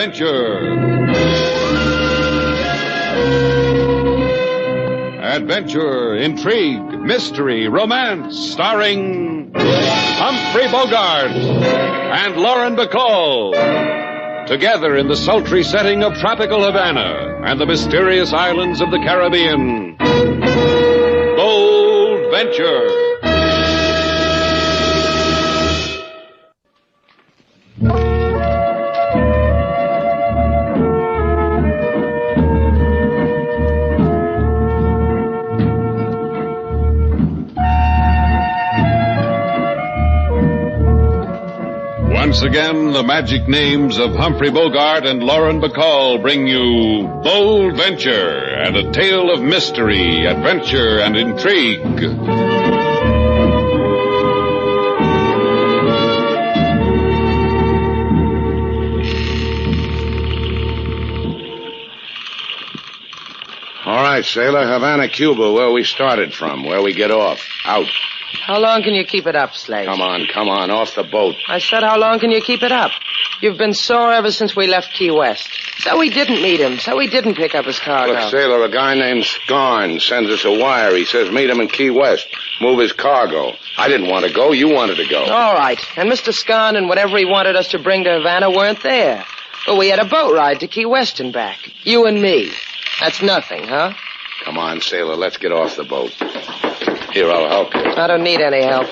Venture. Adventure, intrigue, mystery, romance, starring Humphrey Bogart and Lauren Bacall. Together in the sultry setting of tropical Havana and the mysterious islands of the Caribbean. Bold Venture. Once again, the magic names of Humphrey Bogart and Lauren Bacall bring you Bold Venture and a tale of mystery, adventure, and intrigue. All right, sailor, Havana, Cuba, where we started from, where we get off. Out. How long can you keep it up, Slate? Come on, off the boat. I said, how long can you keep it up? You've been sore ever since we left Key West. So we didn't meet him, so he didn't pick up his cargo. Look, sailor, a guy named Scarn sends us a wire. He says meet him in Key West. Move his cargo. I didn't want to go. You wanted to go. All right. And Mr. Scarn and whatever he wanted us to bring to Havana weren't there. But we had a boat ride to Key West and back. You and me. That's nothing, huh? Come on, sailor, let's get off the boat. Here, I'll help you. I don't need any help.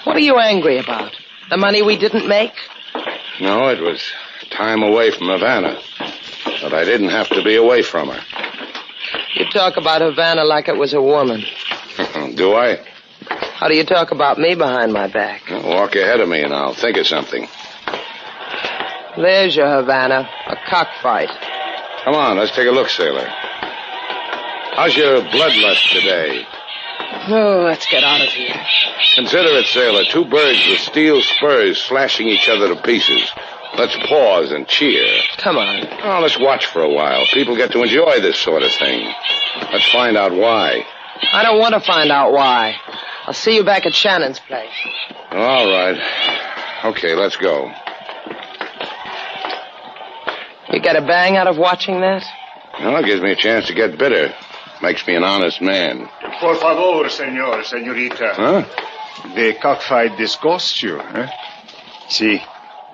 What are you angry about? The money we didn't make? No, it was time away from Havana. But I didn't have to be away from her. You talk about Havana like it was a woman. Do I? How do you talk about me behind my back? Well, walk ahead of me and I'll think of something. There's your Havana, a cockfight. Come on, let's take a look, sailor. How's your bloodlust today? Oh, let's get out of here. Consider it, sailor. Two birds with steel spurs slashing each other to pieces. Let's pause and cheer. Come on. Oh, let's watch for a while. People get to enjoy this sort of thing. Let's find out why. I don't want to find out why. I'll see you back at Shannon's place. All right. Okay, let's go. You get a bang out of watching that? Well, it gives me a chance to get bitter. Makes me an honest man. Por favor, senorita. Huh? The cockfight disgusts you, eh? See,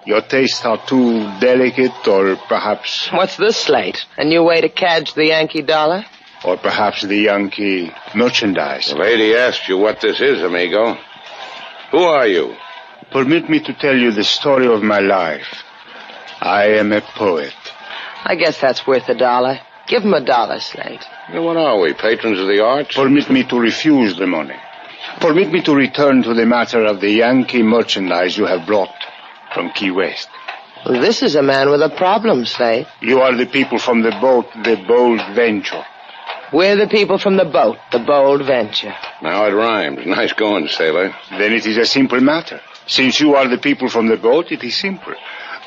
your tastes are too delicate, or perhaps... What's this, Slate? A new way to cadge the Yankee dollar? Or perhaps the Yankee merchandise. The lady asked you what this is, amigo. Who are you? Permit me to tell you the story of my life. I am a poet. I guess that's worth $1. Give him $1, Slate. What are we, patrons of the arts? Permit me to refuse the money. Permit me to return to the matter of the Yankee merchandise you have brought from Key West. Well, this is a man with a problem, Slate. You are the people from the boat, the Bold Venture. We're the people from the boat, the Bold Venture. Now it rhymes. Nice going, sailor. Then it is a simple matter. Since you are the people from the boat, it is simple.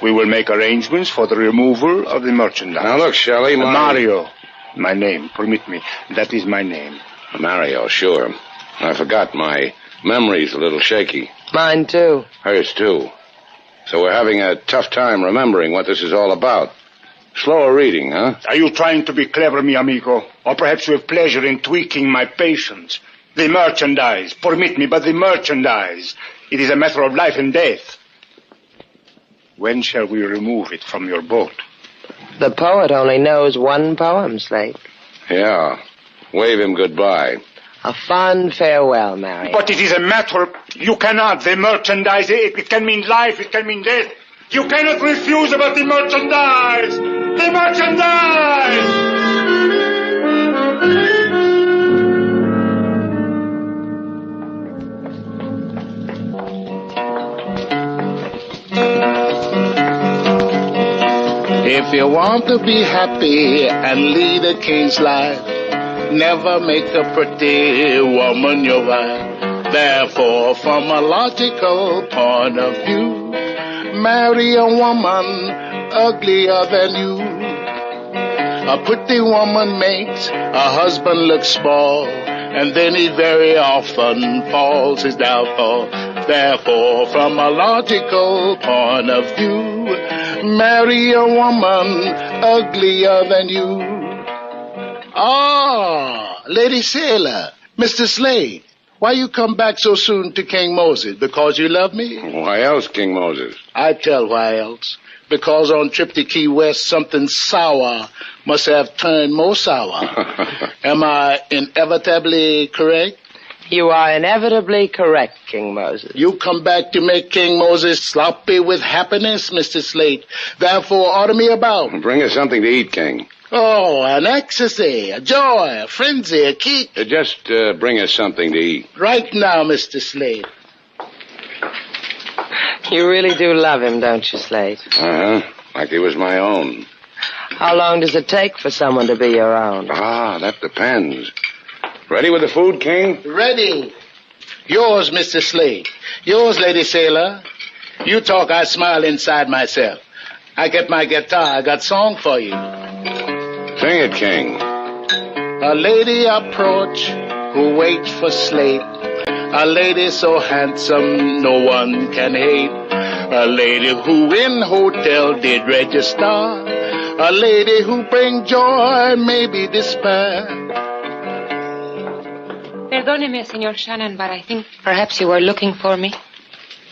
We will make arrangements for the removal of the merchandise. Now look, Shelley, Mario. My name, permit me. That is my name. Mario, sure. I forgot. My memory's a little shaky. Mine, too. Hers, too. So we're having a tough time remembering what this is all about. Slower reading, huh? Are you trying to be clever, mi amigo? Or perhaps you have pleasure in tweaking my patience? The merchandise. Permit me, but the merchandise. It is a matter of life and death. When shall we remove it from your boat? The poet only knows one poem, Slate. Yeah. Wave him goodbye. A fond farewell, Mary. But it is a matter... You cannot. The merchandise, it can mean life, it can mean death. You cannot refuse about the merchandise! The merchandise! If you want to be happy and lead a king's life, never make a pretty woman your wife. Therefore, from a logical point of view, marry a woman uglier than you. A pretty woman makes a husband look small, and then he very often falls his downfall. Therefore, from a logical point of view, marry a woman uglier than you. Ah, Lady Sailor, Mr. Slade, why you come back so soon to King Moses? Because you love me? Why else, King Moses? I tell why else. Because on trip to Key West, something sour must have turned more sour. Am I inevitably correct? You are inevitably correct, King Moses. You come back to make King Moses sloppy with happiness, Mr. Slate. Therefore, order me about. Bring us something to eat, King. Oh, an ecstasy, a joy, a frenzy, a kick. Just bring us something to eat. Right now, Mr. Slade. You really do love him, don't you, Slate? Uh-huh. Like he was my own. How long does it take for someone to be your own? Ah, that depends. Ready with the food, King? Ready. Yours, Mr. Slade. Yours, Lady Sailor. You talk, I smile inside myself. I get my guitar, I got song for you. Sing it, King. A lady approach who waits for Slade. A lady so handsome no one can hate. A lady who in hotel did register. A lady who bring joy, maybe despair. Perdóneme, Señor Shannon, but I think perhaps you were looking for me.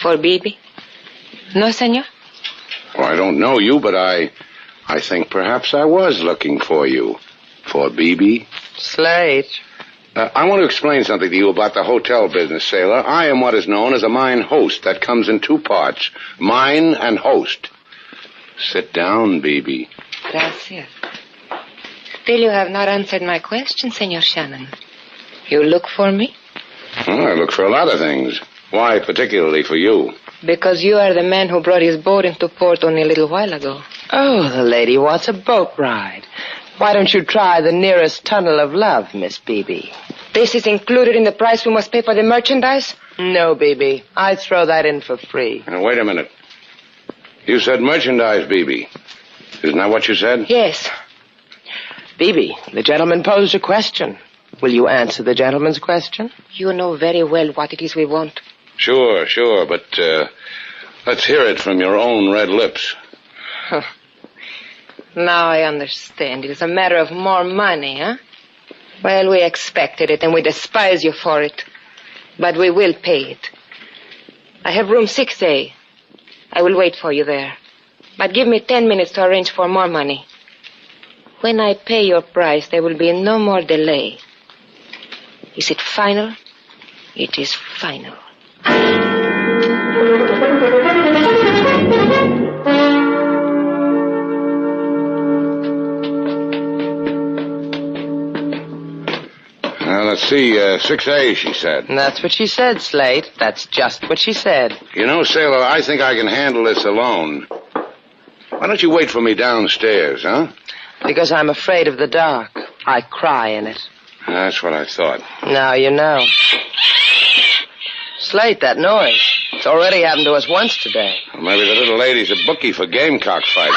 For Bibi. No, Señor? Well, I don't know you, but I think perhaps I was looking for you. For Bibi. Slate. I want to explain something to you about the hotel business, sailor. I am what is known as a mine host. That comes in two parts. Mine and host. Sit down, Bibi. Gracias. Still you have not answered my question, Señor Shannon. You look for me? Well, I look for a lot of things. Why particularly for you? Because you are the man who brought his boat into port only a little while ago. Oh, the lady wants a boat ride. Why don't you try the nearest tunnel of love, Miss Bibi? This is included in the price we must pay for the merchandise? No, Bibi. I throw that in for free. Now, wait a minute. You said merchandise, Bibi. Isn't that what you said? Yes. Bibi, the gentleman posed a question. Will you answer the gentleman's question? You know very well what it is we want. Sure, but let's hear it from your own red lips. Now I understand. It is a matter of more money, huh? Well, we expected it, and we despise you for it. But we will pay it. I have room 6A. I will wait for you there. But give me 10 minutes to arrange for more money. When I pay your price, there will be no more delay. Is it final? It is final. Let's see, 6A, she said. That's what she said, Slate. That's just what she said. You know, sailor, I think I can handle this alone. Why don't you wait for me downstairs, huh? Because I'm afraid of the dark. I cry in it. That's what I thought. Now you know. Slate, that noise. It's already happened to us once today. Well, maybe the little lady's a bookie for gamecock fighting.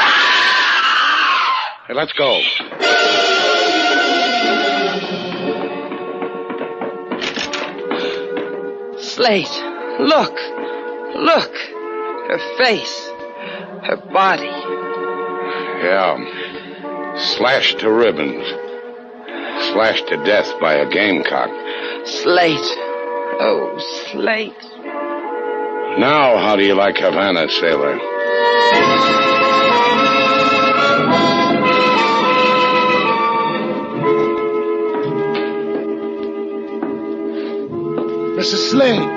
Hey, let's go. Slate, look. Her face. Her body. Yeah. Slashed to ribbons. Slashed to death by a gamecock. Slate. Oh, Slate. Now, how do you like Havana, sailor? Mr. Slade.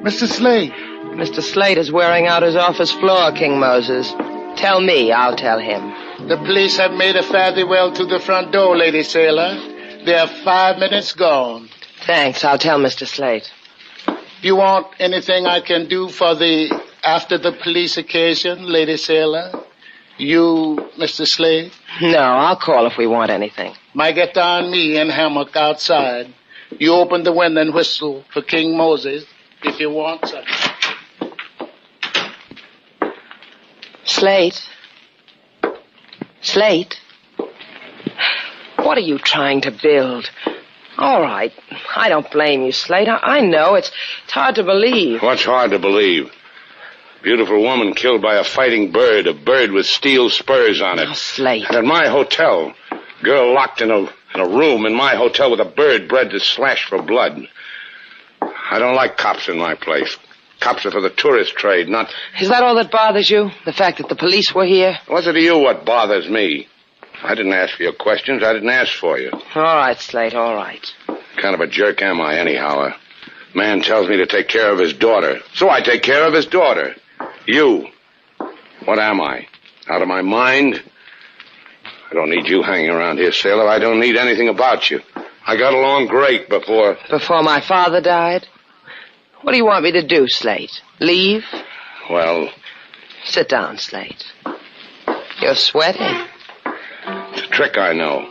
Mr. Slade. Mr. Slate is wearing out his office floor, King Moses. Tell me, I'll tell him. The police have made a fare-thee-well to the front door, Lady Sailor. They are 5 minutes gone. Thanks, I'll tell Mr. Slate. You want anything I can do for the after the police occasion, Lady Sailor? You, Mr. Slade? No, I'll call if we want anything. My guitar and me in hammock outside. You open the window and whistle for King Moses if you want something. Slate? What are you trying to build? All right. I don't blame you, Slate. I know. It's hard to believe. What's hard to believe? Beautiful woman killed by a fighting bird, a bird with steel spurs on it. Oh, Slate. And at my hotel, girl locked in a room in my hotel with a bird bred to slash for blood. I don't like cops in my place. Cops are for the tourist trade, not... Is that all that bothers you? The fact that the police were here? What's it to you what bothers me? I didn't ask for your questions. I didn't ask for you. All right, Slate, all right. Kind of a jerk am I, anyhow? A man tells me to take care of his daughter. So I take care of his daughter. You. What am I? Out of my mind? I don't need you hanging around here, sailor. I don't need anything about you. I got along great before... Before my father died? What do you want me to do, Slate? Leave? Well... Sit down, Slate. You're sweating. It's a trick I know.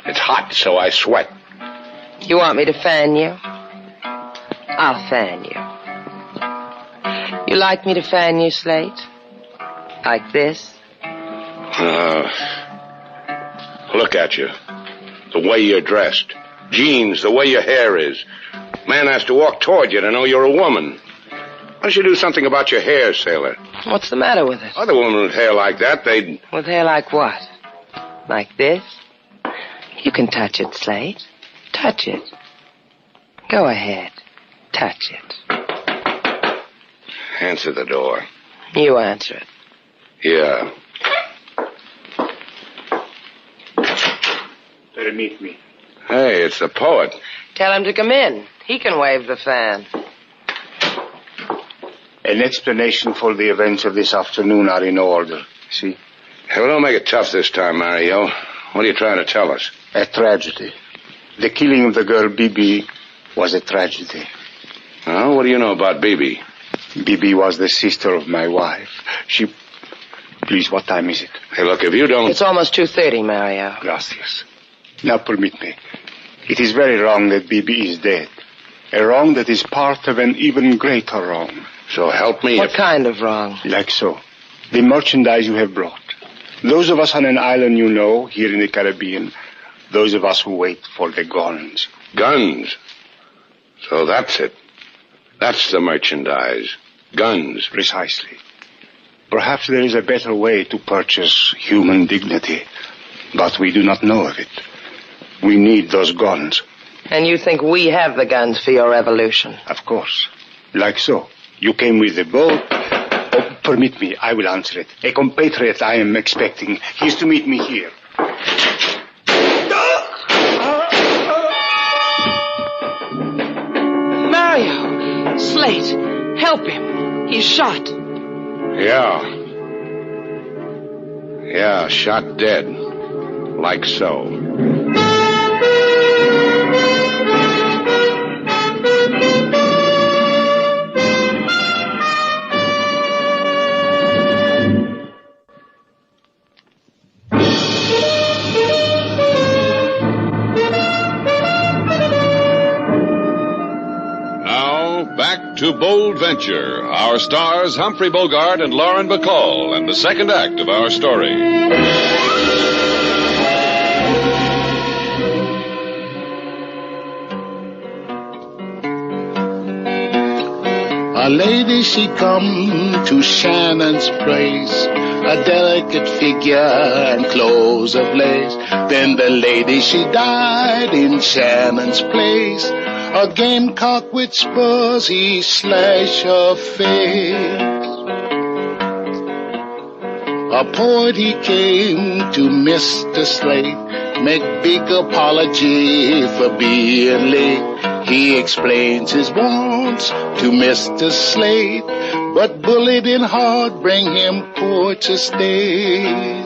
It's hot, so I sweat. You want me to fan you? I'll fan you. You like me to fan you, Slate? Like this? Look at you. The way you're dressed. Jeans, the way your hair is. Man has to walk toward you to know you're a woman. Why don't you do something about your hair, sailor? What's the matter with it? Other women with hair like that, they'd... With hair like what? Like this? You can touch it, Slate. Touch it. Go ahead. Touch it. Answer the door. You answer it. Yeah. Permit me. Hey, it's the poet. Tell him to come in. He can wave the fan. An explanation for the events of this afternoon are in order. See? Hey, well, don't make it tough this time, Mario. What are you trying to tell us? A tragedy. The killing of the girl Bibi was a tragedy. Oh, what do you know about Bibi? Bibi was the sister of my wife. She... Please, what time is it? Hey, look, if you don't... It's almost 2:30, Mario. Gracias. Now permit me. It is very wrong that Bibi is dead. A wrong that is part of an even greater wrong. So help me What if... kind of wrong? Like so. The merchandise you have brought. Those of us on an island you know, here in the Caribbean. Those of us who wait for the guns. Guns. So that's it. That's the merchandise. Guns. Precisely. Perhaps there is a better way to purchase human dignity. But we do not know of it. We need those guns. And you think we have the guns for your revolution? Of course. Like so. You came with the boat. Oh, permit me, I will answer it. A compatriot I am expecting. He is to meet me here. Mario! Slate! Help him! He's shot. Yeah. Yeah, shot dead. Like so. To Bold Venture, our stars Humphrey Bogart and Lauren Bacall, and the second act of our story. A lady, she come to Shannon's place, a delicate figure and clothes of lace. Then the lady, she died in Shannon's place. A gamecock with spurs, he slashed her face. A poet, he came to Mr. Slate, make big apology for being late. He explains his wants to Mr. Slate, but bullied in heart bring him poor to stay.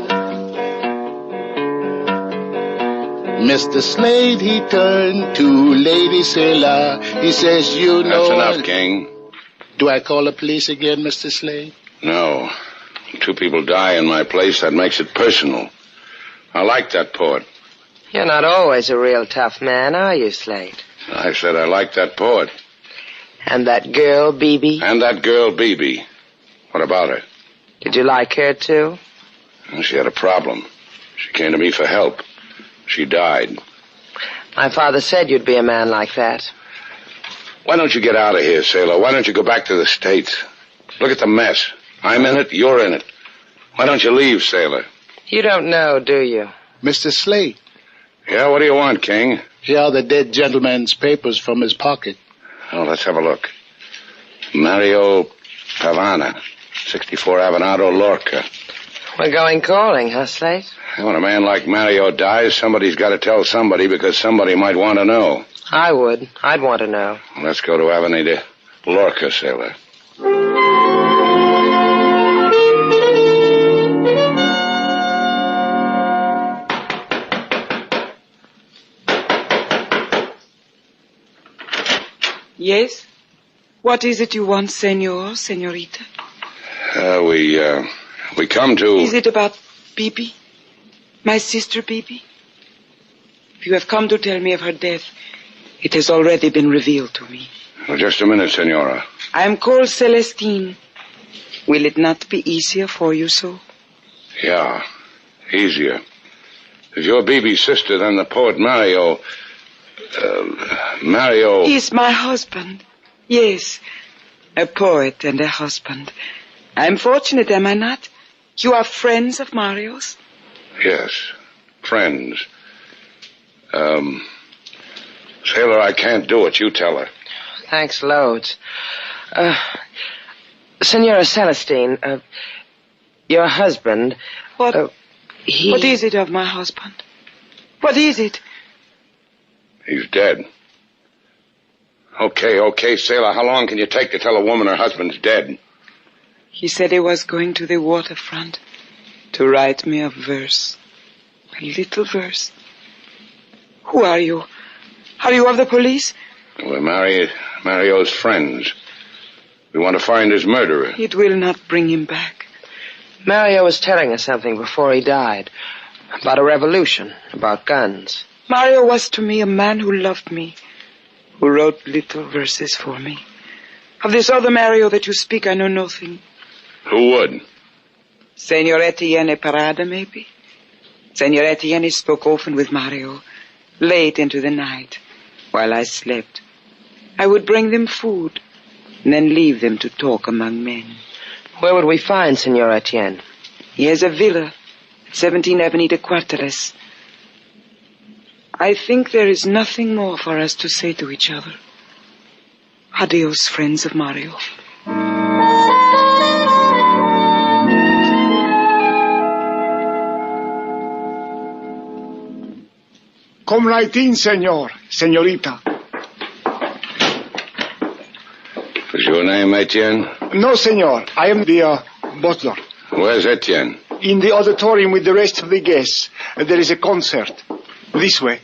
Mr. Slade, he turned to Lady Sailor. He says, you know... That's enough, King. Do I call the police again, Mr. Slade? No. Two people die in my place, that makes it personal. I like that poet. You're not always a real tough man, are you, Slate? I said I like that poet. And that girl, Bibi? And that girl, Bibi. What about her? Did you like her, too? Well, she had a problem. She came to me for help. She died. My father said you'd be a man like that. Why don't you get out of here, sailor? Why don't you go back to the States? Look at the mess. I'm in it, you're in it. Why don't you leave, sailor? You don't know, do you? Mr. Slate, Yeah, what do you want, King? here are the dead gentleman's papers from his pocket. Oh, let's have a look. Mario Havana, 64 Avenado, Lorca. We're going calling, huh, Slate? When a man like Mario dies, somebody's got to tell somebody because somebody might want to know. I would. I'd want to know. Let's go to Avenida Lorca, sailor. Yes? What is it you want, senor, senorita? We come to... Is it about Bibi? My sister Bibi? If you have come to tell me of her death, it has already been revealed to me. Well, just a minute, senora. I am called Celestine. Will it not be easier for you so? Yeah, easier. If you're Bibi's sister, then the poet Mario... Mario... He is my husband. Yes, a poet and a husband. I'm fortunate, am I not? You are friends of Mario's? Yes, friends. Sailor, I can't do it. You tell her. Thanks loads. Senora Celestine, your husband... What? He... What is it of my husband? What is it? He's dead. Okay, sailor. How long can you take to tell a woman her husband's dead? He said he was going to the waterfront to write me a verse. A little verse. Who are you? Are you of the police? We're Mario's friends. We want to find his murderer. It will not bring him back. Mario was telling us something before he died. About a revolution. About guns. Mario was to me a man who loved me. Who wrote little verses for me. Of this other Mario that you speak, I know nothing. Who would? Senor Etienne Parada, maybe? Senor Etienne spoke often with Mario, late into the night, while I slept. I would bring them food, and then leave them to talk among men. Where would we find Senor Etienne? He has a villa, 17 Avenida Cuarteles. I think there is nothing more for us to say to each other. Adios, friends of Mario. Come right in, senor, senorita. Is your name Etienne? No, senor. I am the butler. Where's Etienne? In the auditorium with the rest of the guests. There is a concert. This way.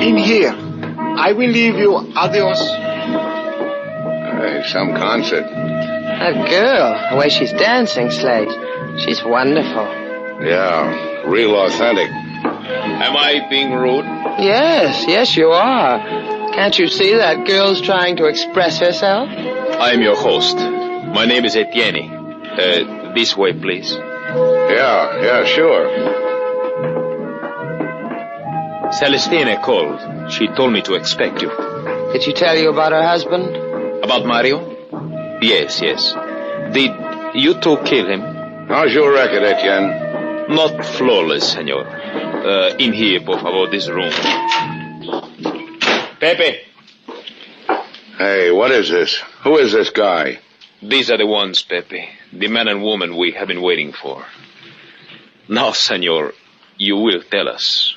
In here. I will leave you. Adios. Some concert. That girl, the way she's dancing, Slate. She's wonderful. Yeah, real authentic. Am I being rude? Yes, you are. Can't you see that girl's trying to express herself? I am your host. My name is Etienne. This way, please. Yeah, sure. Celestine called. She told me to expect you. Did she tell you about her husband? About Mario? Yes. Did you two kill him? How's your record, Etienne? Not flawless, senor. In here, por favor, this room. Pepe. Hey, what is this? Who is this guy? These are the ones, Pepe. The man and woman we have been waiting for. Now, senor, you will tell us.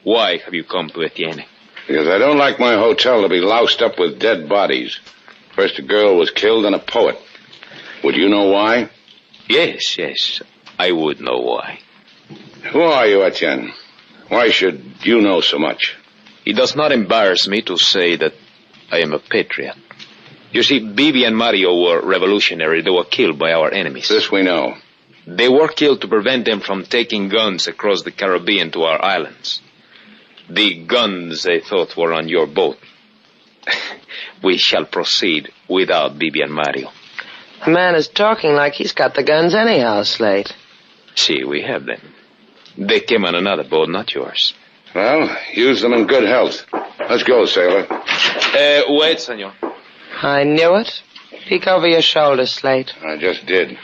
Why have you come to Etienne? Because I don't like my hotel to be loused up with dead bodies. First a girl was killed, then a poet. Would you know why? Yes. I would know why. Who are you, Etienne? Why should you know so much? It does not embarrass me to say that I am a patriot. You see, Bibi and Mario were revolutionary. They were killed by our enemies. This we know. They were killed to prevent them from taking guns across the Caribbean to our islands. The guns they thought were on your boat. We shall proceed without Bibi and Mario. The man is talking like he's got the guns anyhow, Slate. See, we have them. They came on another boat, not yours. Well, use them in good health. Let's go, sailor. Wait, senor. I knew it. Peek over your shoulder, Slate. I just did.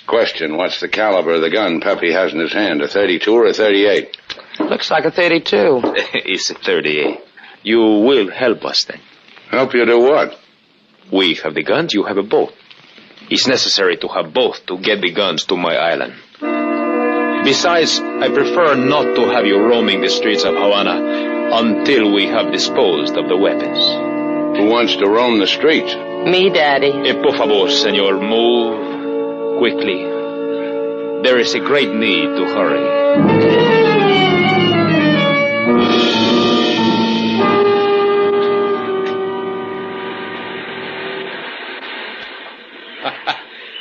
Question, what's the caliber of the gun Pepe has in his hand, a 32 or a 38? Looks like a 32. It's a 38. You will help us then. Help you do what? We have the guns, you have a boat. It's necessary to have both to get the guns to my island. Besides, I prefer not to have you roaming the streets of Havana until we have disposed of the weapons. Who wants to roam the streets? Me, Daddy. Por favor, senor, move quickly. There is a great need to hurry.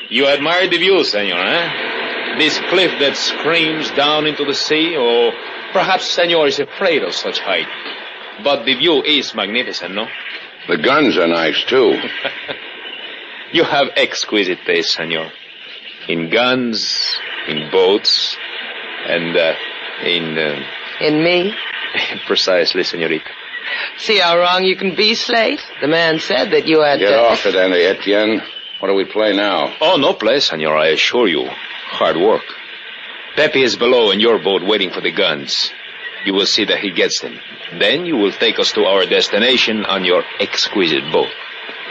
You admire the view, senor, eh? This cliff that screams down into the sea, or perhaps senor is afraid of such height. But the view is magnificent, no? The guns are nice, too. You have exquisite taste, senor. In guns, in boats, and In me? Precisely, senorita. See how wrong you can be, Slate? The man said that you had... Get off it, Andy Etienne. What do we play now? Oh, no play, senor, I assure you. Hard work. Pepe is below in your boat waiting for the guns. You will see that he gets them. Then you will take us to our destination on your exquisite boat.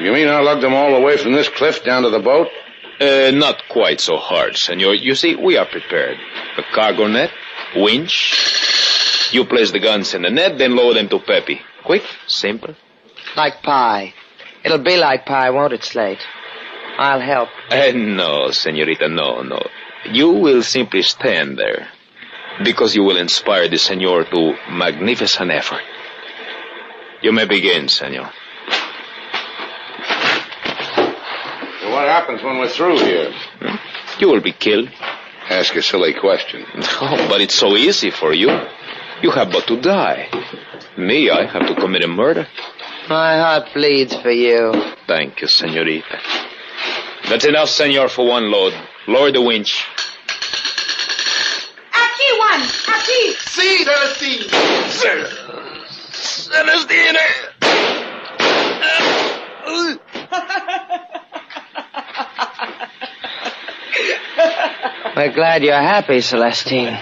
You mean I'll lug them all the way from this cliff down to the boat? Not quite so hard, senor. You see, we are prepared. A cargo net, winch. You place the guns in the net, then lower them to Pepe. Quick, simple. Like pie. It'll be like pie, won't it, Slate? I'll help. No, senorita, no. You will simply stand there, because you will inspire the senor to magnificent effort. You may begin, senor. So what happens when we're through here? You will be killed. Ask a silly question. Oh, but it's so easy for you. You have but to die. Me, I have to commit a murder. My heart bleeds for you. Thank you, senorita. That's enough, senor, for one load. Lower the winch. Aquí, Juan. Aquí. See, Celestine. Celestine! We're glad you're happy, Celestine.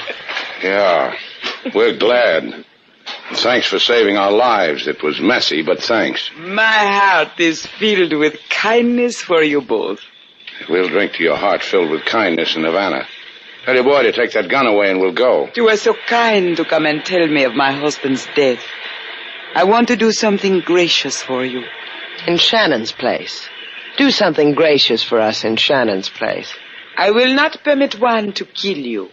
Yeah, we're glad. Thanks for saving our lives. It was messy, but thanks. My heart is filled with kindness for you both. We'll drink to your heart filled with kindness in Havana. Tell your boy to take that gun away and we'll go. You were so kind to come and tell me of my husband's death. I want to do something gracious for you. In Shannon's place. Do something gracious for us in Shannon's place. I will not permit one to kill you.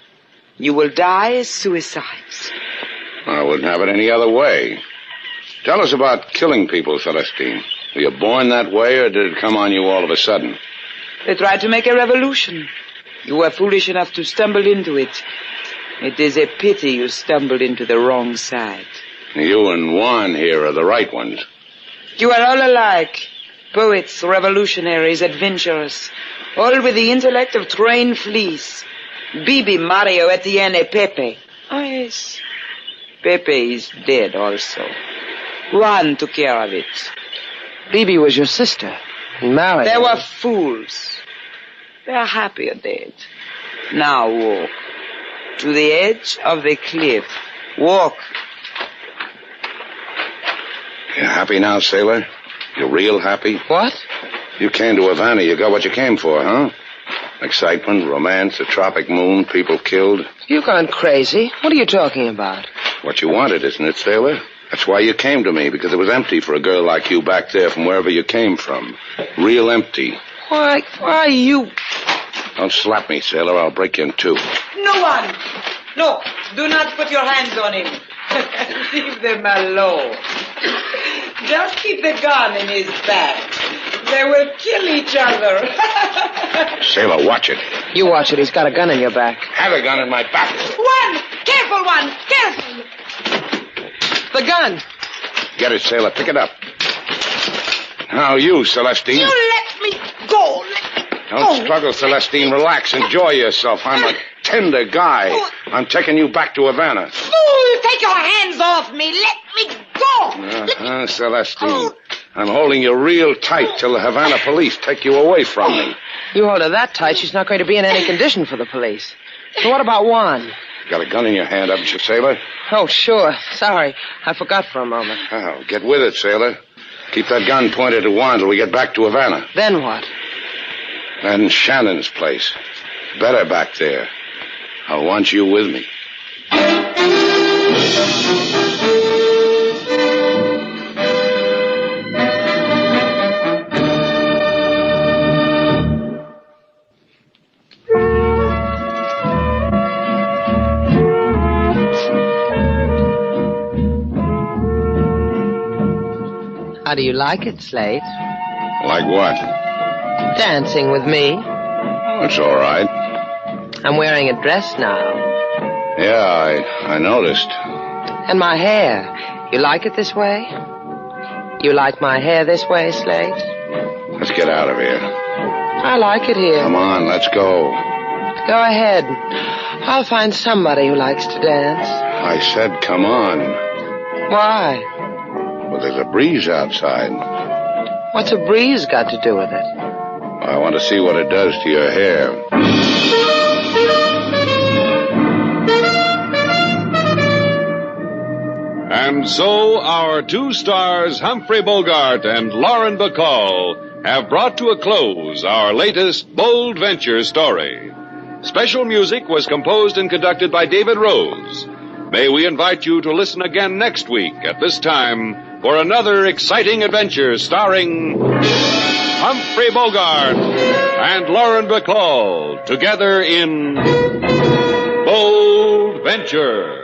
You will die as suicides. I wouldn't have it any other way. Tell us about killing people, Celestine. Were you born that way, or did it come on you all of a sudden? They tried to make a revolution. You were foolish enough to stumble into it. It is a pity you stumbled into the wrong side. You and Juan here are the right ones. You are all alike. Poets, revolutionaries, adventurers. All with the intellect of trained fleas. Bibi, Mario, Etienne, Pepe. Oh, yes. Pepe is dead also. Juan took care of it. Bibi was your sister. And Mario... They were fools. They are happier dead. Now walk. To the edge of the cliff. Walk. You happy now, sailor? You real happy? What? You came to Havana. You got what you came for, huh? Excitement, romance, a tropic moon, people killed. You've gone crazy. What are you talking about? What you wanted, isn't it, sailor? That's why you came to me, because it was empty for a girl like you back there from wherever you came from. Real empty. Why you... Don't slap me, sailor. I'll break you in two. No one. No, do not put your hands on him. Leave them alone. Just keep the gun in his back. They will kill each other. Sailor, watch it. You watch it. He's got a gun in your back. Have a gun in my back. One! Careful, one! Careful! The gun! Get it, sailor. Pick it up. Now you, Celestine. You let me go. Let me Don't struggle, Celestine. Relax. Enjoy yourself. I'm a tender guy. I'm taking you back to Havana. Fool! Take your hands off me. Let me go. Celestine. I'm holding you real tight till the Havana police take you away from me. You hold her that tight, she's not going to be in any condition for the police. So what about Juan? You got a gun in your hand, haven't you, sailor? Oh, sure. Sorry. I forgot for a moment. Oh, get with it, sailor. Keep that gun pointed at Juan till we get back to Havana. Then what? Then Shannon's place. Better back there. I want you with me. How do you like it, Slate? Like what? Dancing with me. That's all right. I'm wearing a dress now. Yeah, I noticed. And my hair. You like it this way? You like my hair this way, Slate? Let's get out of here. I like it here. Come on, let's go. Go ahead. I'll find somebody who likes to dance. I said come on. Why? Well, there's a breeze outside. What's a breeze got to do with it? I want to see what it does to your hair. And so our two stars, Humphrey Bogart and Lauren Bacall, have brought to a close our latest bold venture story. Special music was composed and conducted by David Rose. May we invite you to listen again next week at this time for another exciting adventure starring Humphrey Bogart and Lauren Bacall together in Bold Venture.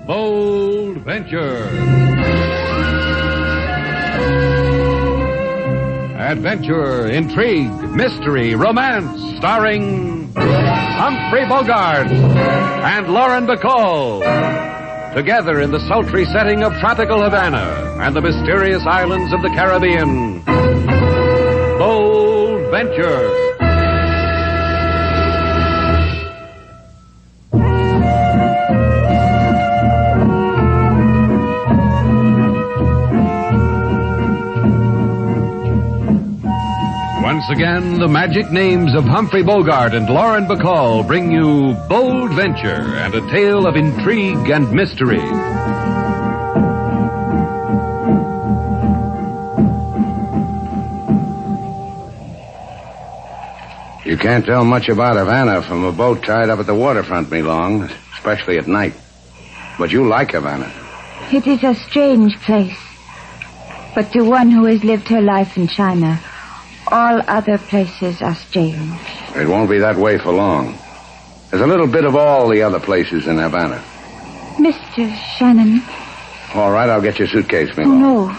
Bold Venture. Adventure, intrigue, mystery, romance, starring Humphrey Bogart and Lauren Bacall. Together in the sultry setting of tropical Havana and the mysterious islands of the Caribbean. Bold Venture. Once again, the magic names of Humphrey Bogart and Lauren Bacall bring you Bold Venture and a tale of intrigue and mystery. You can't tell much about Havana from a boat tied up at the waterfront, me long, especially at night. But you like Havana. It is a strange place. But to one who has lived her life in China, all other places are strange. It won't be that way for long. There's a little bit of all the other places in Havana. Mr. Shannon. All right, I'll get your suitcase, me Oh, no.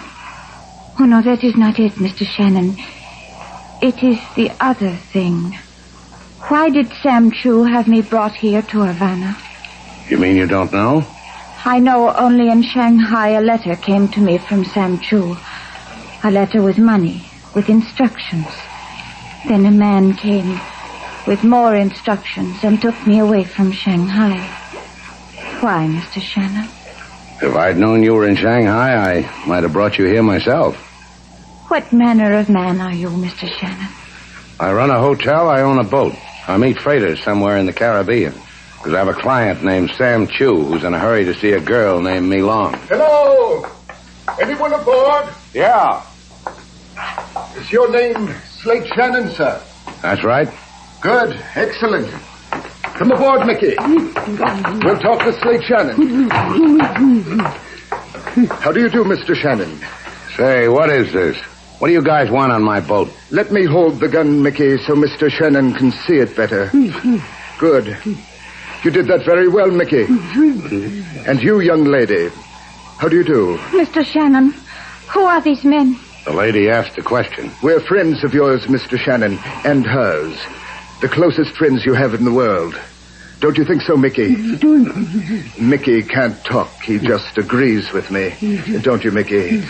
Oh, no, that is not it, Mr. Shannon. It is the other thing. Why did Sam Chu have me brought here to Havana? You mean you don't know? I know only in Shanghai a letter came to me from Sam Chu. A letter with money, with instructions. Then a man came with more instructions and took me away from Shanghai. Why, Mr. Shannon? If I'd known you were in Shanghai, I might have brought you here myself. What manner of man are you, Mr. Shannon? I run a hotel, I own a boat. I meet freighters somewhere in the Caribbean. Because I have a client named Sam Chu who's in a hurry to see a girl named Mi Long. Hello! Anyone aboard? Yeah. Is your name Slate Shannon, sir? That's right. Good. Excellent. Come aboard, Mickey. We'll talk with Slate Shannon. How do you do, Mr. Shannon? Say, what is this? What do you guys want on my boat? Let me hold the gun, Mickey, so Mr. Shannon can see it better. Good. You did that very well, Mickey. And you, young lady, how do you do? Mr. Shannon, who are these men? The lady asked the question. We're friends of yours, Mr. Shannon, and hers. The closest friends you have in the world. Don't you think so, Mickey? Mickey can't talk. He just agrees with me. Don't you, Mickey?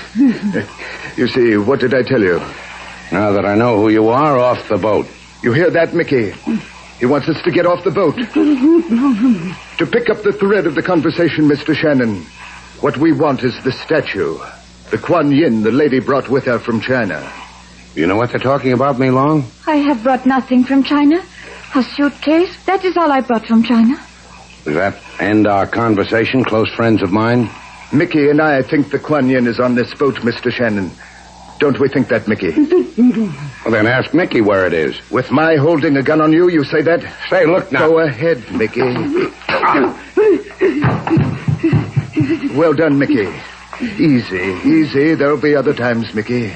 You see, what did I tell you? Now that I know who you are, off the boat. You hear that, Mickey? He wants us to get off the boat. To pick up the thread of the conversation, Mr. Shannon, what we want is the statue. The Kuan Yin the lady brought with her from China. You know what they're talking about, Mi Long? I have brought nothing from China. A suitcase. That is all I brought from China. Does that end our conversation, close friends of mine? Mickey and I think the Kuan Yin is on this boat, Mr. Shannon. Don't we think that, Mickey? Well, then ask Mickey where it is. With my holding a gun on you, you say that? Say, look now. Go ahead, Mickey. Well done, Mickey. Easy. There'll be other times, Mickey.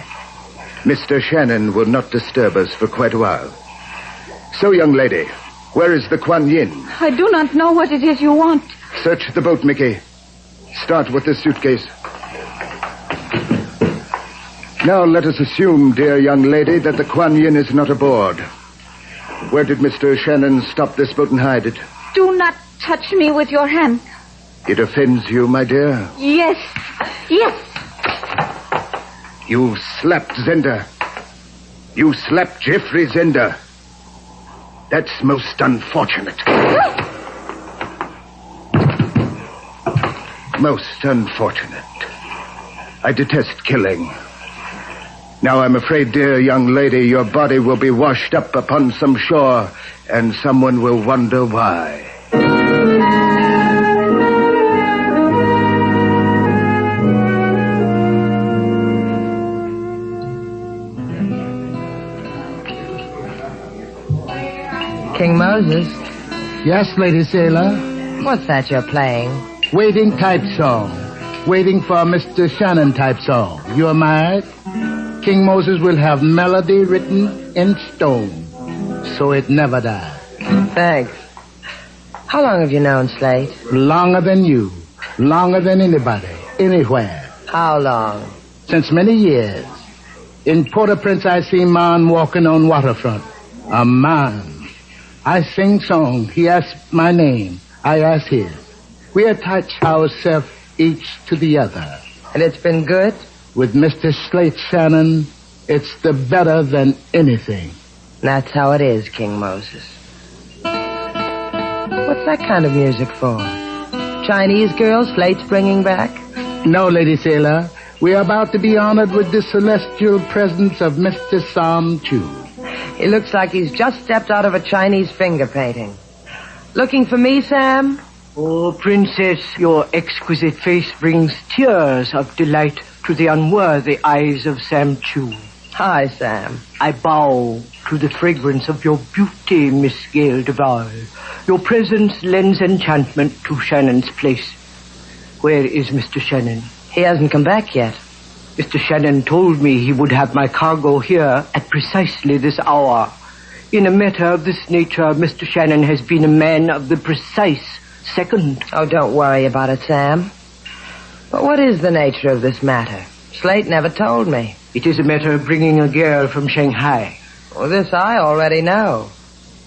Mr. Shannon will not disturb us for quite a while. So, young lady, where is the Kuan Yin? I do not know what it is you want. Search the boat, Mickey. Start with this suitcase. Now let us assume, dear young lady, that the Kuan Yin is not aboard. Where did Mr. Shannon stop this boat and hide it? Do not touch me with your hand. It offends you, my dear? Yes. You slapped Zenda. You slapped Jeffrey Zenda. That's most unfortunate. Most unfortunate. I detest killing. Now I'm afraid, dear young lady, your body will be washed up upon some shore, and someone will wonder why. King Moses, Yes, Lady Sailor. what's that you're playing? Waiting type song. Waiting for Mr. Shannon type song. You're married? King Moses will have melody written in stone, so it never dies. Thanks. How long have you known Slate? Longer than you. Longer than anybody. Anywhere. How long? Since many years. In Port-au-Prince, I see man walking on waterfront. A man. I sing song. He asks my name. I ask his. We attach ourselves each to the other. And it's been good? With Mr. Slate Shannon, it's the better than anything. That's how it is, King Moses. What's that kind of music for? Chinese girl Slate's bringing back? No, Lady Sailor. We are about to be honored with the celestial presence of Mr. Sam Chu. He looks like he's just stepped out of a Chinese finger painting. Looking for me, Sam? Oh, Princess, your exquisite face brings tears of delight to the unworthy eyes of Sam Chu. Hi, Sam. I bow to the fragrance of your beauty, Miss Gail Duval. Your presence lends enchantment to Shannon's place. Where is Mr. Shannon? He hasn't come back yet. Mr. Shannon told me he would have my cargo here at precisely this hour. In a matter of this nature, Mr. Shannon has been a man of the precise second. Oh, don't worry about it, Sam. But what is the nature of this matter? Slate never told me. It is a matter of bringing a girl from Shanghai. Well, this I already know.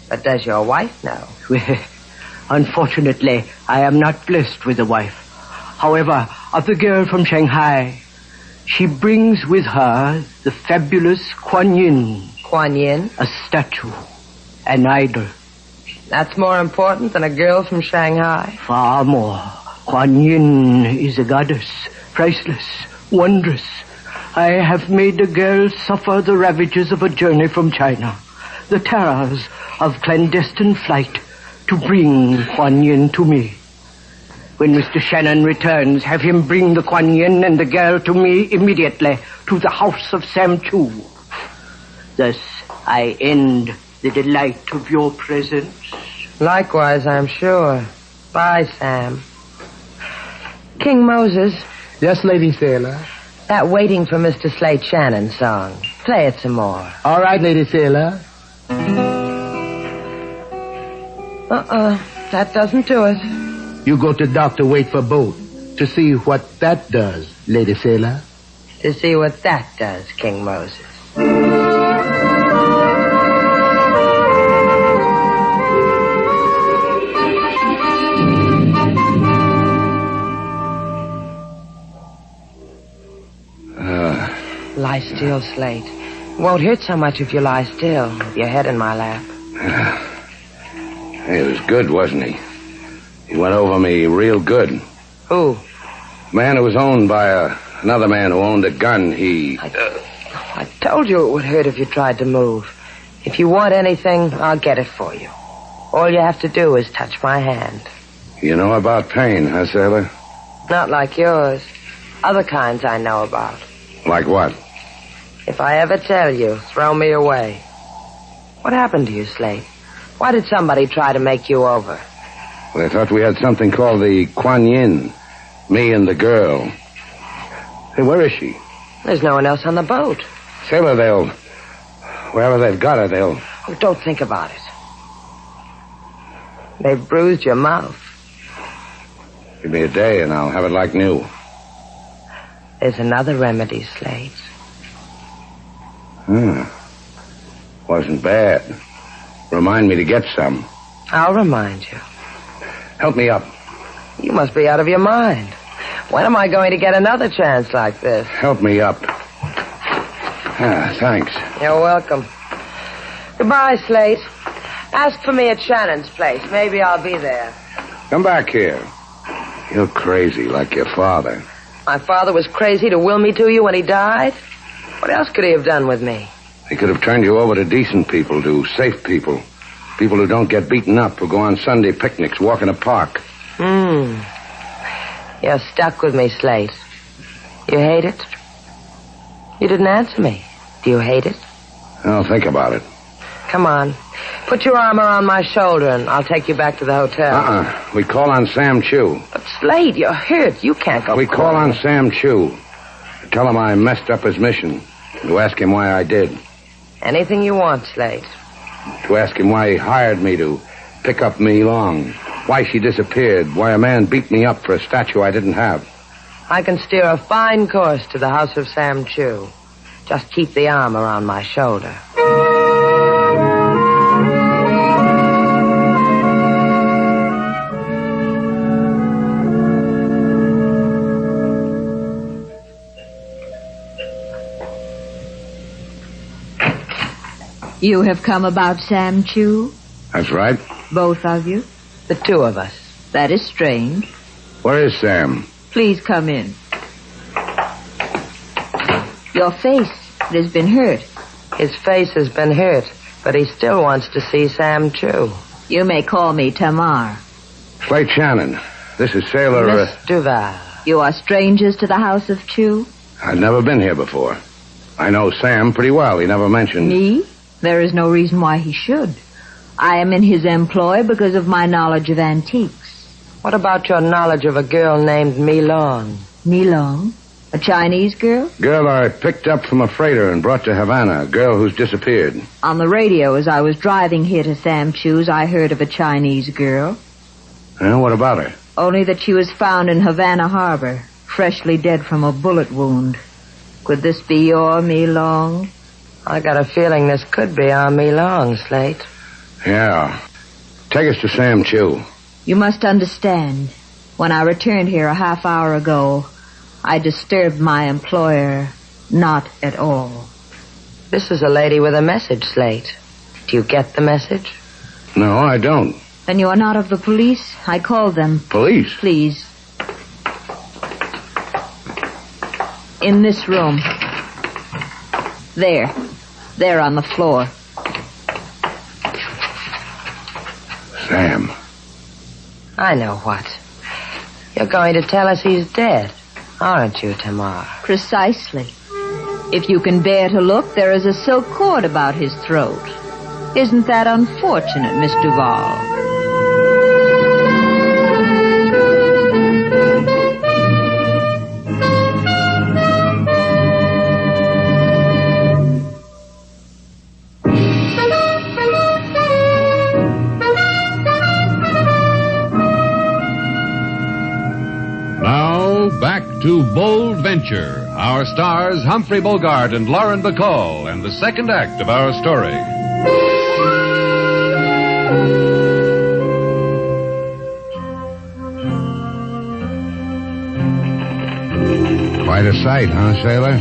But does your wife know? Well, unfortunately, I am not blessed with a wife. However, of the girl from Shanghai, she brings with her the fabulous Kuan Yin. Kuan Yin? A statue. An idol. That's more important than a girl from Shanghai? Far more. Kuan Yin is a goddess. Priceless. Wondrous. I have made the girl suffer the ravages of a journey from China. The terrors of clandestine flight to bring Kuan Yin to me. When Mr. Shannon returns, have him bring the Kuan Yin and the girl to me immediately to the house of Sam Chu. Thus, I end the delight of your presence. Likewise, I'm sure. Bye, Sam. King Moses. Yes, Lady Sailor. That Waiting for Mr. Slate Shannon song. Play it some more. All right, Lady Sailor. That doesn't do it. You go to Dr. Wait for boat to see what that does, Lady Sailor. to see what that does, King Moses. Lie still, Slate. It won't hurt so much if you lie still, with your head in my lap. He was good, wasn't he? He went over me real good. Who? Man who was owned by another man who owned a gun. I told you it would hurt if you tried to move. If you want anything, I'll get it for you. All you have to do is touch my hand. You know about pain, huh, sailor? Not like yours. Other kinds I know about. Like what? If I ever tell you, throw me away. What happened to you, Slate? Why did somebody try to make you over? Well, they thought we had something called the Kuan Yin. Me and the girl. Hey, where is she? There's no one else on the boat. Sailor, wherever they've got her, Oh, don't think about it. They've bruised your mouth. Give me a day and I'll have it like new. There's another remedy, Slate. Wasn't bad. Remind me to get some. I'll remind you. Help me up. You must be out of your mind. When am I going to get another chance like this? Help me up. Thanks. You're welcome. Goodbye, Slate. Ask for me at Shannon's place. Maybe I'll be there. Come back here. You're crazy like your father. My father was crazy to will me to you when he died? What else could he have done with me? He could have turned you over to decent people, to safe people. People who don't get beaten up, who go on Sunday picnics, walk in a park. You're stuck with me, Slate. You hate it? You didn't answer me. Do you hate it? I'll think about it. Come on. Put your arm around my shoulder and I'll take you back to the hotel. We call on Sam Chu. But Slate, you're hurt. You can't go. We call on Sam Chu. Tell him I messed up his mission. To ask him why I did. Anything you want, Slate. To ask him why he hired me to pick up Me Long. Why she disappeared. Why a man beat me up for a statue I didn't have. I can steer a fine course to the house of Sam Chu. Just keep the arm around my shoulder. You have come about Sam Chu? That's right. Both of you? The two of us. That is strange. Where is Sam? Please come in. Your face, it has been hurt. His face has been hurt, but he still wants to see Sam Chu. You may call me Tamar. Slate Shannon. This is Sailor... Miss Duval. You are strangers to the house of Chu? I've never been here before. I know Sam pretty well. He never mentioned... Me? There is no reason why he should. I am in his employ because of my knowledge of antiques. What about your knowledge of a girl named Mi Long? Mi Long? A Chinese girl? Girl I picked up from a freighter and brought to Havana. A girl who's disappeared. On the radio, as I was driving here to Sam Chu's, I heard of a Chinese girl. What about her? Only that she was found in Havana Harbor, freshly dead from a bullet wound. Could this be your Mi Long? I got a feeling this could be our Mi Long, Slate. Yeah. Take us to Sam Chu. You must understand. When I returned here a half hour ago, I disturbed my employer not at all. This is a lady with a message, Slate. Do you get the message? No, I don't. Then you are not of the police? I called them. Police? Please. In this room. There. There on the floor. Sam. I know what. You're going to tell us he's dead, aren't you, Tamar? Precisely. If you can bear to look, there is a silk cord about his throat. Isn't that unfortunate, Miss Duval? Now, back to Bold Venture. Our stars, Humphrey Bogart and Lauren Bacall, and the second act of our story. Quite a sight, huh, sailor?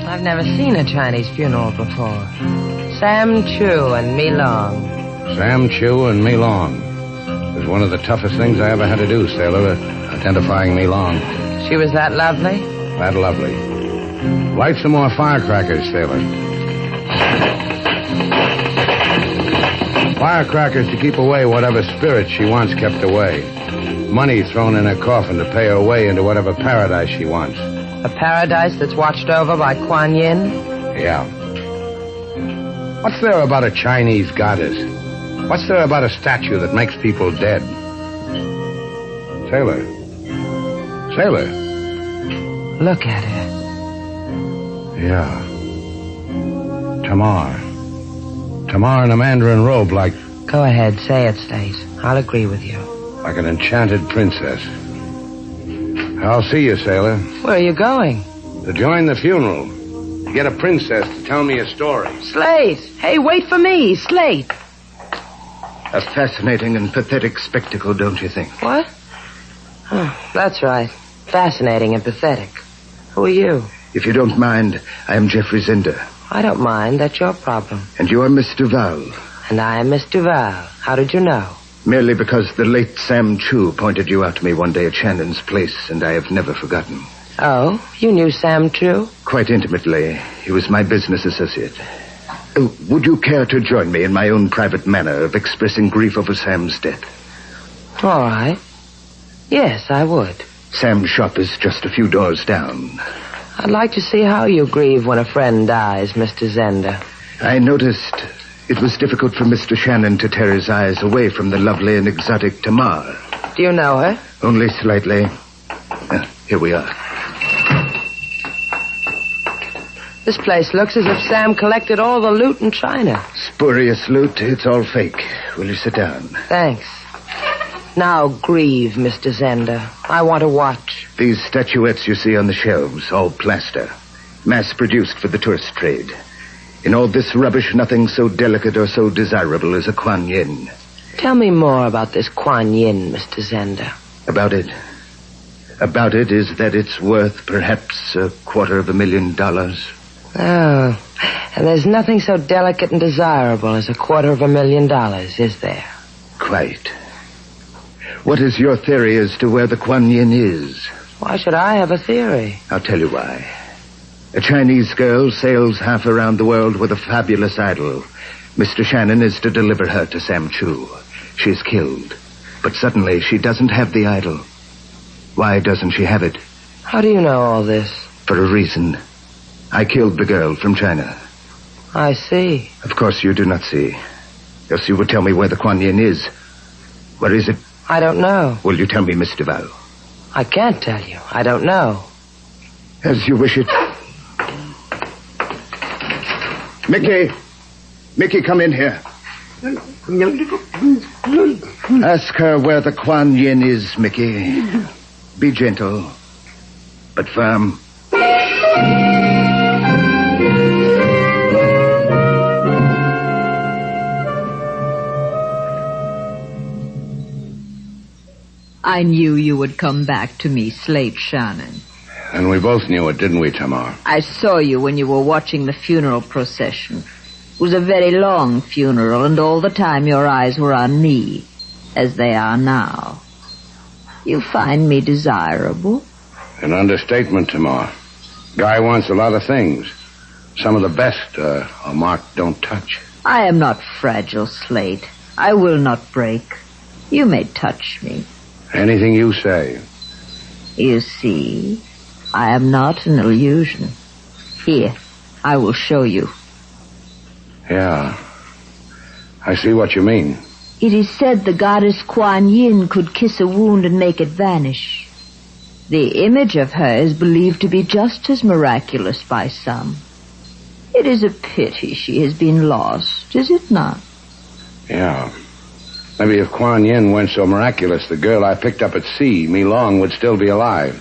I've never seen a Chinese funeral before. Sam Chu and Me Long. Sam Chu and Me Long. It was one of the toughest things I ever had to do, sailor, identifying Me Long. She was that lovely? That lovely. Light some more firecrackers, sailor. Firecrackers to keep away whatever spirit she wants kept away. Money thrown in her coffin to pay her way into whatever paradise she wants. A paradise that's watched over by Kuan Yin? Yeah. What's there about a Chinese goddess? What's there about a statue that makes people dead? Sailor. Sailor. Look at her. Yeah. Tamar. Tamar in a mandarin robe like... Go ahead, say it, Slate. I'll agree with you. Like an enchanted princess. I'll see you, sailor. Where are you going? To join the funeral. To get a princess to tell me a story. Slate! Hey, wait for me, Slate! A fascinating and pathetic spectacle, don't you think? What? Oh, that's right. Fascinating and pathetic. Who are you? If you don't mind, I am Geoffrey Zender. I don't mind. That's your problem. And you are Miss Duval. And I am Miss Duval. How did you know? Merely because the late Sam Chu pointed you out to me one day at Shannon's place, and I have never forgotten. Oh, you knew Sam Chu? Quite intimately. He was my business associate. Would you care to join me in my own private manner of expressing grief over Sam's death? All right. Yes, I would. Sam's shop is just a few doors down. I'd like to see how you grieve when a friend dies, Mr. Zender. I noticed it was difficult for Mr. Shannon to tear his eyes away from the lovely and exotic Tamar. Do you know her? Only slightly. Here we are. This place looks as if Sam collected all the loot in China. Spurious loot. It's all fake. Will you sit down? Thanks. Now grieve, Mr. Zender. I want to watch. These statuettes you see on the shelves, all plaster. Mass-produced for the tourist trade. In all this rubbish, nothing so delicate or so desirable as a Kuan Yin. Tell me more about this Kuan Yin, Mr. Zender. About it? About it is that it's worth perhaps $250,000. Oh, and there's nothing so delicate and desirable as $250,000, is there? Quite. What is your theory as to where the Kuan Yin is? Why should I have a theory? I'll tell you why. A Chinese girl sails half around the world with a fabulous idol. Mr. Shannon is to deliver her to Sam Chu. She's killed. But suddenly she doesn't have the idol. Why doesn't she have it? How do you know all this? For a reason. I killed the girl from China. I see. Of course you do not see. Else you would tell me where the Kuan Yin is. Where is it? I don't know. Will you tell me, Miss Duval? I can't tell you. I don't know. As you wish it. Mickey! Mickey, come in here. Ask her where the Kuan Yin is, Mickey. Be gentle, but firm. I knew you would come back to me, Slate Shannon. And we both knew it, didn't we, Tamar? I saw you when you were watching the funeral procession. It was a very long funeral, and all the time your eyes were on me, as they are now. You find me desirable? An understatement, Tamar. Guy wants a lot of things. Some of the best are marked don't touch. I am not fragile, Slate. I will not break. You may touch me. Anything you say. You see, I am not an illusion. Here, I will show you. Yeah, I see what you mean. It is said the goddess Kuan Yin could kiss a wound and make it vanish. The image of her is believed to be just as miraculous by some. It is a pity she has been lost, is it not? Yeah. Maybe if Kuan Yin weren't so miraculous, the girl I picked up at sea, Me Long, would still be alive.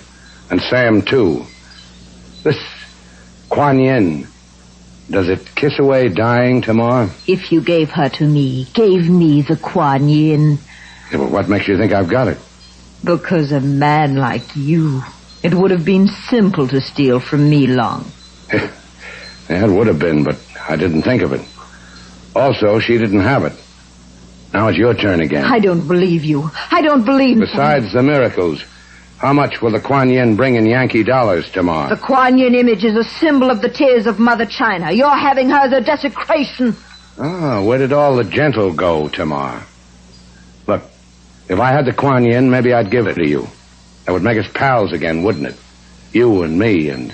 And Sam, too. This Kuan Yin, does it kiss away dying tomorrow? If you gave her to me, gave me the Kuan Yin. Yeah, but what makes you think I've got it? Because a man like you, it would have been simple to steal from me long. Yeah, it would have been, but I didn't think of it. Also, she didn't have it. Now it's your turn again. I don't believe you. I don't believe... Besides the miracles, how much will the Kuan Yin bring in Yankee dollars tomorrow? The Kuan Yin image is a symbol of the tears of Mother China. You're having her the desecration. Oh, where did all the gentle go tomorrow? Look, if I had the Kuan Yin, maybe I'd give it to you. That would make us pals again, wouldn't it? You and me and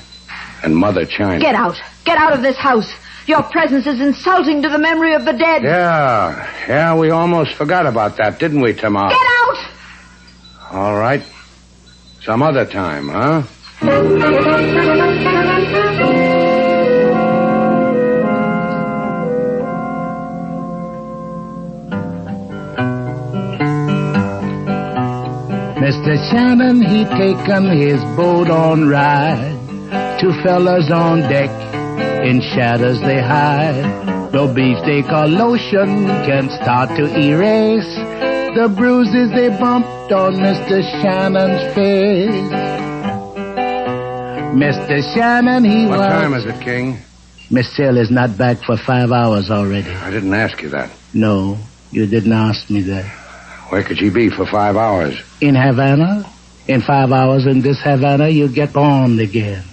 Mother China. Get out. Get out of this house. Your presence is insulting to the memory of the dead. Yeah, we almost forgot about that, didn't we, Tamar? Get out! All right. Some other time, huh? Mr. Shannon, he taken his boat on ride. Two fellas on deck, in shadows they hide. No beefsteak or lotion can start to erase the bruises they bumped on Mr. Shannon's face. Mr. Shannon, he was... What time is it, King? Miss Sale is not back for 5 hours already. I didn't ask you that. No, you didn't ask me that. Where could she be for 5 hours? In Havana. In 5 hours in this Havana, you get born again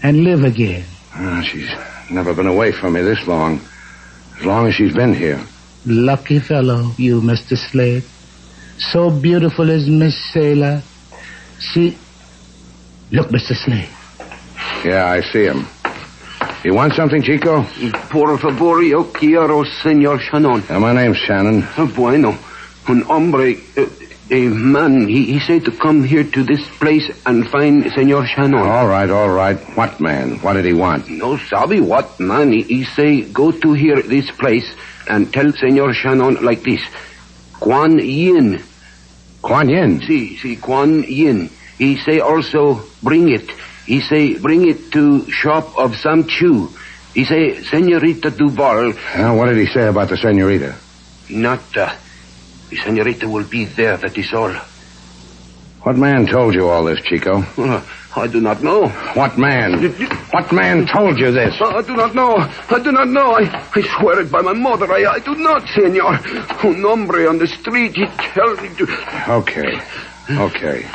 and live again. She's never been away from me this long. As long as she's been here. Lucky fellow, you, Mr. Slade. So beautiful is Miss Sailor. She... Look, Mr. Slade. Yeah, I see him. You want something, Chico? Por favor, yo quiero, Senor Shannon. My name's Shannon. Bueno. Un hombre, a man, he said to come here to this place and find Senor Shannon. All right. What man? What did he want? No sabe what man. He say go to here, this place, and tell Senor Shannon like this. Kuan Yin. Kuan Yin? Si, Kuan Yin. He say also bring it. He say bring it to shop of some Chew. He say Senorita Duval. What did he say about the senorita? Nada. The senorita will be there, that is all. What man told you all this, Chico? I do not know. What man? What man told you this? I do not know. I swear it by my mother. I do not, senor. Un hombre on the street, he tells me to... Okay.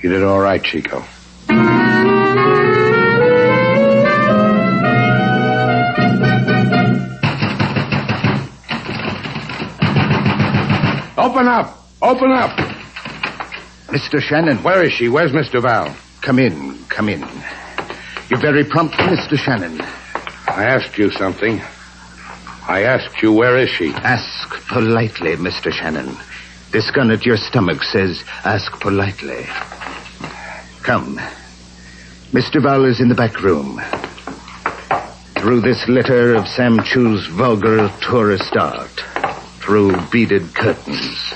You did all right, Chico. Open up! Mr. Shannon. Where is she? Where's Miss Duval? Come in. You're very prompt, Mr. Shannon. I asked you something. I asked you, where is she? Ask politely, Mr. Shannon. This gun at your stomach says, ask politely. Come. Miss Duval is in the back room. Through this litter of Sam Chu's vulgar tourist art. Through beaded curtains.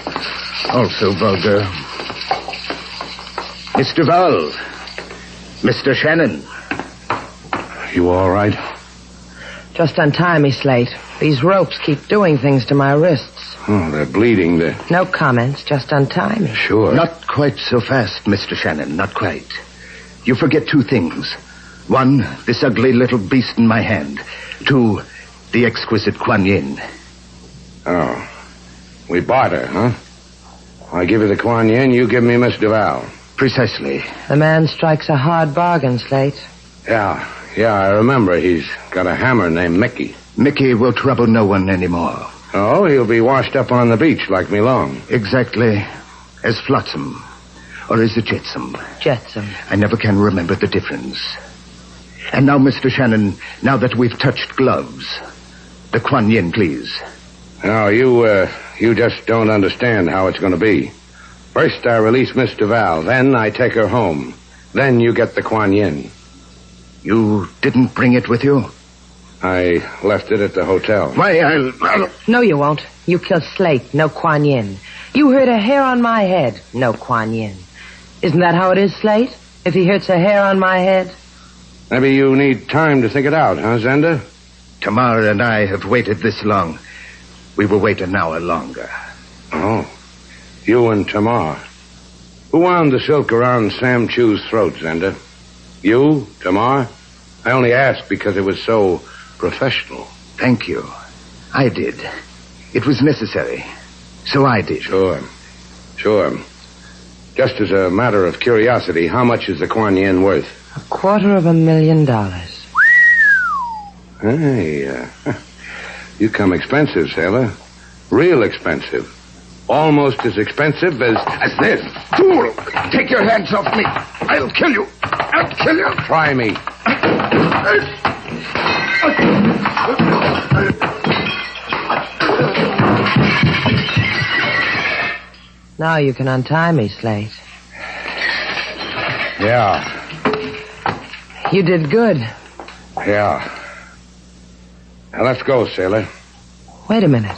Also vulgar. Miss Duval. Mr. Shannon. You all right? Just untie me, Slate. These ropes keep doing things to my wrists. Oh, they're bleeding. No comments. Just untie me. Sure. Not quite so fast, Mr. Shannon. Not quite. You forget two things. One, this ugly little beast in my hand. Two, the exquisite Kuan Yin. Oh. We barter, huh? I give you the Kuan Yin, you give me Miss Duval. Precisely. The man strikes a hard bargain, Slate. Yeah, I remember. He's got a hammer named Mickey. Mickey will trouble no one anymore. Oh, he'll be washed up on the beach like me long. Exactly. As Flotsam. Or is it Jetsam? Jetsam. I never can remember the difference. And now, Mr. Shannon, now that we've touched gloves, the Kuan Yin, please. No, you just don't understand how it's going to be. First, I release Miss Duval. Then I take her home. Then you get the Kuan Yin. You didn't bring it with you? I left it at the hotel. Why, I'll... No, you won't. You killed Slate. No Kuan Yin. You hurt a hair on my head. No Kuan Yin. Isn't that how it is, Slate? If he hurts a hair on my head? Maybe you need time to think it out, huh, Zenda? Tamar and I have waited this long. We will wait an hour longer. Oh, you and Tamar. Who wound the silk around Sam Chu's throat, Zenda? You, Tamar? I only asked because it was so professional. Thank you. I did. It was necessary. So I did. Sure. Just as a matter of curiosity, how much is the Kuan Yin worth? $250,000. Hey, you come expensive, sailor. Real expensive. Almost as expensive as this. Fool! Take your hands off me. I'll kill you. I'll kill you. Try me. Now you can untie me, Slate. Yeah. You did good. Yeah. Now let's go, sailor. Wait a minute.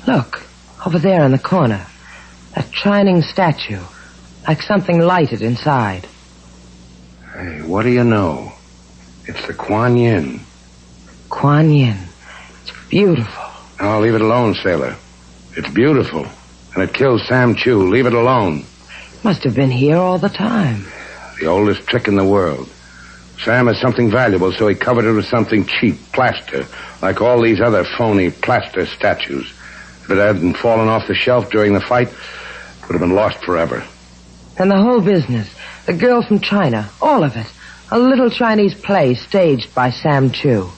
Look, over there in the corner. That shining statue. Like something lighted inside. Hey, what do you know? It's the Kuan Yin. Kuan Yin. It's beautiful. Oh, leave it alone, sailor. It's beautiful. And it kills Sam Chu. Leave it alone. Must have been here all the time. The oldest trick in the world. Sam has something valuable, so he covered it with something cheap, plaster, like all these other phony plaster statues. If it hadn't fallen off the shelf during the fight, it would have been lost forever. And the whole business, the girl from China, all of it. A little Chinese play staged by Sam Chu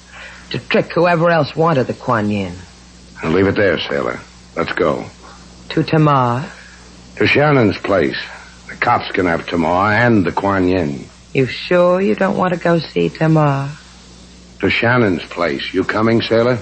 to trick whoever else wanted the Kuan Yin. I'll leave it there, sailor. Let's go. To Tamar? To Shannon's place. The cops can have Tamar and the Kuan Yin. You sure you don't want to go see Tamar? To Shannon's place. You coming, sailor?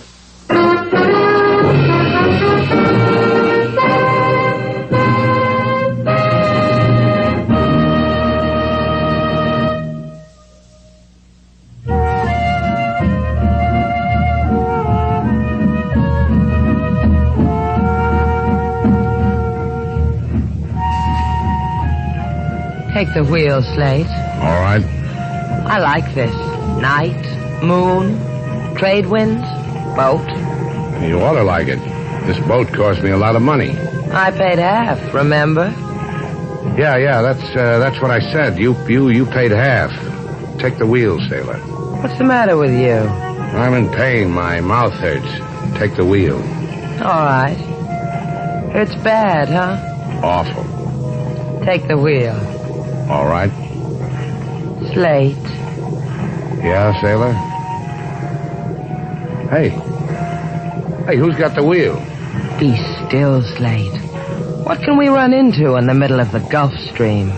Take the wheel, Slate. All right. I like this. Night, moon, trade winds, boat. You ought to like it. This boat cost me a lot of money. I paid half, remember? Yeah, that's what I said. You paid half. Take the wheel, sailor. What's the matter with you? I'm in pain. My mouth hurts. Take the wheel. All right. Hurts bad, huh? Awful. Take the wheel. All right. Slate. Yeah, sailor? Hey, who's got the wheel? Be still, Slate. What can we run into in the middle of the Gulf Stream?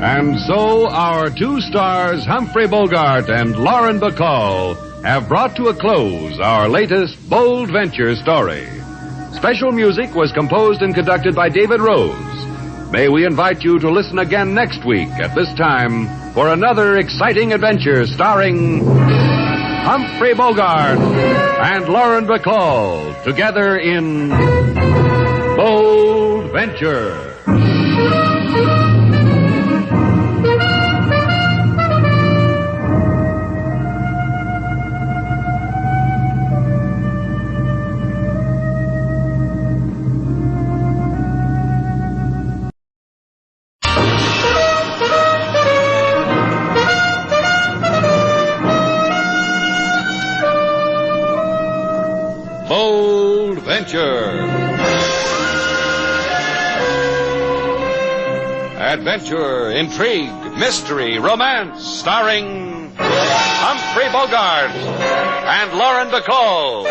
And so our two stars, Humphrey Bogart and Lauren Bacall, have brought to a close our latest bold venture story. Special music was composed and conducted by David Rose. May we invite you to listen again next week at this time for another exciting adventure starring Humphrey Bogart and Lauren Bacall together in Bold Venture. Bold Venture. Adventure, intrigue, mystery, romance, starring Humphrey Bogart and Lauren Bacall.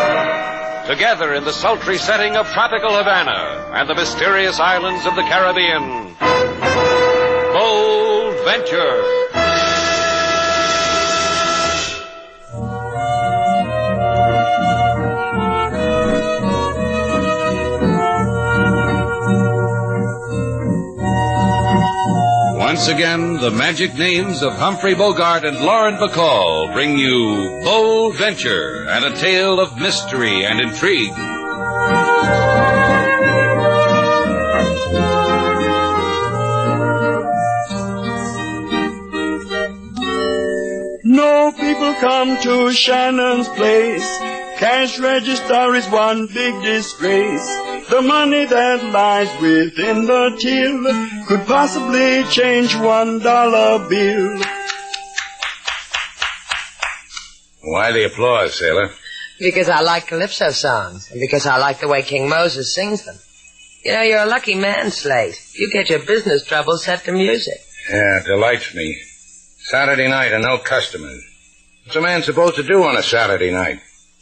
Together in the sultry setting of tropical Havana and the mysterious islands of the Caribbean. Bold Venture. Once again, the magic names of Humphrey Bogart and Lauren Bacall bring you Bold Venture and a tale of mystery and intrigue. come to Shannon's place. Cash register is one big disgrace. The money that lies within the till could possibly change $1 bill. Why the applause, sailor? Because I like calypso songs, and because I like the way King Moses sings them. You know, you're a lucky man, Slate. You get your business troubles set to music. Yeah, it delights me. Saturday night and no customers. What's a man supposed to do on a Saturday night?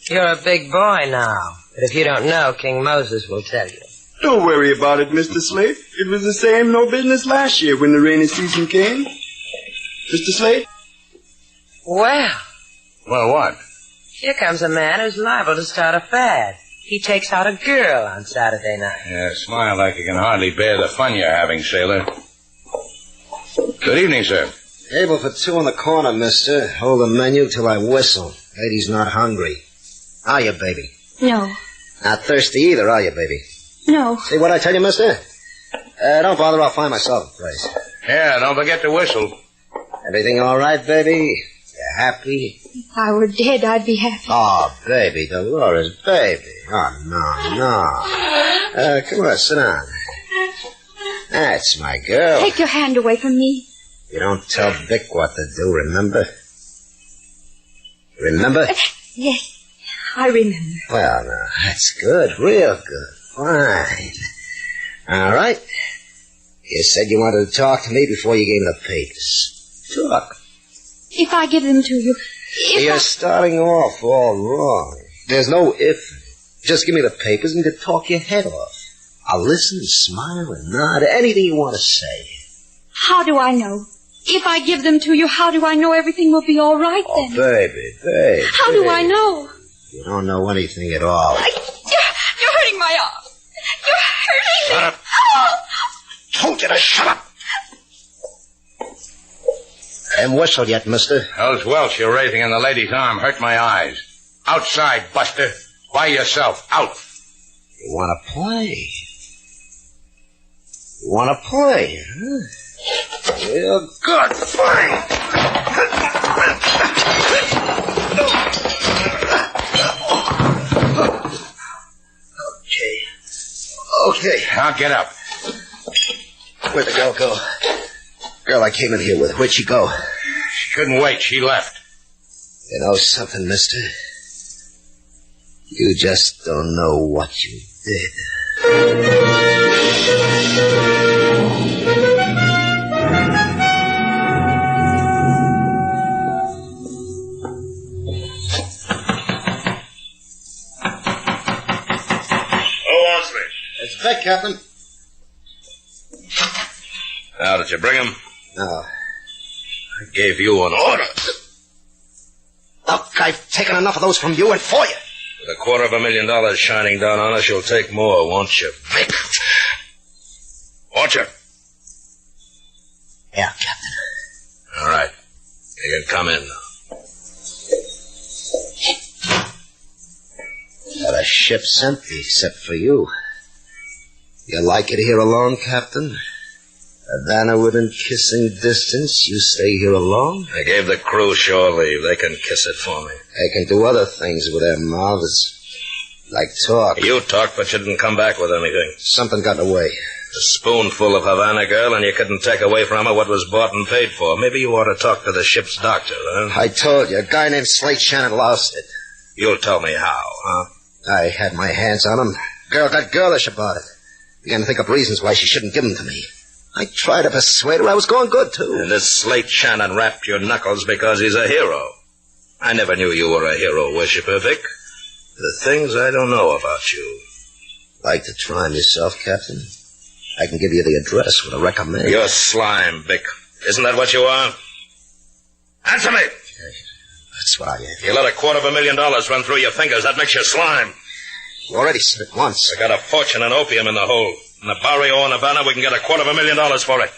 You're a big boy now. But if you don't know, King Moses will tell you. Don't worry about it, Mr. Slate. It was the same no business last year when the rainy season came. Mr. Slate? Well, what? Here comes a man who's liable to start a fad. He takes out a girl on Saturday night. Yeah, smile like you can hardly bear the fun you're having, sailor. Good evening, sir. Table for two on the corner, mister. Hold the menu till I whistle. Lady's not hungry. Are you, baby? No. Not thirsty either, are you, baby? No. See what I tell you, mister? Don't bother, I'll find myself a place. Yeah, don't forget to whistle. Everything all right, baby? You happy? If I were dead, I'd be happy. Oh, baby, Dolores, baby. Oh, no. Come on, sit down. That's my girl. Take your hand away from me. You don't tell Vic what to do, remember? Remember? Yes, I remember. Well, now, that's good, real good. Fine. All right. You said you wanted to talk to me before you gave me the papers. Talk. If I give them to you... You're starting off all wrong. There's no if. Just give me the papers and you can talk your head off. I'll listen, smile, and nod. Anything you want to say. How do I know? If I give them to you, how do I know everything will be all right then? Oh, baby. How do I know? You don't know anything at all. You're hurting my arm. You're hurting me. Shut up. Oh. Told you to shut up. I haven't whistled yet, mister. Those welts you're raising on the lady's arm hurt my eyes. Outside, Buster. By yourself. Out. You want to play? You want to play, huh? Well, good. Fine. Okay. Now get up. Where'd the girl go? Girl I came in here with. Where'd she go? She couldn't wait. She left. You know something, mister? You just don't know what you did. It's Vic, Captain. Now, did you bring him? No. I gave you an order. Look, I've taken enough of those from you and for you. With $250,000 shining down on us, you'll take more, won't you, Vic? Won't you? Yeah, Captain. All right. You can come in now. The ship's empty except for you. You like it here alone, Captain? Havana within kissing distance, you stay here alone? I gave the crew shore leave. They can kiss it for me. They can do other things with their mouths. Like talk. You talked, but you didn't come back with anything. Something got away. A spoonful of Havana girl, and you couldn't take away from her what was bought and paid for. Maybe you ought to talk to the ship's doctor, huh? I told you, a guy named Slate Shannon lost it. You'll tell me how, huh? I had my hands on him. Girl got girlish about it. Began to think up reasons why she shouldn't give them to me. I tried to persuade her I was going good, too. And this Slate Shannon wrapped your knuckles because he's a hero. I never knew you were a hero worshiper, Vic. The things I don't know about you. Like to try him yourself, Captain? I can give you the address with a recommend. You're slime, Vic. Isn't that what you are? Answer me! That's what I am. You let $250,000 run through your fingers. That makes you slime. You already said it once. I got a fortune in opium in the hole. In the barrio in Havana, we can get $250,000 for it.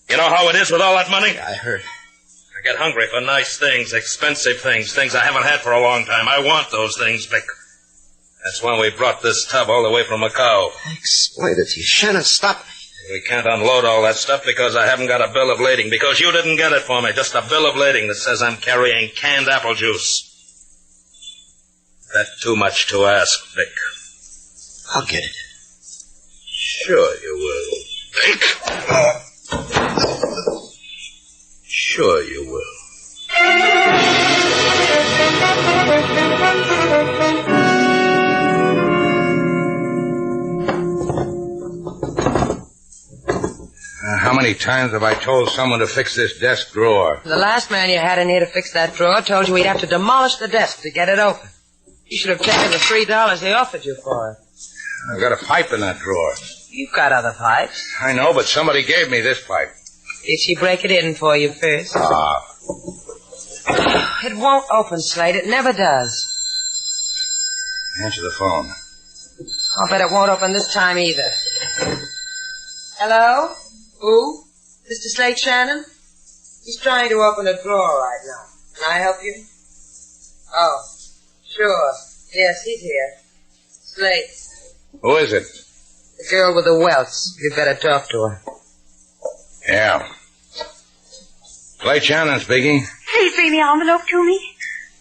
You know how it is with all that money? I heard. I get hungry for nice things, expensive things, things I haven't had for a long time. I want those things, Vic. That's why we brought this tub all the way from Macau. I explained it to you. Shannon, stop. We can't unload all that stuff because I haven't got a bill of lading. Because you didn't get it for me. Just a bill of lading that says I'm carrying canned apple juice. That's too much to ask, Vic. I'll get it. Sure you will, Vic. Sure you will. How many times have I told someone to fix this desk drawer? The last man you had in here to fix that drawer told you we'd have to demolish the desk to get it open. You should have taken the $3 he offered you for it. I've got a pipe in that drawer. You've got other pipes. I know, but somebody gave me this pipe. Did she break it in for you first? It won't open, Slate. It never does. Answer the phone. I'll bet it won't open this time either. Hello? Who? Mr. Slate Shannon? He's trying to open a drawer right now. Can I help you? Oh, sure. Yes, he's here. Slate. Who is it? The girl with the welts. You'd better talk to her. Yeah. Slate Shannon speaking. Please bring the envelope to me.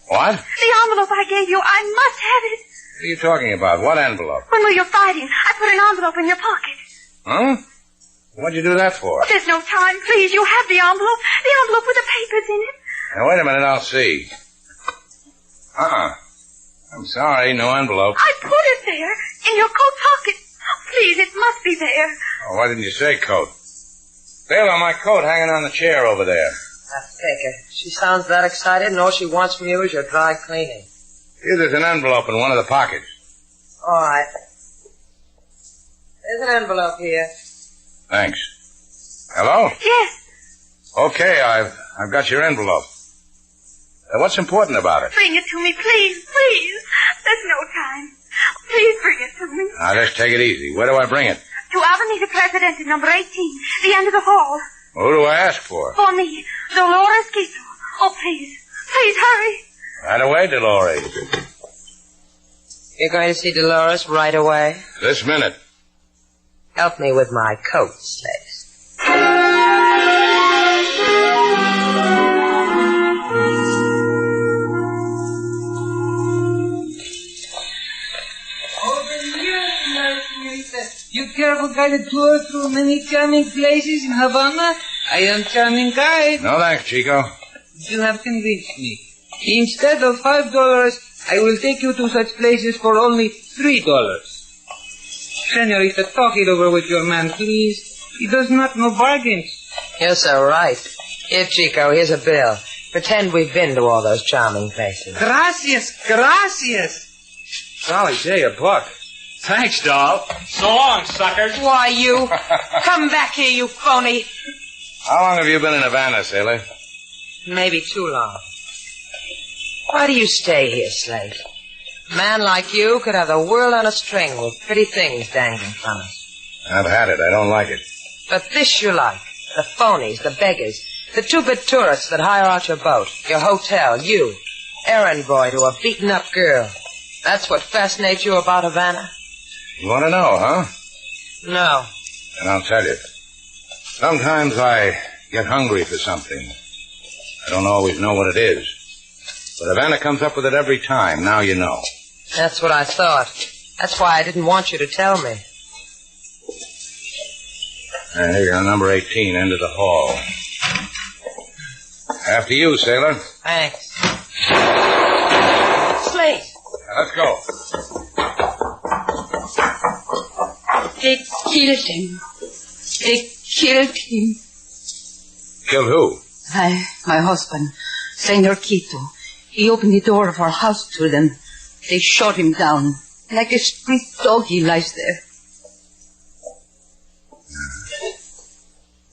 What? The envelope I gave you. I must have it. What are you talking about? What envelope? When we were fighting, I put an envelope in your pocket. Huh? What'd you do that for? There's no time. Please, you have the envelope. The envelope with the papers in it. Now, wait a minute, I'll see. I'm sorry, no envelope. I put it there, in your coat pocket. Oh, please, it must be there. Oh, why didn't you say coat? Sailor, my coat hanging on the chair over there. I'll take her. She sounds that excited, and all she wants from you is your dry cleaning. Here, there's an envelope in one of the pockets. All right. There's an envelope here. Thanks. Hello? Yes. Okay, I've got your envelope. What's important about it? Bring it to me, please, please. There's no time. Please bring it to me. Now, just take it easy. Where do I bring it? To Avenida Presidente, number 18, the end of the hall. Who do I ask for? For me, Dolores Quito. Oh, please, please hurry. Right away, Dolores. You're going to see Dolores right away? This minute. Help me with my coat, Slate. You careful guided tour through many charming places in Havana? I am charming guide. No thanks, Chico. You have convinced me. Instead of $5, I will take you to such places for only $3. Senorita, talk it over with your man, please. He does not know bargains. You're so right. Here, Chico, here's a bill. Pretend we've been to all those charming places. Gracias, gracias. Golly gee, $1. Thanks, doll. So long, suckers. Why, you? Come back here, you phony. How long have you been in Havana, sailor? Maybe too long. Why do you stay here, Slate? A man like you could have the world on a string with pretty things dangling from us. I've had it. I don't like it. But this you like. The phonies, the beggars, the two-bit tourists that hire out your boat, your hotel, you, errand boy to a beaten-up girl. That's what fascinates you about Havana? You want to know, huh? No. And I'll tell you. Sometimes I get hungry for something. I don't always know what it is. But Havana comes up with it every time. Now you know. That's what I thought. That's why I didn't want you to tell me. And here you're number 18, end of the hall. After you, sailor. Thanks. Slate. Now, let's go. They killed him. They killed him. Killed who? My husband, Senor Quito. He opened the door of our house to them. They shot him down. Like a street dog, he lies there.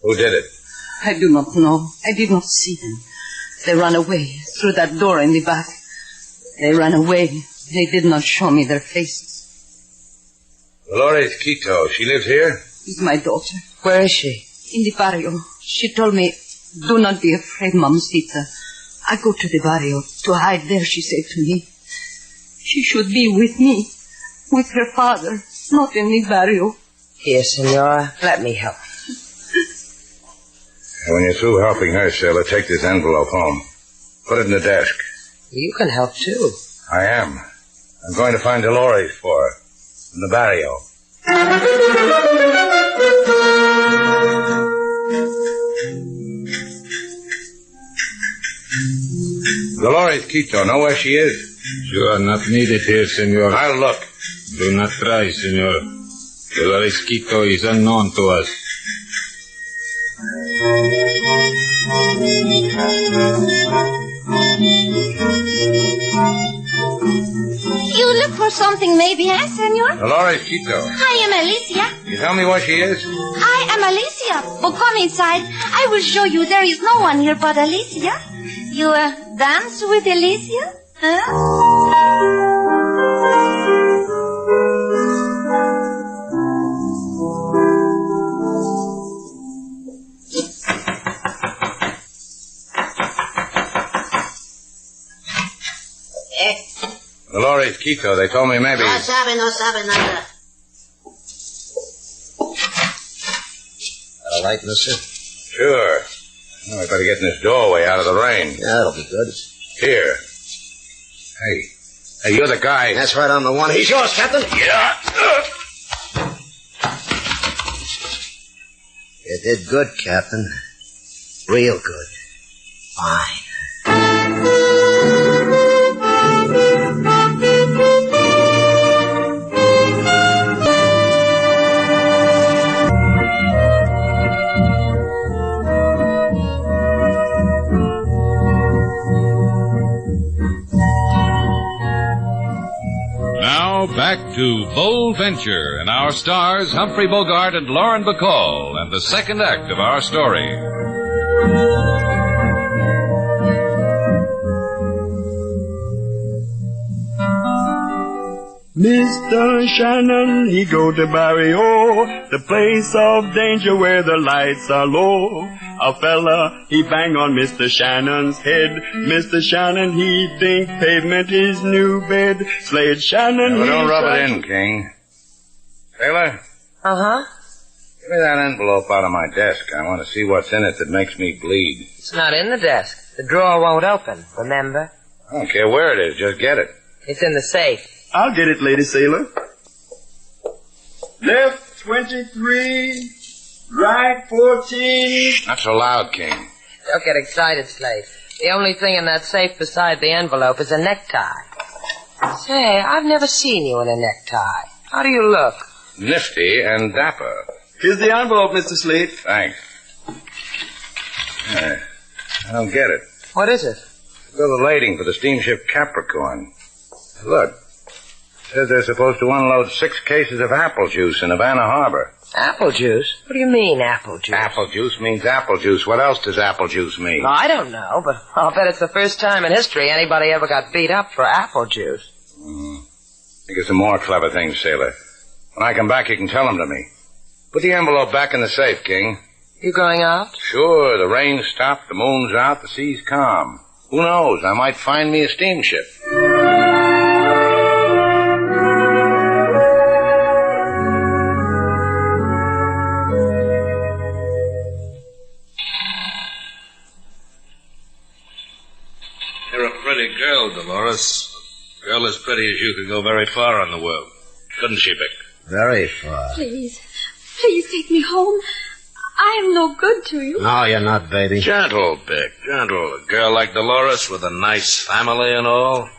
Who did it? I do not know. I did not see them. They ran away through that door in the back. They ran away. They did not show me their faces. Dolores Quito. She lives here? It's my daughter. Where is she? In the barrio. She told me, do not be afraid, Mamacita. I go to the barrio to hide there, she said to me. She should be with me, with her father, not in the barrio. Here, Senora, let me help. When you're through helping her, sailor, take this envelope home. Put it in the desk. You can help, too. I am. I'm going to find Dolores for her. In the barrio. Dolores Quito, know where she is? You are not needed here, senor. I'll look. Do not try, senor. Dolores Quito is unknown to us. You look for something maybe, eh, senor? Dolores Quito. I am Alicia. You tell me where she is? I am Alicia. But come inside. I will show you there is no one here but Alicia. You dance with Alicia? Huh? Dolores Quito, they told me maybe... No sabe nada. All right, mister? Sure. Well, I better get in this doorway out of the rain. Yeah, that'll be good. Here. Hey, you're the guy. That's right, I'm the one. He's yours, Captain. Yeah. You did good, Captain. Real good. Fine. Back to Bold Venture and our stars Humphrey Bogart and Lauren Bacall and the second act of our story. Mr. Shannon, he go to Barrio, the place of danger where the lights are low. A fella, he bang on Mr. Shannon's head. Mr. Shannon, he think pavement is new bed. Slade Shannon, Well, don't rub it in, King. Sailor? Uh-huh. Give me that envelope out of my desk. I want to see what's in it that makes me bleed. It's not in the desk. The drawer won't open, remember? I don't care where it is. Just get it. It's in the safe. I'll get it, Lady Sailor. Left 23, right 14. Not so loud, King. Don't get excited, Slade. The only thing in that safe beside the envelope is a necktie. Say, I've never seen you in a necktie. How do you look? Nifty and dapper. Here's the envelope, Mr. Slade. Thanks. I don't get it. What is it? Bill of lading for the steamship Capricorn. Look. It says they're supposed to unload 6 cases of apple juice in Havana Harbor. Apple juice? What do you mean, apple juice? Apple juice means apple juice. What else does apple juice mean? I don't know, but I'll bet it's the first time in history anybody ever got beat up for apple juice. Think of some more clever things, sailor. When I come back, you can tell them to me. Put the envelope back in the safe, King. You going out? Sure. The rain's stopped, the moon's out, the sea's calm. Who knows? I might find me a steamship. You're a pretty girl, Dolores. A girl as pretty as you could go very far on the world. Couldn't she, Vic? Very far. Please take me home. I am no good to you. No, you're not, baby. Gentle, Vic, gentle. A girl like Dolores with a nice family and all.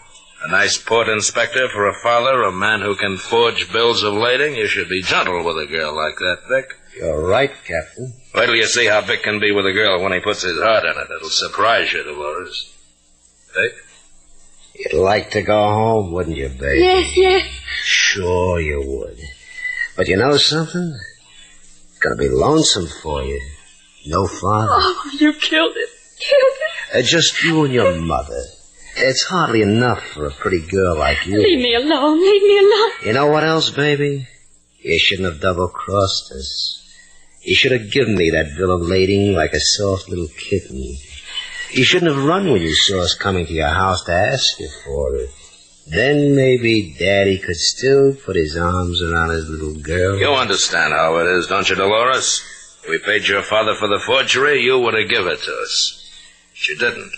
A nice port inspector for a father, a man who can forge bills of lading. You should be gentle with a girl like that, Vic. You're right, Captain. Wait till you see how Vic can be with a girl when he puts his heart in it. It'll surprise you, Dolores. Vic? You'd like to go home, wouldn't you, baby? Yes. Sure you would. But you know something? It's gonna be lonesome for you. No fun. Oh, you killed it. Just you and your mother. It's hardly enough for a pretty girl like you. Leave me alone. You know what else, baby? You shouldn't have double-crossed us. You should have given me that bill of lading like a soft little kitten. You shouldn't have run when you saw us coming to your house to ask you for it. then maybe Daddy could still put his arms around his little girl. You understand how it is, don't you, Dolores? If we paid your father for the forgery, you would have given it to us. But you didn't.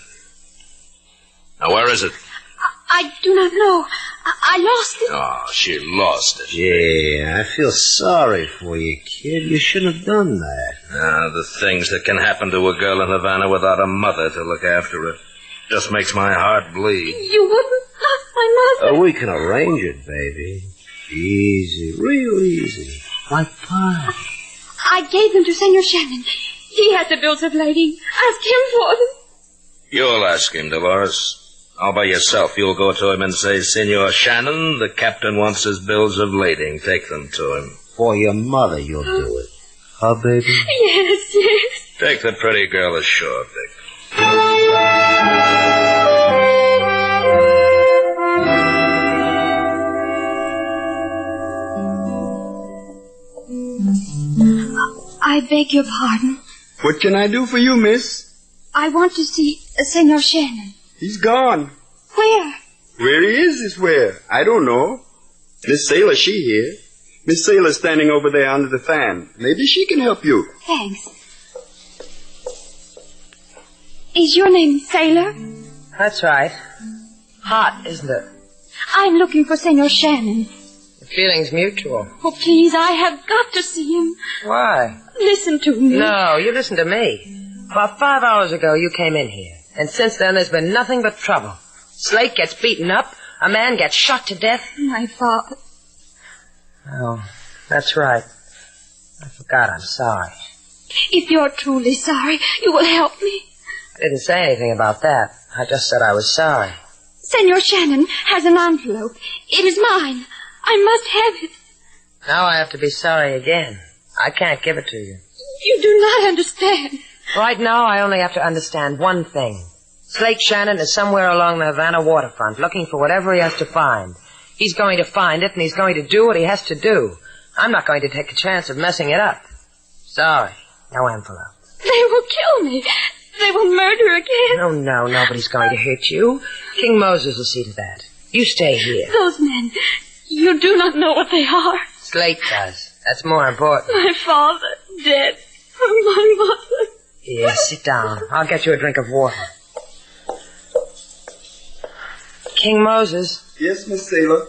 Now, where is it? I do not know. I lost it. Oh, she lost it. Yeah, I feel sorry for you, kid. You shouldn't have done that. The things that can happen to a girl in Havana without a mother to look after her just makes my heart bleed. You wouldn't love my mother. Oh, we can arrange it, baby. Easy, real easy. Like pie. I gave them to Senor Shannon. He had the bills of lading. Ask him for them. You'll ask him, Dolores. All by yourself. You'll go to him and say, Senor Shannon, the captain wants his bills of lading. Take them to him. For your mother, you'll do it. Huh, baby? Yes, yes. Take the pretty girl ashore, Vic. I beg your pardon. What can I do for you, miss? I want to see Senor Shannon. He's gone. Where? Where he is where. I don't know. Miss Sailor, she here. Miss Sailor's standing over there under the fan. Maybe she can help you. Thanks. Is your name Sailor? That's right. Hot, isn't it? I'm looking for Senor Shannon. The feeling's mutual. Oh, please, I have got to see him. Why? Listen to me. No, you listen to me. About 5 hours ago, you came in here. And since then, there's been nothing but trouble. Slate gets beaten up. A man gets shot to death. My father. Oh, that's right. I forgot. I'm sorry. If you're truly sorry, you will help me. I didn't say anything about that. I just said I was sorry. Senor Shannon has an envelope. It is mine. I must have it. Now I have to be sorry again. I can't give it to you. You do not understand. Right now, I only have to understand one thing. Slate Shannon is somewhere along the Havana waterfront looking for whatever he has to find. He's going to find it, and he's going to do what he has to do. I'm not going to take a chance of messing it up. Sorry. No envelope. They will kill me. They will murder again. No, nobody's going to hurt you. King Moses will see to that. You stay here. Those men, you do not know what they are. Slate does. That's more important. My father, dead. My mother. Here, sit down. I'll get you a drink of water. King Moses. Yes, Miss Sailor.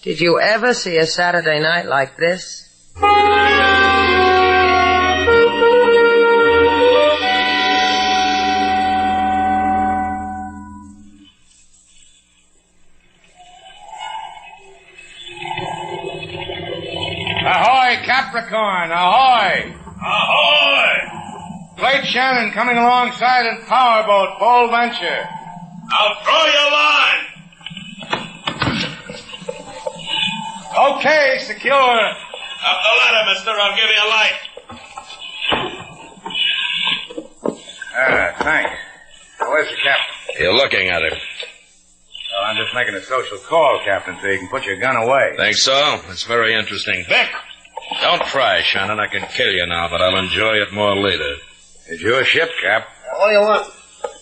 Did you ever see a Saturday night like this? Ahoy, Capricorn, ahoy! Ahoy! Slate Shannon coming alongside in powerboat, Bold Venture. Now throw your line! Okay, secure. Up the ladder, mister. I'll give you a light. Thanks. Where's the captain? You're looking at him. Well, I'm just making a social call, Captain, so you can put your gun away. Think so? It's very interesting. Vic! Don't try, Shannon. I can kill you now, but I'll enjoy it more later. It's your ship, Cap. What do you want?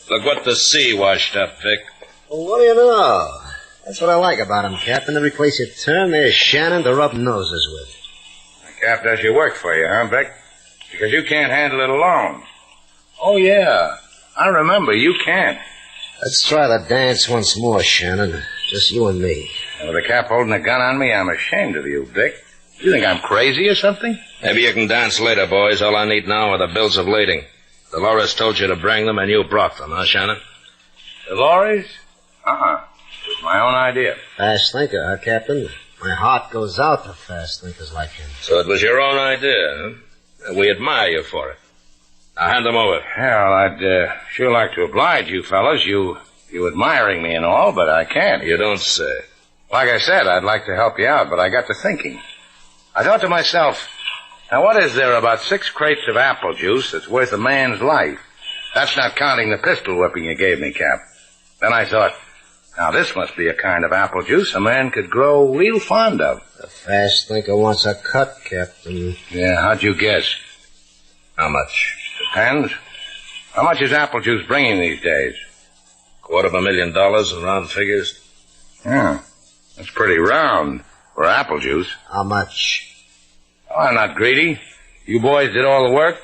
Look what the sea washed up, Vic. Well, what do you know? That's what I like about him, Captain. Every place you turn, there's Shannon to rub noses with. The Cap does your work for you, huh, Vic? Because you can't handle it alone. Oh, yeah. I remember, you can't. Let's try the dance once more, Shannon. Just you and me. With the Cap holding a gun on me, I'm ashamed of you, Vic. You think I'm crazy or something? Maybe you can dance later, boys. All I need now are the bills of lading. Dolores told you to bring them, and you brought them, huh, Shannon? Dolores? Uh-uh. It was my own idea. Fast thinker, huh, Captain? My heart goes out to fast thinkers like him. So it was your own idea, huh? We admire you for it. Now hand them over. Well, I'd sure like to oblige you fellas. You admiring me and all, but I can't. You don't say. Like I said, I'd like to help you out, but I got to thinking. I thought to myself, now what is there about 6 crates of apple juice that's worth a man's life? That's not counting the pistol whipping you gave me, Cap. Then I thought, now this must be a kind of apple juice a man could grow real fond of. The fast thinker wants a cut, Captain. Yeah, how'd you guess? How much? Depends. How much is apple juice bringing these days? $250,000 in round figures. Yeah. That's pretty round for apple juice. How much? Oh, I'm not greedy. You boys did all the work.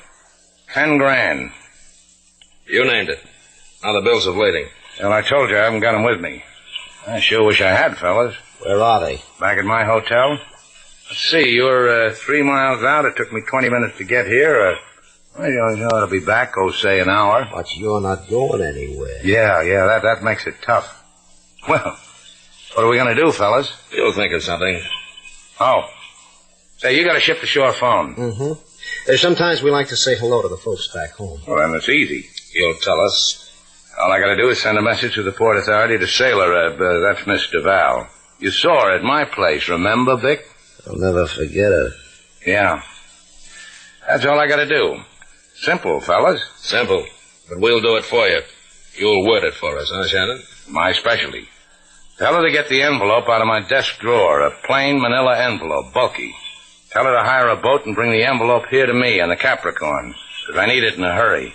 10 grand. You named it. Now the bills of lading. Well, I told you I haven't got them with me. I sure wish I had, fellas. Where are they? Back at my hotel. Let's see, you're 3 miles out. It took me 20 minutes to get here. Well, you ought to be back, say, an hour. But you're not going anywhere. Yeah, that makes it tough. Well, what are we going to do, fellas? You'll think of something. Oh. Say, you got a ship-to-shore phone. Mm-hmm. Sometimes we like to say hello to the folks back home. Well, then it's easy. You'll tell us. All I got to do is send a message to the Port Authority to Sailor. That's Miss Duval. You saw her at my place, remember, Vic? I'll never forget her. Yeah. That's all I got to do. Simple, fellas. Simple. But we'll do it for you. You'll word it for us, huh, Shannon? My specialty. Tell her to get the envelope out of my desk drawer. A plain manila envelope, bulky. Tell her to hire a boat and bring the envelope here to me on the Capricorn, because I need it in a hurry.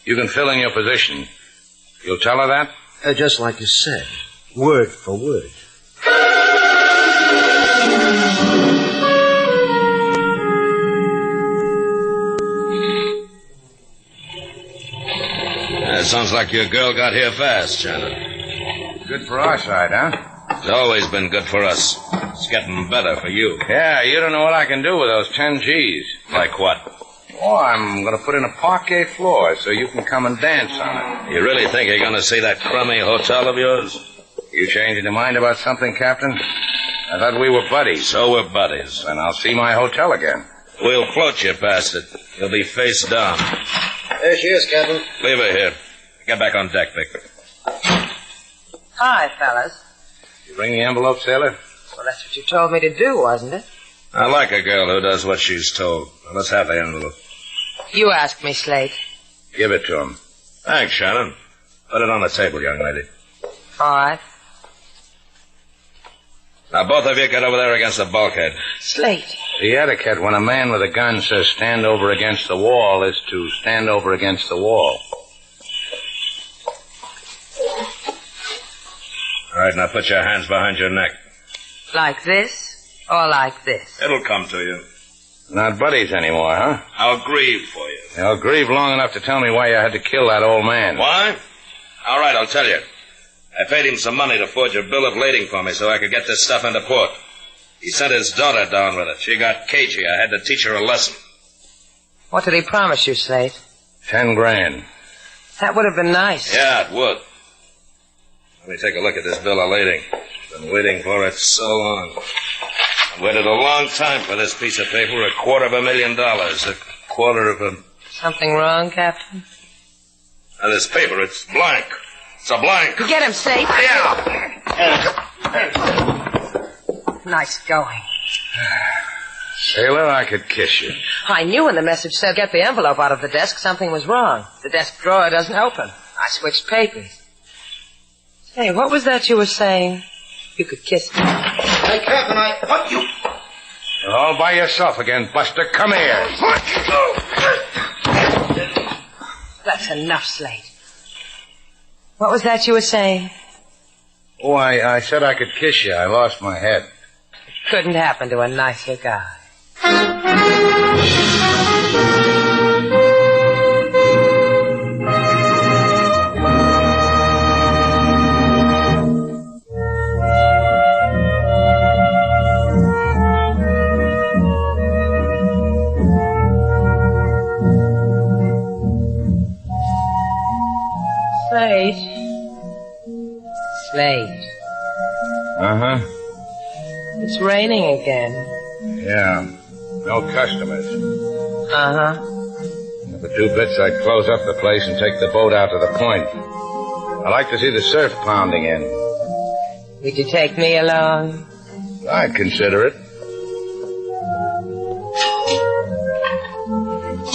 You can fill in your position. You'll tell her that? Just like you said. Word for word. It sounds like your girl got here fast, Shannon. Good for our side, huh? It's always been good for us. It's getting better for you. Yeah, you don't know what I can do with those 10 G's. Like what? Oh, I'm going to put in a parquet floor so you can come and dance on it. You really think you're going to see that crummy hotel of yours? You changing your mind about something, Captain? I thought we were buddies. So we're buddies. Then I'll see my hotel again. We'll float you past it. You'll be face down. There she is, Captain. Leave her here. Get back on deck, Vic. Hi, fellas. You bring the envelope, sailor? Well, that's what you told me to do, wasn't it? I like a girl who does what she's told. Well, let's have the envelope. You asked me, Slate. Give it to him. Thanks, Shannon. Put it on the table, young lady. All right. Now, both of you get over there against the bulkhead. Slate. The etiquette when a man with a gun says stand over against the wall is to stand over against the wall. All right, now put your hands behind your neck. Like this or like this? It'll come to you. Not buddies anymore, huh? I'll grieve for you. You'll grieve long enough to tell me why you had to kill that old man. Why? All right, I'll tell you. I paid him some money to forge a bill of lading for me so I could get this stuff into port. He sent his daughter down with it. She got cagey. I had to teach her a lesson. What did he promise you, Slate? 10 grand. That would have been nice. Yeah, it would. Let me take a look at this bill of lading. Been waiting for it so long. I waited a long time for this piece of paper. $250,000. Something wrong, Captain? Now, this paper, it's blank. It's a blank. Get him, Slate. Yeah. Nice going. Sailor, I could kiss you. I knew when the message said get the envelope out of the desk, something was wrong. The desk drawer doesn't open. I switched papers. Hey, what was that you were saying? You could kiss me. Hey, Captain, What, you... You're all by yourself again, Buster. Come here. That's enough, Slate. What was that you were saying? Oh, I said I could kiss you. I lost my head. It couldn't happen to a nicer guy. Slate. Uh-huh. It's raining again. Yeah. No customers. Uh-huh. For 2 bits, I'd close up the place and take the boat out to the point. I like to see the surf pounding in. Would you take me along? I'd consider it.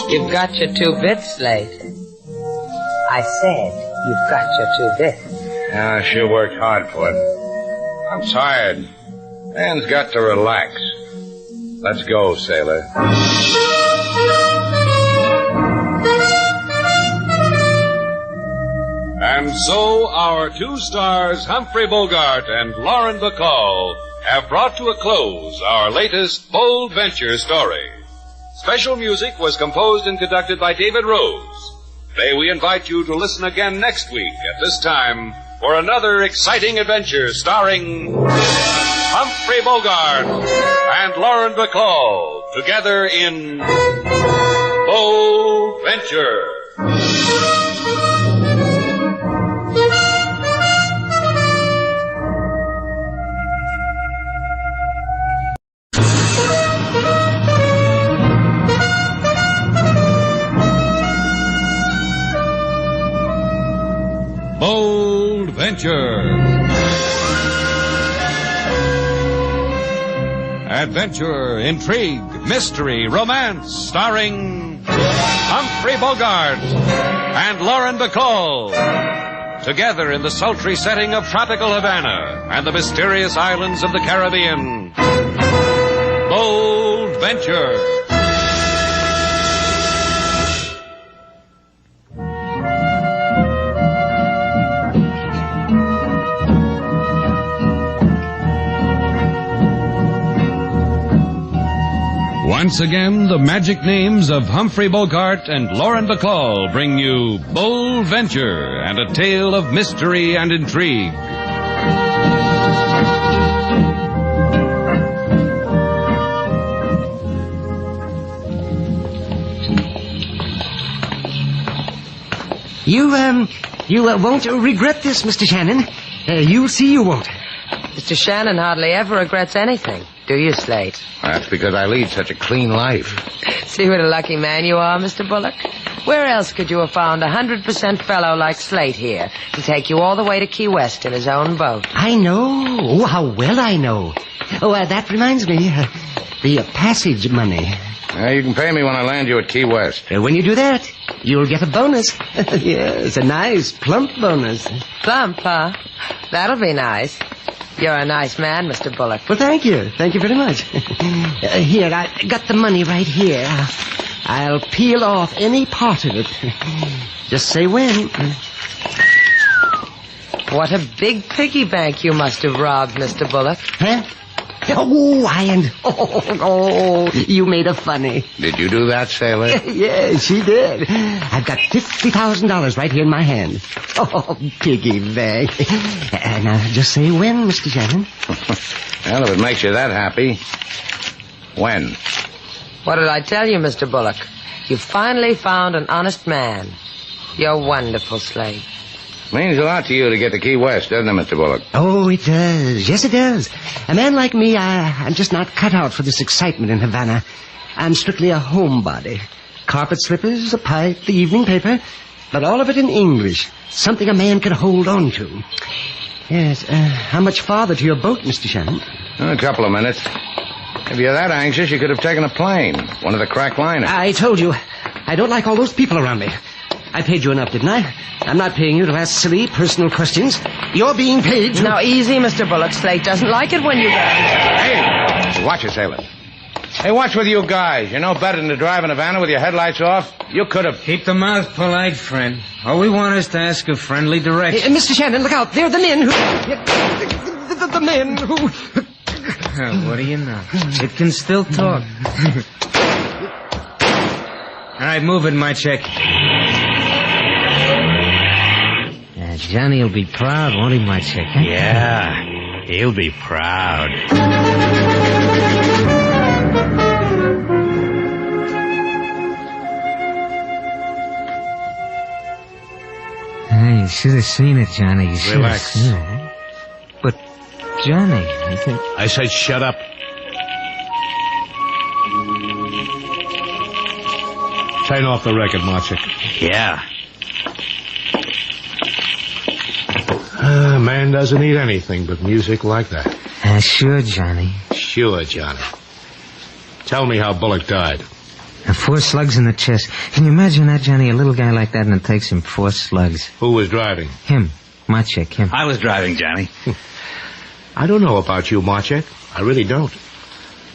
You've got your 2 bits, Slate. I said you've got your 2 bits. Yeah, I sure worked hard for it. I'm tired. Man's got to relax. Let's go, sailor. And And so our two stars, Humphrey Bogart and Lauren Bacall, have brought to a close our latest bold venture story. Special music was composed and conducted by David Rose. Today we invite you to listen again next week at this time for another exciting adventure starring Humphrey Bogart and Lauren Bacall together in Bold Venture. Bold Venture. Adventure, intrigue, mystery, romance, starring Humphrey Bogart and Lauren Bacall. Together in the sultry setting of tropical Havana and the mysterious islands of the Caribbean. Bold Venture. Once again, the magic names of Humphrey Bogart and Lauren Bacall bring you Bold Venture and a tale of mystery and intrigue. You won't regret this, Mr. Shannon. You'll see you won't. Mr. Shannon hardly ever regrets anything. Do you, Slate? That's because I lead such a clean life. See what a lucky man you are, Mr. Bullock? Where else could you have found a 100% fellow like Slate here to take you all the way to Key West in his own boat? I know. Oh, how well I know. Oh, that reminds me. The passage money. You can pay me when I land you at Key West. When you do that, you'll get a bonus. Yes, a nice, plump bonus. Plump, huh? That'll be nice. You're a nice man, Mr. Bullock. Well, thank you. Thank you very much. Here, I got the money right here. I'll peel off any part of it. Just say when. What a big piggy bank you must have robbed, Mr. Bullock. Huh? Oh, you made a funny. Did you do that, sailor? Yeah, she did. I've got $50,000 right here in my hand. Oh, piggy bank. Now, just say when, Mr. Shannon. Well, if it makes you that happy, when? What did I tell you, Mr. Bullock? You finally found an honest man. You're wonderful, Slate. Means a lot to you to get to Key West, doesn't it, Mr. Bullock? Oh, it does. Yes, it does. A man like me, I'm just not cut out for this excitement in Havana. I'm strictly a homebody. Carpet slippers, a pipe, the evening paper, but all of it in English. Something a man can hold on to. Yes, how much farther to your boat, Mr. Shannon? A couple of minutes. If you're that anxious, you could have taken a plane. One of the crack liners. I told you, I don't like all those people around me. I paid you enough, didn't I? I'm not paying you to ask silly, personal questions. You're being paid to... Now, easy, Mr. Bullock. Slate doesn't like it when you... Hey! Watch it, sailor. Hey, watch with you guys. You know better than to drive in Havana with your headlights off. You could have... Keep the mouth polite, friend. All we want is to ask a friendly direction. Mr. Shannon, look out. They're the men who... The men who... What do you know? It can still talk. All right, move it, my check. Johnny will be proud, won't he, my chick? Huh? Yeah, he'll be proud. Hey, you should have seen it, Johnny. You should have seen it. But, Johnny, I said shut up. Turn off the record, Marchik. Yeah. Man doesn't need anything but music like that. Sure, Johnny. Sure, Johnny. Tell me how Bullock died. 4 slugs in the chest. Can you imagine that, Johnny? A little guy like that, and it takes him 4 slugs. Who was driving? Him. Marchik, him. I was driving, Johnny. I don't know about you, Marchik. I really don't.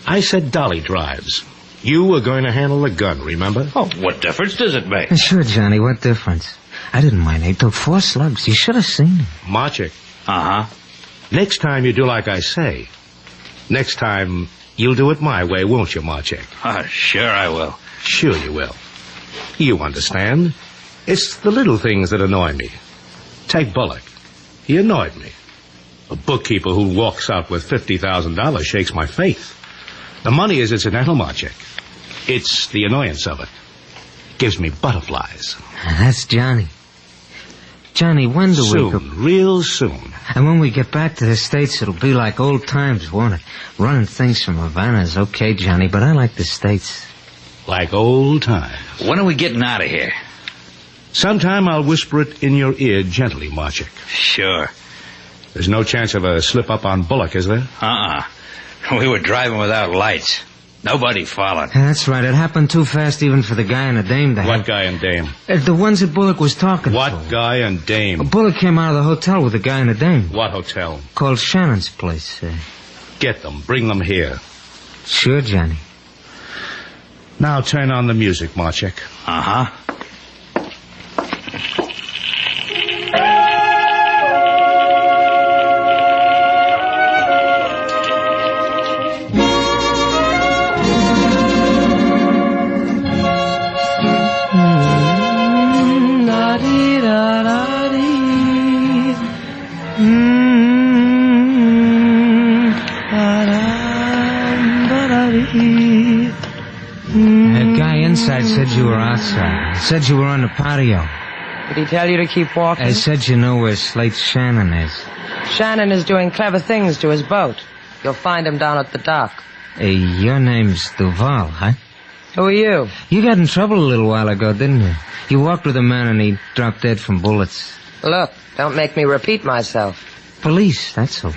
I said Dolly drives. You were going to handle the gun, remember? Oh, what difference does it make? Sure, Johnny, what difference? I didn't mind. He took 4 slugs. You should have seen him. Marchik. Uh-huh. Next time you do like I say. Next time you'll do it my way, won't you, Marchik? Sure I will. Sure you will. You understand. It's the little things that annoy me. Take Bullock. He annoyed me. A bookkeeper who walks out with $50,000 shakes my faith. The money is incidental, Marchik. It's the annoyance of it. Gives me butterflies. That's Johnny. Johnny, when do we go? Soon, real soon. And when we get back to the States, it'll be like old times, won't it? Running things from Havana is okay, Johnny, but I like the States. Like old times. When are we getting out of here? Sometime I'll whisper it in your ear gently, Marchik. Sure. There's no chance of a slip-up on Bullock, is there? We were driving without lights. Nobody followed. That's right. It happened too fast even for the guy and the dame to What guy and dame? The ones that Bullock was talking to. What guy and dame? Bullock came out of the hotel with the guy and the dame. What hotel? Called Shannon's place. Get them. Bring them here. Sure, Johnny. Now turn on the music, Marchik. Uh-huh. The guy inside said you were outside. He said you were on the patio. Did he tell you to keep walking? He said you know where Slate Shannon is. Shannon is doing clever things to his boat. You'll find him down at the dock. Your name's Duval, huh? Who are you? You got in trouble a little while ago, didn't you? You walked with a man and he dropped dead from bullets. Look, don't make me repeat myself. Police, that's all.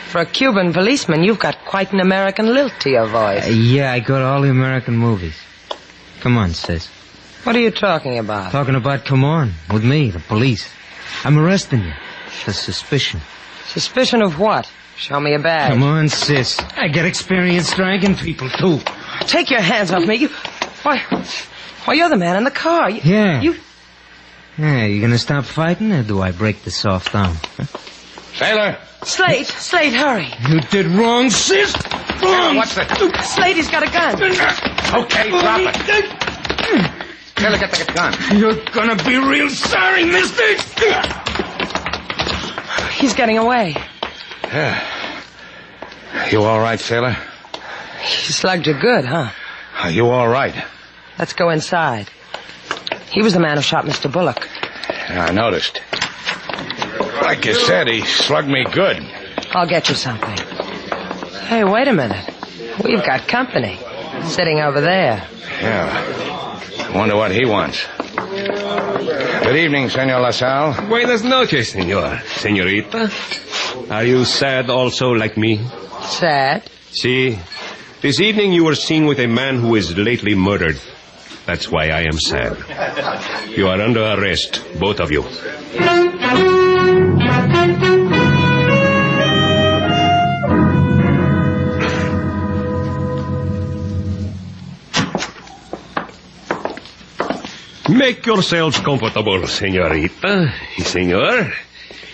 For a Cuban policeman, you've got quite an American lilt to your voice. Yeah, I go to all the American movies. Come on, sis. What are you talking about? Talking about come on, with me, the police. I'm arresting you for suspicion. Suspicion of what? Show me a badge. Come on, sis. I get experience dragging people, too. Take your hands off me. Why, you're the man in the car. Yeah, you gonna stop fighting, or do I break the soft arm? Huh? Sailor! Slate, hurry. You did wrong, sis. Wrong. What's the... Slate, he's got a gun. Okay, drop it. Sailor, get the gun. You're gonna be real sorry, mister. He's getting away. You all right, sailor? He slugged you good, huh? Are you all right? Let's go inside. He was the man who shot Mr. Bullock. Yeah, I noticed. Like you said, he slugged me good. I'll get you something. Hey, wait a minute. We've got company. Sitting over there. Yeah. Wonder what he wants. Good evening, Senor LaSalle. Buenas noches, senor. Senorita. Are you sad also like me? Sad? See, this evening you were seen with a man who was lately murdered. That's why I am sad. You are under arrest, both of you. Make yourselves comfortable, senorita. Senor,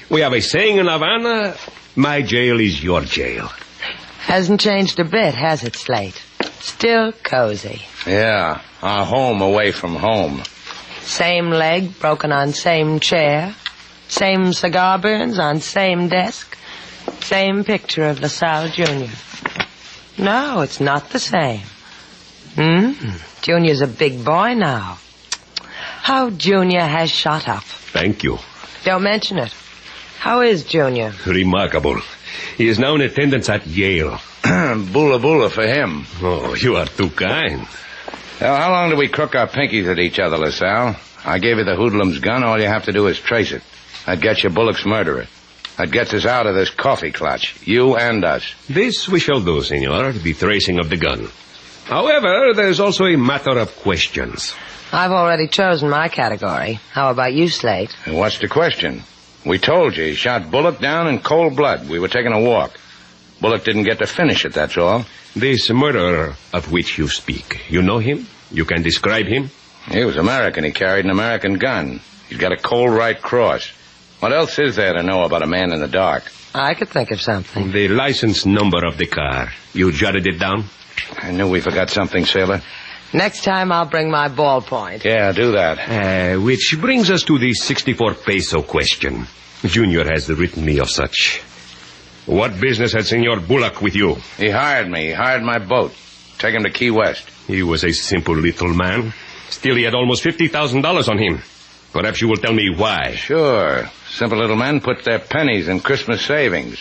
we have a saying in Havana, my jail is your jail. Hasn't changed a bit, has it, Slate? Still cozy. Yeah, our home away from home. Same leg broken on same chair. Same cigar burns on same desk. Same picture of LaSalle Jr. No, it's not the same. Junior's a big boy now. How Junior has shot up. Thank you. Don't mention it. How is Junior? Remarkable. He is now in attendance at Yale. Bula bula for him. Oh, you are too kind. Well, how long do we crook our pinkies at each other, LaSalle? I gave you the hoodlum's gun. All you have to do is trace it. That gets you Bullock's murderer. That gets us out of this coffee clutch. You and us. This we shall do, senor, the tracing of the gun. However, there's also a matter of questions. I've already chosen my category. How about you, Slate? And what's the question? We told you he shot Bullock down in cold blood. We were taking a walk. Bullock didn't get to finish it, that's all. This murderer of which you speak, you know him? You can describe him? He was American. He carried an American gun. He's got a cold right cross. What else is there to know about a man in the dark? I could think of something. The license number of the car. You jotted it down? I knew we forgot something, sailor. Next time I'll bring my ballpoint. Yeah, do that. Which brings us to the 64 peso question. Junior has written me of such. What business had Senor Bullock with you? He hired me. He hired my boat. Take him to Key West. He was a simple little man. Still, he had almost $50,000 on him. Perhaps you will tell me why. Sure. Simple little men put their pennies in Christmas savings.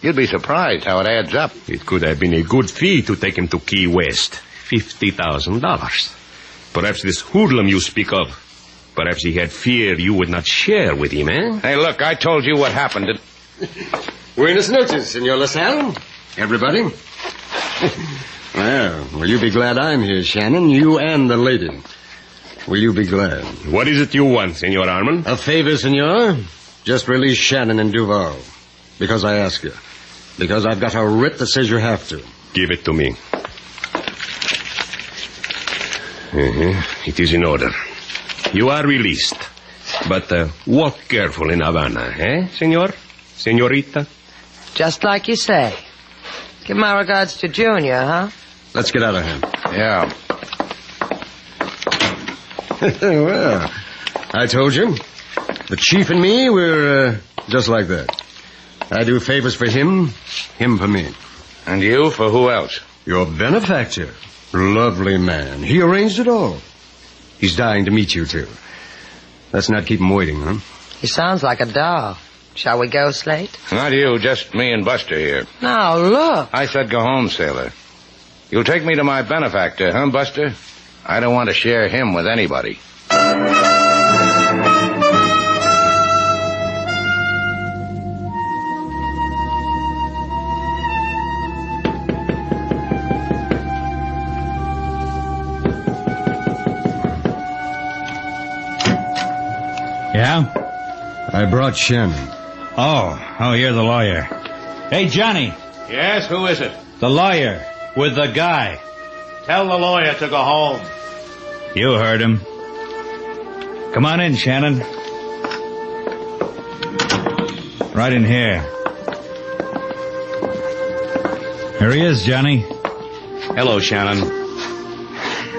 You'd be surprised how it adds up. It could have been a good fee to take him to Key West. $50,000. Perhaps this hoodlum you speak of, perhaps he had fear you would not share with him, eh? Hey, look, I told you what happened. Buenas noches, Senor LaSalle. Everybody. Well, will you be glad I'm here, Shannon? You and the lady. Will you be glad? What is it you want, Senor Armand? A favor, Senor. Just release Shannon and Duval. Because I ask you. Because I've got a writ that says you have to. Give it to me. It is in order. You are released. But walk careful in Havana, eh, senor? Senorita? Just like you say. Give my regards to Junior, huh? Let's get out of here. Yeah. Well, I told you. The chief and me, we're just like that. I do favors for him, him for me. And you for who else? Your benefactor. Lovely man. He arranged it all. He's dying to meet you two. Let's not keep him waiting, huh? He sounds like a doll. Shall we go, Slate? Not you, just me and Buster here. Now, look. I said go home, sailor. You'll take me to my benefactor, huh, Buster? I don't want to share him with anybody. Yeah? I brought Shannon. Oh, you're the lawyer. Hey, Johnny. Yes, who is it? The lawyer with the guy. Tell the lawyer to go home. You heard him. Come on in, Shannon. Right in here. Here he is, Johnny. Hello, Shannon.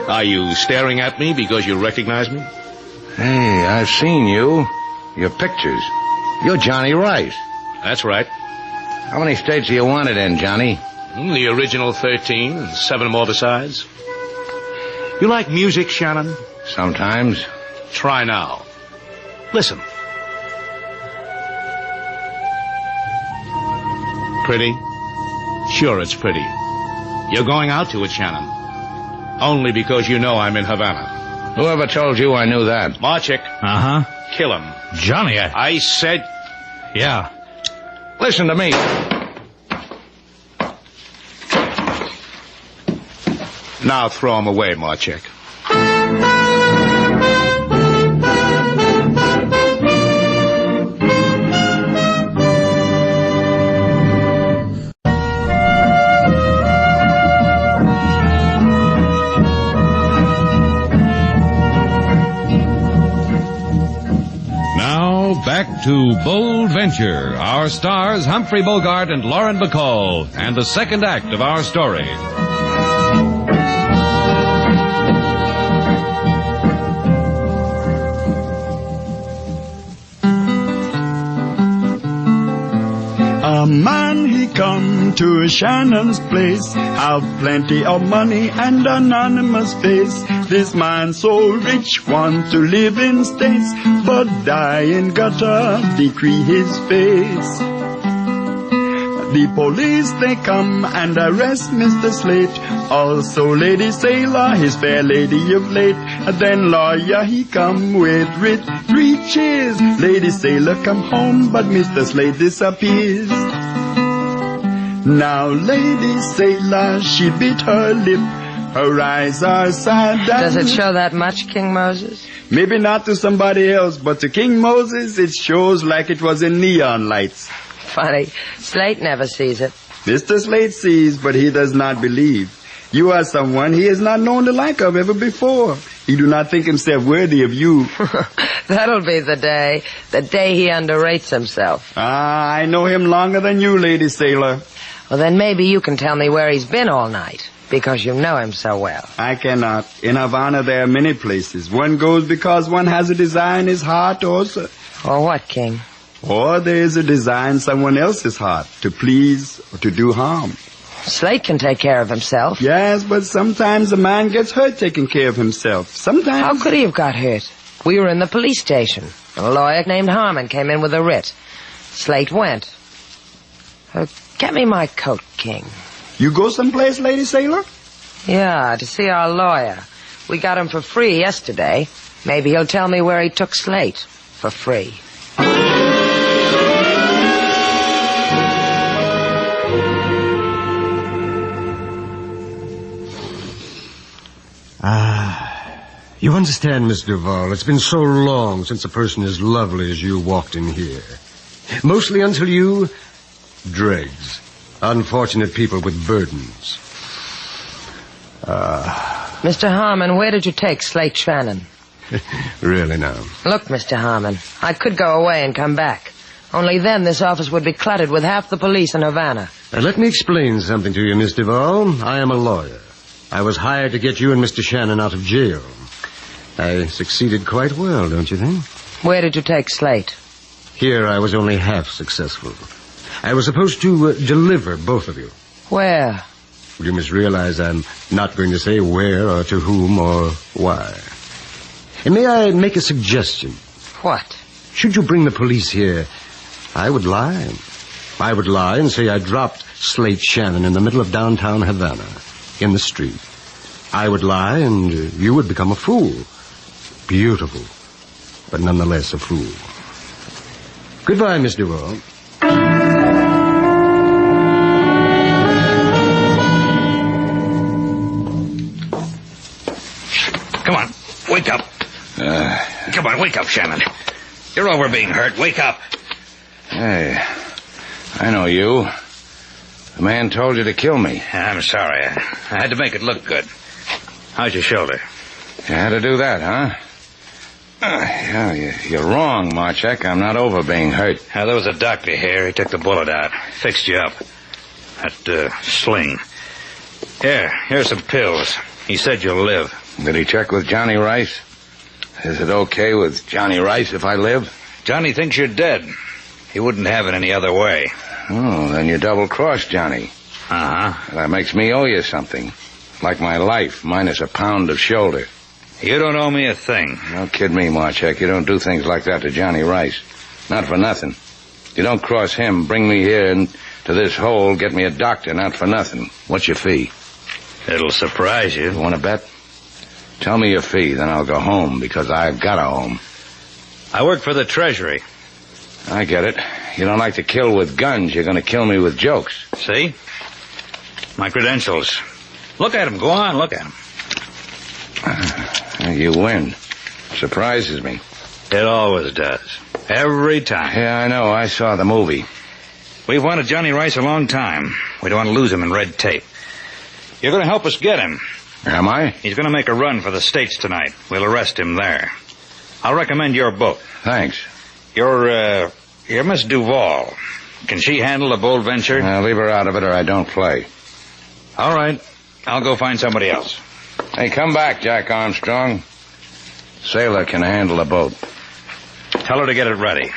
Are you staring at me because you recognize me? Hey, I've seen you. Your pictures. You're Johnny Rice. That's right. How many states do you want it in, Johnny? The original 13 and 7 more besides. You like music, Shannon? Sometimes. Try now. Listen. Pretty? Sure, it's pretty. You're going out to it, Shannon. Only because you know I'm in Havana. Whoever told you I knew that? Marchik. Uh-huh. Kill him. Johnny, I said... Yeah. Listen to me. Now throw him away, Marchik. Back to Bold Venture, our stars Humphrey Bogart and Lauren Bacall, and the second act of our story. A man he come to Shannon's place, have plenty of money and anonymous face. This man so rich want to live in states, but die in gutter, decree his face. The police they come and arrest Mr. Slate, also Lady Sailor, his fair lady of late. Then lawyer he come with writ, 3 cheers. Lady Sailor come home, but Mr. Slate disappears. Now Lady Sailor, she bit her lip, her eyes are sad. Does it show that much, King Moses? Maybe not to somebody else, but to King Moses it shows like it was in neon lights. Funny, Slate never sees it. Mr. Slate sees, but he does not believe. You are someone he has not known the like of ever before. He do not think himself worthy of you. That'll be the day he underrates himself. I know him longer than you, Lady Sailor. Well, then maybe you can tell me where he's been all night, because you know him so well. I cannot. In Havana, there are many places. One goes because one has a desire in his heart also. Or what, King? Or there is a desire in someone else's heart, to please or to do harm. Slate can take care of himself. Yes, but sometimes a man gets hurt taking care of himself. Sometimes... How could he have got hurt? We were in the police station. A lawyer named Harmon came in with a writ. Slate went. Get me my coat, King. You go someplace, Lady Sailor? Yeah, to see our lawyer. We got him for free yesterday. Maybe he'll tell me where he took Slate. For free. You understand, Miss Duval, it's been so long since a person as lovely as you walked in here. Mostly until you... dregs. Unfortunate people with burdens. Mr. Harmon, where did you take Slate Shannon? Really now? Look, Mr. Harmon, I could go away and come back. Only then this office would be cluttered with half the police in Havana. Let me explain something to you, Miss Duval. I am a lawyer. I was hired to get you and Mr. Shannon out of jail. I succeeded quite well, don't you think? Where did you take Slate? Here I was only half successful. I was supposed to deliver both of you. Where? You must realize I'm not going to say where or to whom or why. And may I make a suggestion? What? Should you bring the police here, I would lie. I would lie and say I dropped Slate Shannon in the middle of downtown Havana, in the street. I would lie and you would become a fool. Beautiful, but nonetheless a fool. Goodbye, Miss Duval. Come on, wake up. Come on, wake up, Shannon. You're over being hurt. Wake up. Hey, I know you. The man told you to kill me. I'm sorry. I had to make it look good. How's your shoulder? You had to do that, huh? Yeah, you're wrong, Marchek. I'm not over being hurt. There was a doctor here. He took the bullet out. Fixed you up. That sling. Here's some pills. He said you'll live. Did he check with Johnny Rice? Is it okay with Johnny Rice if I live? Johnny thinks you're dead. He wouldn't have it any other way. Oh, then you double-crossed Johnny. Uh-huh. That makes me owe you something. Like my life, minus a pound of shoulder. You don't owe me a thing. Don't kid me, Marchek. You don't do things like that to Johnny Rice. Not for nothing. You don't cross him, bring me here into this hole, get me a doctor, not for nothing. What's your fee? It'll surprise you. You want to bet? Tell me your fee, then I'll go home, because I've got a home. I work for the Treasury. I get it. You don't like to kill with guns. You're going to kill me with jokes. See? My credentials. Look at them. Go on, look at them. You win. Surprises me. It always does. Every time. Yeah, I know. I saw the movie. We've wanted Johnny Rice a long time. We don't want to lose him in red tape. You're going to help us get him. Am I? He's going to make a run for the States tonight. We'll arrest him there. I'll recommend your book. Thanks. You're Miss Duval. Can she handle a bold venture? Leave her out of it or I don't play. All right. I'll go find somebody else. Hey, come back, Jack Armstrong. Sailor can handle a boat. Tell her to get it ready.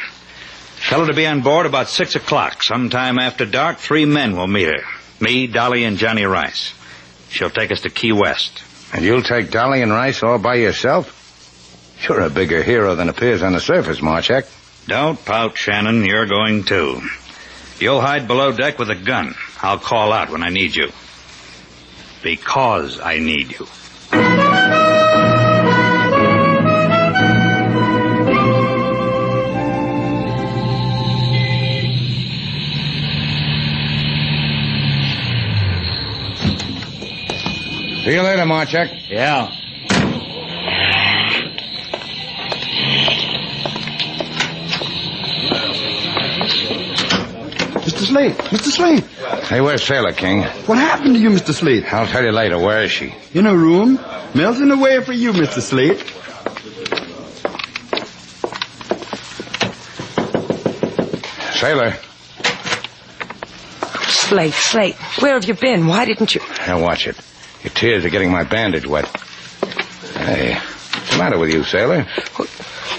Tell her to be on board about 6 o'clock. Sometime after dark, 3 men will meet her. Me, Dolly, and Johnny Rice. She'll take us to Key West. And you'll take Dolly and Rice all by yourself? You're a bigger hero than appears on the surface, Marchek. Don't pout, Shannon. You're going too. You'll hide below deck with a gun. I'll call out when I need you. Because I need you. See you later, Marchek. Yeah. Mr. Slate. Mr. Slate. Hey, where's Sailor King? What happened to you, Mr. Slate? I'll tell you later. Where is she? In her room. Melting away for you, Mr. Slate. Sailor. Slate, where have you been? Why didn't you... Now, watch it. Your tears are getting my bandage wet. Hey, what's the matter with you, Sailor?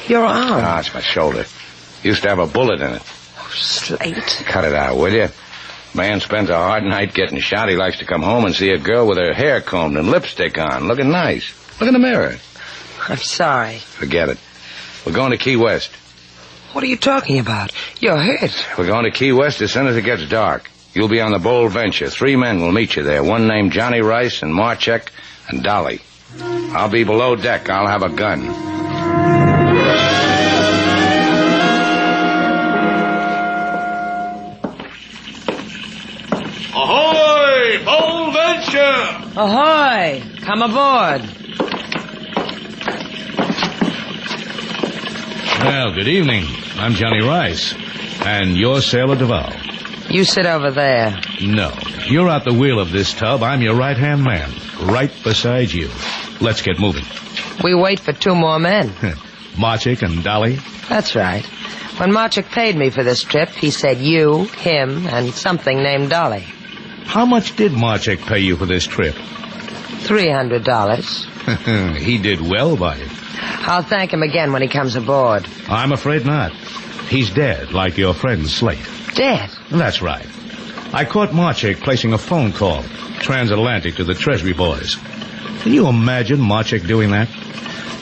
Your arm. Ah, it's my shoulder. Used to have a bullet in it. Oh, Slate. Cut it out, will you? Man spends a hard night getting shot. He likes to come home and see a girl with her hair combed and lipstick on, looking nice. Look in the mirror. I'm sorry. Forget it. We're going to Key West. What are you talking about? You're hurt. We're going to Key West as soon as it gets dark. You'll be on the Bold Venture. 3 men will meet you there. One named Johnny Rice and Marchek and Dolly. I'll be below deck. I'll have a gun. Ahoy! Bold Venture! Ahoy! Come aboard. Well, good evening. I'm Johnny Rice. And you're Sailor Duval. You sit over there. No. You're at the wheel of this tub. I'm your right-hand man. Right beside you. Let's get moving. We wait for 2 more men. Marchek and Dolly? That's right. When Marchek paid me for this trip, he said you, him, and something named Dolly. How much did Marchek pay you for this trip? $300. He did well by it. I'll thank him again when he comes aboard. I'm afraid not. He's dead, like your friend Slate. Dead? That's right. I caught Marchek placing a phone call, transatlantic, to the Treasury boys. Can you imagine Marchek doing that?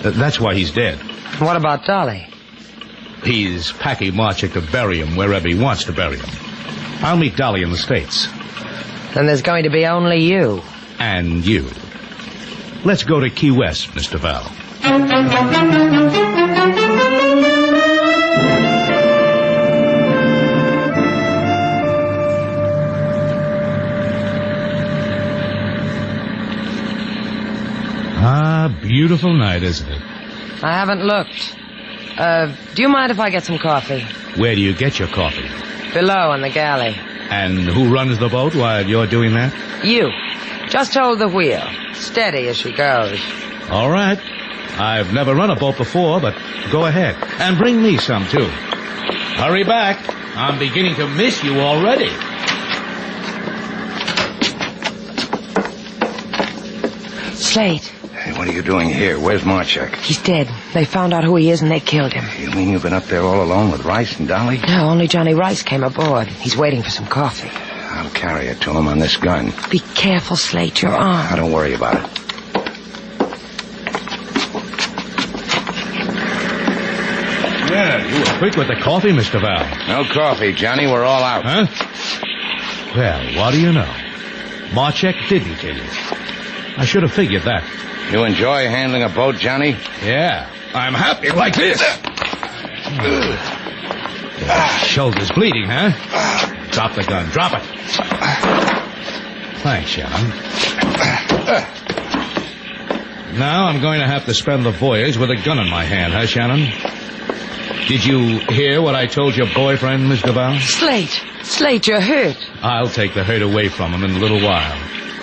That's why he's dead. What about Dolly? He's packing Marchek to bury him wherever he wants to bury him. I'll meet Dolly in the States. Then there's going to be only you. And you. Let's go to Key West, Mr. Val. Ah, beautiful night, isn't it? I haven't looked. Do you mind if I get some coffee? Where do you get your coffee? Below in the galley. And who runs the boat while you're doing that? You. Just hold the wheel. Steady as she goes. All right. I've never run a boat before, but go ahead. And bring me some, too. Hurry back. I'm beginning to miss you already. Slate. Hey, what are you doing here? Where's Marchek? He's dead. They found out who he is and they killed him. You mean you've been up there all alone with Rice and Dolly? No, only Johnny Rice came aboard. He's waiting for some coffee. I'll carry it to him on this gun. Be careful, Slate. Your arm. Now, don't worry about it. Yeah, you were quick with the coffee, Mr. Val. No coffee, Johnny. We're all out. Huh? Well, what do you know? Marchek didn't kill you. I should have figured that. You enjoy handling a boat, Johnny? Yeah, I'm happy like this. Shoulder's bleeding, huh? Drop the gun. Drop it. Thanks, Shannon. Now I'm going to have to spend the voyage with a gun in my hand, huh, Shannon? Did you hear what I told your boyfriend, Miss Duval? Slate, you're hurt. I'll take the hurt away from him in a little while.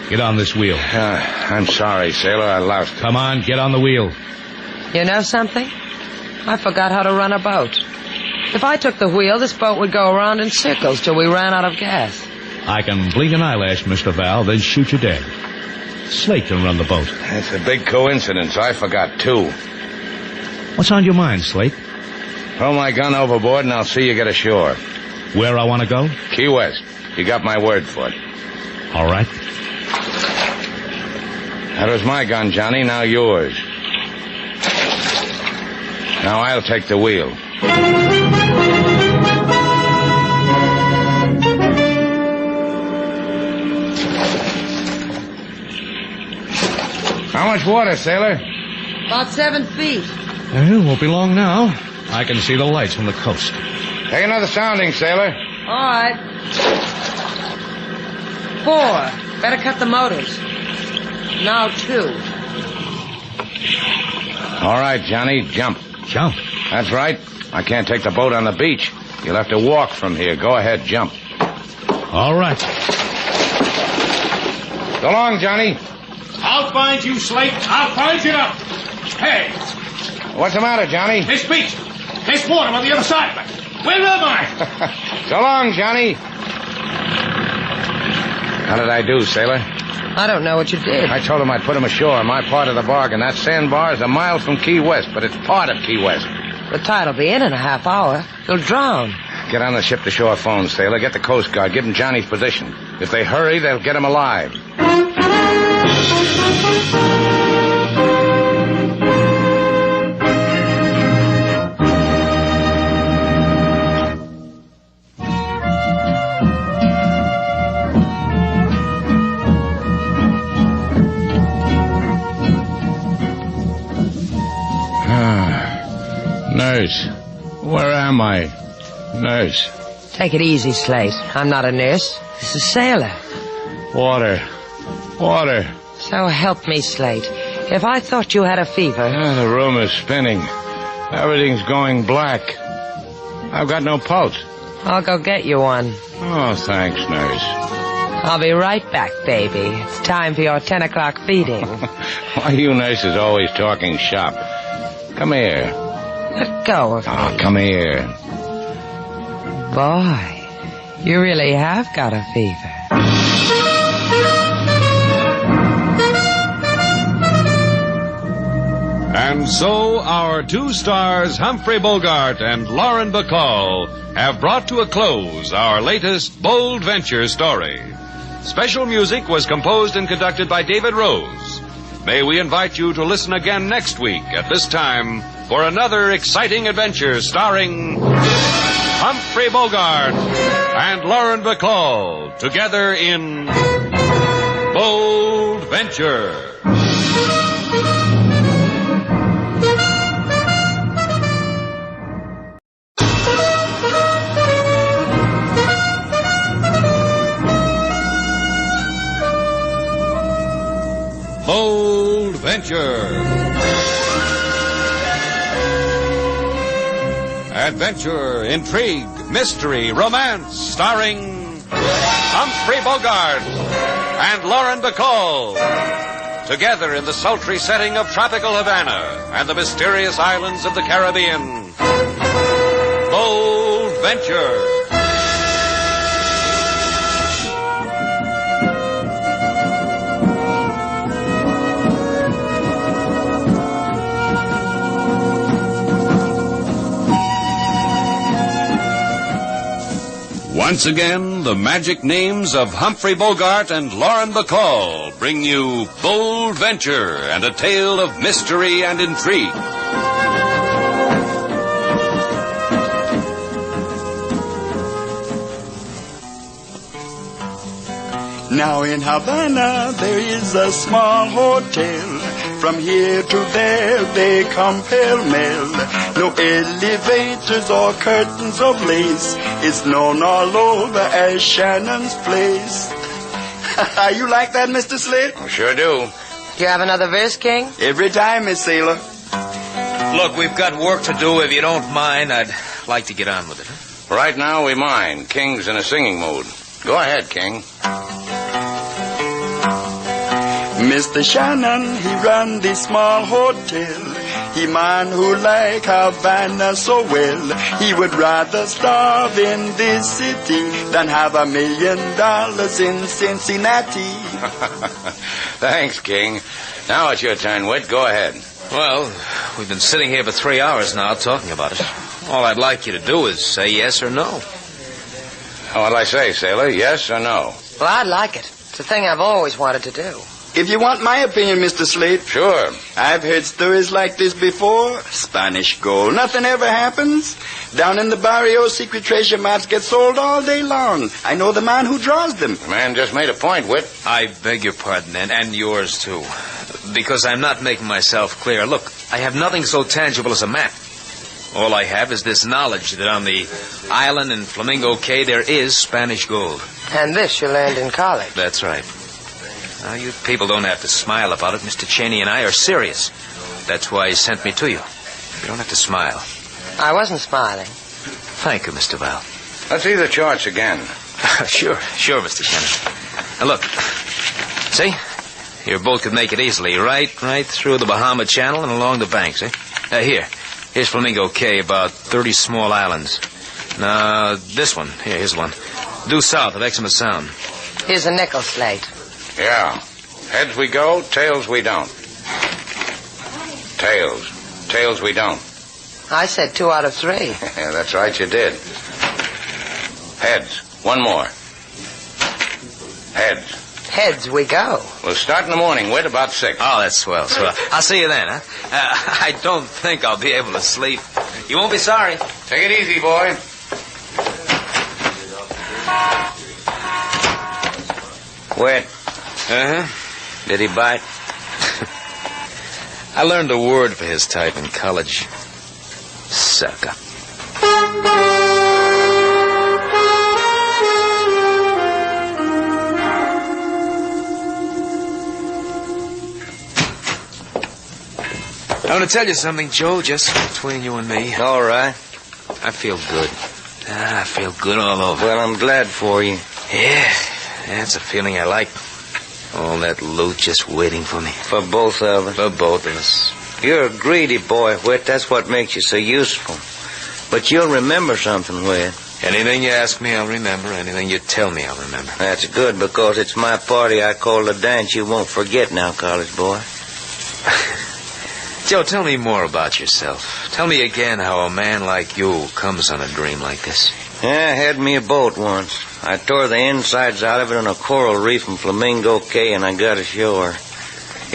Get on this wheel. I'm sorry, sailor. I lost it. Come on, get on the wheel. You know something? I forgot how to run a boat. If I took the wheel, this boat would go around in circles till we ran out of gas. I can blink an eyelash, Mr. Val, then shoot you dead. Slate can run the boat. It's a big coincidence. I forgot, too. What's on your mind, Slate? Throw my gun overboard and I'll see you get ashore. Where I want to go? Key West. You got my word for it. All right. That was my gun, Johnny. Now yours. Now I'll take the wheel. How much water, sailor? About 7 feet. It won't be long now. I can see the lights from the coast. Take another sounding, sailor. All right. 4. Better cut the motors. Now 2. All right, Johnny, jump. Jump? That's right. I can't take the boat on the beach. You'll have to walk from here. Go ahead, jump. All right. So long, Johnny. I'll find you, Slate. I'll find you now. Hey. What's the matter, Johnny? This beach. There's water on the other side of it. Where am I? So long, Johnny. How did I do, sailor? I don't know what you did. I told him I'd put him ashore, my part of the bargain. That sandbar is a mile from Key West, but it's part of Key West. The tide'll be in a half hour. You'll drown. Get on the ship-to-shore phone, sailor. Get the Coast Guard. Give them Johnny's position. If they hurry, they'll get him alive. Nurse, where am I? Nurse. Take it easy, Slate. I'm not a nurse. This is Sailor. Water. So help me, Slate. If I thought you had a fever... The room is spinning. Everything's going black. I've got no pulse. I'll go get you one. Oh, thanks, nurse. I'll be right back, baby. It's time for your 10 o'clock feeding. Why you nurses always talking shop? Come here. Let go of me. Oh, come here. Boy, you really have got a fever. And so our two stars, Humphrey Bogart and Lauren Bacall, have brought to a close our latest Bold Venture story. Special music was composed and conducted by David Rose. May we invite you to listen again next week at this time for another exciting adventure starring Humphrey Bogart and Lauren Bacall together in Bold Venture. Bold Venture. Adventure, intrigue, mystery, romance, starring Humphrey Bogart and Lauren Bacall. Together in the sultry setting of tropical Havana and the mysterious islands of the Caribbean. Bold Venture. Once again, the magic names of Humphrey Bogart and Lauren Bacall bring you Bold Venture and a tale of mystery and intrigue. Now in Havana there is a small hotel. From here to there they come pell-mell. No elevators or curtains of lace. It's known all over as Shannon's Place. You like that, Mr. Slate? I sure do. Do you have another verse, King? Every time, Miss Sailor. Look, we've got work to do. If you don't mind, I'd like to get on with it. Huh? Right now we mind. King's in a singing mood. Go ahead, King. Mr. Shannon, he run the small hotel. He man who like Havana so well. He would rather starve in this city than have $1 million in Cincinnati. Thanks, King. Now it's your turn, Whit. Go ahead. Well, we've been sitting here for 3 hours now talking about it. All I'd like you to do is say yes or no. What'll I say, sailor? Yes or no? Well, I'd like it. It's a thing I've always wanted to do. If you want my opinion, Mr. Slate. Sure. I've heard stories like this before. Spanish gold. Nothing ever happens. Down in the barrio, secret treasure maps get sold all day long. I know the man who draws them. The man just made a point, Whit. I beg your pardon, and yours, too. Because I'm not making myself clear. Look, I have nothing so tangible as a map. All I have is this knowledge that on the island in Flamingo Cay there is Spanish gold. And this you learned in college. That's right. Now, you people don't have to smile about it. Mr. Cheney and I are serious. That's why he sent me to you. You don't have to smile. I wasn't smiling. Thank you, Mr. Val. Let's see the charts again. Sure, Mr. Shannon. Now, look. See? Your boat could make it easily. Right through the Bahama Channel and along the banks, eh? Here's Flamingo Cay, about 30 small islands. Now, this one. Here's one. Due south of Exmouth Sound. Here's a nickel, Slate. Yeah. Heads we go, tails we don't. Tails we don't. I said 2 out of 3. Yeah, that's right, you did. Heads. One more. Heads. Heads we go. We'll start in the morning, Whit, about 6. Oh, that's swell. I'll see you then, huh? I don't think I'll be able to sleep. You won't be sorry. Take it easy, boy. Whit. Uh-huh. Did he bite? I learned a word for his type in college. Sucker. I want to tell you something, Joe, just between you and me. All right. I feel good. I feel good all over. Well, I'm glad for you. Yeah, that's a feeling I like. All that loot just waiting for me. For both of us. For both of us. You're a greedy boy, Whit. That's what makes you so useful. But you'll remember something, Whit. Anything you ask me, I'll remember. Anything you tell me, I'll remember. That's good, because it's my party I call the dance you won't forget now, college boy. Joe, tell me more about yourself. Tell me again how a man like you comes on a dream like this. Yeah, I had me a boat once. I tore the insides out of it on a coral reef in Flamingo Cay, and I got ashore.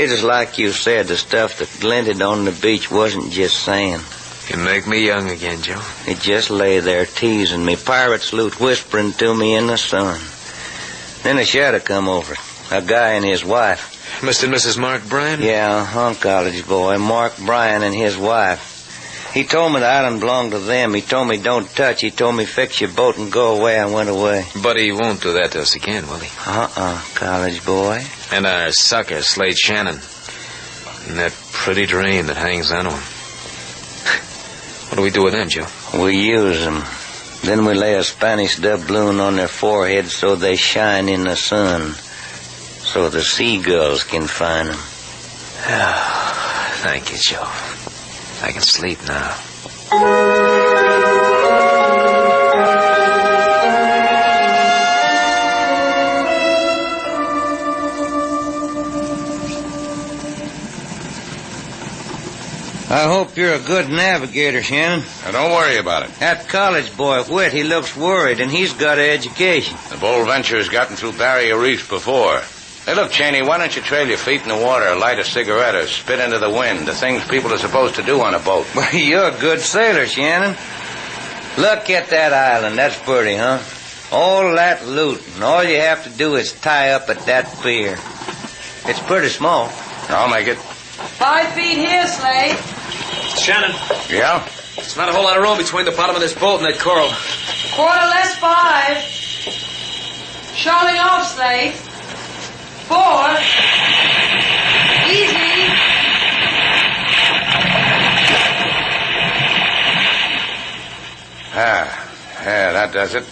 It is like you said, the stuff that glinted on the beach wasn't just sand. You make me young again, Joe. It just lay there teasing me, pirate's loot whispering to me in the sun. Then a shadow come over it, a guy and his wife. Mr. and Mrs. Mark Bryan? Yeah, college boy, Mark Bryan and his wife. He told me the island belonged to them. He told me don't touch. He told me fix your boat and go away. I went away. But he won't do that to us again, will he? College boy. And our sucker, Slade Shannon. And that pretty dream that hangs on to him. What do we do with them, Joe? We use them. Then we lay a Spanish doubloon on their foreheads so they shine in the sun. So the seagulls can find them. Oh, thank you, Joe. I can sleep now. I hope you're a good navigator, Shannon. Now, don't worry about it. That college boy, Whit, he looks worried, and he's got an education. The Bold Venture has gotten through barrier reefs before. Hey, look, Cheney, why don't you trail your feet in the water, light a cigarette, or spit into the wind, the things people are supposed to do on a boat? Well, you're a good sailor, Shannon. Look at that island. That's pretty, huh? All that loot, and all you have to do is tie up at that pier. It's pretty small. I'll make it. 5 feet here, Slade. Shannon. Yeah? There's not a whole lot of room between the bottom of this boat and that coral. Quarter less 5. Shoaling off, Slade. 4. Easy. Yeah, that does it.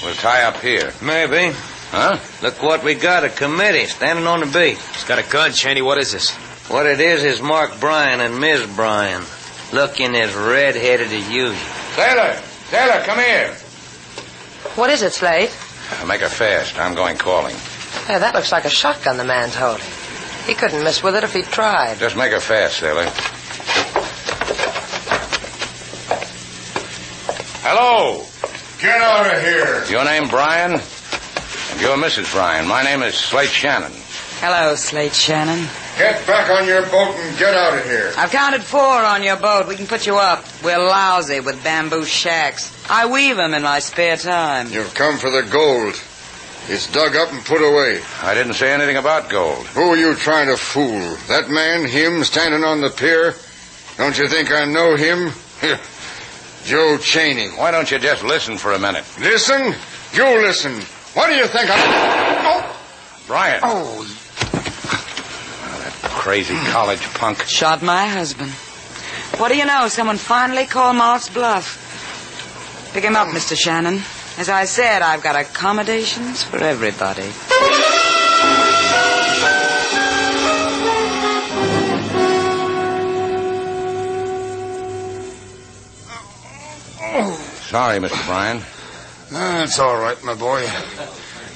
We'll tie up here. Maybe. Huh? Look what we got, a committee standing on the beach. He's got a gun, Cheney. What is this? What it is Mark Bryan and Ms. Bryan. Looking as red-headed as usual. Sailor, come here. What is it, Slade? Make her fast. I'm going calling. Hey, that looks like a shotgun the man's holding. He couldn't miss with it if he tried. Just make her fast, sailor. Hello. Get out of here. Your name Bryan? And you're Mrs. Bryan. My name is Slate Shannon. Hello, Slate Shannon. Get back on your boat and get out of here. I've counted 4 on your boat. We can put you up. We're lousy with bamboo shacks. I weave them in my spare time. You've come for the gold. It's dug up and put away. I didn't say anything about gold. Who are you trying to fool? That man, him, standing on the pier? Don't you think I know him? Joe Cheney. Why don't you just listen for a minute? Listen? You listen. What do you think Oh! Bryan. Oh, that crazy college punk. Shot my husband. What do you know? Someone finally called Malt's bluff. Pick him up, Mr. Shannon. As I said, I've got accommodations for everybody. Sorry, Mr. Bryan. It's all right, my boy.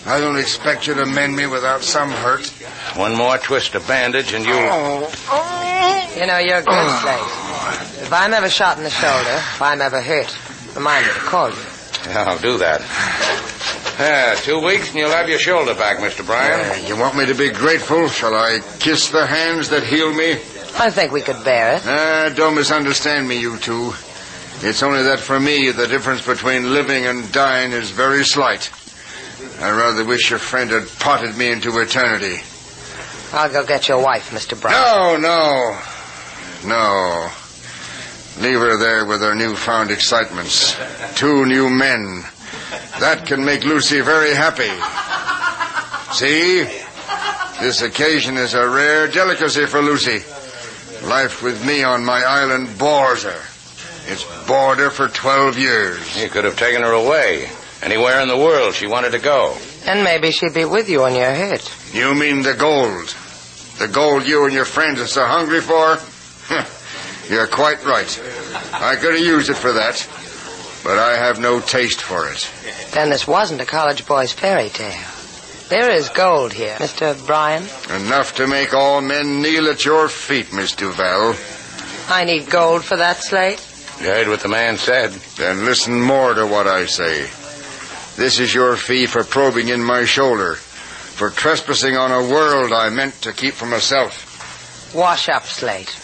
I don't expect you to mend me without some hurt. One more twist of bandage and you... You know, you're good, Slate. If I'm ever shot in the shoulder, if I'm ever hurt, remind me to call you. Yeah, I'll do that. 2 weeks and you'll have your shoulder back, Mr. Bryan. You want me to be grateful? Shall I kiss the hands that heal me? I think we could bear it. Don't misunderstand me, you two. It's only that for me, the difference between living and dying is very slight. I rather wish your friend had potted me into eternity. I'll go get your wife, Mr. Bryan. No. Leave her there with her newfound excitements. 2 new men. That can make Lucy very happy. See? This occasion is a rare delicacy for Lucy. Life with me on my island bores her. It's bored her for 12 years. You could have taken her away. Anywhere in the world she wanted to go. And maybe she'd be with you when you're hit. You mean the gold? The gold you and your friends are so hungry for? You're quite right. I could have used it for that. But I have no taste for it. Then this wasn't a college boy's fairy tale. There is gold here, Mr. Bryan. Enough to make all men kneel at your feet, Miss Duval. I need gold for that, Slate. You heard what the man said. Then listen more to what I say. This is your fee for probing in my shoulder, for trespassing on a world I meant to keep for myself. Wash up, Slate.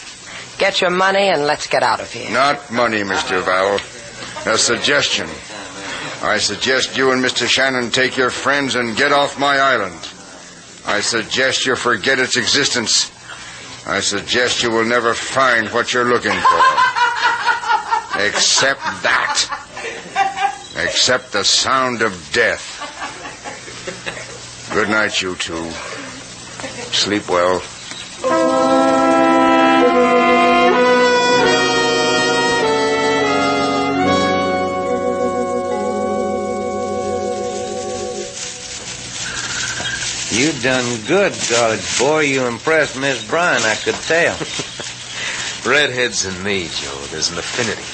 Get your money and let's get out of here. Not money, Miss Duval. A suggestion. I suggest you and Mr. Shannon take your friends and get off my island. I suggest you forget its existence. I suggest you will never find what you're looking for. Except that. Except the sound of death. Good night, you two. Sleep well. You done good, college boy. You impressed Miss Bryan, I could tell. Redheads and me, Joe, there's an affinity.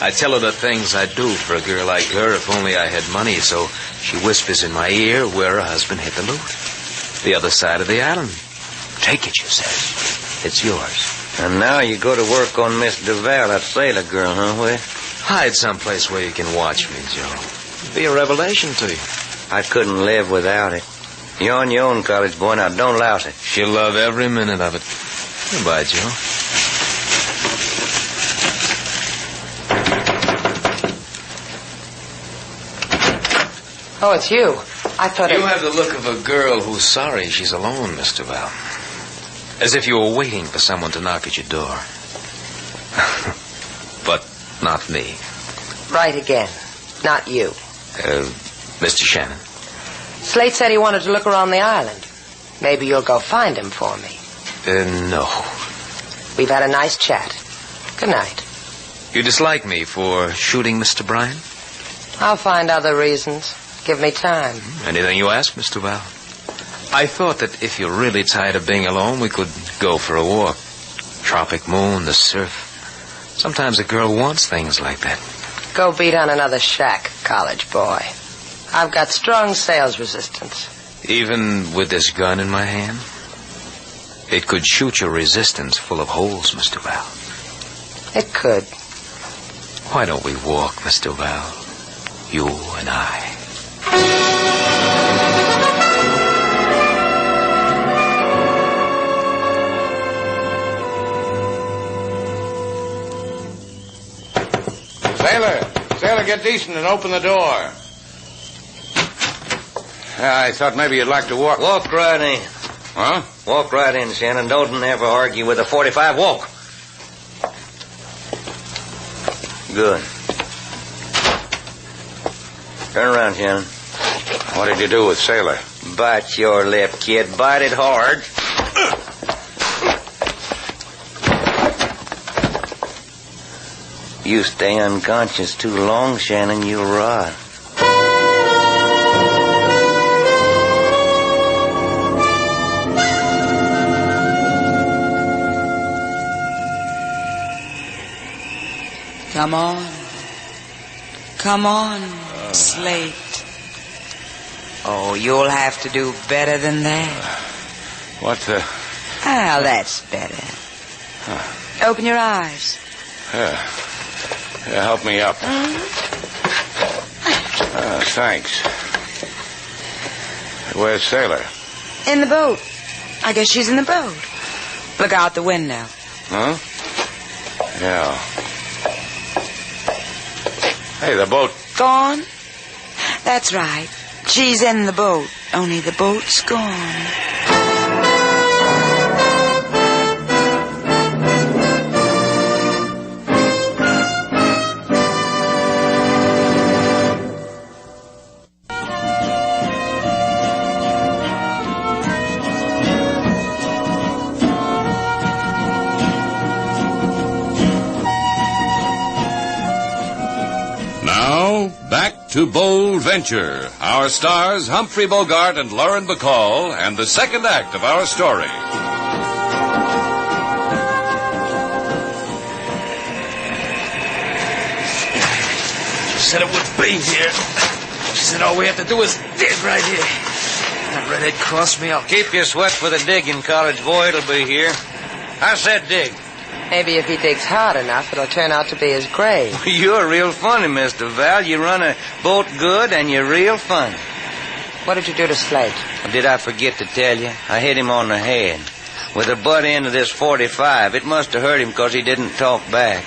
I tell her the things I'd do for a girl like her if only I had money, so she whispers in my ear where her husband hid the loot. The other side of the island. Take it, she says. It's yours. And now you go to work on Miss Duval, that sailor girl, huh, Will? Hide someplace where you can watch me, Joe. It'll be a revelation to you. I couldn't live without it. You're on your own, college boy. Now, don't louse it. She'll love every minute of it. Goodbye, Joe. Oh, it's you. I thought You have the look of a girl who's sorry she's alone, Mr. Val. As if you were waiting for someone to knock at your door. But not me. Right again. Not you. Mr. Shannon. Slate said he wanted to look around the island. Maybe you'll go find him for me. No. We've had a nice chat. Good night. You dislike me for shooting Mr. Bryan? I'll find other reasons. Give me time. Anything you ask, Mr. Val. I thought that if you're really tired of being alone, we could go for a walk. Tropic moon, the surf. Sometimes a girl wants things like that. Go beat on another shack, college boy. I've got strong sales resistance. Even with this gun in my hand? It could shoot your resistance full of holes, Mr. Val. It could. Why don't we walk, Mr. Val? You and I. Sailor, get decent and open the door. I thought maybe you'd like to walk. Walk right in. Huh? Walk right in, Shannon. Don't never argue with a 45. Walk. Good. Turn around, Shannon. What did you do with Sailor? Bite your lip, kid. Bite it hard. You stay unconscious too long, Shannon, you'll rot. Come on. Come on, Slate. Oh, you'll have to do better than that. What the... Ah, that's better. Open your eyes. Yeah, help me up. Thanks. Where's Sailor? In the boat. I guess she's in the boat. Look out the window. Huh? Yeah. Hey, the boat... Gone? That's right. She's in the boat. Only the boat's gone. Back to Bold Venture. Our stars, Humphrey Bogart and Lauren Bacall, and the second act of our story. She said it would be here. She said all we have to do is dig right here. That redhead crossed me out. Keep your sweat for the digging, college boy. It'll be here. I said dig. Maybe if he digs hard enough, it'll turn out to be his grave. You're real funny, Mr. Val. You run a boat good, and you're real funny. What did you do to Slate? Did I forget to tell you? I hit him on the head with the butt end of this .45. It must have hurt him because he didn't talk back.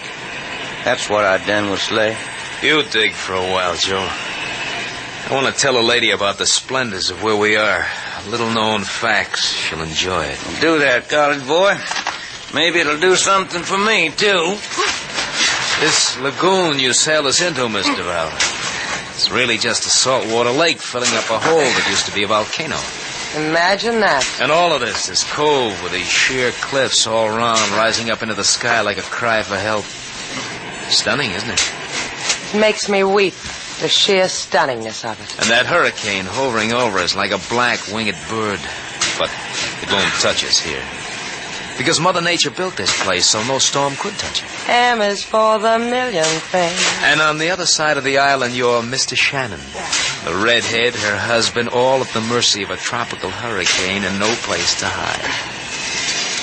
That's what I done with Slate. You dig for a while, Joe. I want to tell a lady about the splendors of where we are. Little-known facts. She'll enjoy it. Do that, college boy. Maybe it'll do something for me, too. This lagoon you sailed us into, Mr. Val, it's really just a saltwater lake filling up a hole that used to be a volcano. Imagine that. And all of this cove with these sheer cliffs all around, rising up into the sky like a cry for help. Stunning, isn't it? It makes me weep, the sheer stunningness of it. And that hurricane hovering over us like a black winged bird. But it won't touch us here. Because Mother Nature built this place so no storm could touch it. M is for the millionth thing. And on the other side of the island, you're Mr. Shannon. The redhead, her husband, all at the mercy of a tropical hurricane and no place to hide.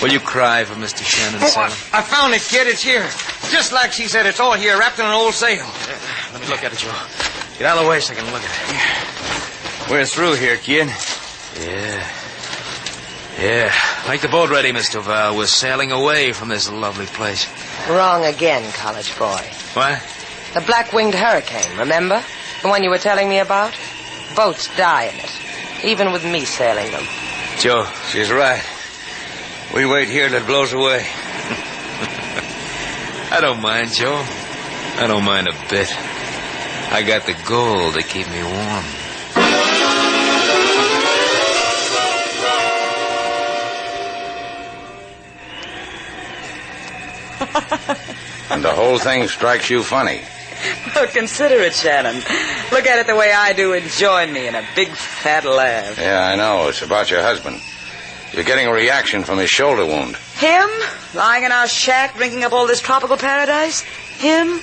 Will you cry for Mr. Shannon, Sailor? I found it, kid. It's here. Just like she said, it's all here, wrapped in an old sail. Let me look at it, Joe. Get out of the way so I can look at it. We're through here, kid. Yeah. Make the boat ready, Mr. Val. We're sailing away from this lovely place. Wrong again, college boy. What? The black-winged hurricane, remember? The one you were telling me about? Boats die in it, even with me sailing them. Joe, she's right. We wait here till it blows away. I don't mind, Joe. I don't mind a bit. I got the gold to keep me warm. And the whole thing strikes you funny. Well, consider it, Shannon. Look at it the way I do and join me in a big fat laugh. Yeah, I know. It's about your husband. You're getting a reaction from his shoulder wound. Him? Lying in our shack, drinking up all this tropical paradise? Him?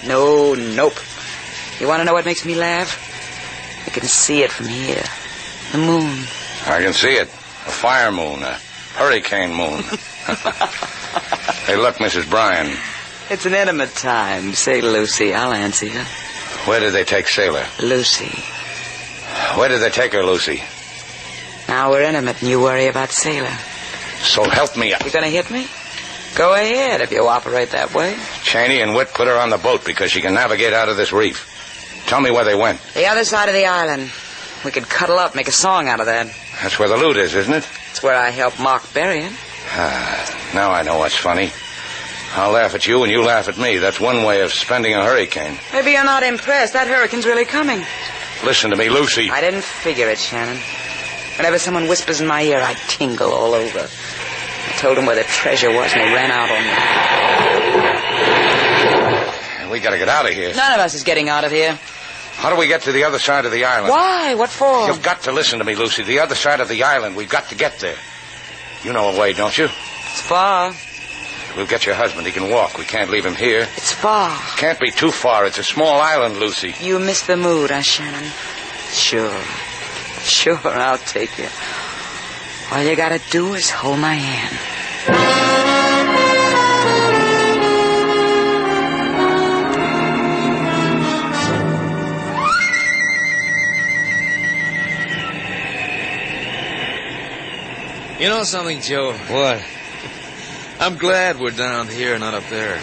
Nope. You want to know what makes me laugh? I can see it from here. The moon. I can see it. A fire moon, a hurricane moon. Hey, look, Mrs. Bryan. It's an intimate time. Say, Lucy, I'll answer you. Where did they take Sailor? Lucy. Where did they take her, Lucy? Now we're intimate and you worry about Sailor. So help me. You gonna hit me? Go ahead if you operate that way. Cheney and Witt put her on the boat because she can navigate out of this reef. Tell me where they went. The other side of the island. We could cuddle up, make a song out of that. That's where the loot is, isn't it? It's where I helped Mark bury him. Now I know what's funny. I'll laugh at you and you laugh at me. That's one way of spending a hurricane. Maybe you're not impressed. That hurricane's really coming. Listen to me, Lucy. I didn't figure it, Shannon. Whenever someone whispers in my ear, I tingle all over. I told them where the treasure was and they ran out on me. We gotta get out of here. None of us is getting out of here. How do we get to the other side of the island? Why? What for? You've got to listen to me, Lucy. The other side of the island. We've got to get there. You know a way, don't you? It's far. We'll get your husband. He can walk. We can't leave him here. It's far. Can't be too far. It's a small island, Lucy. You miss the mood, huh, Shannon? Sure. Sure, I'll take you. All you gotta do is hold my hand. You know something, Joe? What? I'm glad we're down here, not up there.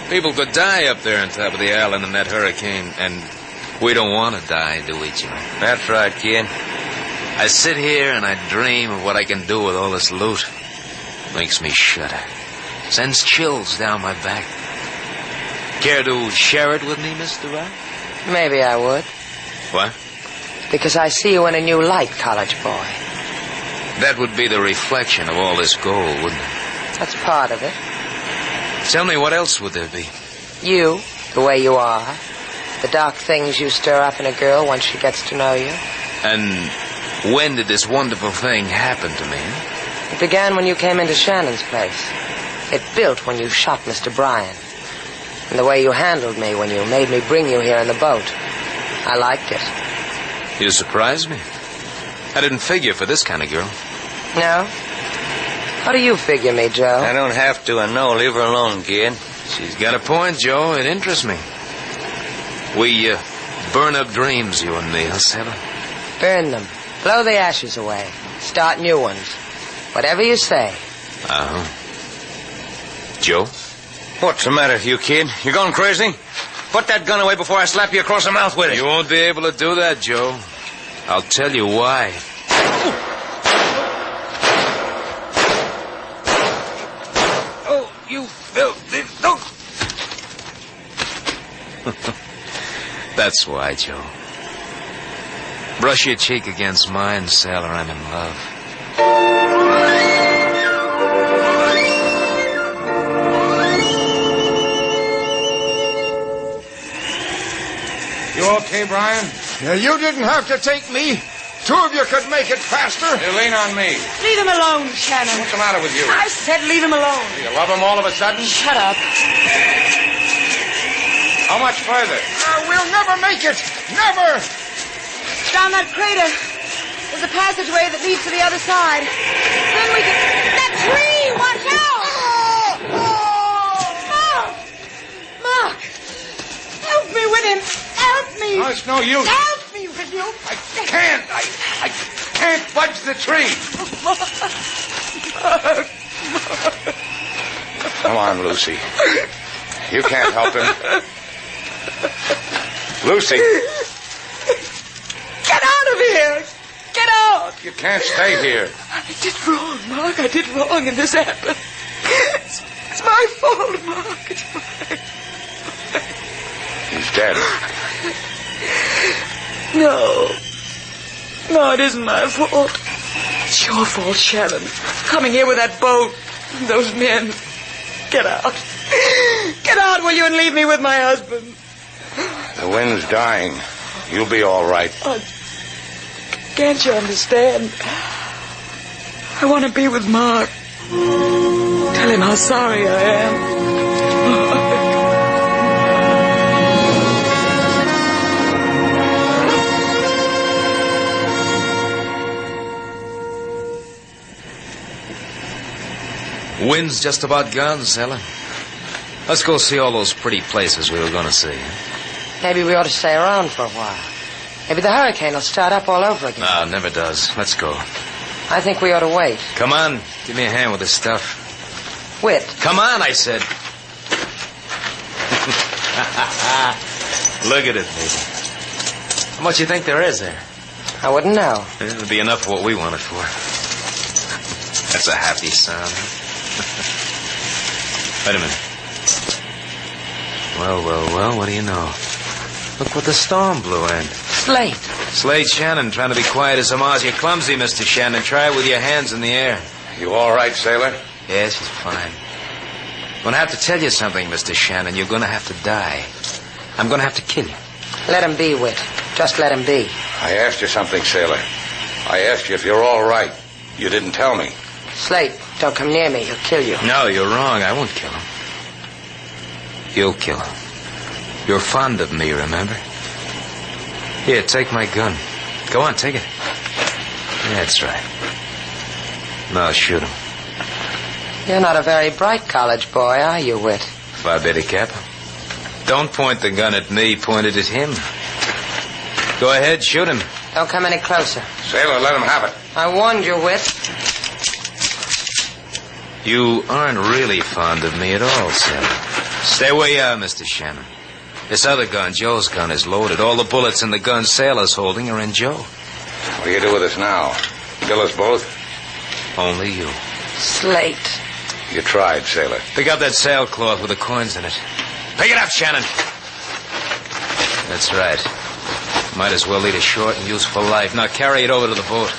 People could die up there on top of the island in that hurricane, and we don't want to die, do we, Joe? That's right, kid. I sit here and I dream of what I can do with all this loot. Makes me shudder. Sends chills down my back. Care to share it with me, Mr. Wright? Maybe I would. What? Because I see you in a new light, college boy. That would be the reflection of all this gold, wouldn't it? That's part of it. Tell me, what else would there be? You, the way you are. The dark things you stir up in a girl once she gets to know you. And when did this wonderful thing happen to me? It began when you came into Shannon's place. It built when you shot Mr. Bryan. And the way you handled me when you made me bring you here in the boat. I liked it. You surprised me. I didn't figure for this kind of girl. No? How do you figure me, Joe? I don't have to, I know. Leave her alone, kid. She's got a point, Joe. It interests me. We burn up dreams, you and me, huh, Sailor? Burn them. Blow the ashes away. Start new ones. Whatever you say. Uh-huh. Joe? What's the matter with you, kid? You gone crazy? Put that gun away before I slap you across the mouth with it. You won't be able to do that, Joe. I'll tell you why. Oh, you filthy dog. That's why, Joe. Brush your cheek against mine, sailor. I'm in love. You okay, Brian? You didn't have to take me. Two of you could make it faster. You lean on me. Leave him alone, Shannon. What's the matter with you? I said leave him alone. You love him all of a sudden? Shut up. How much further? We'll never make it. Never. Down that crater. There's a passageway that leads to the other side. Then we can... That tree! Watch out! Mark! Help me with him! Help me! No, it's no use. Help me with you! I can't budge the tree. Come on, Lucy. You can't help him. Lucy. Get out of here! Get out! You can't stay here. I did wrong, Mark. I did wrong, and this happened. It's my fault, Mark. It's mine. He's dead. No. No, it isn't my fault. It's your fault, Shannon. Coming here with that boat. Those men. Get out. Get out, will you, and leave me with my husband. The wind's dying. You'll be all right. Can't you understand? I want to be with Mark. Tell him how sorry I am. Wind's just about gone, sailor. Let's go see all those pretty places we were going to see. Maybe we ought to stay around for a while. Maybe the hurricane will start up all over again. No, it never does. Let's go. I think we ought to wait. Come on. Give me a hand with this stuff. Whit. Come on, I said. Look at it, baby. How much you think there is there? I wouldn't know. It'll be enough for what we want it for. That's a happy sound. Wait a minute. Well, what do you know? Look what the storm blew in. Slate. Slate Shannon, trying to be quiet as a mouse. You're clumsy, Mr. Shannon. Try it with your hands in the air. You all right, sailor? Yes, she's fine. I'm going to have to tell you something, Mr. Shannon. You're going to have to die. I'm going to have to kill you. Let him be, Whit. Just let him be. I asked you something, sailor. I asked you if you're all right. You didn't tell me. Slate, don't come near me. He'll kill you. No, you're wrong. I won't kill him. You'll kill him. You're fond of me, remember? Here, take my gun. Go on, take it. That's right. Now shoot him. You're not a very bright college boy, are you, Whit? Phi Beta Kappa. Don't point the gun at me. Point it at him. Go ahead, shoot him. Don't come any closer. Sailor, let him have it. I warned you, Whit. You aren't really fond of me at all, Sailor. Stay where you are, Mr. Shannon. This other gun, Joe's gun, is loaded. All the bullets in the gun Sailor's holding are in Joe. What do you do with us now? Kill us both? Only you. Slate. You tried, Sailor. Pick up that sailcloth with the coins in it. Pick it up, Shannon. That's right. Might as well lead a short and useful life. Now carry it over to the boat.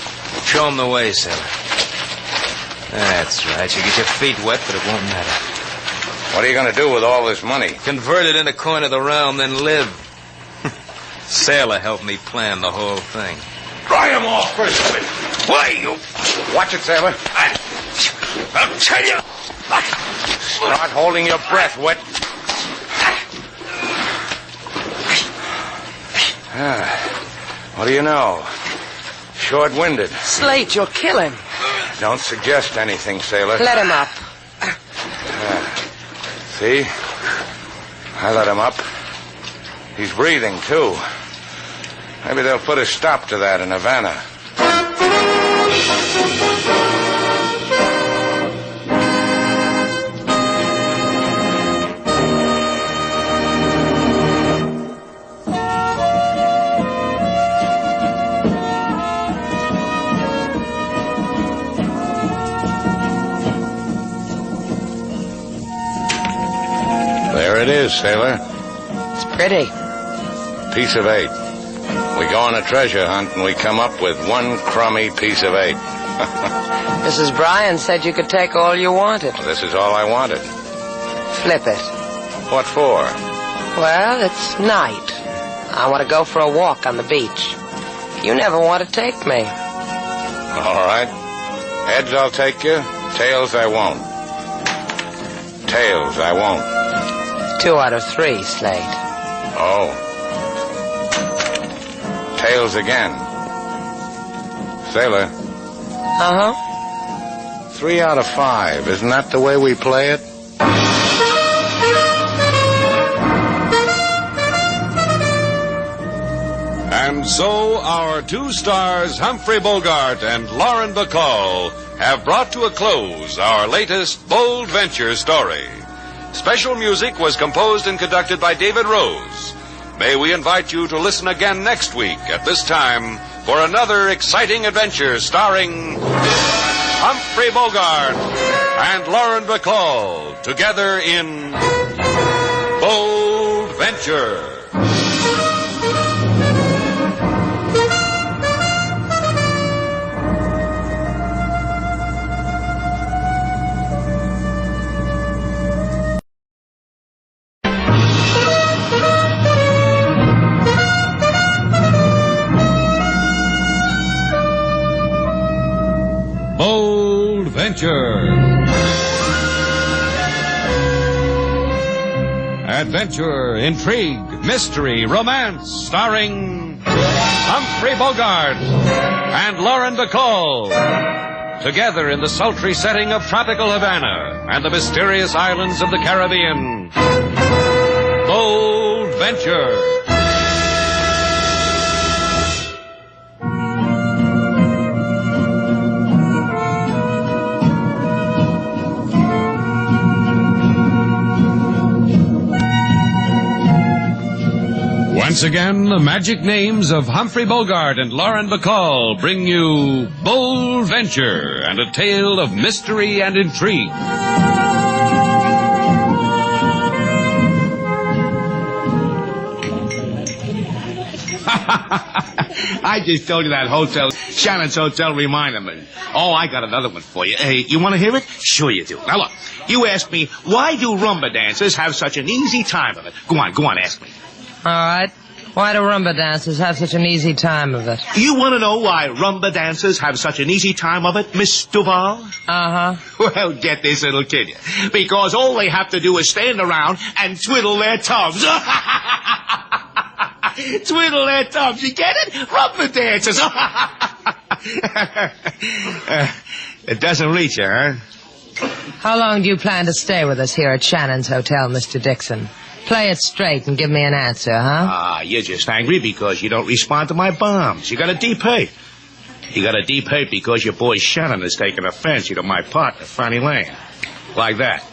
Show him the way, Sailor. That's right. You get your feet wet, but it won't matter. What are you going to do with all this money? Convert it into coin of the realm, then live. Sailor helped me plan the whole thing. Dry him off first. Why, you... Watch it, Sailor. I'll tell you. Start holding your breath, Whit. What do you know? Short-winded. Slate, you'll kill him. Don't suggest anything, Sailor. Let him up. See? I let him up. He's breathing, too. Maybe they'll put a stop to that in Havana. There it is, Sailor. It's pretty. Piece of 8. We go on a treasure hunt and we come up with one crummy piece of 8. Mrs. Bryan said you could take all you wanted. Well, this is all I wanted. Flip it. What for? Well, it's night. I want to go for a walk on the beach. You never want to take me. All right. Heads, I'll take you. Tails, I won't. Tails, I won't. 2 out of 3, Slate. Oh. Tails again. Sailor. Uh-huh. 3 out of 5. Isn't that the way we play it? And so our 2 stars, Humphrey Bogart and Lauren Bacall, have brought to a close our latest bold venture story. Special music was composed and conducted by David Rose. May we invite you to listen again next week at this time for another exciting adventure starring Humphrey Bogart and Lauren Bacall together in Bold Venture. Adventure, intrigue, mystery, romance, starring Humphrey Bogart and Lauren Bacall. Together in the sultry setting of tropical Havana and the mysterious islands of the Caribbean. Bold Venture. Once again, the magic names of Humphrey Bogart and Lauren Bacall bring you Bold Venture and a tale of mystery and intrigue. I just told you that hotel, Shannon's Hotel, reminded me. Oh, I got another one for you. Hey, you want to hear it? Sure you do. Now look, you asked me, why do rumba dancers have such an easy time of it? Go on, ask me. All right. Why do rumba dancers have such an easy time of it? You want to know why rumba dancers have such an easy time of it, Miss Duval? Uh-huh. Well, get this, it'll kill you. Because all they have to do is stand around and twiddle their thumbs. Twiddle their thumbs, you get it? Rumba dancers. It doesn't reach you, huh? How long do you plan to stay with us here at Shannon's Hotel, Mr. Dixon? Play it straight and give me an answer, huh? Ah, you're just angry because you don't respond to my bombs. You got a deep hate. You got a deep hate because your boy Shannon has taken a fancy to my partner, Fanny Lane. Like that.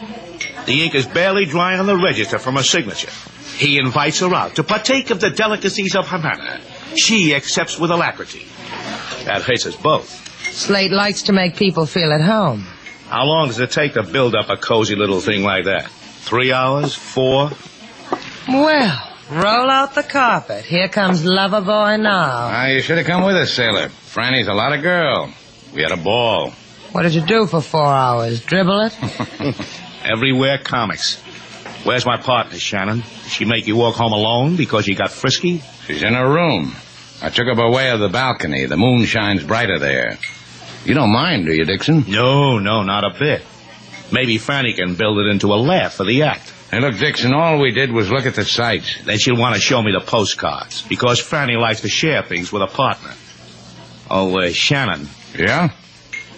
The ink is barely dry on the register from her signature. He invites her out to partake of the delicacies of Havana. She accepts with alacrity. That hurts us both. Slate likes to make people feel at home. How long does it take to build up a cozy little thing like that? 3 hours? 4? Well, roll out the carpet. Here comes Lover Boy now. Ah, you should have come with us, sailor. Franny's a lot of girl. We had a ball. What did you do for 4 hours? Dribble it? Everywhere comics. Where's my partner, Shannon? Did she make you walk home alone because you got frisky? She's in her room. I took her by way of the balcony. The moon shines brighter there. You don't mind, do you, Dixon? No, not a bit. Maybe Fanny can build it into a laugh for the act. Hey, look, Dixon, all we did was look at the sights. Then she'll want to show me the postcards, because Fanny likes to share things with a partner. Oh, Shannon. Yeah?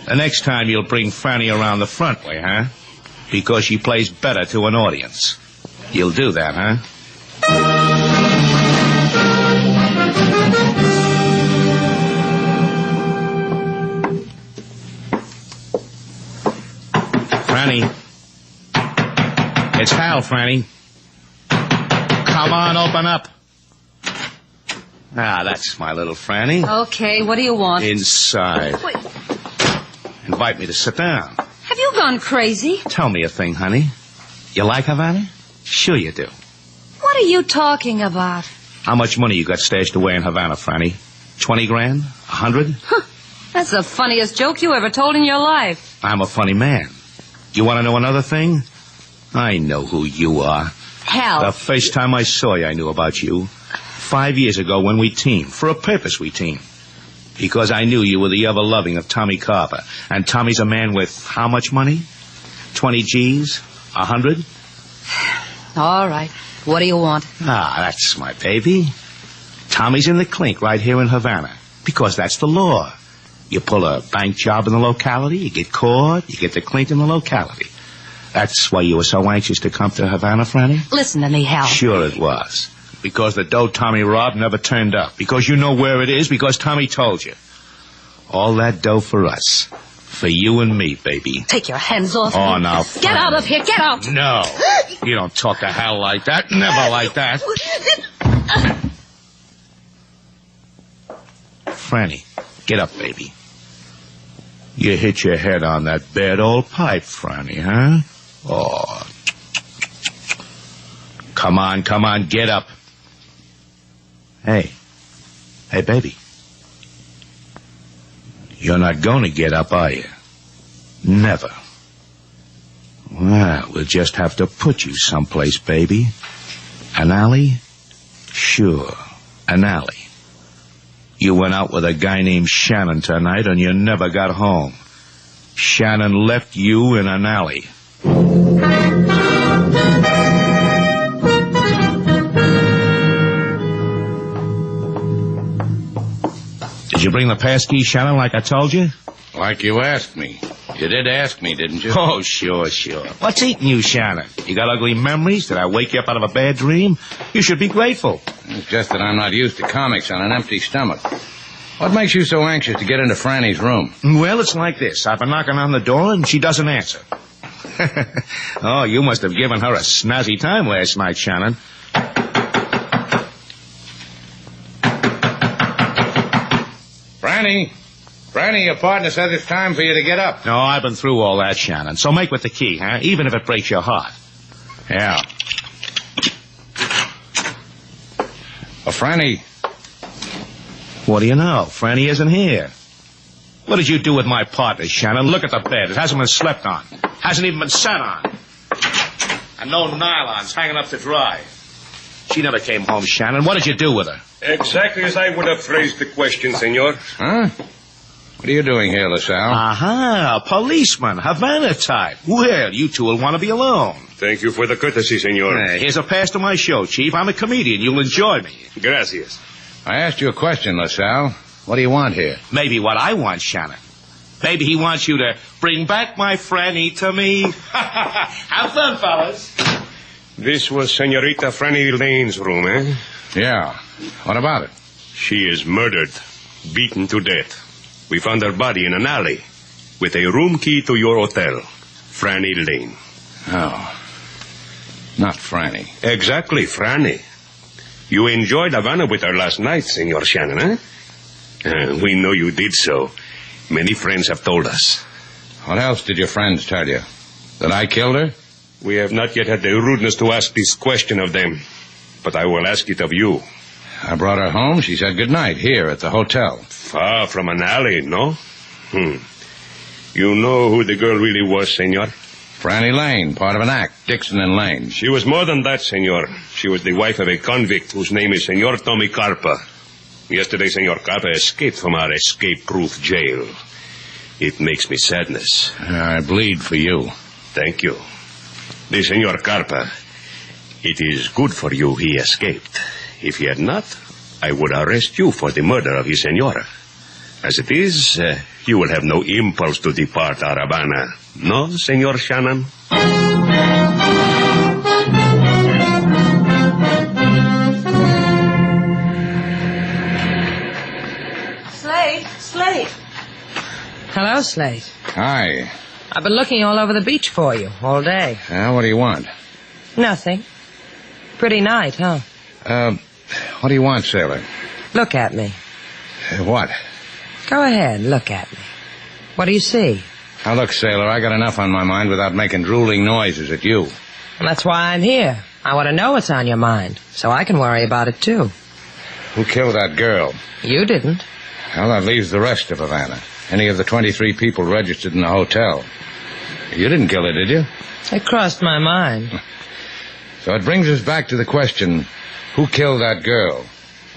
The next time you'll bring Fanny around the front way, huh? Because she plays better to an audience. You'll do that, huh? Franny. It's Hal, Franny. Come on, open up. Ah, that's my little Franny. Okay, what do you want? Inside. Wait. Invite me to sit down. Have you gone crazy? Tell me a thing, honey. You like Havana? Sure you do. What are you talking about? How much money you got stashed away in Havana, Franny? 20 grand? 100? Huh. That's the funniest joke you ever told in your life. I'm a funny man. You want to know another thing? I know who you are. Hal. The first time I saw you, I knew about you. 5 years ago when we teamed. For a purpose we teamed. Because I knew you were the ever-loving of Tommy Carper. And Tommy's a man with how much money? 20 G's? 100? All right. What do you want? Ah, that's my baby. Tommy's in the clink right here in Havana. Because that's the law. You pull a bank job in the locality, you get caught, you get the clink in the locality. That's why you were so anxious to come to Havana, Franny? Listen to me, Hal. Sure it was. Because the dough Tommy robbed never turned up. Because you know where it is. Because Tommy told you. All that dough for us. For you and me, baby. Take your hands off Oh, me. now, Get out of here. Get out. No. You don't talk to Hal like that. Never like that. Franny, get up, baby. You hit your head on that bad old pipe, Franny, huh? Oh. Come on, get up. Hey, baby. You're not going to get up, are you? Never. Well, we'll just have to put you someplace, baby. An alley? Sure, an alley. You went out with a guy named Shannon tonight and you never got home. Shannon left you in an alley. Did you bring the passkey, Shannon, like I told you? Like you asked me. You did ask me, didn't you? Oh, sure. What's eating you, Shannon? You got ugly memories? Did I wake you up out of a bad dream? You should be grateful. It's just that I'm not used to comics on an empty stomach. What makes you so anxious to get into Franny's room? Well, it's like this. I've been knocking on the door and she doesn't answer. Oh, you must have given her a snazzy time last night, Shannon. Franny, your partner says it's time for you to get up. No, I've been through all that, Shannon. So make with the key, huh? Even if it breaks your heart. Yeah. Well, Franny. What do you know? Franny isn't here. What did you do with my partner, Shannon? Look at the bed. It hasn't been slept on. Hasn't even been sat on. And no nylons hanging up to dry. She never came home, Shannon. What did you do with her? Exactly as I would have phrased the question, senor. Huh? What are you doing here, LaSalle? Aha, policeman, Havana type. Well, you two will want to be alone. Thank you for the courtesy, senor. Here's a pass to my show, Chief. I'm a comedian. You'll enjoy me. Gracias. I asked you a question, LaSalle. What do you want here? Maybe what I want, Shannon. Maybe he wants you to bring back my Franny to me. Have fun, fellas. This was Senorita Franny Lane's room, eh? Yeah. What about it? She is murdered, beaten to death. We found her body in an alley with a room key to your hotel, Franny Lane. Oh. Not Franny. Exactly, Franny. You enjoyed Havana with her last night, Senor Shannon, eh? We know you did so. Many friends have told us. What else did your friends tell you? That I killed her? We have not yet had the rudeness to ask this question of them, but I will ask it of you. I brought her home. She said goodnight here at the hotel. Far from an alley, no? You know who the girl really was, senor? Franny Lane, part of an act, Dixon and Lane. She was more than that, senor. She was the wife of a convict whose name is Senor Tommy Carpa. Yesterday, Senor Carpa escaped from our escape-proof jail. It makes me sadness. I bleed for you. Thank you. The Senor Carpa, it is good for you he escaped. If he had not, I would arrest you for the murder of his senora. As it is, you will have no impulse to depart our Havana. No, Senor Shannon? Slate. Hello, Slate. Hi. I've been looking all over the beach for you all day. What do you want? Nothing. Pretty night, huh? What do you want, sailor? Look at me. What? Go ahead, look at me. What do you see? Now, look, sailor, I got enough on my mind without making drooling noises at you. And that's why I'm here. I want to know what's on your mind, so I can worry about it, too. Who killed that girl? You didn't. Well, that leaves the rest of Havana. Any of the 23 people registered in the hotel. You didn't kill her, did you? It crossed my mind. So it brings us back to the question, who killed that girl?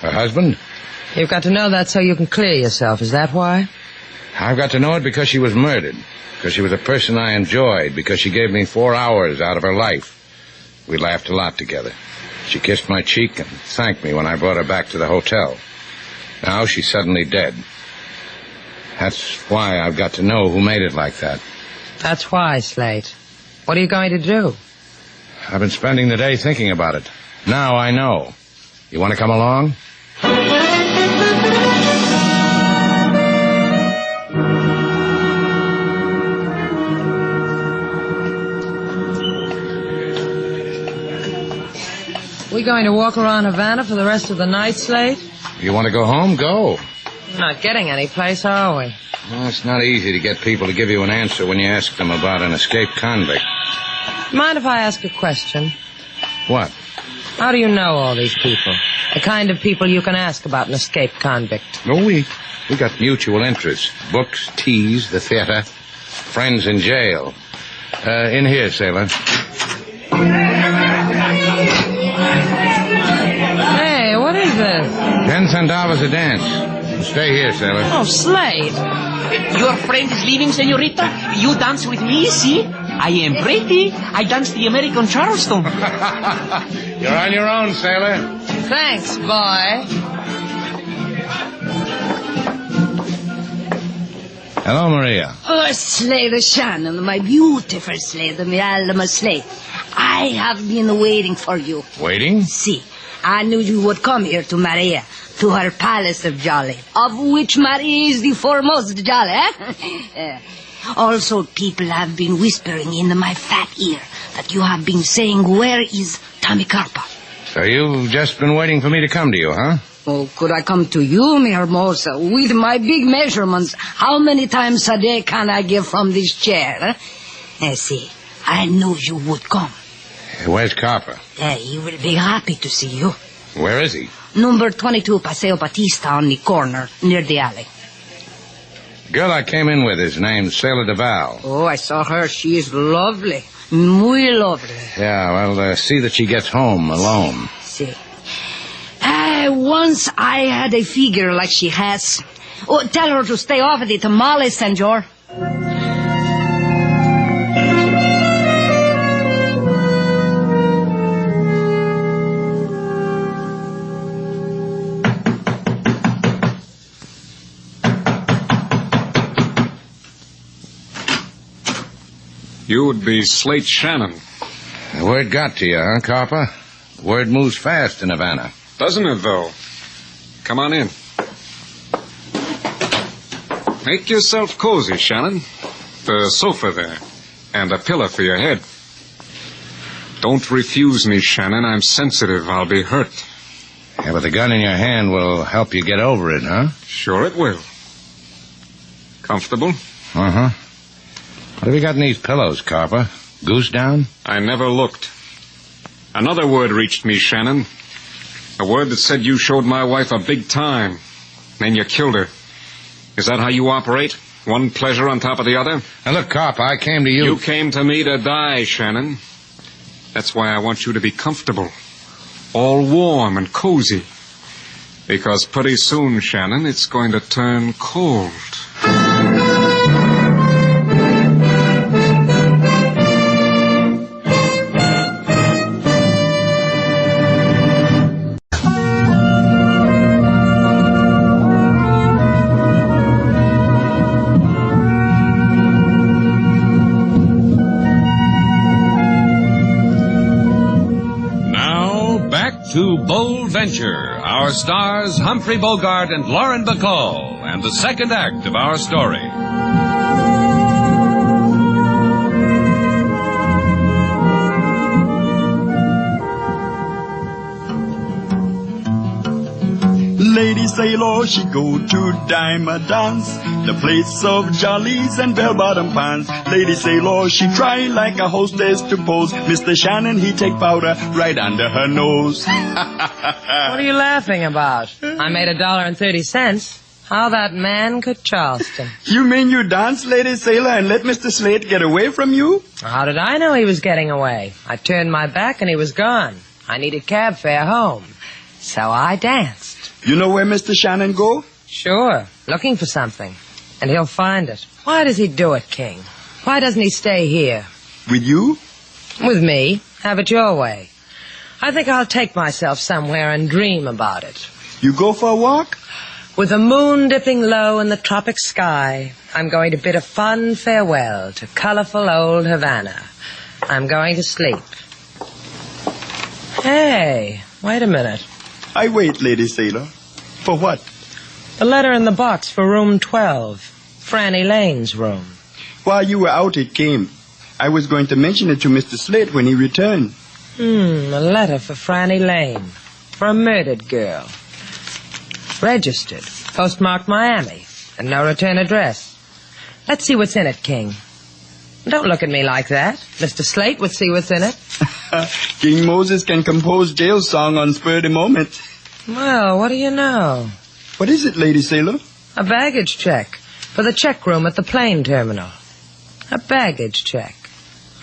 Her husband? You've got to know that so you can clear yourself. Is that why? I've got to know it because she was murdered. Because she was a person I enjoyed. Because she gave me 4 hours out of her life. We laughed a lot together. She kissed my cheek and thanked me when I brought her back to the hotel. Now she's suddenly dead. That's why I've got to know who made it like that. That's why, Slate. What are you going to do? I've been spending the day thinking about it. Now I know. You want to come along? We going to walk around Havana for the rest of the night, Slate? You want to go home? Go. We're not getting any place, are we? Well, it's not easy to get people to give you an answer when you ask them about an escaped convict. Mind if I ask a question? What? How do you know all these people? The kind of people you can ask about an escaped convict. Oh, we got mutual interests. Books, teas, the theater, friends in jail. In here, sailor. Hey, what is this? 10 centavos a dance. Stay here, sailor. Oh, Slade. Your friend is leaving, senorita. You dance with me, see? I am pretty. I dance the American Charleston. You're on your own, sailor. Thanks, boy. Hello, Maria. Oh, Slade Shannon, my beautiful Slade, my alma Slade. I have been waiting for you. Waiting? See, I knew you would come here to Maria, to her palace of Jolly, of which Maria is the foremost Jolly, eh? Also, people have been whispering in my fat ear that you have been saying, where is Tommy Carpa? So you've just been waiting for me to come to you, huh? Oh, could I come to you, mi hermosa, with my big measurements? How many times a day can I give from this chair? See, I knew you would come. Where's Carpa? He will be happy to see you. Where is he? Number 22 Paseo Batista on the corner, near the alley. Girl I came in with is named Sailor Duval. Oh, I saw her. She is lovely. Muy lovely. Yeah, well, see that she gets home alone. See. once I had a figure like she has. Oh, tell her to stay off of the tamales, senor. You would be Slate Shannon. The word got to you, huh, Copper? Word moves fast in Havana. Doesn't it, though? Come on in. Make yourself cozy, Shannon. The sofa there. And a pillow for your head. Don't refuse me, Shannon. I'm sensitive. I'll be hurt. Yeah, but the gun in your hand will help you get over it, huh? Sure it will. Comfortable? Uh-huh. What have you got in these pillows, Copper? Goose down? I never looked. Another word reached me, Shannon. A word that said you showed my wife a big time. Then you killed her. Is that how you operate? One pleasure on top of the other? Now look, Copper, I came to you... You came to me to die, Shannon. That's why I want you to be comfortable. All warm and cozy. Because pretty soon, Shannon, it's going to turn cold. To Bold Venture, our stars Humphrey Bogart and Lauren Bacall, and the second act of our story. Lady Sailor, she go to dime a dance, the place of jollies and bell-bottom pants. Lady Sailor, she try like a hostess to pose. Mr. Shannon, he take powder right under her nose. What are you laughing about? I made $1.30. How that man could Charleston. You mean you danced, Lady Sailor, and let Mr. Slate get away from you? How did I know he was getting away? I turned my back and he was gone. I needed cab fare home. So I danced. You know where Mr. Shannon go? Sure, looking for something. And he'll find it. Why does he do it, King? Why doesn't he stay here? With you? With me. Have it your way. I think I'll take myself somewhere and dream about it. You go for a walk? With the moon dipping low in the tropic sky, I'm going to bid a fond farewell to colorful old Havana. I'm going to sleep. Hey, wait a minute. I wait, Lady Sailor. For what? The letter in the box for room 12. Franny Lane's room. While you were out, it came. I was going to mention it to Mr. Slate when he returned. A letter for Franny Lane. For a murdered girl. Registered. Postmarked Miami. And no return address. Let's see what's in it, King. Don't look at me like that. Mr. Slate would see what's in it. King Moses can compose jail song on spur of the moment. Well, what do you know? What is it, Lady Sailor? A baggage check for the check room at the plane terminal. A baggage check.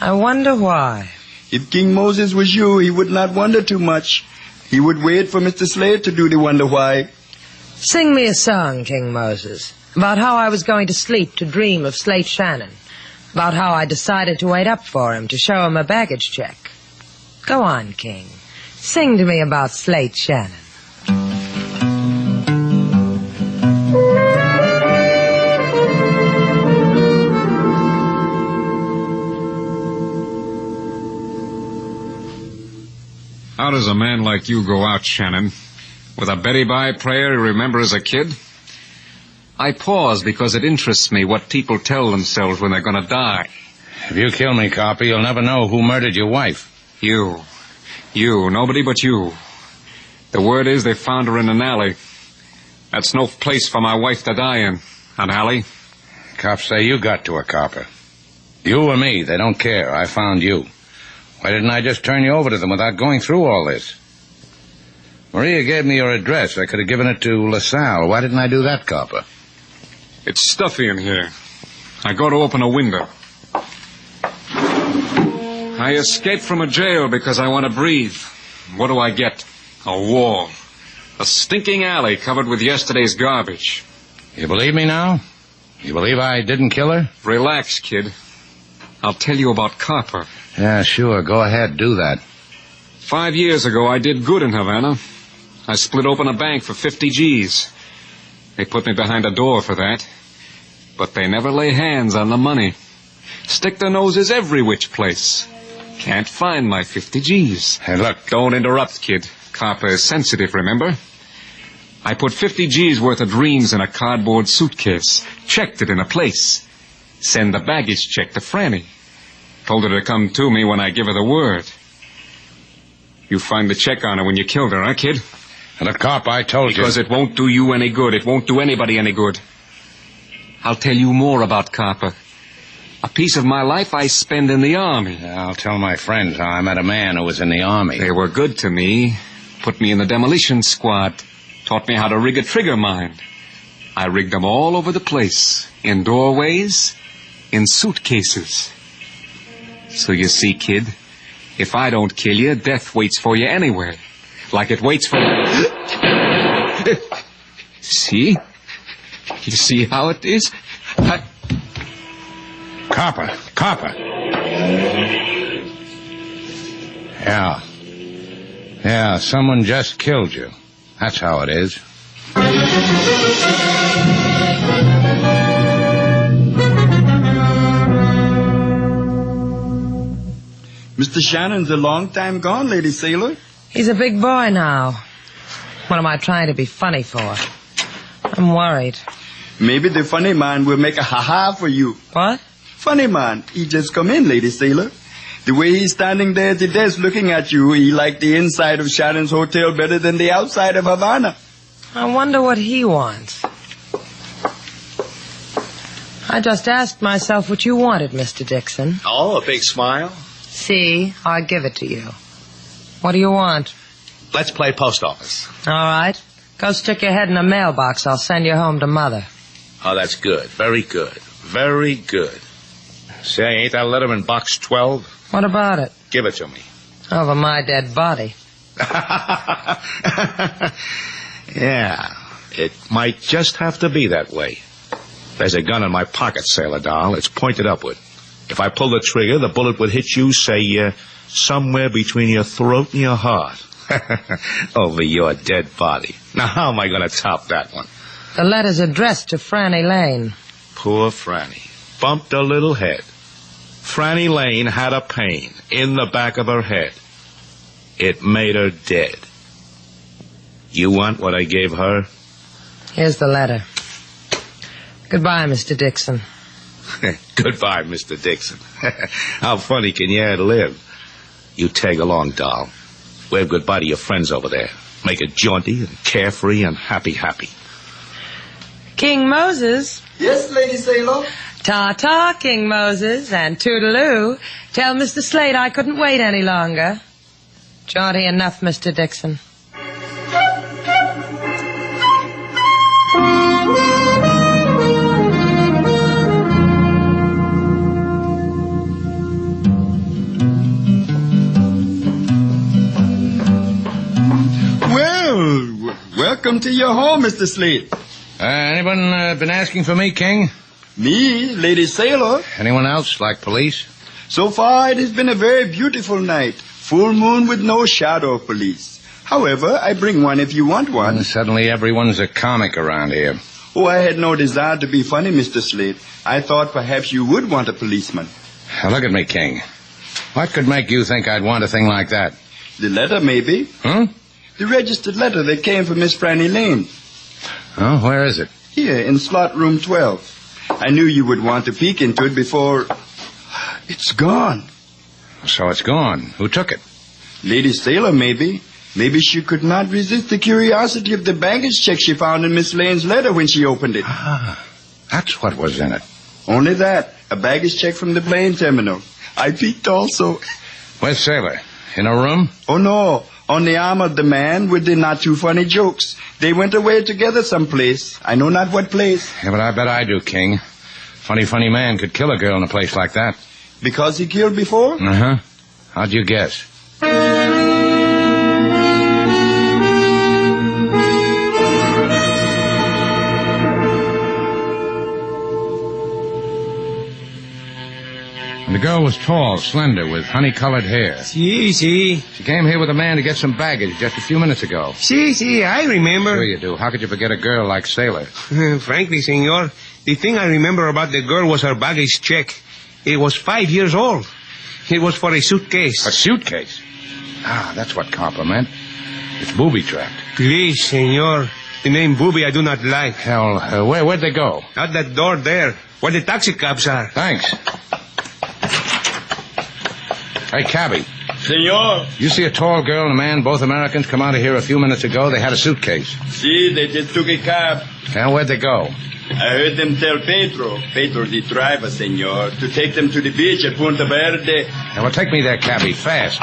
I wonder why. If King Moses was you, he would not wonder too much. He would wait for Mr. Slate to do the wonder why. Sing me a song, King Moses, about how I was going to sleep to dream of Slate Shannon. About how I decided to wait up for him to show him a baggage check. Go on, King. Sing to me about Slate Shannon. How does a man like you go out, Shannon? With a Betty Bye prayer you remember as a kid? I pause because it interests me what people tell themselves when they're going to die. If you kill me, Copper, you'll never know who murdered your wife. You, nobody but you. The word is they found her in an alley. That's no place for my wife to die in, an alley. Cops say you got to her, Copper. You or me, they don't care. I found you. Why didn't I just turn you over to them without going through all this? Maria gave me your address. I could have given it to LaSalle. Why didn't I do that, Copper? It's stuffy in here. I go to open a window. I escaped from a jail because I want to breathe. What do I get? A wall. A stinking alley covered with yesterday's garbage. You believe me now? You believe I didn't kill her? Relax, kid. I'll tell you about Copper. Yeah, sure. Go ahead. Do that. 5 years ago, I did good in Havana. I split open a bank for 50 G's. They put me behind a door for that. But they never lay hands on the money. Stick their noses every which place. Can't find my 50 G's. Hey, look. Don't interrupt, kid. Copper is sensitive, remember? I put 50 G's worth of dreams in a cardboard suitcase. Checked it in a place. Send the baggage check to Franny. Told her to come to me when I give her the word. You find the check on her when you killed her, huh, kid? And the cop, I told you. Because it won't do you any good. It won't do anybody any good. I'll tell you more about Copper. A piece of my life I spend in the Army. I'll tell my friends how I met a man who was in the Army. They were good to me. Put me in the demolition squad. Taught me how to rig a trigger mine. I rigged them all over the place. In doorways, in suitcases. So you see, kid, if I don't kill you, death waits for you anywhere. Like it waits for... See? You see how it is? Copper. Yeah, someone just killed you. That's how it is. Mr. Shannon's a long time gone, Lady Sailor. He's a big boy now. What am I trying to be funny for? I'm worried. Maybe the funny man will make a ha-ha for you. What? Funny man. He just come in, Lady Sailor. The way he's standing there at the desk looking at you, he liked the inside of Shannon's hotel better than the outside of Havana. I wonder what he wants. I just asked myself what you wanted, Mr. Dixon. Oh, a big smile? See, I'll give it to you. What do you want? Let's play post office. All right. Go stick your head in a mailbox. I'll send you home to Mother. Oh, that's good. Very good. Very good. Say, ain't that letter in box 12? What about it? Give it to me. Over my dead body. Yeah, it might just have to be that way. There's a gun in my pocket, Sailor Doll. It's pointed upward. If I pull the trigger, the bullet would hit you, say, somewhere between your throat and your heart. Over your dead body. Now, how am I going to top that one? The letter's addressed to Franny Lane. Poor Franny. Bumped a little head. Franny Lane had a pain in the back of her head. It made her dead. You want what I gave her? Here's the letter. Goodbye, Mr. Dixon. Goodbye, Mr. Dixon. How funny can you live? You tag along, doll. Wave goodbye to your friends over there. Make it jaunty and carefree and happy. King Moses. Yes, Lady Sailor. Ta-ta, King Moses, and toodaloo. Tell Mr. Slade I couldn't wait any longer. Jaunty enough, Mr. Dixon. Well, welcome to your home, Mr. Slade. Anyone been asking for me, King? Me, Lady Sailor. Anyone else, like police? So far, it has been a very beautiful night. Full moon with no shadow of police. However, I bring one if you want one. Suddenly everyone's a comic around here. Oh, I had no desire to be funny, Mr. Slade. I thought perhaps you would want a policeman. Now, look at me, King. What could make you think I'd want a thing like that? The letter, maybe. The registered letter that came from Miss Franny Lane. Oh, where is it? Here, in slot room 12. I knew you would want to peek into it before... It's gone. So it's gone. Who took it? Lady Sailor, maybe. Maybe she could not resist the curiosity of the baggage check she found in Miss Lane's letter when she opened it. Ah, that's what was in it. Only that. A baggage check from the plane terminal. I peeked also. Where's Sailor? In a room? Oh, no. On the arm of the man with the not-too-funny jokes. They went away together someplace. I know not what place. Yeah, but I bet I do, King. Funny man could kill a girl in a place like that. Because he killed before? Uh-huh. How'd you guess? girl was tall, slender, with honey-colored hair. Si. She came here with a man to get some baggage just a few minutes ago. Si, I remember. Sure you do. How could you forget a girl like Sailor? Frankly, senor, the thing I remember about the girl was her baggage check. It was 5 years old. It was for a suitcase. A suitcase? Ah, that's what Copper meant. It's booby-trapped. Please, senor. The name Bibi I do not like. Hell, where'd they go? Out that door there, where the taxi cabs are. Thanks. Hey, cabby. Senor. You see a tall girl and a man, both Americans, come out of here a few minutes ago. They had a suitcase. See, they just took a cab. Now, where'd they go? I heard them tell Pedro the driver, senor, to take them to the beach at Punta Verde. Now, well, take me there, cabby, fast.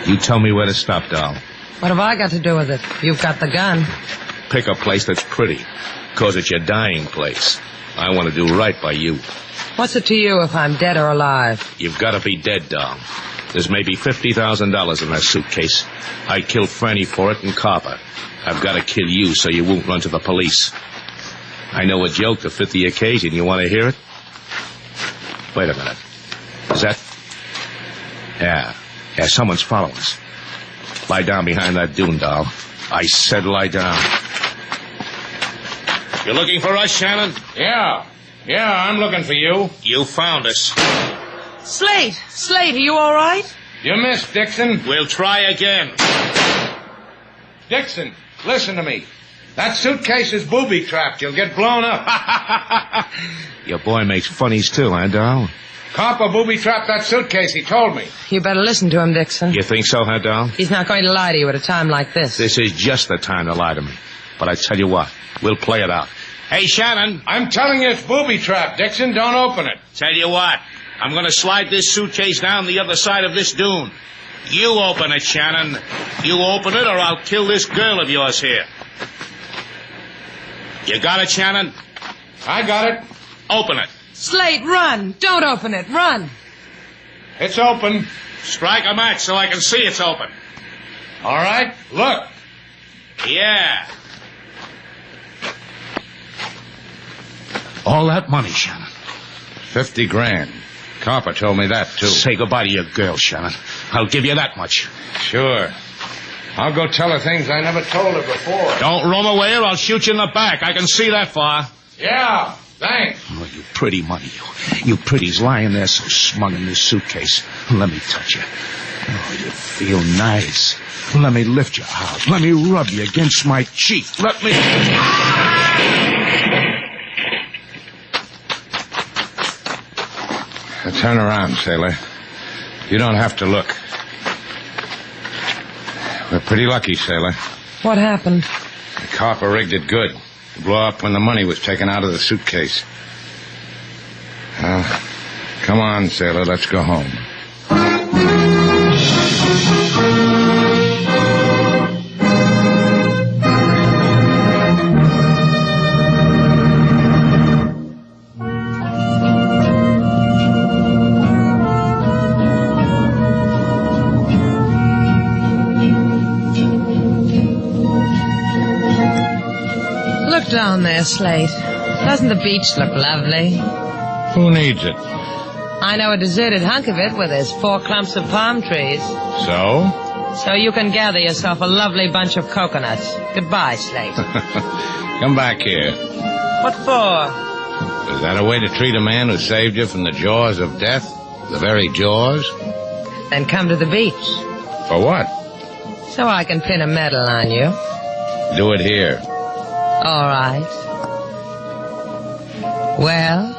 You tell me where to stop, doll. What have I got to do with it? You've got the gun. Pick a place that's pretty, because it's your dying place. I want to do right by you. What's it to you if I'm dead or alive? You've got to be dead, doll. There's maybe $50,000 in that suitcase. I killed Franny for it and Copper. I've got to kill you so you won't run to the police. I know a joke to fit the occasion. You want to hear it? Wait a minute. Is that... Yeah, someone's following us. Lie down behind that dune, doll. I said lie down. You looking for us, Shannon? Yeah, I'm looking for you. You found us. Slate, are you all right? You missed, Dixon. We'll try again. Dixon, listen to me. That suitcase is booby-trapped. You'll get blown up. Your boy makes funnies too, huh, doll? Copper booby-trapped that suitcase, he told me. You better listen to him, Dixon. You think so, huh, doll? He's not going to lie to you at a time like this. This is just the time to lie to me. But I tell you what, we'll play it out. Hey, Shannon, I'm telling you it's booby-trapped, Dixon. Don't open it. Tell you what, I'm going to slide this suitcase down the other side of this dune. You open it, Shannon. You open it or I'll kill this girl of yours here. You got it, Shannon? I got it. Open it. Slate, run. Don't open it. Run. It's open. Strike a match so I can see it's open. All right, look. Yeah. All that money, Shannon. 50 grand. Copper told me that, too. Say goodbye to your girl, Shannon. I'll give you that much. Sure. I'll go tell her things I never told her before. Don't roam away or I'll shoot you in the back. I can see that far. Yeah, thanks. Oh, you pretty money, you pretty's lying there so smug in this suitcase. Let me touch you. Oh, you feel nice. Let me lift you out. Let me rub you against my cheek. Let me... Turn around, sailor. You don't have to look. We're pretty lucky, sailor. What happened? The copper rigged it good. To blow up when the money was taken out of the suitcase. Well, come on, sailor. Let's go home. Down there, Slate. Doesn't the beach look lovely? Who needs it? I know a deserted hunk of it where there's 4 clumps of palm trees. So? So you can gather yourself a lovely bunch of coconuts. Goodbye, Slate. Come back here. What for? Is that a way to treat a man who saved you from the jaws of death? The very jaws? Then come to the beach. For what? So I can pin a medal on you. Do it here. All right. Well?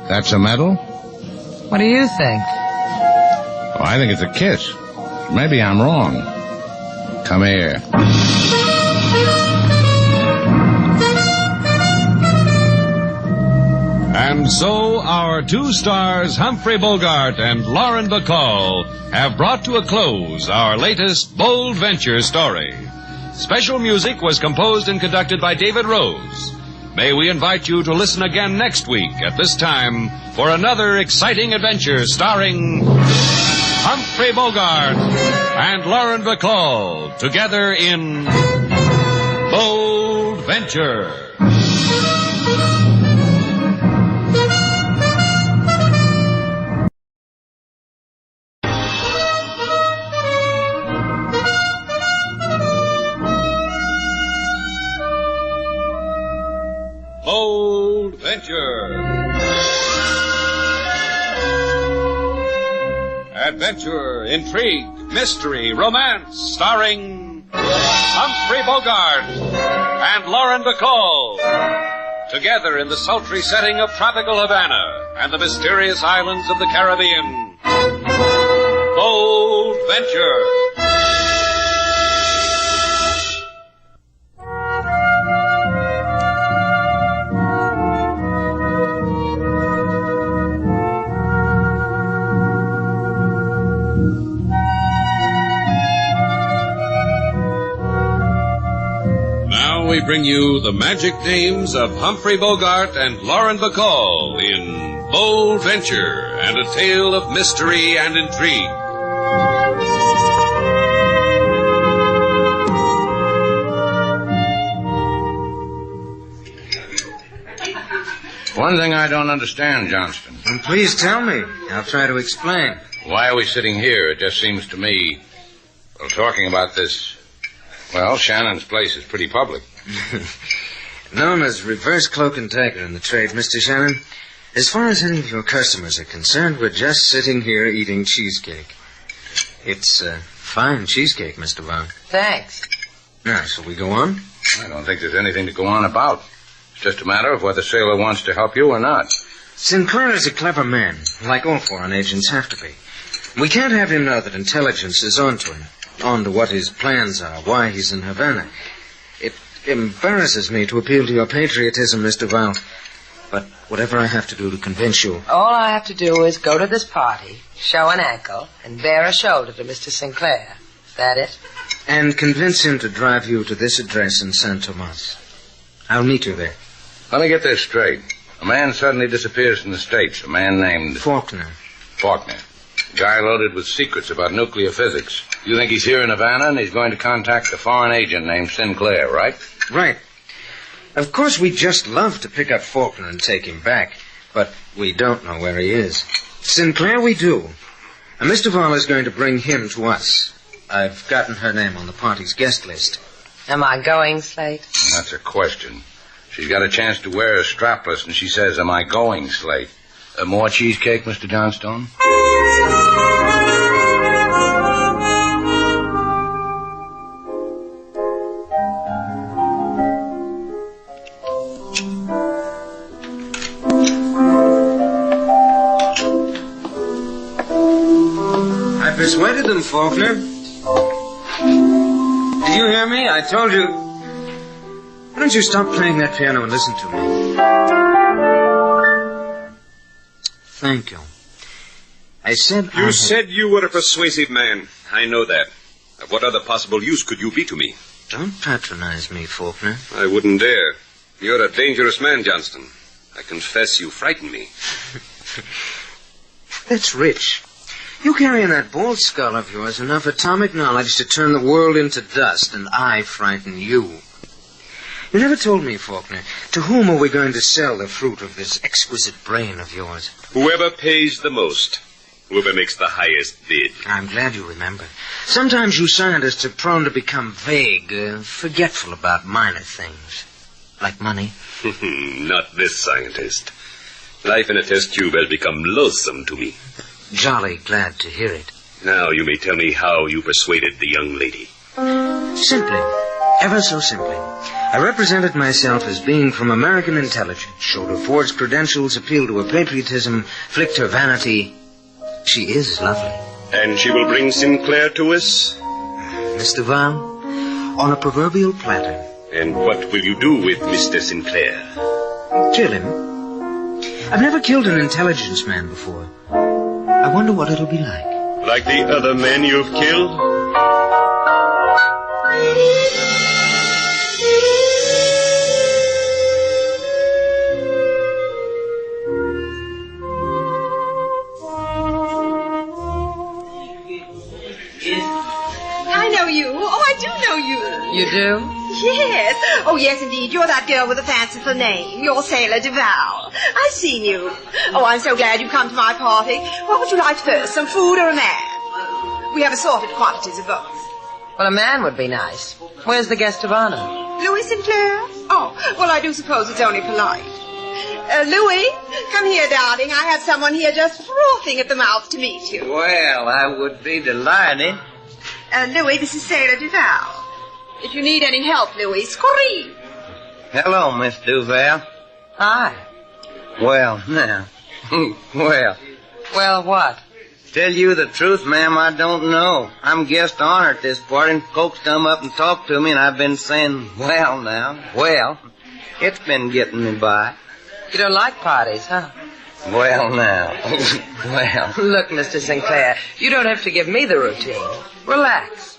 That's a medal? What do you think? Oh, I think it's a kiss. Maybe I'm wrong. Come here. And so our 2 stars, Humphrey Bogart and Lauren Bacall, have brought to a close our latest bold venture story. Special music was composed and conducted by David Rose. May we invite you to listen again next week at this time for another exciting adventure starring Humphrey Bogart and Lauren Bacall, together in Bold Venture. Bold Venture. Adventure, intrigue, mystery, romance, starring Humphrey Bogart and Lauren Bacall. Together in the sultry setting of tropical Havana and the mysterious islands of the Caribbean. Bold Venture. We bring you the magic names of Humphrey Bogart and Lauren Bacall in Bold Venture and a tale of mystery and intrigue. One thing I don't understand, Johnston. Please tell me. I'll try to explain. Why are we sitting here? It just seems to me, well, talking about this, well, Shannon's place is pretty public. Known as reverse cloak and dagger in the trade, Mr. Shannon. As far as any of your customers are concerned, we're just sitting here eating cheesecake. It's fine cheesecake, Mr. Vaughn. Thanks. Now, shall we go on? I don't think there's anything to go on about. It's just a matter of whether Sailor wants to help you or not. Sinclair is a clever man, like all foreign agents have to be. We can't have him know that intelligence is onto him, onto what his plans are, why he's in Havana. It embarrasses me to appeal to your patriotism, Mr. Val, but whatever I have to do to convince you... All I have to do is go to this party, show an ankle, and bare a shoulder to Mr. Sinclair. Is that it? And convince him to drive you to this address in San Tomas. I'll meet you there. Let me get this straight. A man suddenly disappears from the States. A man named... Faulkner. Faulkner. A guy loaded with secrets about nuclear physics. You think he's here in Havana and he's going to contact a foreign agent named Sinclair, right? Right. Of course, we'd just love to pick up Faulkner and take him back, but we don't know where he is. Sinclair we do. And Mr. Val is going to bring him to us. I've gotten her name on the party's guest list. Am I going, Slate? That's a question. She's got a chance to wear a strapless, and she says, am I going, Slate? More cheesecake, Mr. Johnstone? I persuaded them, Faulkner. Did you hear me? I told you. Why don't you stop playing that piano and listen to me? Thank you. I said You said you were a persuasive man. I know that. Of what other possible use could you be to me? Don't patronize me, Faulkner. I wouldn't dare. You're a dangerous man, Johnston. I confess you frighten me. That's rich. You carry in that bald skull of yours enough atomic knowledge to turn the world into dust, and I frighten you. You never told me, Faulkner, to whom are we going to sell the fruit of this exquisite brain of yours? Whoever pays the most. Whoever makes the highest bid. I'm glad you remember. Sometimes you scientists are prone to become vague, forgetful about minor things. Like money. Not this scientist. Life in a test tube has become loathsome to me. Jolly glad to hear it. Now you may tell me how you persuaded the young lady. Simply. Ever so simply. I represented myself as being from American intelligence, showed her forged credentials, appealed to her patriotism, flicked her vanity. She is lovely. And she will bring Sinclair to us? Mr. Val, on a proverbial platter. And what will you do with Mr. Sinclair? Kill him. I've never killed an intelligence man before. I wonder what it'll be like. Like the other men you've killed? You do? Yes. Oh, yes, indeed. You're that girl with a fanciful name. You're Sailor Duval. I've seen you. Oh, I'm so glad you come to my party. What would you like first, some food or a man? We have assorted quantities of both. Well, a man would be nice. Where's the guest of honor? Louis Sinclair? Oh, well, I do suppose it's only polite. Louis, come here, darling. I have someone here just frothing at the mouth to meet you. Well, I would be delighted. Louis, this is Sailor Duval. If you need any help, Louis, scream. Hello, Miss Duval. Hi. Well, now. Well, what? Tell you the truth, ma'am, I don't know. I'm guest honor at this party, and folks come up and talk to me, and I've been saying, well, now, well. It's been getting me by. You don't like parties, huh? Well, now. Well. Look, Mr. Sinclair, you don't have to give me the routine. Relax.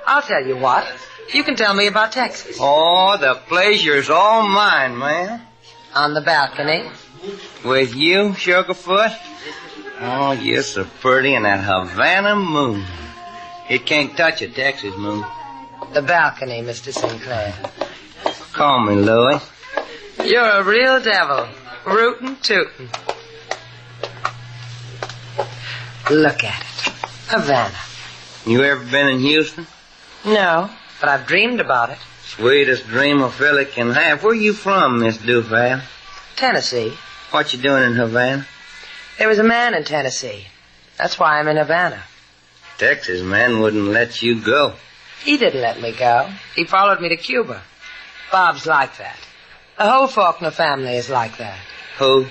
I'll tell you what. You can tell me about Texas. Oh, the pleasure's all mine, ma'am. On the balcony? With you, Sugarfoot? Oh, you're so pretty in that Havana moon. It can't touch a Texas moon. The balcony, Mr. Sinclair. Call me Louis. You're a real devil. Rootin' tootin'. Look at it. Havana. You ever been in Houston? No, but I've dreamed about it. Sweetest dream a fella can have. Where you from, Miss Duval? Tennessee. What you doing in Havana? There was a man in Tennessee. That's why I'm in Havana. Texas man wouldn't let you go. He didn't let me go. He followed me to Cuba. Bob's like that. The whole Faulkner family is like that. Who?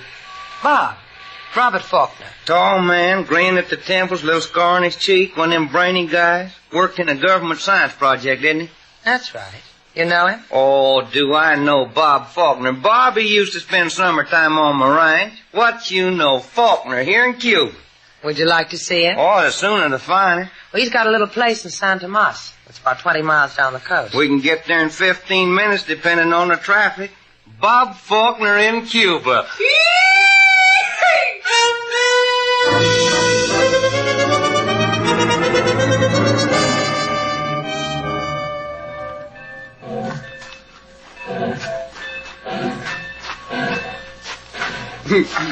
Bob. Robert Faulkner. Tall man, green at the temples, little scar on his cheek, one of them brainy guys. Worked in a government science project, didn't he? That's right. You know him? Oh, do I know Bob Faulkner. Bobby used to spend summertime on my ranch. What you know, Faulkner here in Cuba. Would you like to see him? Oh, the sooner the finer. Well, he's got a little place in San Tomas. It's about 20 miles down the coast. We can get there in 15 minutes, depending on the traffic. Bob Faulkner in Cuba.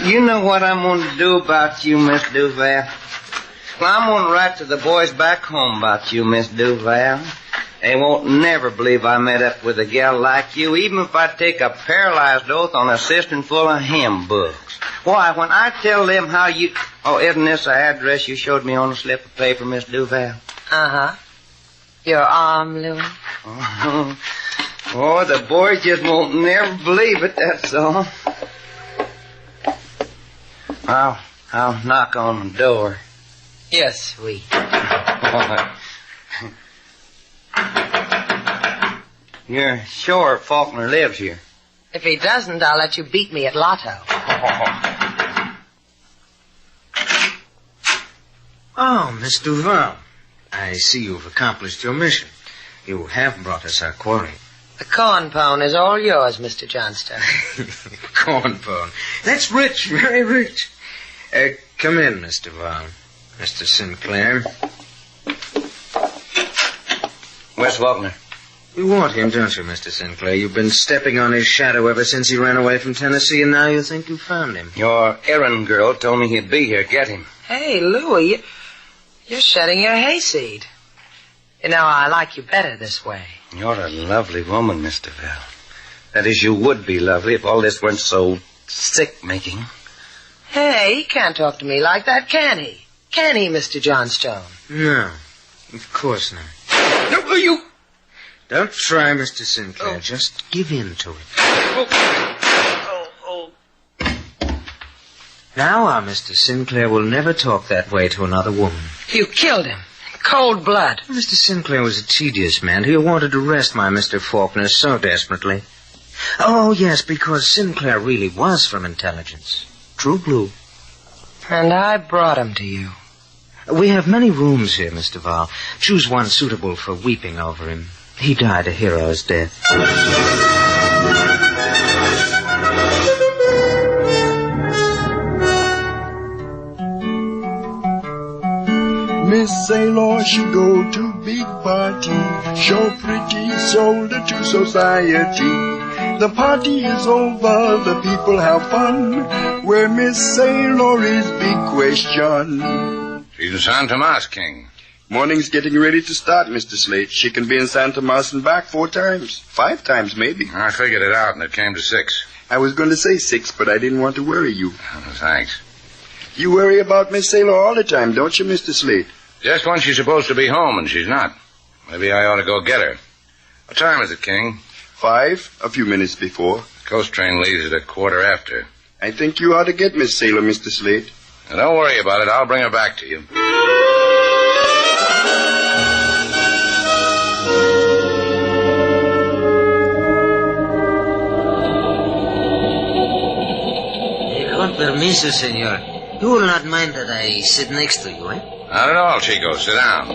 You know what I'm going to do about you, Miss Duval? Well, I'm going to write to the boys back home about you, Miss Duval. They won't never believe I met up with a gal like you, even if I take a paralyzed oath on a cistern full of hymn books. Why, when I tell them how you... Oh, isn't this the address you showed me on a slip of paper, Miss Duval? Uh-huh. Your arm, Louis? Oh, the boys just won't never believe it, that's all. I'll knock on the door. Yes, sweet. You're sure Faulkner lives here? If he doesn't, I'll let you beat me at Lotto. Oh, Miss Duval. I see you've accomplished your mission. You have brought us our quarry. The corn pone is all yours, Mr. Johnstone. Corn pone. That's rich, very rich. Come in, Miss Duval. Mr. Sinclair. Where's Faulkner? You want him, don't you, Mr. Sinclair? You've been stepping on his shadow ever since he ran away from Tennessee, and now you think you found him. Your errand girl told me he'd be here. Get him. Hey, Louis, you're shedding your hayseed. You know, I like you better this way. You're a lovely woman, Miss Duval. That is, you would be lovely if all this weren't so sick-making. Hey, he can't talk to me like that, can he? Can he, Mr. Johnstone? No, of course not. No, you... Don't try, Mr. Sinclair. Oh. Just give in to it. Now, our Mr. Sinclair will never talk that way to another woman. You killed him. Cold blood. Mr. Sinclair was a tedious man. He wanted to arrest my Mr. Faulkner so desperately. Oh, yes, because Sinclair really was from intelligence. True blue. And I brought him to you. We have many rooms here, Mr. Val. Choose one suitable for weeping over him. He died a hero's death. Miss Sailor, she go to big party, show pretty shoulder to society. The party is over, the people have fun. Where Miss Sailor is big question. She's in San Tomas, King. Morning's getting ready to start, Mr. Slate. She can be in San Tomas and back 4 times. 5 times, maybe. I figured it out, and it came to 6. I was going to say 6, but I didn't want to worry you. Oh, thanks. You worry about Miss Sailor all the time, don't you, Mr. Slate? Just when she's supposed to be home, and she's not. Maybe I ought to go get her. What time is it, King? 5, a few minutes before. Coast train leaves at 1:15. I think you ought to get Miss Sailor, Mr. Slate. Now, don't worry about it. I'll bring her back to you. Con permiso, senor. You will not mind that I sit next to you, eh? Not at all, Chico. Sit down.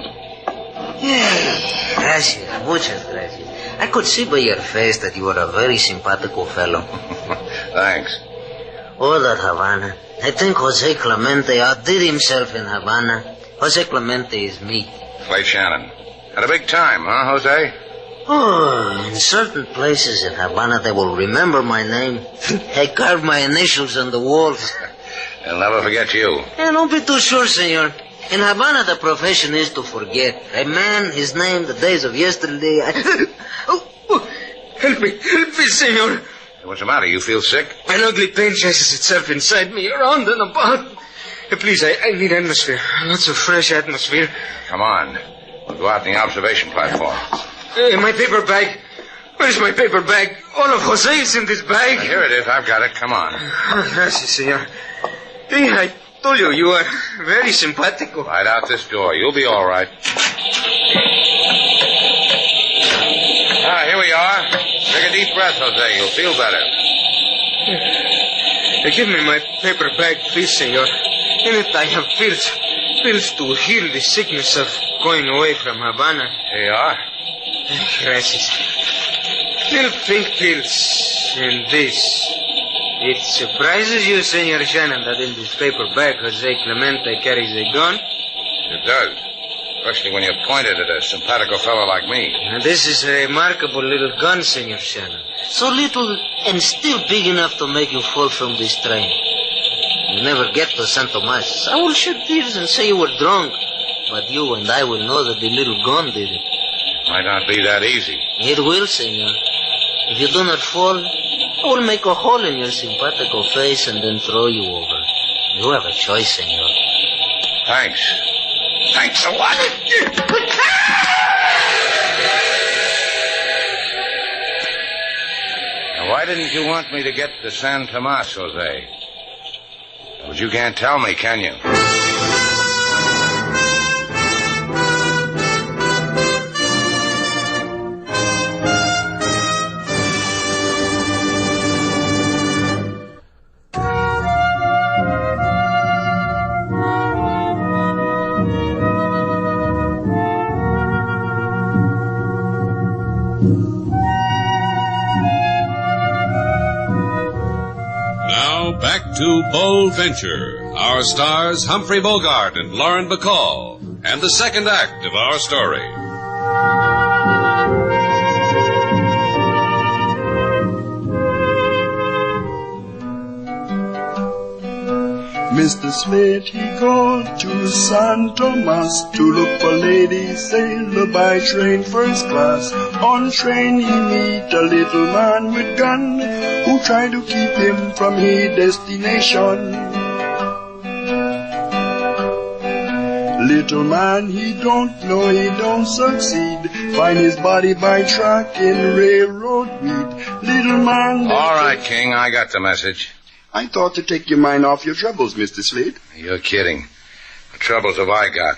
Gracias. Muchas gracias. I could see by your face that you are a very simpatico fellow. Thanks. Oh, that Havana. I think Jose Clemente outdid himself in Havana. Jose Clemente is me. Slate Shannon. Had a big time, huh, Jose? Oh, in certain places in Havana, they will remember my name. I carved my initials on the walls. They'll never forget you. Don't be too sure, senor. In Havana, the profession is to forget. A man, his name, the days of yesterday. Help me, senor. What's the matter? You feel sick? An ugly pain chases itself inside me, around and about. Please, I need atmosphere. Lots of fresh atmosphere. Come on. We'll go out on the observation platform. My paper bag. Where's my paper bag? All of Jose's in this bag. Here it is. I've got it. Come on. Oh, gracias, senor. Hey, I told you, you are very simpatico. Right out this door. You'll be all right. Here we are. Take a deep breath, Jose. You'll feel better. Give me my paper bag, please, senor. In it I have pills to heal the sickness of going away from Havana. Here you are. Gracias. Little pink pills and this. It surprises you, Senor Shannon, that in this paper bag Jose Clemente carries a gun? It does. Especially when you point it at a simpatico fellow like me. And this is a remarkable little gun, Senor Shannon. So little and still big enough to make you fall from this train. You never get to San Tomas. I will shed tears and say you were drunk. But you and I will know that the little gun did it. Might not be that easy. It will, senor. If you do not fall, I will make a hole in your simpatico face and then throw you over. You have a choice, senor. Thanks. Thanks a lot. Now, why didn't you want me to get to San Tomas, Jose? But you can't tell me, can you? Back to Bold Venture. Our stars, Humphrey Bogart and Lauren Bacall, and the second act of our story. Mr. Slate, he gone to San Tomas to look for Lady Sailor by train first class. On train he meet a little man with gun who try to keep him from his destination. Little man, he don't know, he don't succeed. Find his body by track in railroad weed. Little man... All right, King, I got the message. I thought to take your mind off your troubles, Mr. Slate. You're kidding. What troubles have I got?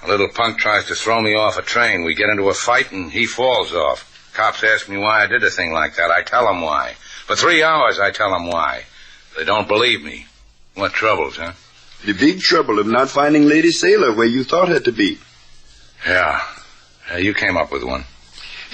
A little punk tries to throw me off a train. We get into a fight and he falls off. Cops ask me why I did a thing like that. I tell them why. For 3 hours I tell them why. They don't believe me. What troubles, huh? The big trouble of not finding Lady Sailor where you thought her to be. Yeah. You came up with one.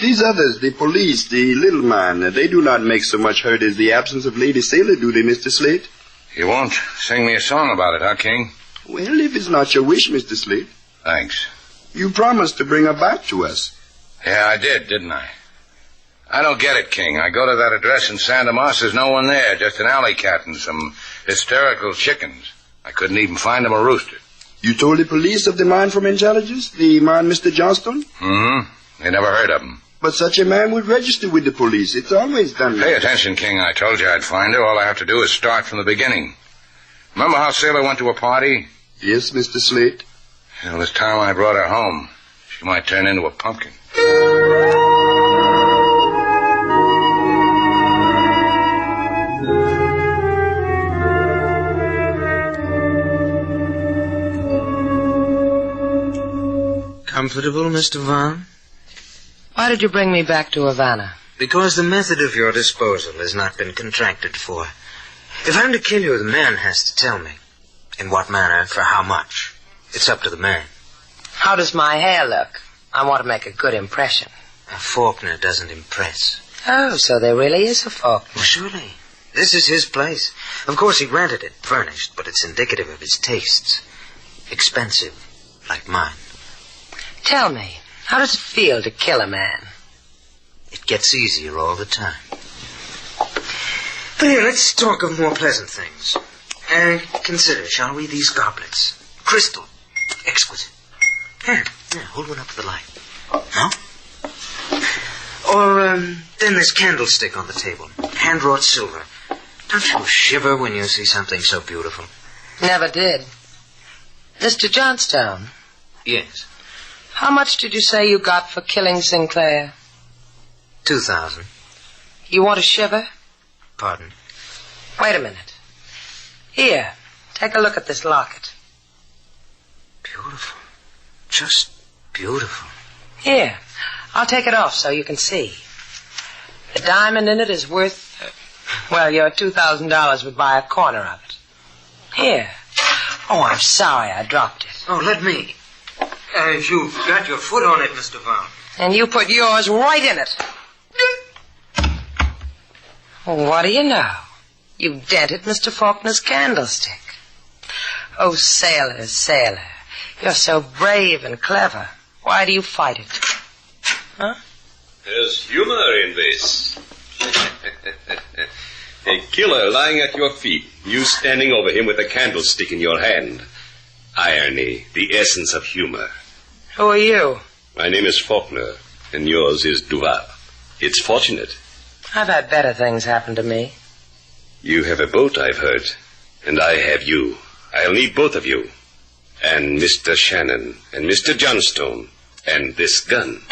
These others, the police, the little man, they do not make so much hurt as the absence of Lady Sailor, do they, Mr. Slate? You won't sing me a song about it, huh, King? Well, if it's not your wish, Mr. Slate. Thanks. You promised to bring her back to us. Yeah, I did, didn't I? I don't get it, King. I go to that address in Santa Moss, there's no one there, just an alley cat and some hysterical chickens. I couldn't even find them a rooster. You told the police of the man from intelligence, the man Mr. Johnston? They never heard of him. But such a man would register with the police. It's always done. Pay attention, King. I told you I'd find her. All I have to do is start from the beginning. Remember how Sailor went to a party? Yes, Mr. Slate. Well, this time I brought her home. She might turn into a pumpkin. Comfortable, Mr. Vaughn? Why did you bring me back to Havana? Because the method of your disposal has not been contracted for. If I'm to kill you, the man has to tell me. In what manner, for how much. It's up to the man. How does my hair look? I want to make a good impression. A Faulkner doesn't impress. Oh, so there really is a Faulkner. Well, surely. This is his place. Of course, he rented it, furnished, but it's indicative of his tastes. Expensive, like mine. Tell me, how does it feel to kill a man? It gets easier all the time. But here, let's talk of more pleasant things. Consider, shall we, these goblets? Crystal. Exquisite. Here, hold one up to the light. No? Or, then this candlestick on the table. Hand-wrought silver. Don't you shiver when you see something so beautiful? Never did. Mr. Johnstone. Yes. How much did you say you got for killing Sinclair? 2,000. You want a shiver? Pardon? Wait a minute. Here, take a look at this locket. Beautiful. Just beautiful. Here, I'll take it off so you can see. The diamond in it is worth, well, your $2,000 would buy a corner of it. Here. Oh, I'm sorry I dropped it. Oh, let me. You've got your foot on it, Mr. Vaughn. And you put yours right in it. Well, what do you know? You dented Mr. Faulkner's candlestick. Oh, sailor, sailor. You're so brave and clever. Why do you fight it? Huh? There's humor in this. A killer lying at your feet, you standing over him with a candlestick in your hand. Irony, the essence of humor. Who are you? My name is Faulkner, and yours is Duval. It's fortunate. I've had better things happen to me. You have a boat, I've heard, and I have you. I'll need both of you. And Mr. Shannon, and Mr. Johnstone, and this gun.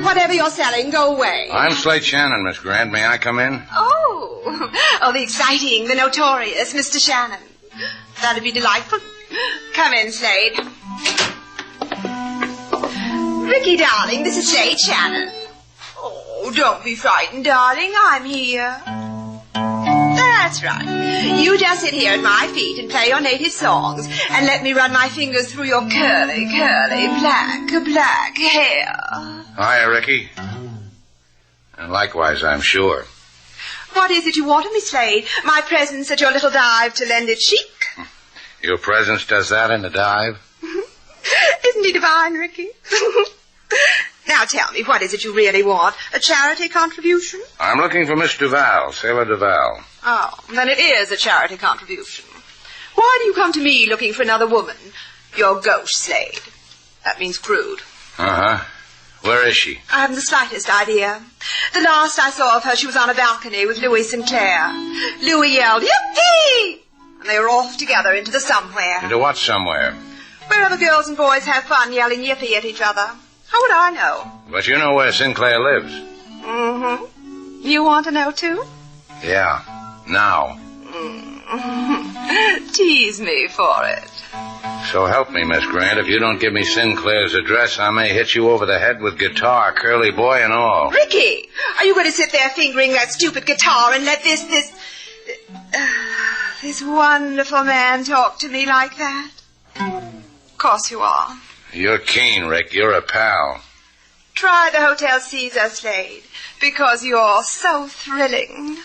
Whatever you're selling, go away. I'm Slate Shannon, Miss Grant. May I come in? Oh, the exciting, the notorious Mr. Shannon. That'd be delightful. Come in, Slade. Ricky, darling, this is Slade Shannon. Oh, don't be frightened, darling. I'm here. That's right. You just sit here at my feet and play your native songs and let me run my fingers through your curly, black hair. Hiya, Ricky. And likewise, I'm sure. What is it you want of me, Slade? My presence at your little dive to lend it chic? Your presence does that in the dive? Isn't he divine, Ricky? Now tell me, what is it you really want? A charity contribution? I'm looking for Miss Duval, Sailor Duval. Oh, then it is a charity contribution. Why do you come to me looking for another woman? You're gauche, Slade. That means crude. Uh-huh. Where is she? I haven't the slightest idea. The last I saw of her, she was on a balcony with Louis Sinclair. Louis yelled, "Yippee!" And they were off together into the somewhere. Into what somewhere? Wherever girls and boys have fun yelling yippee at each other. How would I know? But you know where Sinclair lives. Mm-hmm. You want to know, too? Yeah. Now. Mm-hmm. Tease me for it. So help me, Miss Grant. If you don't give me Sinclair's address, I may hit you over the head with guitar, curly boy and all. Ricky, are you going to sit there fingering that stupid guitar and let this wonderful man talk to me like that? Of course you are. You're keen, Rick. You're a pal. Try the Hotel Caesar, Slade, because you're so thrilling.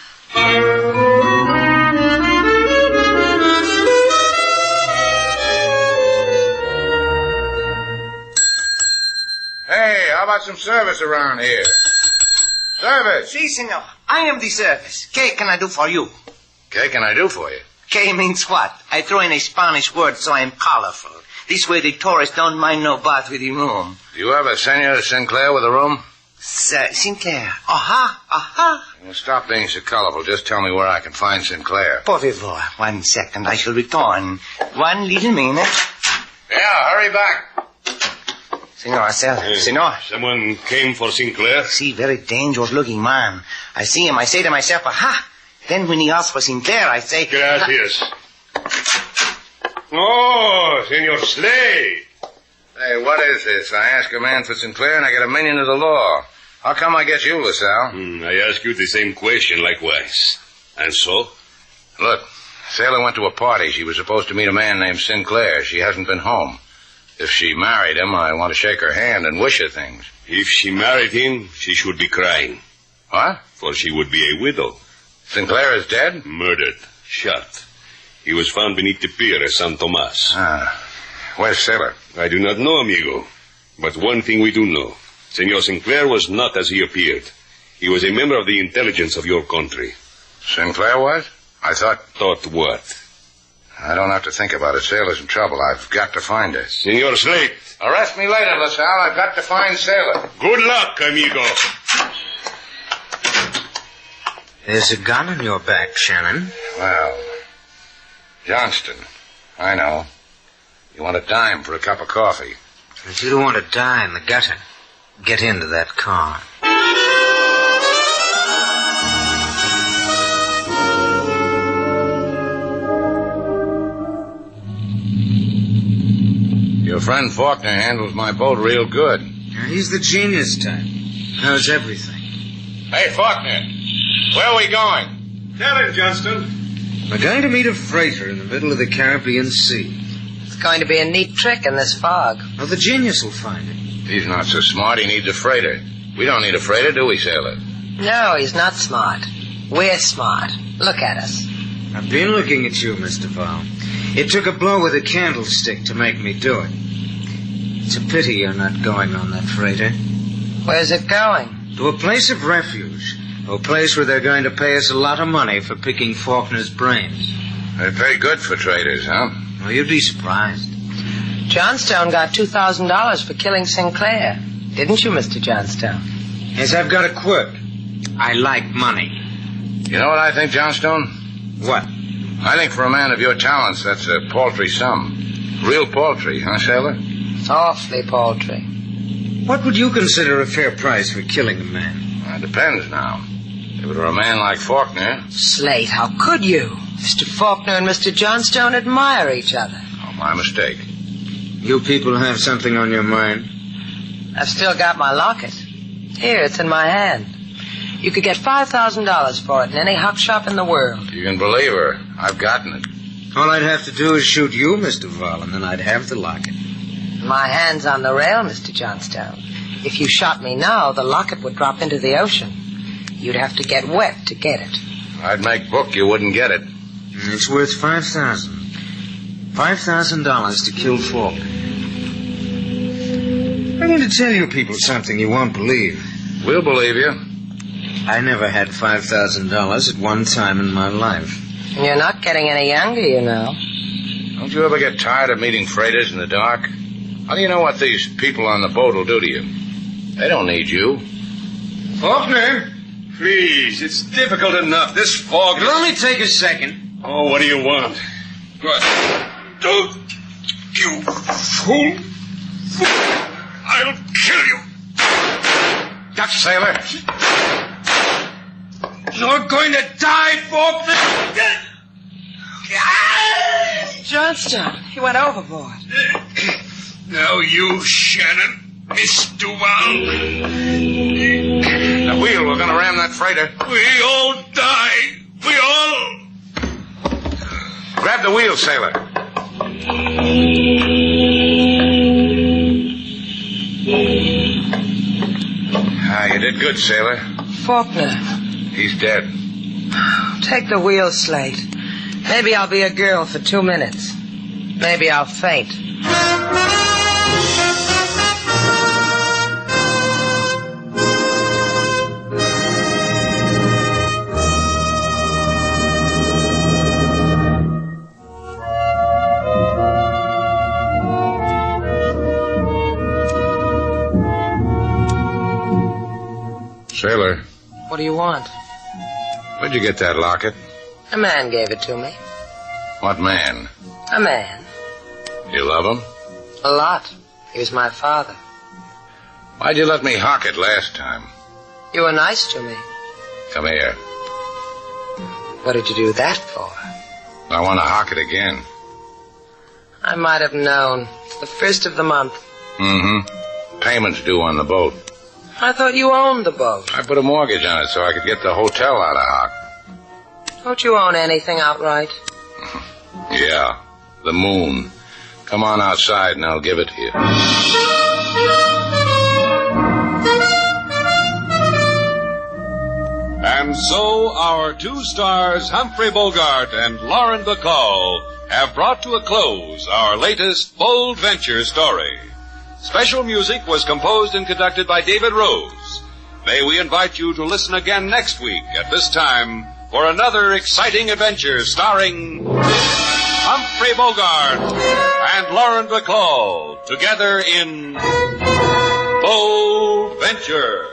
Hey, how about some service around here? Service! Si, senor. I am the service. ¿Qué can I do for you? ¿Qué can I do for you? ¿Qué means what? I throw in a Spanish word so I'm colorful. This way the tourists don't mind no bath with the room. Do you have a Senor Sinclair with a room? Sinclair. Aha. Well, stop being so colorful. Just tell me where I can find Sinclair. Por favor. 1 second. I shall return. 1 little minute. Yeah, hurry back. Senor, senor. Someone came for Sinclair? See, very dangerous looking man. I see him. I say to myself, aha. Then when he asks for Sinclair, I say... Gracias. Oh, Senor Slade. Hey, what is this? I ask a man for Sinclair and I get $1 million to the law. How come I get you, LaSalle? I ask you the same question likewise. And so? Look, Sailor went to a party. She was supposed to meet a man named Sinclair. She hasn't been home. If she married him, I want to shake her hand and wish her things. If she married him, she should be crying. What? For she would be a widow. Sinclair is dead? Murdered. Shot. He was found beneath the pier at San Tomas. Where's Sailor? I do not know, amigo. But one thing we do know. Senor Sinclair was not as he appeared. He was a member of the intelligence of your country. Sinclair was? I thought... Thought what? I don't have to think about it. Sailor's in trouble. I've got to find her. Senor Slade. Arrest me later, LaSalle. I've got to find Sailor. Good luck, amigo. There's a gun on your back, Shannon. Well, Johnston. I know. You want a dime for a cup of coffee. If you don't want to die in the gutter, get into that car. Your friend Faulkner handles my boat real good. He's the genius type. Knows everything. Hey, Faulkner. Where are we going? Tell him, Johnston. We're going to meet a freighter in the middle of the Caribbean Sea. It's going to be a neat trick in this fog. Well, the genius will find it. He's not so smart. He needs a freighter. We don't need a freighter, do we, Sailor? No, he's not smart. We're smart. Look at us. I've been looking at you, Mr. Val. It took a blow with a candlestick to make me do it. It's a pity you're not going on that freighter. Where's it going? To a place of refuge. A place where they're going to pay us a lot of money for picking Faulkner's brains. They pay good for traders, huh? Well, you'd be surprised. Johnstone got $2,000 for killing Sinclair. Didn't you, Mr. Johnstone? Yes, I've got a quirk. I like money. You know what I think, Johnstone? What? I think for a man of your talents, that's a paltry sum. Real paltry, huh, Sailor? Awfully paltry. What would you consider a fair price for killing a man? It depends now. If it were a man like Faulkner... Slate, how could you? Mr. Faulkner and Mr. Johnstone admire each other. Oh, my mistake. You people have something on your mind? I've still got my locket. Here, it's in my hand. You could get $5,000 for it in any hock shop in the world. You can believe her. I've gotten it. All I'd have to do is shoot you, Mr. Val, and then I'd have the locket. My hand's on the rail, Mr. Johnstone. If you shot me now, the locket would drop into the ocean. You'd have to get wet to get it. I'd make book you wouldn't get it. It's worth $5,000. $5,000 to kill Faulkner. I'm going to tell you people something you won't believe. We'll believe you. I never had $5,000 at one time in my life. And you're not getting any younger, you know. Don't you ever get tired of meeting freighters in the dark? How do you know what these people on the boat will do to you? They don't need you. Faulkner, please, it's difficult enough. This fog... It'll only take a second. Oh, what do you want? What? Don't... You fool. I'll kill you. Gotcha, Sailor. You're going to die, Faulkner. Johnstone, he went overboard. Now you, Shannon, Miss Duval. The wheel, we're going to ram that freighter. We all die. We all... Grab the wheel, Sailor. did good, sailor. Faulkner, He's dead. take the wheel, Slate. Maybe I'll be a girl for 2 minutes. Maybe I'll faint. Sailor, What do you want? where'd you get that locket? A man gave it to me. What man? A man. You love him? A lot. He was my father. Why'd you let me hock it last time? You were nice to me. Come here. What did you do that for? I want to hock it again. I might have known. The first of the month. Mm-hmm. Payment's due on the boat. I thought you owned the boat. I put a mortgage on it so I could get the hotel out of hock. Don't you own anything outright? Yeah, the moon. Come on outside and I'll give it to you. And so our 2 stars, Humphrey Bogart and Lauren Bacall, have brought to a close our latest bold venture story. Special music was composed and conducted by David Rose. May we invite you to listen again next week at this time for another exciting adventure starring Humphrey Bogart and Lauren Bacall together in Bold Venture.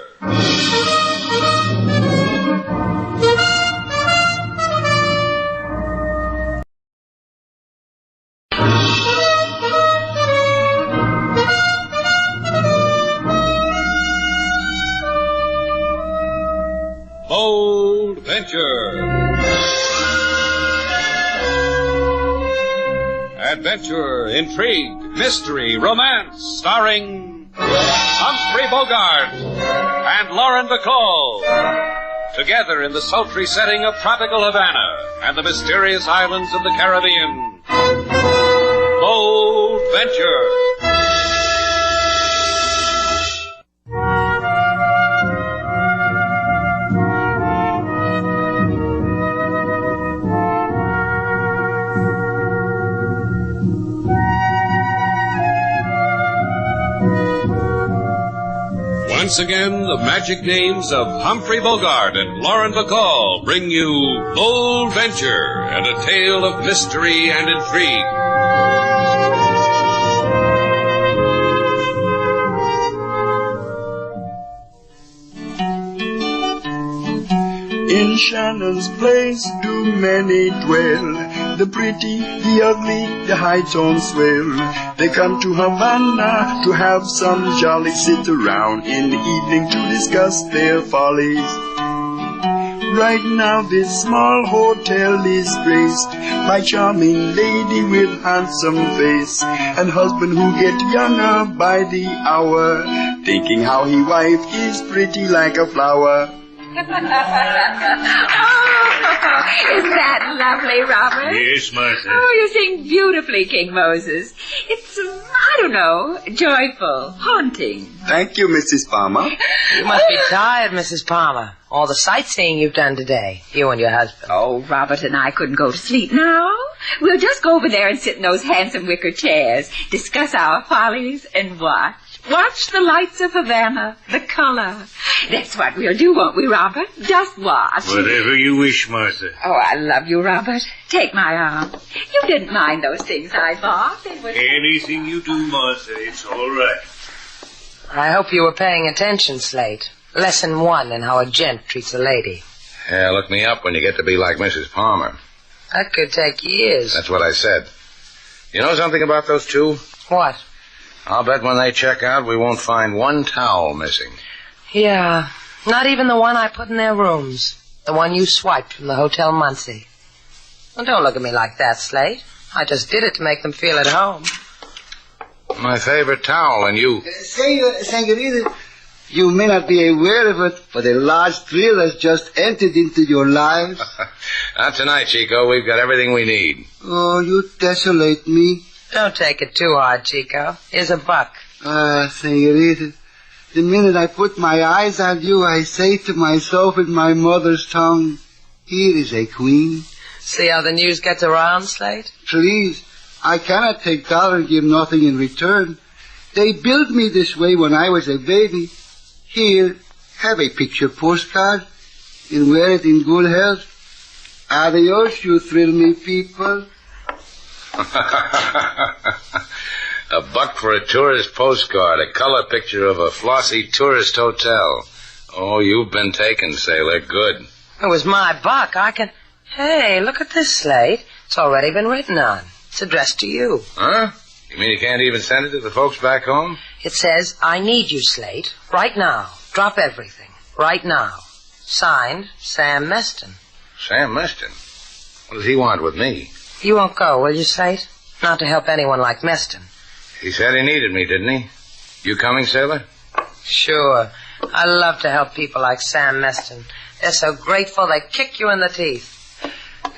Bold Venture. Adventure, intrigue, mystery, romance, starring Humphrey Bogart and Lauren Bacall. Together in the sultry setting of tropical Havana and the mysterious islands of the Caribbean. Bold Venture. Once again, the magic names of Humphrey Bogart and Lauren Bacall bring you Bold Venture and a tale of mystery and intrigue. In Shannon's place do many dwell, the pretty, the ugly, the high-toned swell. They come to Havana to have some jolly sit around in the evening to discuss their follies. Right now this small hotel is graced by charming lady with handsome face and husband who get younger by the hour, thinking how he wife is pretty like a flower. Isn't that lovely, Robert? Yes, Martha. Oh, you sing beautifully, King Moses. It's, I don't know, joyful, haunting. Thank you, Mrs. Palmer. You must be tired, Mrs. Palmer. All the sightseeing you've done today, you and your husband. Oh, Robert and I couldn't go to sleep now. We'll just go over there and sit in those handsome wicker chairs, discuss our follies, and watch. Watch the lights of Havana, the color. That's what we'll do, won't we, Robert? Just watch. Whatever you wish, Martha. Oh, I love you, Robert. Take my arm. You didn't mind those things I bought. Anything you do, Martha, it's all right. I hope you were paying attention, Slate. Lesson 1 in how a gent treats a lady. Yeah, look me up when you get to be like Mrs. Palmer. That could take years. That's what I said. You know something about those two? What? I'll bet when they check out, we won't find one towel missing. Yeah, not even the one I put in their rooms. The one you swiped from the Hotel Muncie. Well, don't look at me like that, Slate. I just did it to make them feel at home. My favorite towel, and you... Senorita, you may not be aware of it, but a large thrill has just entered into your lives. Not tonight, Chico. We've got everything we need. Oh, you desolate me. Don't take it too hard, Chico. Here's $1. Senorita, The minute I put my eyes on you, I say to myself in my mother's tongue, here is a queen. See how the news gets around, Slate? Please, I cannot take dollar and give nothing in return. They built me this way when I was a baby. Here, have a picture postcard and wear it in good health. Adios, you thrill me people. A buck for a tourist postcard, a color picture of a flossy tourist hotel. Oh, you've been taken, sailor. Good. It was my buck. Hey, look at this, Slate. It's already been written on. It's addressed to you. Huh? You mean you can't even send it to the folks back home? It says, I need you, Slate. Right now. Drop everything. Right now. Signed, Sam Meston. Sam Meston? What does he want with me? You won't go, will you, Slate? Not to help anyone like Meston. He said he needed me, didn't he? You coming, sailor? Sure. I love to help people like Sam Meston. They're so grateful they kick you in the teeth.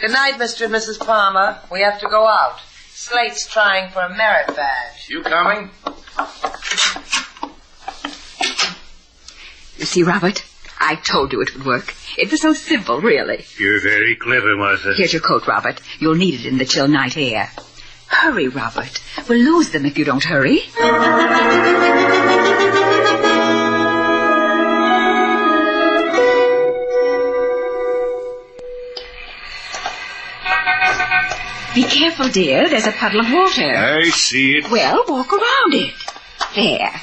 Good night, Mr. and Mrs. Palmer. We have to go out. Slate's trying for a merit badge. You coming? You see, Robert, I told you it would work. It was so simple, really. You're very clever, Martha. Here's your coat, Robert. You'll need it in the chill night air. Hurry, Robert. We'll lose them if you don't hurry. Be careful, dear. There's a puddle of water. I see it. Well, walk around it. There.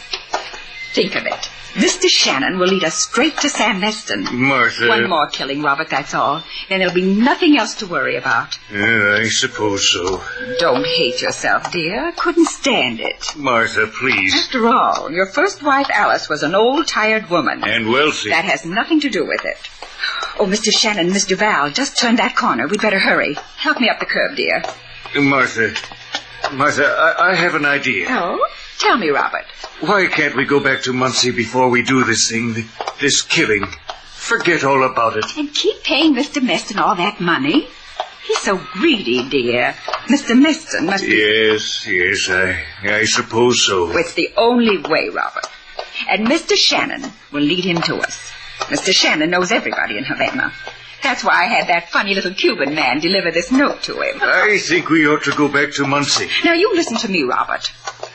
Think of it. Mr. Shannon will lead us straight to Sam Meston. Martha. One more killing, Robert, that's all. Then there'll be nothing else to worry about. I suppose so. Don't hate yourself, dear. Couldn't stand it. Martha, please. After all, your first wife, Alice, was an old, tired woman. And wealthy. That has nothing to do with it. Oh, Mr. Shannon, Miss Duval, just turned that corner. We'd better hurry. Help me up the curb, dear. Martha, I have an idea. Oh? Tell me, Robert. Why can't we go back to Muncie before we do this thing, this killing? Forget all about it. And keep paying Mr. Meston all that money? He's so greedy, dear. Mr. Meston must be... Yes, I suppose so. It's the only way, Robert. And Mr. Shannon will lead him to us. Mr. Shannon knows everybody in Havana. That's why I had that funny little Cuban man deliver this note to him. I think we ought to go back to Muncie. Now, you listen to me, Robert.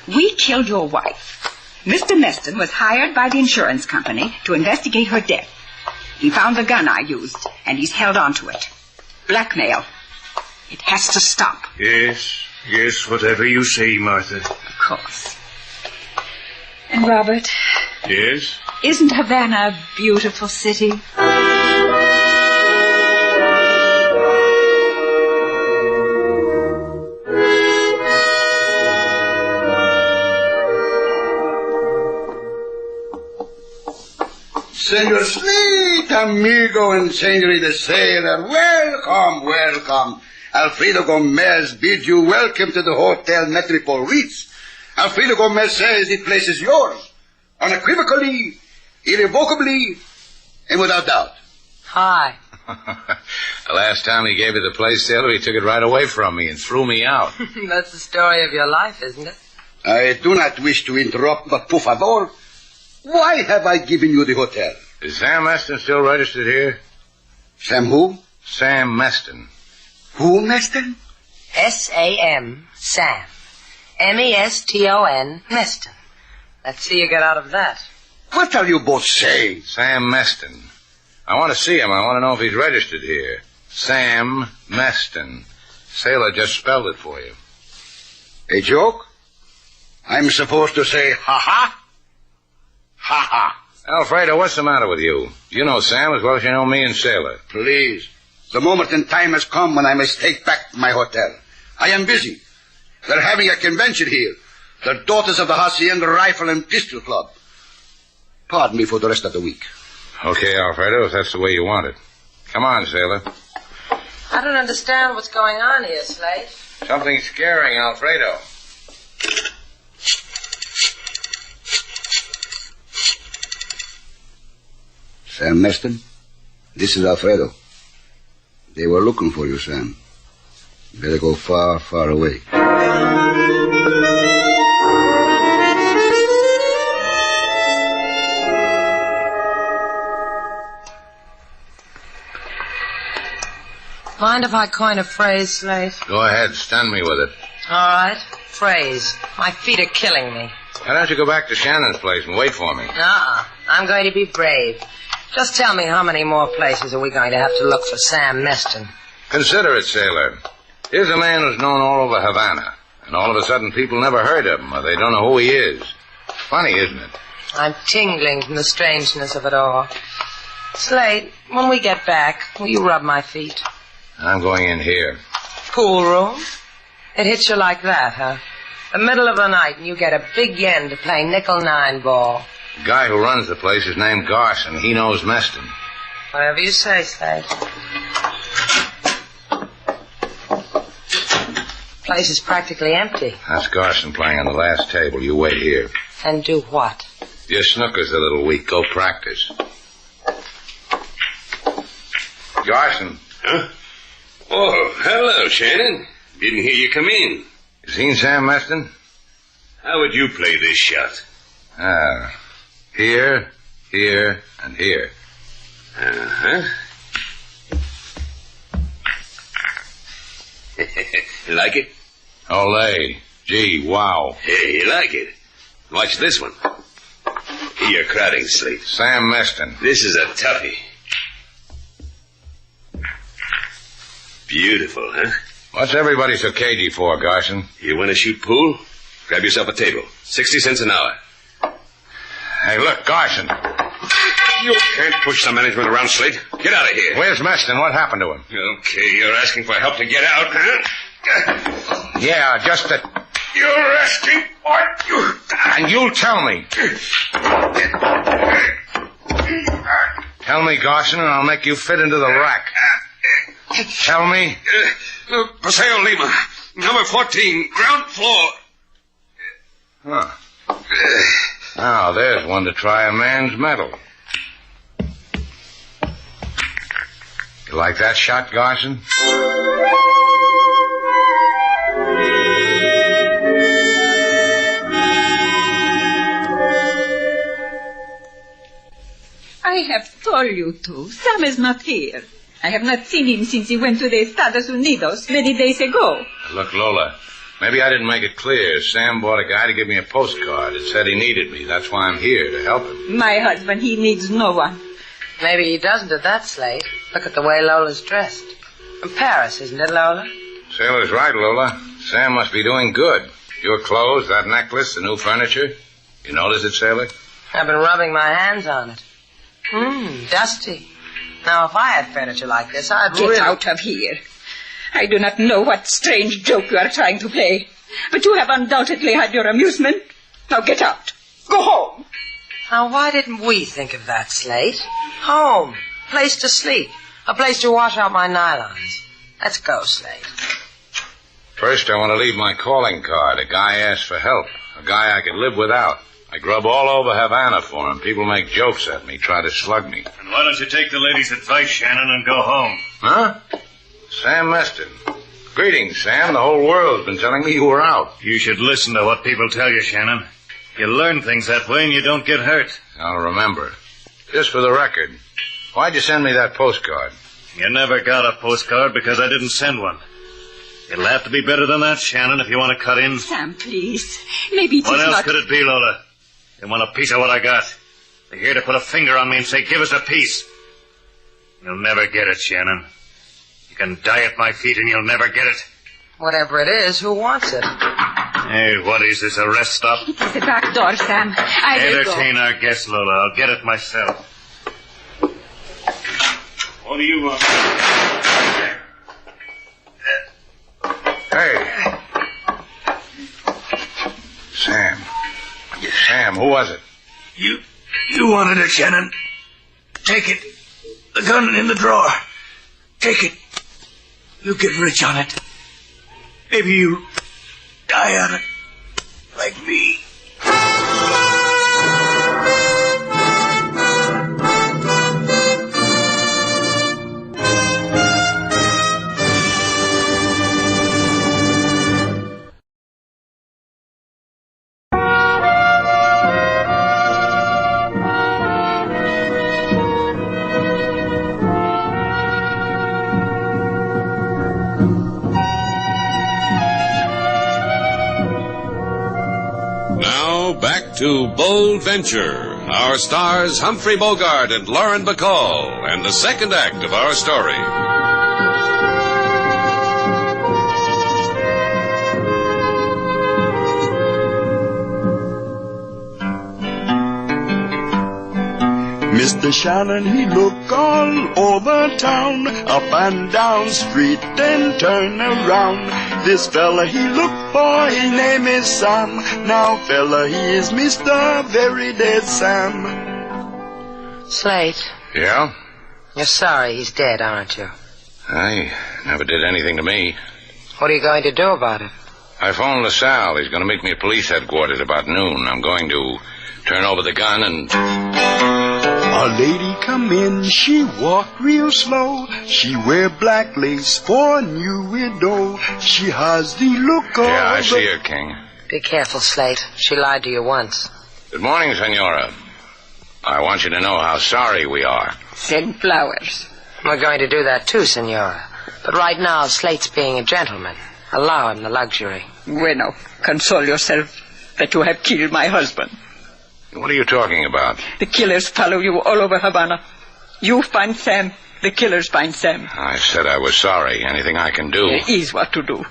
We killed your wife. Mr. Meston was hired by the insurance company to investigate her death. He found the gun I used, and he's held on to it. Blackmail. It has to stop. Yes, whatever you say, Martha. Of course. And, Robert... Yes? Isn't Havana a beautiful city? Senor Slate, amigo and senorita sailor, welcome. Alfredo Gomez bids you welcome to the Hotel Metropole Ritz. Alfredo Gomez says the place is yours, unequivocally, irrevocably, and without doubt. Hi. The last time he gave me the place, sailor, he took it right away from me and threw me out. That's the story of your life, isn't it? I do not wish to interrupt, but por favor, why have I given you the hotel? Is Sam Meston still registered here? Sam who? Sam Meston. Who, Meston? S-A-M, Sam. M-E-S-T-O-N, Meston. Let's see you get out of that. What are you both saying? Sam Meston. I want to see him. I want to know if he's registered here. Sam Meston. Sailor just spelled it for you. A joke? I'm supposed to say ha-ha? Ha-ha. Alfredo, what's the matter with you? You know Sam as well as you know me and Sailor. Please. The moment in time has come when I must take back my hotel. I am busy. They're having a convention here. The Daughters of the Hacienda Rifle and Pistol Club. Pardon me for the rest of the week. Okay, Alfredo, if that's the way you want it. Come on, Sailor. I don't understand what's going on here, Slate. Something scaring, Alfredo. Sam Meston, this is Alfredo. They were looking for you, Sam. You better go far, far away. Mind if I coin a phrase, Slate? Go ahead, stun me with it. All right. Phrase. My feet are killing me. Why don't you go back to Shannon's place and wait for me? I'm going to be brave. Just tell me how many more places are we going to have to look for Sam Meston? Consider it, sailor. Here's a man who's known all over Havana, and all of a sudden people never heard of him, or they don't know who he is. Funny, isn't it? I'm tingling from the strangeness of it all. Slate, when we get back, will you rub my feet? I'm going in here. Pool room? It hits you like that, huh? The middle of the night and you get a big yen to play nickel-9 ball. The guy who runs the place is named Garson. He knows Meston. Whatever you say, Slate. Place is practically empty. That's Garson playing on the last table. You wait here. And do what? Your snooker's a little weak. Go practice. Garson. Huh? Oh, hello, Shannon. Didn't hear you come in. You seen Sam Meston? How would you play this shot? Here, here, and here. Uh-huh. You like it? Olay. Gee, wow. Hey, you like it? Watch this one. You're crowding, Slate. Sam Meston. This is a toughie. Beautiful, huh? What's everybody so cagey for, Garson? You want to shoot pool? Grab yourself a table. 60 cents an hour. Hey, look, Garson. You can't push the management around, Slate. Get out of here. Where's Meston? What happened to him? Okay, you're asking for help to get out, huh? Yeah, just that... You're asking what? And you'll tell me. Tell me, Garson, and I'll make you fit into the rack. Tell me. Paseo Lima, number 14, ground floor. Huh. Now, there's one to try a man's mettle. You like that shot, Garson? I have told you to. Sam is not here. I have not seen him since he went to the Estados Unidos many days ago. Look, Lola, maybe I didn't make it clear. Sam bought a guy to give me a postcard. It said he needed me. That's why I'm here, to help him. My husband, he needs no one. Maybe he doesn't at that, Slate. Look at the way Lola's dressed. From Paris, isn't it, Lola? Sailor's right, Lola. Sam must be doing good. Your clothes, that necklace, the new furniture. You notice it, Sailor? I've been rubbing my hands on it. Dusty. Now, if I had furniture like this, I'd Get out of here. I do not know what strange joke you are trying to play, but you have undoubtedly had your amusement. Now get out. Go home. Now, why didn't we think of that, Slate? Home. Place to sleep. A place to wash out my nylons. Let's go, Slate. First, I want to leave my calling card. A guy asked for help. A guy I could live without. I grub all over Havana for him. People make jokes at me, try to slug me. And why don't you take the lady's advice, Shannon, and go home? Huh? Sam Meston. Greetings, Sam. The whole world's been telling me you were out. You should listen to what people tell you, Shannon. You learn things that way and you don't get hurt. I'll remember. Just for the record, why'd you send me that postcard? You never got a postcard because I didn't send one. It'll have to be better than that, Shannon, if you want to cut in. Sam, please. Maybe it is What else not... could it be, Lola? They want a piece of what I got. They're here to put a finger on me and say, give us a piece. You'll never get it, Shannon. You can die at my feet and you'll never get it. Whatever it is, who wants it? Hey, what is this, a rest stop? It is the back door, Sam. I will go. Entertain our guest, Lola. I'll get it myself. What do you want? Hey. Sam, who was it? You wanted it, Shannon. Take it. The gun in the drawer. Take it. You get rich on it. Maybe you die on it. Like me. now, back to Bold Venture. Our stars, Humphrey Bogart and Lauren Bacall, and the second act of our story. Mr. Shannon, he looked all over town, up and down street, then turn around. This fella he looked for, his name is Sam. Now fella, he is Mr. Very Dead Sam. Slate, Yeah? you're sorry he's dead, aren't you? I never did anything to me. What are you going to do about it? I phoned LaSalle. He's going to meet me at police headquarters about noon. I'm going to turn over the gun and... A lady come in, she walk real slow. She wear black lace for a new widow. She has the look of... Yeah, I see her, King. Be careful, Slate. She lied to you once. Good morning, Senora. I want you to know how sorry we are. Send flowers. We're going to do that too, Senora. But right now, Slate's being a gentleman. Allow him the luxury. Bueno, console yourself that you have killed my husband. What are you talking about? The killers follow you all over Havana. You find Sam. The killers find Sam. I said I was sorry. Anything I can do. There is what to do.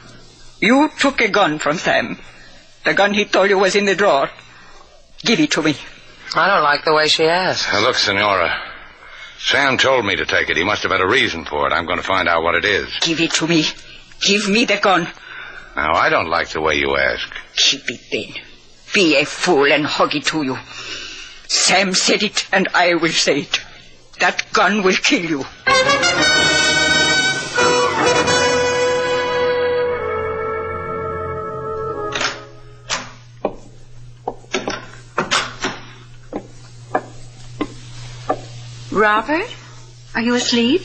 You took a gun from Sam. The gun he told you was in the drawer. Give it to me. I don't like the way she asks. Look, Senora. Sam told me to take it. He must have had a reason for it. I'm going to find out what it is. Give it to me. Give me the gun. Now, I don't like the way you ask. Keep it then. Be a fool and hug it to you. Sam said it, and I will say it. That gun will kill you. Robert, are you asleep?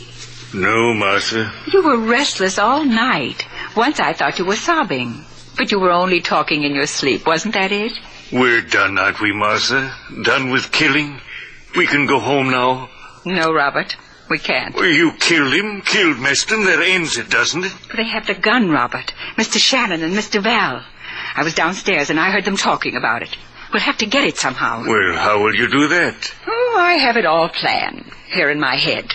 No, Martha. You were restless all night. Once I thought you were sobbing. But you were only talking in your sleep, wasn't that it? We're done, aren't we, Martha? Done with killing? We can go home now? No, Robert, we can't. Well, you killed him, killed Meston. That ends it, doesn't it? But they have the gun, Robert. Mr. Shannon and Mr. Val. I was downstairs and I heard them talking about it. We'll have to get it somehow. Well, how will you do that? Oh, I have it all planned, here in my head.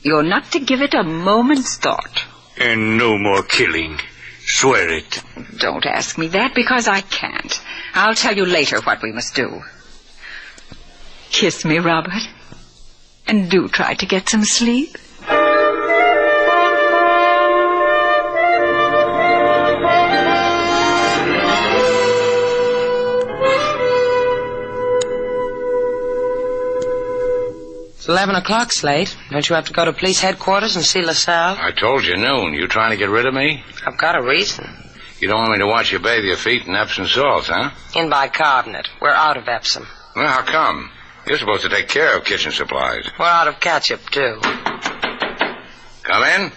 You're not to give it a moment's thought. And no more killing. Swear it. Don't ask me that, because I can't. I'll tell you later what we must do. Kiss me, Robert. And do try to get some sleep. It's 11 o'clock, Slate. Don't you have to go to police headquarters and see LaSalle? I told you noon. You trying to get rid of me? I've got a reason. You don't want me to watch you bathe your feet in Epsom salts, huh? In bicarbonate. We're out of Epsom. Well, how come? You're supposed to take care of kitchen supplies. We're out of ketchup, too. Come in.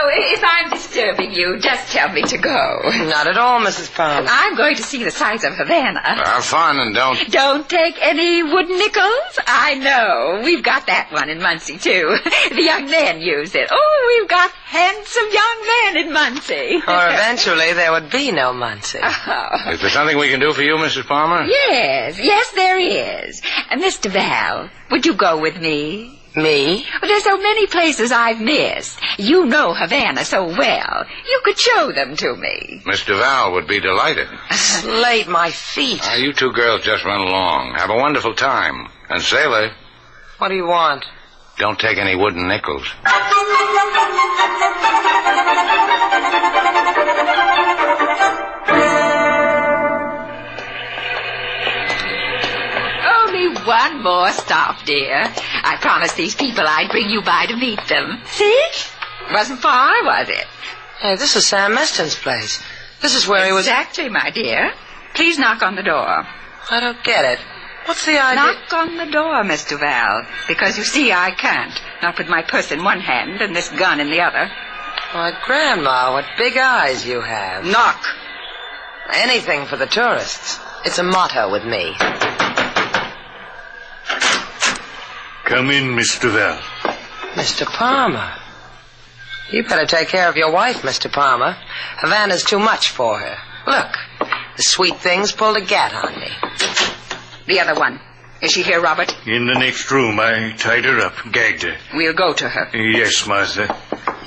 Oh, if I'm disturbing you, just tell me to go. Not at all, Mrs. Palmer. I'm going to see the sights of Havana. Have fun and don't... Don't take any wooden nickels? I know. We've got that one in Muncie, too. The young men use it. Oh, we've got handsome young men in Muncie. Or eventually there would be no Muncie. Oh. Is there something we can do for you, Mrs. Palmer? Yes, there is. Mr. Val, would you go with me? Me? Well, there's so many places I've missed. You know Havana so well. You could show them to me. Mr. Val would be delighted. Slate, my feet. You two girls just run along. Have a wonderful time. And sailor... What do you want? Don't take any wooden nickels. One more stop, dear. I promised these people I'd bring you by to meet them. See? Wasn't far, was it? Hey, this is Sam Meston's place. This is where he was... Exactly, my dear. Please knock on the door. I don't get it. What's the idea? Knock on the door, Mr. Val. Because you see, I can't. Not with my purse in one hand and this gun in the other. Why, Grandma, what big eyes you have. Knock. Anything for the tourists. It's a motto with me. Come in, Mr. Val. Mr. Palmer. You better take care of your wife, Mr. Palmer. Havana's too much for her. Look, The sweet thing's pulled a gat on me. The other one. Is she here, Robert? In the next room. I tied her up, gagged her. We'll go to her. Yes, Martha.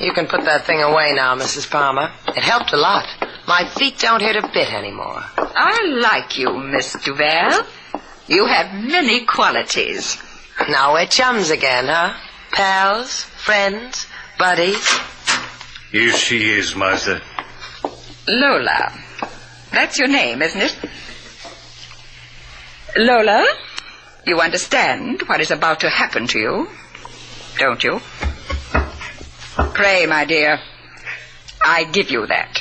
You can put that thing away now, Mrs. Palmer. It helped a lot. My feet don't hit a bit anymore. I like you, Miss Duval. You have many qualities. Now we're chums again, huh? Pals, friends, buddies. Here she is, Martha. Lola. That's your name, isn't it? Lola, you understand what is about to happen to you, don't you? Pray, my dear. I give you that.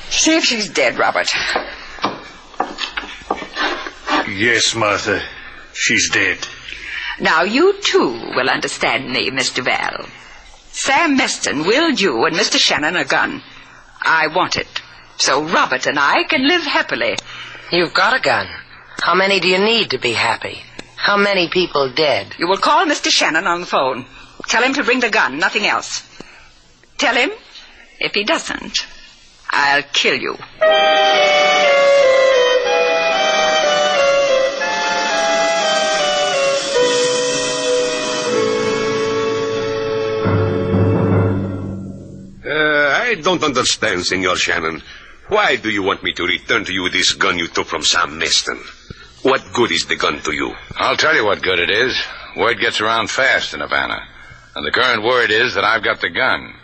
See if she's dead, Robert. Yes, Martha. She's dead. Now, you too will understand me, Miss Duval. Sam Meston willed you and Mr. Shannon a gun. I want it, so Robert and I can live happily. You've got a gun. How many do you need to be happy? How many people dead? You will call Mr. Shannon on the phone. Tell him to bring the gun, nothing else. Tell him, if he doesn't, I'll kill you. I don't understand, Senor Shannon. Why do you want me to return to you this gun you took from Sam Meston? What good is the gun to you? I'll tell you what good it is. Word gets around fast in Havana. And the current word is that I've got the gun.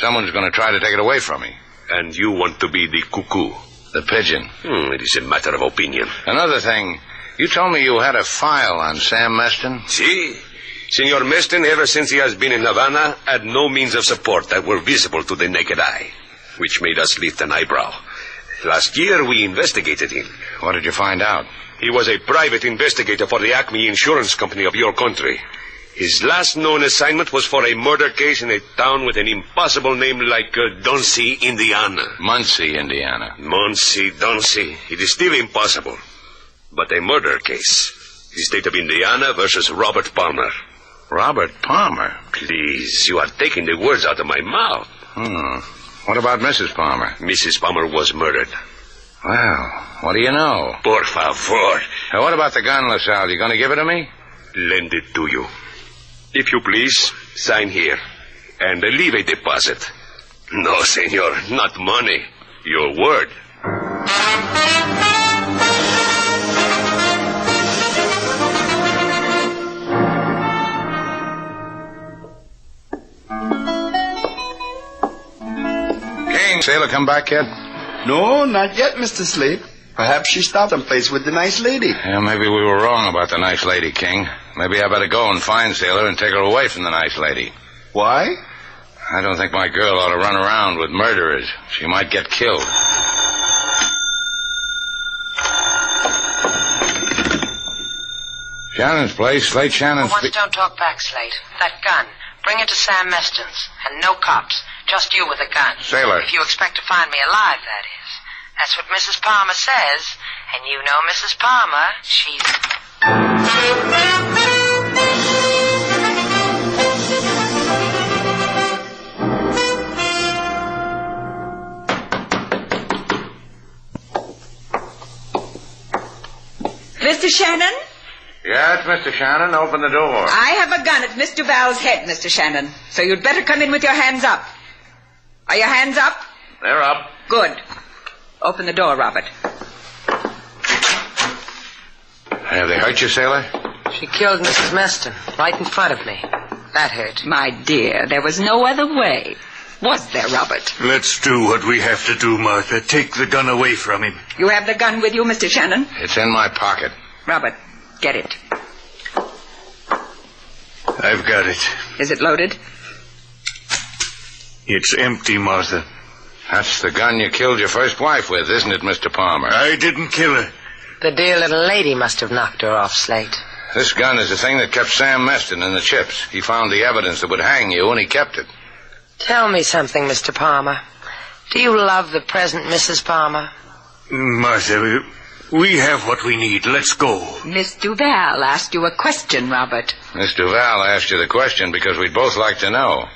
Someone's going to try to take it away from me. And you want to be the cuckoo? The pigeon. It is a matter of opinion. Another thing, you told me you had a file on Sam Meston? Si. Senor Meston, ever since he has been in Havana, had no means of support that were visible to the naked eye, which made us lift an eyebrow. Last year, we investigated him. What did you find out? He was a private investigator for the Acme Insurance Company of your country. His last known assignment was for a murder case in a town with an impossible name like Duncy, Indiana. Muncie, Indiana. Muncie, Duncy. It is still impossible. But a murder case. The state of Indiana versus Robert Palmer. Robert Palmer? Please, you are taking the words out of my mouth. What about Mrs. Palmer? Mrs. Palmer was murdered. Well, what do you know? Por favor. Now, what about the gun, LaSalle? You going to give it to me? Lend it to you. If you please, sign here. And leave a deposit. No, senor, not money. Your word. King, sailor come back yet? No, not yet, Mr. Slade. Perhaps she stopped someplace with the nice lady. Yeah, maybe we were wrong about the nice lady, King. Maybe I better go and find Sailor and take her away from the nice lady. Why? I don't think my girl ought to run around with murderers. She might get killed. Shannon's place, Slate Shannon's... For once, don't talk back, Slate. That gun. Bring it to Sam Meston's. And no cops. Just you with a gun. Sailor. If you expect to find me alive, that is. That's what Mrs. Palmer says. And you know Mrs. Palmer. She's... Mr. Shannon? Yeah, it's Mr. Shannon. Open the door. I have a gun at Miss Duval's head, Mr. Shannon. So you'd better come in with your hands up. Are your hands up? They're up. Good. Open the door, Robert. Have they hurt you, Sailor? She killed Mrs. Meston right in front of me. That hurt. My dear, there was no other way. Was there, Robert? Let's do what we have to do, Martha. Take the gun away from him. You have the gun with you, Mr. Shannon? It's in my pocket. Robert, get it. I've got it. Is it loaded? It's empty, Martha. That's the gun you killed your first wife with, isn't it, Mr. Palmer? I didn't kill her. The dear little lady must have knocked her off, Slate. This gun is the thing that kept Sam Meston in the chips. He found the evidence that would hang you, and he kept it. Tell me something, Mr. Palmer. Do you love the present Mrs. Palmer? Martha, we have what we need. Let's go. Miss Duval asked you a question, Robert. Miss Duval asked you the question because we'd both like to know.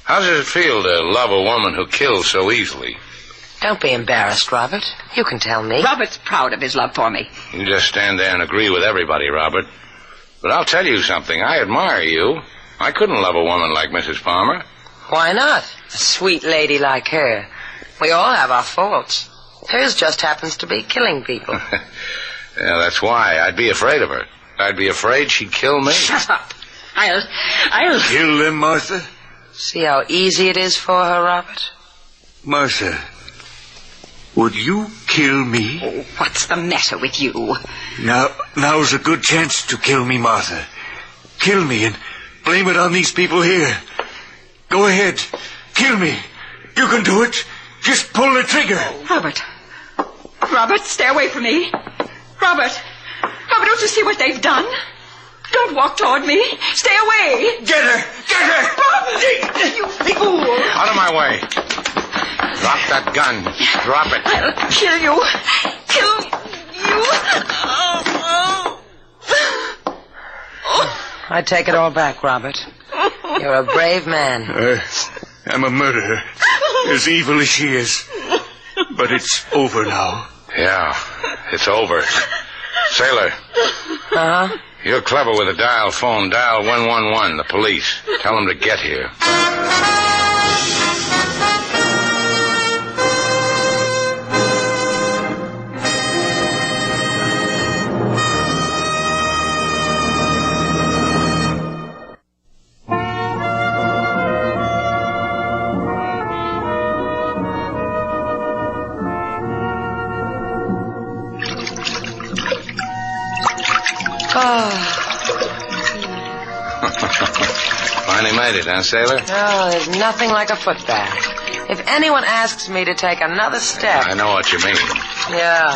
How does it feel to love a woman who kills so easily? Don't be embarrassed, Robert. You can tell me. Robert's proud of his love for me. You just stand there and agree with everybody, Robert. But I'll tell you something. I admire you. I couldn't love a woman like Mrs. Palmer. Why not? A sweet lady like her. We all have our faults. Hers just happens to be killing people. Yeah, that's why. I'd be afraid of her. I'd be afraid she'd kill me. Shut up. I'll... Kill them, Martha? See how easy it is for her, Robert? Martha, would you kill me? Oh, what's the matter with you? Now's a good chance to kill me, Martha. Kill me and blame it on these people here. Go ahead. Kill me. You can do it. Just pull the trigger. Robert, stay away from me. Robert, don't you see what they've done? Don't walk toward me. Stay away. Get her. Robert! You fool. Out of my way. Drop that gun. Drop it. I'll kill you. I take it all back, Robert. You're a brave man. I'm a murderer. As evil as she is. But it's over now. Yeah, it's over. Sailor. Uh-huh. You're clever with a dial phone. Dial 111, the police. Tell them to get here. Finally made it, huh, Sailor? Oh, there's nothing like a foot bath. If anyone asks me to take another step... I know what you mean. Yeah.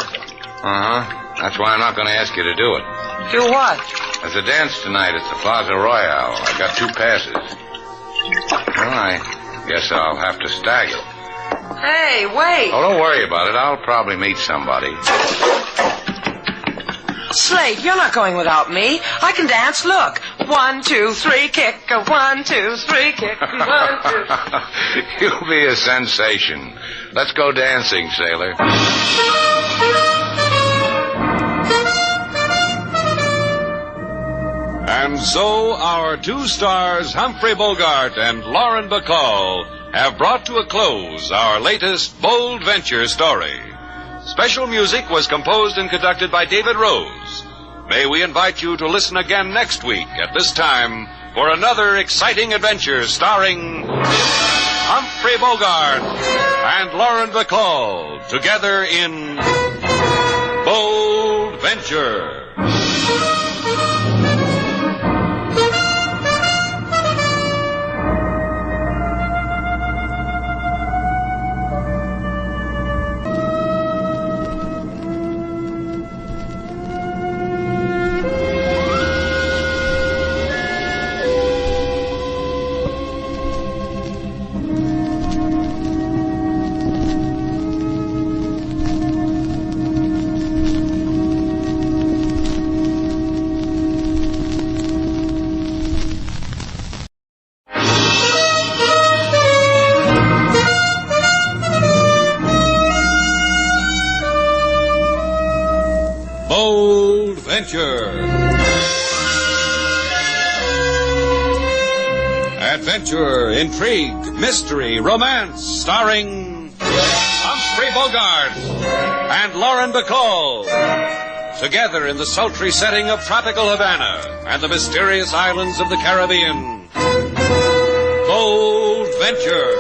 Uh-huh. That's why I'm not going to ask you to do it. Do what? There's a dance tonight at the Plaza Royale. I got 2 passes. Well, I guess I'll have to stagger. Hey, wait. Oh, don't worry about it. I'll probably meet somebody. Slade, you're not going without me. I can dance. Look. 1, 2, 3, kick. 1, 2, 3, kick. 1, 2. You'll be a sensation. Let's go dancing, Sailor. And so our 2 stars, Humphrey Bogart and Lauren Bacall, have brought to a close our latest bold venture story. Special music was composed and conducted by David Rose. May we invite you to listen again next week at this time for another exciting adventure starring Humphrey Bogart and Lauren Bacall together in Bold Venture. Bold Venture. Adventure, intrigue, mystery, romance, starring Humphrey Bogart and Lauren Bacall. Together in the sultry setting of tropical Havana and the mysterious islands of the Caribbean. Bold Venture.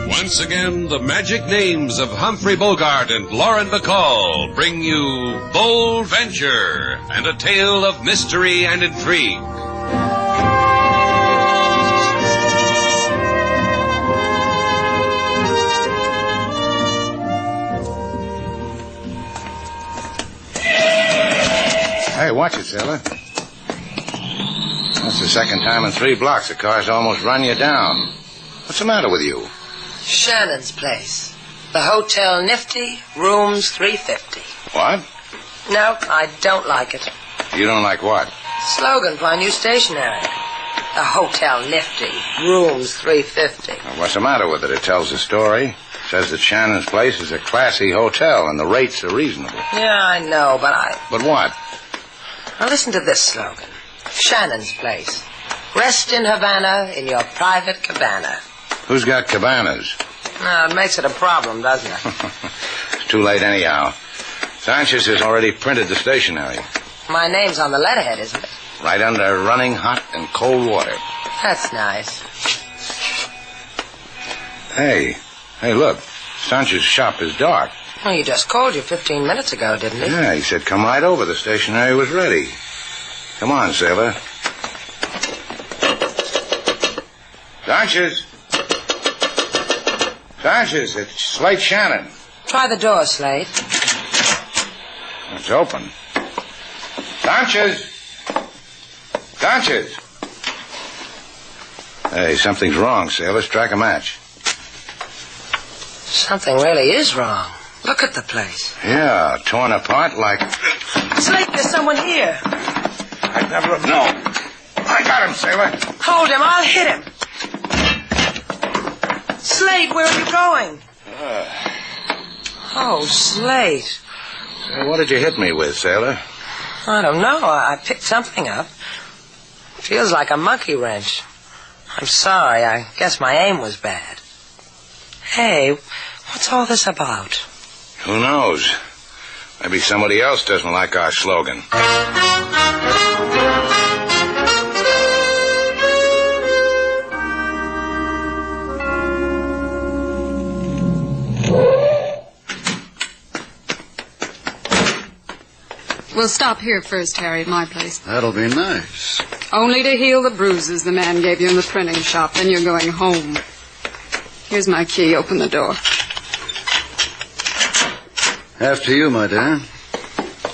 Once again, the magic names of Humphrey Bogart and Lauren Bacall bring you Bold Venture and a tale of mystery and intrigue. Hey, watch it, sailor. That's the second time in 3 blocks the car's almost run you down. What's the matter with you? Shannon's place. The Hotel Nifty, rooms 350. What? No, I don't like it. You don't like what? Slogan for our new stationery. The Hotel Nifty, rooms 350. Well, what's the matter with it? It tells the story. It says that Shannon's place is a classy hotel and the rates are reasonable. Yeah, I know, but But what? Now listen to this slogan. Shannon's place. Rest in Havana in your private cabana. Who's got cabanas? Now, it makes it a problem, doesn't it? It's too late anyhow. Sanchez has already printed the stationery. My name's on the letterhead, isn't it? Right under running hot and cold water. That's nice. Hey, look. Sanchez's shop is dark. Well, he just called you 15 minutes ago, didn't he? Yeah, he said come right over. The stationery was ready. Come on, sailor. Sanchez! Sanchez, it's Slate Shannon. Try the door, Slate. It's open. Sanchez! Sanchez! Hey, something's wrong, sailor. Strike a match. Something really is wrong. Look at the place. Yeah, torn apart like... Slate, there's someone here. I'd never have known. I got him, sailor. Hold him. I'll hit him. Slate, where are you going? Oh, Slate. Hey, what did you hit me with, sailor? I don't know. I picked something up. Feels like a monkey wrench. I'm sorry. I guess my aim was bad. Hey, what's all this about? Who knows? Maybe somebody else doesn't like our slogan. We'll stop here first, Harry, at my place. That'll be nice. Only to heal the bruises the man gave you in the printing shop. Then you're going home. Here's my key. Open the door. After you, my dear.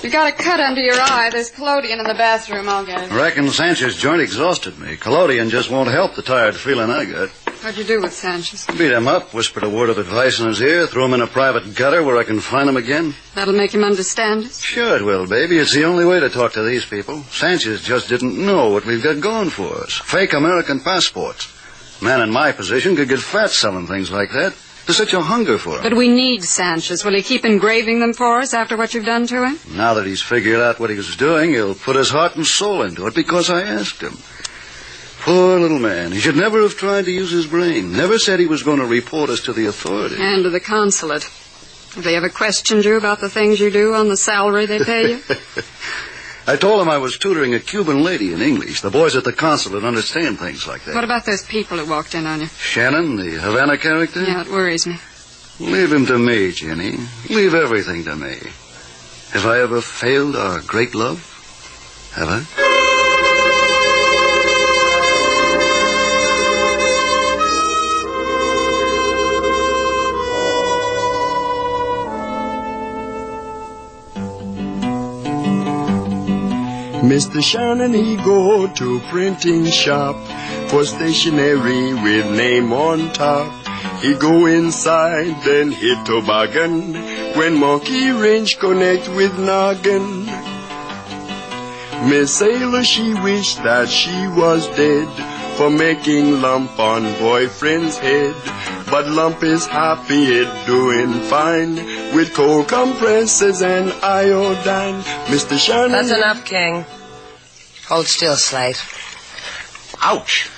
You got a cut under your eye. There's collodion in the bathroom. I'll get it. I reckon Sanchez's joint exhausted me. Collodion just won't help the tired feeling I got. What'd you do with Sanchez? Beat him up, whispered a word of advice in his ear, threw him in a private gutter where I can find him again. That'll make him understand it? Sure it will, baby. It's the only way to talk to these people. Sanchez just didn't know what we've got going for us. Fake American passports. A man in my position could get fat selling things like that. There's such a hunger for him. But we need Sanchez. Will he keep engraving them for us after what you've done to him? Now that he's figured out what he was doing, he'll put his heart and soul into it because I asked him. Poor little man. He should never have tried to use his brain. Never said he was going to report us to the authorities. And to the consulate. Have they ever questioned you about the things you do on the salary they pay you? I told him I was tutoring a Cuban lady in English. The boys at the consulate understand things like that. What about those people who walked in on you? Shannon, the Havana character? Yeah, it worries me. Leave him to me, Jenny. Leave everything to me. Have I ever failed our great love? Have I? Mr. Shannon, he go to printing shop for stationery with name on top. He go inside, then hit toboggan when monkey wrench connect with noggin. Miss Sailor, she wished that she was dead for making lump on boyfriend's head. But Lump is happy, it doing fine with cold compresses and iodine. Mr. Shannon... That's enough, King. Hold still, Slate. Ouch.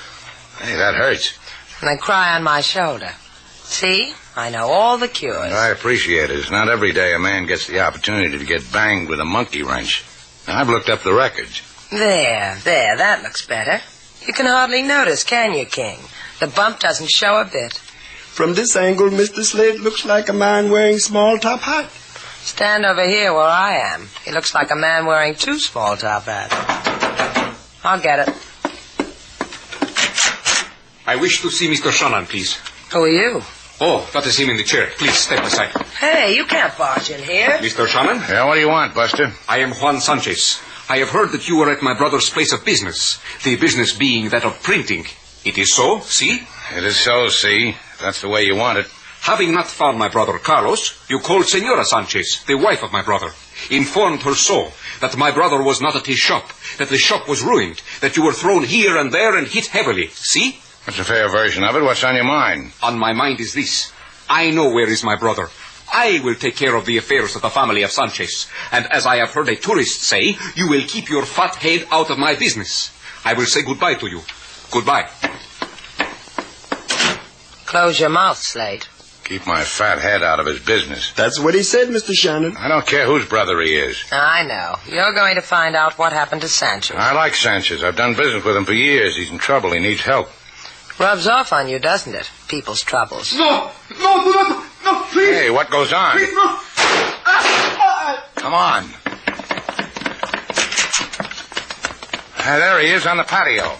Hey, that hurts. And then cry on my shoulder. See? I know all the cures. I appreciate it. It's not every day a man gets the opportunity to get banged with a monkey wrench. Now, I've looked up the records. There, that looks better. You can hardly notice, can you, King? The bump doesn't show a bit. From this angle, Mr. Slate looks like a man wearing small top hat. Stand over here where I am. He looks like a man wearing 2 small top hats. I'll get it. I wish to see Mr. Shannon, please. Who are you? Oh, that is him in the chair. Please, step aside. Hey, you can't barge in here. Mr. Shannon? Yeah, what do you want, Buster? I am Juan Sanchez. I have heard that you were at my brother's place of business, the business being that of printing. It is so, see? It is so, see. That's the way you want it. Having not found my brother Carlos, you called Senora Sanchez, the wife of my brother, informed her so, that my brother was not at his shop, that the shop was ruined, that you were thrown here and there and hit heavily, see? That's a fair version of it. What's on your mind? On my mind is this. I know where is my brother. I will take care of the affairs of the family of Sanchez. And as I have heard a tourist say, you will keep your fat head out of my business. I will say goodbye to you. Goodbye. Close your mouth, Slate. Keep my fat head out of his business. That's what he said, Mr. Shannon. I don't care whose brother he is. I know. You're going to find out what happened to Sanchez. I like Sanchez. I've done business with him for years. He's in trouble. He needs help. Rubs off on you, doesn't it? People's troubles. No, please. Hey, what goes on? Please, no. Come on. There he is on the patio.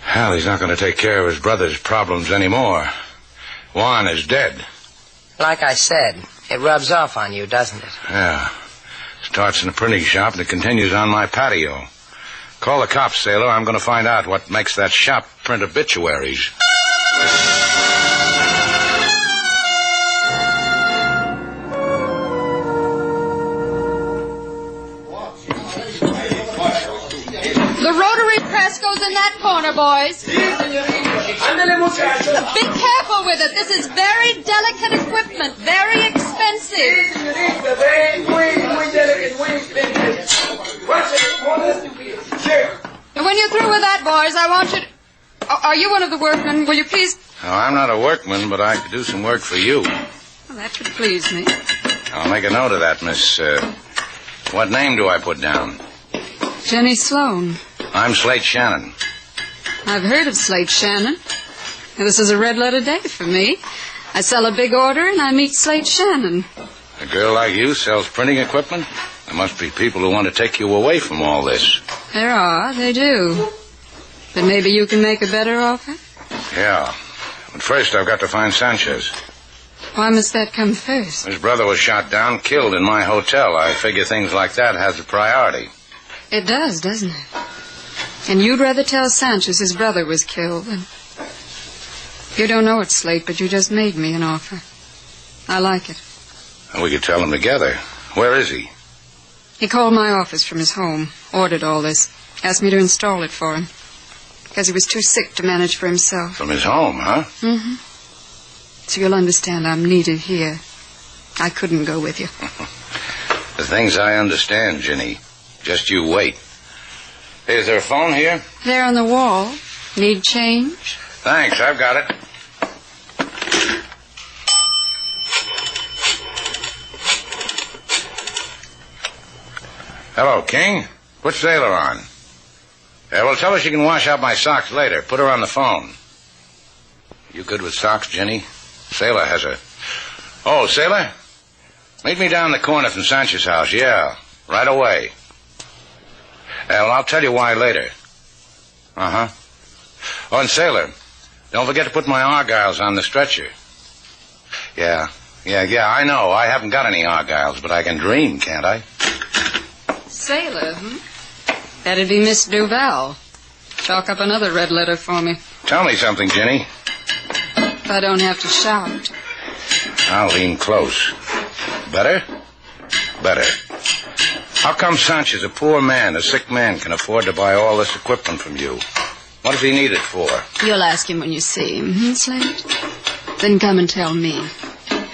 Hell, he's not going to take care of his brother's problems anymore. Juan is dead. Like I said, it rubs off on you, doesn't it? Yeah. Starts in the printing shop and it continues on my patio. Call the cops, sailor. I'm going to find out what makes that shop print obituaries. The rotary press goes in that corner, boys. Be careful with it. This is very delicate equipment, very expensive. And when you're through with that, boys, I want you to... Are you one of the workmen? Will you please... No, I'm not a workman, but I could do some work for you. Well, that would please me. I'll make a note of that, miss. What name do I put down? Jenny Sloan. I'm Slate Shannon. I've heard of Slate Shannon. This is a red-letter day for me. I sell a big order and I meet Slate Shannon. A girl like you sells printing equipment? There must be people who want to take you away from all this. There are, they do. But maybe you can make a better offer? Yeah. But first I've got to find Sanchez. Why must that come first? His brother was shot down, killed in my hotel. I figure things like that has a priority. It does, doesn't it? And you'd rather tell Sanchez his brother was killed than... You don't know it, Slate, but you just made me an offer. I like it. And we could tell him together. Where is he? He called my office from his home, ordered all this, asked me to install it for him. Because he was too sick to manage for himself. From his home, huh? Mm-hmm. So you'll understand I'm needed here. I couldn't go with you. The things I understand, Ginny. Just you wait. Hey, is there a phone here? There on the wall. Need change? Thanks, I've got it. Hello, King. Put Sailor on. Yeah, well, tell her she can wash out my socks later. Put her on the phone. You good with socks, Ginny? Sailor has her. Oh, Sailor? Meet me down the corner from Sanchez's house. Yeah, right away. Well, I'll tell you why later. Uh-huh. Oh, and Sailor, don't forget to put my Argyles on the stretcher. Yeah, I know. I haven't got any Argyles, but I can dream, can't I? Sailor, That'd be Miss Duval. Chalk up another red letter for me. Tell me something, Ginny. If I don't have to shout. I'll lean close. Better? Better. How come Sanchez, a poor man, a sick man, can afford to buy all this equipment from you? What does he need it for? You'll ask him when you see him, Slate? Then come and tell me.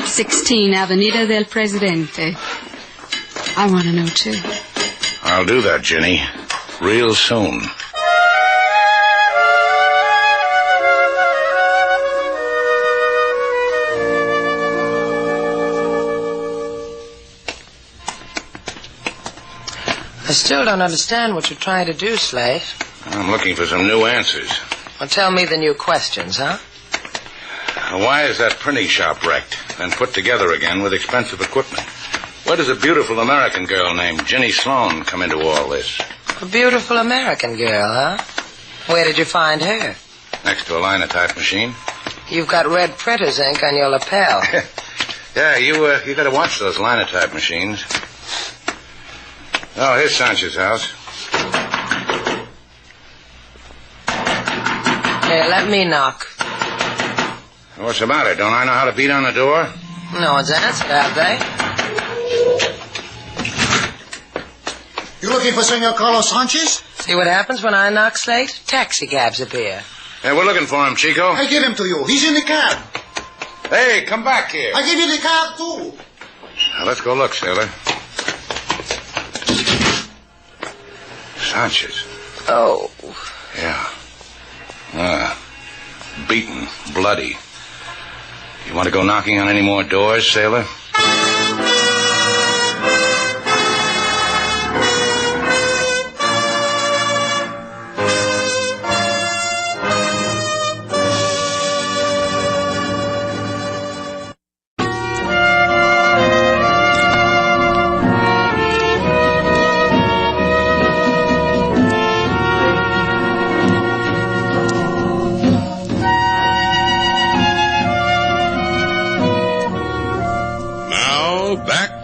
16 Avenida del Presidente. I want to know, too. I'll do that, Ginny. Real soon. I still don't understand what you're trying to do, Slate. I'm looking for some new answers. Well, tell me the new questions, huh? Why is that printing shop wrecked and put together again with expensive equipment? Where does a beautiful American girl named Jenny Sloan come into all this? A beautiful American girl, huh? Where did you find her? Next to a linotype machine. You've got red printer's ink on your lapel. Yeah, you gotta watch those linotype machines. Oh, here's Sancho's house. Here, let me knock. What's the matter? Don't I know how to beat on the door? No one's answered, have they? You looking for Senor Carlos Sanchez? See what happens when I knock, Slate? Taxi cabs appear. Hey, we're looking for him, Chico. I give him to you. He's in the cab. Hey, come back here. I give you the cab, too. Now, let's go look, sailor. Sanchez. Oh. Yeah. Beaten, bloody. You want to go knocking on any more doors, sailor?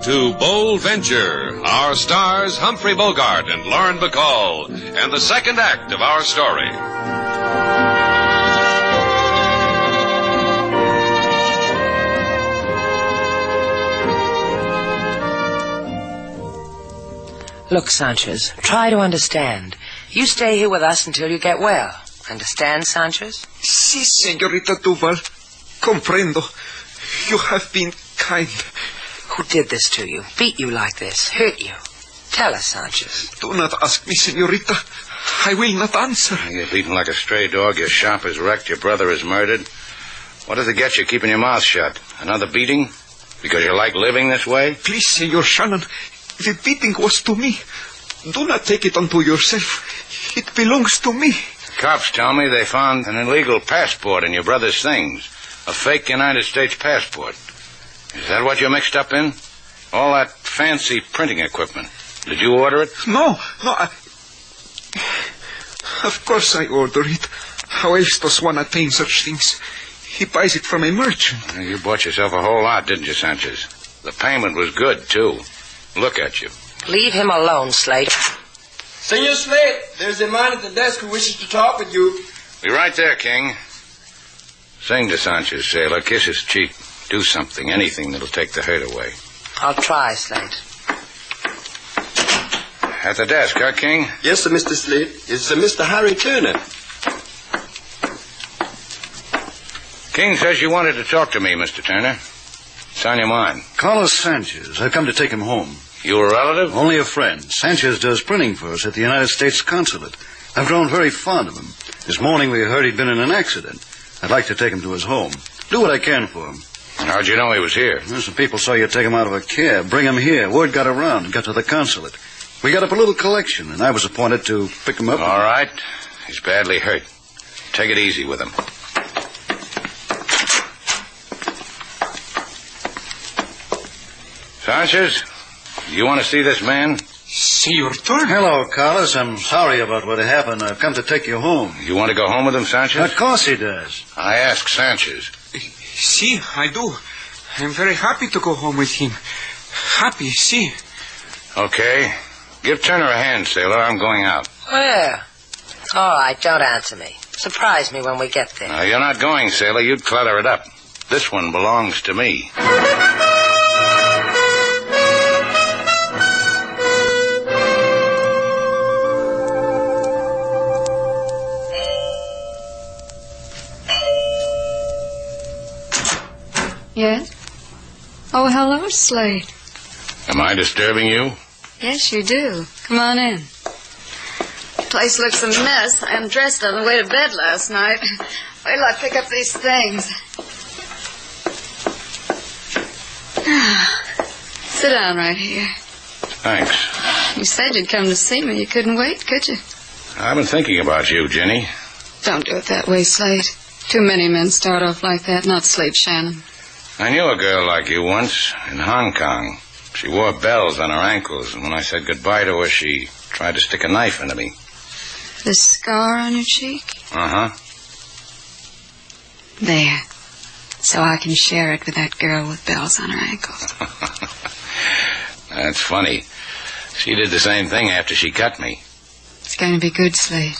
To Bold Venture, our stars Humphrey Bogart and Lauren Bacall, and the second act of our story. Look, Sanchez, try to understand. You stay here with us until you get well. Understand, Sanchez? Si, señorita Duval. Comprendo. You have been kind. Who did this to you? Beat you like this? Hurt you? Tell us, Sanchez. Do not ask me, señorita. I will not answer. You're beaten like a stray dog. Your shop is wrecked. Your brother is murdered. What does it get you keeping your mouth shut? Another beating? Because you like living this way? Please, Senor Shannon. The beating was to me. Do not take it unto yourself. It belongs to me. Cops tell me they found an illegal passport in your brother's things. A fake United States passport. Is that what you're mixed up in? All that fancy printing equipment. Did you order it? No. Of course I order it. How else does one attain such things? He buys it from a merchant. You bought yourself a whole lot, didn't you, Sanchez? The payment was good, too. Look at you. Leave him alone, Slate. Senor Slate, there's a man at the desk who wishes to talk with you. Be right there, King. Sing to Sanchez, sailor. Kiss his cheek. Do something, anything that'll take the hurt away. I'll try, Slate. At the desk, huh, King? Yes, sir, Mr. Slate. It's Mr. Harry Turner. King says you wanted to talk to me, Mr. Turner. It's on your mind. Carlos Sanchez. I've come to take him home. You a relative? Only a friend. Sanchez does printing for us at the United States Consulate. I've grown very fond of him. This morning we heard he'd been in an accident. I'd like to take him to his home. Do what I can for him. How'd you know he was here? Some people saw you take him out of a cab, bring him here. Word got around, got to the consulate. We got up a little collection, and I was appointed to pick him up. All right. He's badly hurt. Take it easy with him. Sanchez, you want to see this man? Senor Turner. Hello, Carlos. I'm sorry about what happened. I've come to take you home. You want to go home with him, Sanchez? Of course he does. I ask Sanchez. Si, I do. I'm very happy to go home with him. Happy, si. Okay. Give Turner a hand, sailor. I'm going out. Where? All right, don't answer me. Surprise me when we get there. You're not going, sailor. You'd clutter it up. This one belongs to me. Yes? Oh, hello, Slade. Am I disturbing you? Yes, you do. Come on in. The place looks a mess. I undressed on the way to bed last night. Wait till I pick up these things. Sit down right here. Thanks. You said you'd come to see me. You couldn't wait, could you? I've been thinking about you, Jenny. Don't do it that way, Slade. Too many men start off like that, not Slade Shannon. I knew a girl like you once in Hong Kong. She wore bells on her ankles, and when I said goodbye to her, she tried to stick a knife into me. The scar on your cheek? Uh-huh. There. So I can share it with that girl with bells on her ankles. That's funny. She did the same thing after she cut me. It's going to be good, Slade.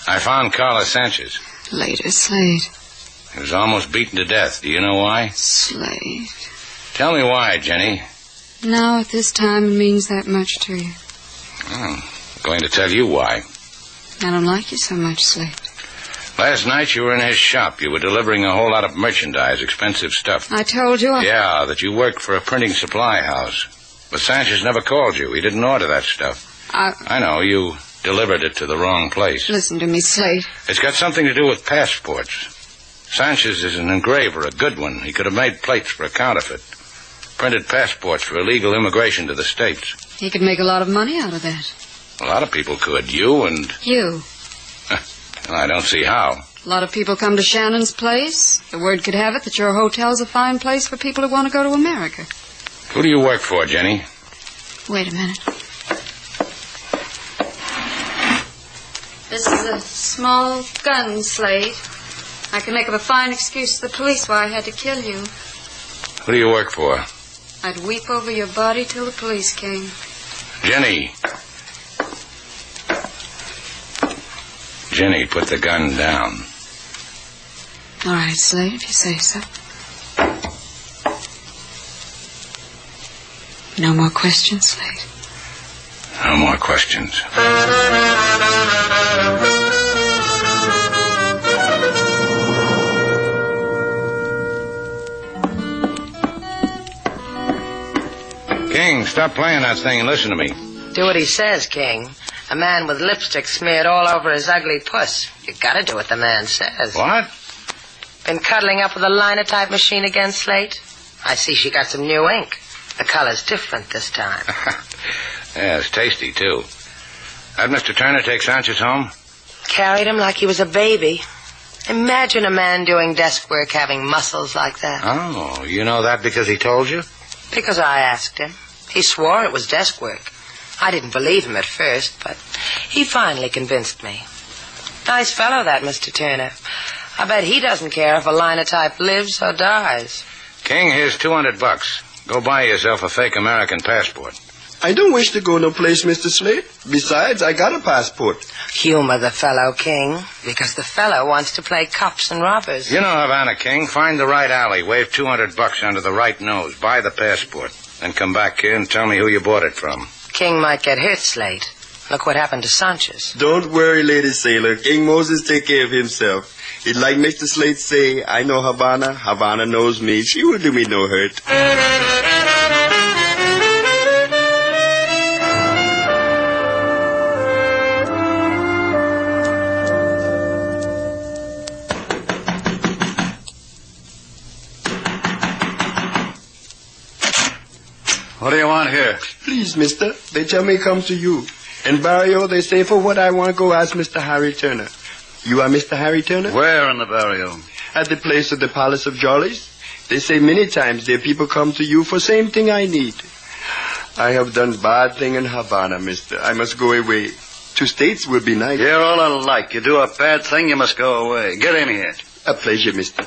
I found Carlos Sanchez. Later, Slade. He was almost beaten to death. Do you know why? Slade. Tell me why, Jenny. Now, at this time, it means that much to you. I'm going to tell you why. I don't like you so much, Slade. Last night you were in his shop. You were delivering a whole lot of merchandise, expensive stuff. I told you Yeah, that you worked for a printing supply house. But Sanchez never called you. He didn't order that stuff. I know, you delivered it to the wrong place. Listen to me, Slade. It's got something to do with passports. Sanchez is an engraver, a good one. He could have made plates for a counterfeit. Printed passports for illegal immigration to the States. He could make a lot of money out of that. A lot of people could. You and... You. Well, I don't see how. A lot of people come to Shannon's place. The word could have it that your hotel's a fine place for people who want to go to America. Who do you work for, Jenny? Wait a minute. This is a small gun, Slade. I can make up a fine excuse to the police why I had to kill you. Who do you work for? I'd weep over your body till the police came. Jenny. Jenny, put the gun down. All right, Slade, if you say so. No more questions, Slade? No more questions. King, stop playing that thing and listen to me. Do what he says, King. A man with lipstick smeared all over his ugly puss. You gotta do what the man says. What? Been cuddling up with a linotype machine again, Slate? I see she got some new ink. The color's different this time. Yeah, it's tasty, too. Had Mr. Turner take Sanchez home? Carried him like he was a baby. Imagine a man doing desk work having muscles like that. Oh, you know that because he told you? Because I asked him. He swore it was desk work. I didn't believe him at first, but he finally convinced me. Nice fellow, that Mr. Turner. I bet he doesn't care if a linotype lives or dies. King, here's $200. Go buy yourself a fake American passport. I don't wish to go no place, Mr. Slade. Besides, I got a passport. Humor the fellow, King, because the fellow wants to play cops and robbers. You know Havana, King. Find the right alley, wave $200 under the right nose, buy the passport, then come back here and tell me who you bought it from. King might get hurt, Slade. Look what happened to Sanchez. Don't worry, Lady Sailor. King Moses take care of himself. He'd like Mr. Slade say, I know Havana, Havana knows me. She will do me no hurt. What do you want here? Please, mister, they tell me come to you. In Barrio, they say for what I want to go ask Mr. Harry Turner. You are Mr. Harry Turner? Where in the Barrio? At the place of the Palace of Jollies. They say many times their people come to you for same thing I need. I have done bad thing in Havana, mister. I must go away. 2 states will be nice. You're all alike. You do a bad thing, you must go away. Get in here. A pleasure, mister.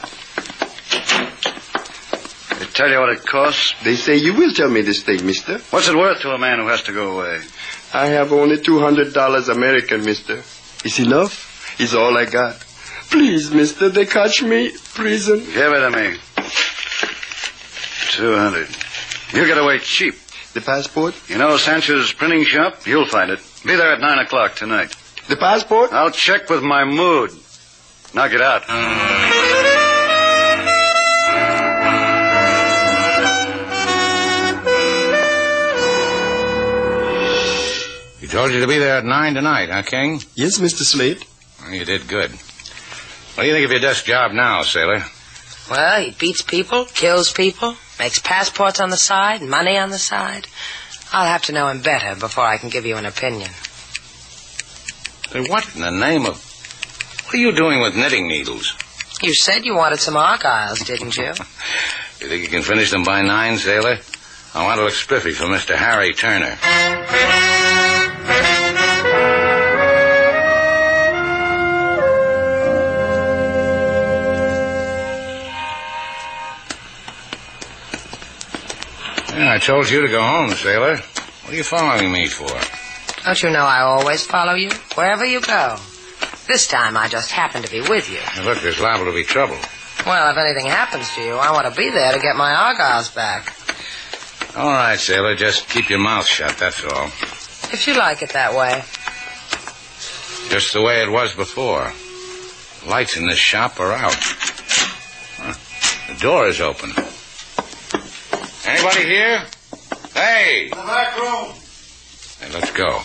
They tell you what it costs? They say you will tell me this thing, mister. What's it worth to a man who has to go away? I have only $200 American, mister. Is enough? Is all I got. Please, mister, they catch me. Prison. Give it to me. 200. You get away cheap. The passport? You know Sanchez's printing shop? You'll find it. Be there at 9 o'clock tonight. The passport? I'll check with my mood. Now get out. He told you to be there at 9 tonight, huh, King? Yes, Mr. Slade. Well, you did good. What do you think of your desk job now, sailor? Well, he beats people, kills people, makes passports on the side, money on the side. I'll have to know him better before I can give you an opinion. Say, what in the name of... What are you doing with knitting needles? You said you wanted some argyles, didn't you? You think you can finish them by 9, sailor? I want to look spiffy for Mr. Harry Turner. I told you to go home, sailor. What are you following me for? Don't you know I always follow you, wherever you go? This time I just happen to be with you. Now, look, there's liable to be trouble. Well, if anything happens to you, I want to be there to get my Argyles back. All right, sailor, just keep your mouth shut, that's all. If you like it that way. Just the way it was before. Lights in this shop are out. Huh. The door is open. Anybody here? Hey! The back room. Hey, let's go.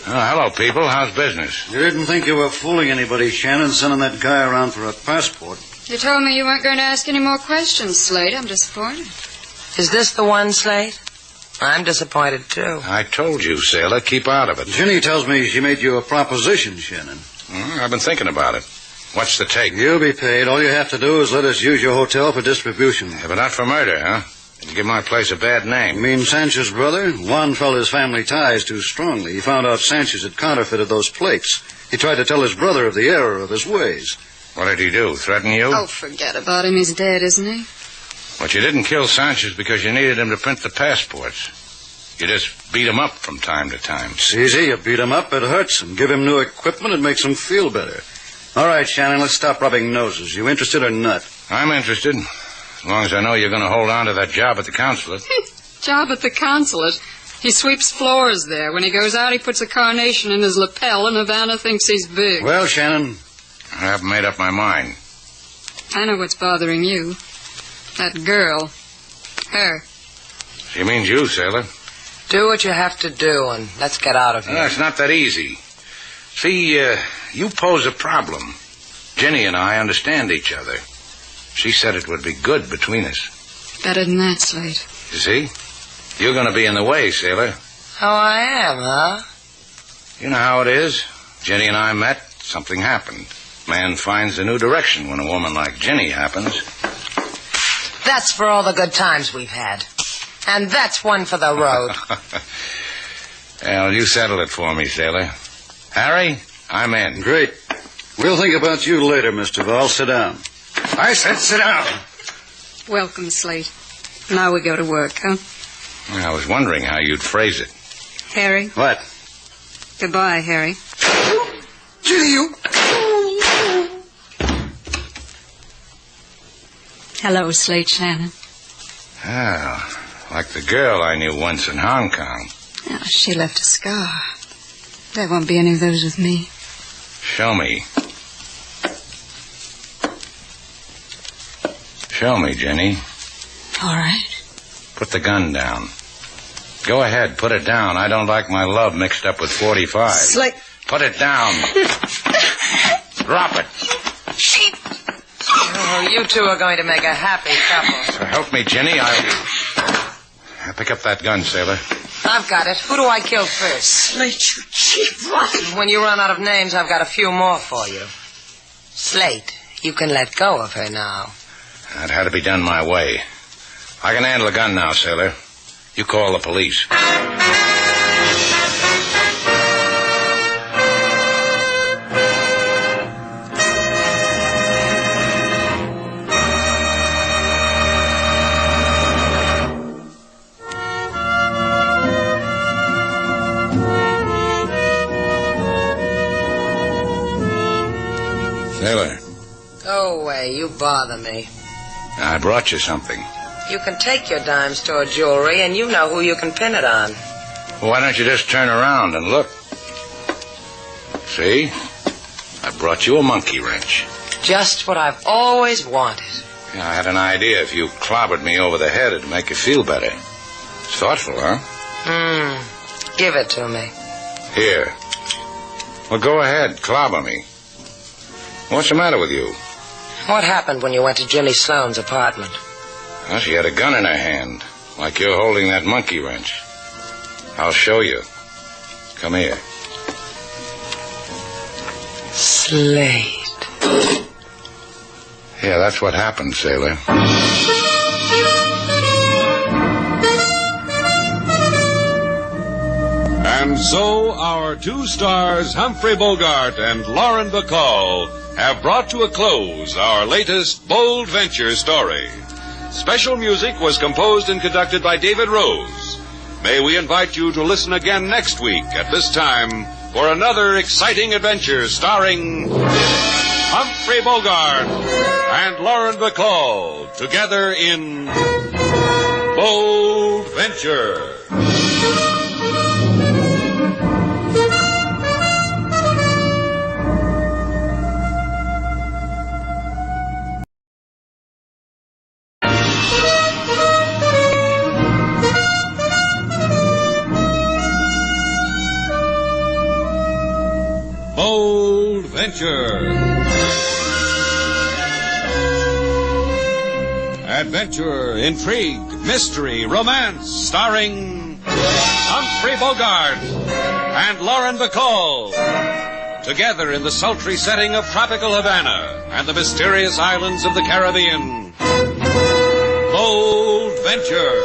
Oh, hello, people. How's business? You didn't think you were fooling anybody, Shannon, sending that guy around for a passport. You told me you weren't going to ask any more questions, Slate. I'm disappointed. Is this the one, Slate? I'm disappointed, too. I told you, sailor, keep out of it. Ginny tells me she made you a proposition, Shannon. I've been thinking about it. What's the take? You'll be paid. All you have to do is let us use your hotel for distribution. Yeah, but not for murder, huh? You give my place a bad name. You mean Sanchez's brother? Juan felt his family ties too strongly. He found out Sanchez had counterfeited those plates. He tried to tell his brother of the error of his ways. What did he do? Threaten you? Oh, forget about him. He's dead, isn't he? But you didn't kill Sanchez because you needed him to print the passports. You just beat him up from time to time. It's easy. You beat him up, it hurts him. Give him new equipment, it makes him feel better. All right, Shannon, let's stop rubbing noses. You interested or not? I'm interested. As long as I know you're going to hold on to that job at the consulate. Job at the consulate? He sweeps floors there. When he goes out, he puts a carnation in his lapel, and Havana thinks he's big. Well, Shannon... I haven't made up my mind. I know what's bothering you. That girl. Her. She means you, sailor. Do what you have to do, and let's get out of here. It's not that easy. See, you pose a problem. Ginny and I understand each other. She said it would be good between us. Better than that, Slate. You see? You're going to be in the way, sailor. Oh, I am, huh? You know how it is. Ginny and I met. Something happened. Man finds a new direction when a woman like Ginny happens. That's for all the good times we've had. And that's one for the road. Well, you settle it for me, sailor. Harry, I'm in. Great. We'll think about you later, Mr. Val. Sit down. I said sit down. Welcome, Slate. Now we go to work, huh? I was wondering how you'd phrase it. Harry? What? Goodbye, Harry. Ginny, you... Hello, Slate Shannon. Oh, like the girl I knew once in Hong Kong. Oh, she left a scar. There won't be any of those with me. Show me. Show me, Jenny. All right. Put the gun down. Go ahead, put it down. I don't like my love mixed up with 45. Slate. Put it down. Drop it. Sheep. Oh, you two are going to make a happy couple. Help me, Jenny. I'll pick up that gun, sailor. I've got it. Who do I kill first? Slate, you cheap rotten. When you run out of names, I've got a few more for you. Slate, you can let go of her now. That had to be done my way. I can handle a gun now, sailor. You call the police. Sailor. Go away. You bother me. I brought you something. You can take your dime store jewelry, and you know who you can pin it on. Well, why don't you just turn around and look? See? I brought you a monkey wrench. Just what I've always wanted. Yeah, I had an idea if you clobbered me over the head, it'd make you feel better. It's thoughtful, huh? Give it to me. Here. Well, go ahead. Clobber me. What's the matter with you? What happened when you went to Jimmy Sloane's apartment? Well, she had a gun in her hand, like you're holding that monkey wrench. I'll show you. Come here. Slate. Yeah, that's what happened, sailor. And so our two stars, Humphrey Bogart and Lauren Bacall, have brought to a close our latest bold venture story. Special music was composed and conducted by David Rose. May we invite you to listen again next week at this time for another exciting adventure starring Humphrey Bogart and Lauren Bacall together in Bold Venture. Bold Venture. Adventure, intrigue, mystery, romance, starring Humphrey Bogart and Lauren Bacall. Together in the sultry setting of tropical Havana and the mysterious islands of the Caribbean. Bold Venture.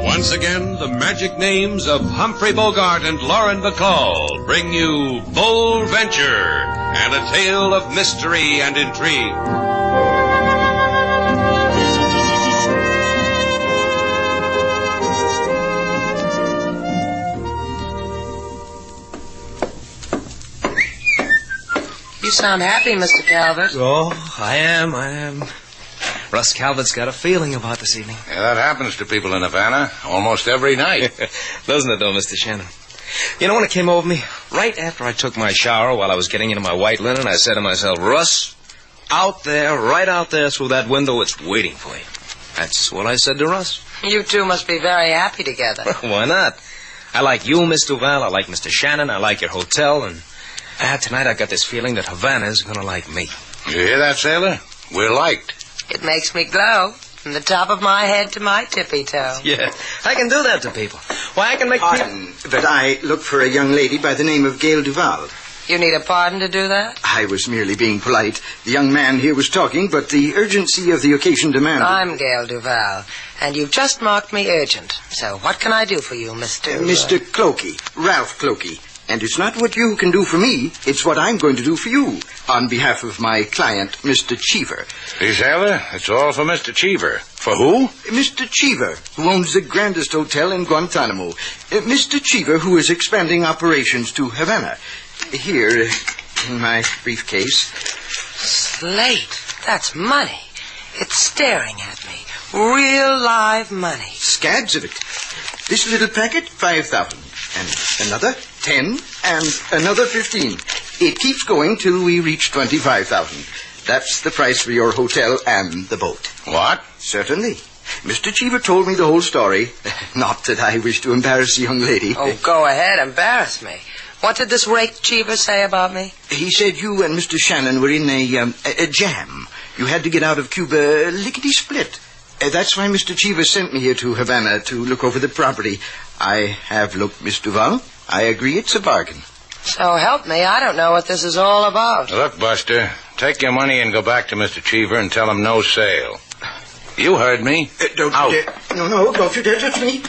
Once again, the magic names of Humphrey Bogart and Lauren Bacall bring you Bold Venture and a tale of mystery and intrigue. You sound happy, Mr. Calvert. Oh, I am. Russ Calvert's got a feeling about this evening. Yeah, that happens to people in Havana almost every night. Doesn't it, though, Mr. Shannon? You know, when it came over me, right after I took my shower while I was getting into my white linen, I said to myself, Russ, out there, right out there through that window, it's waiting for you. That's what I said to Russ. You two must be very happy together. Why not? I like you, Miss Duval. I like Mr. Shannon. I like your hotel. And tonight I got this feeling that Havana's going to like me. You hear that, sailor? We're liked. It makes me glow from the top of my head to my tippy toe. Yeah, I can do that to people. Why, I can make Pardon, but I look for a young lady by the name of Gail Duval. You need a pardon to do that? I was merely being polite. The young man here was talking, but the urgency of the occasion demanded... I'm Gail Duval, and you've just marked me urgent. So what can I do for you, Mr. Mr. Clokey, Ralph Clokey. And it's not what you can do for me, it's what I'm going to do for you, on behalf of my client, Mr. Cheever. See, sailor, it's all for Mr. Cheever. For who? Mr. Cheever, who owns the grandest hotel in Guantanamo. Mr. Cheever, who is expanding operations to Havana. Here, in my briefcase. Slate, that's money. It's staring at me. Real live money. Scads of it. This little packet, 5,000. And another 10, and another 15. It keeps going till we reach 25,000. That's the price for your hotel and the boat. What? Certainly. Mr. Cheever told me the whole story. Not that I wish to embarrass the young lady. Oh, go ahead, embarrass me. What did this rake Cheever say about me? He said you and Mr. Shannon were in a jam. You had to get out of Cuba lickety-split. That's why Mr. Cheever sent me here to Havana to look over the property. I have looked, Miss Duval. I agree it's a bargain. So help me, I don't know what this is all about. Look, Buster, take your money and go back to Mr. Cheever and tell him no sale. You heard me. Don't Out. you dare. No, don't you dare touch me.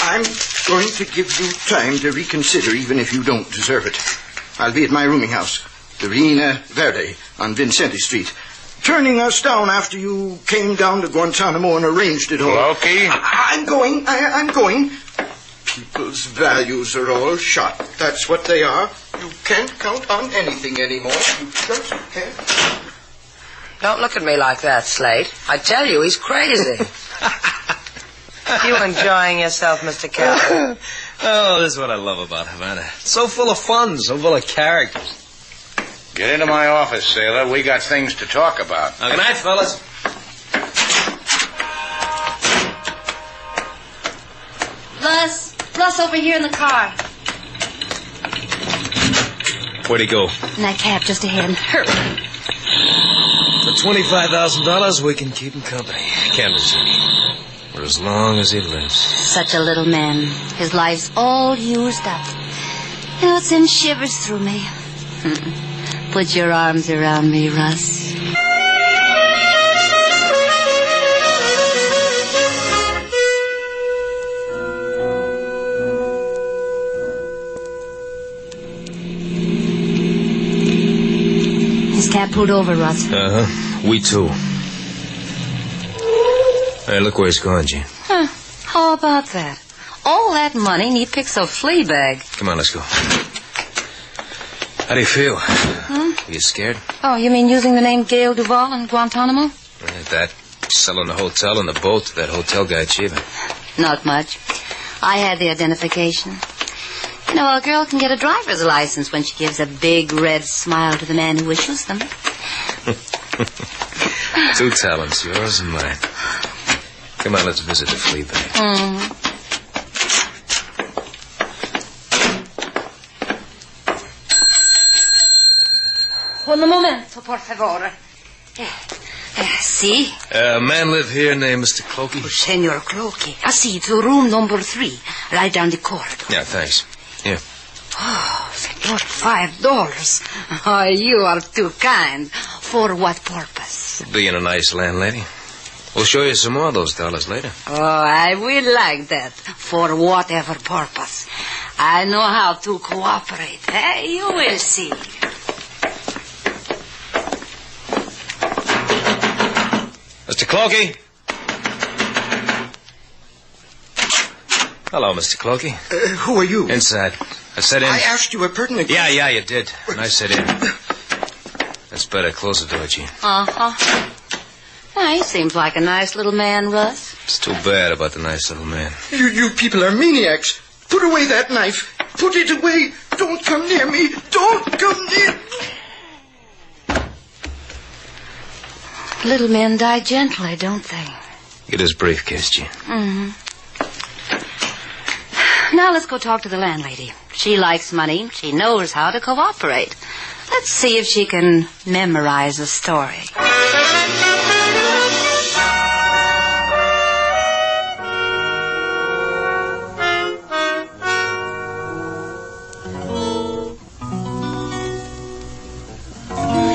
I'm going to give you time to reconsider, even if you don't deserve it. I'll be at my rooming house, the Reina Verde, on Vincente Street. Turning us down after you came down to Guantanamo and arranged it all. Loki? I'm going. I'm going. People's values are all shot. That's what they are. You can't count on anything anymore. You just can't. Don't look at me like that, Slate. I tell you, he's crazy. You enjoying yourself, Mr. Calvert? Oh, this is what I love about Havana. It's so full of fun, so full of characters. Get into my office, sailor. We got things to talk about. Good night, fellas. Russ over here in the car. Where'd he go? In that cab just ahead. Hurry. For $25,000, we can keep him company. Can't we, Ziggy? For as long as he lives. Such a little man. His life's all used up. You know, it sends shivers through me. put your arms around me, Russ? His cab pulled over, Russ. Uh-huh. We too. Hey, look where he's going, Jean. Huh. How about that? All that money and he picks a flea bag. Come on, let's go. How do you feel? Hmm? Are you scared? Oh, you mean using the name Gail Duval in Guantanamo? Like that. Selling the hotel and the boat to that hotel guy, Chiva. Not much. I had the identification. You know, a girl can get a driver's license when she gives a big red smile to the man who issues them. 2 talents, yours and mine. Come on, let's visit the flea bag. Un momento, por favor. See? A man live here named Mr. Clokey? Oh, Senor Clokey. I see, to room number 3, right down the corridor. Yeah, thanks. Here. Oh, Senor, $5. Oh, you are too kind. For what purpose? Being a nice landlady. We'll show you some more of those dollars later. Oh, I will like that. For whatever purpose. I know how to cooperate. You will see. Mr. Clokey? Hello, Mr. Clokey. Who are you? Inside. I said in. I asked you a pertinent question. Yeah, you did. And I said in. That's better. Close the door, Jean. Uh-huh. Well, he seems like a nice little man, Russ. It's too bad about the nice little man. You people are maniacs. Put away that knife. Put it away. Don't come near me. Don't come near me. Little men die gently, don't they? Get his briefcase, Jean. Mm-hmm. Now let's go talk to the landlady. She likes money. She knows how to cooperate. Let's see if she can memorize a story.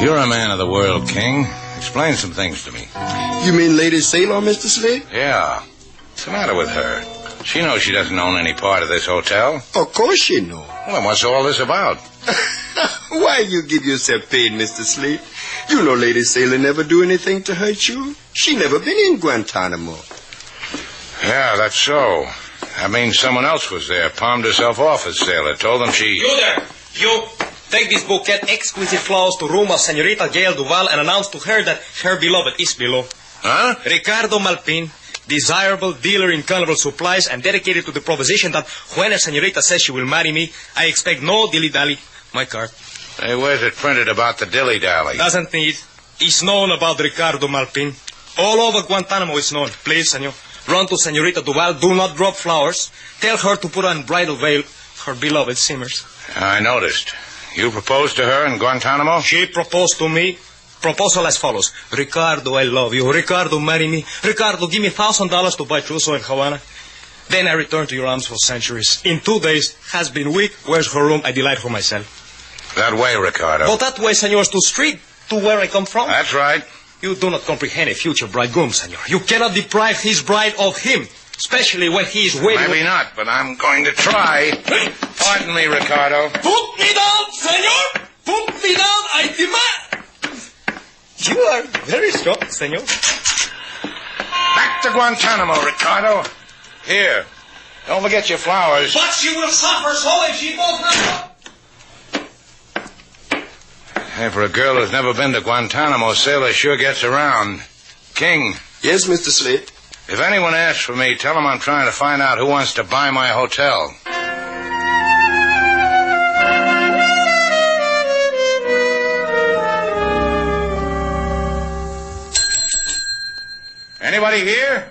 You're a man of the world, King. Explain some things to me. You mean Lady Sailor, Mr. Slade? Yeah. What's the matter with her? She knows she doesn't own any part of this hotel. Of course she knows. Well, then what's all this about? Why you give yourself pain, Mr. Slade? You know Lady Sailor never do anything to hurt you. She never been in Guantanamo. Yeah, that's so. That means someone else was there, palmed herself off as Sailor, told them she... You there! You! Take this bouquet exquisite flowers to room of Senorita Gail Duval and announce to her that her beloved is below. Huh? Ricardo Malpin, desirable dealer in carnival supplies and dedicated to the proposition that when a senorita says she will marry me, I expect no dilly-dally. My card. Hey, where's it printed about the dilly-dally? Doesn't need. It's known about Ricardo Malpin. All over Guantanamo it's known. Please, senor. Run to Senorita Duval. Do not drop flowers. Tell her to put on bridal veil. Her beloved simmers. I noticed. You proposed to her in Guantanamo? She proposed to me. Proposal as follows. Ricardo, I love you. Ricardo, marry me. Ricardo, give me $1,000 to buy trousseau in Havana. Then I return to your arms for centuries. In 2 days, has been weak. Where's her room? I delight for myself. That way, Ricardo. But that way, senor, is too street. To where I come from. That's right. You do not comprehend a future bridegroom, senor. You cannot deprive his bride of him. Especially when he is waiting... Maybe not, but I'm going to try. Pardon me, Ricardo. Put me down, senor! Put me down, I demand! You are very strong, senor. Back to Guantanamo, Ricardo. Here. Don't forget your flowers. But she will suffer so if she does not... Hey, for a girl who's never been to Guantanamo, Sailor sure gets around. King. Yes, Mr. Slade? If anyone asks for me, tell them I'm trying to find out who wants to buy my hotel. Anybody here?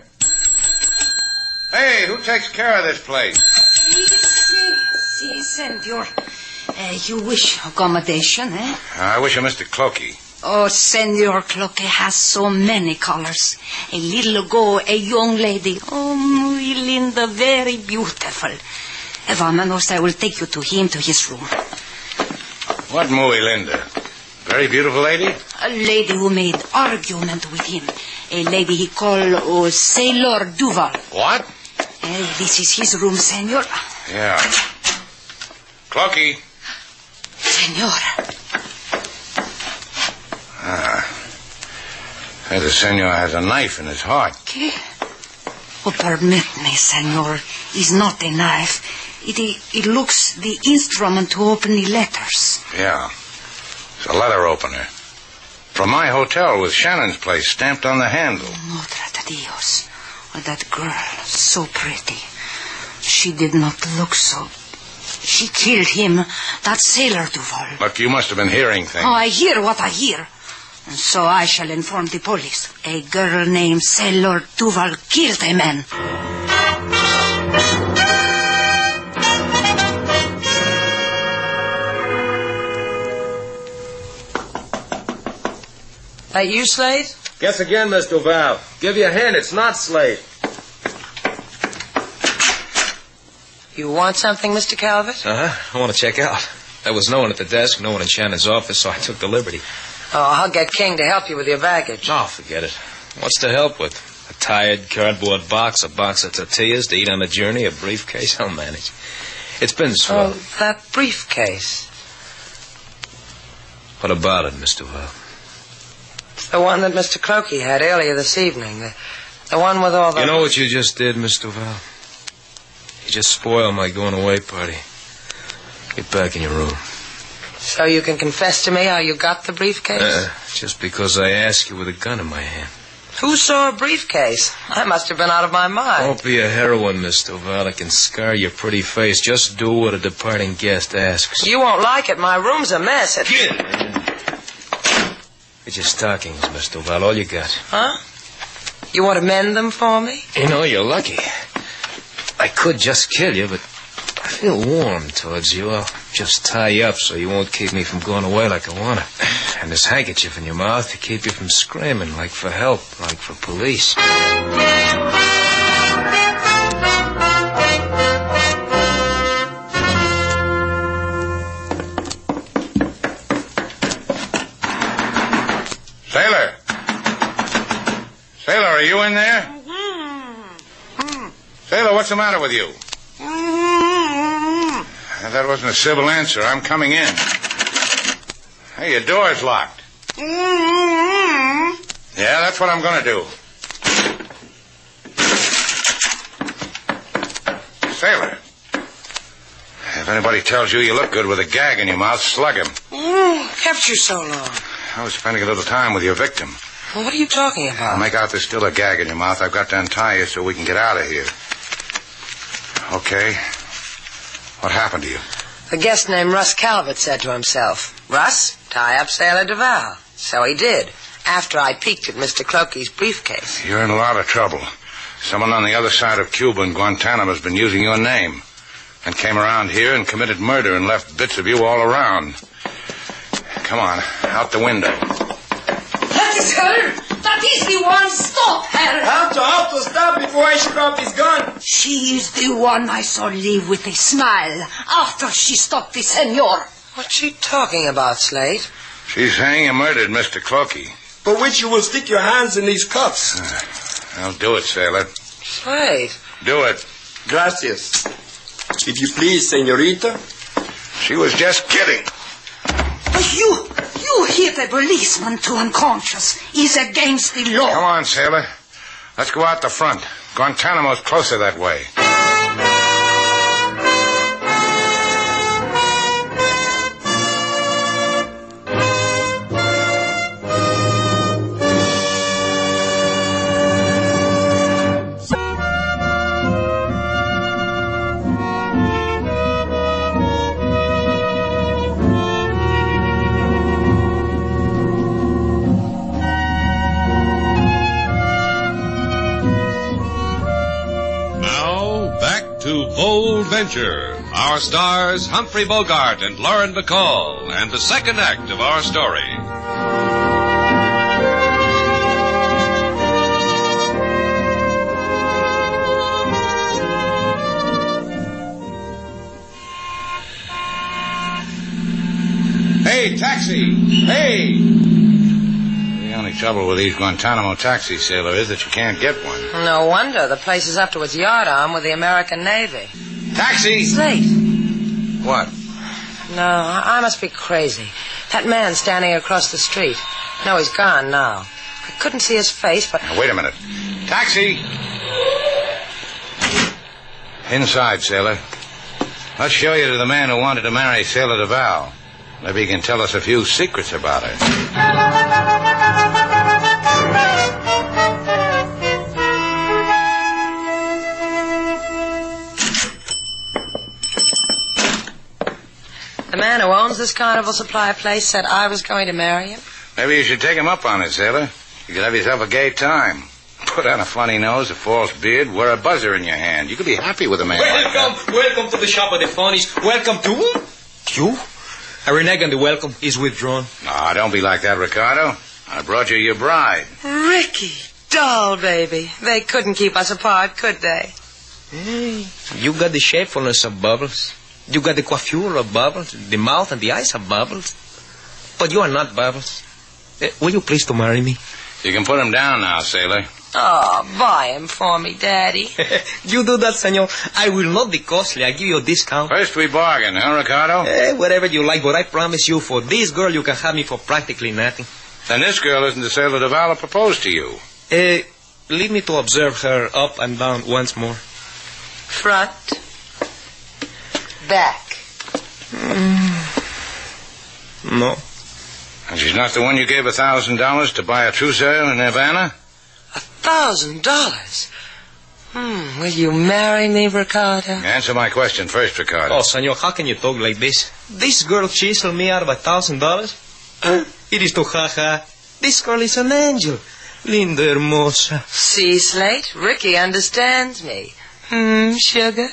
Hey, who takes care of this place? Si, senor. You wish accommodation, eh? I wish a Mr. Clokey. Oh, Senor Clokey has so many colors. A little ago, a young lady. Oh, muy linda, very beautiful. Vámonos, I will take you to him, to his room. What muy linda? Very beautiful lady? A lady who made argument with him. A lady he called Sailor Duval. What? This is his room, senor. Yeah. Cloaky. Senor. The senor has a knife in his heart. ¿Qué? Oh, permit me, senor. It's not a knife. It looks the instrument to open the letters. Yeah. It's a letter opener. From my hotel with Shannon's place stamped on the handle. Madre de Dios. Oh, that girl, so pretty. She did not look so... She killed him, that Sailor Duval. Look, you must have been hearing things. Oh, I hear what I hear. And so I shall inform the police. A girl named Sailor Duval killed a man. That you, Slade? Guess again, Miss Duval. Give you a hint, it's not Slade. You want something, Mr. Calvert? I want to check out. There was no one at the desk, no one in Shannon's office, so I took the liberty. Oh, I'll get King to help you with your baggage. Oh, forget it. What's to help with? A tired cardboard box, a box of tortillas to eat on the journey, a briefcase? I'll manage. It's been swell. Oh, that briefcase. What about it, Miss Duval? It's the one that Mr. Clokey had earlier this evening. The one with all the... You know what you just did, Miss Duval? You just spoiled my going away party. Get back in your room. So you can confess to me how you got the briefcase? Just because I asked you with a gun in my hand. Who saw a briefcase? I must have been out of my mind. Don't be a heroine, Miss Duval. It can scar your pretty face. Just do what a departing guest asks. You won't like it. My room's a mess. It's your stockings, Miss Duval. All you got. Huh? You want to mend them for me? You know, you're lucky. I could just kill you, but I feel warm towards you. I'll just tie you up so you won't keep me from going away like I want to. And this handkerchief in your mouth to keep you from screaming, like for help, like for police. Sailor! Sailor, are you in there? Sailor, what's the matter with you? That wasn't a civil answer. I'm coming in. Hey, your door's locked. Yeah, that's what I'm going to do. Sailor, if anybody tells you look good with a gag in your mouth, slug him. Kept you so long. I was spending a little time with your victim. Well, what are you talking about? I'll make out there's still a gag in your mouth. I've got to untie you so we can get out of here. Okay. What happened to you? The guest named Russ Calvert said to himself, Russ, tie up Sailor Duval. So he did, after I peeked at Mr. Clokey's briefcase. You're in a lot of trouble. Someone on the other side of Cuba in Guantanamo has been using your name and came around here and committed murder and left bits of you all around. Come on, out the window. That is her! That is the one! Stop her! Have to stop before I shoot off his gun. She is the one I saw leave with a smile after she stopped the senor. What's she talking about, Slade? She's saying you murdered Mr. Clokey. But which you will stick your hands in these cuffs. I'll do it, Sailor. Slade. Do it. Gracias. If you please, senorita. She was just kidding. But you hit a policeman to unconscious. Is against the law. Come on, Sailor. Let's go out the front. Guantanamo's closer that way. Bold Venture. Our stars, Humphrey Bogart and Lauren Bacall, and the second act of our story. Hey, taxi! Hey! The only trouble with these Guantanamo taxis, sailor, is that you can't get one. No wonder. The place is up to its yardarm with the American Navy. Taxi! Slate. What? No, I must be crazy. That man standing across the street. No, he's gone now. I couldn't see his face, but... Now, wait a minute. Taxi! Inside, sailor. Let's show you to the man who wanted to marry Sailor Duval. Maybe he can tell us a few secrets about her. The man who owns this carnival supply place said I was going to marry him. Maybe you should take him up on it, sailor. You could have yourself a gay time. Put on a funny nose, a false beard, wear a buzzer in your hand. You could be happy with a man like that. Welcome to the shop of the phonies. Welcome to... You? I renege on the welcome. He's withdrawn. Ah, don't be like that, Ricardo. I brought you your bride. Ricky, doll baby. They couldn't keep us apart, could they? Hey, you got the shapefulness of Bubbles. You got the coiffure of Bubbles, the mouth and the eyes of Bubbles. But you are not Bubbles. Will you please to marry me? You can put him down now, sailor. Oh, buy him for me, Daddy. You do that, senor. I will not be costly. I give you a discount. First we bargain, huh, Ricardo? Whatever you like, but I promise you, for this girl, you can have me for practically nothing. Then this girl isn't the Sailor Duval who proposed to you. Leave me to observe her up and down once more. Front. Back. No. And she's not the one you gave $1,000 to buy a trousseau in Havana? $1,000? Will you marry me, Ricardo? Answer my question first, Ricardo. Oh, senor, how can you talk like this? This girl chiseled me out of $1,000? It is to ha-ha. This girl is an angel. Linda hermosa. See, Slate? Ricky understands me. Sugar?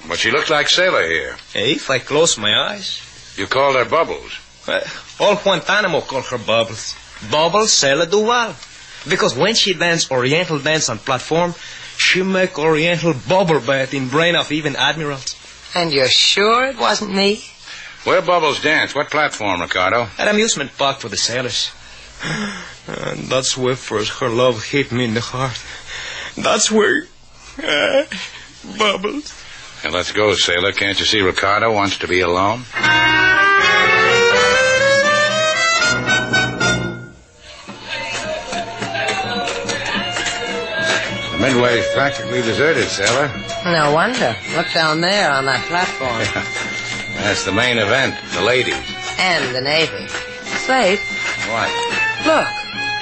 But she looked like Sailor here. Hey, if I close my eyes. You called her Bubbles. All Guantanamo call her Bubbles. Bubbles Sailor Duval. Because when she dance Oriental dance on platform, she make Oriental bubble bath in brain of even admirals. And you're sure it wasn't me? Where Bubbles dance? What platform, Ricardo? An amusement park for the sailors. And that's where first her love hit me in the heart. That's where... Bubbles. And let's go, sailor. Can't you see Ricardo wants to be alone? The Midway's practically deserted, sailor. No wonder. Look down there on that platform. That's the main event, the ladies. And the Navy. Slate. What?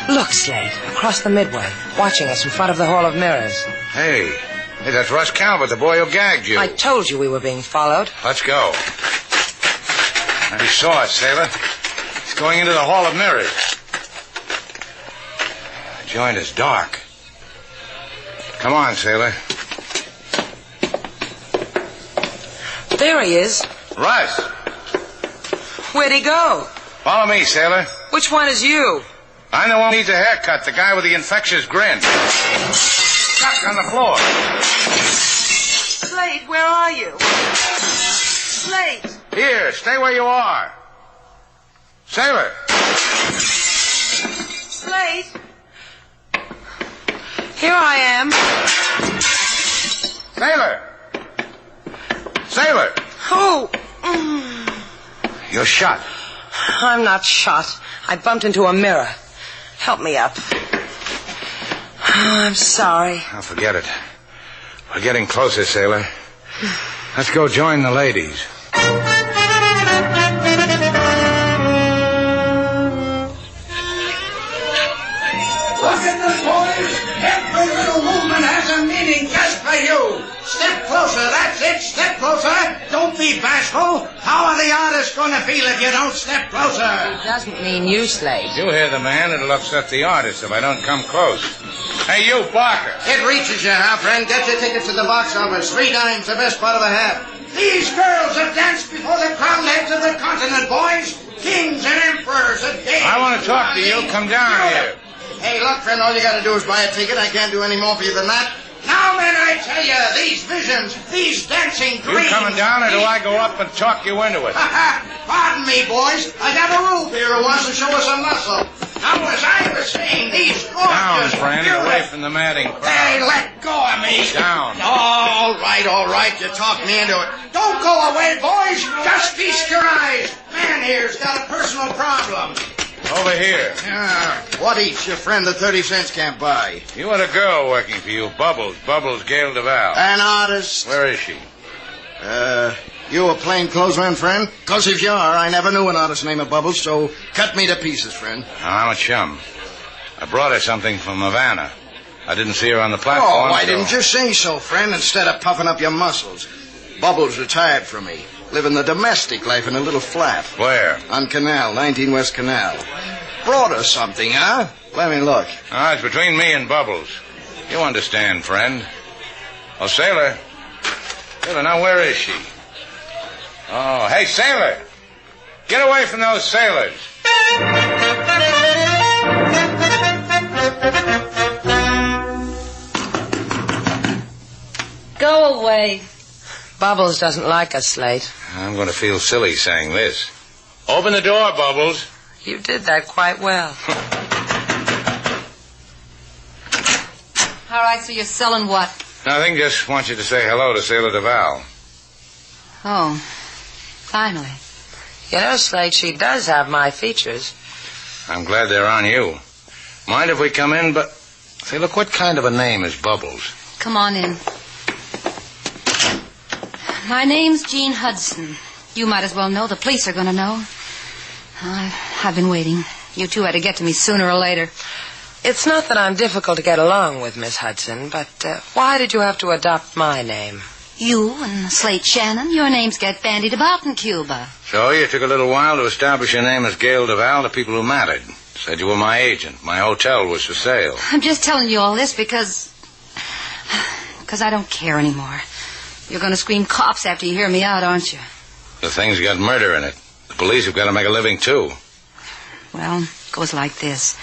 Look, Slate. Across the Midway. Watching us in front of the Hall of Mirrors. Hey, that's Russ Calvert, the boy who gagged you. I told you we were being followed. Let's go. I saw it, sailor. It's going into the Hall of Mirrors. The joint is dark. Come on, sailor. There he is. Russ. Where'd he go? Follow me, sailor. Which one is you? I'm the one who needs a haircut, the guy with the infectious grin. Stuck on the floor. Slate, where are you? Slate. Here, stay where you are. Sailor. Slate. Here I am. Sailor. Sailor. Oh. You're shot. I'm not shot. I bumped into a mirror. Help me up. Oh, I'm sorry. Oh, forget it. We're getting closer, sailor. Let's go join the ladies. Look at this, boys. Every little movement has a meaning just for you. Step closer, that's it. Step closer. Don't be bashful. How are the artists going to feel if you don't step closer? It doesn't mean you, Slate. You hear the man. It'll upset the artist if I don't come close. Hey, you, Barker. It reaches you, huh, friend? Get your tickets to the box office. 3 dimes, the best part of a hat. These girls have danced before the crowned heads of the continent, boys. Kings and emperors and dames. I want to talk to you. Come down here. Hey, look, friend, all you got to do is buy a ticket. I can't do any more for you than that. Now, men, I tell you, these visions, these dancing dreams... You coming down, or do I go up and talk you into it? Pardon me, boys. I got a rube here who wants to show us some muscle. Now, as I was saying, these Down, gorgeous... friend, away from the madding crowd. Hey, let go of me. Down. All right. You talked me into it. Don't go away, boys. Just feast your eyes. Man here's got a personal problem. Over here. What eats your friend the 30 cents can't buy? You had a girl working for you, Bubbles. Bubbles Gail Duval. An artist. Where is she? You a plainclothesman, friend? Because if you are, I never knew an artist named Bubbles, so cut me to pieces, friend. I'm a chum. I brought her something from Havana. I didn't see her on the platform. Oh, why didn't you say so, friend, instead of puffing up your muscles? Bubbles retired from me. Living the domestic life in a little flat. Where? On Canal, 19 West Canal. Brought her something, huh? Let me look. It's between me and Bubbles. You understand, friend. Oh, Sailor. Sailor, now where is she? Oh, hey, Sailor. Get away from those sailors. Go away. Bubbles doesn't like us, Slate. I'm going to feel silly saying this. Open the door, Bubbles. You did that quite well. All right, so you're selling what? Nothing, just want you to say hello to Sailor Duval. Oh, finally. You know, Slate, she does have my features. I'm glad they're on you. Mind if we come in, but... Say, look, what kind of a name is Bubbles? Come on in. My name's Jean Hudson. You might as well know. The police are going to know. I've been waiting. You two had to get to me sooner or later. It's not that I'm difficult to get along with, Miss Hudson, but why did you have to adopt my name? You and Slate Shannon, your names get bandied about in Cuba. So you took a little while to establish your name as Gail Duval to people who mattered. Said you were my agent. My hotel was for sale. I'm just telling you all this because I don't care anymore. You're going to scream cops after you hear me out, aren't you? The thing's got murder in it. The police have got to make a living, too. Well, it goes like this.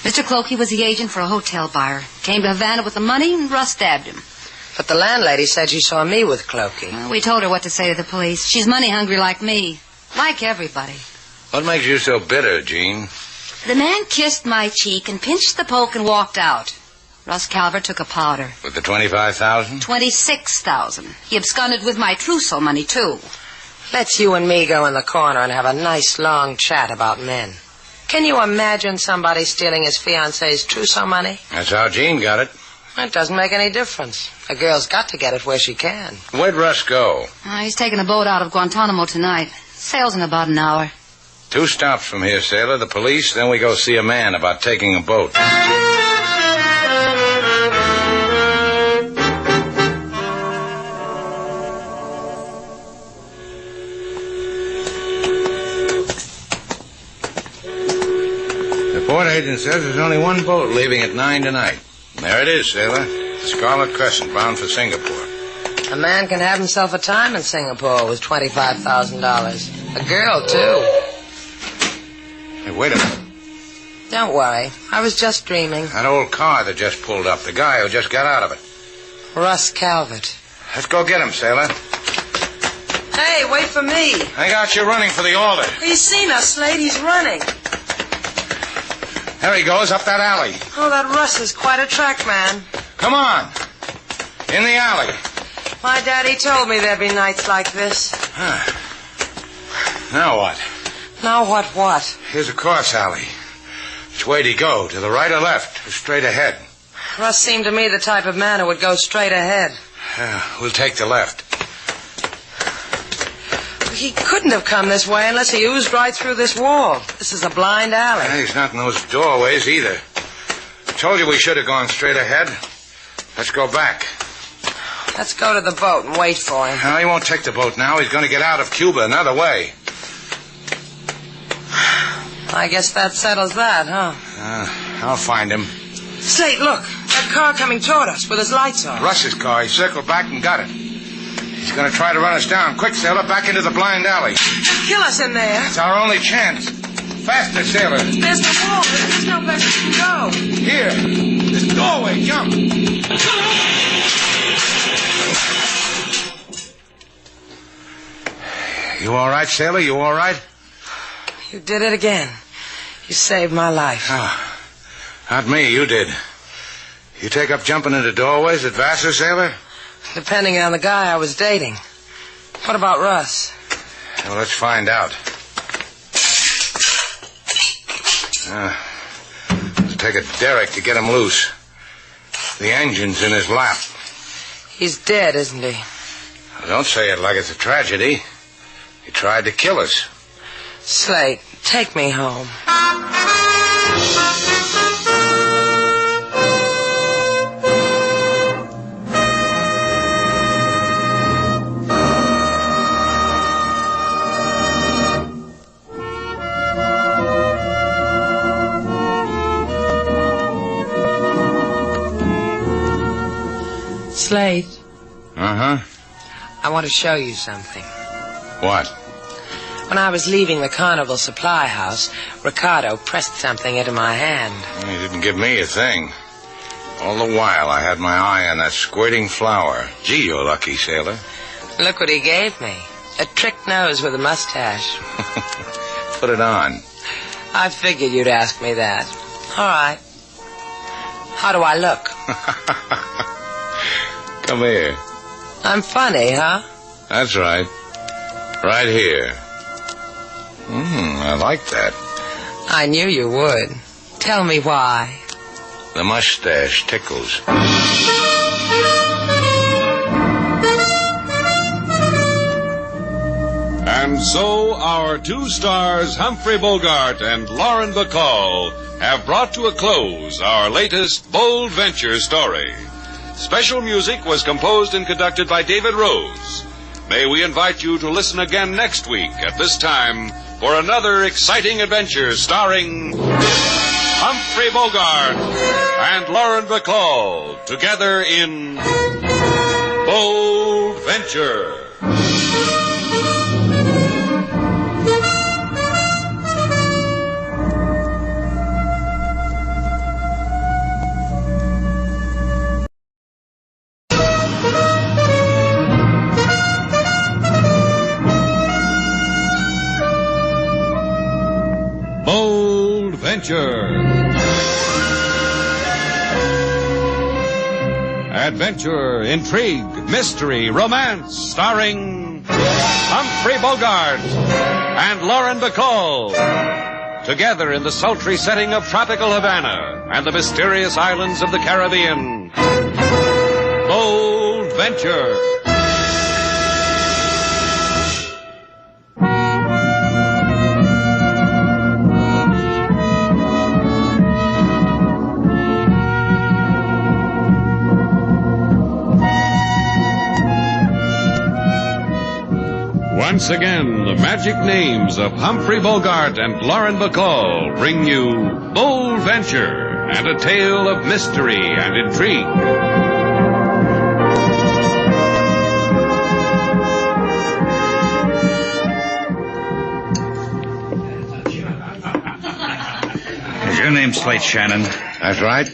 Mr. Clokey was the agent for a hotel buyer. Came to Havana with the money, and Russ stabbed him. But the landlady said she saw me with Clokey. Well, we told her what to say to the police. She's money hungry like me. Like everybody. What makes you so bitter, Jean? The man kissed my cheek and pinched the poke and walked out. Russ Calvert took a powder. With the $25,000? $26,000. He absconded with my trousseau money, too. Let's you and me go in the corner and have a nice long chat about men. Can you imagine somebody stealing his fiancée's trousseau money? That's how Jean got it. It doesn't make any difference. A girl's got to get it where she can. Where'd Russ go? He's taking a boat out of Guantanamo tonight. Sails in about an hour. 2 stops from here, sailor. The police, then we go see a man about taking a boat. The port agent says there's only one boat leaving at 9 tonight. There it is, sailor. The Scarlet Crescent, bound for Singapore. A man can have himself a time in Singapore with $25,000. A girl, too. Hey, wait a minute. Don't worry. I was just dreaming. That old car that just pulled up. The guy who just got out of it. Russ Calvert. Let's go get him, sailor. Hey, wait for me. I got you running for the altar. He's seen us, Slade. He's running. There he goes, up that alley. Oh, that Russ is quite a track man. Come on. In the alley. My daddy told me there'd be nights like this. Now what? Now what? Here's a cross alley. Which way'd he go? To the right or left? Or straight ahead? Russ seemed to me the type of man who would go straight ahead. We'll take the left. He couldn't have come this way unless he oozed right through this wall. This is a blind alley. He's not in those doorways either. I told you we should have gone straight ahead. Let's go back. Let's go to the boat and wait for him. No, he won't take the boat now. He's going to get out of Cuba another way. I guess that settles that, huh? I'll find him. Slate, look. That car coming toward us with his lights on. Russ's car. He circled back and got it. He's going to try to run us down. Quick, sailor, back into the blind alley. Kill us in there. It's our only chance. Faster, sailor. There's the wall. There's no place you can go. Here. This doorway. Jump. You all right, sailor? You all right? You did it again. You saved my life. Oh, not me. You did. You take up jumping into doorways at Vassar, sailor? Depending on the guy I was dating. What about Russ? Well, let's find out. It'll take a derrick to get him loose. The engine's in his lap. He's dead, isn't he? Well, don't say it like it's a tragedy. He tried to kill us. Slate, take me home. Slate. Uh-huh. I want to show you something. What? When I was leaving the carnival supply house, Ricardo pressed something into my hand. He didn't give me a thing. All the while I had my eye on that squirting flower. Gee, you're lucky, sailor. Look what he gave me. A trick nose with a mustache. Put it on. I figured you'd ask me that. All right. How do I look? Come here. I'm funny, huh? That's right. Right here. I like that. I knew you would. Tell me why. The mustache tickles. And so our two stars, Humphrey Bogart and Lauren Bacall, have brought to a close our latest bold venture story. Special music was composed and conducted by David Rose. May we invite you to listen again next week at this time for another exciting adventure starring Humphrey Bogart and Lauren Bacall together in Bold Venture. Bold Venture. Adventure, intrigue, mystery, romance, starring Humphrey Bogart and Lauren Bacall. Together in the sultry setting of tropical Havana and the mysterious islands of the Caribbean. Bold Venture. Once again, the magic names of Humphrey Bogart and Lauren Bacall bring you Bold Venture and a tale of mystery and intrigue. Is your name Slate Shannon? That's right.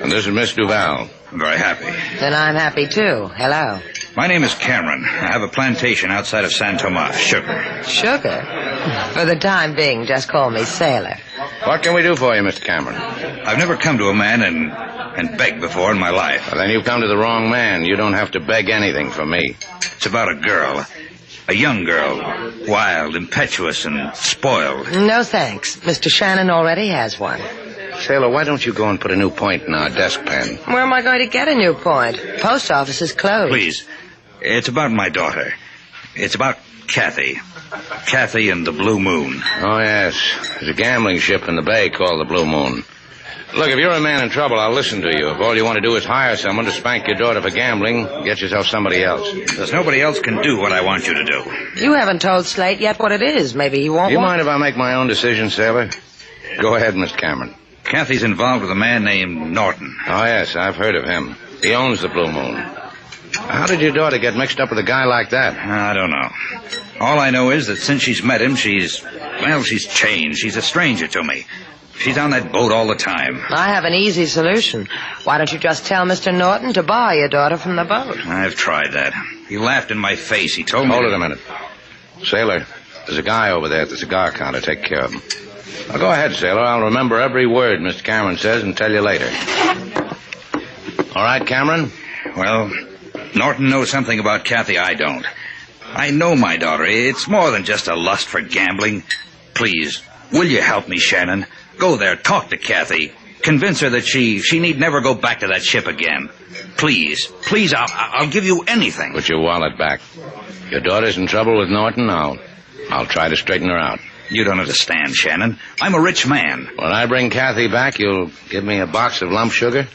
And this is Miss Duval. I'm very happy. Then I'm happy, too. Hello. My name is Cameron. I have a plantation outside of San Tomas. Sugar. Sugar? For the time being, just call me Sailor. What can we do for you, Mr. Cameron? I've never come to a man and begged before in my life. Well, then you've come to the wrong man. You don't have to beg anything from me. It's about a girl. A young girl. Wild, impetuous, and spoiled. No thanks. Mr. Shannon already has one. Sailor, why don't you go and put a new point in our desk pen? Where am I going to get a new point? Post office is closed. Please. It's about my daughter. It's about Kathy. Kathy and the Blue Moon. Oh, yes. There's a gambling ship in the bay called the Blue Moon. Look, if you're a man in trouble, I'll listen to you. If all you want to do is hire someone to spank your daughter for gambling, get yourself somebody else. There's nobody else can do what I want you to do. You haven't told Slate yet what it is. Maybe he won't. Do you mind if I make my own decision, Sailor? Go ahead, Mr. Cameron. Kathy's involved with a man named Norton. Oh, yes, I've heard of him. He owns the Blue Moon. How did your daughter get mixed up with a guy like that? I don't know. All I know is that since she's met him, she's Well, she's changed. She's a stranger to me. She's on that boat all the time. I have an easy solution. Why don't you just tell Mr. Norton to buy your daughter from the boat? I've tried that. He laughed in my face. He told me... Hold it a minute. Sailor, there's a guy over there at the cigar counter. Take care of him. Now, go ahead, Sailor. I'll remember every word Mr. Cameron says and tell you later. All right, Cameron? Well, Norton knows something about Kathy I don't. I know my daughter. It's more than just a lust for gambling. Please, will you help me, Shannon? Go there, talk to Kathy. Convince her that she need never go back to that ship again. Please, I'll give you anything. Put your wallet back. Your daughter's in trouble with Norton. I'll try to straighten her out. You don't understand, Shannon. I'm a rich man. When I bring Kathy back, you'll give me a box of lump sugar?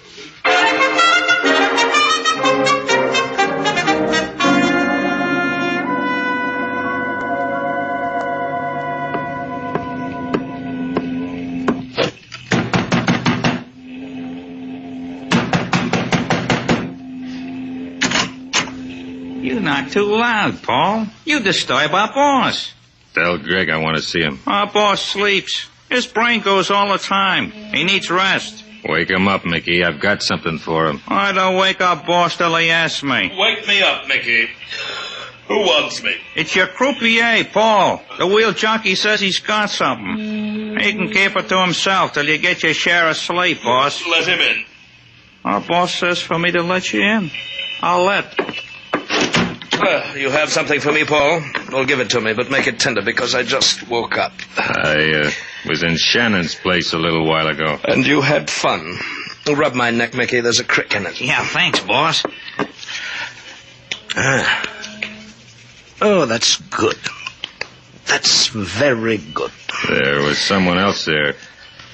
You're not too loud, Paul. You disturb our boss. Tell Greg I want to see him. Our boss sleeps. His brain goes all the time. He needs rest. Wake him up, Mickey. I've got something for him. I don't wake up boss till he asks me. Wake me up, Mickey. Who wants me? It's your croupier, Paul. The wheel junkie says he's got something. He can keep it to himself till you get your share of sleep, boss. Let him in. Our boss says for me to let you in. I'll let. You have something for me, Paul? Well, give it to me, but make it tender because I just woke up. I was in Shannon's place a little while ago. And you had fun. Rub my neck, Mickey. There's a crick in it. Yeah, thanks, boss. Oh, that's good. That's very good. There was someone else there.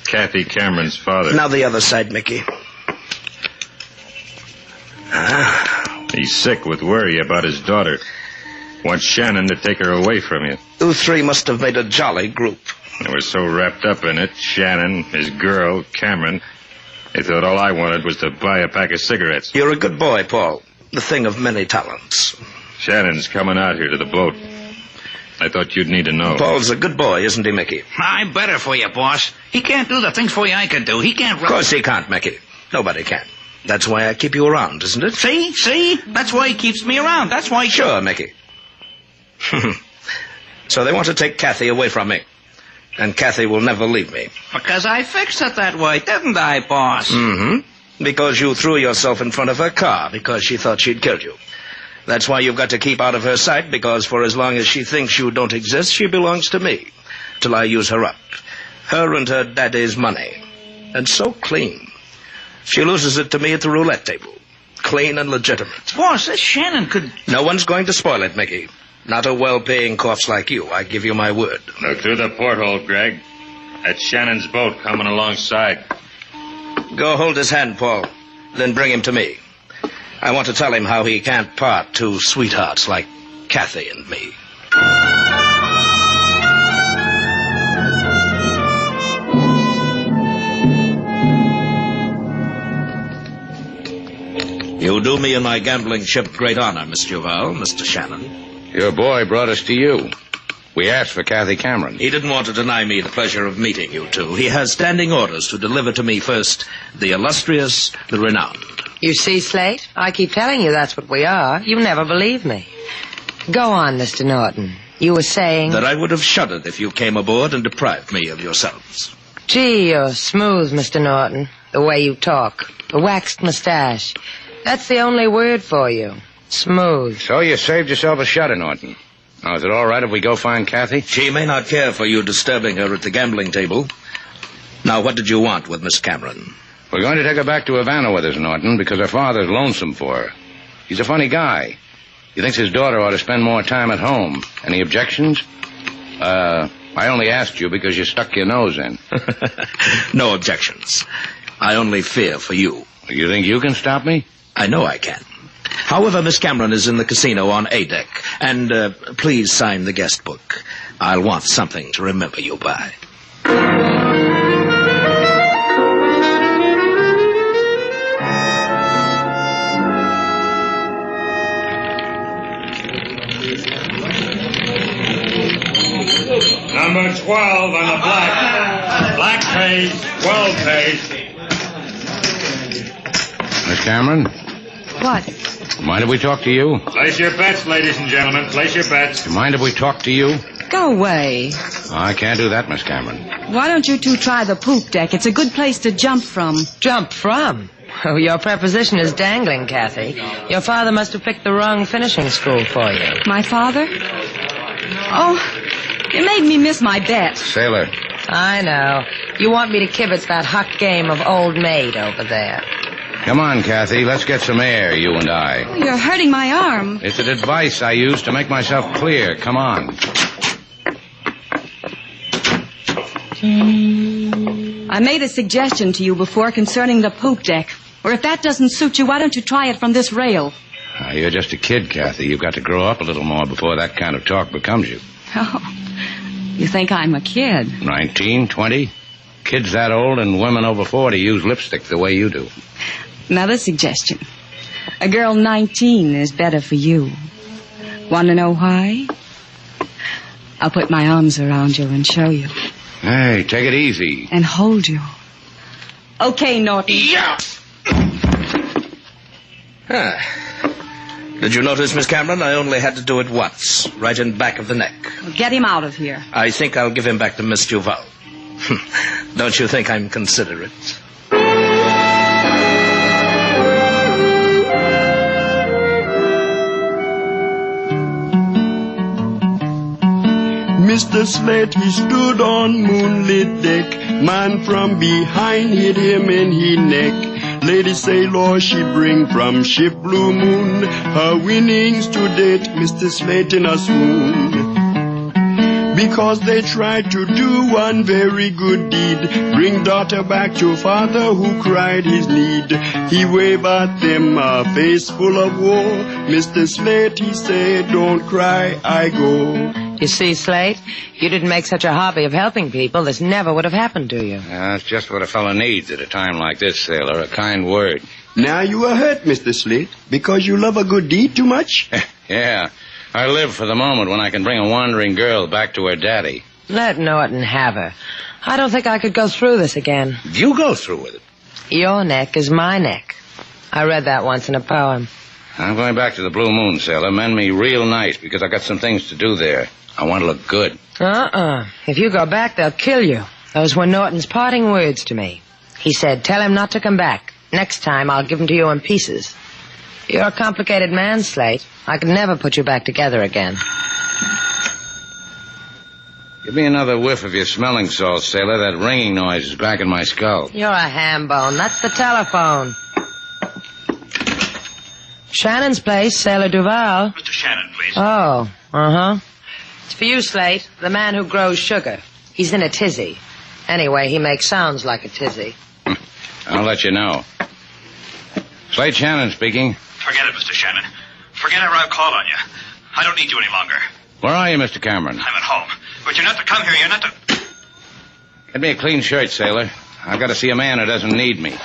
Kathy Cameron's father. Now the other side, Mickey. He's sick with worry about his daughter. Wants Shannon to take her away from you. You three must have made a jolly group. They were so wrapped up in it, Shannon, his girl, Cameron, they thought all I wanted was to buy a pack of cigarettes. You're a good boy, Paul. The thing of many talents. Shannon's coming out here to the boat. I thought you'd need to know. Paul's a good boy, isn't he, Mickey? I'm better for you, boss. He can't do the things for you I can do. He can't... Of course he can't, Mickey. Nobody can. That's why I keep you around, isn't it? See? That's why he keeps me around. That's why... Sure, Mickey. So they want to take Kathy away from me. And Kathy will never leave me. Because I fixed it that way, didn't I, boss? Mm-hmm. Because you threw yourself in front of her car because she thought she'd killed you. That's why you've got to keep out of her sight, because for as long as she thinks you don't exist, she belongs to me. Till I use her up. Her and her daddy's money. And so clean. She loses it to me at the roulette table. Clean and legitimate. Boss, this Shannon could... No one's going to spoil it, Mickey. Not a well-paying corpse like you. I give you my word. Look through the porthole, Greg. That's Shannon's boat coming alongside. Go hold his hand, Paul. Then bring him to me. I want to tell him how he can't part two sweethearts like Kathy and me. You do me and my gambling ship great honor, Miss Duval, Mr. Shannon. Your boy brought us to you. We asked for Kathy Cameron. He didn't want to deny me the pleasure of meeting you two. He has standing orders to deliver to me first the illustrious, the renowned. You see, Slate? I keep telling you that's what we are. You never believe me. Go on, Mr. Norton. You were saying... That I would have shuddered if you came aboard and deprived me of yourselves. Gee, you're smooth, Mr. Norton. The way you talk. The waxed mustache. That's the only word for you. Smooth. So you saved yourself a shudder, Norton. Now, is it all right if we go find Kathy? She may not care for you disturbing her at the gambling table. Now, what did you want with Miss Cameron? We're going to take her back to Havana with us, Norton, because her father's lonesome for her. He's a funny guy. He thinks his daughter ought to spend more time at home. Any objections? I only asked you because you stuck your nose in. No objections. I only fear for you. You think you can stop me? I know I can. However, Miss Cameron is in the casino on A deck. And please sign the guest book. I'll want something to remember you by. Number 12 on the black. Black pays, 12 pays. Miss Cameron? What? Mind if we talk to you? Place your bets, ladies and gentlemen. Place your bets. Mind if we talk to you? Go away. I can't do that, Miss Cameron. Why don't you two try the poop deck? It's a good place to jump from. Jump from? Oh, your preposition is dangling, Kathy. Your father must have picked the wrong finishing school for you. My father? Oh, you made me miss my bet. Sailor. I know. You want me to kibitz that hot game of old maid over there. Come on, Kathy. Let's get some air, you and I. Oh, you're hurting my arm. It's an advice I use to make myself clear. Come on. I made a suggestion to you before concerning the poop deck. Or if that doesn't suit you, why don't you try it from this rail? You're just a kid, Kathy. You've got to grow up a little more before that kind of talk becomes you. Oh, you think I'm a kid? 19, 20? Kids that old and women over 40 use lipstick the way you do. Another suggestion. A girl 19 is better for you. Want to know why? I'll put my arms around you and show you. Hey, take it easy. And hold you. Okay, Norton. Yeah! Did you notice, Miss Cameron? I only had to do it once, right in back of the neck. Well, get him out of here. I think I'll give him back to Miss Duval. Don't you think I'm considerate? Mr. Slate, he stood on moonlit deck. Man from behind hit him in he neck. Lady Sailor, she bring from ship Blue Moon her winnings to date, Mr. Slate in a swoon. Because they tried to do one very good deed, bring daughter back to father who cried his need. He waved at them a face full of woe. Mr. Slate, he said, don't cry, I go. You see, Slate, you didn't make such a hobby of helping people, this never would have happened to you. That's just what a fellow needs at a time like this, Sailor, a kind word. Now you are hurt, Mr. Slate, because you love a good deed too much? Yeah, I live for the moment when I can bring a wandering girl back to her daddy. Let Norton have her. I don't think I could go through this again. You go through with it. Your neck is my neck. I read that once in a poem. I'm going back to the Blue Moon, Sailor. Mend me real nice because I got some things to do there. I want to look good. If you go back, they'll kill you. Those were Norton's parting words to me. He said, tell him not to come back. Next time, I'll give him to you in pieces. You're a complicated man, Slate. I could never put you back together again. Give me another whiff of your smelling salts, Sailor. That ringing noise is back in my skull. You're a ham bone. That's the telephone. Shannon's place, Sailor Duval. Mr. Shannon, please. Oh, uh-huh. It's for you, Slate, the man who grows sugar. He's in a tizzy. Anyway, he makes sounds like a tizzy. I'll let you know. Slate Shannon speaking. Forget it, Mr. Shannon. Forget ever I've called on you. I don't need you any longer. Where are you, Mr. Cameron? I'm at home. But you're not to come here. You're not to... Get me a clean shirt, Sailor. I've got to see a man who doesn't need me.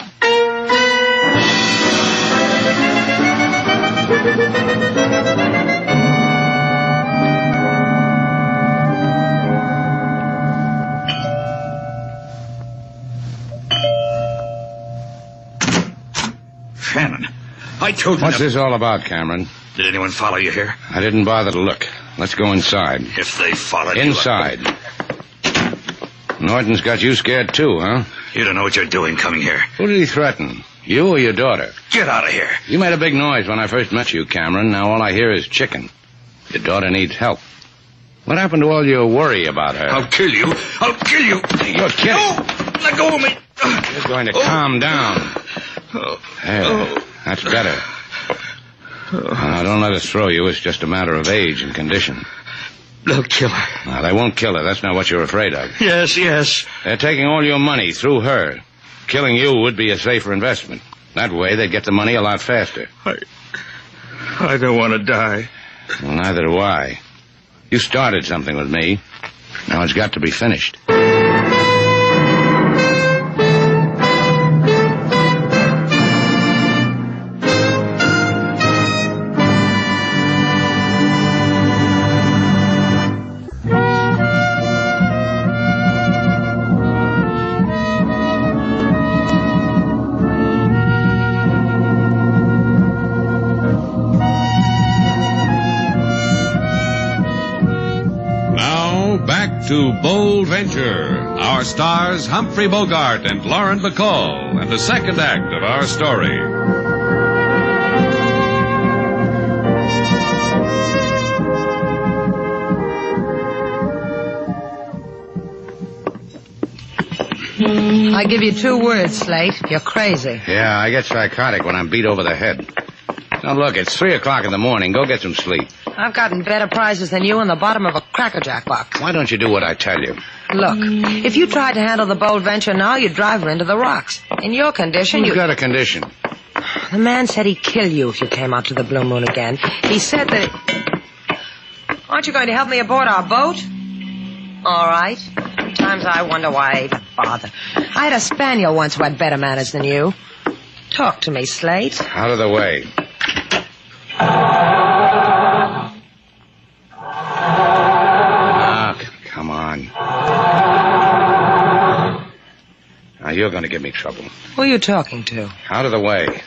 Shannon, I told you... What's this all about, Cameron? Did anyone follow you here? I didn't bother to look. Let's go inside. If they followed you... Inside. Norton's got you scared too, huh? You don't know what you're doing coming here. Who did he threaten? You or your daughter? Get out of here. You made a big noise when I first met you, Cameron. Now all I hear is chicken. Your daughter needs help. What happened to all your worry about her? I'll kill you. I'll kill you. You're kidding. No! Let go of me. You're going to calm down. There. That's better. Now, don't let us throw you. It's just a matter of age and condition. They'll kill her. Now, they won't kill her. That's not what you're afraid of. Yes, yes. They're taking all your money through her. Killing you would be a safer investment. That way, they'd get the money a lot faster. I don't want to die. Well, neither do I. You started something with me. Now it's got to be finished. to Bold Venture. Our stars, Humphrey Bogart and Lauren Bacall, and the second act of our story. I give you 2 words, Slate. You're crazy. Yeah, I get psychotic when I'm beat over the head. Now, look, it's 3 o'clock in the morning. Go get some sleep. I've gotten better prizes than you in the bottom of a Cracker Jack box. Why don't you do what I tell you? Look, if you tried to handle the Bold Venture now, you'd drive her into the rocks. In your condition, Who's got a condition? The man said he'd kill you if you came out to the Blue Moon again. He said that... Aren't you going to help me aboard our boat? All right. Sometimes I wonder why I even bother. I had a spaniel once who had better manners than you. Talk to me, Slate. Out of the way. Come on. Now, you're going to give me trouble. Who are you talking to? Out of the way.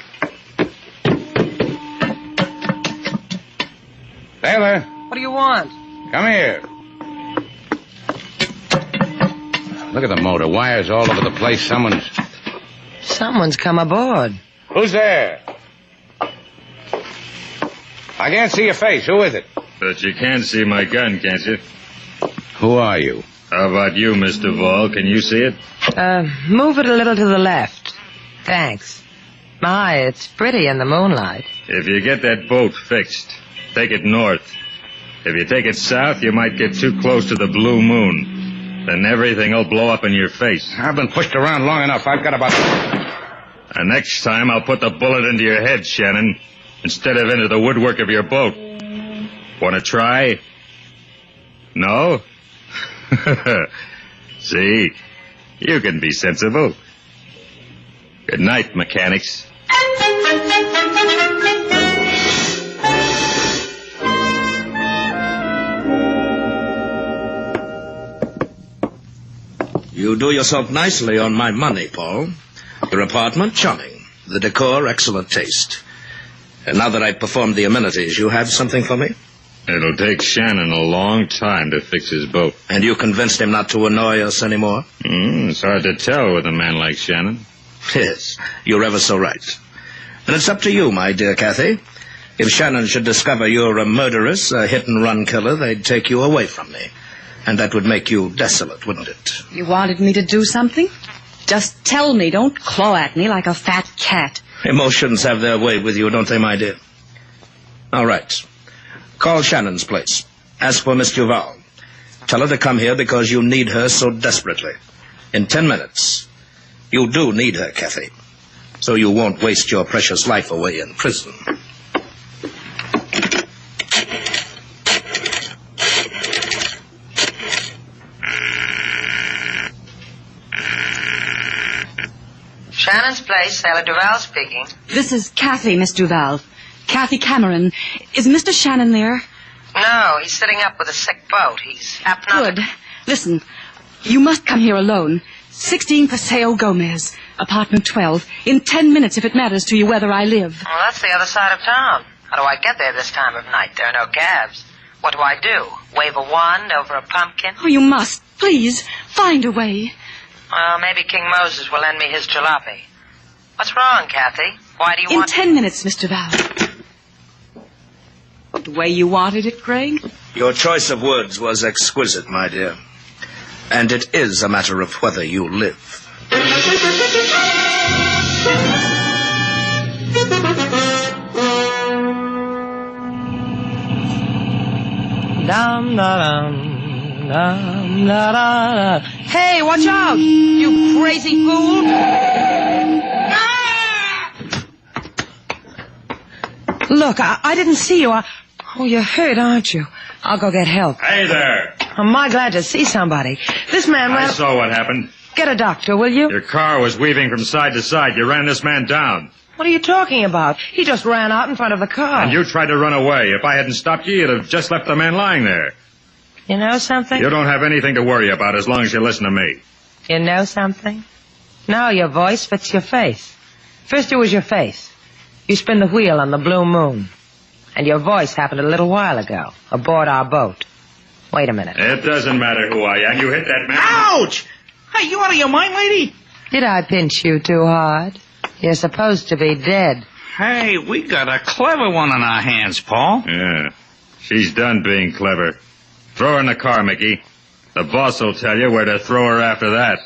Taylor, What do you want? come here. Look at the motor. Wires all over the place. Someone's come aboard. Who's there? I can't see your face. Who is it? But you can see my gun, can't you? Who are you? How about you, Mr. Vaughn? Can you see it? Move it a little to the left. Thanks. My, it's pretty in the moonlight. If you get that boat fixed, take it north. If you take it south, you might get too close to the Blue Moon. Then everything will blow up in your face. I've been pushed around long enough. I've got about... And next time, I'll put the bullet into your head, Shannon, instead of into the woodwork of your boat. Want to try? No? See, you can be sensible. Good night, mechanics. You do yourself nicely on my money, Paul. Your apartment, charming. The decor, excellent taste. And now that I've performed the amenities, you have something for me? It'll take Shannon a long time to fix his boat. And you convinced him not to annoy us anymore? It's hard to tell with a man like Shannon. Yes, you're ever so right. And it's up to you, my dear Kathy. If Shannon should discover you're a murderess, a hit-and-run killer, they'd take you away from me. And that would make you desolate, wouldn't it? You wanted me to do something? Just tell me. Don't claw at me like a fat cat. Emotions have their way with you, don't they, my dear? All right. Call Shannon's place. Ask for Miss Duval. Tell her to come here because you need her so desperately. In 10 minutes. You do need her, Kathy. So you won't waste your precious life away in prison. Shannon's place, Sailor Duval speaking. This is Kathy, Miss Duval. Kathy Cameron. Is Mr. Shannon there? No, he's sitting up with a sick boat. He's hypnotic. Good. Listen, you must come here alone. 16 Paseo Gomez, apartment 12. In 10 minutes, if it matters to you whether I live. Well, that's the other side of town. How do I get there this time of night? There are no cabs. What do I do? Wave a wand over a pumpkin? Oh, you must. Please, find a way. Well, maybe King Moses will lend me his jalopy. What's wrong, Kathy? Why do you want... In 10 minutes, Mr. Val. The way you wanted it, Craig? Your choice of words was exquisite, my dear. And it is a matter of whether you live. Dum da dum dum da da. Hey, watch out! You crazy fool! Look, I didn't see you. Oh, you're hurt, aren't you? I'll go get help. Hey there. I'm mighty glad to see somebody. This man I ran... saw what happened. Get a doctor, will you? Your car was weaving from side to side. You ran this man down. What are you talking about? He just ran out in front of the car. And you tried to run away. If I hadn't stopped you, you'd have just left the man lying there. You know something? You don't have anything to worry about as long as you listen to me. You know something? Now your voice fits your face. First it was your face. You spin the wheel on the Blue Moon. And your voice happened a little while ago, aboard our boat. Wait a minute. It doesn't matter who I am. You hit that man. Ouch! Hey, you out of your mind, lady? Did I pinch you too hard? You're supposed to be dead. Hey, we got a clever one on our hands, Paul. Yeah. She's done being clever. Throw her in the car, Mickey. The boss will tell you where to throw her after that.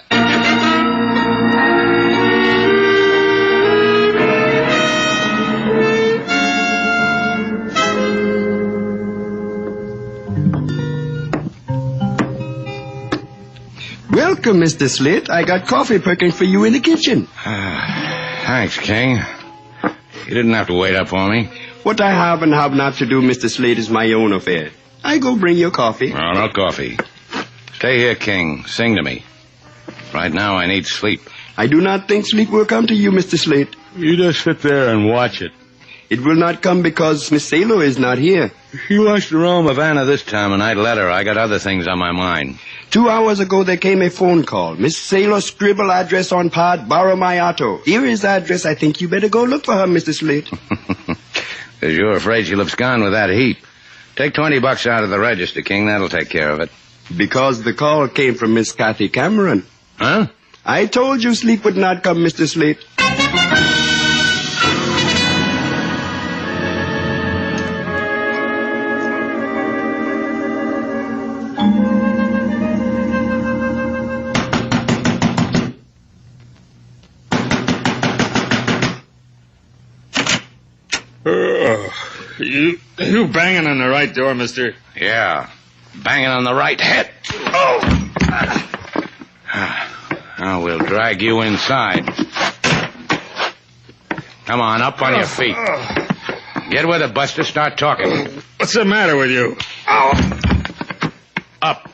Welcome, Mr. Slate. I got coffee perking for you in the kitchen. Thanks, King. You didn't have to wait up for me. What I have and have not to do, Mr. Slate, is my own affair. I go bring your coffee. Oh, no coffee. Stay here, King. Sing to me. Right now, I need sleep. I do not think sleep will come to you, Mr. Slate. You just sit there and watch it. It will not come because Miss Sailor is not here. She wants to roam Havana this time, and I'd let her. I got other things on my mind. 2 hours ago, there came a phone call. Miss Sailor scribble address on pad, borrow my auto. Here is the address. I think you better go look for her, Mr. Slate. Because you're afraid she'll abscond with that heap. Take $20 out of the register, King. That'll take care of it. Because the call came from Miss Kathy Cameron. Huh? I told you sleep would not come, Mr. Slate. You banging on the right door, mister? Yeah. Banging on the right head. Oh! Now we'll drag you inside. Come on, up on your feet. Get with it, Buster. Start talking. What's the matter with you? Up.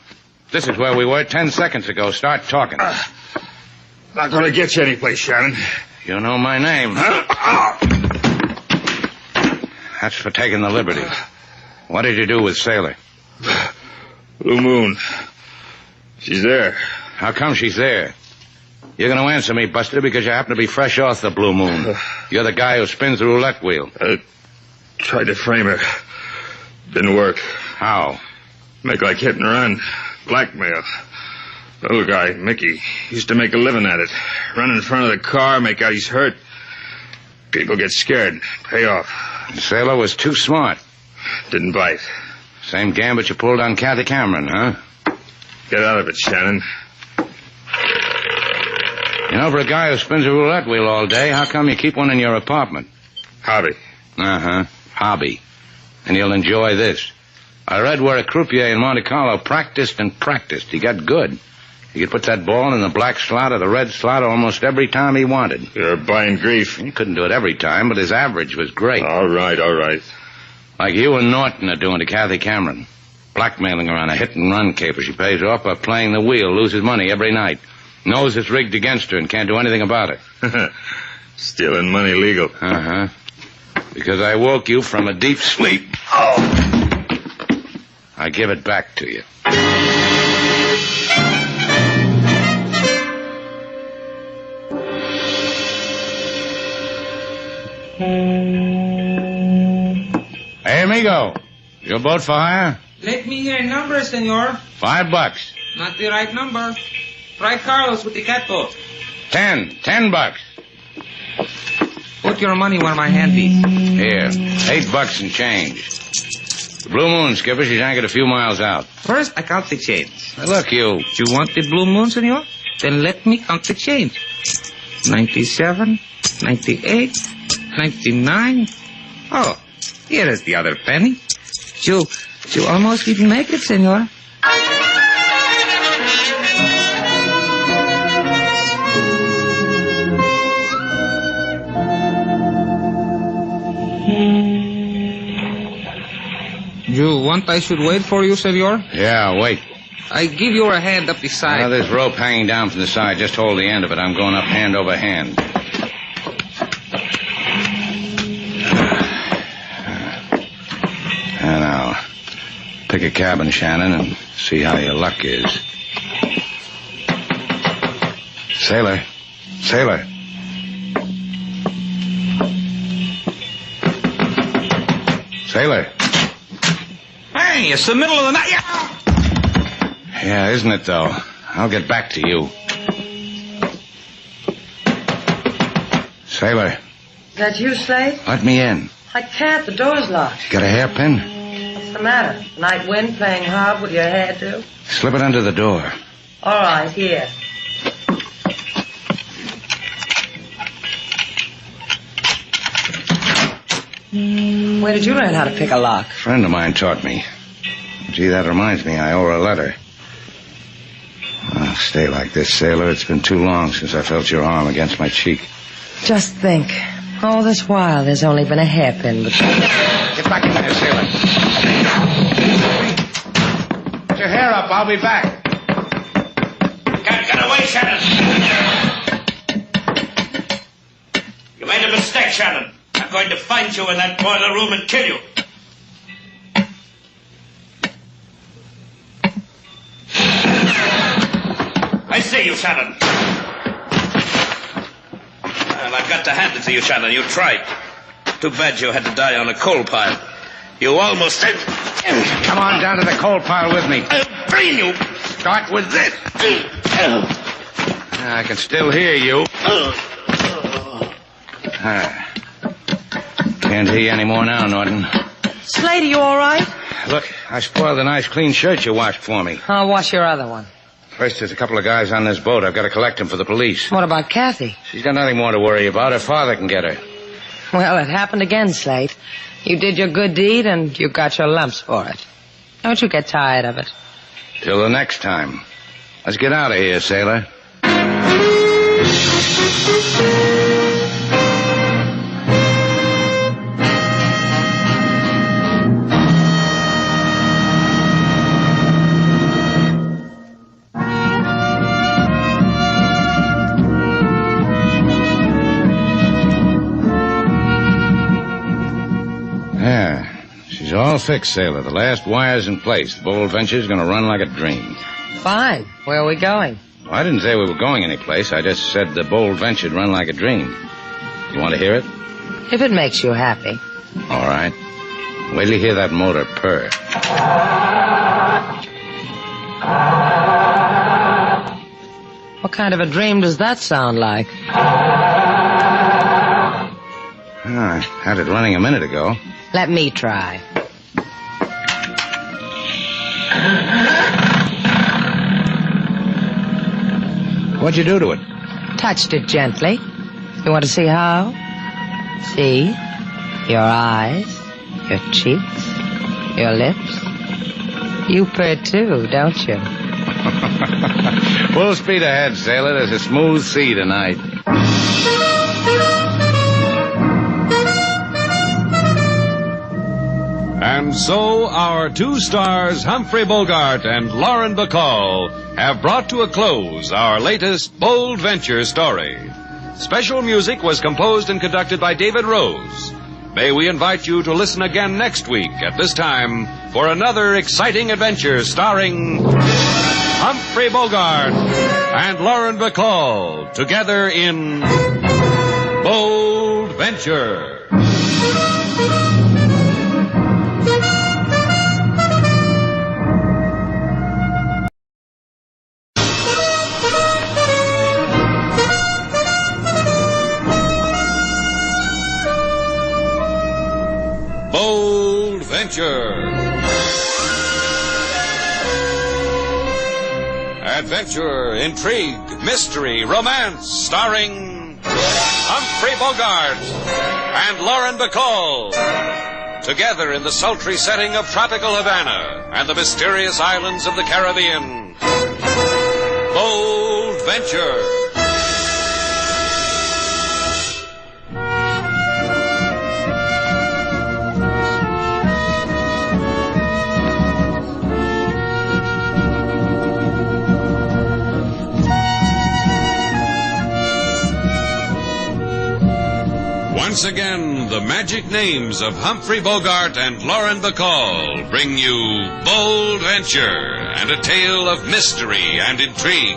This is where we were 10 seconds ago. Start talking. Not gonna get you anyplace, Shannon. You know my name. Huh? That's for taking the liberty. What did you do with Sailor? Blue Moon. She's there. How come she's there? You're going to answer me, Buster, because you happen to be fresh off the Blue Moon. You're the guy who spins the roulette wheel. I tried to frame her. Didn't work. How? Make like hit and run. Blackmail. The little guy, Mickey, used to make a living at it. Run in front of the car, make out he's hurt. People get scared. Pay off. Sailor was too smart. Didn't bite. Same gambit you pulled on Kathy Cameron, huh? Get out of it, Shannon. You know, for a guy who spins a roulette wheel all day, how come you keep one in your apartment? Hobby. Uh-huh. Hobby. And you'll enjoy this. I read where a croupier in Monte Carlo practiced and practiced. He got good. He could put that ball in the black slot or the red slot almost every time he wanted. You're buying grief. He couldn't do it every time, but his average was great. All right. Like you and Norton are doing to Kathy Cameron. Blackmailing her on a hit-and-run caper. She pays off by playing the wheel, loses money every night. Knows it's rigged against her and can't do anything about it. Stealing money legal. Uh-huh. Because I woke you from a deep sleep. I give it back to you. Hey, amigo. Your boat for hire? Let me hear a number, senor. $5. Not the right number. Try Carlos with the catboat. $10. Put your money where my hand is. Here, $8 and change. The Blue Moon, skipper, she's anchored a few miles out. First, I count the change. Now, look, you. You want the Blue Moon, senor? Then let me count the change. 97, 98, 99. Oh, here is the other penny. You almost didn't make it, senor. You want I should wait for you, senor? Yeah, wait. I give you a hand up the side. Now, there's rope hanging down from the side. Just hold the end of it. I'm going up hand over hand. And now, pick a cabin, Shannon, and see how your luck is. Sailor. Hey, it's the middle of the night. Yeah, isn't it, though? I'll get back to you. Sailor, Is that you, Slade? let me in. I can't. The door's locked. Got a hairpin? What's the matter? Night wind playing hard with your hairdo? Slip it under the door. All right, here. Where did you learn how to pick a lock? A friend of mine taught me. Gee, that reminds me, I owe her a letter. Stay like this, sailor. It's been too long since I felt your arm against my cheek. Just think. All this while, there's only been a hairpin between. Get back in there, sailor. Put your hair up. I'll be back. Get away, Shannon! You made a mistake, Shannon. I'm going to find you in that boiler room and kill you. I see you, Shannon. Well, I've got to hand it to you, Shannon. You tried. Too bad you had to die on a coal pile. You almost did. Come on down to the coal pile with me. I'll brain you. Start with this. I can still hear you. Can't hear you anymore now, Norton. Slade, are you all right? Look, I spoiled a nice clean shirt you washed for me. I'll wash your other one. First, there's a couple of guys on this boat. I've got to collect them for the police. What about Kathy? She's got nothing more to worry about. Her father can get her. Well, it happened again, Slade. You did your good deed, and you got your lumps for it. Don't you get tired of it. Till the next time. Let's get out of here, sailor. All fixed, sailor. The last wire's in place. The Bold Venture's going to run like a dream. Fine. Where are we going? Well, I didn't say we were going anyplace. I just said the Bold Venture'd run like a dream. You want to hear it? If it makes you happy. All right. Wait till you hear that motor purr. What kind of a dream does that sound like? I had it running a minute ago. Let me try. What'd you do to it? Touched it gently. You want to see how? See? Your eyes, your cheeks, your lips. You purr too, don't you? Full speed ahead, sailor. There's a smooth sea tonight. And so our two stars, Humphrey Bogart and Lauren Bacall, have brought to a close our latest Bold Venture story. Special music was composed and conducted by David Rose. May we invite you to listen again next week at this time for another exciting adventure starring Humphrey Bogart and Lauren Bacall together in Bold Venture. Bold Venture. Adventure, intrigue, mystery, romance, starring Humphrey Bogart and Lauren Bacall. Together in the sultry setting of tropical Havana and the mysterious islands of the Caribbean. Bold Venture. Once again, the magic names of Humphrey Bogart and Lauren Bacall bring you Bold Venture and a tale of mystery and intrigue.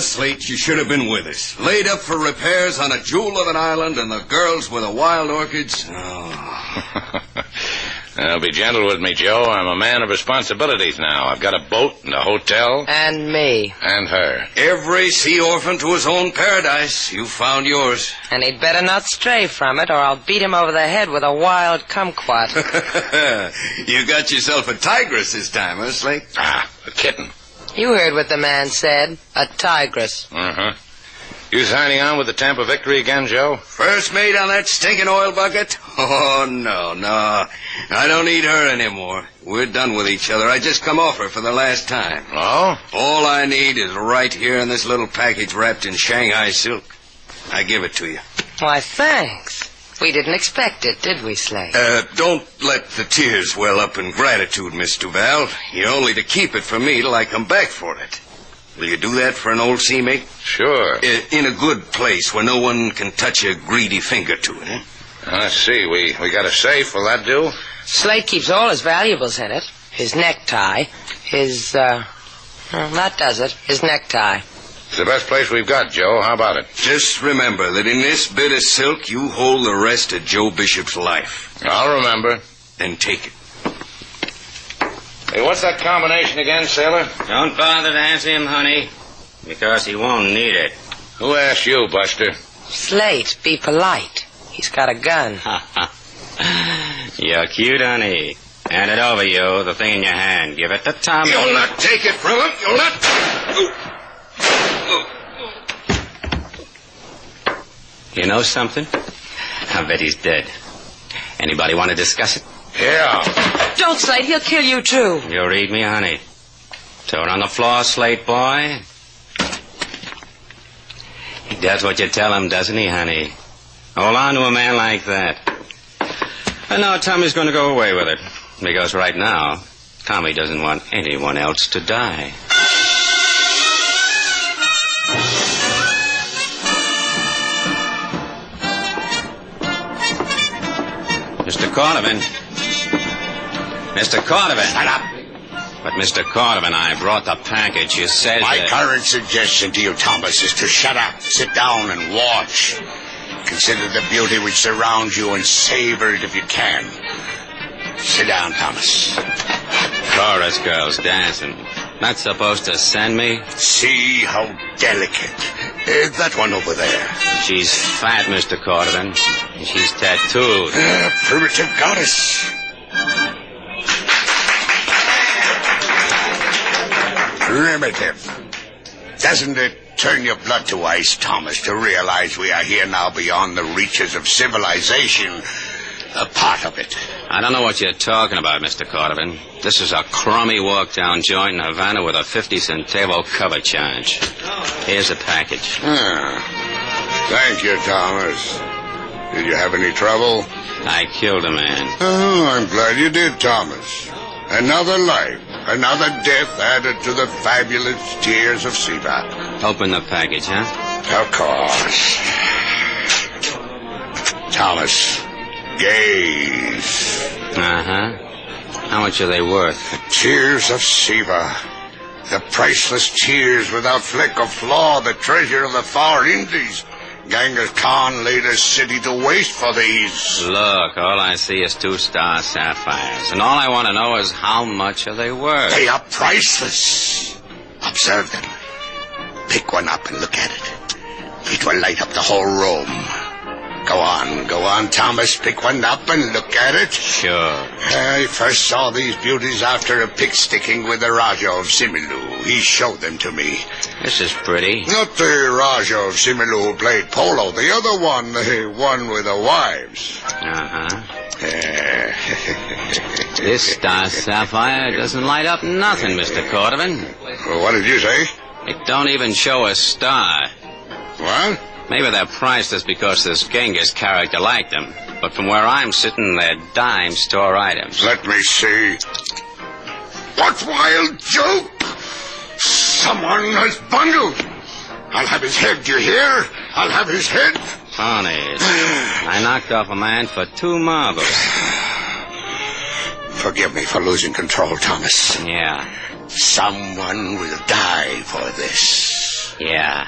Slate, you should have been with us. Laid up for repairs on a jewel of an island and the girls with the wild orchids. Oh. Be gentle with me, Joe. I'm a man of responsibilities now. I've got a boat and a hotel. And me. And her. Every sea orphan to his own paradise. You found yours. And he'd better not stray from it, or I'll beat him over the head with a wild kumquat. You got yourself a tigress this time, huh, Slate? Ah, a kitten. You heard what the man said. A tigress. Uh-huh. You signing on with the Tampa Victory again, Joe? First mate on that stinking oil bucket? Oh, no. I don't need her anymore. We're done with each other. I just come off her for the last time. Oh? All I need is right here in this little package wrapped in Shanghai silk. I give it to you. Why, thanks. We didn't expect it, did we, Slate? Don't let the tears well up in gratitude, Miss Duval. You're only to keep it for me till I come back for it. Will you do that for an old seamate? Sure. In a good place where no one can touch a greedy finger to it, eh? Let's see. We got a safe. Will that do? Slate keeps all his valuables in it. His necktie. His, that does it. His necktie. It's the best place we've got, Joe. How about it? Just remember that in this bit of silk, you hold the rest of Joe Bishop's life. I'll remember. Then take it. Hey, what's that combination again, sailor? Don't bother to ask him, honey, because he won't need it. Who asked you, Buster? Slate, be polite. He's got a gun. You're cute, honey. Hand it over, you, the thing in your hand. Give it to Tommy. You'll not take it from him. You'll not... You know something? I bet he's dead. Anybody want to discuss it? Yeah. Don't, Slate. He'll kill you, too. You read me, honey. Throw it on the floor, Slate boy. He does what you tell him, doesn't he, honey? Hold on to a man like that. And now Tommy's going to go away with it. Because right now, Tommy doesn't want anyone else to die. Mr. Cordovan. Mr. Cordovan. Shut up. But, Mr. Cordovan, I brought the package. You said My that... current suggestion to you, Thomas, is to shut up, sit down, and watch. Consider the beauty which surrounds you and savor it if you can. Sit down, Thomas. Chorus girls dancing. Not supposed to send me? See how delicate. That one over there. She's fat, Mr. Cordovan. And she's tattooed. Primitive goddess. Primitive. Doesn't it turn your blood to ice, Thomas, to realize we are here now beyond the reaches of civilization? A part of it. I don't know what you're talking about, Mr. Cordovan. This is a crummy walk-down joint in Havana with a 50-centavo cover charge. Here's the package. Thank you, Thomas. Did you have any trouble? I killed a man. Oh, I'm glad you did, Thomas. Another life, another death added to the fabulous tears of Siva. Open the package, huh? Of course. Thomas, gaze. Uh-huh. How much are they worth? Tears of Siva. The priceless tears without fleck or flaw, the treasure of the far Indies. Genghis Khan laid a city to waste for these. Look, all I see is 2-star sapphires. And all I want to know is how much are they worth? They are priceless. Observe them. Pick one up and look at it. It will light up the whole room. Go on, Thomas. Pick one up and look at it. Sure. I first saw these beauties after a pick-sticking with the Raja of Similu. He showed them to me. This is pretty. Not the Raja of Similu who played polo. The other one, the one with the wives. Uh-huh. This star sapphire doesn't light up nothing, Mr. Cordovan. Well, what did you say? It don't even show a star. What? Maybe they're priceless because this Genghis character liked them. But from where I'm sitting, they're dime store items. Let me see. What wild joke! Someone has bundled. I'll have his head, do you hear? I'll have his head. Ponies. I knocked off a man for 2 marbles. Forgive me for losing control, Thomas. Yeah. Someone will die for this. Yeah.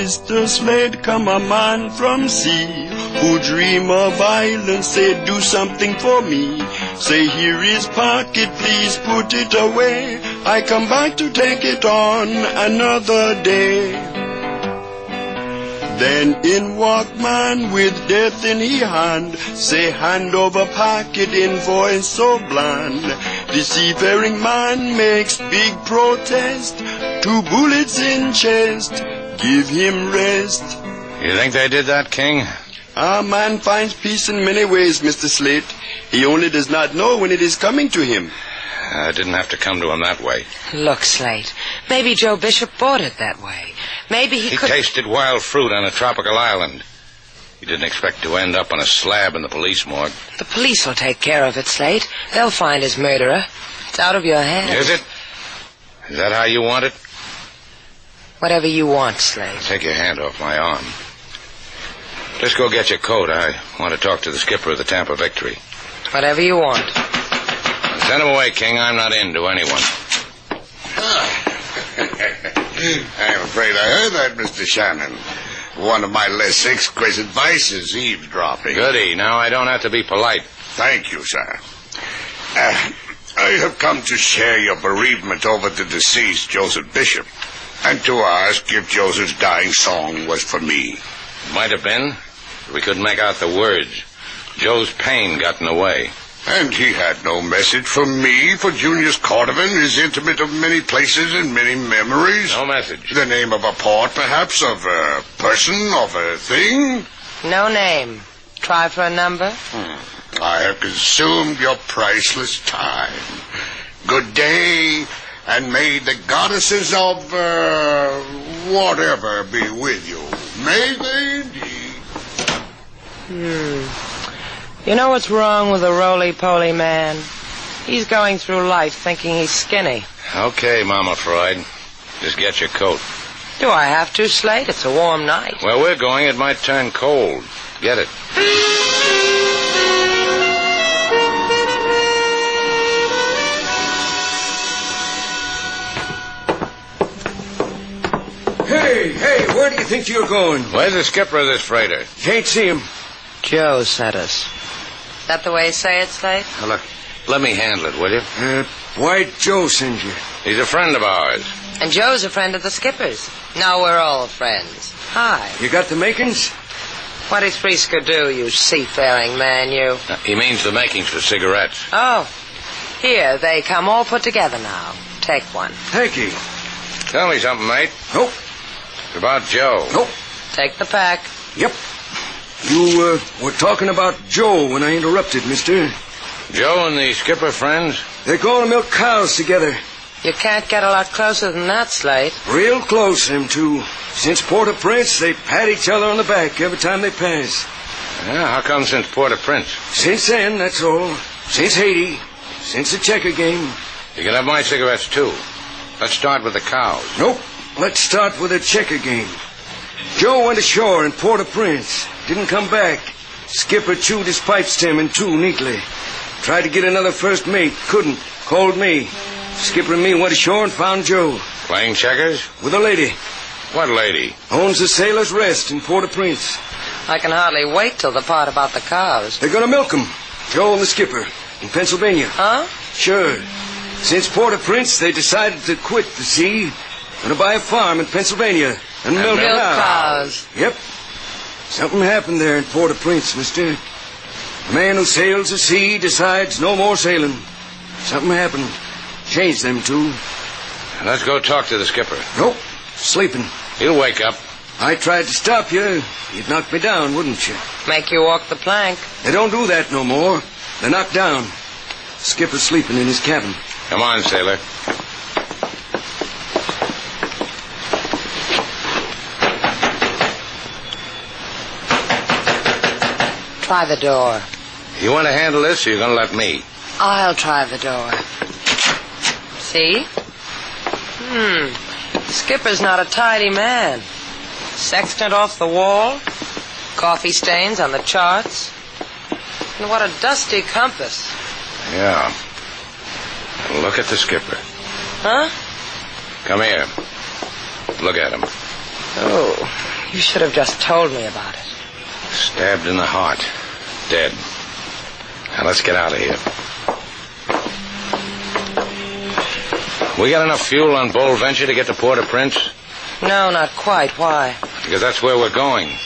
Mr. Slade, come a man from sea, who dream of island, say do something for me. Say here is pocket, please put it away. I come back to take it on another day. Then in walk man with death in he hand, say hand over pocket in voice so bland. The seafaring man makes big protest, 2 bullets in chest. Give him rest. You think they did that, King? A man finds peace in many ways, Mr. Slate. He only does not know when it is coming to him. It didn't have to come to him that way. Look, Slate, maybe Joe Bishop bought it that way. Maybe he could... tasted wild fruit on a tropical island. He didn't expect to end up on a slab in the police morgue. The police will take care of it, Slate. They'll find his murderer. It's out of your hands. Is it? Is that how you want it? Whatever you want, Slate. Take your hand off my arm. Just go get your coat. I want to talk to the skipper of the Tampa Victory. Whatever you want. Send him away, King. I'm not into anyone. I'm afraid I heard that, Mr. Shannon. One of my less exquisite vices, eavesdropping. Goody. Now I don't have to be polite. Thank you, sir. I have come to share your bereavement over the deceased, Joseph Bishop, and to ask if Joseph's dying song was for me. Might have been. We couldn't make out the words. Joe's pain got in the way. And he had no message from me, for Junius Cordovan is intimate of many places and many memories. No message. The name of a port, perhaps, of a person, of a thing? No name. Try for a number? I have consumed your priceless time. Good day, and may the goddesses of, whatever be with you. May they indeed. You know what's wrong with a roly-poly man? He's going through life thinking he's skinny. Okay, Mama Freud. Just get your coat. Do I have to, Slate? It's a warm night. Where we're going, it might turn cold. Get it. Hey, where do you think you're going? Where's the skipper of this freighter? Can't see him. Joe sent us. Is that the way you say it, Slate? Now, look, let me handle it, will you? Why'd Joe send you? He's a friend of ours. And Joe's a friend of the skipper's. Now we're all friends. Hi. You got the makings? What is Frisco do, you seafaring man, you? He means the makings for cigarettes. Oh. Here, they come all put together now. Take one. Thank you. Tell me something, mate. Nope. It's about Joe. Nope. Take the pack. Yep. You were talking about Joe when I interrupted, mister. Joe and the skipper friends? They're going to milk cows together. You can't get a lot closer than that, Slate. Real close, them two. Since Port-au-Prince, they pat each other on the back every time they pass. Yeah, how come since Port-au-Prince? Since then, that's all. Since Haiti. Since the checker game. You can have my cigarettes, too. Let's start with the cows. Nope. Let's start with the checker game. Joe went ashore in Port-au-Prince. Didn't come back. Skipper chewed his pipe stem in two neatly. Tried to get another first mate. Couldn't. Called me. Skipper and me went ashore and found Joe. Playing checkers? With a lady. What lady? Owns the Sailor's Rest in Port-au-Prince. I can hardly wait till the part about the cows. They're going to milk 'em. Joe and the skipper. In Pennsylvania. Huh? Sure. Since Port-au-Prince, they decided to quit the sea. Going to buy a farm in Pennsylvania. And milk cows. Yep. Something happened there in Port-au-Prince, mister. A man who sails the sea decides no more sailing. Something happened. Changed them two. Let's go talk to the skipper. Nope. Sleeping. He'll wake up. I tried to stop you. You'd knock me down, wouldn't you? Make you walk the plank. They don't do that no more. They're knocked down. Skipper's sleeping in his cabin. Come on, sailor. Try the door. You want to handle this, or you're going to let me? I'll try the door. See? The skipper's not a tidy man. Sextant off the wall, coffee stains on the charts, and what a dusty compass. Yeah. Look at the skipper. Huh? Come here. Look at him. Oh, you should have just told me about it. Stabbed in the heart. Dead. Now let's get out of here. We got enough fuel on Bold Venture to get to Port-au-Prince? No, not quite. Why? Because that's where we're going.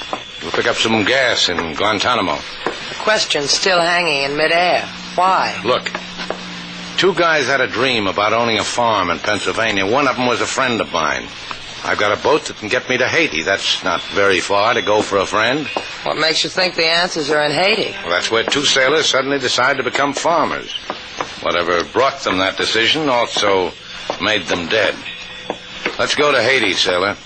We'll pick up some gas in Guantanamo. The question's still hanging in midair. Why? Look, 2 guys had a dream about owning a farm in Pennsylvania. One of them was a friend of mine. I've got a boat that can get me to Haiti. That's not very far to go for a friend. What makes you think the answers are in Haiti? Well, that's where 2 sailors suddenly decided to become farmers. Whatever brought them that decision also made them dead. Let's go to Haiti, sailor.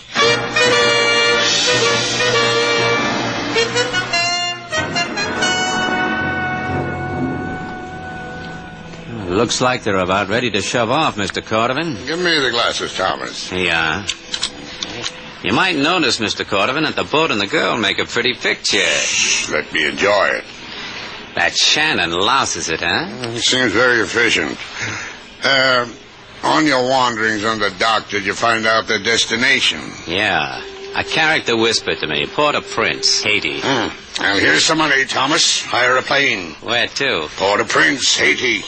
Looks like they're about ready to shove off, Mr. Cordovan. Give me the glasses, Thomas. Yeah. You might notice, Mr. Cordovan, that the boat and the girl make a pretty picture. Let me enjoy it. That Shannon louses it, huh? He seems very efficient. On your wanderings on the dock, did you find out their destination? Yeah. A character whispered to me, Port-au-Prince, Haiti. Well, here's some money, Thomas. Hire a plane. Where to? Port-au-Prince, Haiti.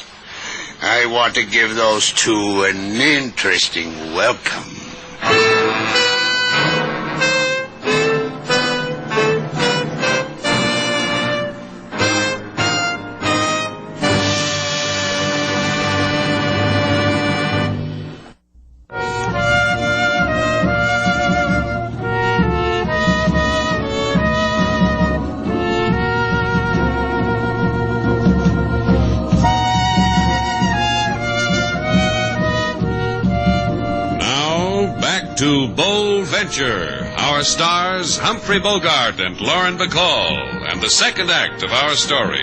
I want to give those 2 an interesting welcome. To Bold Venture, our stars Humphrey Bogart and Lauren Bacall, and the second act of our story.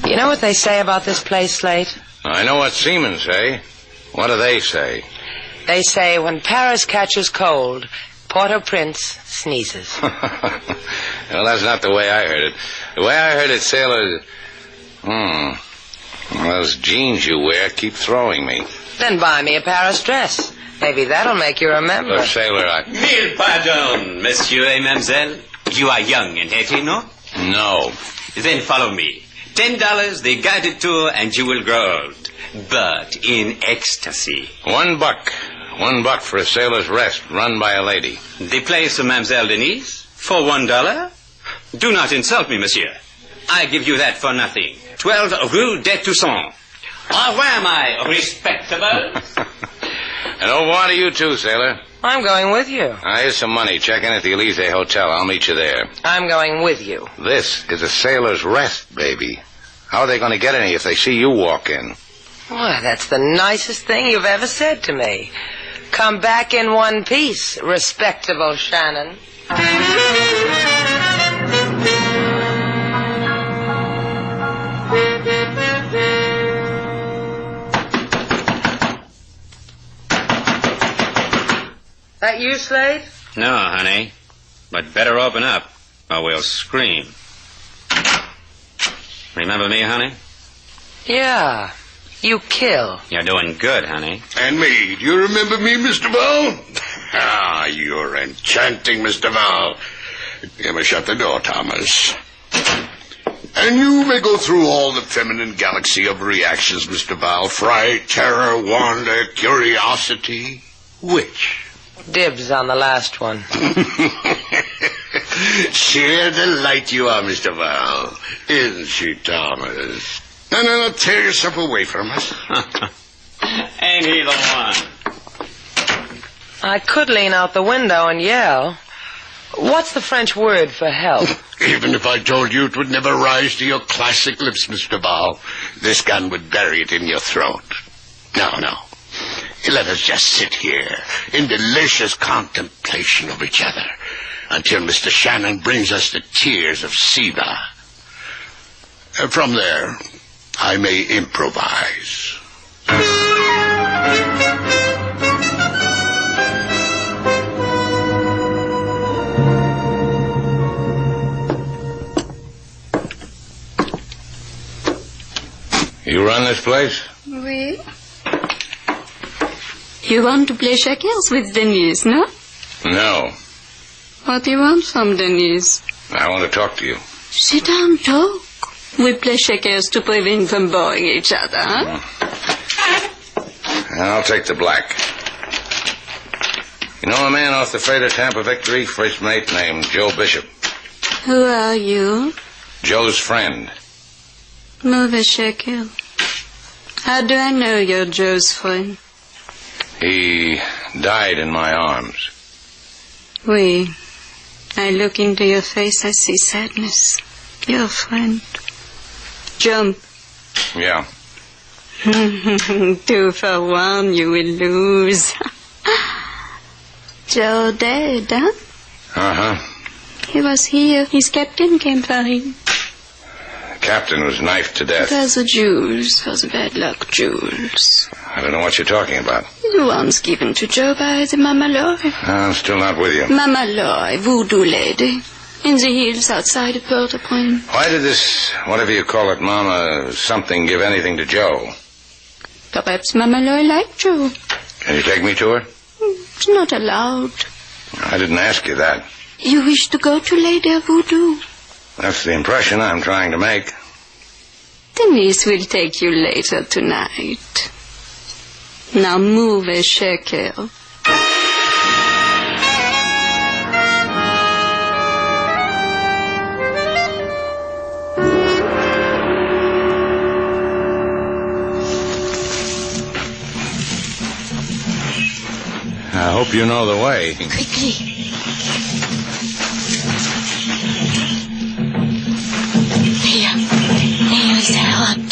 You know what they say about this place, Slate? I know what seamen say. What do they say? They say when Paris catches cold, Port-au-Prince sneezes. Well, that's not the way I heard it. The way I heard it, sailors... Those jeans you wear keep throwing me. Then buy me a Paris dress. Maybe that'll make you remember. Look, sailor, Mille pardon, monsieur et mademoiselle. You are young and healthy, no? No. Then follow me. $10, the guided tour, and you will grow old. But in ecstasy. $1. $1 for a sailor's rest, run by a lady. The place of Mademoiselle Denise? For $1? Do not insult me, monsieur. I give you that for nothing. 12 Rue des Toussaint. Au revoir, my respectable. And au revoir to you too, sailor. I'm going with you. Here's some money. Check in at the Elysee Hotel. I'll meet you there. I'm going with you. This is a sailor's rest, baby. How are they going to get any if they see you walk in? Why, that's the nicest thing you've ever said to me. Come back in one piece, respectable Shannon. That you, Slade? No, honey. But better open up, or we'll scream. Remember me, honey? Yeah. You kill. You're doing good, honey. And me. Do you remember me, Mr. Val? Ah, you're enchanting, Mr. Val. You may shut the door, Thomas. And you may go through all the feminine galaxy of reactions, Mr. Val. Fright, terror, wonder, curiosity. Which? Dibs on the last one. Sheer delight you are, Mr. Val. Isn't she, Thomas? No, tear yourself away from us. Ain't he the one? I could lean out the window and yell. What's the French word for help? Even if I told you, it would never rise to your classic lips, Mr. Val. This gun would bury it in your throat. No. Let us just sit here in delicious contemplation of each other until Mr. Shannon brings us the tears of Siva. From there, I may improvise. You run this place? Oui. You want to play checkers with Denise, no? No. What do you want from Denise? I want to talk to you. Sit down, talk. We play checkers to prevent from boring each other, huh? I'll take the black. You know a man off the freighter Tampa Victory, first mate named Joe Bishop? Who are you? Joe's friend. Move a shekel. How do I know you're Joe's friend? He died in my arms. Oui. I look into your face, I see sadness. Your friend. Jump. Yeah. 2 for 1, you will lose. Joe dead, huh? Uh-huh. He was here. His captain came for him. The captain was knifed to death. It was the jewels, for the bad luck jewels. I don't know what you're talking about. The ones given to Joe by the Mama Loy. I'm still not with you. Mama Loy, voodoo lady. In the hills outside of Port-au-Prince. Why did this, whatever you call it, Mama something, give anything to Joe? Perhaps Mama Loy liked Joe. Can you take me to her? It's not allowed. I didn't ask you that. You wish to go to Lady Voodoo? That's the impression I'm trying to make. Denise will take you later tonight. Now move a shekel. I hope you know the way. Quickly. There is her hut.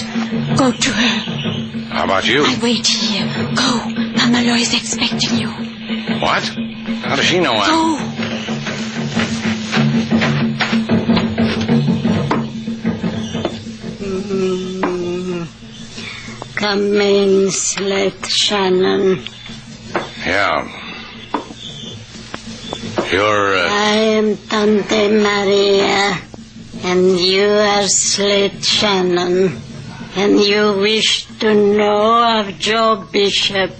Go to her. How about you? I wait here. Go. Mama Loy is expecting you. What? How does she know I'm... Go. Come in, Slate Shannon. Yeah. You're, I am Tante Maria, and you are Slate Shannon, and you wish to know of Joe Bishop.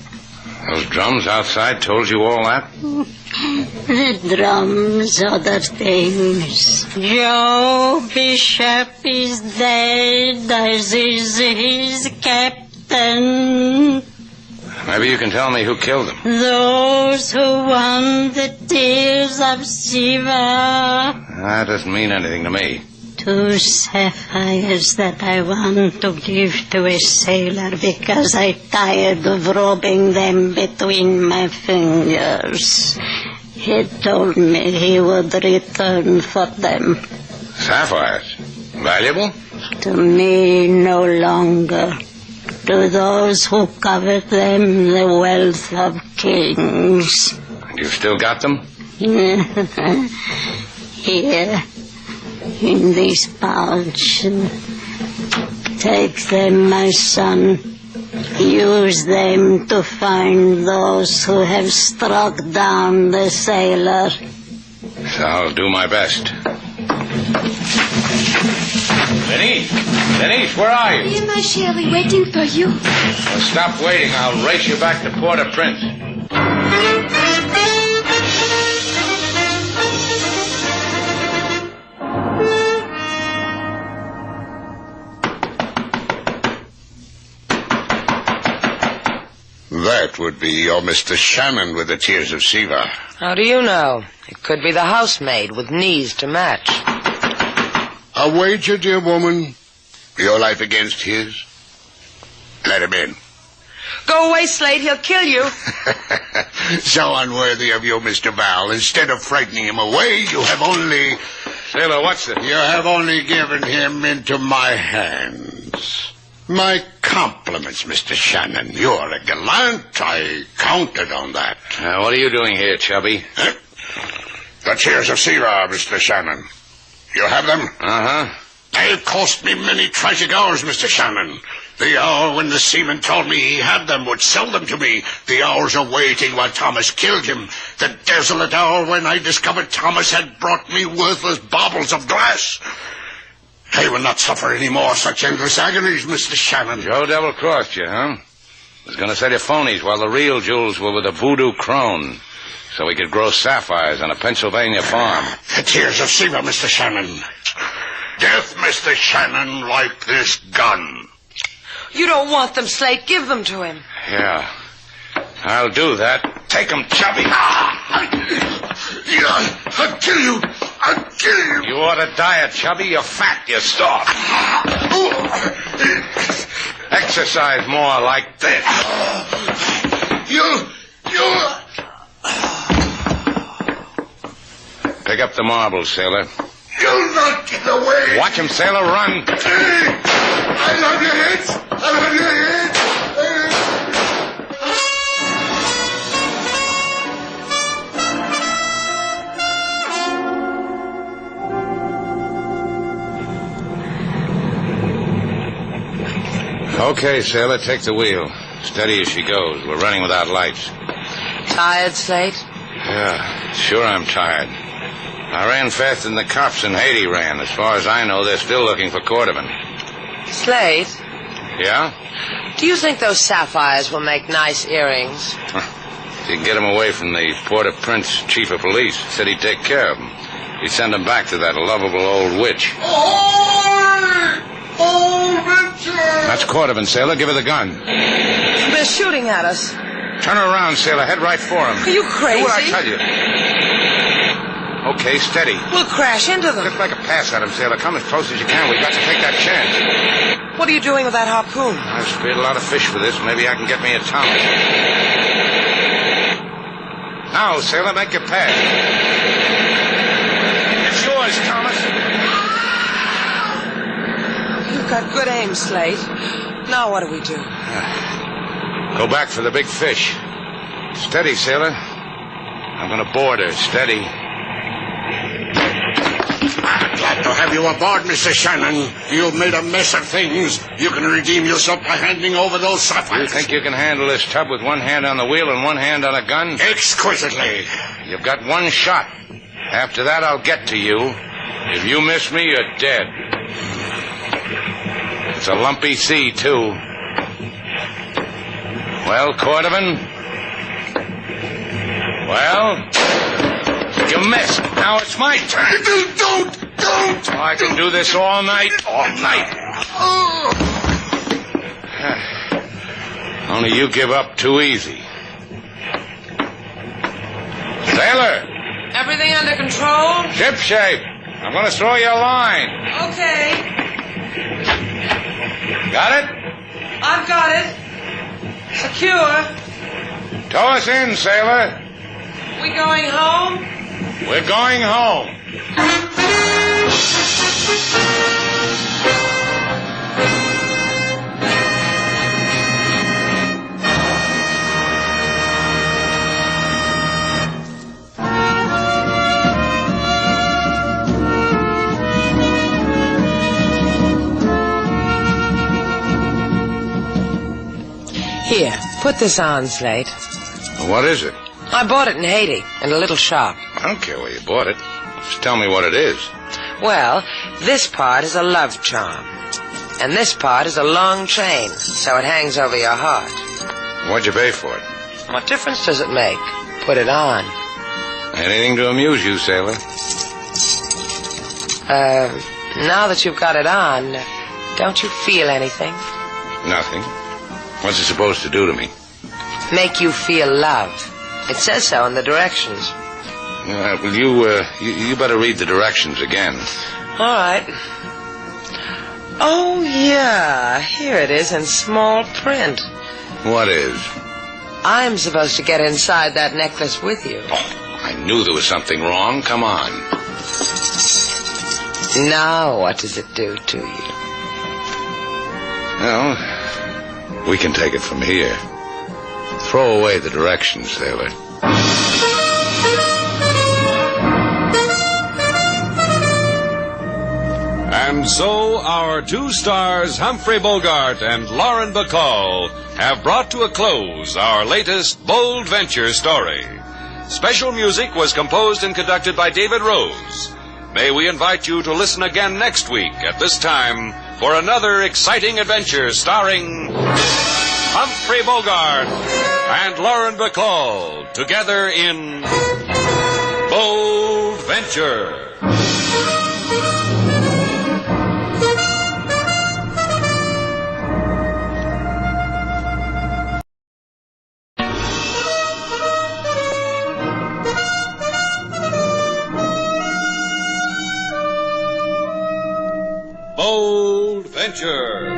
Those drums outside told you all that? The drums, other things. Joe Bishop is dead, as is his captain. Maybe you can tell me who killed him. Those who won the tears of Shiva. That doesn't mean anything to me. 2 sapphires that I want to give to a sailor because I tired of rubbing them between my fingers. He told me he would return for them. Sapphires? Valuable? To me, no longer. To those who covet them, the wealth of kings. You still got them? Here, in this pouch. Take them, my son. Use them to find those who have struck down the sailor. So I'll do my best. Denise, where are you? Here, my Sherry, waiting for you. Well, stop waiting. I'll race you back to Port-au-Prince. That would be your Mr. Shannon with the tears of Shiva. How do you know? It could be the housemaid with knees to match. A wager, dear woman. Your life against his. Let him in. Go away, Slade. He'll kill you. So unworthy of you, Mr. Val. Instead of frightening him away, you have only... Sailor, what's it? You have only given him into my hands. My compliments, Mr. Shannon. You're a gallant. I counted on that. What are you doing here, Chubby? The tears of Shiva, Mr. Shannon. You have them? Uh-huh. They've cost me many tragic hours, Mr. Shannon. The hour when the seaman told me he had them, would sell them to me. The hours of waiting while Thomas killed him. The desolate hour when I discovered Thomas had brought me worthless baubles of glass. I will not suffer any more such endless agonies, Mr. Shannon. Joe double-crossed you, huh? Was going to sell you phonies while the real jewels were with a voodoo crone, so we could grow sapphires on a Pennsylvania farm. The tears of Siva, Mr. Shannon. Death, Mr. Shannon, like this gun. You don't want them, Slate. Give them to him. Yeah, I'll do that. Take him, Chubby. I'll kill you. I'll kill you. You ought to diet, Chubby. You're fat. You're starved. Exercise more like this. You. Pick up the marbles, sailor. You'll not get away. Watch him, sailor. Run. I'll have your heads. I'll have your heads. Okay, sailor, take the wheel. Steady as she goes. We're running without lights. Tired, Slate? Yeah, sure I'm tired. I ran faster than the cops in Haiti ran. As far as I know, they're still looking for Cordovan. Slate? Yeah? Do you think those sapphires will make nice earrings? You can get them away from the Port-au-Prince chief of police. Said he'd take care of them. He'd send them back to that lovable old witch. Oh, Venture! That's Cordovan, sailor. Give her the gun. They're shooting at us. Turn her around, sailor. Head right for him. Are you crazy? Do what I tell you. Okay, steady. We'll crash into them. Just make a pass at him, sailor. Come as close as you can. We've got to take that chance. What are you doing with that harpoon? I've speared a lot of fish for this. Maybe I can get me a Thomas. Now, sailor, make your pass. It's yours, Thomas. You've got good aim, Slate. Now what do we do? Go back for the big fish. Steady, sailor. I'm going to board her. Steady. I'm glad to have you aboard, Mr. Shannon. You've made a mess of things. You can redeem yourself by handing over those sapphires. You think you can handle this tub with one hand on the wheel and one hand on a gun? Exquisitely. You've got one shot. After that, I'll get to you. If you miss me, you're dead. It's a lumpy sea, too. Well, Cordovan? Well? You missed. Now it's my turn. Don't! Oh, I can do this all night. All night. Only you give up too easy. Sailor! Everything under control? Ship shape. I'm going to throw you a line. Okay. Got it? I've got it. Secure. Tow us in, sailor. We going home? We're going home. Here, put this on, Slate. What is it? I bought it in Haiti, in a little shop. I don't care where you bought it. Just tell me what it is. Well, this part is a love charm. And this part is a long chain, so it hangs over your heart. What'd you pay for it? What difference does it make? Put it on. Anything to amuse you, sailor? Now that you've got it on, don't you feel anything? Nothing. What's it supposed to do to me? Make you feel love. It says so in the directions. Well, you better read the directions again. All right. Oh, yeah. Here it is in small print. What is? I'm supposed to get inside that necklace with you. Oh, I knew there was something wrong. Come on. Now, what does it do to you? Well, we can take it from here. Throw away the directions, sailor. And so our two stars, Humphrey Bogart and Lauren Bacall, have brought to a close our latest bold venture story. Special music was composed and conducted by David Rose. May we invite you to listen again next week at this time for another exciting adventure starring Humphrey Bogart and Lauren Bacall together in Bold Venture. Bold Venture.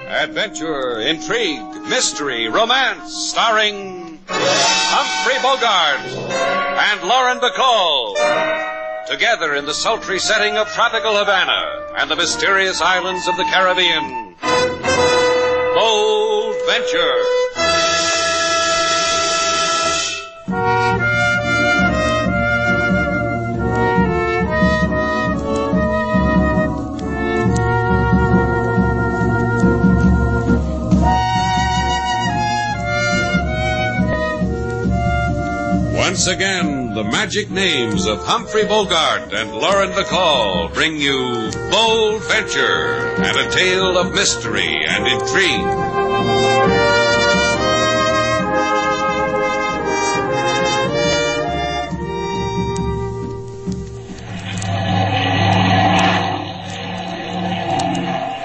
Adventure, intrigue, mystery, romance, starring Humphrey Bogart and Lauren Bacall. Together in the sultry setting of tropical Havana and the mysterious islands of the Caribbean. Bold Venture. Once again, the magic names of Humphrey Bogart and Lauren Bacall bring you Bold Venture and a tale of mystery and intrigue.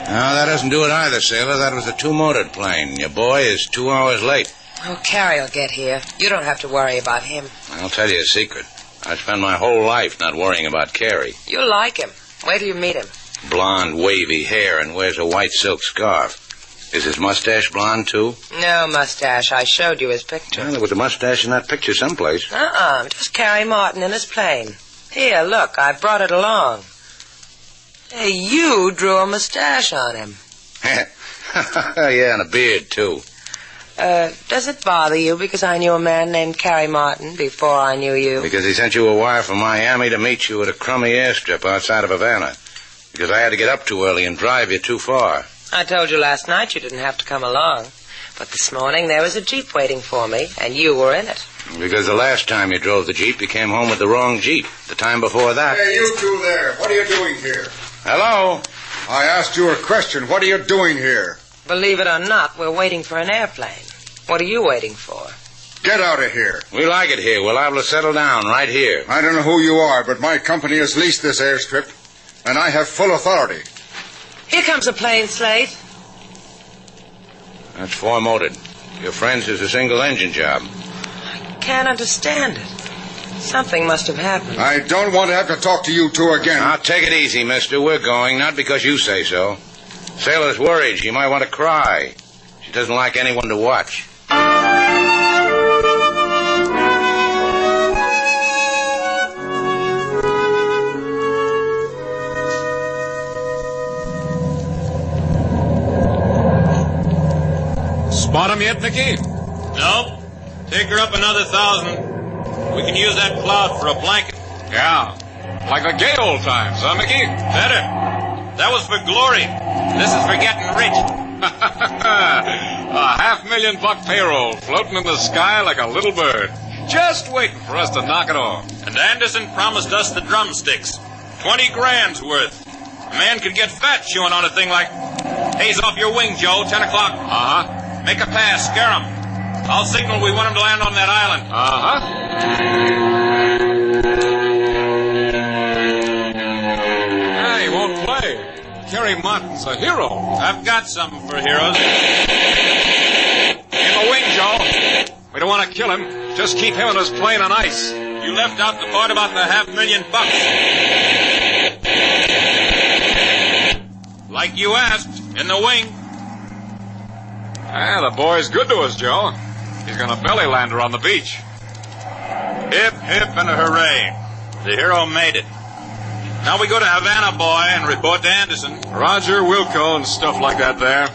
No, that doesn't do it either, sailor. That was a two-motored plane. Your boy is 2 hours late. Oh, Carrie will get here. You don't have to worry about him. I'll tell you a secret. I spend my whole life not worrying about Carrie. You'll like him. Wait till you meet him. Blonde, wavy hair and wears a white silk scarf. Is his mustache blonde, too? No mustache. I showed you his picture. Well, there was a mustache in that picture someplace. Just Carrie Martin in his plane. Here, look, I brought it along. Hey, you drew a mustache on him. Yeah, and a beard, too. Does it bother you because I knew a man named Carrie Martin before I knew you? Because he sent you a wire from Miami to meet you at a crummy airstrip outside of Havana. Because I had to get up too early and drive you too far. I told you last night you didn't have to come along. But this morning there was a Jeep waiting for me, and you were in it. Because the last time you drove the Jeep, you came home with the wrong Jeep. The time before that... Hey, you two there. What are you doing here? Hello? I asked you a question. What are you doing here? Believe it or not, we're waiting for an airplane. What are you waiting for? Get out of here. We like it here. We'll able to settle down right here. I don't know who you are, but my company has leased this airstrip, and I have full authority. Here comes a plane, Slate. That's four-motored. Your friend's is a single-engine job. I can't understand it. Something must have happened. I don't want to have to talk to you two again. Now, take it easy, mister. We're going, not because you say so. Sailor's worried. She might want to cry. She doesn't like anyone to watch. Spot him yet, Mickey? Nope. Take her up another 1,000. We can use that cloud for a blanket. Yeah. Like the gay old times, huh, Mickey? Better. That was for glory. This is for getting rich. A $500,000 payroll floating in the sky like a little bird. Just waiting for us to knock it off. And Anderson promised us the drumsticks. 20 grand's worth. A man could get fat chewing on a thing like... Haze off your wing, Joe. 10 o'clock. Uh-huh. Make a pass. Scare him. I'll signal we want him to land on that island. Uh-huh. He won't play. Carrie Martin's a hero. I've got something for heroes. In the wing, Joe. We don't want to kill him. Just keep him and his plane on ice. You left out the part about the $500,000. Like you asked, in the wing. The boy's good to us, Joe. He's going to belly land her on the beach. Hip, hip, and a hooray. The hero made it. Now we go to Havana, boy, and report to Anderson. Roger, Wilco, and stuff like that there.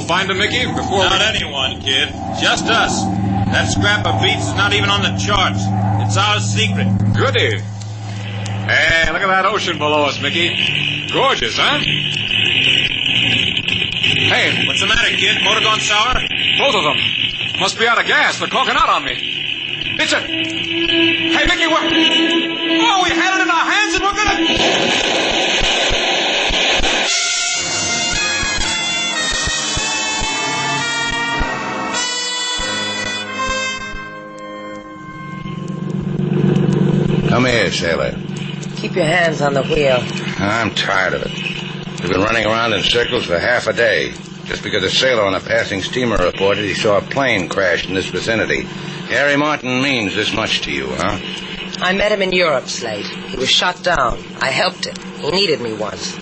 find him, Mickey, before... Not anyone, kid. Just us. That scrap of beats is not even on the charts. It's our secret. Goody. Hey, look at that ocean below us, Mickey. Gorgeous, huh? Hey. What's the matter, kid? Motor gone sour? Both of them. Must be out of gas. They're corking out on me. It's a... Hey, Mickey, what? Oh, we had it in our hands and we're gonna... Come here, sailor. Keep your hands on the wheel. I'm tired of it. We've been running around in circles for half a day. Just because a sailor on a passing steamer reported he saw a plane crash in this vicinity. Harry Martin means this much to you, huh? I met him in Europe, Slate. He was shot down. I helped him. He needed me once.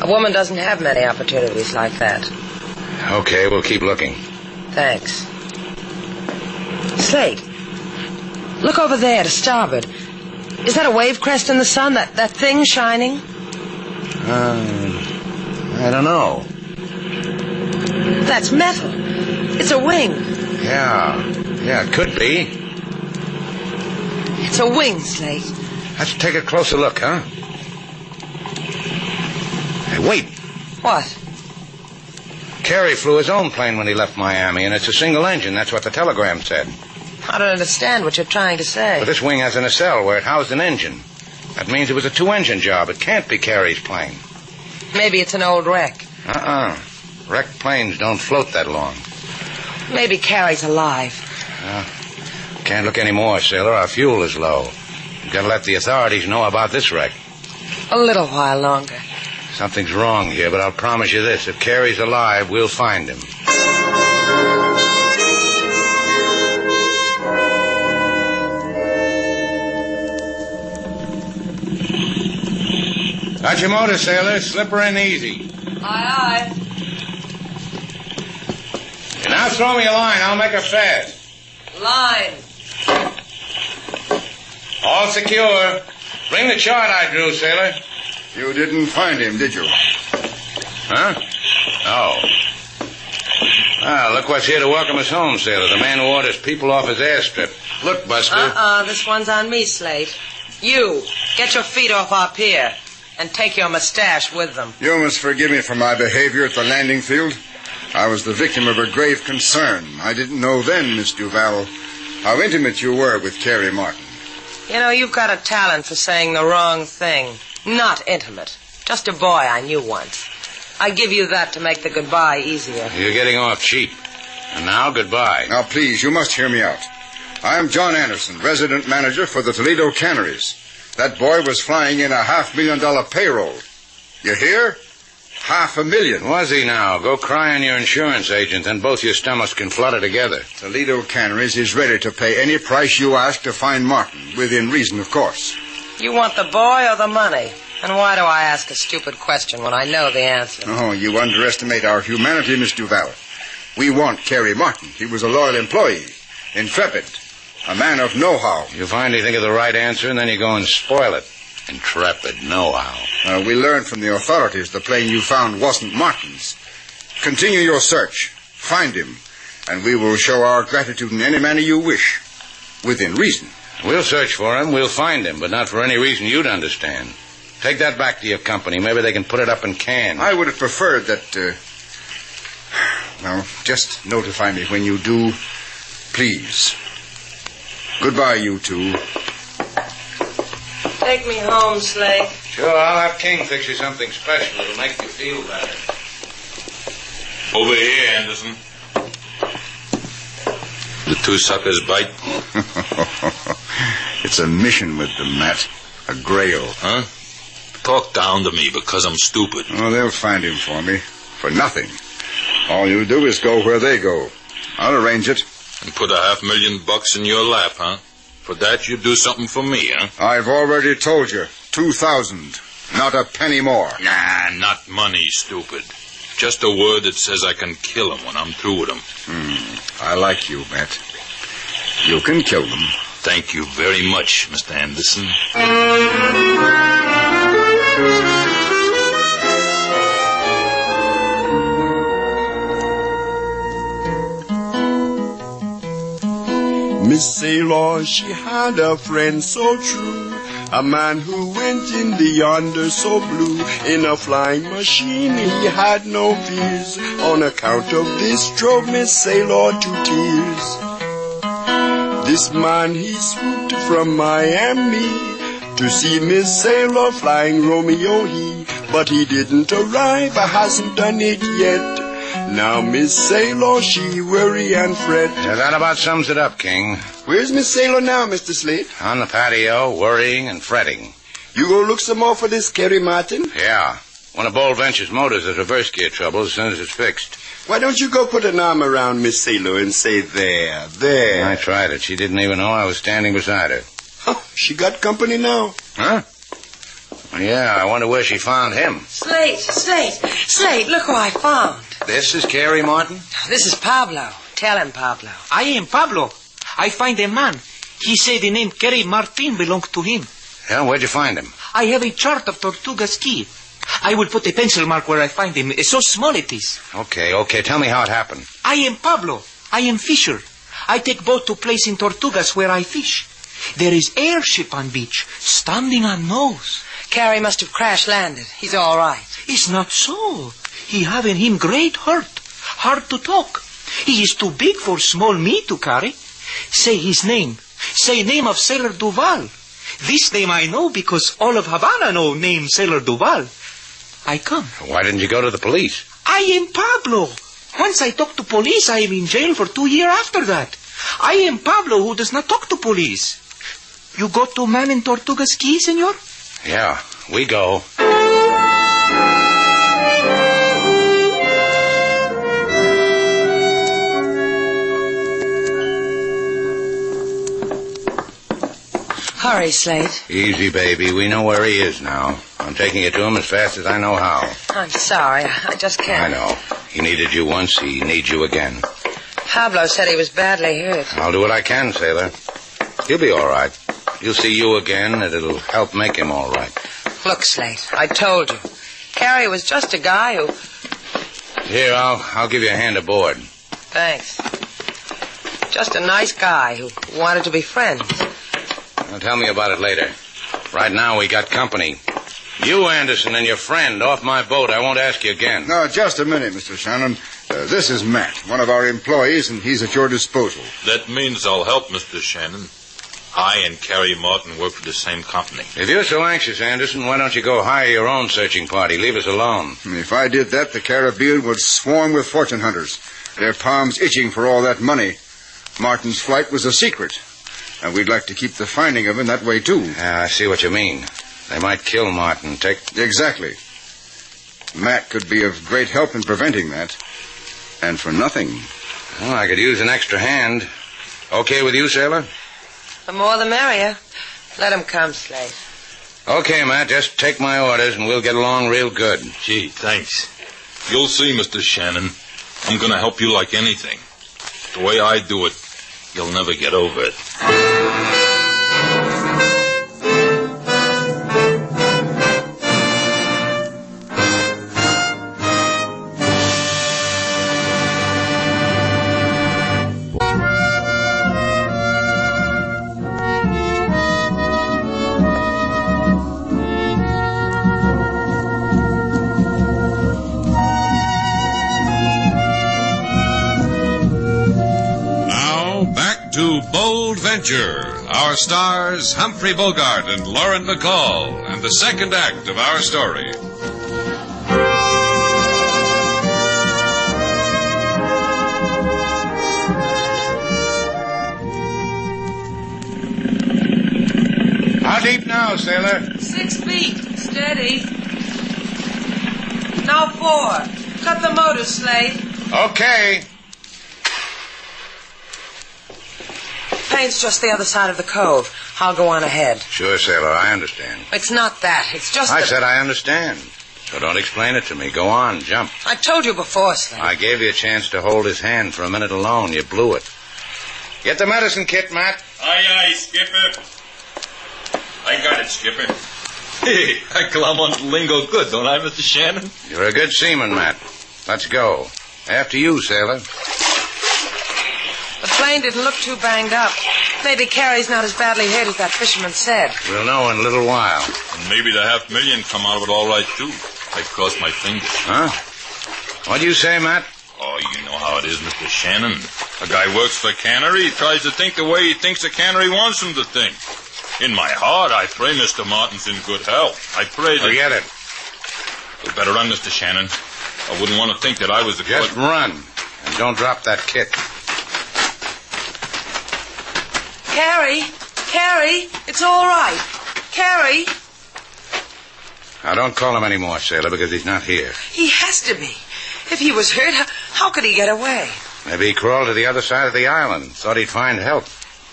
A woman doesn't have many opportunities like that. Okay, we'll keep looking. Thanks. Slate, look over there to starboard. Is that a wave crest in the sun? That thing shining? I don't know. That's metal. It's a wing. Yeah, it could be. It's a wing, Slate. Let's take a closer look, huh? Hey, wait. What? Carey flew his own plane when he left Miami, and it's a single engine. That's what the telegram said. I don't understand what you're trying to say. But this wing has a nacelle where it housed an engine. That means it was a two-engine job. It can't be Carey's plane. Maybe it's an old wreck. Wrecked planes don't float that long. Maybe Carey's alive. Can't look any more, sailor. Our fuel is low. We've got to let the authorities know about this wreck. A little while longer. Something's wrong here, but I'll promise you this. If Carey's alive, we'll find him. Got your motor, sailor. Slip her in easy. Aye, aye. And now throw me a line. I'll make her fast. Line. All secure. Bring the chart I drew, sailor. You didn't find him, did you? Huh? Oh. Well, look what's here to welcome us home, sailor. The man who orders people off his airstrip. Look, Buster. This one's on me, Slate. You, get your feet off our pier. And take your mustache with them. You must forgive me for my behavior at the landing field. I was the victim of a grave concern. I didn't know then, Miss Duval, how intimate you were with Carey Martin. You know, you've got a talent for saying the wrong thing. Not intimate. Just a boy I knew once. I give you that to make the goodbye easier. You're getting off cheap. And now, goodbye. Now, please, you must hear me out. I am John Anderson, resident manager for the Toledo Canneries. That boy was flying in a $500,000 payroll. You hear? $500,000. Was he now? Go cry on your insurance agent, and both your stomachs can flutter together. Toledo Canneries is ready to pay any price you ask to find Martin, within reason, of course. You want the boy or the money? And why do I ask a stupid question when I know the answer? Oh, you underestimate our humanity, Miss Duval. We want Carey Martin. He was a loyal employee, intrepid, a man of know-how. You finally think of the right answer, and then you go and spoil it. Intrepid know-how. We learned from the authorities the plane you found wasn't Martin's. Continue your search. Find him. And we will show our gratitude in any manner you wish. Within reason. We'll search for him. We'll find him, but not for any reason you'd understand. Take that back to your company. Maybe they can put it up in cans. I would have preferred that... Well, just notify me when you do, please. Goodbye, you two. Take me home, Slate. Sure, I'll have King fix you something special. It'll make you feel better. Over here, Anderson. The two suckers bite? It's a mission with them, Matt. A grail. Huh? Talk down to me because I'm stupid. Oh, they'll find him for me. For nothing. All you do is go where they go. I'll arrange it. And put $500,000 in your lap, huh? For that, you do something for me, huh? I've already told you. 2,000. Not a penny more. Nah, not money, stupid. Just a word that says I can kill him when I'm through with him. I like you, Matt. You can kill them. Thank you very much, Mr. Anderson. Miss Sailor, she had a friend so true, a man who went in the yonder so blue. In a flying machine he had no fears. On account of this drove Miss Sailor to tears. This man he swooped from Miami to see Miss Sailor flying Romeo he. But he didn't arrive, hasn't done it yet. Now Miss Sailor, she worry and fret. Yeah, that about sums it up, King. Where's Miss Sailor now, Mr. Slate? On the patio, worrying and fretting. You go look some more for this Kerry Martin? Yeah. One of Bold Venture's motors has reverse gear trouble as soon as it's fixed. Why don't you go put an arm around Miss Sailor and say, there. I tried it. She didn't even know I was standing beside her. Oh, she got company now. Huh? Yeah, I wonder where she found him. Slate, look who I found. This is Carrie Martin? This is Pablo. Tell him, Pablo. I am Pablo. I find a man. He say the name Kerry Martin belongs to him. Yeah, where'd you find him? I have a chart of Tortuga's Key. I will put a pencil mark where I find him. So small it is. Okay. Tell me how it happened. I am Pablo. I am fisher. I take boat to place in Tortugas where I fish. There is airship on beach, standing on nose. Carrie must have crash landed. He's all right. It's not so. He have in him great hurt. Hard to talk. He is too big for small me to carry. Say his name. Say name of Sailor Duval. This name I know because all of Havana know name Sailor Duval. I come. Why didn't you go to the police? I am Pablo. Once I talk to police, I am in jail for 2 years after that. I am Pablo who does not talk to police. You go to man in Tortuga's Key, senor? Yeah, we go. Hurry, Slate. Easy, baby. We know where he is now. I'm taking you to him as fast as I know how. I'm sorry. I just can't. I know. He needed you once. He needs you again. Pablo said he was badly hurt. I'll do what I can, sailor. He'll be all right. He'll see you again, and it'll help make him all right. Look, Slate, I told you. Carrie was just a guy who... Here, I'll give you a hand aboard. Thanks. Just a nice guy who wanted to be friends. Well, tell me about it later. Right now, we got company. You, Anderson, and your friend off my boat. I won't ask you again. No, just a minute, Mr. Shannon. This is Matt, one of our employees, and he's at your disposal. That means I'll help, Mr. Shannon. I and Carrie Martin work for the same company. If you're so anxious, Anderson, why don't you go hire your own searching party? Leave us alone. If I did that, the Caribbean would swarm with fortune hunters. Their palms itching for all that money. Martin's flight was a secret. And we'd like to keep the finding of him that way, too. Yeah, I see what you mean. They might kill Martin, Exactly. Matt could be of great help in preventing that. And for nothing. Well, I could use an extra hand. Okay with you, sailor? The more the merrier. Let him come, Slate. Okay, Matt, just take my orders and we'll get along real good. Gee, thanks. You'll see, Mr. Shannon. I'm going to help you like anything. The way I do it, you'll never get over it. Bold Venture. Our stars, Humphrey Bogart and Lauren Bacall, and the second act of our story. How deep now, sailor? 6 feet. Steady. Now 4. Cut the motor, Slate. Okay. Paint's just the other side of the cove. I'll go on ahead. Sure, sailor, I understand. It's not that. It's just I said I understand. So don't explain it to me. Go on, jump. I told you before, Slate. I gave you a chance to hold his hand for a minute alone. You blew it. Get the medicine kit, Matt. Aye, aye, Skipper. I got it, Skipper. Hey, I glom on lingo good, don't I, Mr. Shannon? You're a good seaman, Matt. Let's go. After you, sailor. The plane didn't look too banged up. Maybe Carrie's not as badly hurt as that fisherman said. We'll know in a little while. And maybe the $500,000 come out of it all right, too. I crossed my fingers. Huh? What do you say, Matt? Oh, you know how it is, Mr. Shannon. A guy works for a cannery. He tries to think the way he thinks the cannery wants him to think. In my heart, I pray Mr. Martin's in good health. I pray that... Forget it. You better run, Mr. Shannon. I wouldn't want to think that I was the... Just run. And don't drop that kit. Carrie, it's all right. Carrie. Now, don't call him anymore, sailor, because he's not here. He has to be. If he was hurt, how could he get away? Maybe he crawled to the other side of the island. Thought he'd find help.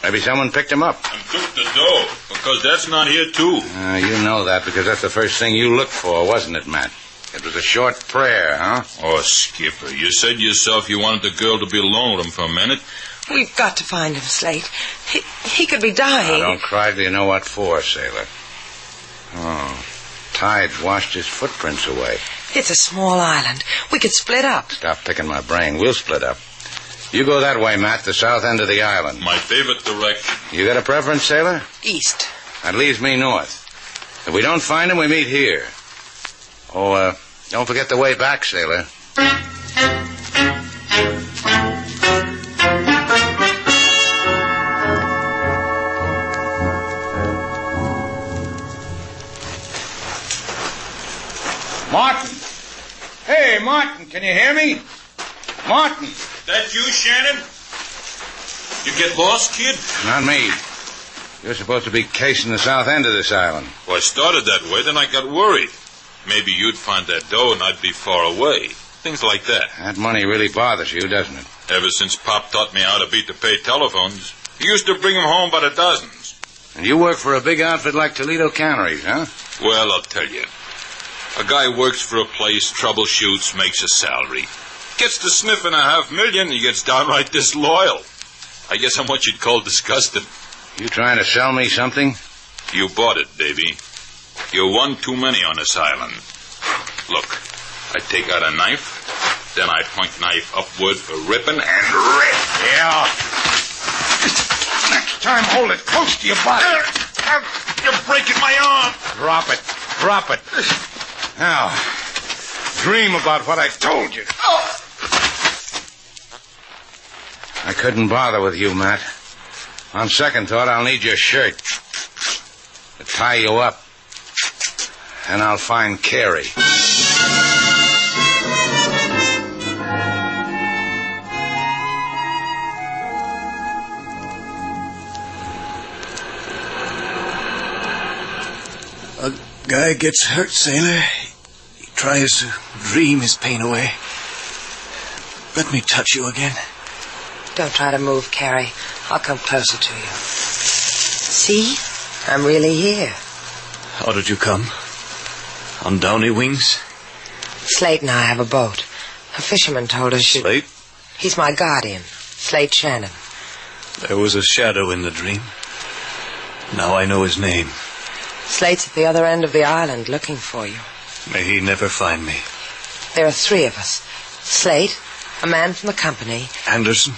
Maybe someone picked him up. And took the dough, because that's not here, too. You know that, because that's the first thing you looked for, wasn't it, Matt? It was a short prayer, huh? Oh, Skipper, you said yourself you wanted the girl to be alone with him for a minute. We've got to find him, Slate. He could be dying. Now, don't cry till you know what for, sailor. Oh, tide's washed his footprints away. It's a small island. We could split up. Stop picking my brain. We'll split up. You go that way, Matt, the south end of the island. My favorite direction. You got a preference, sailor? East. That leaves me north. If we don't find him, we meet here. Oh, don't forget the way back, sailor. Martin! Hey, Martin, can you hear me? Martin! That you, Shannon? You get lost, kid? Not me. You're supposed to be casing the south end of this island. Well, I started that way, then I got worried. Maybe you'd find that dough and I'd be far away. Things like that. That money really bothers you, doesn't it? Ever since Pop taught me how to beat the paid telephones, he used to bring them home by the dozens. And you work for a big outfit like Toledo Canneries, huh? Well, I'll tell you. A guy works for a place, troubleshoots, makes a salary. Gets to sniffing $500,000, he gets downright disloyal. I guess I'm what you'd call disgusted. You trying to sell me something? You bought it, baby. You're one too many on this island. Look, I take out a knife, then I point knife upward for ripping and rip. Yeah. Next time, hold it close to your body. You're breaking my arm. Drop it. Drop it. Now, dream about what I told you. I couldn't bother with you, Matt. On second thought, I'll need your shirt to tie you up. And I'll find Carrie. A guy gets hurt, sailor. He tries to dream his pain away. Let me touch you again. Don't try to move, Carrie. I'll come closer to you. See? I'm really here. How did you come? On downy wings? Slate and I have a boat. A fisherman told us you... Slate? He's my guardian. Slate Shannon. There was a shadow in the dream. Now I know his name. Slate's at the other end of the island looking for you. May he never find me. There are 3 of us. Slate, a man from the company. Anderson?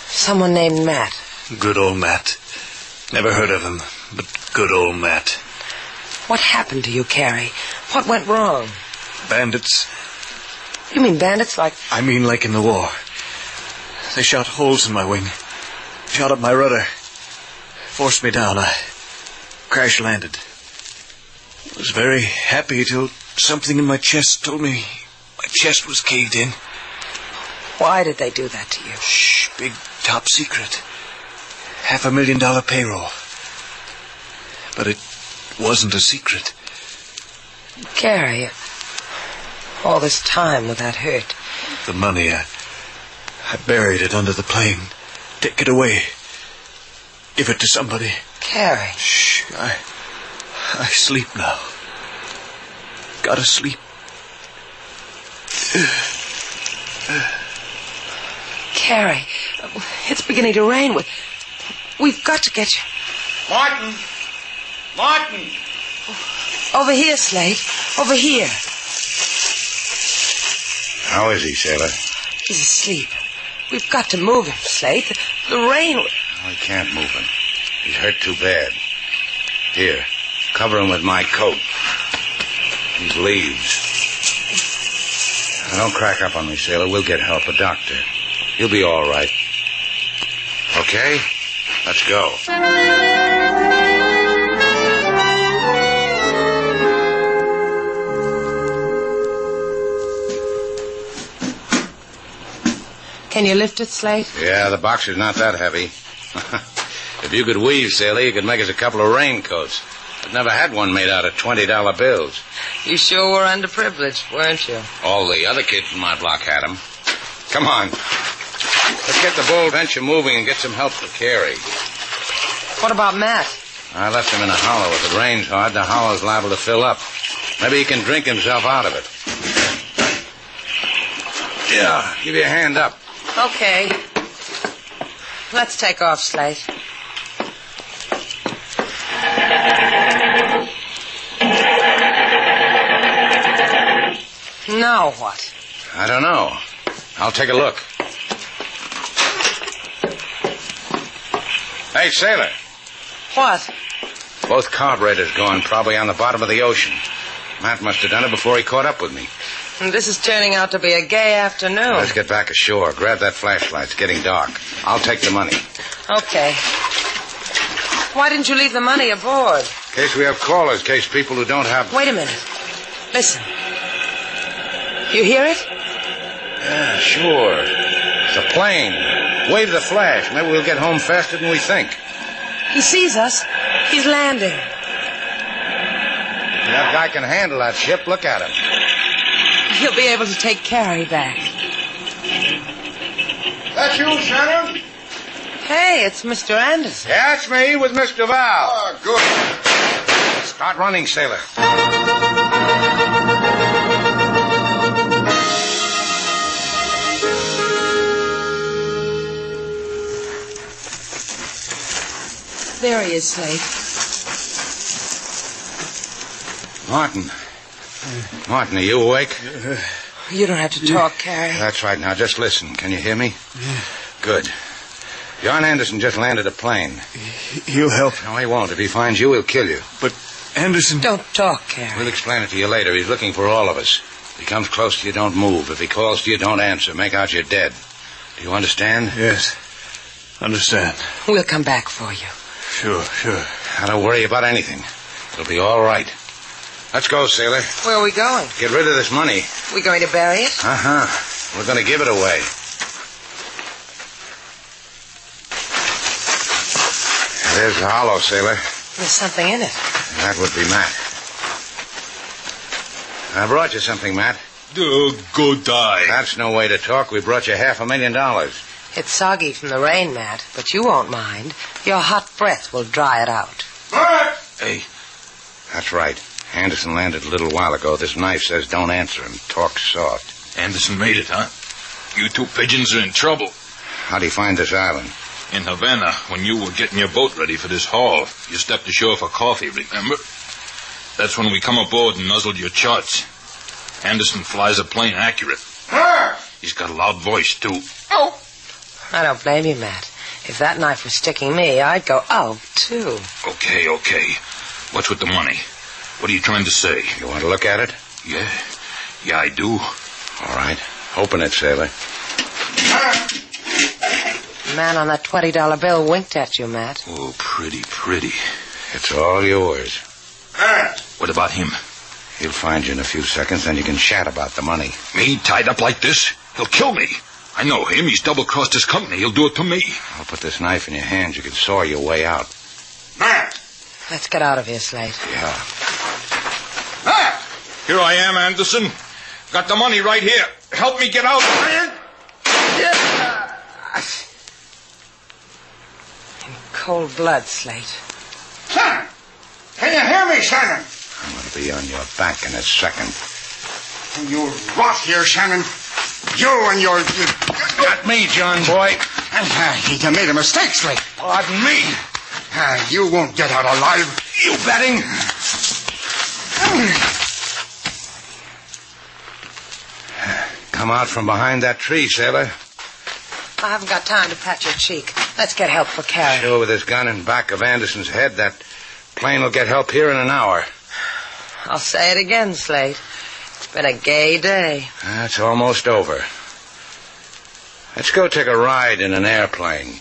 Someone named Matt. Good old Matt. Never heard of him, but good old Matt. What happened to you, Carrie? What went wrong? Bandits. You mean bandits like... I mean like in the war. They shot holes in my wing. Shot up my rudder. Forced me down. I crash-landed. I was very happy till something in my chest told me my chest was caved in. Why did they do that to you? Shh, big top secret. $500,000 payroll. But it wasn't a secret. Carrie, all this time with that hurt. The money, I buried it under the plane. Take it away. Give it to somebody. Carrie. Shh, I sleep now. Gotta sleep. Carrie, it's beginning to rain. We've got to get you. Martin! Martin! Over here, Slate. Over here. How is he, sailor? He's asleep. We've got to move him, Slate. The rain... I can't move him. He's hurt too bad. Here, cover him with my coat. These leaves. Now, don't crack up on me, sailor. We'll get help, a doctor. He'll be all right. Okay? Let's go. Can you lift it, Slate? Yeah, the box is not that heavy. If you could weave, sailor, you could make us a couple of raincoats. I've never had one made out of $20 bills. You sure were underprivileged, weren't you? All the other kids in my block had them. Come on. Let's get the Bold Venture moving and get some help for Carrie. What about Matt? I left him in a hollow. If it rains hard, the hollow's liable to fill up. Maybe he can drink himself out of it. Yeah, give you a hand up. Okay. Let's take off, Slate. Now what? I don't know. I'll take a look. Hey, sailor. What? Both carburetors going, probably on the bottom of the ocean. Matt must have done it before he caught up with me. And this is turning out to be a gay afternoon. Let's get back ashore. Grab that flashlight. It's getting dark. I'll take the money. Okay. Why didn't you leave the money aboard? In case we have callers, in case people who don't have... Wait a minute. Listen. You hear it? Yeah, sure. It's a plane. Wave the flash. Maybe we'll get home faster than we think. He sees us. He's landing. That guy can handle that ship. Look at him. He'll be able to take Carrie back. That you, Shannon? Hey, it's Mr. Anderson. Yeah, it's me with Mr. Val. Oh, good. Start running, sailor. There he is, Slate. Martin, are you awake? You don't have to talk, Carrie. That's right. Now, just listen. Can you hear me? Yeah. Good. John Anderson just landed a plane. He'll help. No, he won't. If he finds you, he'll kill you. But Anderson... Don't talk, Carrie. We'll explain it to you later. He's looking for all of us. If he comes close to you, don't move. If he calls to you, don't answer. Make out you're dead. Do you understand? Yes. Understand. We'll come back for you. Sure. Now, don't worry about anything. It'll be all right. Let's go, sailor. Where are we going? Get rid of this money. We going to bury it? Uh-huh. We're going to give it away. There's the hollow, sailor. There's something in it. That would be Matt. I brought you something, Matt. Go die. That's no way to talk. We brought you $500,000. It's soggy from the rain, Matt, but you won't mind. Your hot breath will dry it out. Matt! Hey. That's right. Anderson landed a little while ago. This knife says don't answer him. Talk soft. Anderson made it, huh? You two pigeons are in trouble. How'd he find this island? In Havana, when you were getting your boat ready for this haul. You stepped ashore for coffee, remember? That's when we come aboard and nuzzled your charts. Anderson flies a plane accurate. He's got a loud voice, too. Oh! I don't blame you, Matt. If that knife was sticking me, I'd go, oh, too. Okay. What's with the money? What are you trying to say? You want to look at it? Yeah, I do. All right. Open it, sailor. The man on that $20 bill winked at you, Matt. Oh, pretty. It's all yours. What about him? He'll find you in a few seconds, then you can chat about the money. Me tied up like this? He'll kill me. I know him. He's double-crossed his company. He'll do it to me. I'll put this knife in your hands. You can saw your way out. Matt! Let's get out of here, Slate. Yeah. Matt! Here I am, Anderson. Got the money right here. Help me get out. In cold blood, Slate. Shannon! Can you hear me, Shannon? I'm going to be on your back in a second. You rot here, Shannon. You and your... Not me, John boy. You made a mistake, Slate. Pardon me. You won't get out alive. You betting? Come out from behind that tree, sailor. I haven't got time to pat your cheek. Let's get help for Carrie. Sure, with this gun in back of Anderson's head, that plane will get help here in an hour. I'll say it again, Slate. It's been a gay day. That's almost over. Let's go take a ride in an airplane.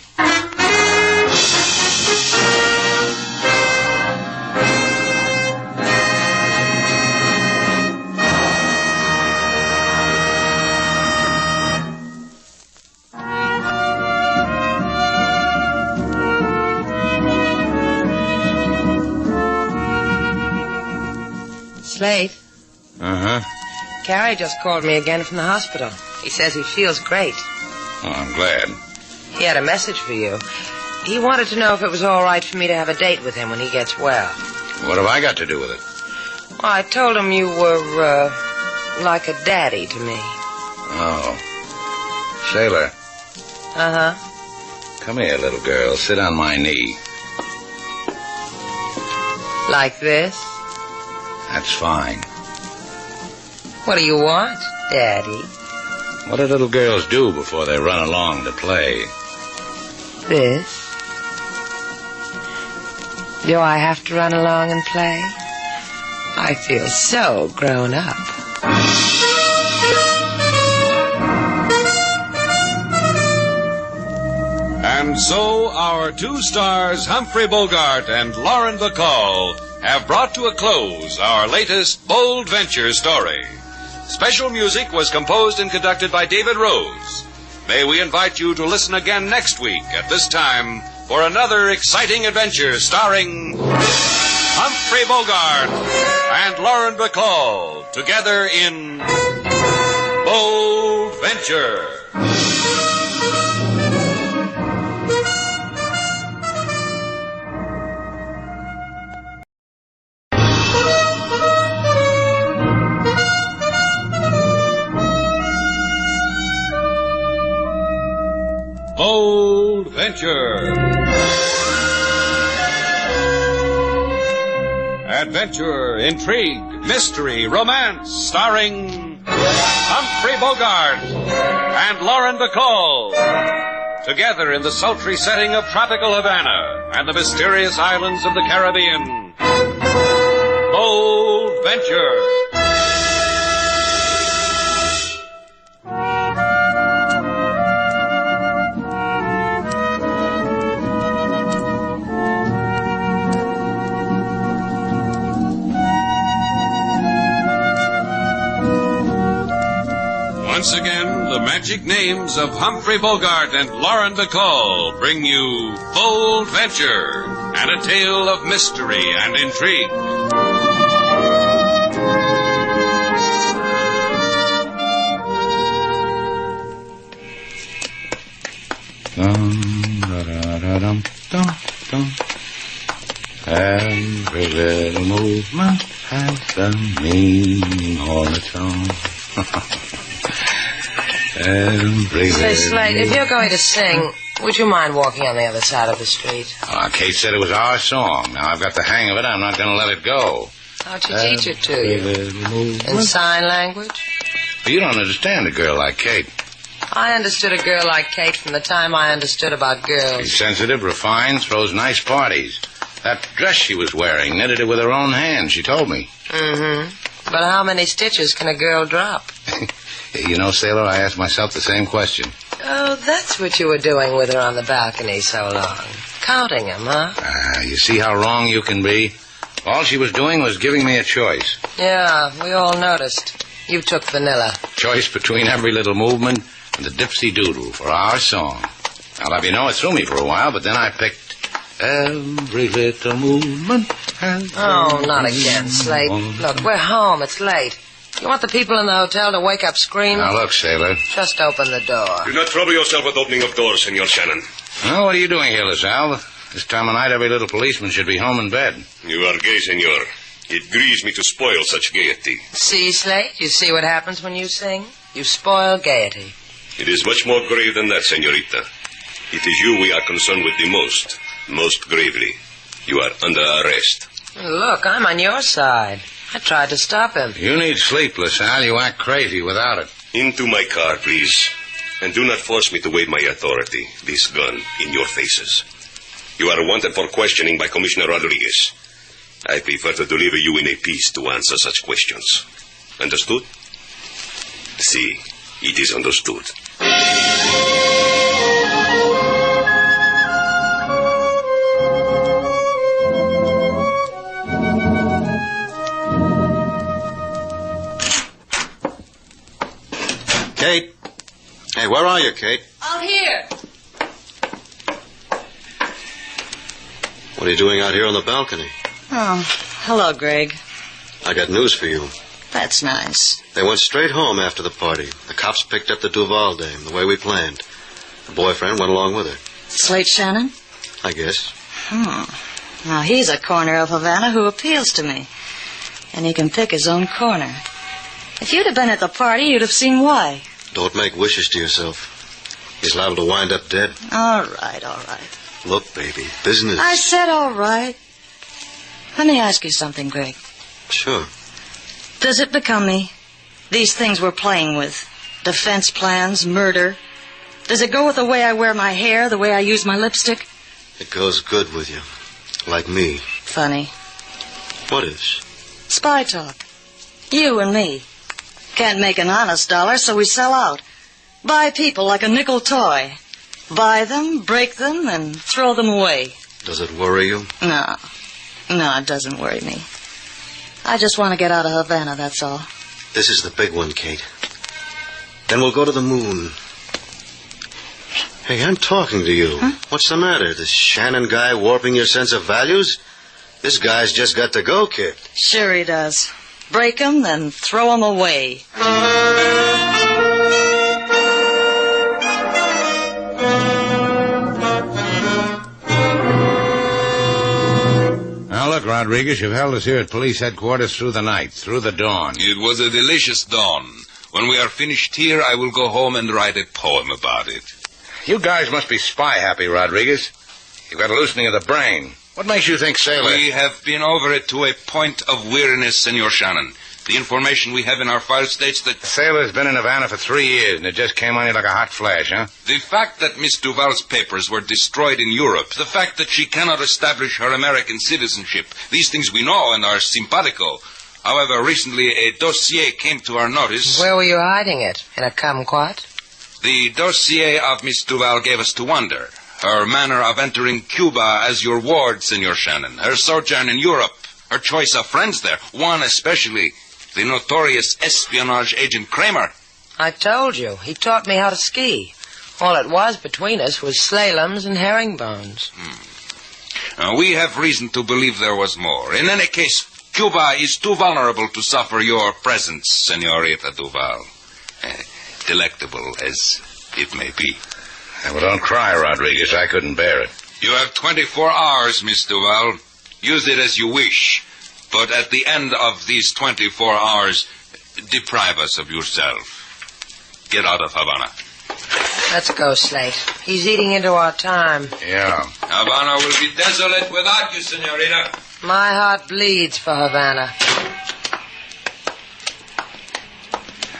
Slate, Uh-huh. Carrie just called me again from the hospital. He says he feels great. Oh, I'm glad. He had a message for you. He wanted to know if it was all right for me to have a date with him when he gets well. What have I got to do with it? Well, I told him you were, like a daddy to me. Oh. Sailor, Uh-huh. come here, little girl. Sit on my knee. Like this? That's fine. What do you want, Daddy? What do little girls do before they run along to play? This? Do I have to run along and play? I feel so grown up. And so our two stars, Humphrey Bogart and Lauren Bacall, have brought to a close our latest Bold Venture story. Special music was composed and conducted by David Rose. May we invite you to listen again next week at this time for another exciting adventure starring Humphrey Bogart and Lauren Bacall together in Bold Venture. Bold Venture. Adventure, intrigue, mystery, romance, starring Humphrey Bogart and Lauren Bacall. Together in the sultry setting of tropical Havana and the mysterious islands of the Caribbean. Bold Venture. Once again, the magic names of Humphrey Bogart and Lauren Bacall bring you Bold Venture and a tale of mystery and intrigue. Every little movement has a meaning all its own. Say, Slate, if you're going to sing, would you mind walking on the other side of the street? Kate said it was our song. Now I've got the hang of it. I'm not going to let it go. How'd she teach it to you? In sign language? But you don't understand a girl like Kate. I understood a girl like Kate from the time I understood about girls. She's sensitive, refined, throws nice parties. That dress she was wearing, knitted it with her own hands, she told me. Mm-hmm. But how many stitches can a girl drop? You know, Sailor, I asked myself the same question. Oh, that's what you were doing with her on the balcony so long. Counting them, huh? You see how wrong you can be? All she was doing was giving me a choice. Yeah, we all noticed. You took vanilla. Choice between every little movement and the dipsy doodle for our song. I'll have you know it threw me for a while, but then I picked every little movement. Oh, not again, Slate. Look, we're home. It's late. You want the people in the hotel to wake up screaming? Now, look, Sailor. Just open the door. Do not trouble yourself with opening of doors, Senor Shannon. Well, what are you doing here, LaSalle? This time of night, every little policeman should be home in bed. You are gay, senor. It grieves me to spoil such gaiety. See, Slate? You see what happens when you sing? You spoil gaiety. It is much more grave than that, senorita. It is you we are concerned with the most gravely. You are under arrest. Look, I'm on your side. I tried to stop him. You need sleep, LaSalle. You act crazy without it. Into my car, please. And do not force me to wave my authority, this gun, in your faces. You are wanted for questioning by Commissioner Rodriguez. I prefer to deliver you in a peace to answer such questions. Understood? See, it is understood. Kate? Hey, where are you, Kate? Out here. What are you doing out here on the balcony? Oh, hello, Greg. I got news for you. That's nice. They went straight home after the party. The cops picked up the Duval dame, the way we planned. The boyfriend went along with her. Slate Shannon? I guess. Now, he's a corner of Havana who appeals to me. And he can pick his own corner. If you'd have been at the party, you'd have seen why. Don't make wishes to yourself. He's liable to wind up dead. All right. Look, baby, business. I said all right. Let me ask you something, Greg. Sure. Does it become me? These things we're playing with. Defense plans, murder. Does it go with the way I wear my hair, the way I use my lipstick? It goes good with you. Like me. Funny. What is? Spy talk. You and me. Can't make an honest dollar, so we sell out. Buy people like a nickel toy. Buy them, break them, and throw them away. Does it worry you? No, it doesn't worry me. I just want to get out of Havana, that's all. This is the big one, Kate. Then we'll go to the moon. Hey, I'm talking to you. Huh? What's the matter? This Shannon guy warping your sense of values? This guy's just got to go, kid. Sure he does. Break them, then throw them away. Now, look, Rodriguez, you've held us here at police headquarters through the night, through the dawn. It was a delicious dawn. When we are finished here, I will go home and write a poem about it. You guys must be spy-happy, Rodriguez. You've got a loosening of the brain. What makes you think Sailor... We have been over it to a point of weariness, Senor Shannon. The information we have in our file states that... Sailor's been in Havana for 3 years, and it just came on you like a hot flash, huh? The fact that Miss Duval's papers were destroyed in Europe, the fact that she cannot establish her American citizenship, these things we know and are simpatico. However, recently a dossier came to our notice... Where were you hiding it? In a kumquat? The dossier of Miss Duval gave us to wonder. Her manner of entering Cuba as your ward, Senor Shannon. Her sojourn in Europe. Her choice of friends there. One especially, the notorious espionage agent Kramer. I told you. He taught me how to ski. All it was between us was slaloms and herringbones. We have reason to believe there was more. In any case, Cuba is too vulnerable to suffer your presence, Senorita Duval. Delectable as it may be. Well, don't cry, Rodriguez. I couldn't bear it. You have 24 hours, Miss Duval. Use it as you wish. But at the end of these 24 hours, deprive us of yourself. Get out of Havana. Let's go, Slate. He's eating into our time. Yeah. Havana will be desolate without you, Senorita. My heart bleeds for Havana.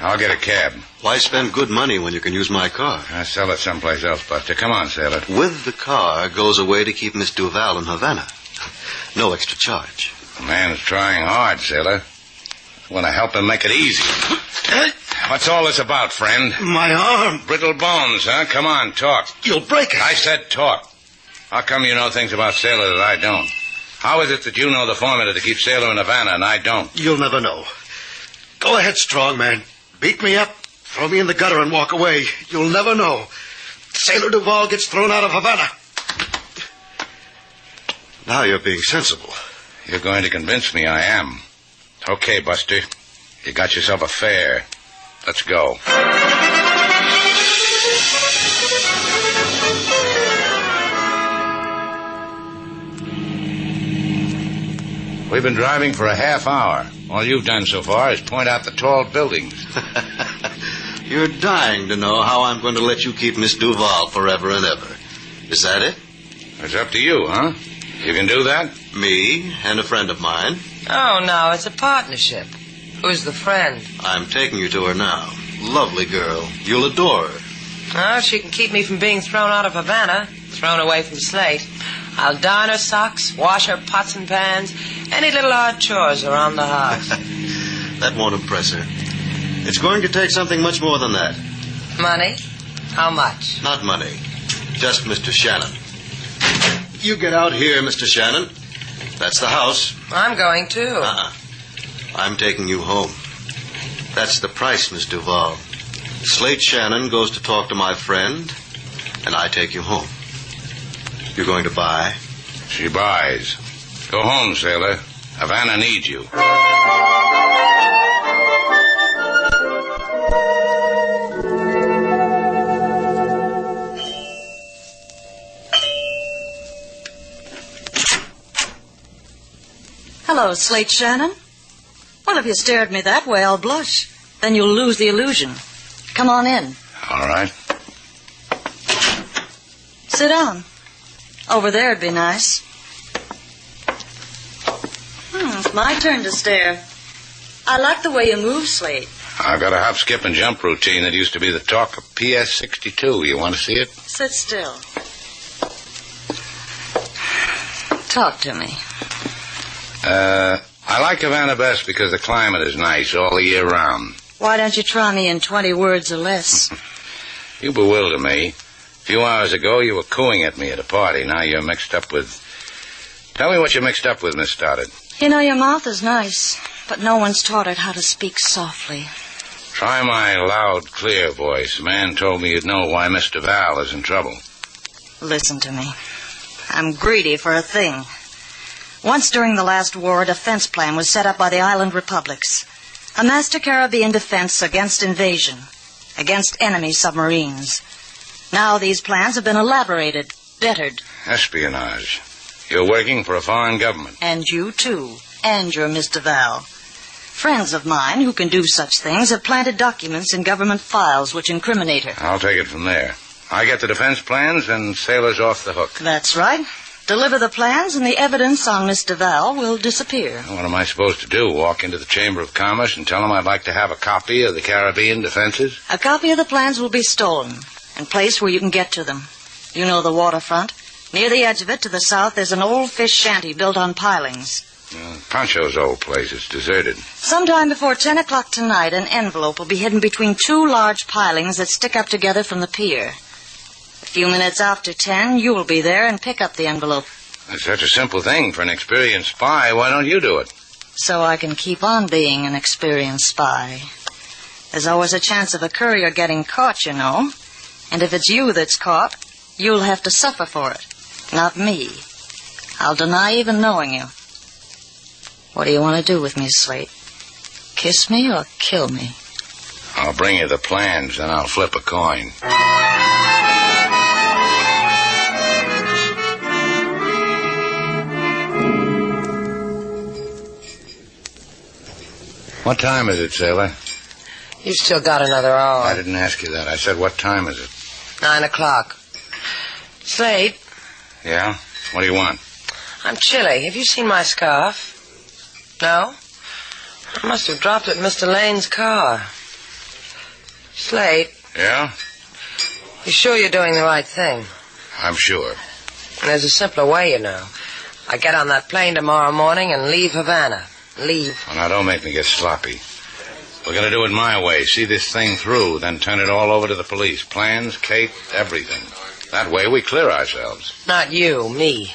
I'll get a cab. Why spend good money when you can use my car? I'll sell it someplace else, Buster. Come on, Sailor. With the car goes a way to keep Miss Duval in Havana. No extra charge. The man's trying hard, Sailor. I want to help him make it easy. What's all this about, friend? My arm. Brittle bones, huh? Come on, talk. You'll break it. I said talk. How come you know things about Sailor that I don't? How is it that you know the formula to keep Sailor in Havana and I don't? You'll never know. Go ahead, strong man. Beat me up, throw me in the gutter and walk away. You'll never know. Sailor Duval gets thrown out of Havana. Now you're being sensible. You're going to convince me I am. Okay, Buster. You got yourself a fare. Let's go. We've been driving for a half hour. All you've done so far is point out the tall buildings. You're dying to know how I'm going to let you keep Miss Duval forever and ever. Is that it? It's up to you, huh? You can do that? Me and a friend of mine. Oh, no, it's a partnership. Who's the friend? I'm taking you to her now. Lovely girl. You'll adore her. Oh, she can keep me from being thrown out of Havana, thrown away from Slate. I'll darn her socks, wash her pots and pans, any little odd chores around the house. That won't impress her. It's going to take something much more than that. Money? How much? Not money. Just Mr. Shannon. You get out here, Mr. Shannon. That's the house. I'm going too. I'm taking you home. That's the price, Miss Duval. Slate Shannon goes to talk to my friend, and I take you home. You're going to buy? She buys. Go home, sailor. Havana needs you. Hello, Slate Shannon. Well, if you stare at me that way, I'll blush. Then you'll lose the illusion. Come on in. All right. Sit down. Over there'd be nice. It's my turn to stare. I like the way you move, Slate. I've got a hop, skip, and jump routine that used to be the talk of PS 62. You want to see it? Sit still. Talk to me. I like Havana best because the climate is nice all the year round. Why don't you try me in 20 words or less? You bewilder me. A few hours ago, you were cooing at me at a party. Now you're mixed up with... Tell me what you're mixed up with, Miss Stoddard. You know, your mouth is nice, but no one's taught it how to speak softly. Try my loud, clear voice. A man told me you'd know why Mr. Val is in trouble. Listen to me. I'm greedy for a thing. Once during the last war, a defense plan was set up by the island republics. A master Caribbean defense against invasion, against enemy submarines. Now these plans have been elaborated, bettered. Espionage. You're working for a foreign government. And you, too. And you're Mr. Val. Friends of mine who can do such things have planted documents in government files which incriminate her. I'll take it from there. I get the defense plans and sailor's off the hook. That's right. Deliver the plans and the evidence on Mr. Val will disappear. What am I supposed to do? Walk into the Chamber of Commerce and tell them I'd like to have a copy of the Caribbean defenses? A copy of the plans will be stolen and placed where you can get to them. You know the waterfront. Near the edge of it, to the south, there's an old fish shanty built on pilings. Pancho's old place. It's deserted. Sometime before 10 o'clock tonight, an envelope will be hidden between two large pilings that stick up together from the pier. A few minutes after 10, you will be there and pick up the envelope. It's such a simple thing for an experienced spy. Why don't you do it? So I can keep on being an experienced spy. There's always a chance of a courier getting caught, you know. And if it's you that's caught, you'll have to suffer for it. Not me. I'll deny even knowing you. What do you want to do with me, Slate? Kiss me or kill me? I'll bring you the plans, then I'll flip a coin. What time is it, sailor? You've still got another hour. I didn't ask you that. I said, what time is it? 9 o'clock. Slate. Yeah? What do you want? I'm chilly. Have you seen my scarf? No? I must have dropped it in Mr. Lane's car. Slate. Yeah? You sure you're doing the right thing? I'm sure. And there's a simpler way, you know. I get on that plane tomorrow morning and leave Havana. Leave. Well, now, don't make me get sloppy. We're going to do it my way. See this thing through, then turn it all over to the police. Plans, Kate, everything. That way we clear ourselves. Not you, me.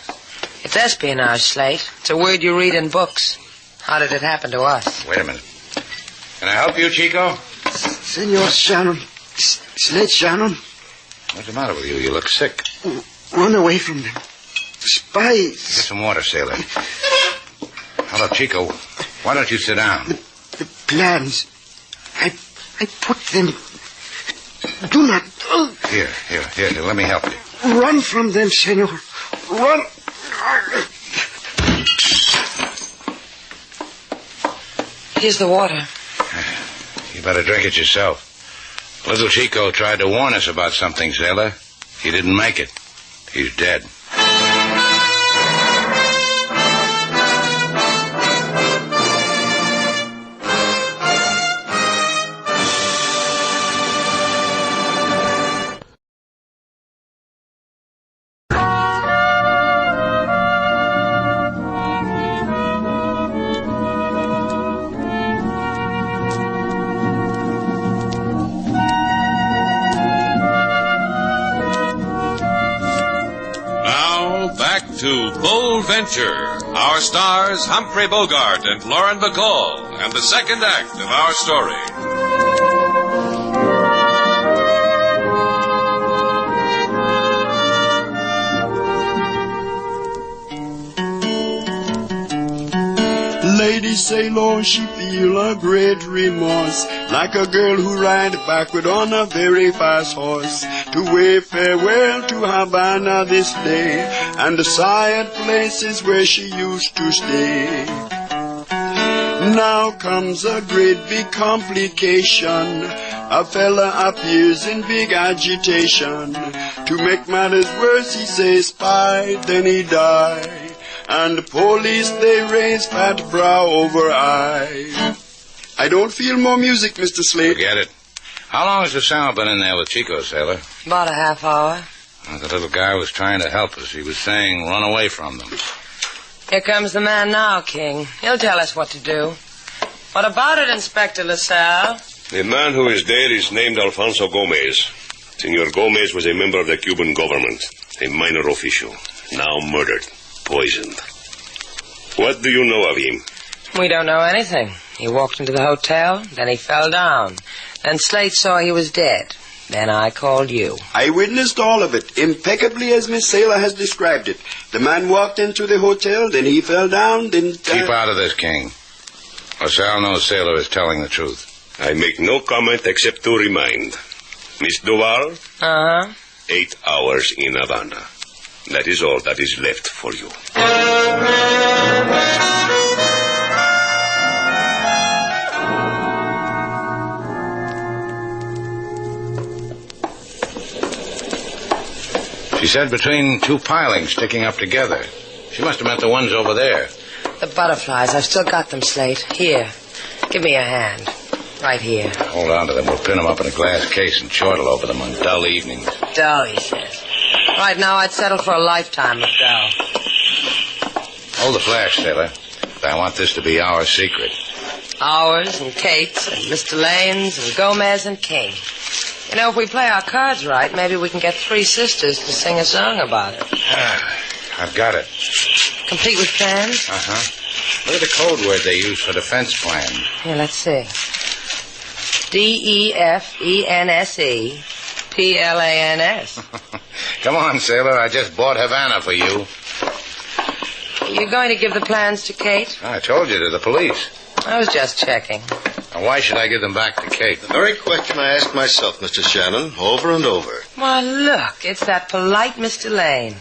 It's espionage, Slate. It's a word you read in books. How did it happen to us? Wait a minute. Can I help you, Chico? Senor Shannon. Slate Shannon. What's the matter with you? You look sick. Run away from them. Spies. Get some water, sailor. Hello, Chico. Why don't you sit down? The plans. I put them... Do not... Here. Let me help you. Run from them, senor. Run. Here's the water. You better drink it yourself. Little Chico tried to warn us about something, sailor. He didn't make it. He's dead. to Bold Venture. Our stars, Humphrey Bogart and Lauren Bacall, and the second act of our story. Lady Sailor, she feel a great remorse, like a girl who ride backward on a very fast horse, to wave farewell to Havana this day, and the sigh at places where she used to stay. Now comes a great big complication. A fella appears in big agitation. To make matters worse, he says spy, then he die. And the police, they raise fat brow over eye. I don't feel more music, Mr. Slate. Forget it. How long has the sound been in there with Chico, sailor? About a half hour. The little guy was trying to help us. He was saying run away from them. Here comes the man now, King. He'll tell us what to do. What about it, Inspector LaSalle? The man who is dead is named Alfonso Gomez. Senor Gomez was a member of the Cuban government, a minor official, now murdered. Poisoned. What do you know of him? We don't know anything. He walked into the hotel, then he fell down. Then Slate saw he was dead. Then I called you. I witnessed all of it, impeccably as Miss Sailor has described it. The man walked into the hotel, then he fell down, then... Keep out of this, King. LaSalle knows Sailor is telling the truth. I make no comment except to remind. Miss Duval? 8 hours in Havana. That is all that is left for you. She said between two pilings sticking up together. She must have meant the ones over there. The butterflies. I've still got them, Slate. Here. Give me a hand. Right here. Hold on to them. We'll pin them up in a glass case and chortle over them on dull evenings. Dull, he says. Right now, I'd settle for a lifetime of dull. Hold the flash, sailor. I want this to be our secret. Ours and Kate's and Mr. Lane's and Gomez and King. You know, if we play our cards right, maybe we can get 3 sisters to sing a song about it. I've got it. Complete with plans? Uh-huh. Look at the code word they use for defense plan. Here, let's see. DEFENSE PLANS. Come on, sailor. I just bought Havana for you. You're going to give the plans to Kate? I told you, to the police. I was just checking. Now, why should I give them back to Kate? The very question I asked myself, Mr. Shannon, over and over. Why, look, it's that polite Mr. Lane.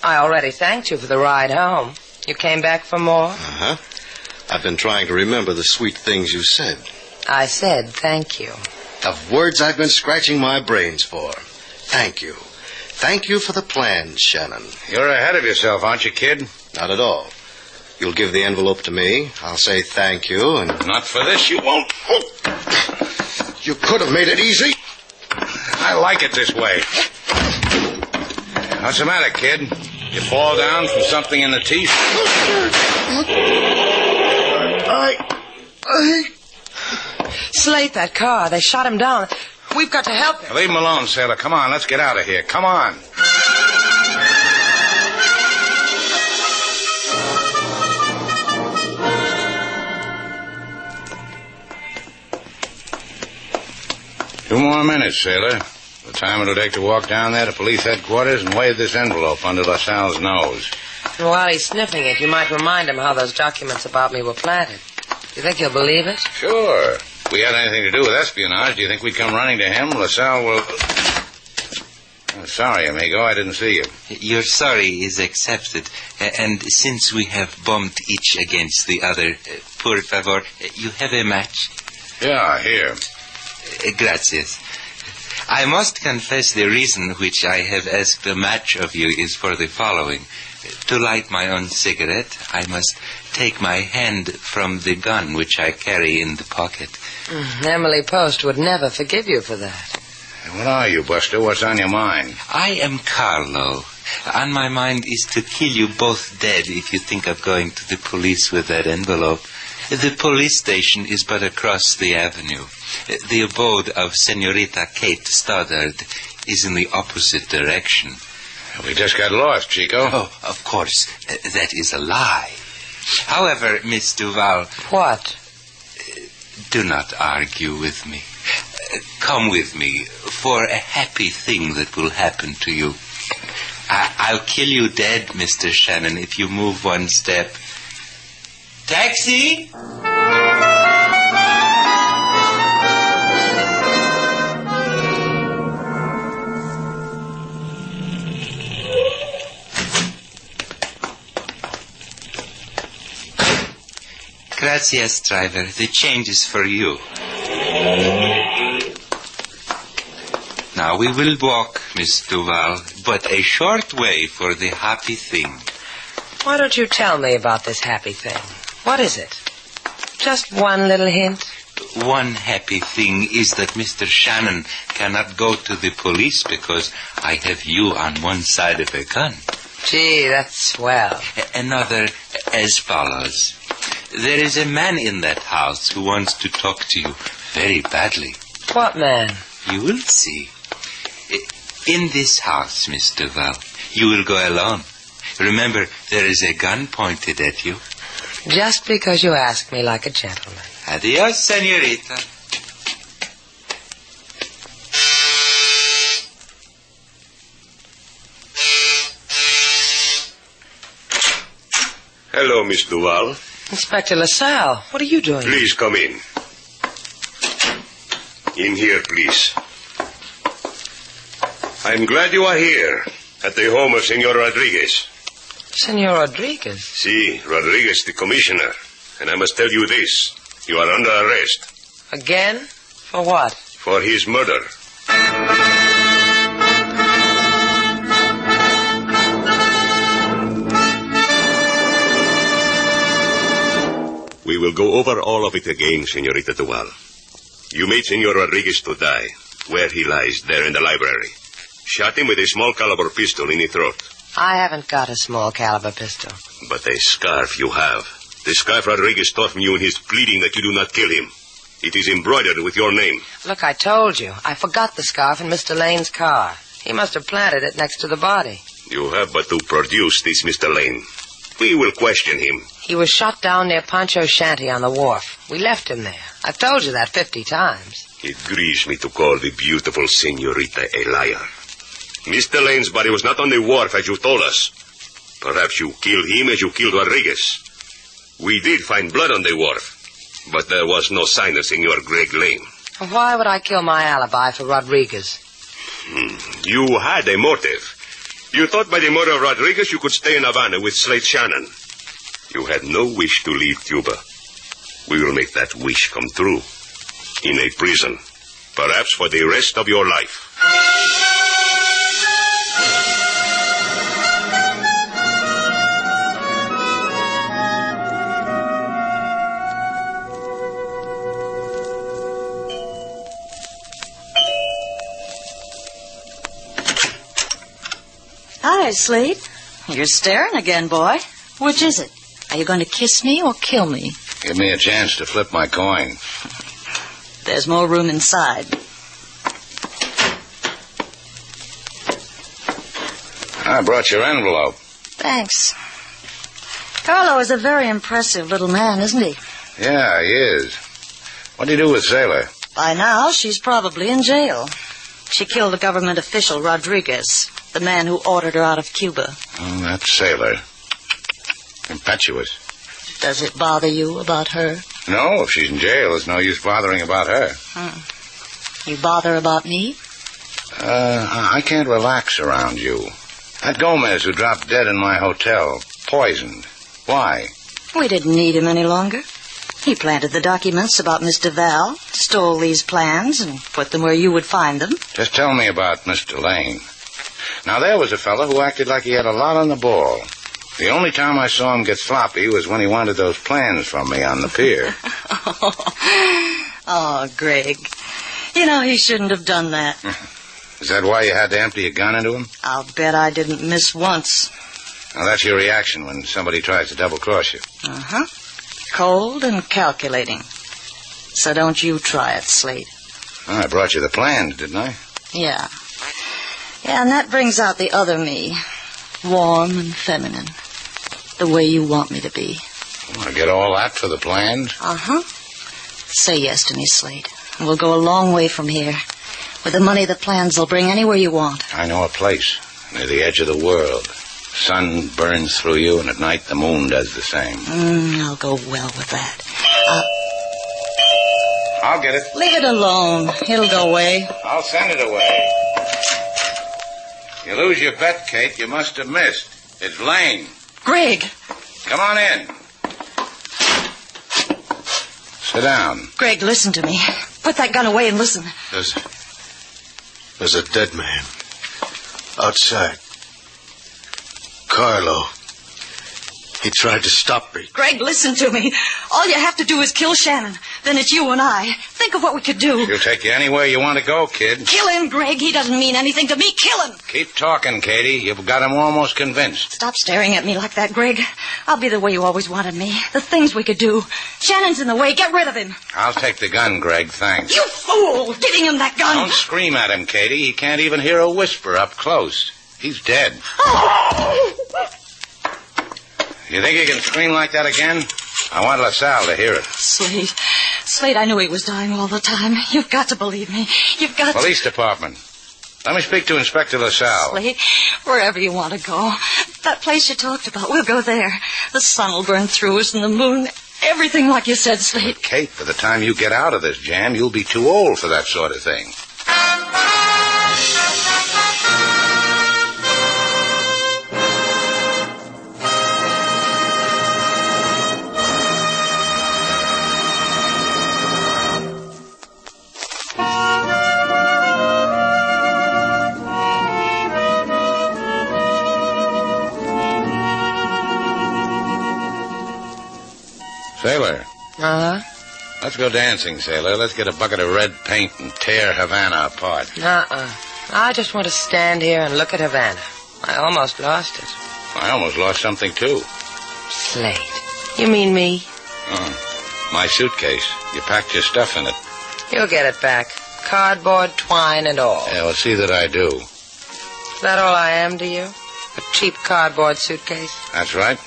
I already thanked you for the ride home. You came back for more? Uh-huh. I've been trying to remember the sweet things you said. I said thank you. Of words I've been scratching my brains for. Thank you. Thank you for the plans, Shannon. You're ahead of yourself, aren't you, kid? Not at all. You'll give the envelope to me. I'll say thank you and... Not for this, you won't. Oh. You could have made it easy. I like it this way. What's the matter, kid? You fall down from something in the teeth? Slate, that car. They shot him down. We've got to help him. Leave him alone, sailor. Come on, let's get out of here. Come on. Two more minutes, sailor. The time it'll take to walk down there to police headquarters and wave this envelope under LaSalle's nose. And while he's sniffing it, you might remind him how those documents about me were planted. Do you think he'll believe it? Sure. If we had anything to do with espionage, do you think we'd come running to him? LaSalle will... Sorry, amigo, I didn't see you. Your sorry is accepted. And since we have bumped each against the other, por favor, you have a match? Yeah, here. Gracias. I must confess the reason which I have asked a match of you is for the following. To light my own cigarette, I must take my hand from the gun which I carry in the pocket. Emily Post would never forgive you for that. What are you, Buster? What's on your mind? I am Carlo. On my mind is to kill you both dead if you think of going to the police with that envelope. The police station is but across the avenue. The abode of Senorita Kate Stoddard is in the opposite direction. We just got lost, Chico. Oh, of course. That is a lie. However, Miss Duval... What? Do not argue with me. Come with me for a happy thing that will happen to you. I'll kill you dead, Mr. Shannon, if you move one step. Taxi! Gracias, driver. The change is for you. Now we will walk, Miss Duval, but a short way for the happy thing. Why don't you tell me about this happy thing? What is it? Just one little hint? One happy thing is that Mr. Shannon cannot go to the police because I have you on one side of a gun. Gee, that's swell. Another as follows. There is a man in that house who wants to talk to you very badly. What man? You will see. In this house, Miss Duval, you will go alone. Remember, there is a gun pointed at you. Just because you ask me like a gentleman. Adios, senorita. Hello, Miss Duval. Inspector LaSalle, what are you doing? Please come in. In here, please. I'm glad you are here, at the home of Senor Rodriguez. Senor Rodriguez? Si, Rodriguez, the commissioner. And I must tell you this. You are under arrest. Again? For what? For his murder. We will go over all of it again, Senorita Duval. You made Senor Rodriguez to die, where he lies, there in the library. Shot him with a small caliber pistol in the throat. I haven't got a small caliber pistol. But a scarf you have. The scarf Rodriguez taught from you in his pleading that you do not kill him. It is embroidered with your name. Look, I told you. I forgot the scarf in Mr. Lane's car. He must have planted it next to the body. You have but to produce this Mr. Lane. We will question him. He was shot down near Pancho's shanty on the wharf. We left him there. I've told you that 50 times. It grieves me to call the beautiful senorita a liar. Mr. Lane's body was not on the wharf as you told us. Perhaps you killed him as you killed Rodriguez. We did find blood on the wharf, but there was no sign of Senor Greg Lane. Why would I kill my alibi for Rodriguez? You had a motive. You thought by the murder of Rodriguez you could stay in Havana with Slate Shannon. You had no wish to leave Cuba. We will make that wish come true. In a prison. Perhaps for the rest of your life. Hi, Slate. You're staring again, boy. Which is it? Are you going to kiss me or kill me? Give me a chance to flip my coin. There's more room inside. I brought your envelope. Thanks. Carlo is a very impressive little man, isn't he? Yeah, he is. What do you do with Sailor? By now, she's probably in jail. She killed a government official, Rodriguez, the man who ordered her out of Cuba. Oh, that Sailor. Impetuous. Does it bother you about her? No, if she's in jail, there's no use bothering about her. You bother about me? I can't relax around you. That Gomez who dropped dead in my hotel, poisoned. Why? We didn't need him any longer. He planted the documents about Miss Duval, stole these plans, and put them where you would find them. Just tell me about Mr. Lane. Now, there was a fellow who acted like he had a lot on the ball. The only time I saw him get sloppy was when he wanted those plans from me on the pier. Oh, Greg. You know, he shouldn't have done that. Is that why you had to empty a gun into him? I'll bet I didn't miss once. Now, that's your reaction when somebody tries to double-cross you. Uh-huh. Cold and calculating. So don't you try it, Slate. Well, I brought you the plans, didn't I? Yeah. Yeah, and that brings out the other me. Warm and feminine. The way you want me to be. I get all that for the plans? Uh-huh. Say yes to me, Slade. And we'll go a long way from here. With the money the plans will bring anywhere you want. I know a place near the edge of the world. Sun burns through you, and at night the moon does the same. I'll go well with that. I'll get it. Leave it alone. It'll go away. I'll send it away. You lose your bet, Kate. You must have missed. It's Lane. Greg! Come on in. Sit down. Greg, listen to me. Put that gun away and listen. There's a dead man. Outside. Carlo. He tried to stop me. Greg, listen to me. All you have to do is kill Shannon. Then it's you and I. Think of what we could do. He'll take you anywhere you want to go, kid. Kill him, Greg. He doesn't mean anything to me. Kill him. Keep talking, Katie. You've got him almost convinced. Stop staring at me like that, Greg. I'll be the way you always wanted me. The things we could do. Shannon's in the way. Get rid of him. I'll take the gun, Greg. Thanks. You fool! Giving him that gun. Don't scream at him, Katie. He can't even hear a whisper up close. He's dead. You think you can scream like that again? I want LaSalle to hear it. Slade, I knew he was dying all the time. You've got to believe me. You've got Police Department. Let me speak to Inspector LaSalle. Slade, wherever you want to go. That place you talked about, we'll go there. The sun will burn through us and the moon. Everything like you said, Slade. Kate, by the time you get out of this jam, you'll be too old for that sort of thing. Sailor. Uh-huh. Let's go dancing, Sailor. Let's get a bucket of red paint and tear Havana apart. I just want to stand here and look at Havana. I almost lost it. I almost lost something, too. Slade. You mean me? My suitcase. You packed your stuff in it. You'll get it back. Cardboard, twine, and all. Yeah, well, see that I do. Is that all I am to you? A cheap cardboard suitcase? That's right.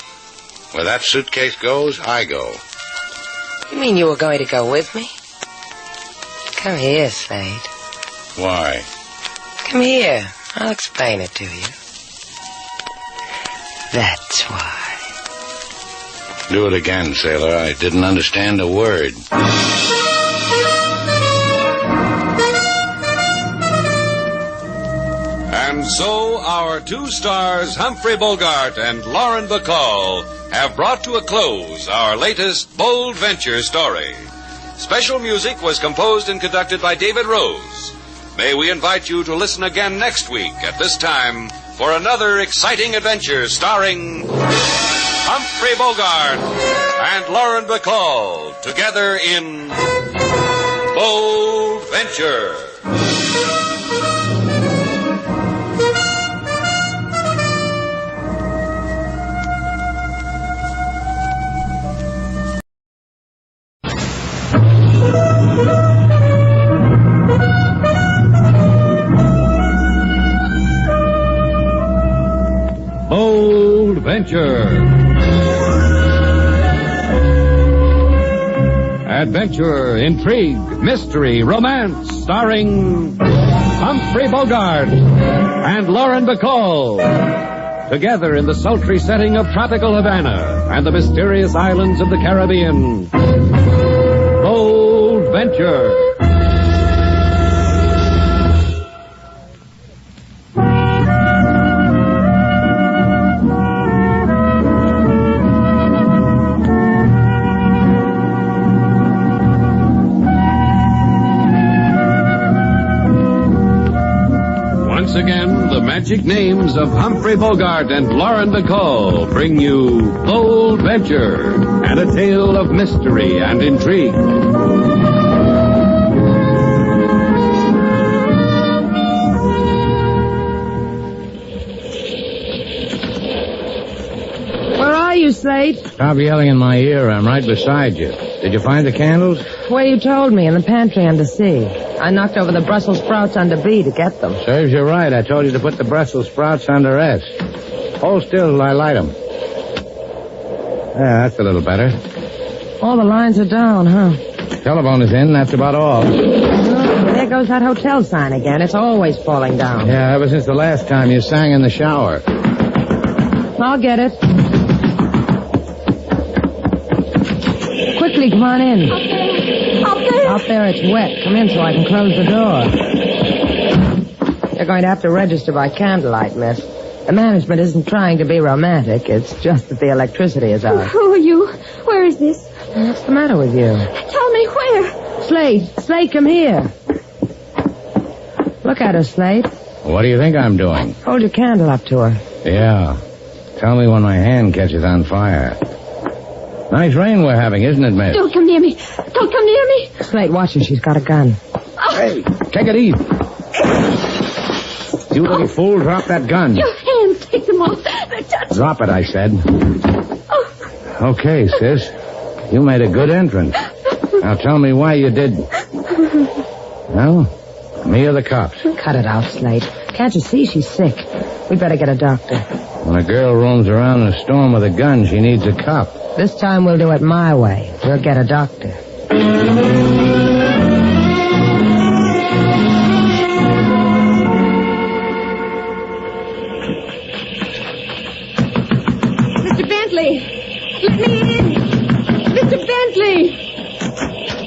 Where that suitcase goes, I go. You mean you were going to go with me? Come here, Slade. Why? Come here. I'll explain it to you. That's why. Do it again, Sailor. I didn't understand a word. And so our two stars, Humphrey Bogart and Lauren Bacall, have brought to a close our latest bold venture story. Special music was composed and conducted by David Rose. May we invite you to listen again next week at this time for another exciting adventure starring Humphrey Bogart and Lauren Bacall together in Bold Venture. Bold Venture. Adventure, intrigue, mystery, romance, starring Humphrey Bogart and Lauren Bacall. Together in the sultry setting of tropical Havana and the mysterious islands of the Caribbean. Bold Venture. Once again, the magic names of Humphrey Bogart and Lauren Bacall bring you Bold Venture and a tale of mystery and intrigue. Where are you, Slade? Stop yelling in my ear. I'm right beside you. Did you find the candles? Where you told me, in the pantry under C. I knocked over the Brussels sprouts under B to get them. Serves you right. I told you to put the Brussels sprouts under S. Hold still till I light them. Yeah, that's a little better. All the lines are down, huh? Telephone is in. That's about all. Oh, there goes that hotel sign again. It's always falling down. Yeah, ever since the last time you sang in the shower. I'll get it. Quickly, come on in. Out there it's wet. Come in so I can close the door. You're going to have to register by candlelight, miss. The management isn't trying to be romantic. It's just that the electricity is out. Who are you? Where is this? What's the matter with you? Tell me where. Slate, come here. Look at her, Slate. What do you think I'm doing? Hold your candle up to her. Yeah. Tell me when my hand catches on fire. Nice rain we're having, isn't it, miss? Don't come near me. Don't come near me. Slate, watch her. She's got a gun. Oh. Hey, take it easy. You little fool, drop that gun. Your hands, take them off. They're touching. Drop it, I said. Oh. Okay, sis. You made a good entrance. Now tell me why you did. Well, me or the cops? Cut it out, Slate. Can't you see she's sick? We'd better get a doctor. When a girl roams around in a storm with a gun, she needs a cop. This time we'll do it my way. We'll get a doctor. Mr. Bentley! Let me in! Mr. Bentley!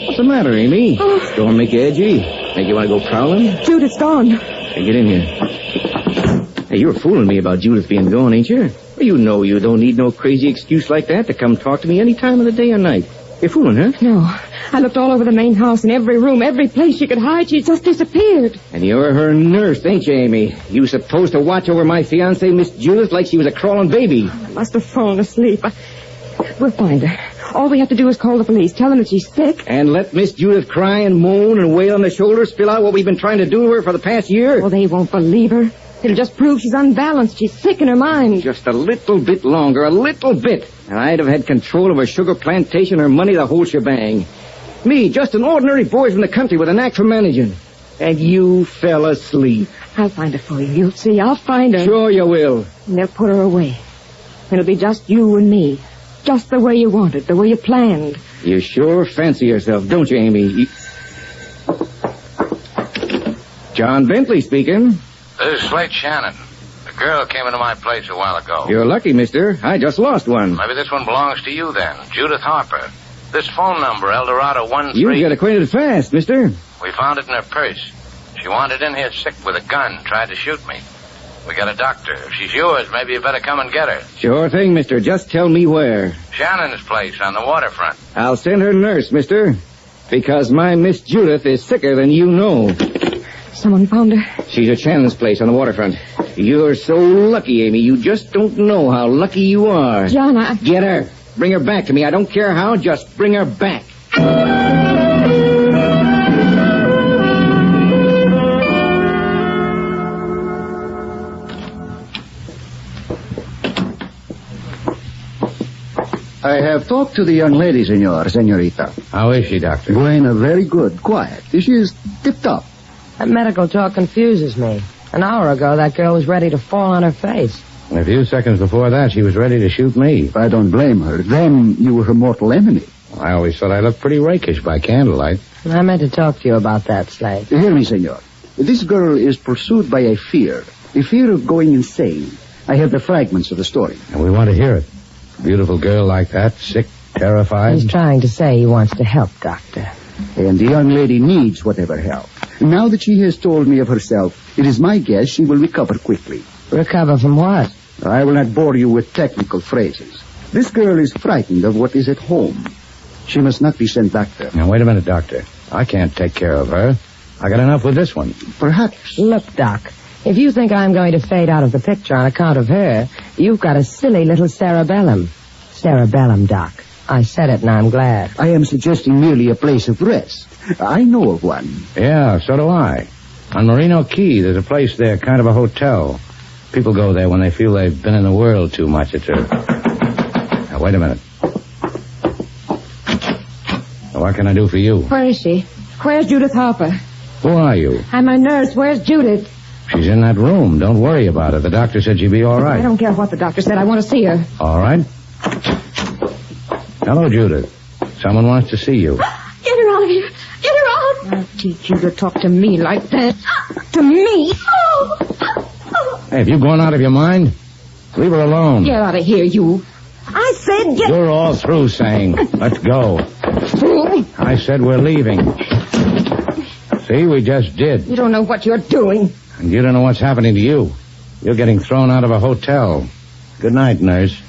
What's the matter, Amy? Oh. Don't make you edgy. Make you want to go prowling? Judith's gone. Hey, get in here. Hey, you're fooling me about Judith being gone, ain't you? Well, you know you don't need no crazy excuse like that to come talk to me any time of the day or night. You're fooling, huh? No. I looked all over the main house, in every room, every place she could hide. She just disappeared. And you're her nurse, ain't you, Amy? You supposed to watch over my fiancée, Miss Judith, like she was a crawling baby. I must have fallen asleep. We'll find her. All we have to do is call the police, tell them that she's sick. And let Miss Judith cry and moan and wail on the shoulder, spill out what we've been trying to do to her for the past year? Well, they won't believe her. It'll just prove she's unbalanced. She's sick in her mind. Just a little bit longer, a little bit. And I'd have had control of her sugar plantation, her money, the whole shebang. Me, just an ordinary boy from the country with a knack for managing. And you fell asleep. I'll find her for you. You'll see. I'll find her. Sure you will. And they'll put her away. It'll be just you and me. Just the way you wanted, the way you planned. You sure fancy yourself, don't you, Amy? John Bentley speaking. This is Slate Shannon. The girl came into my place a while ago. You're lucky, mister. I just lost one. Maybe this one belongs to you then. Judith Harper. This phone number, Eldorado 13. You get acquainted fast, mister. We found it in her purse. She wandered in here sick with a gun, tried to shoot me. We got a doctor. If she's yours, maybe you better come and get her. Sure thing, mister. Just tell me where. Shannon's place on the waterfront. I'll send her nurse, mister. Because my Miss Judith is sicker than you know. Someone found her. She's at Shannon's place on the waterfront. You're so lucky, Amy. You just don't know how lucky you are. John, I... Get her. Bring her back to me. I don't care how. Just bring her back. I have talked to the young lady, senorita. How is she, Doctor? Buena, very good, quiet. She is tip-top. That medical talk confuses me. An hour ago, that girl was ready to fall on her face. And a few seconds before that, she was ready to shoot me. I don't blame her. Then you were her mortal enemy. I always thought I looked pretty rakish by candlelight. I meant to talk to you about that, Slade. Hear me, senor. This girl is pursued by a fear of going insane. I have the fragments of the story. And we want to hear it. Beautiful girl like that, sick, terrified. He's trying to say he wants to help, Doctor. And the young lady needs whatever help. Now that she has told me of herself, it is my guess she will recover quickly. Recover from what? I will not bore you with technical phrases. This girl is frightened of what is at home. She must not be sent back there. Now, wait a minute, Doctor. I can't take care of her. I got enough with this one. Perhaps. Look, Doc, if you think I'm going to fade out of the picture on account of her, you've got a silly little cerebellum. Cerebellum, Doc. I said it, and I'm glad. I am suggesting merely a place of rest. I know of one. Yeah, so do I. On Merino Key, there's a place there, kind of a hotel. People go there when they feel they've been in the world too much. It's a... Now, wait a minute. What can I do for you? Where is she? Where's Judith Harper? Who are you? I'm a nurse. Where's Judith? She's in that room. Don't worry about it. The doctor said she'd be all right. I don't care what the doctor said. I want to see her. All right. Hello, Judith. Someone wants to see you. Get her out of here. Get her out. I'll teach you to talk to me like that. To me. Hey, have you gone out of your mind? Leave her alone. Get out of here, you. I said get... You're all through saying, let's go. Fool. I said we're leaving. See, we just did. You don't know what you're doing. And you don't know what's happening to you. You're getting thrown out of a hotel. Good night, nurse.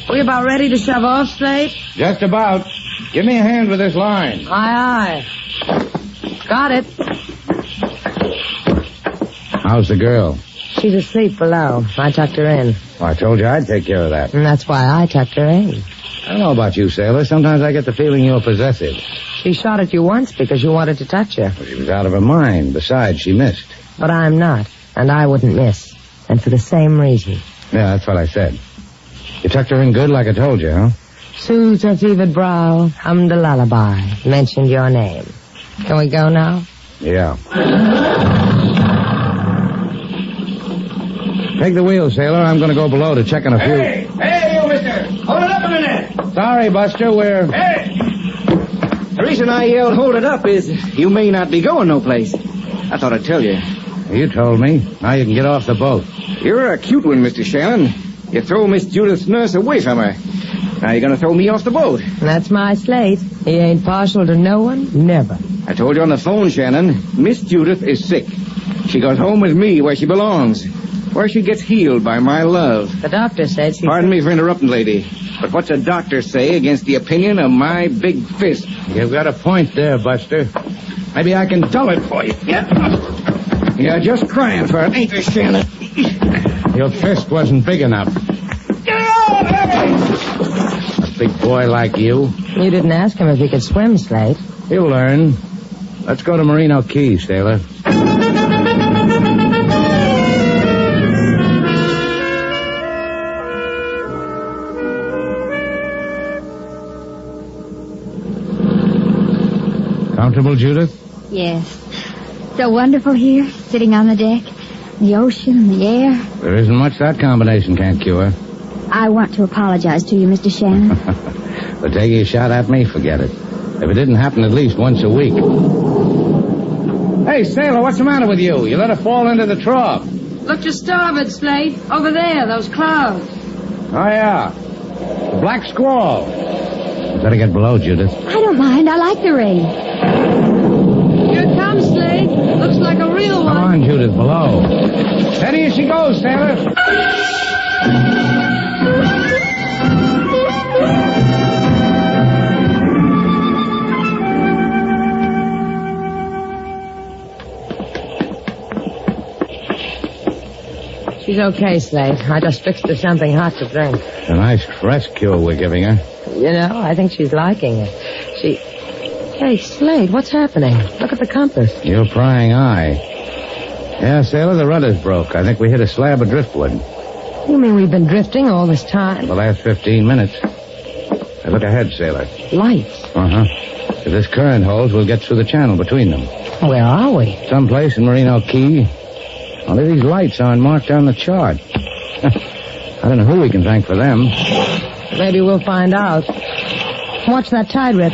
We about ready to shove off, Slate? Just about. Give me a hand with this line. Aye, aye. Got it. How's the girl? She's asleep below. I tucked her in. Well, I told you I'd take care of that. And that's why I tucked her in. I don't know about you, sailor. Sometimes I get the feeling you're possessive. She shot at you once because you wanted to touch her. Well, she was out of her mind. Besides, she missed. But I'm not. And I wouldn't miss. And for the same reason. Yeah, that's what I said. You tucked her in good like I told you, huh? Soothed her fevered brow, hummed a lullaby, mentioned your name. Can we go now? Yeah. Take the wheel, sailor. I'm going to go below to check on a few... Hey, you mister! Hold it up a minute! Sorry, Buster, we're... Hey! The reason I yelled hold it up is you may not be going no place. I thought I'd tell you. You told me. Now you can get off the boat. You're a cute one, Mr. Shannon. You throw Miss Judith's nurse away from her. Now you're going to throw me off the boat. That's my Slate. He ain't partial to no one, never. I told you on the phone, Shannon, Miss Judith is sick. She goes home with me where she belongs, where she gets healed by my love. The doctor said she... Pardon me for interrupting, lady, but what's a doctor say against the opinion of my big fist? You've got a point there, Buster. Maybe I can dull it for you. You're just crying for it, ain't you, Shannon? Your fist wasn't big enough. A big boy like you. You didn't ask him if he could swim, Slate. He'll learn. Let's go to Merino Key, sailor. Comfortable, Judith? Yes. So wonderful here, sitting on the deck. The ocean and the air. There isn't much that combination can't cure. I want to apologize to you, Mr. Shannon. But taking a shot at me, forget it. If it didn't happen at least once a week. Hey, sailor, what's the matter with you? You let her fall into the trough. Look to starboard, Slate. Over there, those clouds. Oh, yeah. The black squall. You better get below, Judith. I don't mind. I like the rain. Here it comes, Slate. Looks like a real one. Come on, Judith, below. Steady as she goes, sailor. She's okay, Slate. I just fixed her something hot to drink. A nice rest cure we're giving her. You know, I think she's liking it. Hey, Slate, what's happening? Look at the compass. Your prying eye. Yeah, sailor, the rudder's broke. I think we hit a slab of driftwood. You mean we've been drifting all this time? The last 15 minutes. Hey, look ahead, sailor. Lights. Uh-huh. If this current holds, we'll get through the channel between them. Where are we? Someplace in Merino Key. Only these lights aren't marked on the chart. I don't know who we can thank for them. Maybe we'll find out. Watch that tide rip.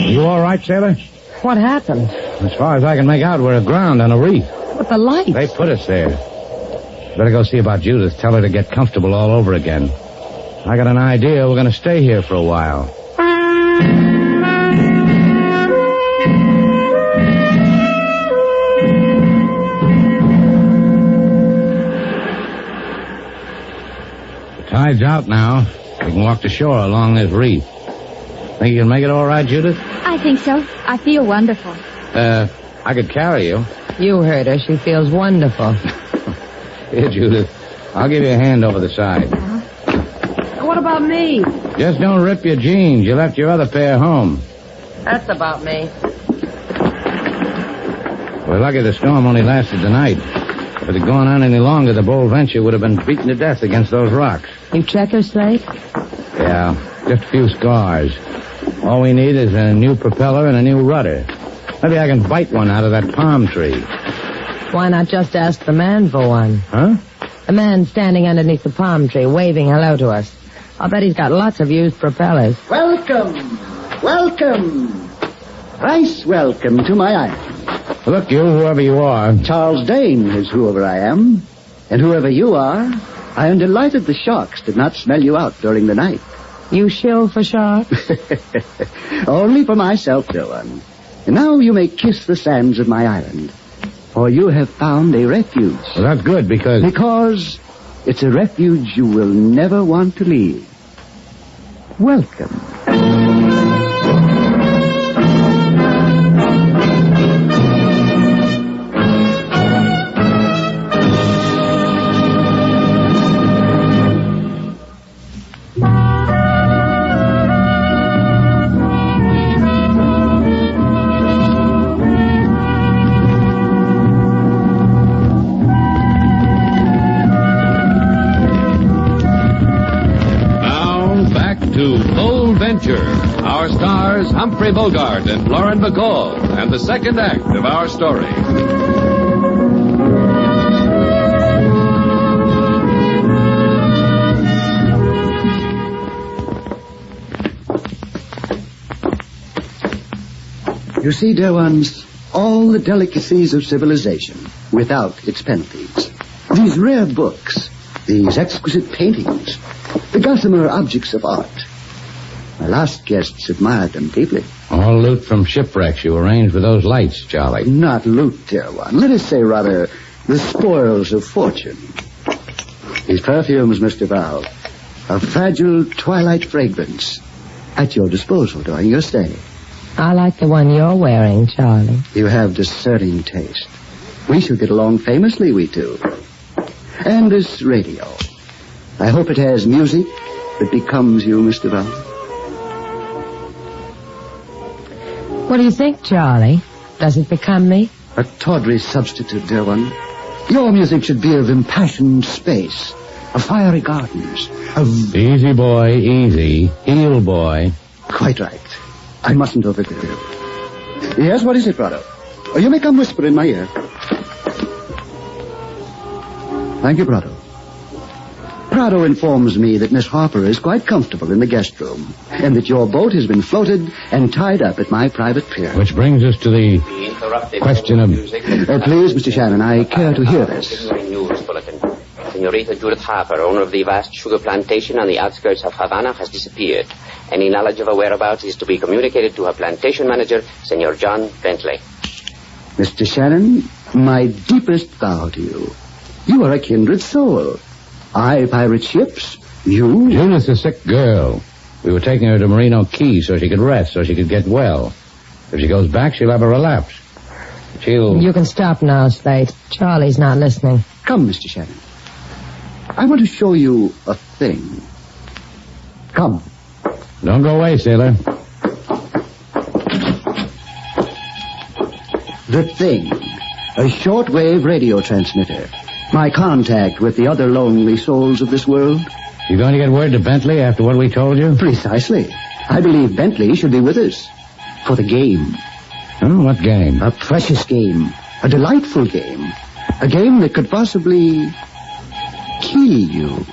You all right, sailor? What happened? As far as I can make out, we're aground on a reef. But the lights. They put us there. Better go see about Judith. Tell her to get comfortable all over again. I got an idea. We're going to stay here for a while. The tide's out now. We can walk to shore along this reef. Think you can make it all right, Judith? I think so. I feel wonderful. I could carry you. You heard her. She feels wonderful. Here, Judith. I'll give you a hand over the side. What about me? Just don't rip your jeans. You left your other pair home. That's about me. We're lucky the storm only lasted the night. If it had gone on any longer, the Bold Venture would have been beaten to death against those rocks. You check her, Slate? Yeah, just a few scars. All we need is a new propeller and a new rudder. Maybe I can bite one out of that palm tree. Why not just ask the man for one? Huh? The man standing underneath the palm tree, waving hello to us. I'll bet he's got lots of used propellers. Welcome. Welcome. Thrice welcome to my island. Look, you, whoever you are. Charles Dane is whoever I am. And whoever you are, I am delighted the sharks did not smell you out during the night. You shill for sharks? Only for myself, dear one. And now you may kiss the sands of my island. For you have found a refuge. Well, that's good, because... Because it's a refuge you will never want to leave. Welcome. Our stars, Humphrey Bogart and Lauren Bacall, and the second act of our story. You see, dear ones, all the delicacies of civilization without its penalties. These rare books, these exquisite paintings, the gossamer objects of art. My last guests admired them deeply. All loot from shipwrecks you arranged with those lights, Charlie. Not loot, dear one. Let us say, rather, the spoils of fortune. These perfumes, Mr. Val, a fragile twilight fragrance at your disposal during your stay. I like the one you're wearing, Charlie. You have discerning taste. We shall get along famously, we two. And this radio. I hope it has music that becomes you, Mr. Val. What do you think, Charlie? Does it become me? A tawdry substitute, dear one. Your music should be of impassioned space, of fiery gardens, of... Easy, boy, easy. Heel, boy. Quite right. I mustn't overdo it. Yes, what is it, Prado? Oh, you may come whisper in my ear. Thank you, Prado. Prado informs me that Miss Harper is quite comfortable in the guest room, and that your boat has been floated and tied up at my private pier. Which brings us to the question of... please, Mr. Shannon, I care to hear this. News bulletin. Senorita Judith Harper, owner of the vast sugar plantation on the outskirts of Havana, has disappeared. Any knowledge of her whereabouts is to be communicated to her plantation manager, Senor John Bentley. Mr. Shannon, my deepest bow to you. You are a kindred soul. I pirate ships, you... Judith's a sick girl. We were taking her to Merino Key so she could rest, so she could get well. If she goes back, she'll have a relapse. You can stop now, Slate. Charlie's not listening. Come, Mr. Shannon. I want to show you a thing. Come. Don't go away, sailor. The thing. A shortwave radio transmitter. My contact with the other lonely souls of this world. You going to get word to Bentley after what we told you? Precisely. I believe Bentley should be with us. For the game. Oh, what game? A precious game. A delightful game. A game that could possibly... kill you.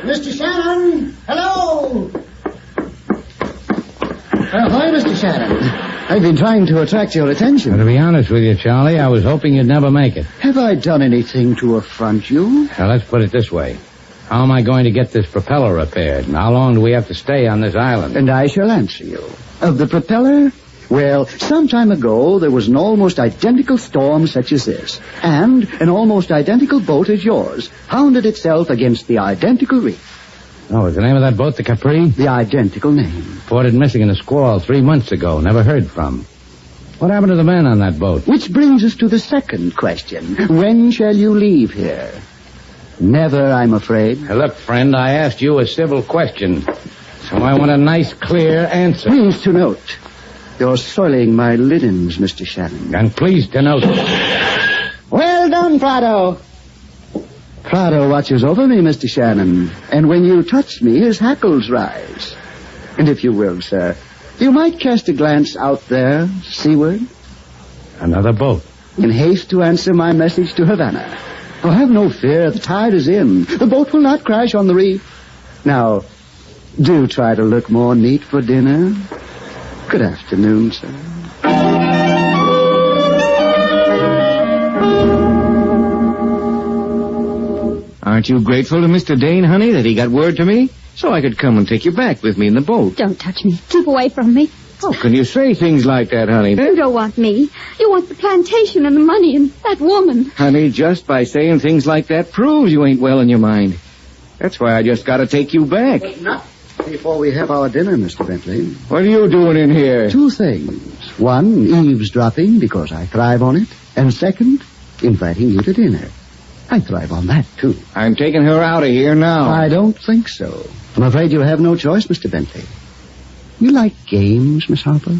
Mr. Shannon! Hello! Hi, Mr. Shannon. I've been trying to attract your attention. Well, to be honest with you, Charlie, I was hoping you'd never make it. Have I done anything to affront you? Now, let's put it this way. How am I going to get this propeller repaired? And how long do we have to stay on this island? And I shall answer you. Of the propeller? Well, some time ago, there was an almost identical storm such as this. And an almost identical boat as yours pounded itself against the identical reef. Oh, is the name of that boat the Capri? The identical name. Reported missing in a squall 3 months ago. Never heard from. What happened to the men on that boat? Which brings us to the second question. When shall you leave here? Never, I'm afraid. Look, friend, I asked you a civil question, so I want a nice, clear answer. Please to note, you're soiling my linens, Mr. Shannon. And please to note... Well done, Prado. Prado watches over me, Mr. Shannon, and when you touch me, his hackles rise. And if you will, sir, you might cast a glance out there, seaward. Another boat. In haste to answer my message to Havana. Oh, have no fear, the tide is in. The boat will not crash on the reef. Now, do try to look more neat for dinner. Good afternoon, sir. Aren't you grateful to Mr. Dane, honey, that he got word to me? So I could come and take you back with me in the boat. Don't touch me. Keep away from me. How can you say things like that, honey? You don't want me. You want the plantation and the money and that woman. Honey, just by saying things like that proves you ain't well in your mind. That's why I just got to take you back. But not before we have our dinner, Mr. Bentley. What are you doing in here? Two things. One, eavesdropping, because I thrive on it. And second, inviting you to dinner. I thrive on that, too. I'm taking her out of here now. I don't think so. I'm afraid you have no choice, Mr. Bentley. You like games, Miss Harper?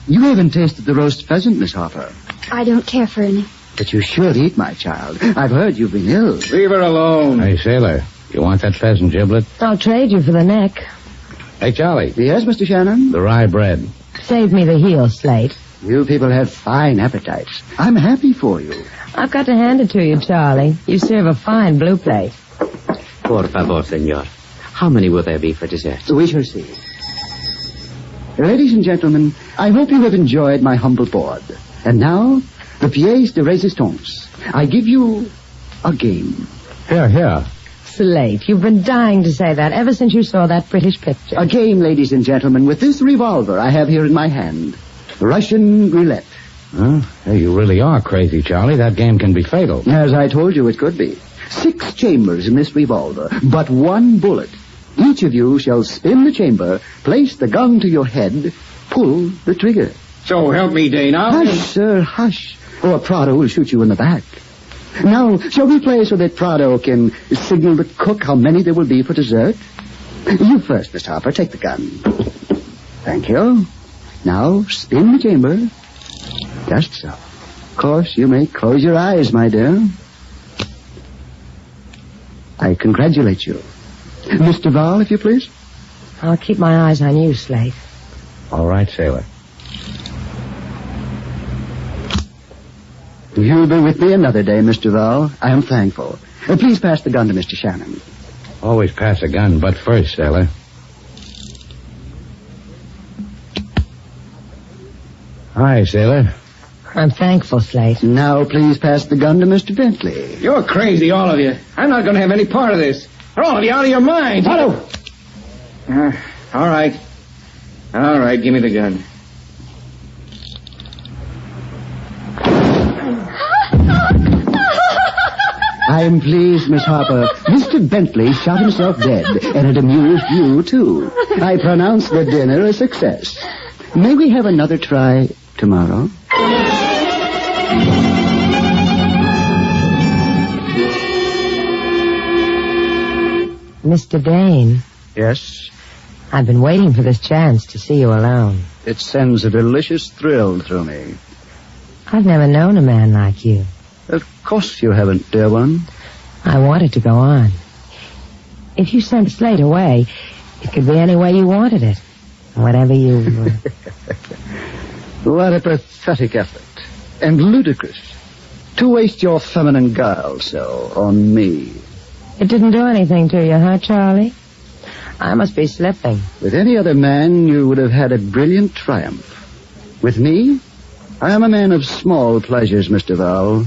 You haven't tasted the roast pheasant, Miss Harper. I don't care for any. But you should eat, my child. I've heard you've been ill. Leave her alone. Hey, sailor, you want that pheasant giblet? I'll trade you for the neck. Hey, Charlie. Yes, Mr. Shannon? The rye bread. Save me the heel, Slate. You people have fine appetites. I'm happy for you. I've got to hand it to you, Charlie. You serve a fine blue plate. Por favor, senor. How many will there be for dessert? We shall see. Ladies and gentlemen, I hope you have enjoyed my humble board. And now, the pièce de résistance. I give you a game. Here. Slate, you've been dying to say that ever since you saw that British picture. A game, ladies and gentlemen, with this revolver I have here in my hand. Russian roulette. Huh? Hey, you really are crazy, Charlie. That game can be fatal. As I told you, it could be. 6 chambers in this revolver, but 1 bullet. Each of you shall spin the chamber, place the gun to your head, pull the trigger. So help me, Dana. Hush, sir, hush, or Prado will shoot you in the back. Now, shall we play so that Prado can signal the cook how many there will be for dessert? You first, Miss Harper. Take the gun. Thank you. Now, spin the chamber. Just so. Of course, you may close your eyes, my dear. I congratulate you. Mr. Val, if you please. I'll keep my eyes on you, Slate. All right, sailor. You'll be with me another day, Mr. Val. I am thankful. Please pass the gun to Mr. Shannon. Always pass a gun, but first, sailor. Hi, sailor. I'm thankful, Slate. Now, please pass the gun to Mr. Bentley. You're crazy, all of you. I'm not going to have any part of this. You're all of you out of your mind. Otto! All right. All right, give me the gun. I am pleased, Miss Harper. Mr. Bentley shot himself dead, and it amused you, too. I pronounce the dinner a success. May we have another try tomorrow? Mr. Dane. Yes? I've been waiting for this chance to see you alone. It sends a delicious thrill through me. I've never known a man like you. Of course you haven't, dear one. I wanted to go on. If you sent Slate away, it could be any way you wanted it. Whatever you... What a pathetic effort. And ludicrous. To waste your feminine guile so on me. It didn't do anything to you, huh, Charlie? I must be slipping. With any other man, you would have had a brilliant triumph. With me, I am a man of small pleasures, Mr. Val.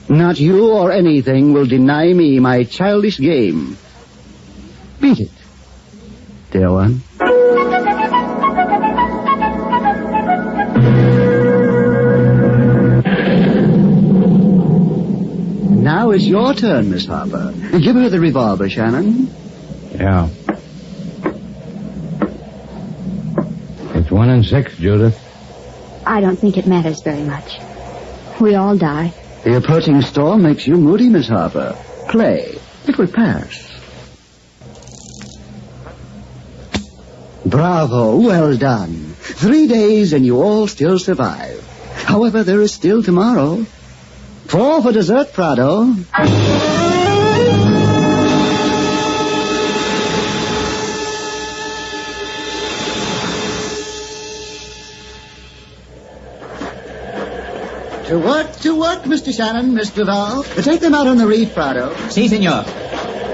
Not you or anything will deny me my childish game. Beat it, dear one. Now it's your turn, Miss Harper. Give her the revolver, Shannon. Yeah. It's 1 in 6, Judith. I don't think it matters very much. We all die. The approaching storm makes you moody, Miss Harper. Play. It will pass. Bravo. Well done. 3 days and you all still survive. However, there is still tomorrow. 4 for dessert, Prado. To work, Mr. Shannon, Miss Duval. Take them out on the reef, Prado. Si, senor.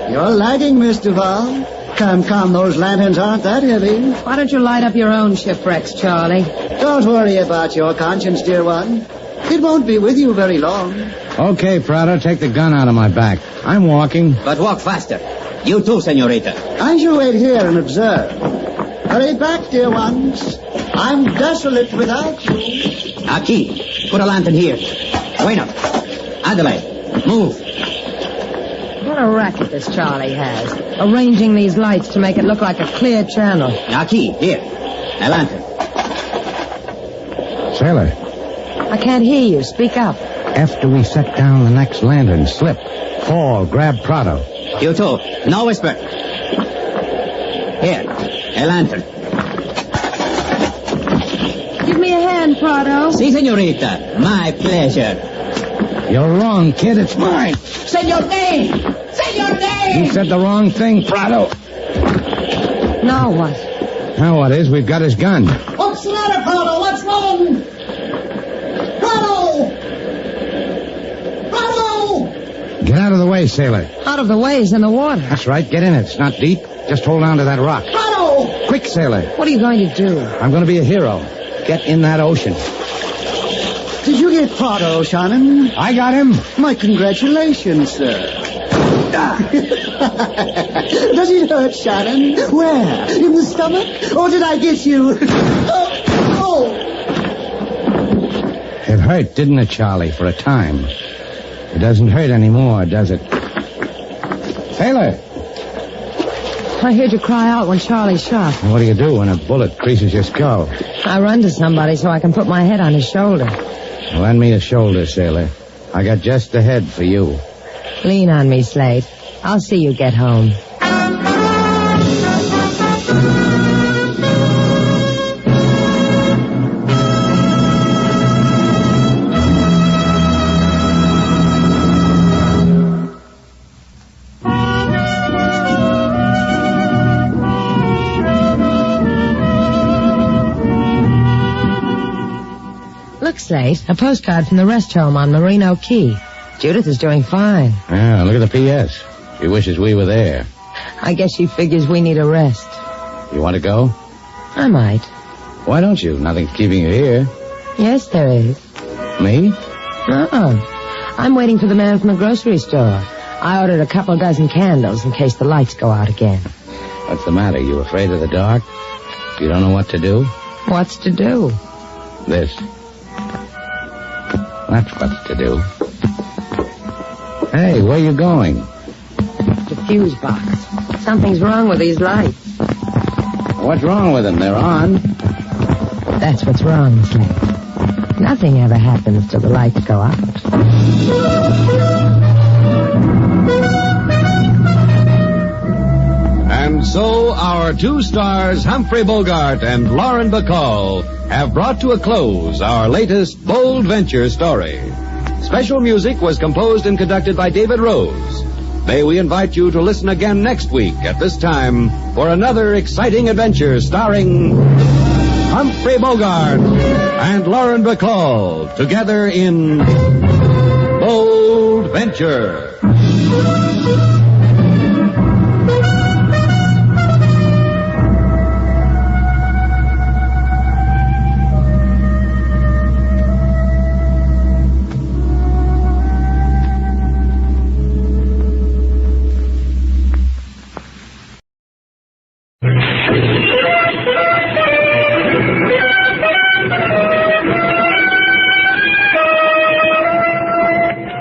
You're lagging, Miss Duval. Come, those lanterns aren't that heavy. Why don't you light up your own shipwrecks, Charlie? Don't worry about your conscience, dear one. It won't be with you very long. Okay, Prado, take the gun out of my back. I'm walking. But walk faster. You too, senorita. I shall wait here and observe. Hurry back, dear ones. I'm desolate without you. Aquí. Put a lantern here. Bueno. Adelaide. Move. What a racket this Charlie has. Arranging these lights to make it look like a clear channel. Aquí. Here. A lantern. Sailor. I can't hear you. Speak up. After we set down the next lantern, slip, fall, grab Prado. You too. No whisper. Here. A lantern. Give me a hand, Prado. Si, senorita. My pleasure. You're wrong, kid. It's mine. Say your name. Say your name. You said the wrong thing, Prado. Now what? Now what is, we've got his gun. What's the matter, Prado? What's wrong? Prado! Prado! Get out of the way, sailor. Out of the way is in the water. That's right. Get in it. It's not deep. Just hold on to that rock. Prado! Quick, sailor. What are you going to do? I'm going to be a hero. Get in that ocean. Did you get Prado, Shannon? I got him. My congratulations, sir. Does it hurt, Shannon? Where? In the stomach? Or did I get you? Oh! It hurt, didn't it, Charlie, for a time? It doesn't hurt anymore, does it? Sailor! I heard you cry out when Charlie shot. What do you do when a bullet creases your skull? I run to somebody so I can put my head on his shoulder. Lend me a shoulder, sailor. I got just the head for you. Lean on me, Slate. I'll see you get home. Look, Slate, a postcard from the rest home on Merino Key. Judith is doing fine. Yeah, look at the P.S. She wishes we were there. I guess she figures we need a rest. You want to go? I might. Why don't you? Nothing's keeping you here. Yes, there is. Me? Uh-uh. I'm waiting for the man from the grocery store. I ordered a couple dozen candles in case the lights go out again. What's the matter? You afraid of the dark? You don't know what to do? What's to do? This. That's what's to do. Hey, where you going? The fuse box. Something's wrong with these lights. What's wrong with them? They're on. That's what's wrong, Slate. Nothing ever happens till the lights go out. And so our two stars, Humphrey Bogart and Lauren Bacall, have brought to a close our latest bold venture story. Special music was composed and conducted by David Rose. May we invite you to listen again next week at this time for another exciting adventure starring Humphrey Bogart and Lauren Bacall together in Bold Venture.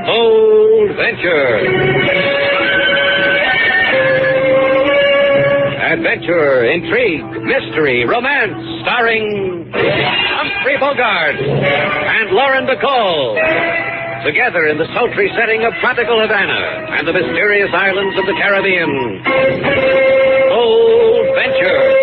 Bold Venture. Adventure, intrigue, mystery, romance, starring Humphrey Bogart and Lauren Bacall. Together in the sultry setting of tropical Havana and the mysterious islands of the Caribbean. Bold Venture.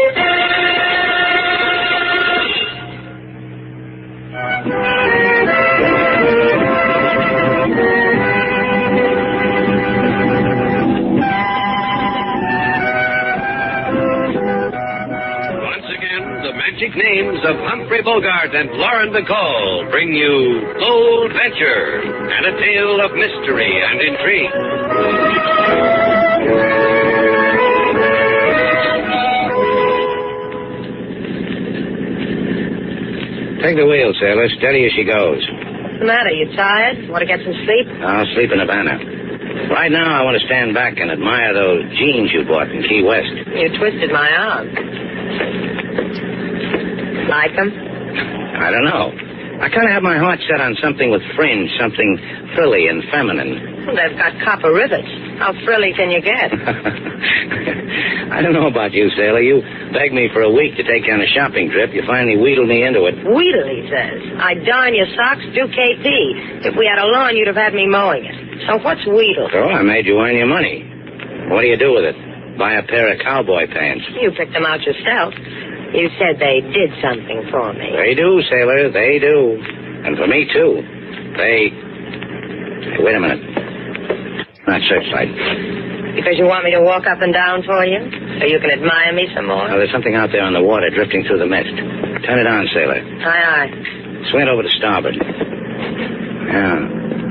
Names of Humphrey Bogart and Lauren Bacall bring you Bold Venture and a tale of mystery and intrigue. Take the wheel, sailor. Steady as she goes. What's the matter? You tired? Want to get some sleep? I'll sleep in Havana. Right now, I want to stand back and admire those jeans you bought in Key West. You twisted my arm. Like them? I don't know. I kind of have my heart set on something with fringe, something frilly and feminine. Well, they've got copper rivets. How frilly can you get? I don't know about you, sailor. You begged me for a week to take you on a shopping trip. You finally wheedled me into it. Wheedle, he says. I'd darn your socks, do KP. If we had a lawn, you'd have had me mowing it. So what's wheedle? So I made you earn your money. What do you do with it? Buy a pair of cowboy pants. You picked them out yourself. You said they did something for me. They do, sailor. They do. And for me, too. Hey, wait a minute. Not searchlight. Because you want me to walk up and down for you? So you can admire me some more? Now, there's something out there on the water drifting through the mist. Turn it on, sailor. Aye, aye. Swing it over to starboard. Yeah.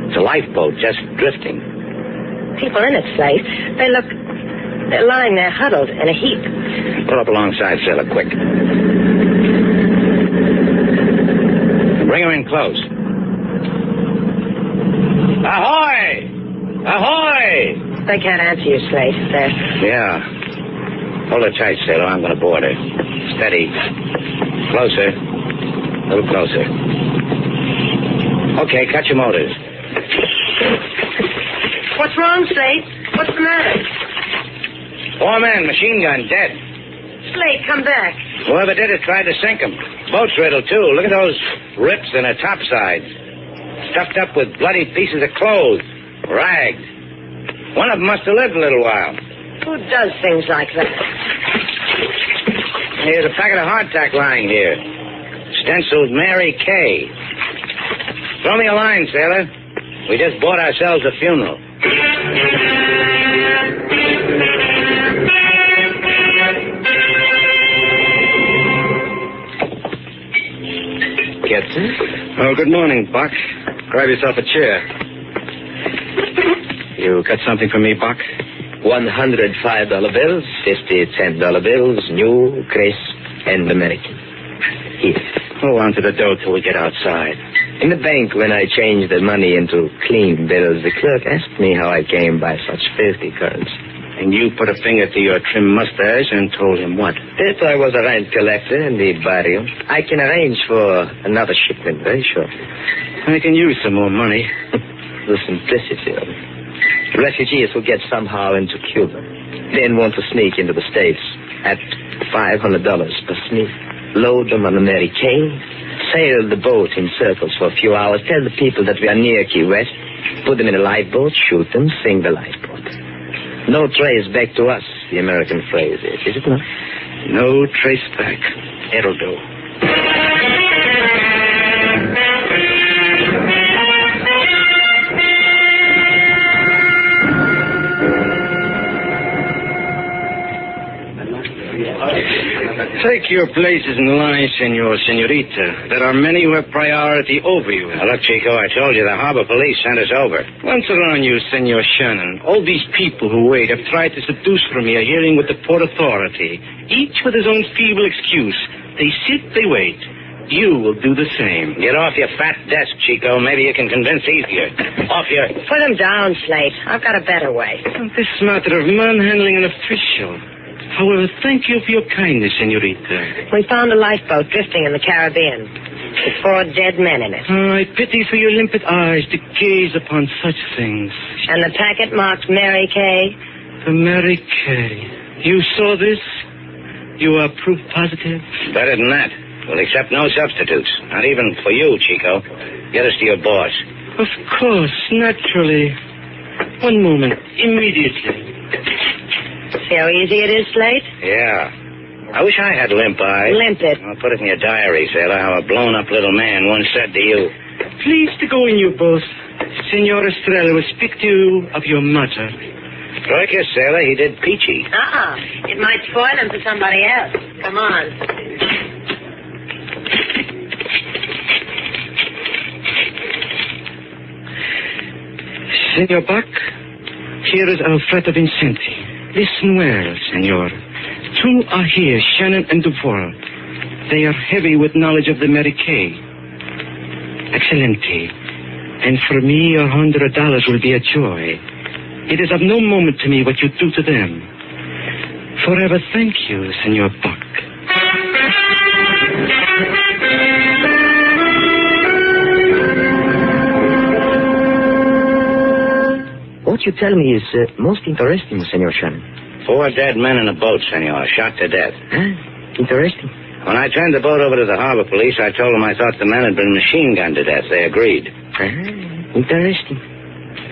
It's a lifeboat just drifting. People in it, Slate. They're lying there huddled in a heap. Pull up alongside, sailor, quick. Bring her in close. Ahoy! Ahoy! They can't answer you, Slate. Yeah. Hold her tight, sailor. I'm going to board her. Steady. Closer. A little closer. Okay, cut your motors. What's wrong, Slate? What's the matter? 4 men, machine gun, dead. Slate, come back. Whoever did it tried to sink them. Boat's riddled, too. Look at those rips in her topsides. Stuffed up with bloody pieces of clothes. Ragged. One of them must have lived a little while. Who does things like that? Here's a packet of hardtack lying here. Stenciled Mary Kay. Throw me a line, sailor. We just bought ourselves a funeral. Gibson? Oh, good morning, Buck. Grab yourself a chair. You got something for me, Buck? $105 bills, 50-cent bills, new, crisp, and American. Here. Hold on to the dough till we get outside. In the bank, when I changed the money into clean bills, the clerk asked me how I came by such filthy currency. And you put a finger to your trim mustache and told him what? That I was a rent collector in the barrio. I can arrange for another shipment very shortly. I can use some more money. The simplicity of it. Refugees who get somehow into Cuba, then want to sneak into the States at $500 per sneak. Load them on a Mary Kay, sail the boat in circles for a few hours, tell the people that we are near Key West, put them in a lifeboat, shoot them, sink the lifeboat. No trace back to us, the American phrase is it not? No trace back. It'll do. Take your places in line, senorita. There are many who have priority over you. Now, look, Chico, I told you the harbor police sent us over. Once around you, Senor Shannon, all these people who wait have tried to seduce from me a hearing with the Port Authority, each with his own feeble excuse. They sit, they wait. You will do the same. Get off your fat desk, Chico. Maybe you can convince easier. Off your... Put him down, Slate. I've got a better way. This matter of manhandling an official. However, thank you for your kindness, senorita. We found a lifeboat drifting in the Caribbean with 4 dead men in it. I pity for your limpid eyes to gaze upon such things. And the packet marked Mary Kay? The Mary Kay. You saw this? You are proof positive? Better than that. We'll accept no substitutes. Not even for you, Chico. Get us to your boss. Of course, naturally. One moment. Immediately. See how easy it is, Slate? Yeah. I wish I had limp eyes. Limp it. I'll put it in your diary, sailor, how a blown-up little man once said to you. Please to go in your boat. Senor Estrella will speak to you of your mother. Strike your sailor, he did peachy. It might spoil him for somebody else. Come on. Senor Buck, here is Alfredo Vincenti. Listen well, senor. Two are here, Shannon and Duval. They are heavy with knowledge of the Mary Kay. Excelente. And for me, $100 will be a joy. It is of no moment to me what you do to them. Forever thank you, Senor Buck. What you tell me is most interesting, Senor Shannon. 4 dead men in a boat, senor, shot to death. Interesting. When I turned the boat over to the harbor police, I told them I thought the men had been machine gunned to death. They agreed. Interesting.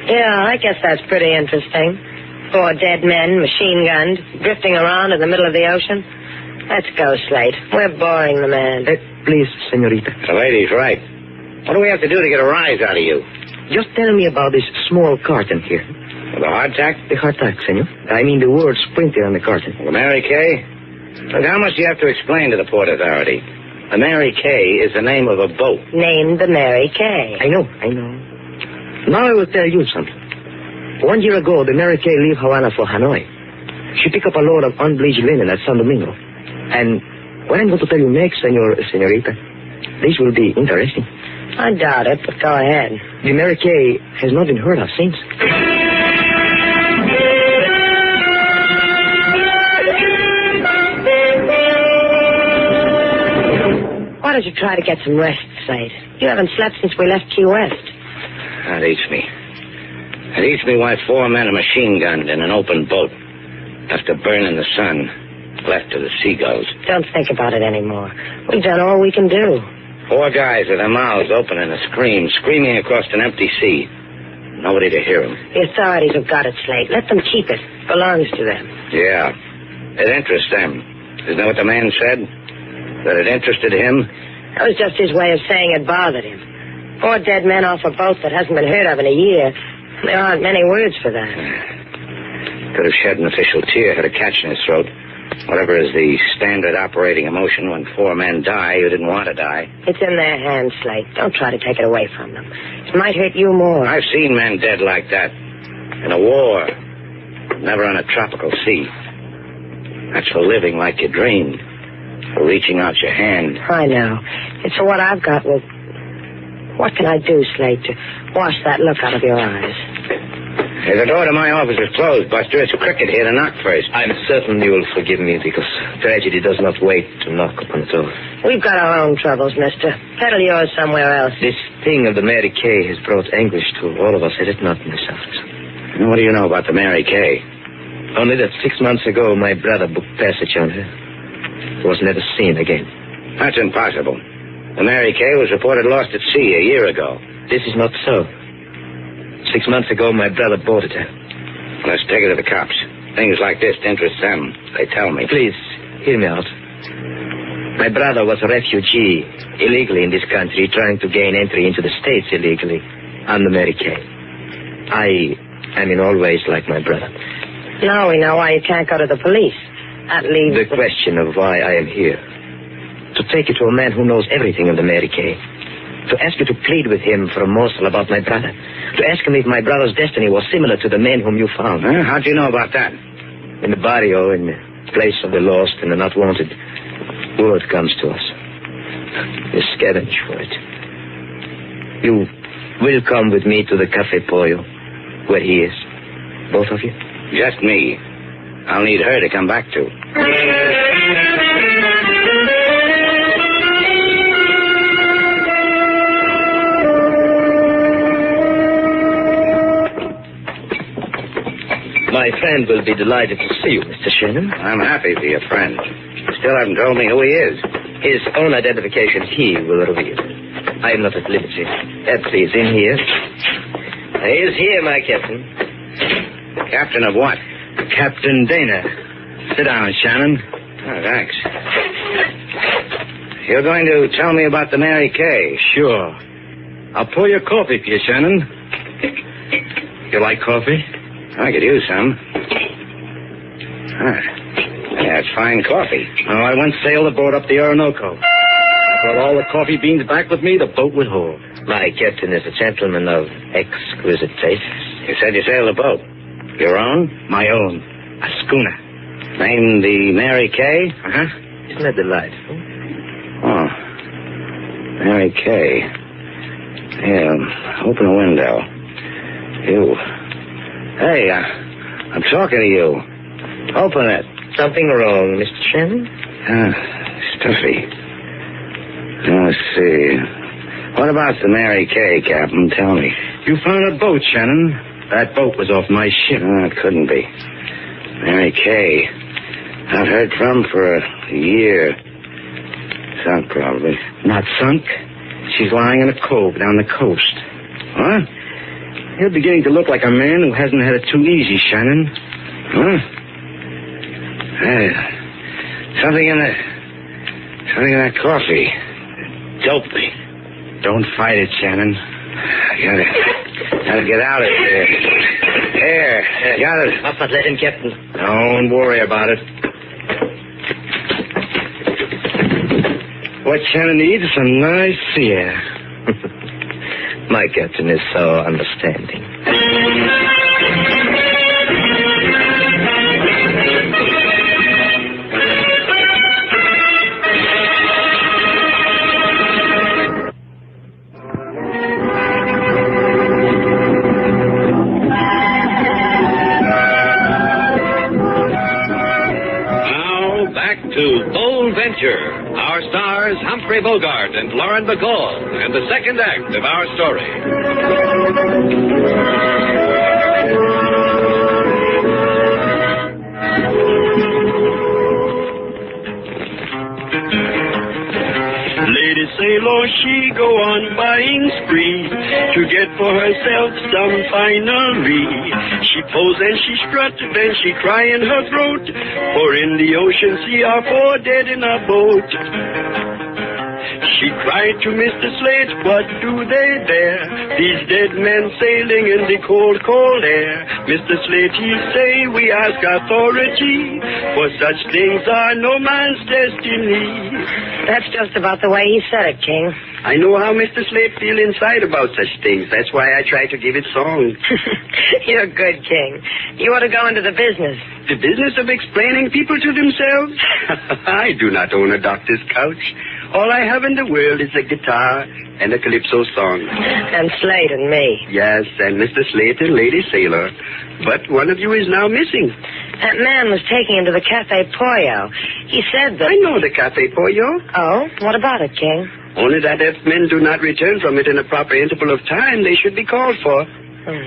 Yeah, I guess that's pretty interesting. 4 dead men, machine-gunned, drifting around in the middle of the ocean. Let's go, Slate. We're boring the man. Please, senorita. The lady's right. What do we have to do to get a rise out of you? Just tell me about this small carton here. The hardtack? The hardtack, senor. I mean the words printed on the carton. The Mary Kay? Look, how much do you have to explain to the Port Authority? The Mary Kay is the name of a boat. Named the Mary Kay. I know. Now I will tell you something. 1 year ago, the Mary Kay left Havana for Hanoi. She picked up a load of unbleached linen at San Domingo. And what I'm going to tell you next, senorita, this will be interesting. I doubt it, but go ahead. The Mary Kay has not been heard of since. Why don't you try to get some rest, Slate? You haven't slept since we left Key West. That eats me. It eats me why 4 men are machine-gunned in an open boat. Left to burn in the sun. Left to the seagulls. Don't think about it anymore. We've done all we can do. 4 guys with their mouths open in a scream, screaming across an empty sea. Nobody to hear them. The authorities have got it, Slate. Let them keep it. Belongs to them. Yeah. It interests them. Isn't that what the man said? That it interested him? That was just his way of saying it bothered him. 4 dead men off a boat that hasn't been heard of in a year. There aren't many words for that. Could have shed an official tear, had a catch in his throat. Whatever is the standard operating emotion when 4 men die who didn't want to die. It's in their hands, Slate. Don't try to take it away from them. It might hurt you more. I've seen men dead like that. In a war. Never on a tropical sea. That's for living like you dreamed. For reaching out your hand. I know. It's for what I've got. Well, what can I do, Slate, to wash that look out of your eyes? Hey, the door to my office is closed, Buster. It's Cricket here to knock first. I'm certain you will forgive me because tragedy does not wait to knock upon the door. We've got our own troubles, mister. Peddle yours somewhere else. This thing of the Mary Kay has brought anguish to all of us, has it not, Miss Alphys? What do you know about the Mary Kay? Only that 6 months ago, my brother booked passage on her. He was never seen again. That's impossible. The Mary Kay was reported lost at sea a year ago. This is not so. 6 months ago, my brother boarded her. Let's take her to the cops. Things like this interest them. They tell me. Please, hear me out. My brother was a refugee, illegally in this country, trying to gain entry into the States illegally, on the Mary Kay. I am in all ways like my brother. Now we know why you can't go to the police. That leaves the question of why I am here. To take you to a man who knows everything of the Mary Kay. To ask you to plead with him for a morsel about my brother. To ask him if my brother's destiny was similar to the man whom you found. How'd you know about that? In the barrio, in the place of the lost and the not wanted, word comes to us. We scavenge for it. You will come with me to the Cafe Pollo, where he is. Both of you? Just me. I'll need her to come back to. My friend will be delighted to see you, Mr. Shannon. I'm happy to be a friend. still haven't told me who he is. His own identification he will reveal. I am not at liberty. Please, in here. He is here, my captain. Captain of what? Captain Dana. Sit down, Shannon. Oh, thanks. You're going to tell me about the Mary Kay? Sure. I'll pour your coffee for you, Shannon. You like coffee? I could use some. Yeah, it's fine coffee. Oh, I once sailed a boat up the Orinoco. I brought all the coffee beans back with me the boat would hold. My captain is a gentleman of exquisite taste. You said you sailed a boat. Your own? My own. A schooner. Named the Mary Kay? Uh-huh. Isn't that delightful? Oh. Mary Kay. Yeah, open a window. You. Hey, I'm talking to you. Open it. Something wrong, Mr. Shannon? Stuffy. Let's see. What about the Mary Kay, Captain? Tell me. You found a boat, Shannon. That boat was off my ship. No, it couldn't be. Mary Kay. Not heard from for a year. Sunk, probably. Not sunk. She's lying in a cove down the coast. What? You're beginning to look like a man who hasn't had it too easy, Shannon. Huh? Hey, something in that coffee. Dopey. Don't fight it, Shannon. I gotta get out of here. Here, got it. Must not let him, Captain. Don't worry about it. What Shannon needs is some nice sea air. My captain is so understanding. To Bold Venture, our stars Humphrey Bogart and Lauren Bacall, and the second act of our story. Lady Sailor, she go on buying spree to get for herself some finery. She pose and she strut, then she cry in her throat, for in the ocean sea are 4 dead in a boat. She cried to Mr. Slate, what do they there? These dead men sailing in the cold, cold air. Mr. Slate, he say, we ask authority, for such things are no man's destiny. That's just about the way he said it, King. I know how Mr. Slate feel inside about such things. That's why I try to give it song. You're good, King. You ought to go into the business. The business of explaining people to themselves? I do not own a doctor's couch. All I have in the world is a guitar and a calypso song. And Slate and me. Yes, and Mr. Slate and Lady Sailor. But one of you is now missing. That man was taking him to the Cafe Pollo. He said that... I know the Cafe Pollo. Oh? What about it, King? Only that if men do not return from it in a proper interval of time, they should be called for.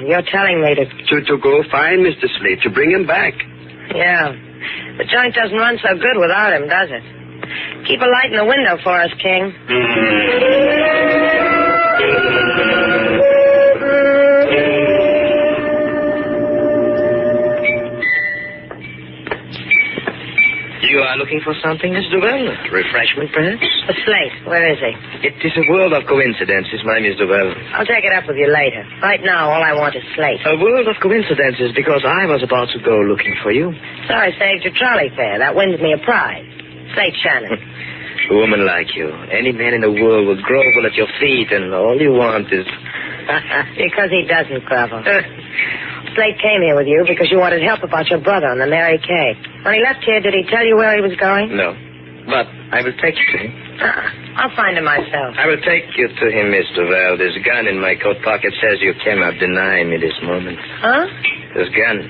You're telling me to... To go find Mr. Slate, to bring him back. Yeah. The joint doesn't run so good without him, does it? Keep a light in the window for us, King. You are looking for something, Miss Duval? Refreshment, perhaps? A Slate. Where is he? It is a world of coincidences, my Miss Duval. I'll take it up with you later. Right now, all I want is Slate. A world of coincidences, because I was about to go looking for you. So I saved your trolley fare. That wins me a prize. Slate Shannon. A woman like you. Any man in the world would grovel at your feet, and all you want is... Because he doesn't grovel. Slate came here with you because you wanted help about your brother on the Mary Kay. When he left here, did he tell you where he was going? No. But I will take you to him. I'll find him myself. I will take you to him, Miss Duval. This gun in my coat pocket says you cannot deny me this moment. Huh? This gun.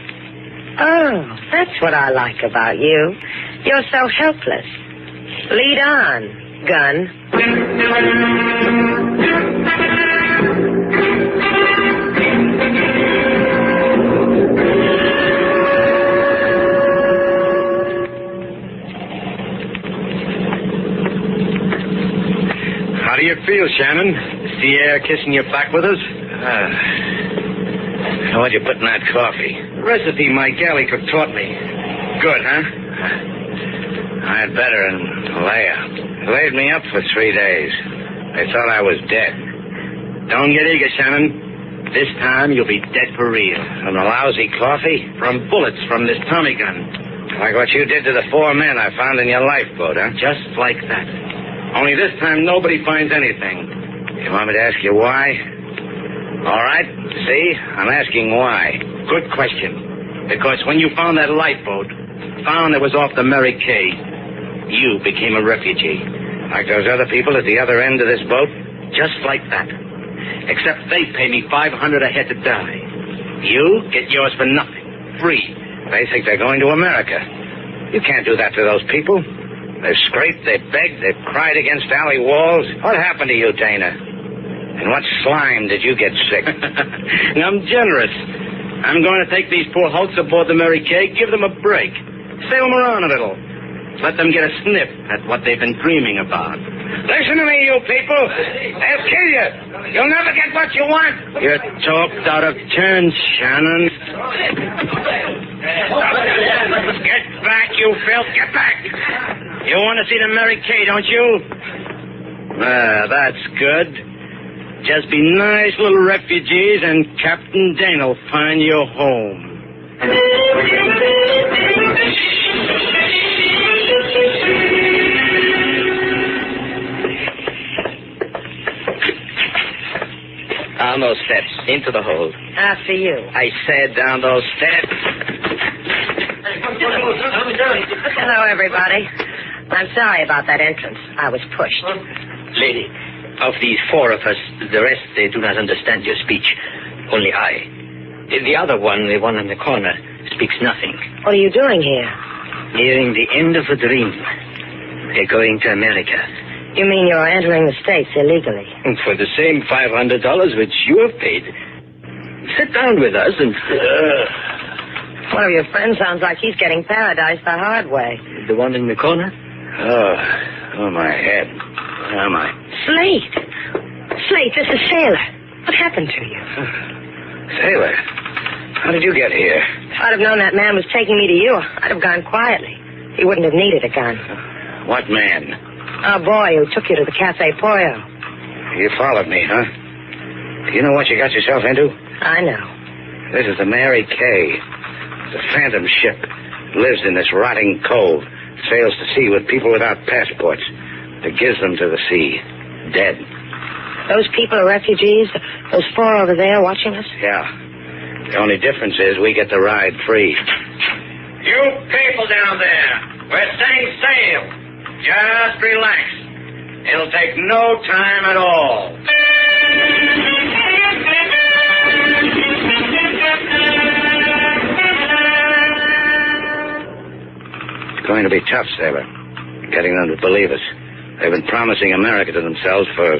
Oh, that's what I like about you. You're so helpless. Lead on, gun. How do you feel, Shannon? Is the air kissing your back with us? What'd you put in that coffee? Recipe my galley cook taught me. Good, huh? I had better and Leia. They laid me up for 3 days. They thought I was dead. Don't get eager, Shannon. This time you'll be dead for real. From the lousy coffee? From bullets from this Tommy gun. Like what you did to the 4 men I found in your lifeboat, huh? Just like that. Only this time nobody finds anything. You want me to ask you why? All right. See? I'm asking why. Good question. Because when you found that lifeboat, found it was off the Mary Kay, you became a refugee. Like those other people at the other end of this boat? Just like that. Except they pay me $500 a head to die. You get yours for nothing. Free. They think they're going to America. You can't do that to those people. They've scraped, they've begged, they've cried against alley walls. What happened to you, Dana? And what slime did you get sick? I'm generous. I'm going to take these poor hulks aboard the Mary Kay, give them a break. Sail them around a little. Let them get a sniff at what they've been dreaming about. Listen to me, you people. They'll kill you. You'll never get what you want. You're talked out of turn, Shannon. Get back, you filth. Get back. You want to see the Mary Kay, don't you? That's good. Just be nice little refugees and Captain Dana'll find you home. Down those steps, into the hold. After you. I said down those steps. Hello, everybody. I'm sorry about that entrance. I was pushed. Lady, of these 4 of us, the rest, they do not understand your speech. Only I. The other one, the one in the corner, speaks nothing. What are you doing here? Nearing the end of a dream. We're going to America. You mean you're entering the States illegally? For the same $500 which you have paid. Sit down with us and... One of your friends sounds like he's getting paradise the hard way. The one in the corner? Oh, my head. Where am I? Slate! Slate, this is Sailor. What happened to you? Sailor, how did you get here? If I'd have known that man was taking me to you, I'd have gone quietly. He wouldn't have needed a gun. What man? Our boy who took you to the Cafe Pollo. You followed me, huh? Do you know what you got yourself into? I know. This is the Mary Kay. It's a phantom ship. It lives in this rotting cove. Sails to sea with people without passports. It gives them to the sea. Dead. Those people are refugees? Those 4 over there watching us? Yeah. The only difference is we get to ride free. You people down there, we're setting sail. Just relax. It'll take no time at all. It's going to be tough, Sailor. Getting them to believe us. They've been promising America to themselves for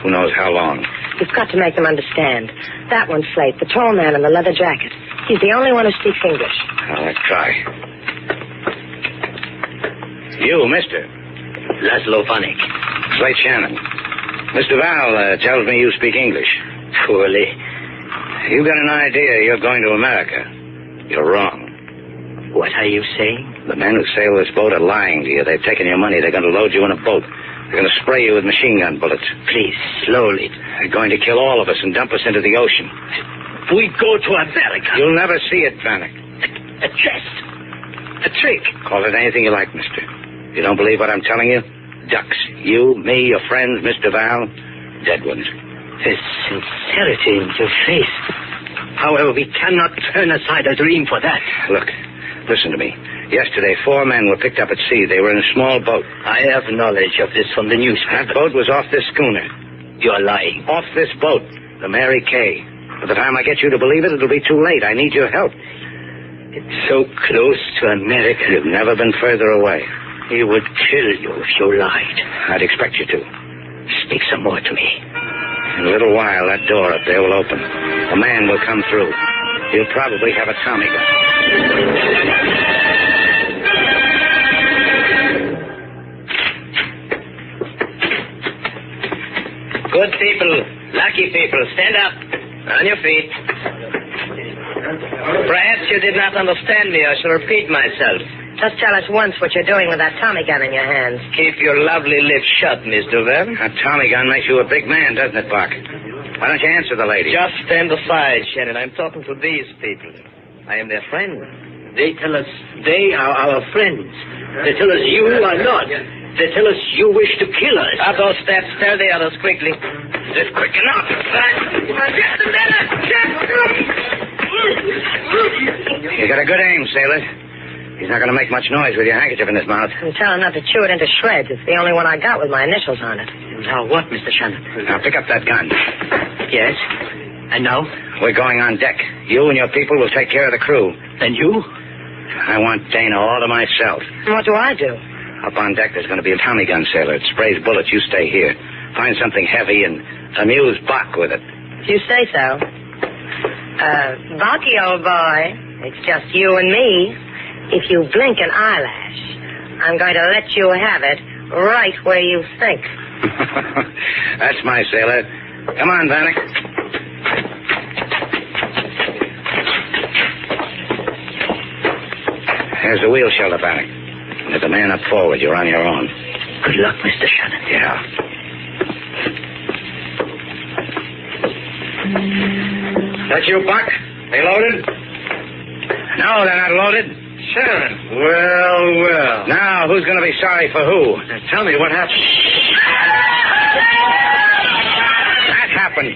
who knows how long. You've got to make them understand. That one's Slate, the tall man in the leather jacket. He's the only one who speaks English. Let's try. You, mister. Laszlo Vanek. Slate Shannon. Mr. Val tells me you speak English. Poorly. You got an idea you're going to America. You're wrong. What are you saying? The men who sail this boat are lying to you. They've taken your money. They're going to load you in a boat. They're going to spray you with machine gun bullets. Please, slowly. They're going to kill all of us and dump us into the ocean. We go to America. You'll never see it, Vanek. A jest. A trick. Call it anything you like, mister. You don't believe what I'm telling you? Ducks. You, me, your friends, Mr. Val, dead ones. There's sincerity in your face. However, we cannot turn aside a dream for that. Look, listen to me. Yesterday, 4 men were picked up at sea. They were in a small boat. I have knowledge of this from the newspaper. That boat was off this schooner. You're lying. Off this boat, the Mary Kay. By the time I get you to believe it, it'll be too late. I need your help. It's so close to America. You've never been further away. He would kill you if you lied. I'd expect you to. Speak some more to me. In a little while, that door up there will open. A man will come through. He'll probably have a Tommy gun. lucky people, stand up. On your feet. Perhaps you did not understand me. I shall repeat myself. Just tell us once what you're doing with that Tommy gun in your hands. Keep your lovely lips shut, Miss Duval. A Tommy gun makes you a big man, doesn't it, Buck? Why don't you answer the lady? Just stand aside, Shannon. I'm talking to these people. I am their friend. They tell us they are our friends. They tell us you are not. They tell us you wish to kill us. Up those steps. Tell the others quickly. Is it quick enough? You got a good aim, sailor. He's not going to make much noise with your handkerchief in his mouth. And tell him not to chew it into shreds. It's the only one I got with my initials on it. Now what, Mr. Shannon? Now pick up that gun. Yes? And now? We're going on deck. You and your people will take care of the crew. And you? I want Dana all to myself. And what do I do? Up on deck, there's going to be a Tommy gun, sailor. It sprays bullets. You stay here. Find something heavy and amuse Buck with it. You say so. Bucky, old boy, it's just you and me. If you blink an eyelash, I'm going to let you have it right where you think. That's my sailor. Come on, Vanek. There's the wheel shelter, Vanek. There's a man up forward. You're on your own. Good luck, Mr. Shannon. Yeah. That's you, Buck? They loaded? No, they're not loaded. Shannon. Well. Now, who's going to be sorry for who? Now, tell me what happened. That happened.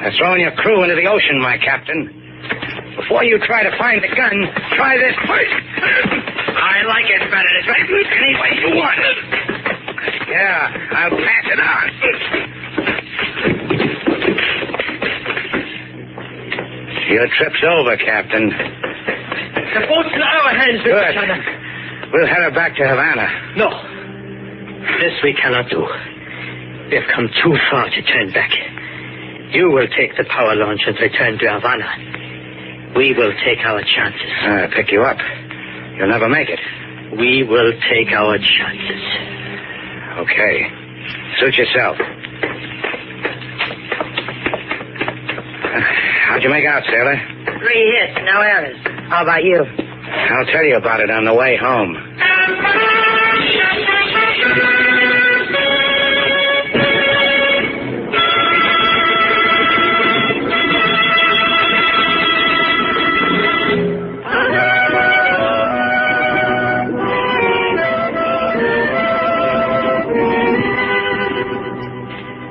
They're throwing your crew into the ocean, my captain. Before you try to find the gun, try this first. I like it better this way. Any way you want it. Yeah, I'll pass it on. Your trip's over, Captain. The boat's in our hands, Mr. Shannon. We'll head her back to Havana. No. This we cannot do. We have come too far to turn back. You will take the power launch and return to Havana. We will take our chances. Pick you up. You'll never make it. We will take our chances. Okay. Suit yourself. How'd you make out, sailor? 3 hits, no errors. How about you? I'll tell you about it on the way home.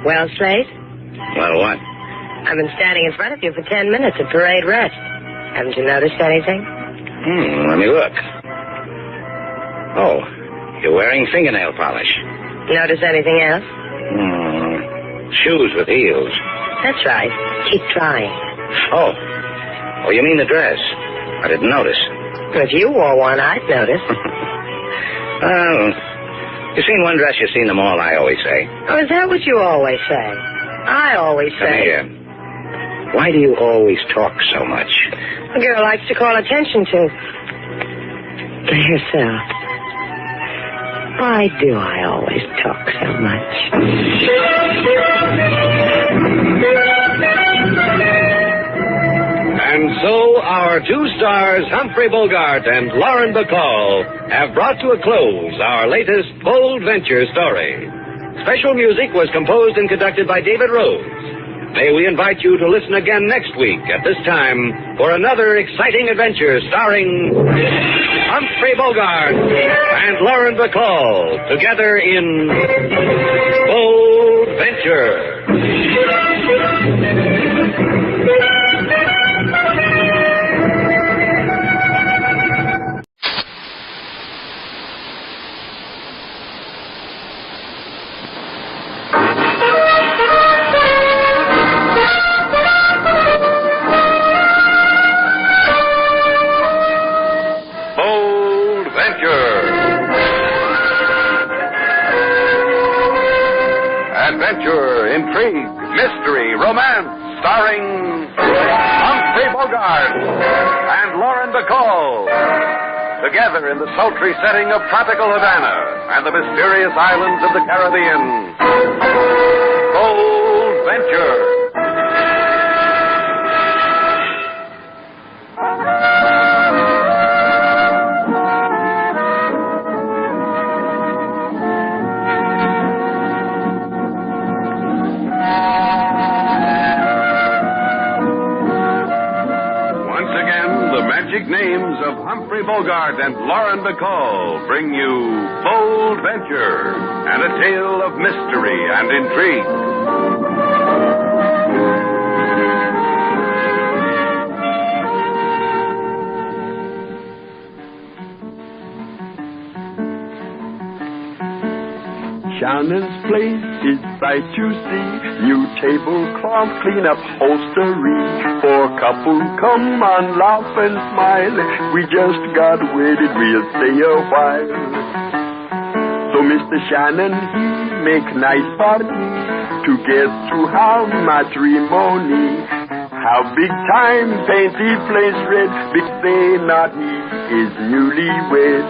Well, Slate? Well, what? I've been standing in front of you for 10 minutes at parade rest. Haven't you noticed anything? Let me look. Oh, you're wearing fingernail polish. Notice anything else? Shoes with heels. That's right. Keep trying. Oh, you mean the dress? I didn't notice. If you wore one, I'd notice. You've seen one dress, you've seen them all, I always say. Oh, is that what you always say? I always say. Come here. Why do you always talk so much? A girl likes to call attention to herself. Why do I always talk so much? And so our 2 stars, Humphrey Bogart and Lauren Bacall, have brought to a close our latest bold venture story. Special music was composed and conducted by David Rose. May we invite you to listen again next week at this time for another exciting adventure starring Humphrey Bogart and Lauren Bacall together in Bold Venture. Adventure, intrigue, mystery, romance, starring Humphrey Bogart and Lauren Bacall. Together in the sultry setting of tropical Havana and the mysterious islands of the Caribbean. Bold Venture. Names of Humphrey Bogart and Lauren Bacall bring you Bold Venture and a tale of mystery and intrigue. Shannon's place is sight to see. New tablecloth, clean upholstery. For couple, come on, laugh and smile. We just got wedded, we'll stay a while. So Mr. Shannon, he make nice party to get to have matrimony. How big time paint the place red, big say not he is newlywed.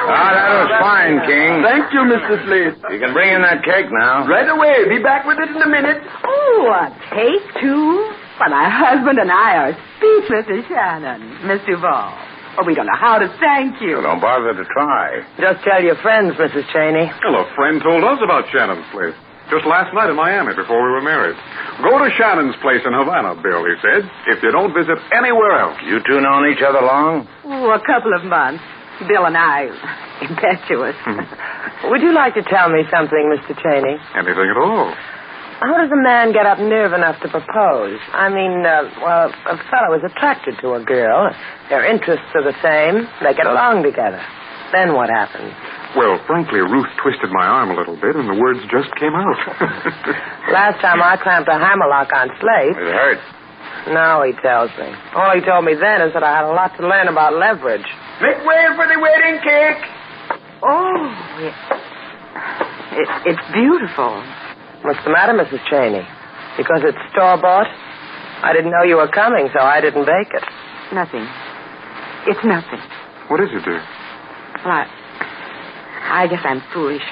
That was fine, King. Thank you, Mr. Slate. You can bring in that cake now. Right away. Be back with it in a minute. Oh, a cake, too? Well, my husband and I are speechless, Mrs. Shannon. Miss Duval. Oh, we don't know how to thank you. Well, don't bother to try. Just tell your friends, Mrs. Cheney. Well, a friend told us about Shannon's place. Just last night in Miami before we were married. Go to Shannon's place in Havana, Bill, he said, if you don't visit anywhere else. You two known each other long? Oh, a couple of months. Bill and I, impetuous. Would you like to tell me something, Mr. Cheney? Anything at all. How does a man get up nerve enough to propose? I mean, well, a fellow is attracted to a girl. Their interests are the same. They get along together. Then what happens? Well, frankly, Ruth twisted my arm a little bit, and the words just came out. Last time I clamped a hammerlock on Slate. It hurt. No, he tells me. All he told me then is that I had a lot to learn about leverage. Make way for the wedding cake. Oh, it's beautiful. What's the matter, Mrs. Cheney? Because it's store-bought? I didn't know you were coming, so I didn't bake it. Nothing. It's nothing. What is it, dear? Well, I guess I'm foolish.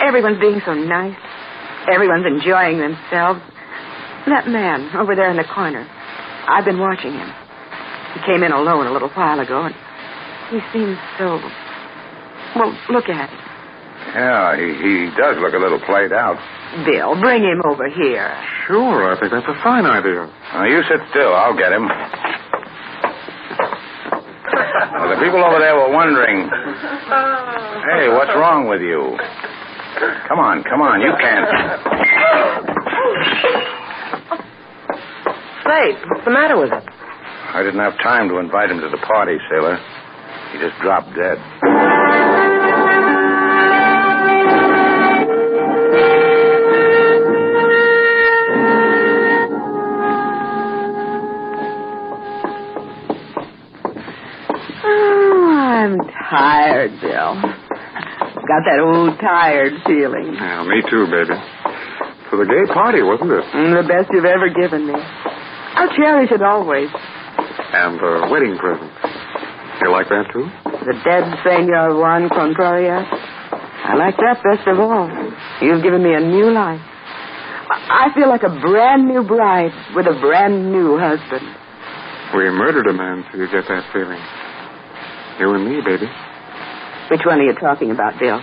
Everyone's being so nice. Everyone's enjoying themselves. That man over there in the corner, I've been watching him. He came in alone a little while ago, and he seems so... Well, look at him. Yeah, he does look a little played out. Bill, bring him over here. Sure, I think that's a fine idea. Now, you sit still. I'll get him. Well, the people over there were wondering... Hey, what's wrong with you? Come on. You can't... Slate, what's the matter with him? I didn't have time to invite him to the party, sailor. He just dropped dead. Oh, I'm tired, Bill. Got that old tired feeling. Yeah, me too, baby. For the gay party, wasn't it? The best you've ever given me. I'll cherish it always. And the wedding present. You like that, too? The dead Senor Juan Contrarias. I like that best of all. You've given me a new life. I feel like a brand new bride with a brand new husband. We murdered a man so you get that feeling. You and me, baby. Which one are you talking about, Bill?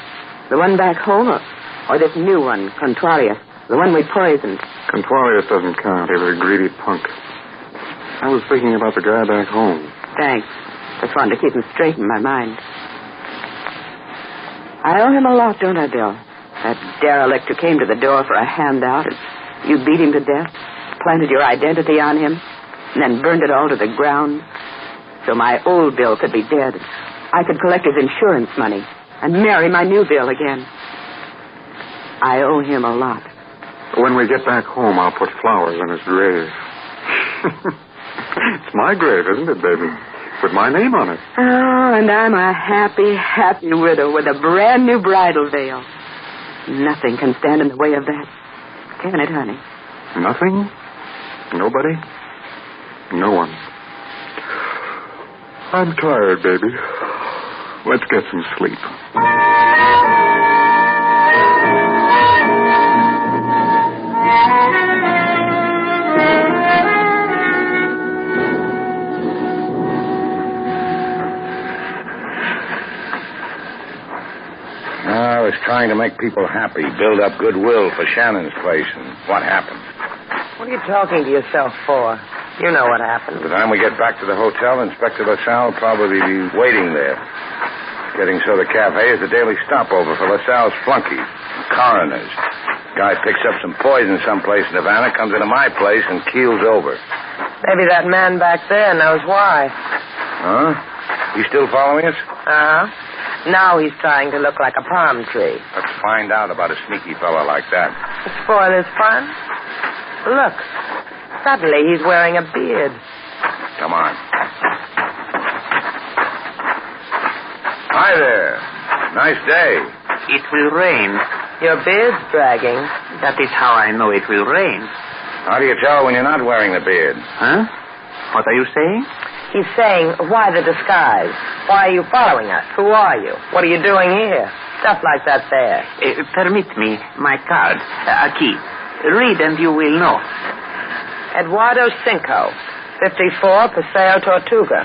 The one back home or this new one, Contrarias? The one we poisoned? Contrarias doesn't count. He was a greedy punk. I was thinking about the guy back home. Thanks. Just wanted to keep him straight in my mind. I owe him a lot, don't I, Bill? That derelict who came to the door for a handout, and you beat him to death, planted your identity on him, and then burned it all to the ground. So my old Bill could be dead. I could collect his insurance money and marry my new Bill again. I owe him a lot. When we get back home, I'll put flowers on his grave. It's my grave, isn't it, baby? With my name on it. Oh, and I'm a happy, happy widow with a brand new bridal veil. Nothing can stand in the way of that. Can it, honey? Nothing? Nobody? No one. I'm tired, baby. Let's get some sleep. was trying to make people happy, build up goodwill for Shannon's place, and what happened? What are you talking to yourself for? You know what happened. By the time we get back to the hotel, Inspector LaSalle will probably be waiting there. Getting so the cafe is a daily stopover for LaSalle's flunkies and coroners. Guy picks up some poison someplace in Havana, comes into my place, and keels over. Maybe that man back there knows why. Huh? You still following us? Uh-huh. Now he's trying to look like a palm tree. Let's find out about a sneaky fellow like that. To spoil his fun? Look. Suddenly he's wearing a beard. Come on. Hi there. Nice day. It will rain. Your beard's dragging. That is how I know it will rain. How do you tell when you're not wearing the beard? Huh? What are you saying? He's saying, why the disguise? Why are you following us? Who are you? What are you doing here? Stuff like that there. Permit me, my card, a key. Read and you will know. Eduardo Cinco, 54, Paseo Tortuga.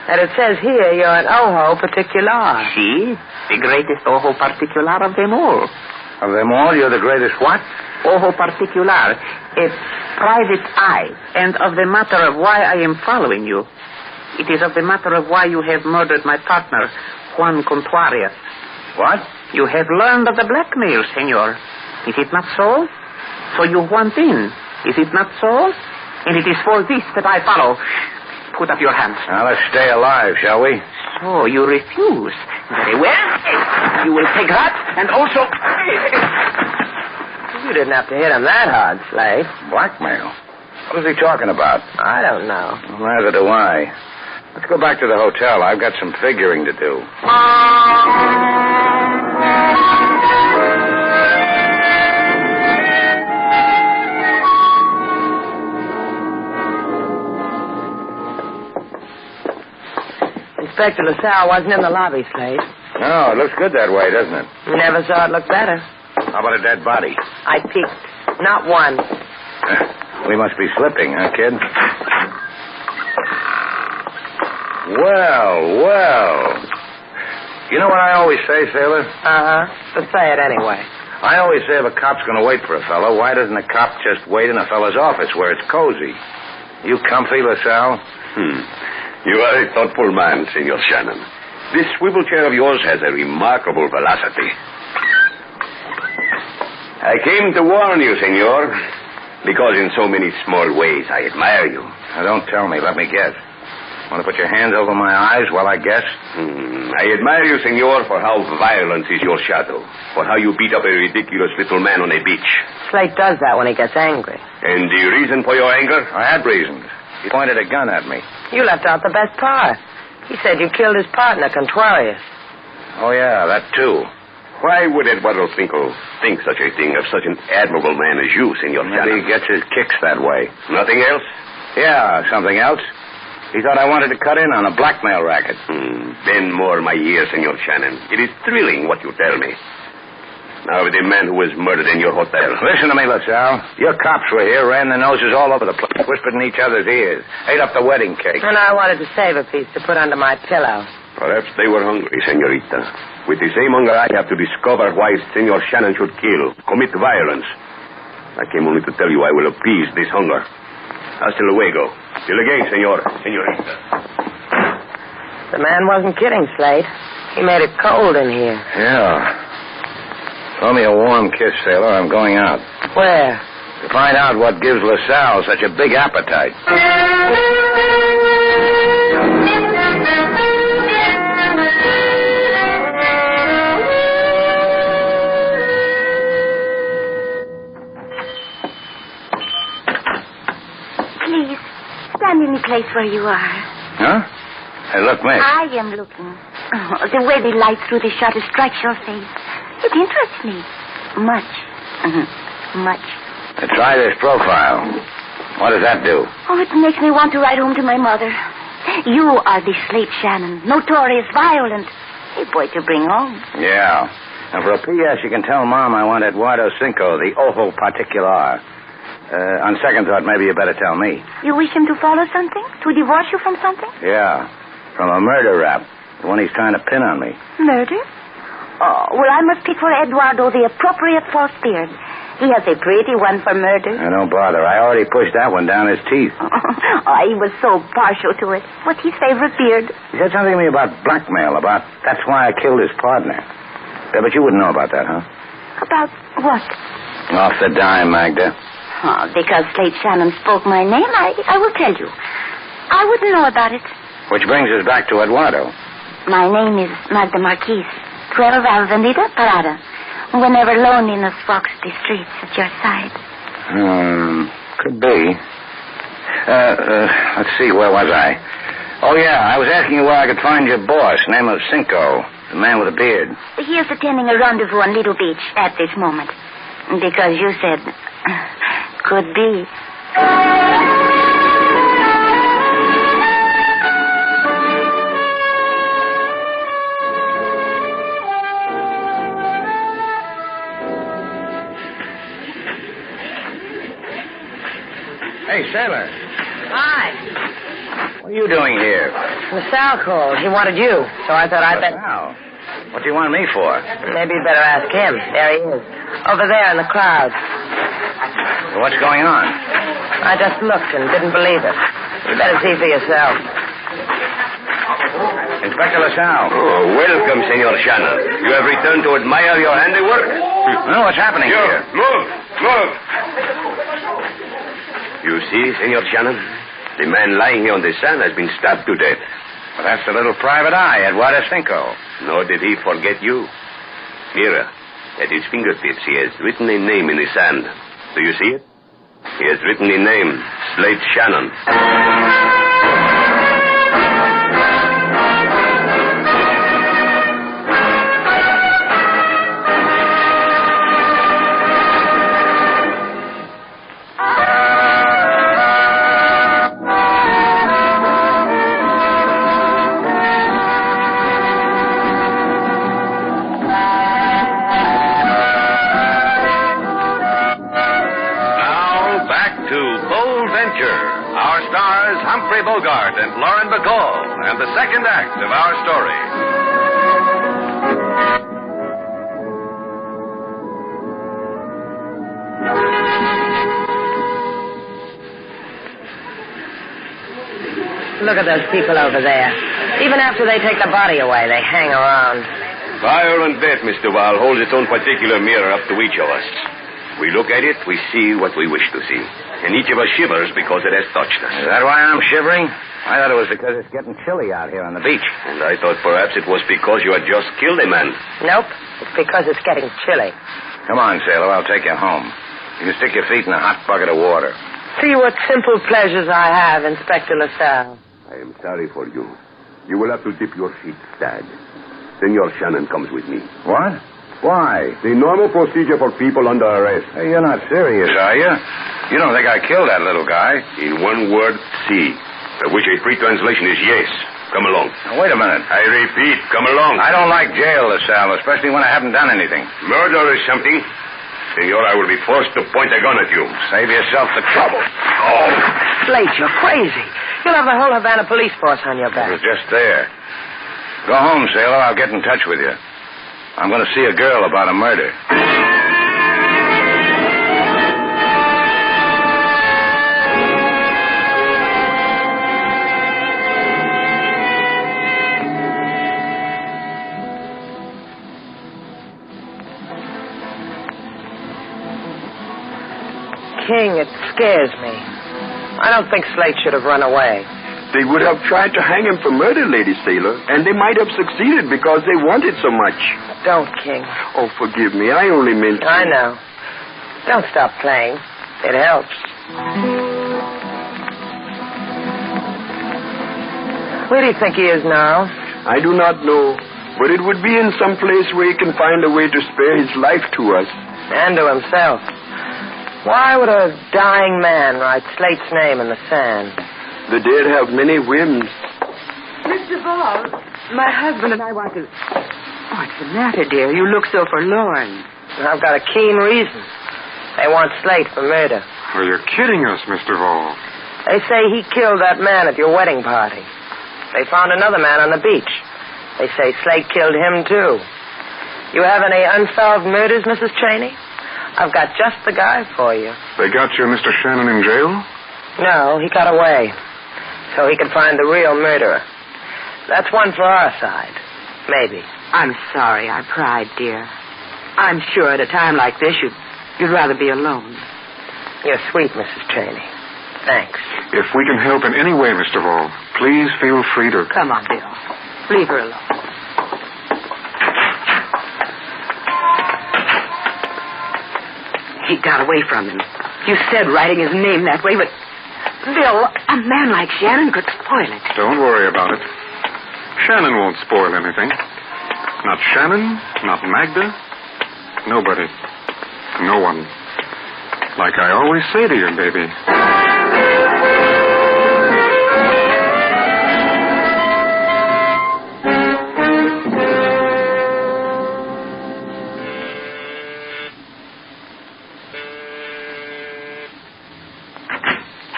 And it says here you're an ojo particular. See? The greatest ojo particular of them all. Of them all, you're the greatest what? Ojo particular. It's private eye. And of the matter of why I am following you, it is of the matter of why you have murdered my partner, Juan Contrarias. What? You have learned of the blackmail, senor. Is it not so? So you want in. Is it not so? And it is for this that I follow. Put up your hands. Now, let's stay alive, shall we? So you refuse. Very well. You will take that and also... You didn't have to hit him that hard, Slade. Blackmail? What is he talking about? I don't know. Well, neither do I. Let's go back to the hotel. I've got some figuring to do. Inspector LaSalle wasn't in the lobby, Slade. No, it looks good that way, doesn't it? Never saw it look better. How about a dead body? I peeked. Not one. We must be slipping, huh, kid? Well. You know what I always say, sailor? Uh-huh. But say it anyway. I always say if a cop's going to wait for a fellow, why doesn't a cop just wait in a fellow's office where it's cozy? You comfy, LaSalle? You are a thoughtful man, Senor Shannon. This swivel chair of yours has a remarkable velocity. I came to warn you, senor, because in so many small ways I admire you. Now, don't tell me. Let me guess. Want to put your hands over my eyes while I guess? I admire you, senor, for how violent is your shadow, for how you beat up a ridiculous little man on a beach. Slate does that when he gets angry. And the reason for your anger? I had reasons. He pointed a gun at me. You left out the best part. He said you killed his partner, Contrarius. Oh, yeah, that too. Why would Eduardo Cinco think such a thing of such an admirable man as you, Senor Shannon? Maybe he gets his kicks that way. Nothing else? Yeah, something else. He thought I wanted to cut in on a blackmail racket. Bend more my ear, Senor Shannon. It is thrilling what you tell me. Now, the man who was murdered in your hotel. Listen to me, LaSalle. Your cops were here, ran their noses all over the place, whispered in each other's ears, ate up the wedding cake. And I wanted to save a piece to put under my pillow. Perhaps they were hungry, senorita. With the same hunger, I have to discover why Senor Shannon should kill, commit violence. I came only to tell you I will appease this hunger. Hasta luego. Till again, senorita. The man wasn't kidding, Slade. He made it cold in here. Yeah. Throw me a warm kiss, sailor. I'm going out. Where? To find out what gives LaSalle such a big appetite. Please, stand in the place where you are. Huh? Hey, look, miss. I am looking. Oh, the way the light through the shutter strikes your face. It interests me. Much. Much. Try this profile. What does that do? Oh, it makes me want to write home to my mother. You are the Slate Shannon, notorious, violent. A boy to bring home. Yeah. And for a P.S., you can tell Mom I want Eduardo Cinco, the ojo particular. On second thought, maybe you better tell me. You wish him to follow something? To divorce you from something? Yeah. From a murder rap. The one he's trying to pin on me. Murder? Oh, well, I must pick for Eduardo the appropriate false beard. He has a pretty one for murder. Don't bother. I already pushed that one down his teeth. Oh, he was so partial to it. What's his favorite beard? He said something to me about blackmail, about that's why I killed his partner. Yeah, but you wouldn't know about that, huh? About what? Off the dime, Magda. Oh, because Slate Shannon spoke my name, I will tell you. I wouldn't know about it. Which brings us back to Eduardo. My name is Magda Marquise, 12 Avenida Parada. Whenever loneliness walks the streets at your side. Could be. Let's see, where was I? Oh, yeah, I was asking you where I could find your boss, name of Cinco, the man with a beard. He is attending a rendezvous on Little Beach at this moment. Because you said, could be. Hey, Sailor. Hi. What are you doing here? LaSalle called. He wanted you, so I thought I'd LaSalle? What do you want me for? Maybe you better ask him. There he is. Over there in the crowd. Well, what's going on? I just looked and didn't believe it. You better see for yourself. Inspector LaSalle. Oh, welcome, Senor Shannon. You have returned to admire your handiwork? No, what's happening here? Look. You see, Senor Shannon? The man lying here on the sand has been stabbed to death. Well, that's the little private eye, Eduardo Cinco. Nor did he forget you. Here, at his fingertips, he has written a name in the sand. Do you see it? He has written the name, Slate Shannon. Humphrey Bogart and Lauren Bacall, and the second act of our story. Look at those people over there. Even after they take the body away, they hang around. Fire and death, Mr. Val, holds its own particular mirror up to each of us. We look at it, we see what we wish to see. And each of us shivers because it has touched us. Is that why I'm shivering? I thought it was because it's getting chilly out here on the beach. And I thought perhaps it was because you had just killed a man. Nope. It's because it's getting chilly. Come on, sailor. I'll take you home. You can stick your feet in a hot bucket of water. See what simple pleasures I have, Inspector LaSalle. I am sorry for you. You will have to dip your feet, Dad. Senor Shannon comes with me. What? Why? The normal procedure for people under arrest. Hey, you're not serious, are you? You don't think I killed that little guy? In one word, see. Which a free translation is yes. Come along. Now, wait a minute. I repeat, come along. I don't like jail, LaSalle, especially when I haven't done anything. Murder is something. Senor, I will be forced to point a gun at you. Save yourself the trouble. Oh, Slate, you're crazy. You'll have the whole Havana police force on your back. It was just there. Go home, sailor. I'll get in touch with you. I'm going to see a girl about a murder. King, it scares me. I don't think Slate should have run away. They would have tried to hang him for murder, Lady Sailor, and they might have succeeded because they wanted so much. Don't, King. Oh, forgive me. I only meant to. I know. Don't stop playing. It helps. Where do you think he is now? I do not know, but it would be in some place where he can find a way to spare his life to us. And to himself. Why would a dying man write Slate's name in the sand? The dead have many whims. Mr. Ball, my husband and I want to... What's the matter, dear? You look so forlorn. I've got a keen reason. They want Slate for murder. Oh, you're kidding us, Mr. Ball. They say he killed that man at your wedding party. They found another man on the beach. They say Slate killed him, too. You have any unsolved murders, Mrs. Cheney? I've got just the guy for you. They got you, Mr. Shannon, in jail? No, he got away. So he could find the real murderer. That's one for our side. Maybe. I'm sorry I pried, dear. I'm sure at a time like this you'd rather be alone. You're sweet, Mrs. Cheney. Thanks. If we can help in any way, Mr. Vall, please feel free to... Come on, Bill. Leave her alone. He got away from him. You said writing his name that way, but... Bill, a man like Shannon could spoil it. Don't worry about it. Shannon won't spoil anything. Not Shannon, not Magda. Nobody. No one. Like I always say to you, baby.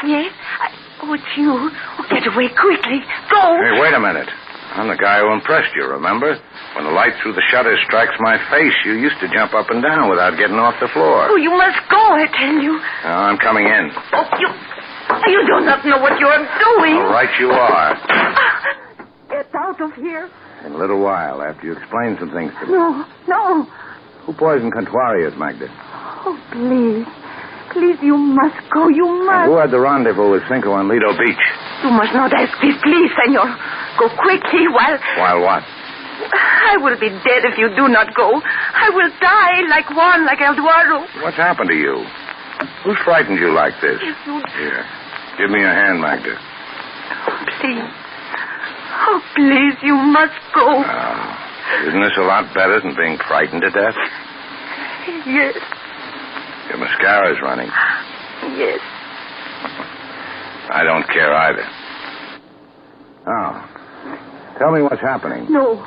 Yes? Oh, it's you. Oh, get away quickly. Go. Hey, wait a minute. I'm the guy who impressed you, remember? When the light through the shutters strikes my face, you used to jump up and down without getting off the floor. Oh, you must go, I tell you. Now, I'm coming in. Oh, you do not know what you're doing. All right, you are. Get out of here. In a little while, after you explain some things to me. No. Who poisoned Contuarius, Magda? Oh, please. Please, you must go. You must. And who had the rendezvous with Cinco on Lido Beach? You must not ask this, please, senor. Go quickly while... While what? I will be dead if you do not go. I will die like Juan, like Eduardo. What's happened to you? Who frightened you like this? You... Here. Give me a hand, Magda. Please. Oh, please, you must go. Isn't this a lot better than being frightened to death? Yes. Your mascara's running. Yes. I don't care either. Oh. Tell me what's happening. No,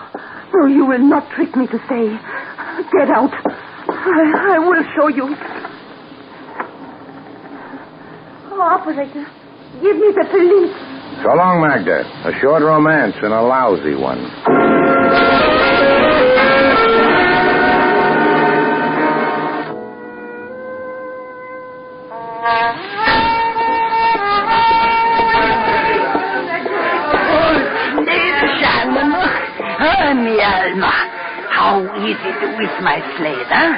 you will not trick me to stay. Get out. I will show you. Oh, operator, give me the police. So long, Magda. A short romance and a lousy one. Mi alma, how is it with my sled, huh?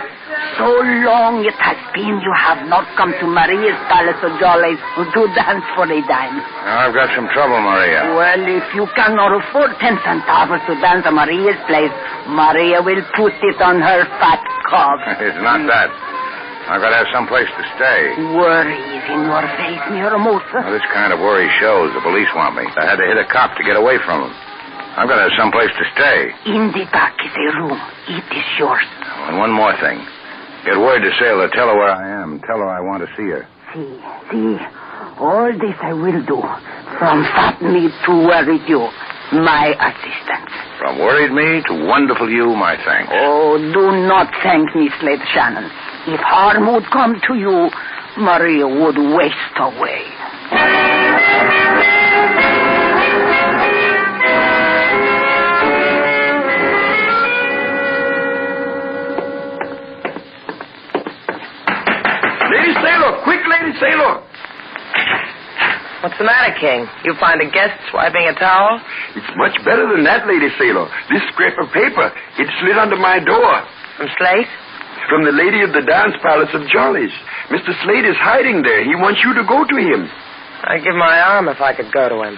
So long it has been you have not come to Maria's Palace of Jollies to dance for a dime. I've got some trouble, Maria. Well, if you cannot afford 10 centavos to dance at Maria's place, Maria will put it on her fat cob. It's not that. I've got to have some place to stay. Worry is in your face, mi hermosa. Well, this kind of worry shows. The police want me. I had to hit a cop to get away from them. I've got to have some place to stay. In the back is a room. It is yours. And one more thing. Get word to Sailor. Tell her where I am. Tell her I want to see her. See. All this I will do. From fat me to worried you. My assistance. From worried me to wonderful you, my thanks. Oh, do not thank me, Slade Shannon. If harm would come to you, Maria would waste away. Lady Sailor! Quick, Lady Sailor! What's the matter, King? You find a guest swiping a towel? It's much better than that, Lady Sailor. This scrap of paper, it slid under my door. From Slate? From the lady of the dance palace of Jollies. Mr. Slade is hiding there. He wants you to go to him. I'd give my arm if I could go to him.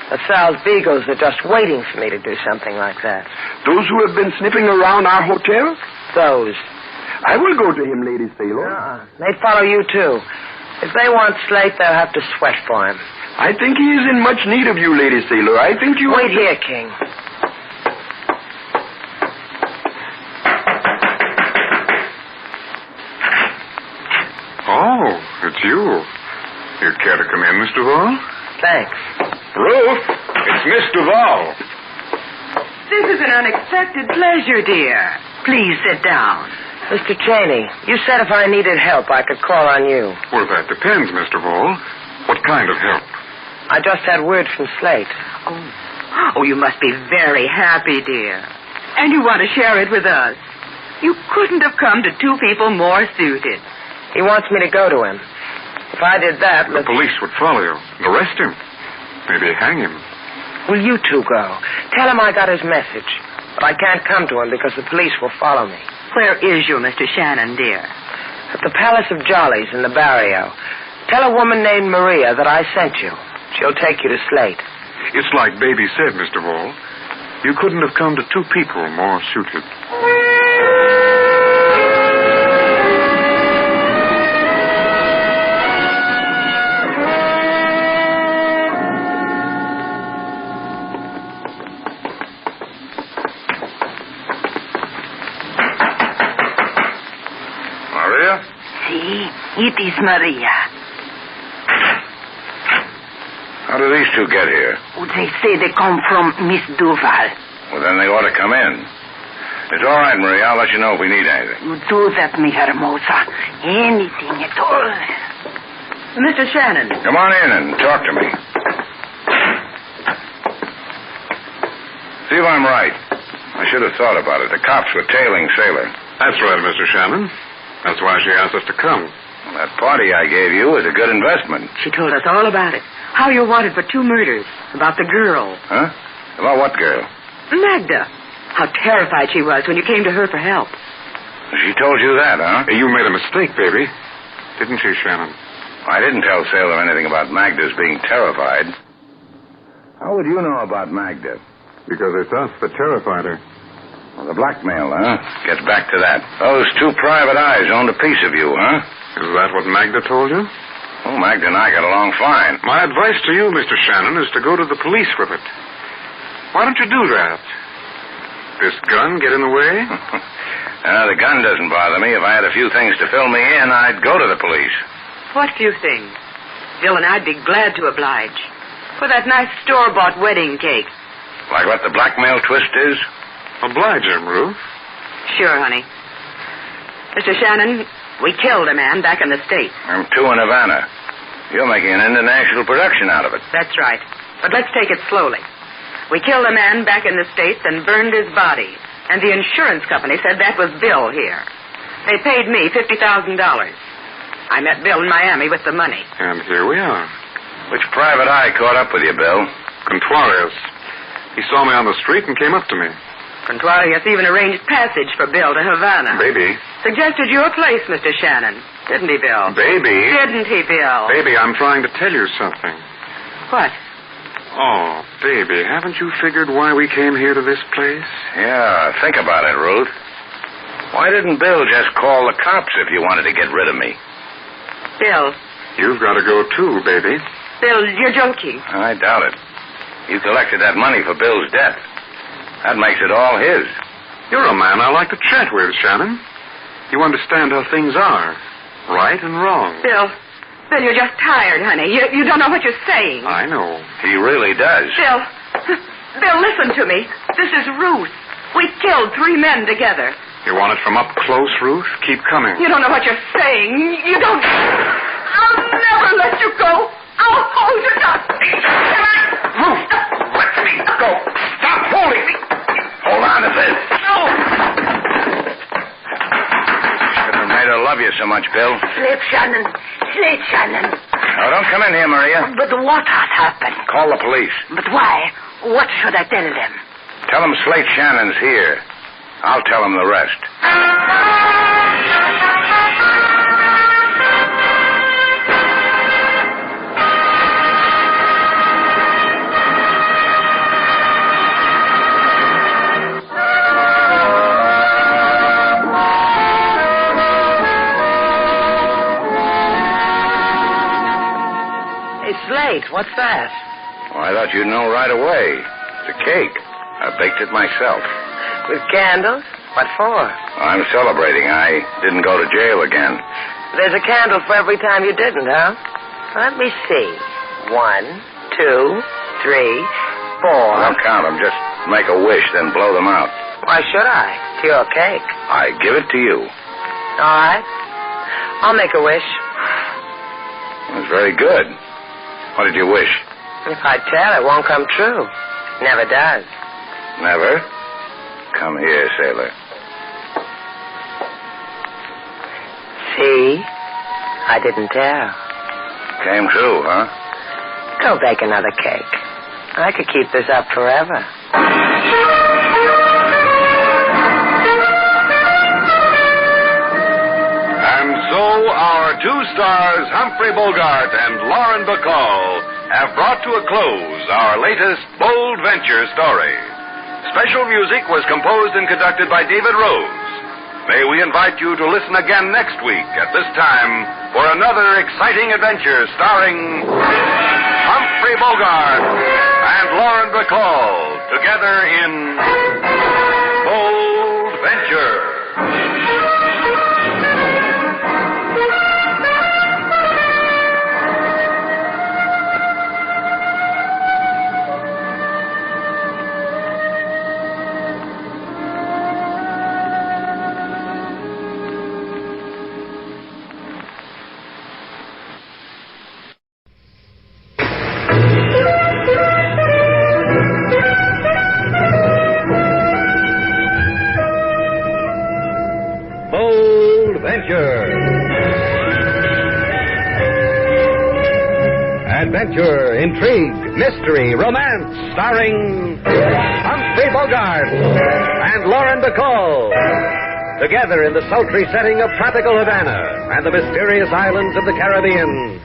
The Sal's Beagles are just waiting for me to do something like that. Those who have been sniffing around our hotel? Those. I will go to him, Lady Sailor. They'd follow you, too. If they want Slate, they'll have to sweat for him. I think he is in much need of you, Lady Sailor. I think you... Wait here, King. Oh, it's you. You care to come in, Mr. Vall? Thanks. Ruth, it's Miss Duval. This is an unexpected pleasure, dear. Please sit down. Mr. Cheney, you said if I needed help, I could call on you. Well, that depends, Mr. Vall. What kind of help? I just had word from Slate. Oh, you must be very happy, dear. And you want to share it with us. You couldn't have come to two people more suited. He wants me to go to him. If I did that... The police would follow you, arrest him, maybe hang him. Will you two go? Tell him I got his message. But I can't come to him because the police will follow me. Where is you, Mr. Shannon, dear? At the Palace of Jollies in the barrio. Tell a woman named Maria that I sent you. She'll take you to Slate. It's like Baby said, Mr. Wall. You couldn't have come to two people more suited. Maria? See, it is Maria. How did these two get here? They say they come from Miss Duval. Well, then they ought to come in. It's all right, Maria. I'll let you know if we need anything. You do that, mi hermosa. Anything at all. Mr. Shannon. Come on in and talk to me. See if I'm right. I should have thought about it. The cops were tailing Sailor. That's right, Mr. Shannon. That's why she asked us to come. That party I gave you was a good investment. She told us all about it. How you're wanted for 2 murders. About the girl. Huh? About what girl? Magda. How terrified she was when you came to her for help. She told you that, huh? You made a mistake, baby. Didn't she, Shannon? I didn't tell Sailor anything about Magda's being terrified. How would you know about Magda? Because it's us that terrified her. Well, the blackmail, huh? Gets back to that. Those 2 private eyes owned a piece of you, huh? Is that what Magda told you? Oh, Magda and I got along fine. My advice to you, Mr. Shannon, is to go to the police with it. Why don't you do that? This gun get in the way? The gun doesn't bother me. If I had a few things to fill me in, I'd go to the police. What few things? Bill and I'd be glad to oblige. For that nice store-bought wedding cake. Like what the blackmail twist is? Oblige him, Ruth. Sure, honey. Mr. Shannon, we killed a man back in the States. I'm 2 in Havana. You're making an international production out of it. That's right. But let's take it slowly. We killed a man back in the States and burned his body. And the insurance company said that was Bill here. They paid me $50,000. I met Bill in Miami with the money. And here we are. Which private eye caught up with you, Bill? Contuarius. He saw me on the street and came up to me. Contuarius even arranged passage for Bill to Havana. Baby. Suggested your place, Mr. Shannon. Didn't he, Bill? Baby. Didn't he, Bill? Baby, I'm trying to tell you something. What? Oh, baby, haven't you figured why we came here to this place? Yeah, think about it, Ruth. Why didn't Bill just call the cops if you wanted to get rid of me? Bill. You've got to go too, baby. Bill, you're joking. I doubt it. You collected that money for Bill's death. That makes it all his. You're a man I like to chat with, Shannon. You understand how things are. Right and wrong. Bill, you're just tired, honey. You don't know what you're saying. I know. He really does. Bill, listen to me. This is Ruth. We killed 3 men together. You want it from up close, Ruth? Keep coming. You don't know what you're saying. You don't... I'll never let you go. I'll hold you down. Ruth, let me go. Stop holding me. Hold on to this. No. Shouldn't have made her love you so much, Bill. Slate, Shannon. Slate, Shannon. Now, don't come in here, Maria. But what has happened? Call the police. But why? What should I tell them? Tell them Slate Shannon's here. I'll tell them the rest. Slate, what's that? Well, I thought you'd know right away. It's a cake. I baked it myself. With candles? What for? I'm celebrating. I didn't go to jail again. There's a candle for every time you didn't, huh? Let me see. 1, 2, 3, 4. Don't count them. Just make a wish, then blow them out. Why should I? It's your cake. I give it to you. All right. I'll make a wish. It was very good. What did you wish? If I tell, it won't come true. Never does. Never? Come here, sailor. See? I didn't tell. Came true, huh? Go bake another cake. I could keep this up forever. And so our two stars, Humphrey Bogart and Lauren Bacall, have brought to a close our latest Bold Venture story. Special music was composed and conducted by David Rose. May we invite you to listen again next week at this time for another exciting adventure starring Humphrey Bogart and Lauren Bacall together in Bold Venture. Adventure, intrigue, mystery, romance, starring Humphrey Bogart and Lauren Bacall. Together in the sultry setting of tropical Havana and the mysterious islands of the Caribbean.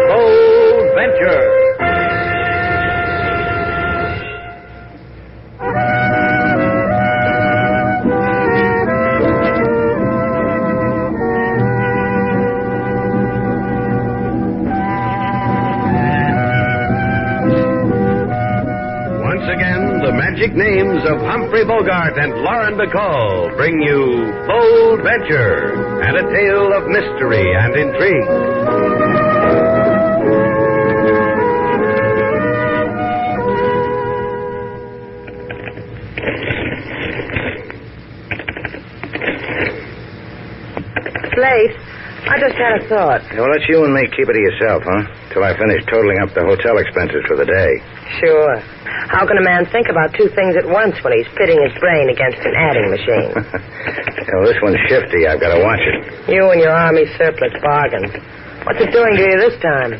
Bold Venture. Magic names of Humphrey Bogart and Lauren Bacall bring you Bold Venture and a tale of mystery and intrigue. Slate, I just had a thought. Well, let you and me keep it to yourself, huh? Till I finish totaling up the hotel expenses for the day. Sure. How can a man think about two things at once when he's pitting his brain against an adding machine? Well, this one's shifty. I've got to watch it. You and your Army surplus bargains. What's it doing to you this time?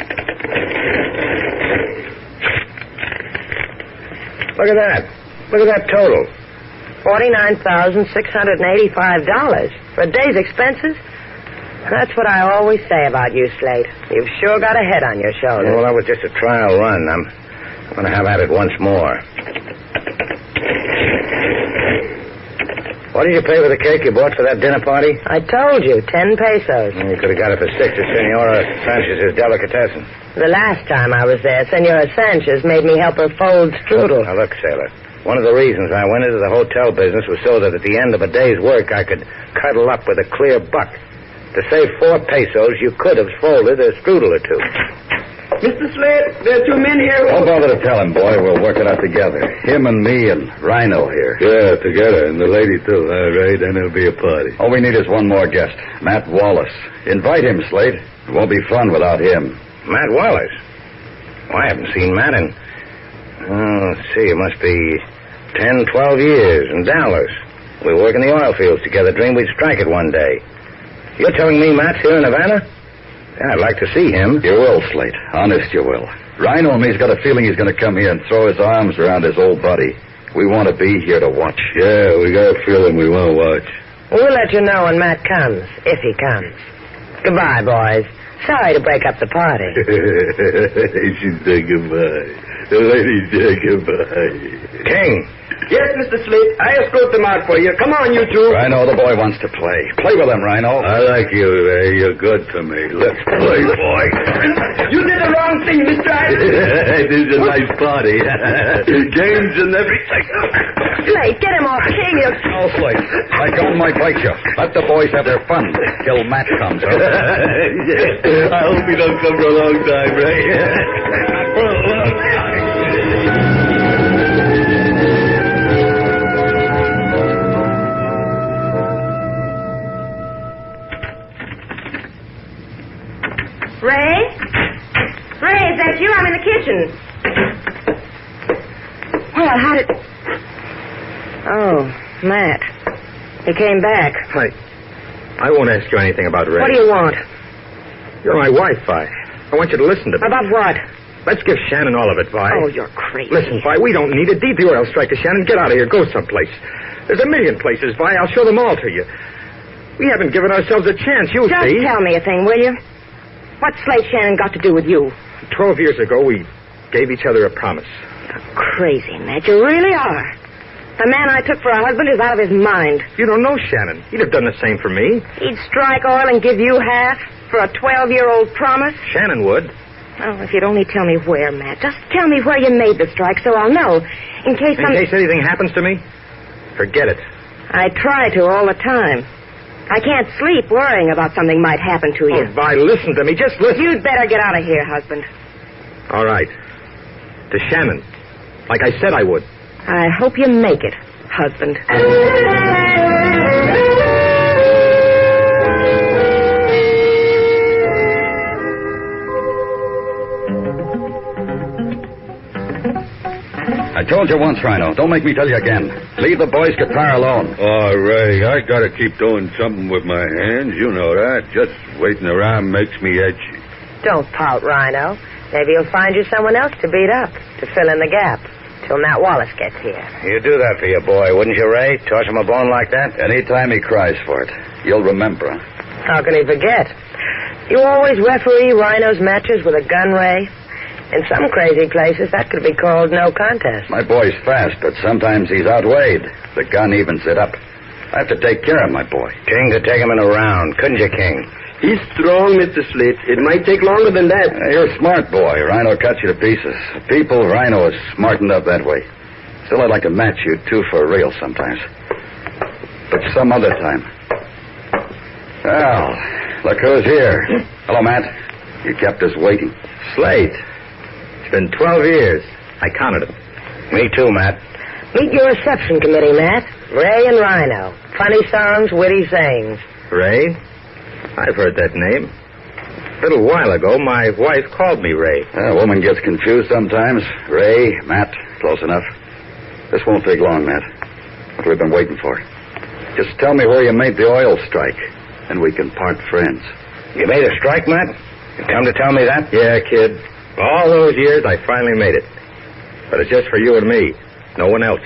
Look at that. Look at that total. $49,685 for a day's expenses? That's what I always say about you, Slate. You've sure got a head on your shoulders. Well, that was just a trial run. I'm going to have at it once more. What did you pay for the cake you bought for that dinner party? I told you, 10 pesos. You could have got it for 6 at Senora Sanchez's delicatessen. The last time I was there, Senora Sanchez made me help her fold strudel. Now, look, sailor. One of the reasons I went into the hotel business was so that at the end of a day's work I could cuddle up with a clear buck. To save 4 pesos, you could have folded a strudel or two. Mr. Slade, there are 2 men here. Don't bother to tell him, boy. We'll work it out together. Him and me and Rhino here. Yeah, together. And the lady, too. All right, then it'll be a party. All we need is one more guest, Matt Wallace. Invite him, Slade. It won't be fun without him. Matt Wallace? Well, I haven't seen Matt in... let's see, it must be 10, 12 years in Dallas. We work in the oil fields together. Dreamed we'd strike it one day. You're telling me Matt's here in Havana? Yeah, I'd like to see him. You will, Slate. Honest, you will. Rhino and me's got a feeling he's going to come here and throw his arms around his old buddy. We want to be here to watch. Yeah, we got a feeling we want to watch. We'll let you know when Matt comes, if he comes. Goodbye, boys. Sorry to break up the party. She said goodbye. The lady said goodbye. King. Yes, Mr. Slate. I escort them out for you. Come on, you two. Rhino, the boy wants to play. Play with him, Rhino. I like you, Ray. You're good to me. Let's play, boy. You did the wrong thing, Mr. This is a nice party. Games and everything. Slate, get him off. King, Oh, Slate. My gun might bite you. Let the boys have their fun till Matt comes. I hope he don't come for a long time, Ray. For a long time. Ray? Ray, is that you? I'm in the kitchen. Well, how did... Oh, Matt. He came back. I won't ask you anything about Ray. What do you want? You're my wife, Vi. I want you to listen to me. About what? Let's give Shannon all of it, Vi. Oh, you're crazy. Listen, Vi, we don't need a DP oil striker, Shannon. Get out of here. Go someplace. There's a million places, Vi. I'll show them all to you. We haven't given ourselves a chance, you'll Just see. tell me a thing, will you? What's Slate Shannon got to do with you? 12 years ago, we gave each other a promise. You're crazy, Matt. You really are. The man I took for a husband is out of his mind. You don't know Shannon. He'd have done the same for me. He'd strike oil and give you half for a 12-year-old promise? Shannon would. Oh, if you'd only tell me where, Matt. Just tell me where you made the strike so I'll know. In case anything happens to me, forget it. I try to all the time. I can't sleep worrying about something might happen to you. Oh, Vi, listen to me. Just listen. You'd better get out of here, husband. All right. To Shannon. Like I said I would. I hope you make it, husband. I told you once, Rhino. Don't make me tell you again. Leave the boy's guitar alone. Oh, Ray, I gotta keep doing something with my hands. You know that. Just waiting around makes me itchy. Don't pout, Rhino. Maybe you'll find you someone else to beat up, to fill in the gap, till Matt Wallace gets here. You'd do that for your boy, wouldn't you, Ray? Toss him a bone like that? Anytime he cries for it, you'll remember. How can he forget? You always referee Rhino's matches with a gun, Ray? In some crazy places, that could be called no contest. My boy's fast, but sometimes he's outweighed. The gun evens it up. I have to take care of my boy. King could take him in a round, couldn't you, King? He's strong, Mr. Slate. It might take longer than that. You're a smart boy. Rhino cuts you to pieces. People, Rhino is smartened up that way. Still, I'd like to match you two for real sometimes. But some other time. Well, look who's here. Hello, Matt. You kept us waiting. Slate. It's been 12 years. I counted them. Me too, Matt. Meet your reception committee, Matt. Ray and Rhino. Funny songs, witty sayings. Ray? I've heard that name. A little while ago, my wife called me Ray. A woman gets confused sometimes. Ray, Matt, close enough. This won't take long, Matt. What we've been waiting for. Just tell me where you made the oil strike, and we can part friends. You made a strike, Matt? You come to tell me that? Yeah, kid. All those years, I finally made it. But it's just for you and me. No one else.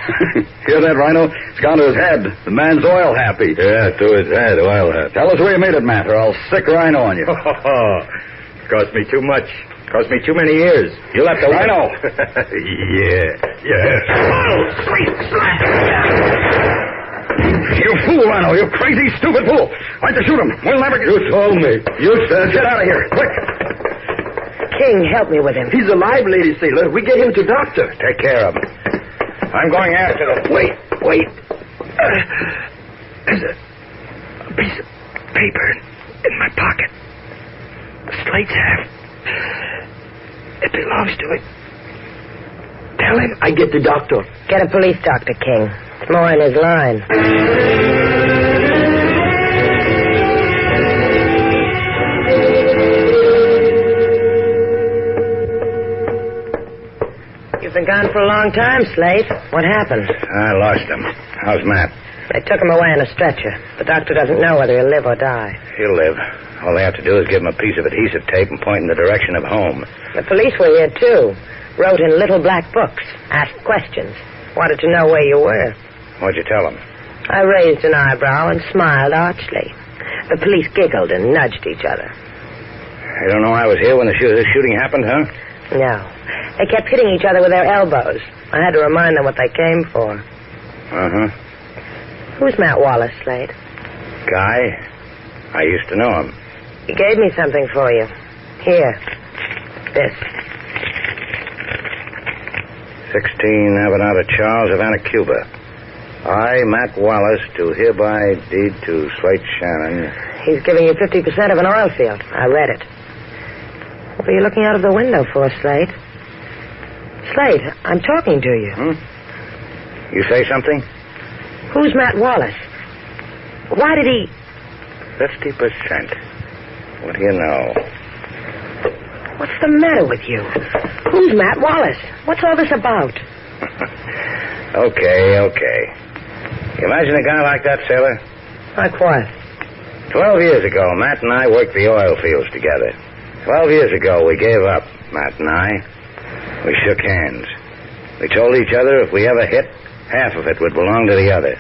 Hear that, Rhino? It's gone to his head. The man's oil happy. Yeah, to his head, oil happy. Tell us where you made it, Matt, or I'll sick Rhino on you. It cost me too much. It cost me too many years. You'll have to Rhino. Yeah. Oh, sweet slap. You fool, Rhino. You crazy, stupid fool. Why'd you shoot him? We'll never get... You told me. You said get out of here. Quick. King, help me with him. He's alive, Lady Sailor. We get him to doctor. Take care of him. I'm going after them. Wait. There's a piece of paper in my pocket. Slate's half. It belongs to it. Tell him I get the doctor. Get a police doctor, King. It's more in his line. You've been gone for a long time, Slate. What happened? I lost him. How's Matt? They took him away in a stretcher. The doctor doesn't know whether he'll live or die. He'll live. All they have to do is give him a piece of adhesive tape and point in the direction of home. The police were here, too. Wrote in little black books. Asked questions. Wanted to know where you were. What'd you tell them? I raised an eyebrow and smiled archly. The police giggled and nudged each other. They don't know I was here when the shooting happened, huh? No. They kept hitting each other with their elbows. I had to remind them what they came for. Uh-huh. Who's Matt Wallace, Slade? Guy? I used to know him. He gave me something for you. Here. This. 16 Havana Charles, Havana, Cuba. I, Matt Wallace, do hereby deed to Slate Shannon. He's giving you 50% of an oil field. I read it. What are you looking out of the window for, Slate? Slate, I'm talking to you. You say something? Who's Matt Wallace? Why did he... 50%. What do you know? What's the matter with you? Who's Matt Wallace? What's all this about? Okay. You imagine a guy like that, sailor? Like what? 12 years ago, Matt and I worked the oil fields together. 12 years ago, we gave up, Matt and I. We shook hands. We told each other if we ever hit, half of it would belong to the other.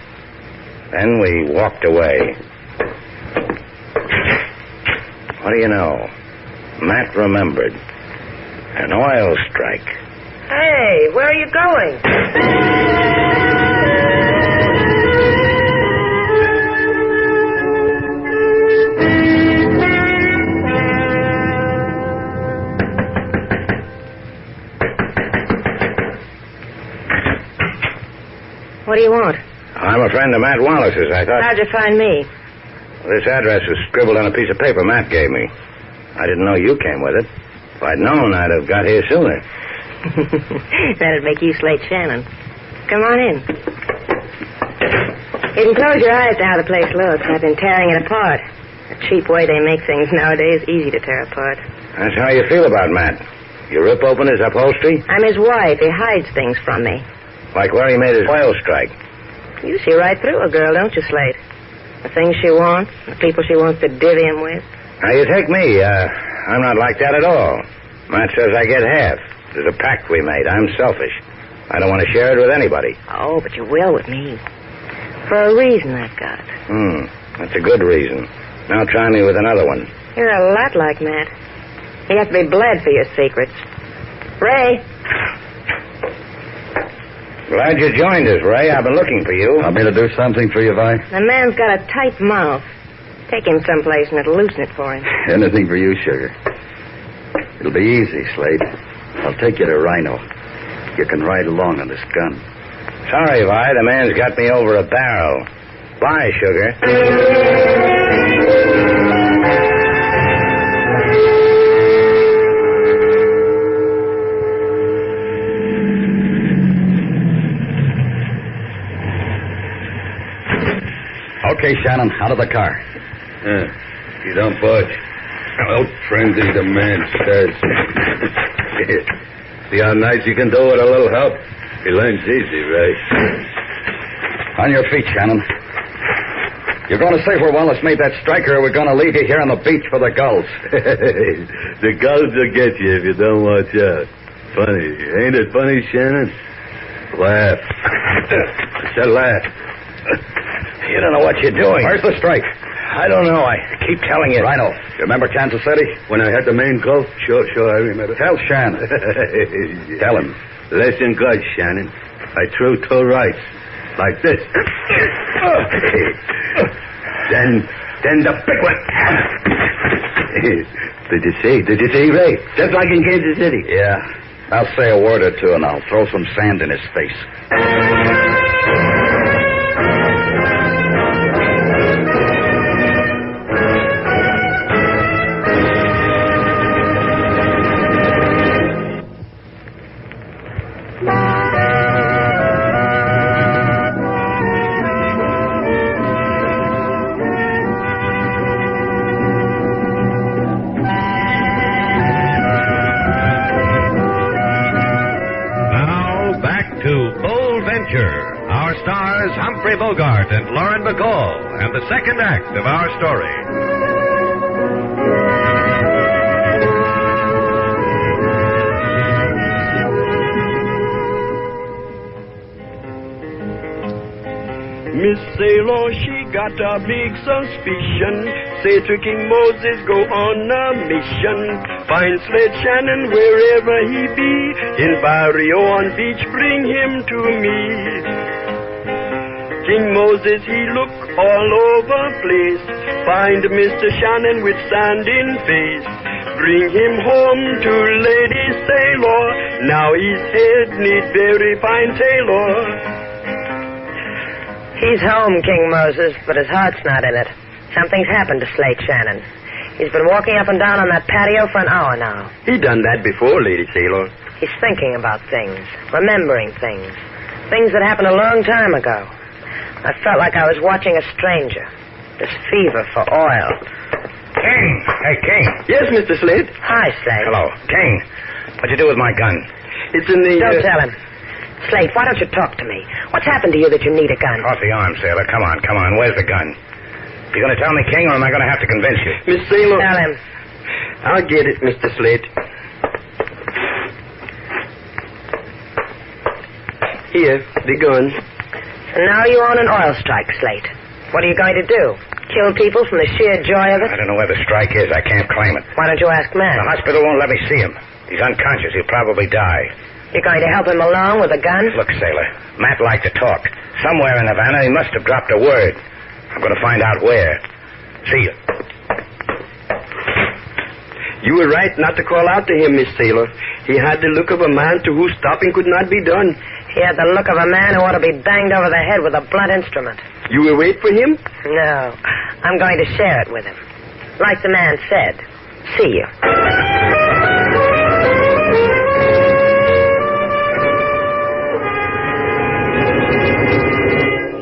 Then we walked away. What do you know? Matt remembered. An oil strike. Hey, where are you going? What do you want? I'm a friend of Matt Wallace's. I thought... How'd you find me? This address was scribbled on a piece of paper Matt gave me. I didn't know you came with it. If I'd known, I'd have got here sooner. That'd make you Slate Shannon. Come on in. You can close your eyes to how the place looks. I've been tearing it apart. The cheap way they make things nowadays, easy to tear apart. That's how you feel about Matt. You rip open his upholstery? I'm his wife. He hides things from me. Like where he made his oil strike. You see right through a girl, don't you, Slate? The things she wants, the people she wants to divvy him with. Now, you take me. I'm not like that at all. Matt says I get half. There's a pact we made. I'm selfish. I don't want to share it with anybody. Oh, but you will with me. For a reason I've got. That's a good reason. Now try me with another one. You're a lot like Matt. You have to be bled for your secrets. Ray. Glad you joined us, Ray. I've been looking for you. Want me to do something for you, Vi? The man's got a tight mouth. Take him someplace and it'll loosen it for him. Anything for you, sugar. It'll be easy, Slade. I'll take you to Rhino. You can ride along on this gun. Sorry, Vi. The man's got me over a barrel. Bye, sugar. Okay, Shannon, out of the car. You don't budge. Out frenzy, the man says. See how nice you can do with a little help? He learns easy, Ray. On your feet, Shannon. You're going to say where Wallace made that strike, or we're going to leave you here on the beach for the gulls. The gulls will get you if you don't watch out. Funny. Ain't it funny, Shannon? Laugh. It's a laugh. You don't know what you're doing. Where's the strike? I don't know. I keep telling you. Rhino, you remember Kansas City? When I had the main coat? Sure, I remember. Tell Shannon. Tell him. Listen good, Shannon. I threw two rights. Like this. Then the big one. Did you see, Ray? Just like in Kansas City. Yeah. I'll say a word or two and I'll throw some sand in his face. Our stars, Humphrey Bogart and Lauren Bacall, and the second act of our story. Miss Sailor, she got a big suspicion. Say to King Moses, go on a mission. Find Slade Shannon wherever he be. In Barrio on beach, bring him to me. King Moses, he look all over place. Find Mr. Shannon with sand in face. Bring him home to Lady Sailor. Now his head need very fine tailor. He's home, King Moses, but his heart's not in it. Something's happened to Slate Shannon. He's been walking up and down on that patio for an hour now. He done that before, Lady Sailor. He's thinking about things, remembering things. Things that happened a long time ago. I felt like I was watching a stranger. This fever for oil. King! Hey, King. Yes, Mr. Slade? Hi, Slate. Hello. King, what'd you do with my gun? It's in the... Don't tell him. Slate, why don't you talk to me? What's happened to you that you need a gun? Off the arm, sailor. Come on. Where's the gun? You going to tell me, King, or am I going to have to convince you? Miss Sailor. Tell him. I'll get it, Mr. Slate. Here, the gun. And now you're on an oil strike, Slate. What are you going to do? Kill people from the sheer joy of it? I don't know where the strike is. I can't claim it. Why don't you ask Matt? The hospital won't let me see him. He's unconscious. He'll probably die. You're going to help him along with a gun? Look, Sailor, Matt liked to talk. Somewhere in Havana, he must have dropped a word. I'm going to find out where. See you. You were right not to call out to him, Miss Sailor. He had the look of a man to whose stopping could not be done. He had the look of a man who ought to be banged over the head with a blunt instrument. You will wait for him? No. I'm going to share it with him. Like the man said. See you.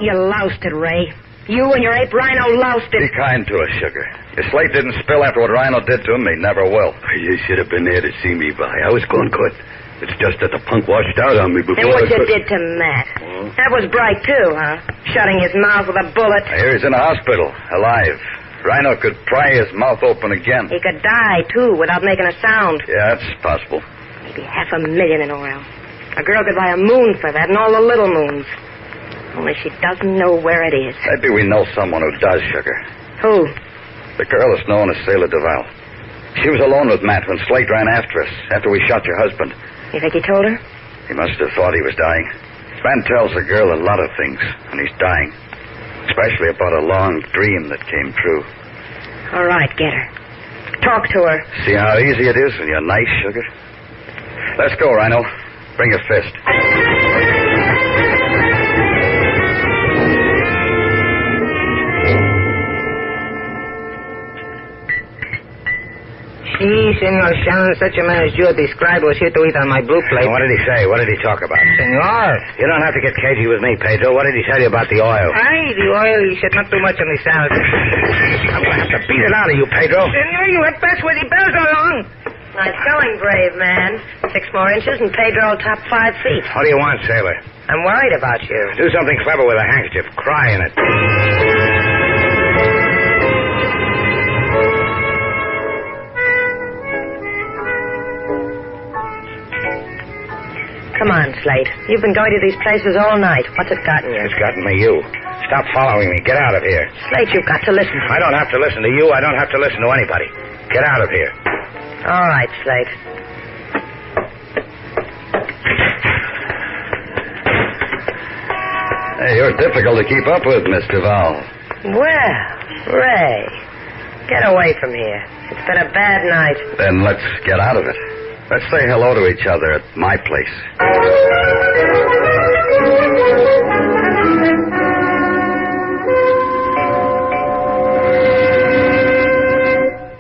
You loused it, Ray. You and your ape Rhino loused it. Be kind to us, Sugar. If Slate didn't spill after what Rhino did to him, he never will. You should have been there to see me, Vi. I was going good. It's just that the punk washed out on me before... And what you did to Matt. That was bright, too, huh? Shutting his mouth with a bullet. I hear he's in a hospital, alive. Rhino could pry his mouth open again. He could die, too, without making a sound. Yeah, that's possible. Maybe $500,000 in oil. A girl could buy a moon for that and all the little moons. Only she doesn't know where it is. Maybe we know someone who does, Sugar. Who? The girl that's known as Sailor Duval. She was alone with Matt when Slate ran after us, after we shot your husband. You think he told her? He must have thought he was dying. Man tells a girl a lot of things when he's dying. Especially about a long dream that came true. All right, get her. Talk to her. See how easy it is when you're nice, Sugar? Let's go, Rhino. Bring your fist. Si, Senor Shannon, such a man as you described was here to eat on my blue plate. What did he say? What did he talk about? Senor. You don't have to get cagey with me, Pedro. What did he tell you about the oil? Aye, the oil, he said not too much on the salad. I'm going to have to beat it out of you, Pedro. Senor, you had passed where the bells along. Nice going, brave man. 6 more inches and Pedro will top 5 feet. What do you want, sailor? I'm worried about you. Do something clever with a handkerchief. Cry in it. Come on, Slate. You've been going to these places all night. What's it gotten you? It's gotten me you. Stop following me. Get out of here. Slate, you've got to listen. I don't have to listen to you. I don't have to listen to anybody. Get out of here. All right, Slate. Hey, you're difficult to keep up with, Miss Duval. Well, Ray, get away from here. It's been a bad night. Then let's get out of it. Let's say hello to each other at my place.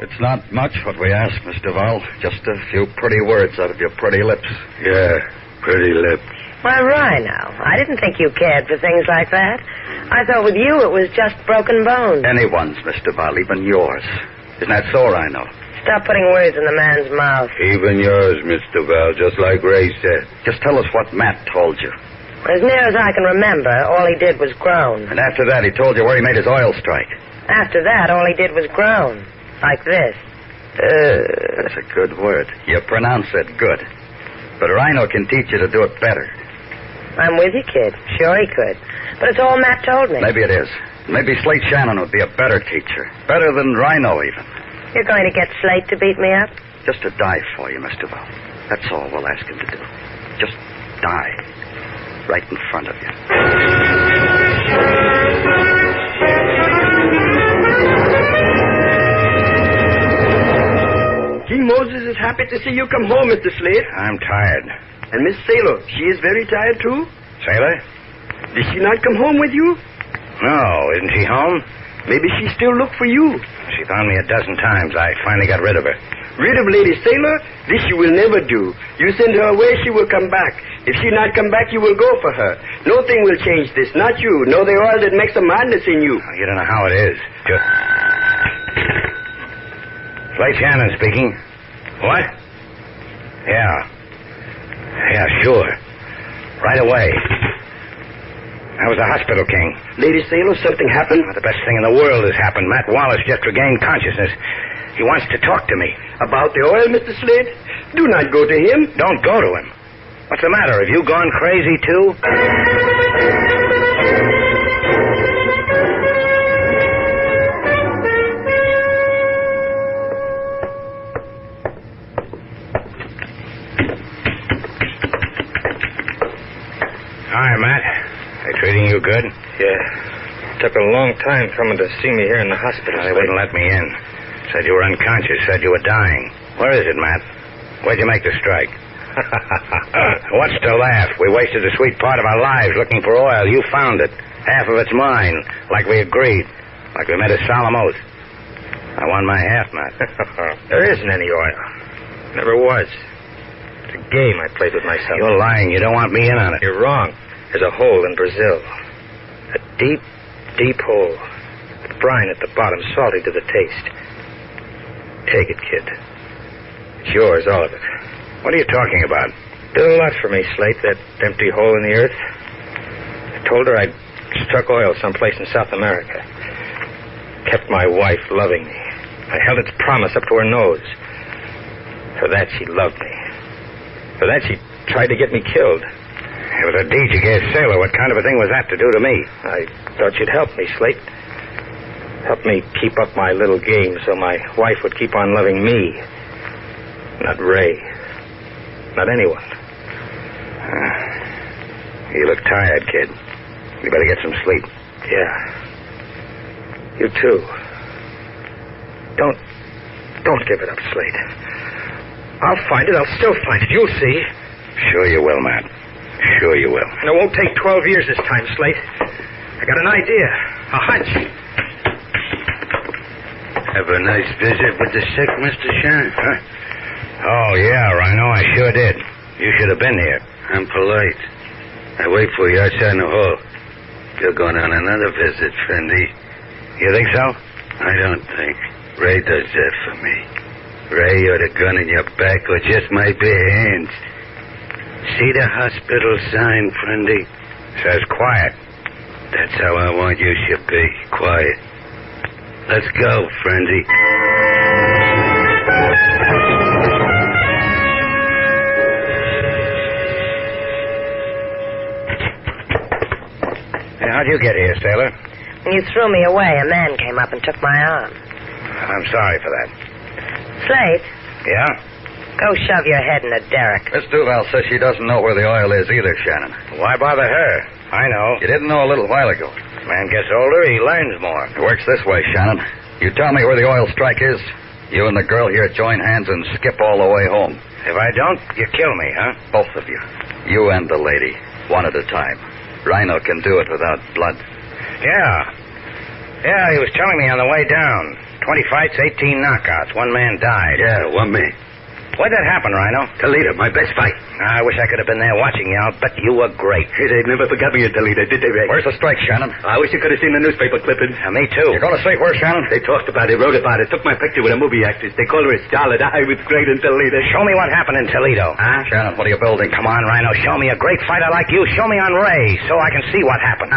It's not much what we ask, Miss Duval. Just a few pretty words out of your pretty lips. Yeah, pretty lips. Why, Rhino, I didn't think you cared for things like that. I thought with you it was just broken bones. Anyone's, Miss Duval, even yours. Isn't that so, Rhino? Stop putting words in the man's mouth. Even yours, Mr. Val, just like Ray said. Just tell us what Matt told you. As near as I can remember, all he did was groan. And after that, he told you where he made his oil strike. After that, all he did was groan. Like this. That's a good word. You pronounce it good. But Rhino can teach you to do it better. I'm with you, kid. Sure he could. But it's all Matt told me. Maybe it is. Maybe Slate Shannon would be a better teacher. Better than Rhino, even. You're going to get Slate to beat me up? Just to die for you, Mr. Val. That's all we'll ask him to do. Just die. Right in front of you. King Moses is happy to see you come home, Mr. Slate. I'm tired. And Miss Sailor, she is very tired, too? Sailor? Did she not come home with you? No, isn't she home? Maybe she still looked for you. She found me a dozen times. I finally got rid of her. Rid of Lady Sailor? This you will never do. You send her away, she will come back. If she not come back, you will go for her. Nothing will change this, not you. No, the oil that makes a madness in you. You don't know how it is. Just... Slate Shannon speaking. What? Yeah. Yeah, sure. Right away. How was the hospital, King? Lady Sailor, something happened? The best thing in the world has happened. Matt Wallace just regained consciousness. He wants to talk to me. About the oil, Mr. Slade? Do not go to him. Don't go to him. What's the matter? Have you gone crazy, too? Hi, Matt. They treating you good? Yeah. Took a long time coming to see me here in the hospital. They wouldn't let me in. Said you were unconscious. Said you were dying. Where is it, Matt? Where'd you make the strike? What's to laugh? We wasted a sweet part of our lives looking for oil. You found it. Half of it's mine, like we agreed. Like we made a solemn oath. I won my half, Matt. There isn't any oil. Never was. It's a game I played with myself. You're lying. You don't want me in on it. You're wrong. There's a hole in Brazil. A deep, deep hole. With brine at the bottom, salty to the taste. Take it, kid. It's yours, all of it. What are you talking about? Did a lot for me, Slate, that empty hole in the earth. I told her I'd struck oil someplace in South America. Kept my wife loving me. I held its promise up to her nose. For that, she loved me. For that, she tried to get me killed. It was a deed you gave Sailor. What kind of a thing was that to do to me? I thought you'd help me, Slate. Help me keep up my little game so my wife would keep on loving me. Not Ray. Not anyone. You look tired, kid. You better get some sleep. Yeah. You too. Don't give it up, Slate. I'll find it. I'll still find it. You'll see. Sure you will, Matt. Sure you will. And it won't take 12 years this time, Slate. I got an idea. A hunch. Have a nice visit with the sick, Mr. Shannon? Huh? Oh, yeah, Rhino, I sure did. You should have been here. I'm polite. I wait for you outside in the hall. You're going on another visit, friendy. You think so? I don't think. Ray does that for me. Ray or the gun in your back or just my bare hands. See the hospital sign, friendy? Says quiet. That's how I want you should be. Quiet. Let's go, friendy. Hey, how'd you get here, Sailor? When you threw me away, a man came up and took my arm. I'm sorry for that. Slate, Yeah? go shove your head in a derrick. Miss Duval says she doesn't know where the oil is either, Shannon. Why bother her? I know. You didn't know a little while ago. Man gets older, he learns more. It works this way, Shannon. You tell me where the oil strike is, you and the girl here join hands and skip all the way home. If I don't, you kill me, huh? Both of you. You and the lady. One at a time. Rhino can do it without blood. Yeah, he was telling me on the way down. 20 fights, 18 knockouts. One man died. Yeah, one man. Where'd that happen, Rhino? Toledo, my best fight. I wish I could have been there watching you. I'll bet you were great. Hey, they never forgot me in Toledo, did they, Ray? Where's the strike, Shannon? I wish you could have seen the newspaper clippings. Me too. You're going to say where, Shannon? They talked about it, wrote about it, took my picture with a movie actress. They called her a starlet. I was great in Toledo. Show me what happened in Toledo. Huh? Shannon, what are you building? Come on, Rhino. Show me a great fighter like you. Show me on Ray so I can see what happened.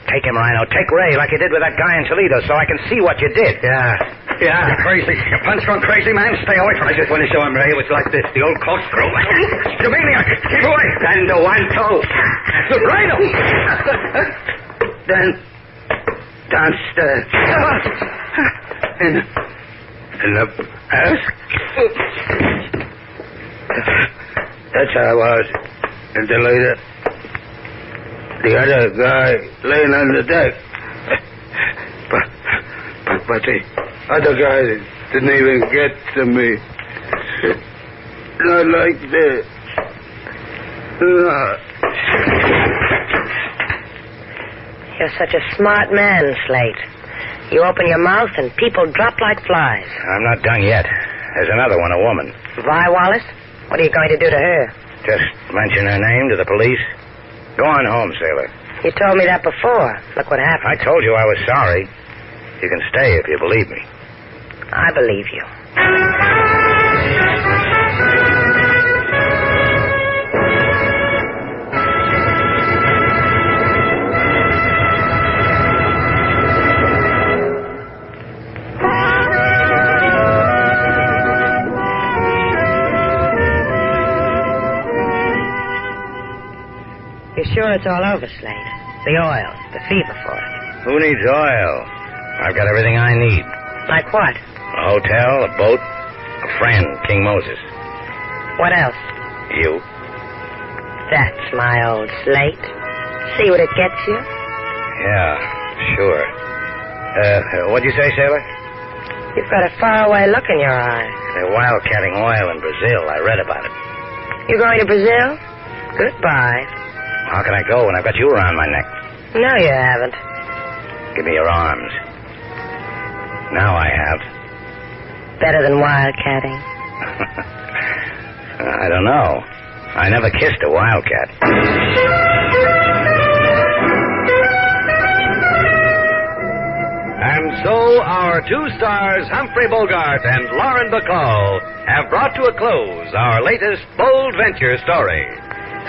Take him, Rhino. Take Ray like you did with that guy in Toledo so I can see what you did. Yeah. You're crazy. Your punch gone crazy, man. Stay away from I just want to show him, Ray. It was like this. The old corkscrew. You maniac. Keep away. And the one toe. Rhino. Then downstairs. In the house. That's how I was in Toledo. The other guy laying on the deck. But the other guy didn't even get to me. Not like this. You're such a smart man, Slate. You open your mouth and people drop like flies. I'm not done yet. There's another one, a woman. Vi Wallace? What are you going to do to her? Just mention her name to the police. Go on home, Sailor. You told me that before. Look what happened. I told you I was sorry. You can stay if you believe me. I believe you. sure it's all over, Slade. The oil, the fever for it. Who needs oil? I've got everything I need. Like what? A hotel, a boat, a friend, King Moses. What else? You. That's my old slate. See what it gets you? Yeah, sure. What'd you say, sailor? You've got a faraway look in your eye. They're wildcatting oil in Brazil. I read about it. You going to Brazil? Goodbye. How can I go when I've got you around my neck? No, you haven't. Give me your arms. Now I have. Better than wildcatting. I don't know. I never kissed a wildcat. And so our two stars, Humphrey Bogart and Lauren Bacall, have brought to a close our latest bold venture story.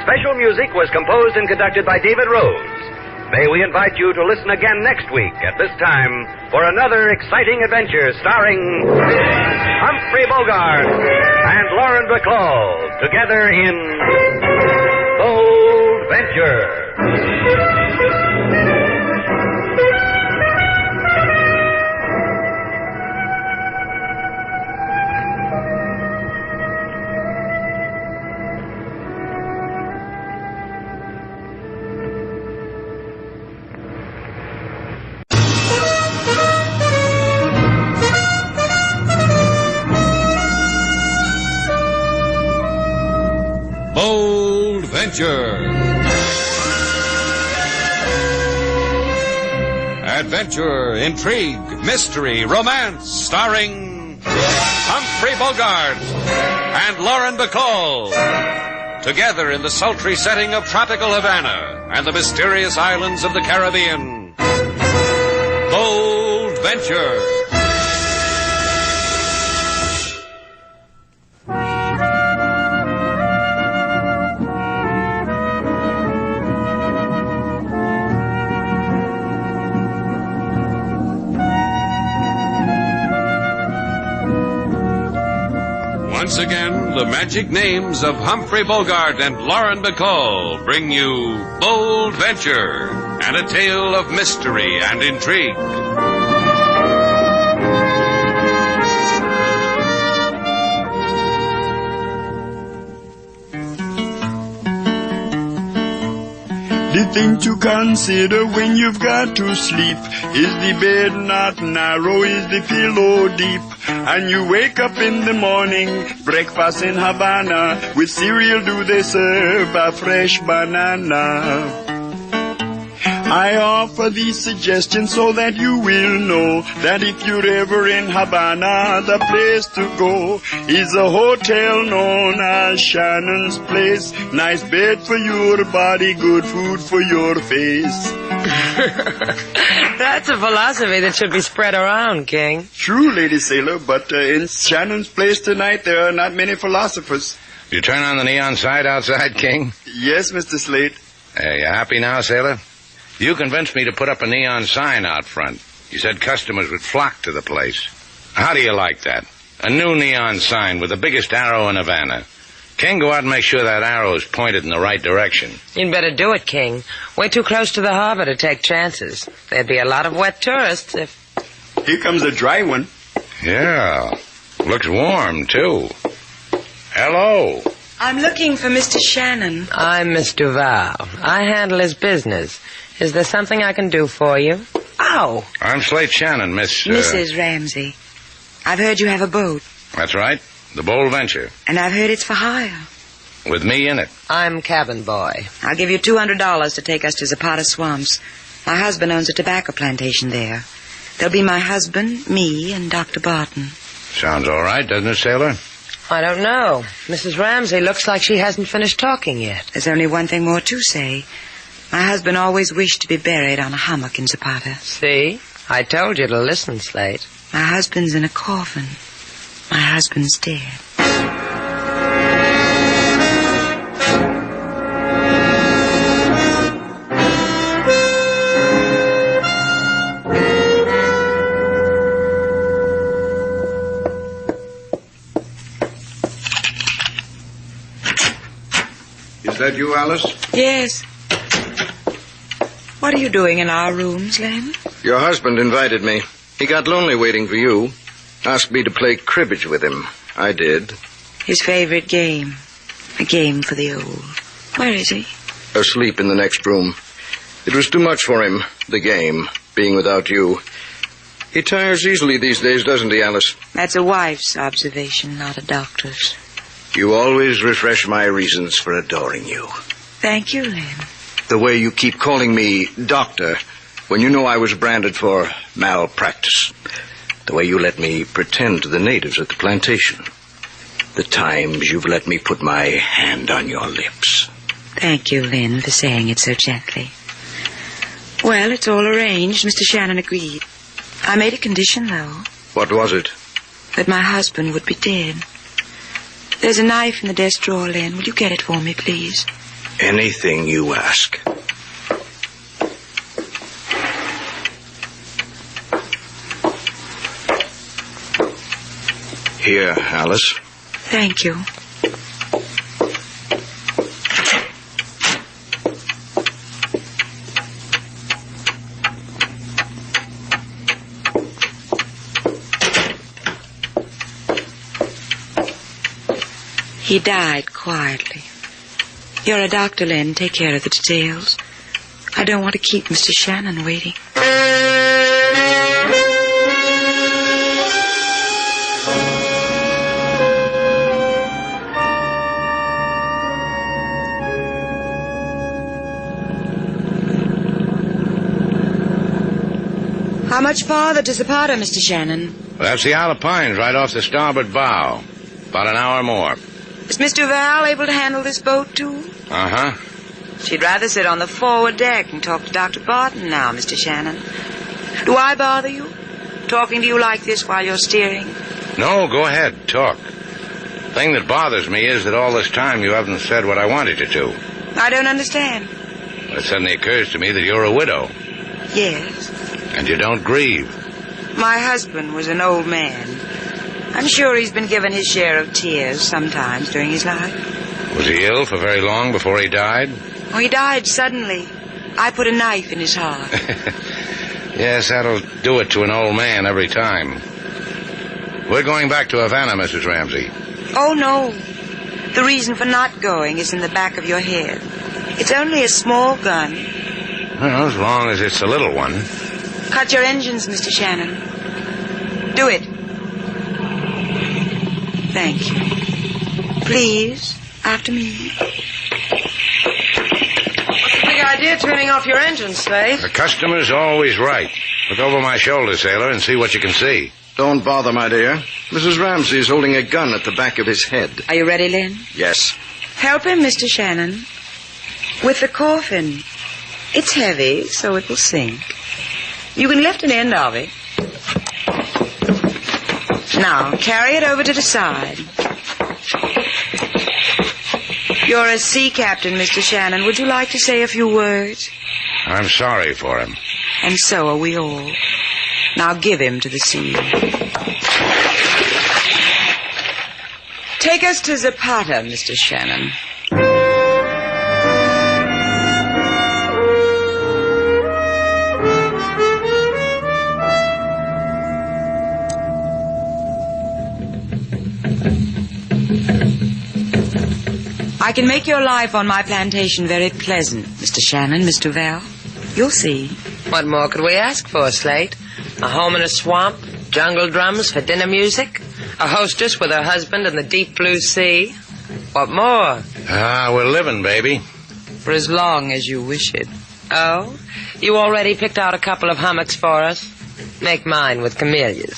Special music was composed and conducted by David Rose. May we invite you to listen again next week at this time for another exciting adventure starring Humphrey Bogart and Lauren Bacall, together in Bold Venture. Bold Venture. Adventure, intrigue, mystery, romance, starring Humphrey Bogart and Lauren Bacall. Together in the sultry setting of tropical Havana and the mysterious islands of the Caribbean. Bold Venture. Once again, the magic names of Humphrey Bogart and Lauren Bacall bring you Bold Venture and a tale of mystery and intrigue. The thing to consider when you've got to sleep is the bed not narrow, is the pillow deep. And you wake up in the morning, breakfast in Havana, with cereal do they serve a fresh banana. I offer these suggestions so that you will know that if you're ever in Havana, the place to go is a hotel known as Shannon's Place. Nice bed for your body, good food for your face. That's a philosophy that should be spread around, King. True, Lady Sailor, but in Shannon's Place tonight there are not many philosophers. You turn on the neon side outside, King? Yes, Mr. Slate. You happy now, sailor? You convinced me to put up a neon sign out front. You said customers would flock to the place. How do you like that? A new neon sign with the biggest arrow in Havana. King, go out and make sure that arrow is pointed in the right direction. You'd better do it, King. We're too close to the harbor to take chances. There'd be a lot of wet tourists if... Here comes a dry one. Yeah. Looks warm, too. Hello. I'm looking for Mr. Shannon. I'm Miss Duval. I handle his business. Is there something I can do for you? Ow! I'm Slate Shannon, Miss... Mrs. Ramsey. I've heard you have a boat. That's right. The Bold Venture. And I've heard it's for hire. With me in it. I'm cabin boy. I'll give you $200 to take us to Zapata Swamps. My husband owns a tobacco plantation there. There'll be my husband, me, and Dr. Barton. Sounds all right, doesn't it, sailor? I don't know. Mrs. Ramsey looks like she hasn't finished talking yet. There's only one thing more to say. My husband always wished to be buried on a hummock in Zapata. See? I told you to listen, Slate. My husband's in a coffin. My husband's dead. Is that you, Alice? Yes. What are you doing in our rooms, Len? Your husband invited me. He got lonely waiting for you. Asked me to play cribbage with him. I did. His favorite game. A game for the old. Where is he? Asleep in the next room. It was too much for him, the game, being without you. He tires easily these days, doesn't he, Alice? That's a wife's observation, not a doctor's. You always refresh my reasons for adoring you. Thank you, Len. The way you keep calling me doctor when you know I was branded for malpractice. The way you let me pretend to the natives at the plantation. The times you've let me put my hand on your lips. Thank you, Len, for saying it so gently. Well, it's all arranged. Mr. Shannon agreed. I made a condition, though. What was it? That my husband would be dead. There's a knife in the desk drawer, Len. Will you get it for me, please? Anything you ask. Here, Alice. Thank you. He died quietly. You're a doctor, Len. Take care of the details. I don't want to keep Mr. Shannon waiting. How much farther to Zapata, Mr. Shannon? Well, that's the Isle of Pines right off the starboard bow. About an hour more. Is Miss Duval able to handle this boat, too? Uh-huh. She'd rather sit on the forward deck and talk to Dr. Barton now, Mr. Shannon. Do I bother you? Talking to you like this while you're steering? No, go ahead. Talk. The thing that bothers me is that all this time you haven't said what I wanted you to. I don't understand. Well, it suddenly occurs to me that you're a widow. Yes. And you don't grieve. My husband was an old man. I'm sure he's been given his share of tears sometimes during his life. Was he ill for very long before he died? Oh, he died suddenly. I put a knife in his heart. Yes, that'll do it to an old man every time. We're going back to Havana, Mrs. Ramsey. Oh, no. The reason for not going is in the back of your head. It's only a small gun. Well, as long as it's a little one. Cut your engines, Mr. Shannon. Do it. Thank you. Please, after me. What's the big idea turning off your engine, Slade? The customer's always right. Look over my shoulder, sailor, and see what you can see. Don't bother, my dear. Mrs. Ramsey is holding a gun at the back of his head. Are you ready, Lynn? Yes. Help him, Mr. Shannon. With the coffin. It's heavy, so it will sink. You can lift an end of it. Now, carry it over to the side. You're a sea captain, Mr. Shannon. Would you like to say a few words? I'm sorry for him. And so are we all. Now give him to the sea. Take us to Zapata, Mr. Shannon. I can make your life on my plantation very pleasant, Mr. Shannon, Miss Duval. You'll see. What more could we ask for, Slate? A home in a swamp, jungle drums for dinner music, a hostess with her husband in the deep blue sea. What more? We're living, baby. For as long as you wish it. Oh? You already picked out a couple of hummocks for us? Make mine with camellias.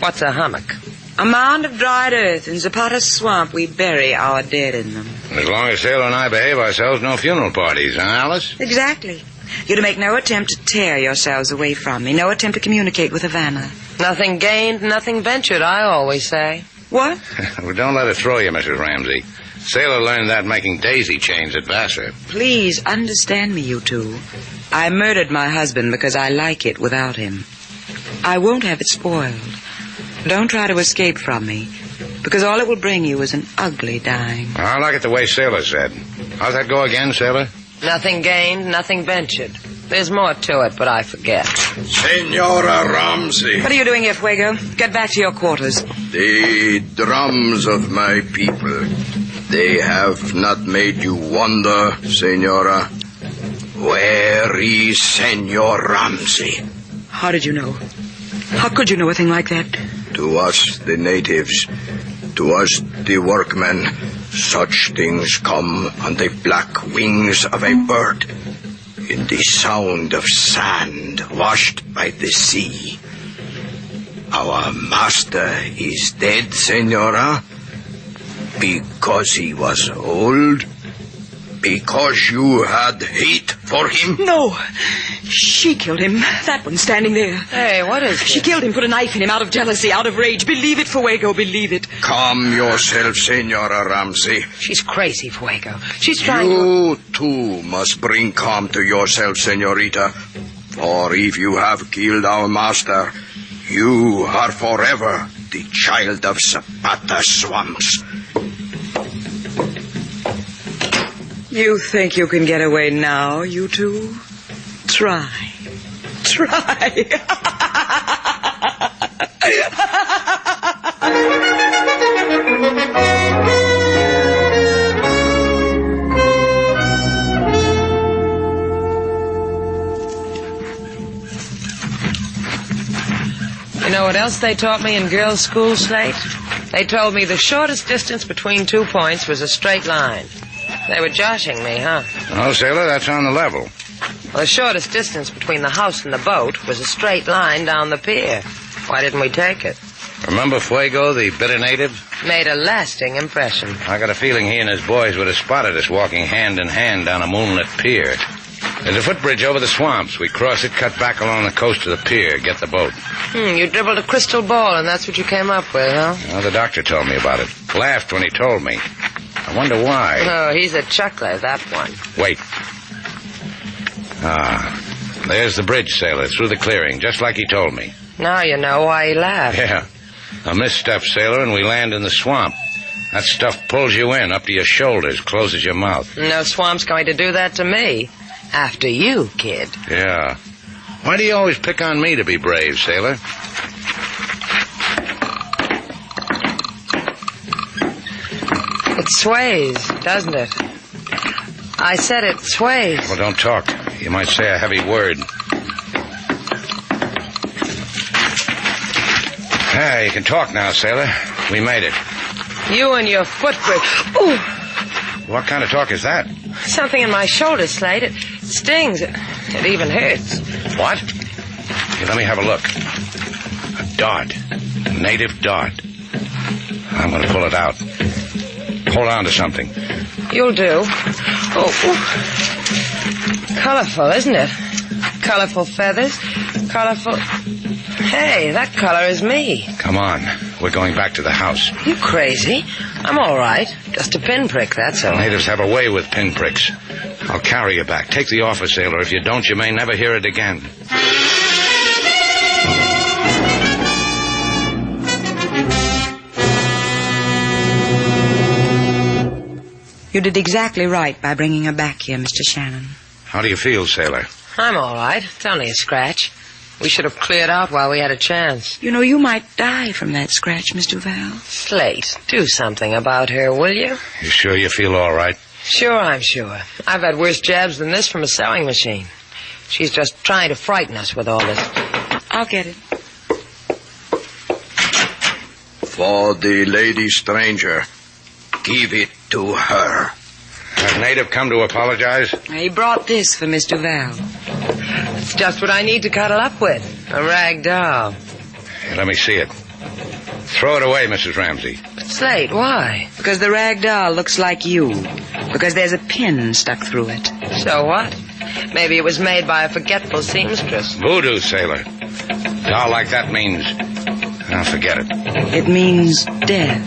What's a hummock? A mound of dried earth in Zapata's swamp. We bury our dead in them. As long as Sailor and I behave ourselves, no funeral parties, huh, Alice? Exactly. You're to make no attempt to tear yourselves away from me. No attempt to communicate with Havana. Nothing gained, nothing ventured, I always say. What? Well, don't let it throw you, Mrs. Ramsey. Sailor learned that making daisy chains at Vassar. Please understand me, you two. I murdered my husband because I like it without him. I won't have it spoiled. Don't try to escape from me, because all it will bring you is an ugly dying. I like it the way Sailor said. How's that go again, Sailor? Nothing gained, nothing ventured. There's more to it, but I forget. Senora Ramsey. What are you doing here, Fuego? Get back to your quarters. The drums of my people, they have not made you wonder, Senora. Where is Senor Ramsey? How did you know? How could you know a thing like that? To us, the natives, to us, the workmen, such things come on the black wings of a bird, in the sound of sand washed by the sea. Our master is dead, Senora, because he was old. Because you had hate for him? No. She killed him. That one standing there. Hey, what is this? She killed him, put a knife in him out of jealousy, out of rage. Believe it, Fuego, believe it. Calm yourself, Senora Ramsey. She's crazy, Fuego. She's trying You, too, must bring calm to yourself, Senorita. For if you have killed our master, you are forever the child of Zapata swamps. You think you can get away now, you two? Try. You know what else they taught me in girls' school, Slate? They told me the shortest distance between 2 points was a straight line. They were joshing me, huh? No, sailor, that's on the level. Well, the shortest distance between the house and the boat was a straight line down the pier. Why didn't we take it? Remember Fuego, the bitter native? Made a lasting impression. I got a feeling he and his boys would have spotted us walking hand in hand down a moonlit pier. There's a footbridge over the swamps. We cross it, cut back along the coast to the pier, get the boat. You dribbled a crystal ball, and that's what you came up with, huh? Well, the doctor told me about it. Laughed when he told me. I wonder why. Oh, he's a chuckler, that one. Wait. There's the bridge, sailor, through the clearing, just like he told me. Now you know why he laughed. Yeah. A misstep, sailor, and we land in the swamp. That stuff pulls you in, up to your shoulders, closes your mouth. No swamp's going to do that to me. After you, kid. Yeah. Why do you always pick on me to be brave, sailor? It sways, doesn't it? I said it sways. Well, don't talk. You might say a heavy word. You can talk now, sailor. We made it. You and your footbridge. Ooh! What kind of talk is that? Something in my shoulder, Slate. It stings. It even hurts. What? Here, let me have a look. A dart. A native dart. I'm going to pull it out. Hold on to something. You'll do. Oh. Colorful, isn't it? Colorful feathers. Colorful... Hey, that color is me. Come on. We're going back to the house. You crazy? I'm all right. Just a pinprick, that's all. Natives have a way with pinpricks. I'll carry you back. Take the offer, sailor. If you don't, you may never hear it again. You did exactly right by bringing her back here, Mr. Shannon. How do you feel, sailor? I'm all right. It's only a scratch. We should have cleared out while we had a chance. You know, you might die from that scratch, Mr. Val. Slate, do something about her, will you? You sure you feel all right? Sure, I'm sure. I've had worse jabs than this from a sewing machine. She's just trying to frighten us with all this. I'll get it. For the lady stranger, give it to her. Has native come to apologize? He brought this for Mr. Val. It's just what I need to cuddle up with. A rag doll. Here, let me see it. Throw it away, Mrs. Ramsey. Slate, why? Because the rag doll looks like you. Because there's a pin stuck through it. So what? Maybe it was made by a forgetful seamstress. Voodoo, sailor. Doll like that means... Oh, forget it. It means death.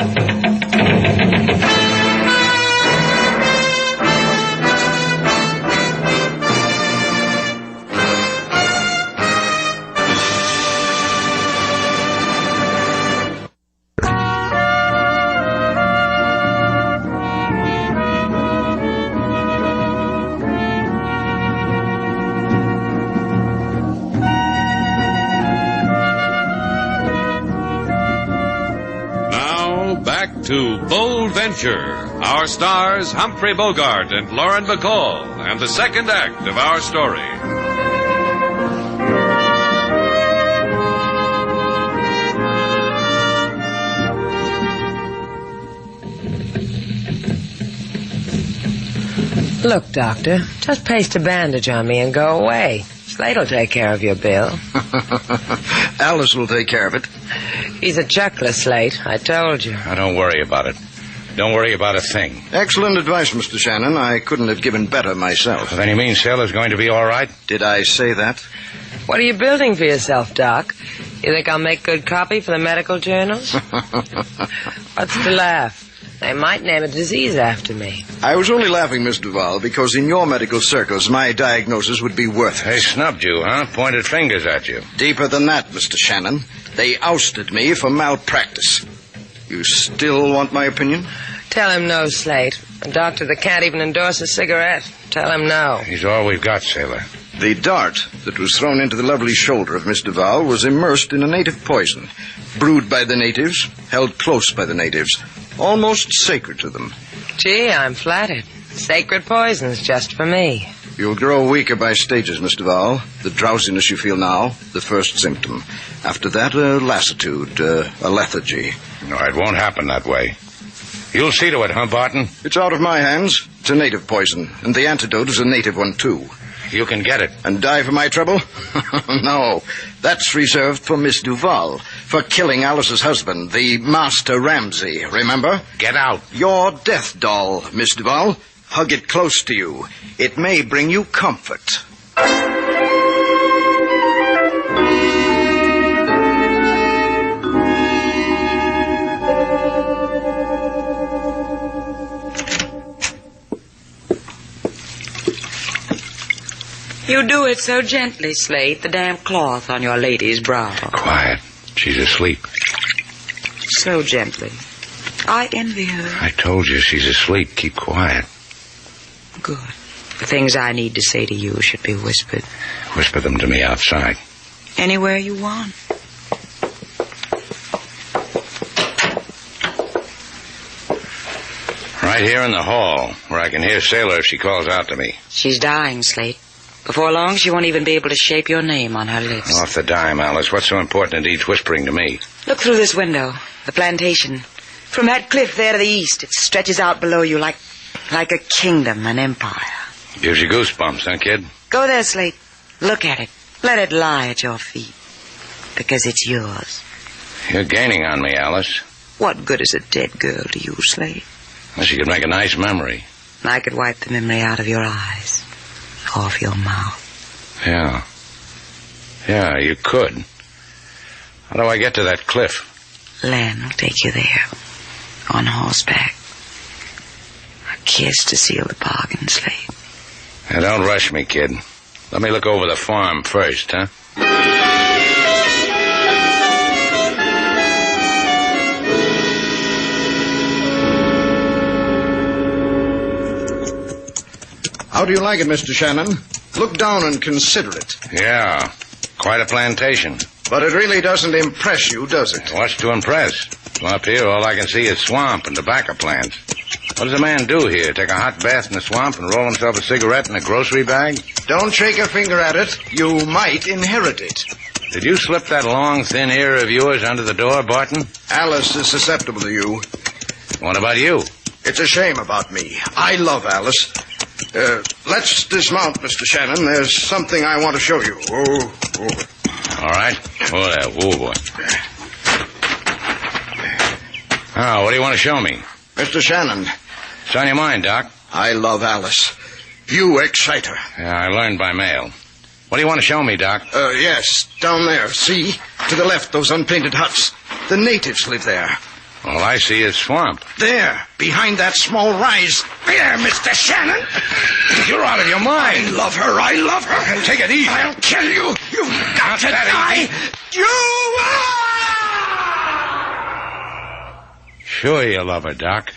to Bold Venture. Our stars, Humphrey Bogart and Lauren Bacall, and the second act of our story. Look, Doctor, just paste a bandage on me and go away. Slate'll take care of your bill. Alice will take care of it. He's a chuckler, Slate. I told you. Now, don't worry about it. Don't worry about a thing. Excellent advice, Mr. Shannon. I couldn't have given better myself. Then you mean Sailor's going to be all right? Did I say that? What are you building for yourself, Doc? You think I'll make good copy for the medical journals? What's to laugh? They might name a disease after me. I was only laughing, Miss Duval, because in your medical circles, my diagnosis would be worthless. They snubbed you, huh? Pointed fingers at you. Deeper than that, Mr. Shannon. They ousted me for malpractice. You still want my opinion? Tell him no, Slate. A doctor that can't even endorse a cigarette. Tell him no. He's all we've got, Sailor. The dart that was thrown into the lovely shoulder of Miss Duval was immersed in a native poison, brewed by the natives, held close by the natives, almost sacred to them. Gee, I'm flattered. Sacred poisons just for me. You'll grow weaker by stages, Miss Duval. The drowsiness you feel now, the first symptom. After that, a lassitude, a lethargy. No, it won't happen that way. You'll see to it, huh, Barton? It's out of my hands. It's a native poison, and the antidote is a native one, too. You can get it. And die for my trouble? No. That's reserved for Miss Duval, for killing Alice's husband, the Master Ramsay, remember? Get out. Your death doll, Miss Duval. Hug it close to you. It may bring you comfort. You do it so gently, Slate, the damp cloth on your lady's brow. Quiet. She's asleep. So gently. I envy her. I told you she's asleep. Keep quiet. Good. The things I need to say to you should be whispered. Whisper them to me outside. Anywhere you want. Right here in the hall, where I can hear Sailor if she calls out to me. She's dying, Slate. Before long, she won't even be able to shape your name on her lips. Off the dime, Alice. What's so important it needs whispering to me? Look through this window. The plantation. From that cliff there to the east, it stretches out below you like a kingdom, an empire. Gives you goosebumps, huh, kid? Go there, Slate. Look at it. Let it lie at your feet. Because it's yours. You're gaining on me, Alice. What good is a dead girl to you, Slate? Well, she could make a nice memory. I could wipe the memory out of your eyes. Off your mouth. Yeah. Yeah, you could. How do I get to that cliff? Len will take you there. On horseback. A kiss to seal the bargain, Slate. Now, don't rush me, kid. Let me look over the farm first, huh? How do you like it, Mr. Shannon? Look down and consider it. Yeah, quite a plantation. But it really doesn't impress you, does it? What's to impress? Well, up here, all I can see is swamp and tobacco plants. What does a man do here? Take a hot bath in the swamp and roll himself a cigarette in a grocery bag? Don't shake a finger at it. You might inherit it. Did you slip that long, thin ear of yours under the door, Barton? Alice is susceptible to you. What about you? It's a shame about me. I love Alice. Let's dismount, Mr. Shannon. There's something I want to show you. Oh. All right. Oh, there. Oh, boy. Oh, what do you want to show me? Mr. Shannon. What's on your mind, Doc? I love Alice. You excite her. Yeah, I learned by mail. What do you want to show me, Doc? Yes, down there. See? To the left, those unpainted huts. The natives live there. All I see is swamp. There, behind that small rise. There, Mr. Shannon. You're out of your mind. I love her. I love her. Take it easy. I'll kill you. You've got to die. Sure you love her, Doc.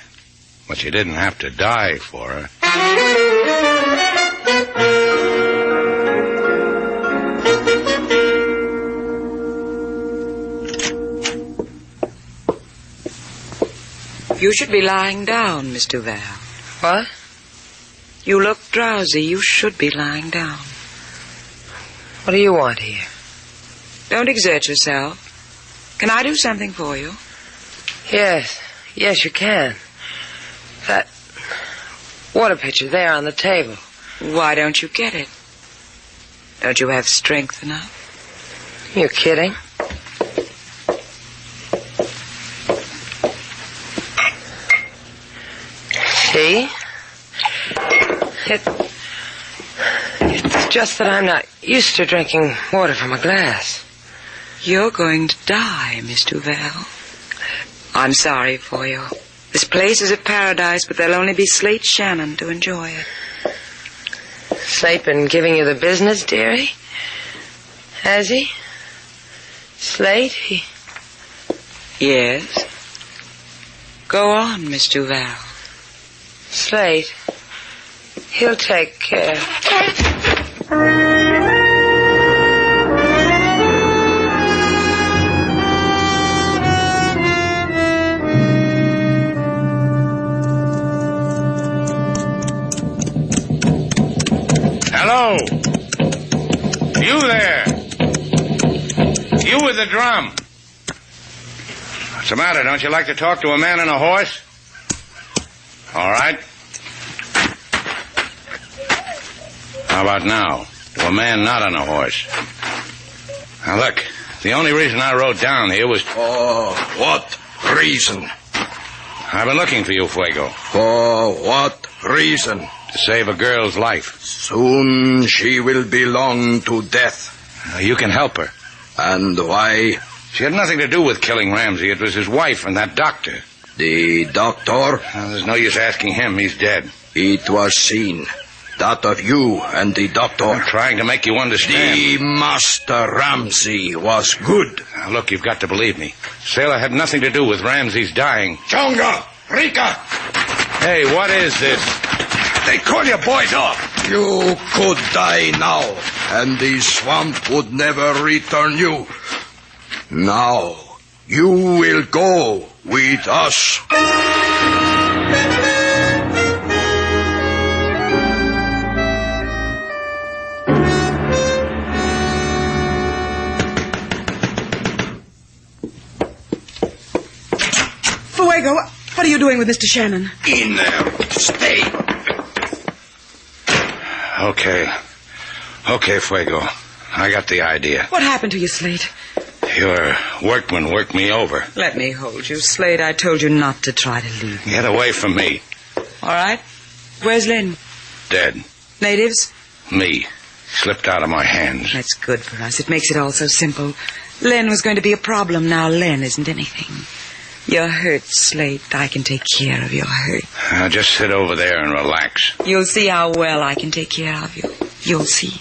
But you didn't have to die for her. You should be lying down, Miss Duval. What? You look drowsy. You should be lying down. What do you want here? Don't exert yourself. Can I do something for you? Yes. Yes, you can. That water pitcher there on the table. Why don't you get it? Don't you have strength enough? You're kidding. See? It's just that I'm not used to drinking water from a glass. You're going to die, Miss Duval. I'm sorry for you. This place is a paradise, but there'll only be Slate Shannon to enjoy it. Slate been giving you the business, dearie? Has he? Slate, he... Yes. Go on, Miss Duval. Slate, he'll take care. Hello? You there? You with the drum. What's the matter? Don't you like to talk to a man on a horse? All right. How about now? To a man not on a horse. Now, look, the only reason I rode down here was... For what reason? I've been looking for you, Fuego. For what reason? To save a girl's life. Soon she will belong to death. You can help her. And why? She had nothing to do with killing Ramsey. It was his wife and that doctor. The doctor? There's no use asking him. He's dead. It was seen. That of you and the doctor. I'm trying to make you understand. The Master Ramsey was good. Now, look, you've got to believe me. Sailor had nothing to do with Ramsey's dying. Chonga! Rika! Hey, what is this? They call your boys off. You could die now, and the swamp would never return you. Now, you will go with us. Fuego, what are you doing with Mr. Shannon? In there. Stay. Okay, Fuego. I got the idea. What happened to you, Slate? Your workman worked me over. Let me hold you, Slade. I told you not to try to leave me. Get away from me. All right. Where's Lynn? Dead. Natives? Me. Slipped out of my hands. That's good for us. It makes it all so simple. Lynn was going to be a problem. Now Lynn isn't anything. You're hurt, Slate. I can take care of your hurt. Now just sit over there and relax. You'll see how well I can take care of you. You'll see.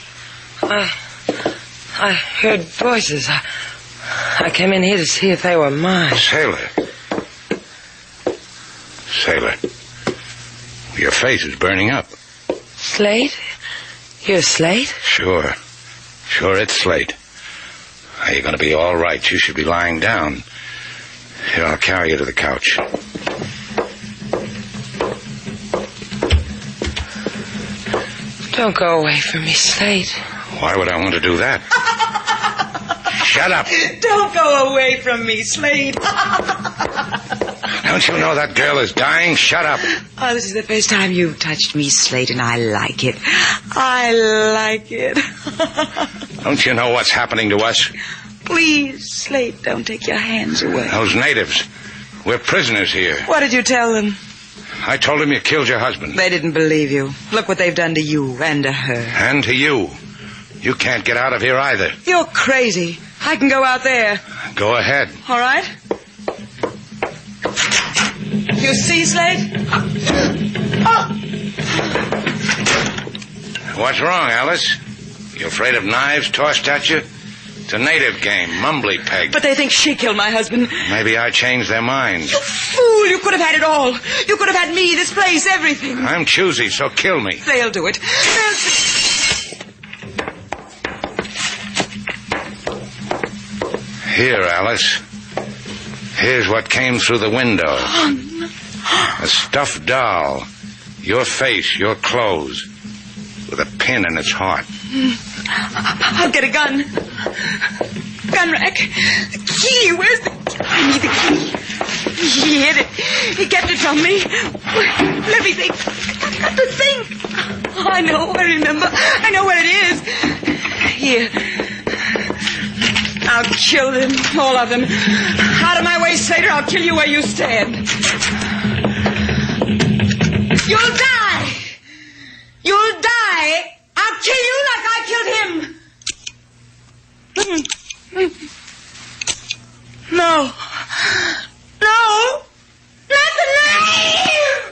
I heard voices. I came in here to see if they were mine. Sailor. Your face is burning up. Slate? You're Slate? Sure, it's Slate. Are you going to be all right? You should be lying down. Here, I'll carry you to the couch. Don't go away from me, Slate. Why would I want to do that? Shut up. Don't go away from me, Slade. Don't you know that girl is dying? Shut up. Oh, this is the first time you've touched me, Slade, and I like it. I like it. Don't you know what's happening to us? Please, Slade, don't take your hands away. Those natives. We're prisoners here. What did you tell them? I told them you killed your husband. They didn't believe you. Look what they've done to you and to her. And to you. You can't get out of here either. You're crazy. I can go out there. Go ahead. All right? You see, Slade? Oh! What's wrong, Alice? You afraid of knives tossed at you? It's a native game, mumbly peg. But they think she killed my husband. Maybe I changed their minds. You fool! You could have had it all. You could have had me, this place, everything. I'm choosy, so kill me. They'll do it. Here, Alice. Here's what came through the window. A stuffed doll. Your face, your clothes. With a pin in its heart. I'll get a gun. Gun rack. Key. Where's the... I need the key. He hid it. He kept it from me. Let me think. I've got to think. Oh, I know. I remember. I know where it is. Here. I'll kill them. All of them. Out of my way, Slater. I'll kill you where you stand. You'll die. You'll die. I'll kill you like I killed him. No. No. Not the knife.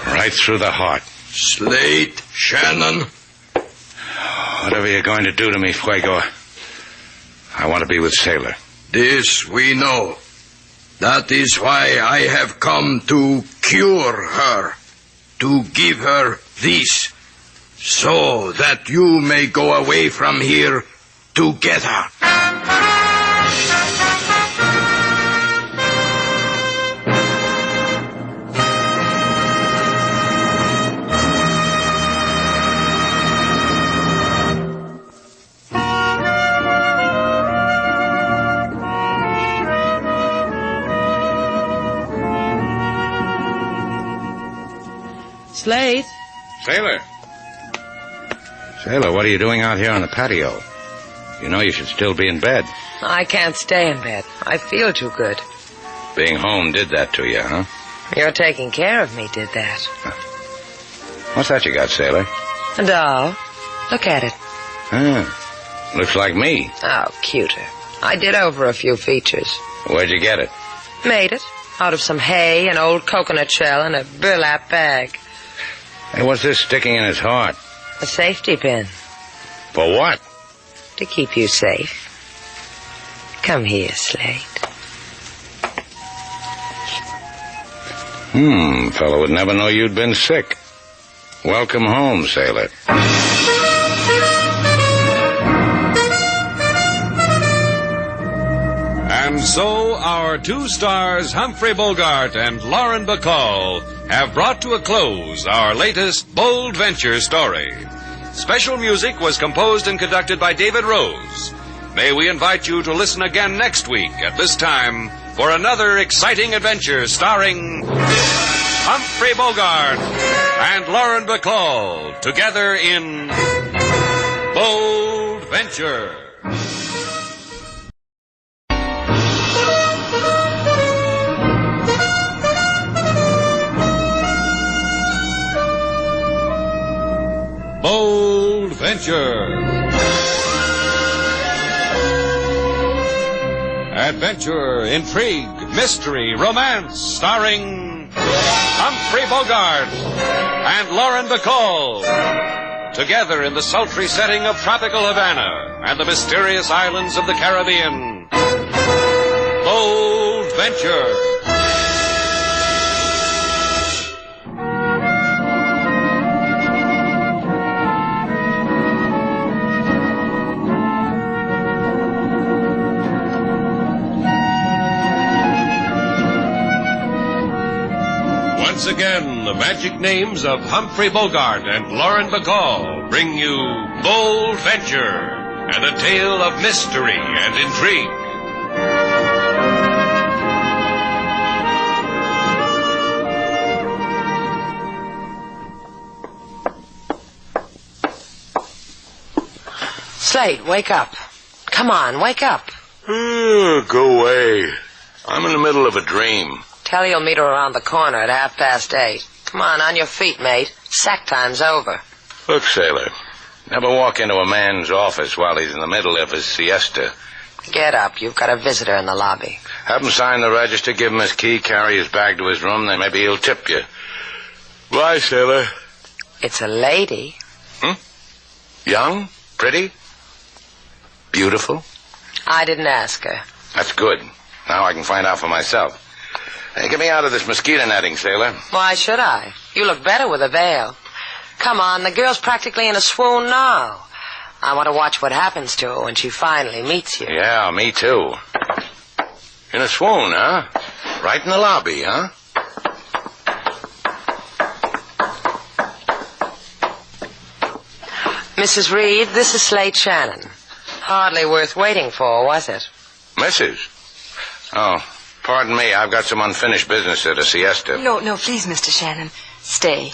Right through the heart. Slate, Shannon. Whatever you're going to do to me, Fuego, I want to be with Sailor. This we know. That is why I have come to cure her. To give her this. So that you may go away from here together. Slate? Sailor. Sailor, what are you doing out here on the patio? You know you should still be in bed. I can't stay in bed. I feel too good. Being home did that to you, huh? Your taking care of me did that. What's that you got, Sailor? A doll. Look at it. Looks like me. Oh, cuter. I did over a few features. Where'd you get it? Made it. Out of some hay, an old coconut shell, and a burlap bag. Hey, what's this sticking in his heart? A safety pin. For what? To keep you safe. Come here, Slate. Fellow would never know you'd been sick. Welcome home, Sailor. And so our two stars, Humphrey Bogart and Lauren Bacall, have brought to a close our latest Bold Venture story. Special music was composed and conducted by David Rose. May we invite you to listen again next week at this time for another exciting adventure starring Humphrey Bogart and Lauren Bacall together in Bold Venture. Bold Venture. Adventure, intrigue, mystery, romance, starring Humphrey Bogart and Lauren Bacall. Together in the sultry setting of tropical Havana and the mysterious islands of the Caribbean. Bold Venture. Once again, the magic names of Humphrey Bogart and Lauren Bacall bring you Bold Venture and a tale of mystery and intrigue. Slate, wake up. Come on, wake up. Go away. I'm in the middle of a dream. Tell you'll meet her around the corner at 8:30. Come on your feet, mate. Sack time's over. Look, Sailor, never walk into a man's office while he's in the middle of his siesta. Get up. You've got a visitor in the lobby. Have him sign the register, give him his key, carry his bag to his room, then maybe he'll tip you. Bye, Sailor. It's a lady. Young? Pretty? Beautiful? I didn't ask her. That's good. Now I can find out for myself. Hey, get me out of this mosquito netting, Sailor. Why should I? You look better with a veil. Come on, the girl's practically in a swoon now. I want to watch what happens to her when she finally meets you. Yeah, me too. In a swoon, huh? Right in the lobby, huh? Mrs. Reed, this is Slate Shannon. Hardly worth waiting for, was it? Mrs.? Oh, pardon me. I've got some unfinished business at a siesta. No, please, Mr. Shannon. Stay.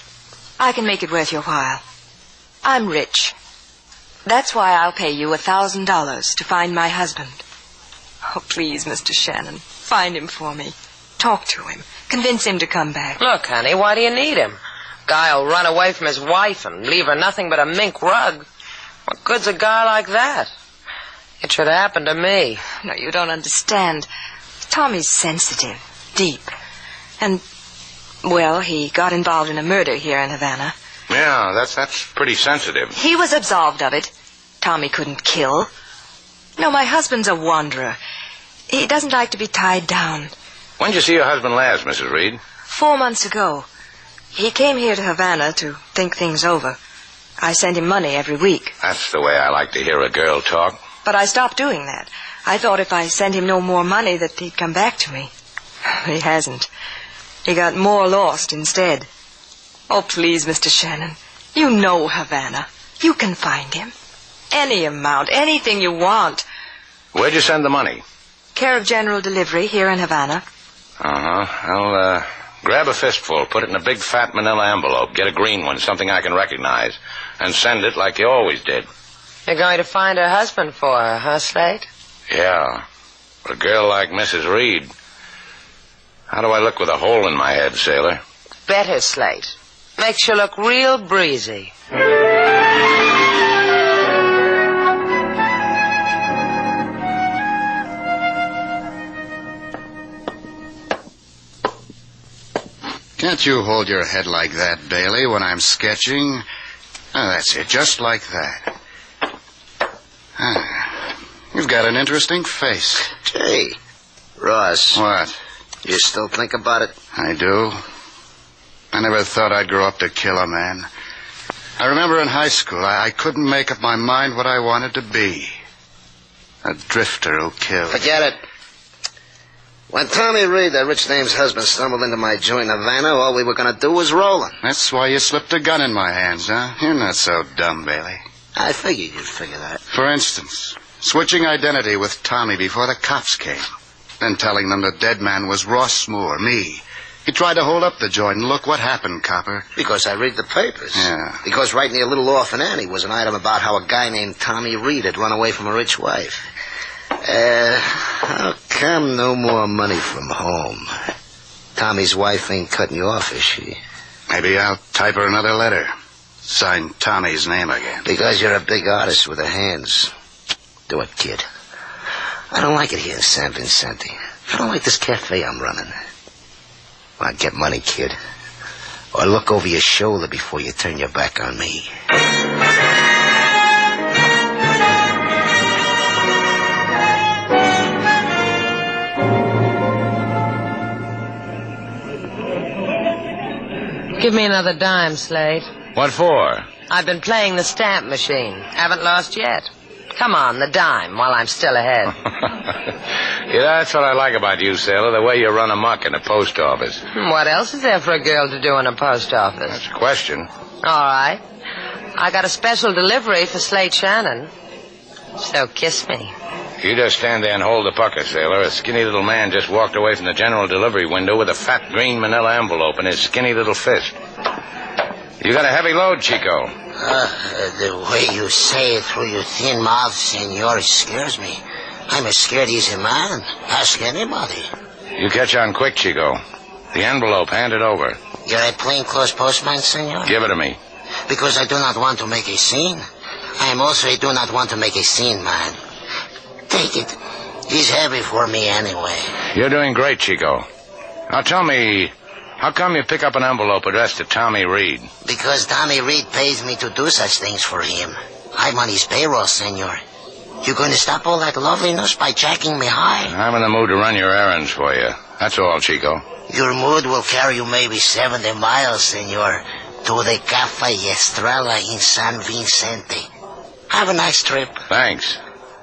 I can make it worth your while. I'm rich. That's why I'll pay you $1,000 to find my husband. Oh, please, Mr. Shannon, find him for me. Talk to him. Convince him to come back. Look, honey, why do you need him? Guy'll run away from his wife and leave her nothing but a mink rug. What good's a guy like that? It should happen to me. No, you don't understand. Tommy's sensitive, deep. And, well, he got involved in a murder here in Havana. Yeah, that's pretty sensitive. He was absolved of it. Tommy couldn't kill. No, my husband's a wanderer. He doesn't like to be tied down. When'd you see your husband last, Mrs. Reed? 4 months ago. He came here to Havana to think things over. I sent him money every week. That's the way I like to hear a girl talk. But I stopped doing that. I thought if I sent him no more money that he'd come back to me. He hasn't. He got more lost instead. Oh, please, Mr. Shannon. You know Havana. You can find him. Any amount, anything you want. Where'd you send the money? Care of General Delivery here in Havana. Uh-huh. I'll, grab a fistful, put it in a big fat manila envelope, get a green one, something I can recognize, and send it like you always did. You're going to find a husband for her, huh, Slate? Yeah. But a girl like Mrs. Reed. How do I look with a hole in my head, sailor? Better, Slate. Makes you look real breezy. Can't you hold your head like that, Bailey, when I'm sketching? Oh, that's it, just like that. You've got an interesting face. Gee, Ross. What? You still think about it? I do. I never thought I'd grow up to kill a man. I remember in high school, I couldn't make up my mind what I wanted to be. A drifter who killed. Forget it. When Tommy Reed, that rich dame's husband, stumbled into my joint in Havana, all we were going to do was roll him. That's why you slipped a gun in my hands, huh? You're not so dumb, Bailey. I figured you'd figure that. For instance, switching identity with Tommy before the cops came. Then telling them the dead man was Ross Moore, me. He tried to hold up the joint, and look what happened, Copper. Because I read the papers. Yeah. Because right near Little Orphan Annie was an item about how a guy named Tommy Reed had run away from a rich wife. How come no more money from home? Tommy's wife ain't cutting you off, is she? Maybe I'll type her another letter. Sign Tommy's name again. Because you're a big artist with the hands. Do it, kid. I don't like it here in San Vicente. I don't like this cafe I'm running. Well, get money, kid. Or look over your shoulder before you turn your back on me. Give me another dime, Slate. What for? I've been playing the stamp machine. Haven't lost yet. Come on, the dime, while I'm still ahead. Yeah, that's what I like about you, sailor, the way you run amok in the post office. What else is there for a girl to do in a post office? That's a question. All right. I got a special delivery for Slate Shannon. So kiss me. You just stand there and hold the pucker, sailor. A skinny little man just walked away from the general delivery window with a fat green manila envelope in his skinny little fist. You got a heavy load, Chico. The way you say it through your thin mouth, senor, it scares me. I'm a scared easy man. Ask anybody. You catch on quick, Chico. The envelope, hand it over. You're a plainclothes postman, senor? Give it to me. Because I do not want to make a scene. I am also a do not want to make a scene, man. Take it. He's heavy for me anyway. You're doing great, Chico. Now tell me, how come you pick up an envelope addressed to Tommy Reed? Because Tommy Reed pays me to do such things for him. I'm on his payroll, senor. You going to stop all that loveliness by jacking me high? I'm in the mood to run your errands for you. That's all, Chico. Your mood will carry you maybe 70 miles, senor, to the Cafe Estrella in San Vicente. Have a nice trip. Thanks.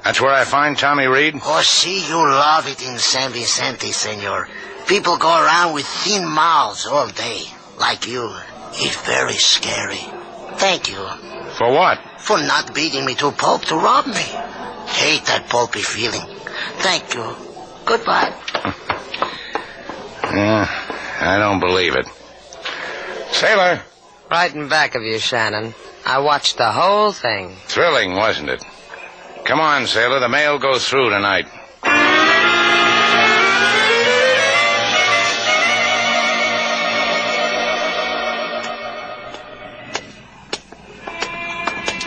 That's where I find Tommy Reed? Oh, see, you love it in San Vicente, senor. People go around with thin mouths all day, like you. It's very scary. Thank you. For what? For not beating me to a pulp to rob me. Hate that pulpy feeling. Thank you. Goodbye. Yeah, I don't believe it. Sailor. Right in back of you, Shannon. I watched the whole thing. Thrilling, wasn't it? Come on, sailor. The mail goes through tonight.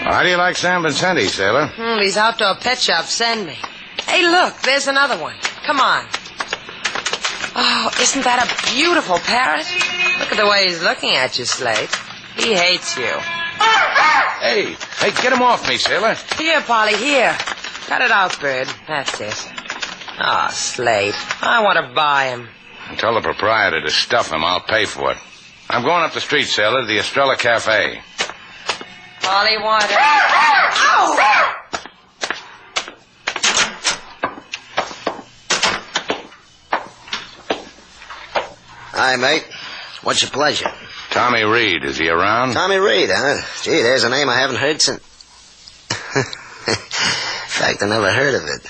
How do you like San Vicente, sailor? These outdoor pet shops send me. Hey, look, there's another one. Come on. Oh, isn't that a beautiful parrot? Look at the way he's looking at you, Slate. He hates you. Hey, get him off me, sailor. Here, Polly, here. Cut it out, bird. That's it. Ah, Slate. I want to buy him. Tell the proprietor to stuff him. I'll pay for it. I'm going up the street, sailor, to the Estrella Cafe. Polly wanted it. Ow! Hi, mate. What's your pleasure? Tommy Reed. Is he around? Tommy Reed, huh? Gee, there's a name I haven't heard since... In fact, I never heard of it.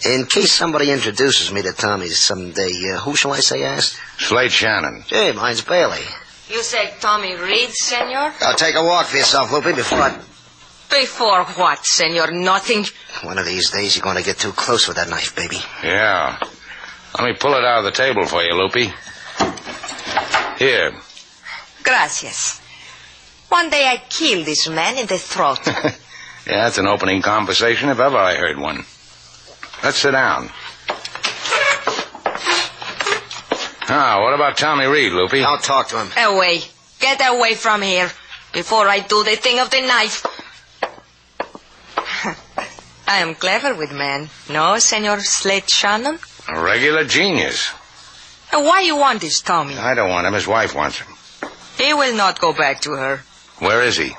In case somebody introduces me to Tommy someday, who shall I say asked? Slate Shannon. Gee, mine's Bailey. You say Tommy Reed, senor? I'll take a walk for yourself, Lupe, before... Before what, senor? Nothing. One of these days you're going to get too close with that knife, baby. Yeah. Let me pull it out of the table for you, Lupe. Here. Gracias. One day I kill this man in the throat. Yeah, that's an opening conversation if ever I heard one. Let's sit down. Ah, what about Tommy Reed, Lupe? I'll talk to him. Away. Get away from here before I do the thing of the knife. I am clever with men. No, Senor Slate Shannon? A regular genius. Why you want this, Tommy? I don't want him. His wife wants him. He will not go back to her. Where is he?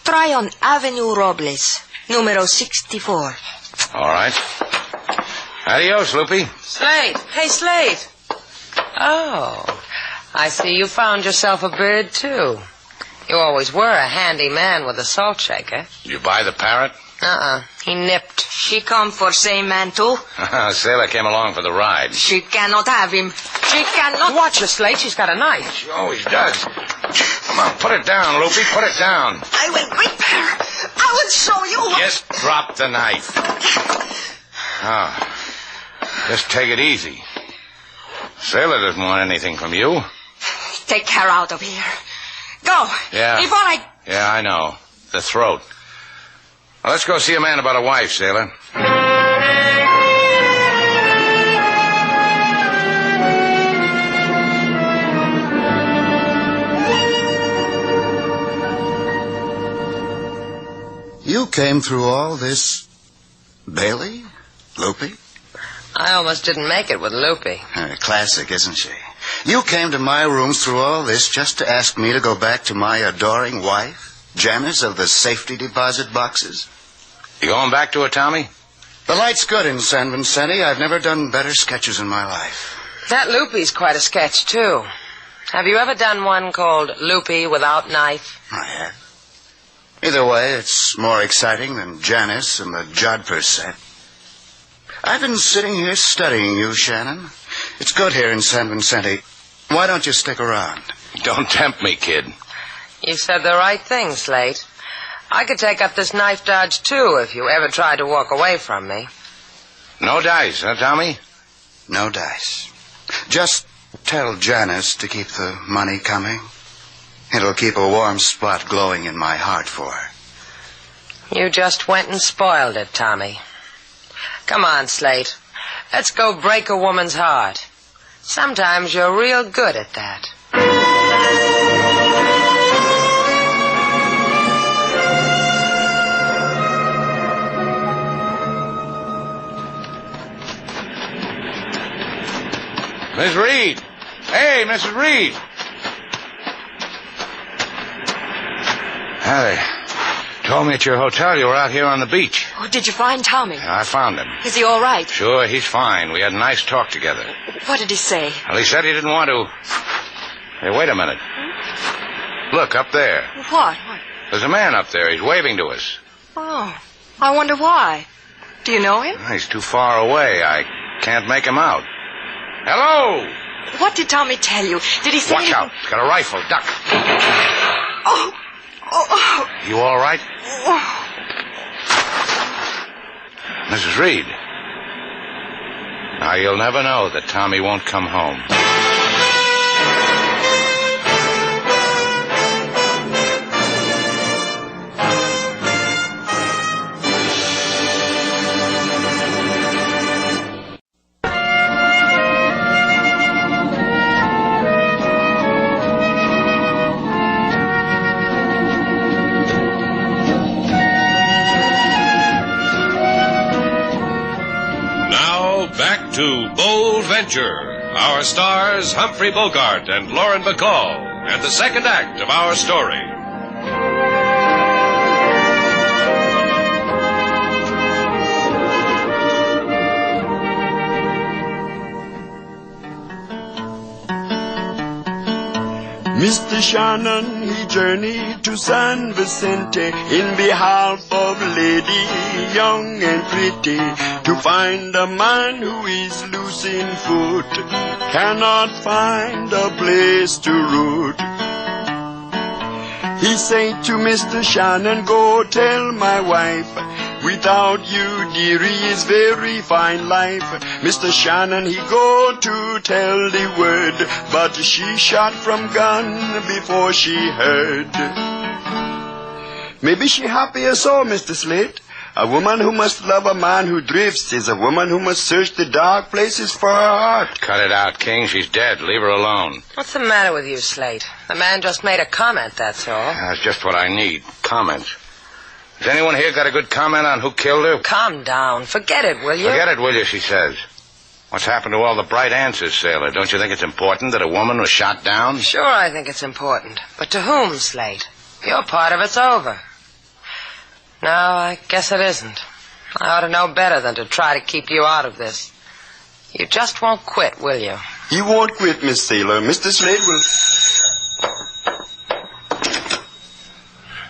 Try on Avenue Robles, numero 64. All right. Adios, Lupe. Slate. Hey, Slate. Oh, I see you found yourself a bird, too. You always were a handy man with a salt shaker. Did you buy the parrot? He nipped. She come for same man, too? Sailor came along for the ride. She cannot have him. She cannot... Watch her, Slate. She's got a knife. She always does. Come on, put it down, Lupe. Put it down. I will whip her. I will show you. Just drop the knife. Just take it easy. Sailor doesn't want anything from you. Take her out of here. Go. Yeah. Before I... Yeah, I know. The throat. Well, let's go see a man about a wife, sailor. You came through all this, Bailey? Lupe? I almost didn't make it with Lupe. Classic, isn't she? You came to my rooms through all this just to ask me to go back to my adoring wife? Janice of the safety deposit boxes? You going back to her, Tommy? The light's good in San Vicente. I've never done better sketches in my life. That Lupe's quite a sketch, too. Have you ever done one called Lupe Without Knife? I have. Either way, it's more exciting than Janice and the Jodhpur set. I've been sitting here studying you, Shannon. It's good here in San Vicente. Why don't you stick around? Don't tempt me, kid. You said the right thing, Slate. I could take up this knife dodge, too, if you ever tried to walk away from me. No dice, huh, Tommy? No dice. Just tell Janice to keep the money coming. It'll keep a warm spot glowing in my heart for her. You just went and spoiled it, Tommy. Come on, Slate. Let's go break a woman's heart. Sometimes you're real good at that. Miss Reed. Hey, Mrs. Reed. Hey, told me at your hotel you were out here on the beach. Oh, did you find Tommy? Yeah, I found him. Is he all right? Sure, he's fine. We had a nice talk together. What did he say? Well, he said he didn't want to... Hey, wait a minute. Look, up there. What? There's a man up there. He's waving to us. Oh, I wonder why. Do you know him? He's too far away. I can't make him out. Hello! What did Tommy tell you? Did he say... Watch out. He's got a rifle. Duck. Oh. You all right? Mrs. Reed. Now, you'll never know that Tommy won't come home. Back to Bold Venture. Our stars, Humphrey Bogart and Lauren Bacall, and the second act of our story. Mr. Shannon, he journeyed to San Vicente in behalf of a lady young and pretty, to find a man who is losing foot, cannot find a place to root. He said to Mr. Shannon, go tell my wife, without you, dearie, is very fine life. Mr. Shannon, he go to tell the word, but she shot from gun before she heard. Maybe she happier so, Mr. Slate. A woman who must love a man who drifts is a woman who must search the dark places for her heart. Cut it out, King. She's dead. Leave her alone. What's the matter with you, Slate? The man just made a comment, that's all. That's just what I need. Comments. Has anyone here got a good comment on who killed her? Calm down. Forget it, will you? Forget it, will you, she says. What's happened to all the bright answers, Sailor? Don't you think it's important that a woman was shot down? Sure, I think it's important. But to whom, Slate? Your part of it's over. No, I guess it isn't. I ought to know better than to try to keep you out of this. You just won't quit, will you? He won't quit, Miss Sailor. Mr. Slade will...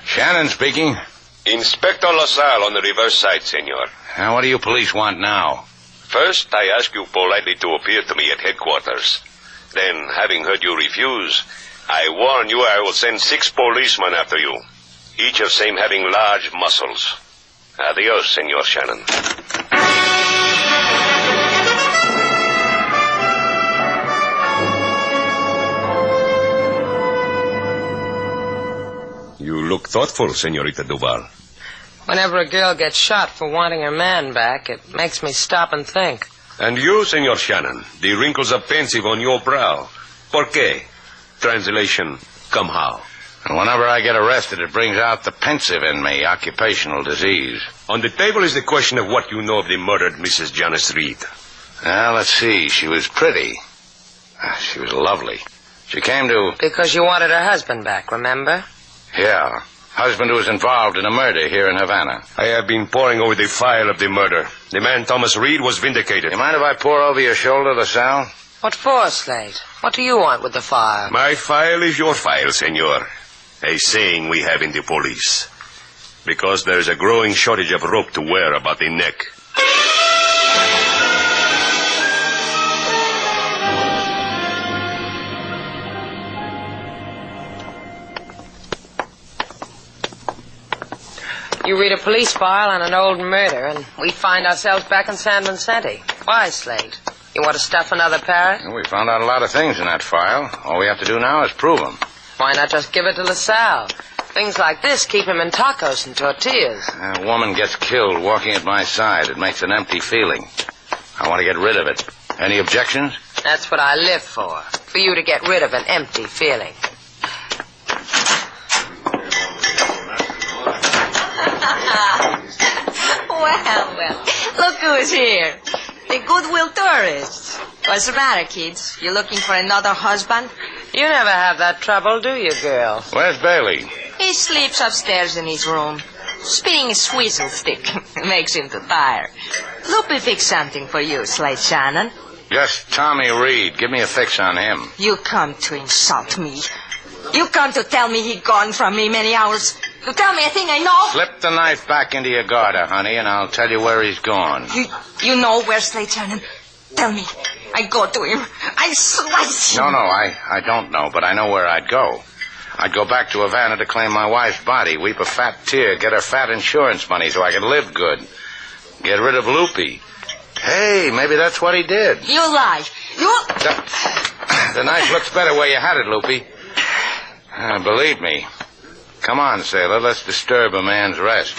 Shannon speaking. Inspector LaSalle on the reverse side, senor. Now, what do you police want now? First, I ask you politely to appear to me at headquarters. Then, having heard you refuse, I warn you I will send 6 policemen after you, each of same having large muscles. Adios, Senor Shannon. You look thoughtful, Senorita Duval. Whenever a girl gets shot for wanting her man back, it makes me stop and think. And you, Senor Shannon, the wrinkles are pensive on your brow. ¿Por qué? Translation, come how? And whenever I get arrested, it brings out the pensive in me, occupational disease. On the table is the question of what you know of the murdered Mrs. Janice Reed. Well, let's see. She was pretty. She was lovely. She came to... Because you wanted her husband back, remember? Yeah. Husband who was involved in a murder here in Havana. I have been poring over the file of the murder. The man Thomas Reed was vindicated. You mind if I pour over your shoulder, LaSalle? What for, Slade? What do you want with the file? My file is your file, senor. A saying we have in the police. Because there is a growing shortage of rope to wear about the neck. You read a police file on an old murder, and we find ourselves back in San Vicente. Why, Slade? You want to stuff another parrot? We found out a lot of things in that file. All we have to do now is prove them. Why not just give it to LaSalle? Things like this keep him in tacos and tortillas. A woman gets killed walking at my side. It makes an empty feeling. I want to get rid of it. Any objections? That's what I live for you to get rid of an empty feeling. Well, look who's here. The Goodwill tourists. What's the matter, kids? You looking for another husband? You never have that trouble, do you, girl? Where's Bailey? He sleeps upstairs in his room. Spinning a swizzle stick makes him too tired. Loopy fix something for you, Slade Shannon. Just Tommy Reed. Give me a fix on him. You come to insult me. You come to tell me he gone from me many hours. To tell me a thing I know. Slip the knife back into your garter, honey, and I'll tell you where he's gone. You know where Slade Shannon? Tell me. I go to him. I slice him. No, I don't know, but I know where I'd go. I'd go back to Havana to claim my wife's body, weep a fat tear, get her fat insurance money so I could live good. Get rid of Loopy. Hey, maybe that's what he did. You lie. The knife looks better where you had it, Loopy. Believe me. Come on, sailor, let's disturb a man's rest.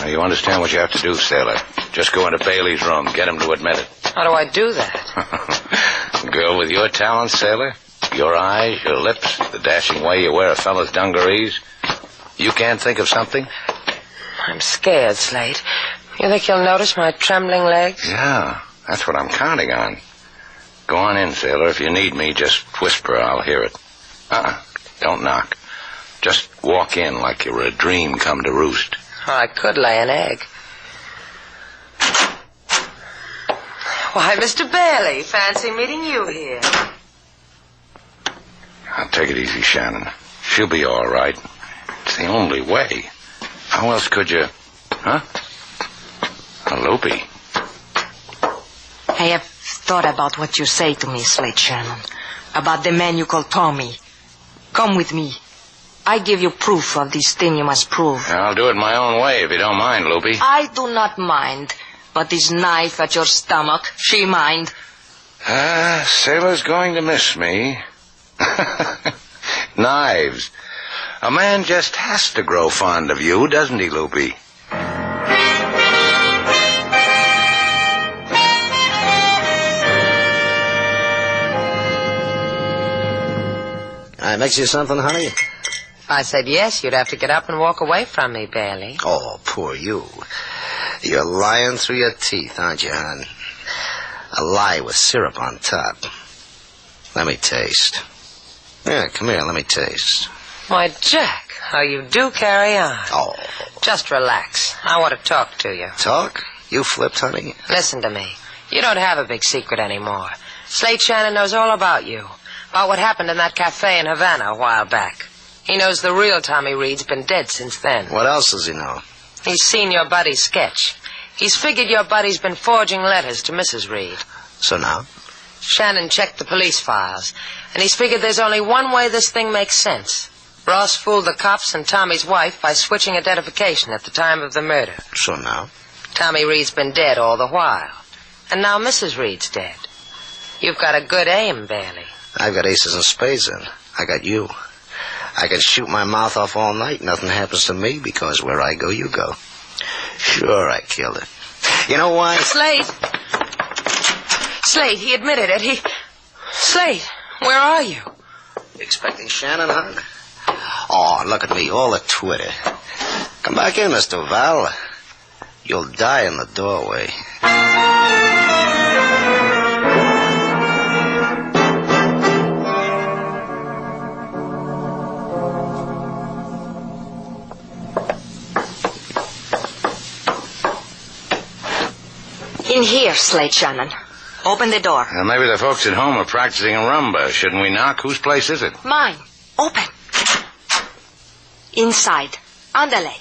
Now, you understand what you have to do, sailor. Just go into Bailey's room, get him to admit it. How do I do that? Girl, with your talent, sailor, your eyes, your lips, the dashing way you wear a fellow's dungarees, you can't think of something? I'm scared, Slade. You think you'll notice my trembling legs? Yeah, that's what I'm counting on. Go on in, sailor. If you need me, just whisper. I'll hear it. Don't knock. Just walk in like you were a dream come to roost. Oh, I could lay an egg. Why, Mr. Bailey, fancy meeting you here. I'll take it easy, Shannon. She'll be all right. It's the only way. How else could you... Huh? A Loopy. I have thought about what you say to me, Slade Shannon. About the man you call Tommy. Come with me. I give you proof of this thing you must prove. I'll do it my own way if you don't mind, Loopy. I do not mind. But this knife at your stomach, she mind. Sailor's going to miss me. Knives. A man just has to grow fond of you, doesn't he, Loopy? I mix you something, honey? If I said yes, you'd have to get up and walk away from me, Bailey. Oh, poor you. You're lying through your teeth, aren't you, hon? A lie with syrup on top. Let me taste. Yeah, come here, let me taste. Why, Jack, how you do carry on. Oh. Just relax. I want to talk to you. Talk? You flipped, honey? Listen to me. You don't have a big secret anymore. Slade Shannon knows all about you. About what happened in that cafe in Havana a while back. He knows the real Tommy Reed's been dead since then. What else does he know? He's seen your buddy's sketch. He's figured your buddy's been forging letters to Mrs. Reed. So now? Shannon checked the police files, and he's figured there's only one way this thing makes sense. Ross fooled the cops and Tommy's wife by switching identification at the time of the murder. So now? Tommy Reed's been dead all the while. And now Mrs. Reed's dead. You've got a good aim, Bailey. I've got aces and spades in. I got you. I can shoot my mouth off all night. Nothing happens to me because where I go, you go. Sure, I killed it. You know why? Slade, he admitted it. Slade, where are you? Expecting Shannon, huh? Oh, look at me, all the Twitter. Come back in, Mr. Val. You'll die in the doorway. In here, Slade Shannon. Open the door. Maybe the folks at home are practicing a rumba. Shouldn't we knock? Whose place is it? Mine. Open. Inside. Andale.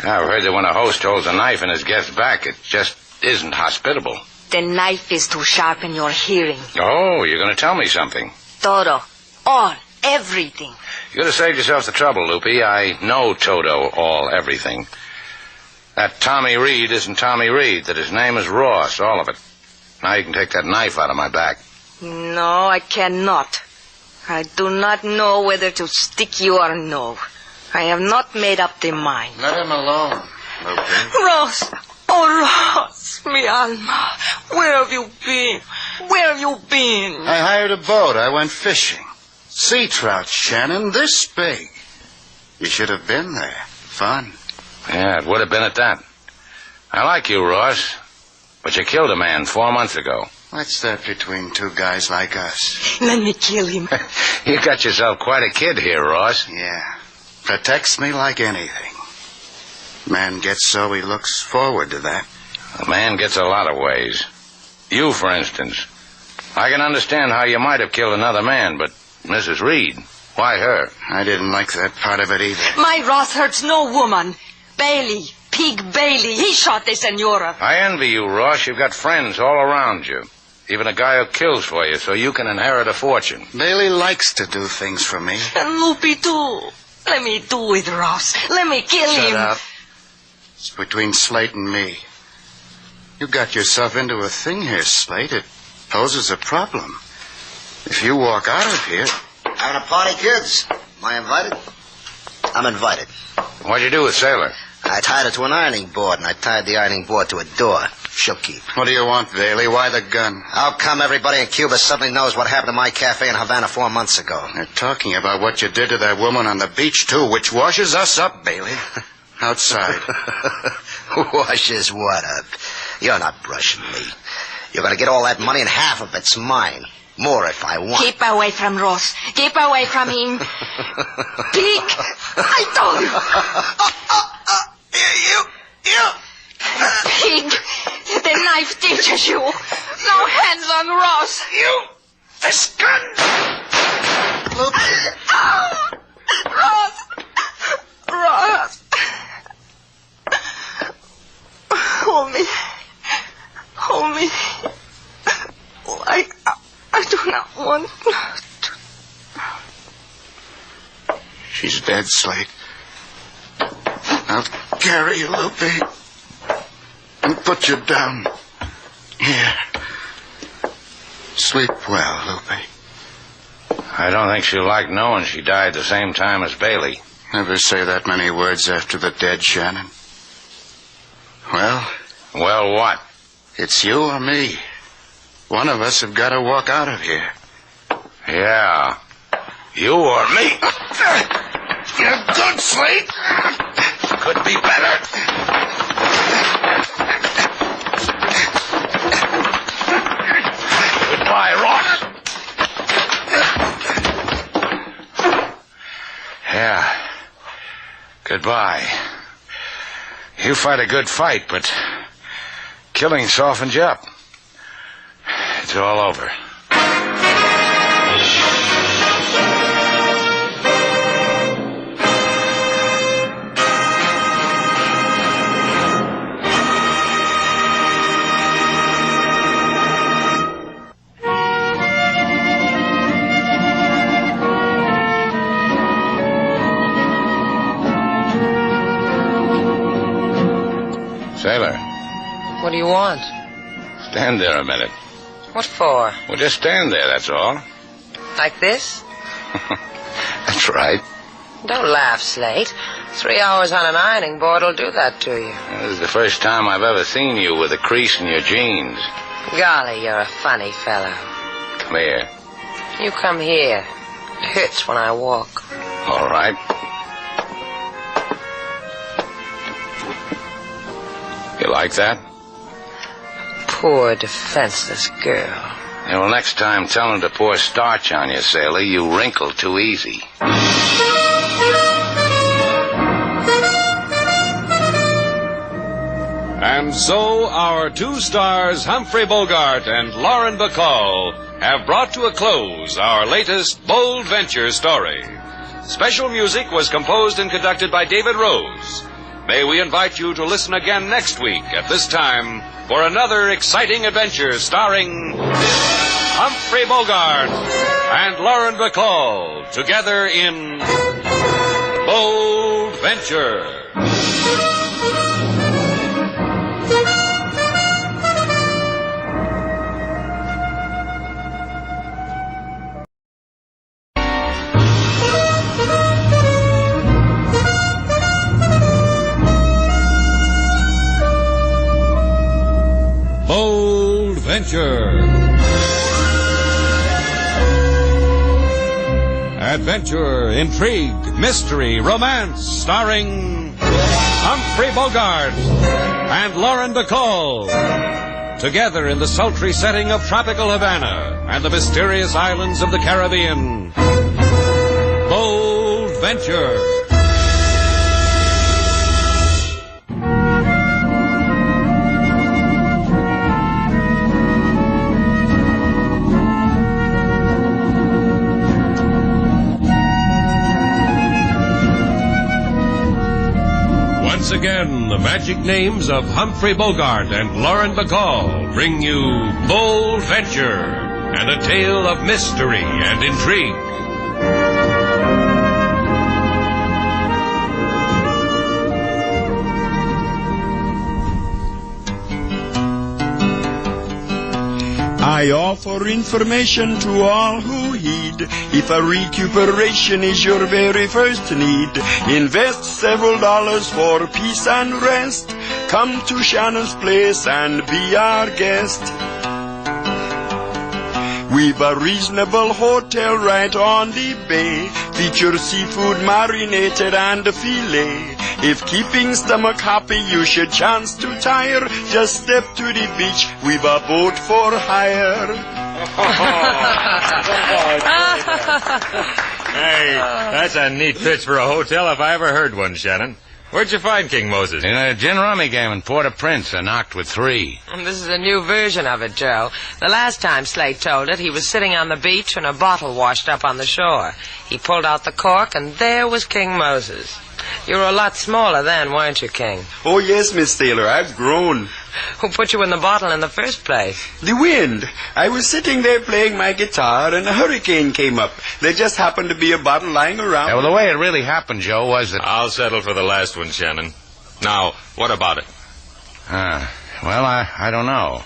I've heard that when a host holds a knife in his guest's back, it just isn't hospitable. The knife is to sharpen your hearing. Oh, you're going to tell me something. Todo. All. Everything. You could have saved yourself the trouble, Loopy. I know Toto, all, everything. That Tommy Reed isn't Tommy Reed, that his name is Ross, all of it. Now you can take that knife out of my back. No, I cannot. I do not know whether to stick you or no. I have not made up the mind. Let him alone, Loopy. Ross! Oh, Ross, mi alma. Where have you been? Where have you been? I hired a boat. I went fishing. Sea trout, Shannon, this big. You should have been there. Fun. Yeah, it would have been at that. I like you, Ross, but you killed a man 4 months ago. What's that between two guys like us? Let me kill him. You got yourself quite a kid here, Ross. Yeah. Protects me like anything. Man gets so he looks forward to that. A man gets a lot of ways. You, for instance. I can understand how you might have killed another man, but Mrs. Reed, why her? I didn't like that part of it either. My Ross hurts no woman. Bailey, Pig Bailey, he shot the senora. I envy you, Ross. You've got friends all around you. Even a guy who kills for you so you can inherit a fortune. Bailey likes to do things for me. And Loopy, too. Let me do it, Ross. Let me kill him. Shut up. It's between Slate and me. You got yourself into a thing here, Slate. It poses a problem. If you walk out of here... Having a party, kids? Am I invited? I'm invited. What'd you do with Sailor? I tied her to an ironing board, and I tied the ironing board to a door. She'll keep. What do you want, Bailey? Why the gun? How come everybody in Cuba suddenly knows what happened to my cafe in Havana 4 months ago? They're talking about what you did to that woman on the beach, too, which washes us up, Bailey. Outside. Washes what up? You're not brushing me. You're going to get all that money, and half of it's mine. More if I want. Keep away from Ross. Keep away from him. Pig! I told you. You. Pig! The knife teaches you. No hands on Ross. You. This gun. Ross. Hold me. I do not want to. She's dead, Slate. I'll carry you, Loopy, and put you down. Here. Sleep well, Loopy. I don't think she'll like knowing she died the same time as Bailey. Never say that many words after the dead, Shannon. Well? Well, what? It's you or me. One of us have got to walk out of here. Yeah. You or me. You're good, Slate. Could be better. Goodbye, Ross. Yeah. Goodbye. You fight a good fight, but killing softens you up. It's all over. Sailor. What do you want? Stand there a minute. What for? Well, just stand there, that's all. Like this? That's right. Don't laugh, Slate. 3 hours on an ironing board will do that to you. This is the first time I've ever seen you with a crease in your jeans. Golly, you're a funny fellow. Come here. You come here. It hurts when I walk. All right. You like that? Poor, defenseless girl. Yeah, well, next time tell him to pour starch on you, sailor. You wrinkle too easy. And so our two stars, Humphrey Bogart and Lauren Bacall, have brought to a close our latest Bold Venture story. Special music was composed and conducted by David Rose. May we invite you to listen again next week at this time for another exciting adventure starring Humphrey Bogart and Lauren Bacall together in Bold Venture. Bold Venture. Adventure, intrigue, mystery, romance, starring Humphrey Bogart and Lauren Bacall. Together in the sultry setting of tropical Havana and the mysterious islands of the Caribbean. Bold Venture. Once again, the magic names of Humphrey Bogart and Lauren Bacall bring you Bold Venture and a tale of mystery and intrigue. I offer information to all who heed. If a recuperation is your very first need, invest several dollars for peace and rest. Come to Shannon's place and be our guest. We've a reasonable hotel right on the bay. Feature seafood marinated and filet. If keeping stomach happy you should chance to tire, just step to the beach, we've a boat for hire. Hey, that's a neat pitch for a hotel if I ever heard one, Shannon. Where'd you find King Moses? In a gin rummy game in Port-au-Prince. I knocked with 3. This is a new version of it, Joe. The last time Slate told it, he was sitting on the beach when a bottle washed up on the shore. He pulled out the cork, and there was King Moses. You were a lot smaller then, weren't you, King? Oh, yes, Miss Taylor, I've grown. Who put you in the bottle in the first place? The wind. I was sitting there playing my guitar, and a hurricane came up. There just happened to be a bottle lying around. Yeah, well, the way it really happened, Joe, was that... I'll settle for the last one, Shannon. Now, what about it? Well, I don't know.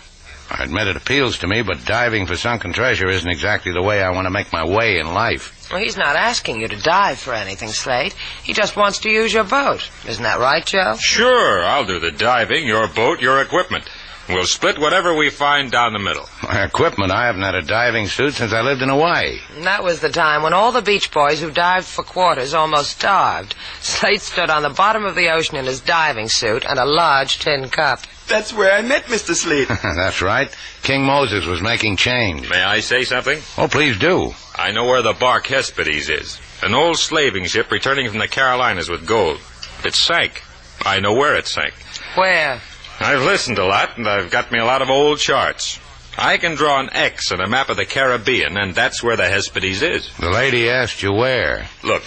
I admit it appeals to me, but diving for sunken treasure isn't exactly the way I want to make my way in life. Well, he's not asking you to dive for anything, Slate. He just wants to use your boat. Isn't that right, Joe? Sure, I'll do the diving, your boat, your equipment. We'll split whatever we find down the middle. My equipment? I haven't had a diving suit since I lived in Hawaii. And that was the time when all the beach boys who dived for quarters almost starved. Slate stood on the bottom of the ocean in his diving suit and a large tin cup. That's where I met Mr. Slate. That's right. King Moses was making change. May I say something? Oh, please do. I know where the bark Hesperides is. An old slaving ship returning from the Carolinas with gold. It sank. I know where it sank. Where? I've listened a lot, and I've got me a lot of old charts. I can draw an X on a map of the Caribbean, and that's where the Hesperides is. The lady asked you where. Look.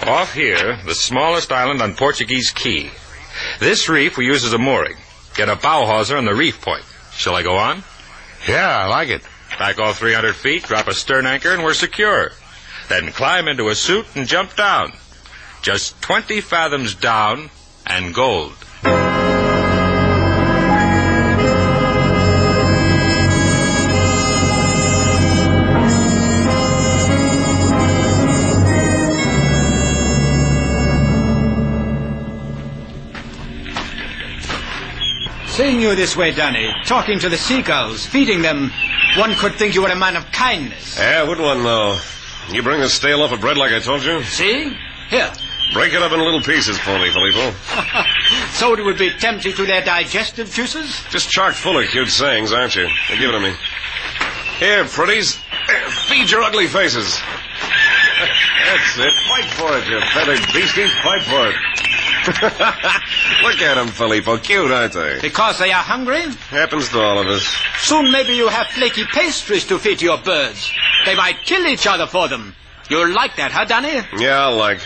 Off here, the smallest island on Portuguese Key. This reef we use as a mooring. Get a bow hawser on the reef point. Shall I go on? Yeah, I like it. Back all 300 feet, drop a stern anchor, and we're secure. Then climb into a suit and jump down. Just 20 fathoms down, and gold. Seeing you this way, Danny, talking to the seagulls, feeding them, one could think you were a man of kindness. Yeah, would one, though. You bring the stale loaf of bread like I told you? See? Here. Break it up in little pieces for me, Filippo. So it would be tempting to their digestive juices? Just chock full of cute sayings, aren't you? Now, give it to me. Here, pretties. Feed your ugly faces. That's it. Fight for it, you feathered beasties. Fight for it. Look at them, Filippo. Cute, aren't they? Because they are hungry? Happens to all of us. Soon maybe you have flaky pastries to feed your birds. They might kill each other for them. You'll like that, huh, Danny? Yeah, I'll like.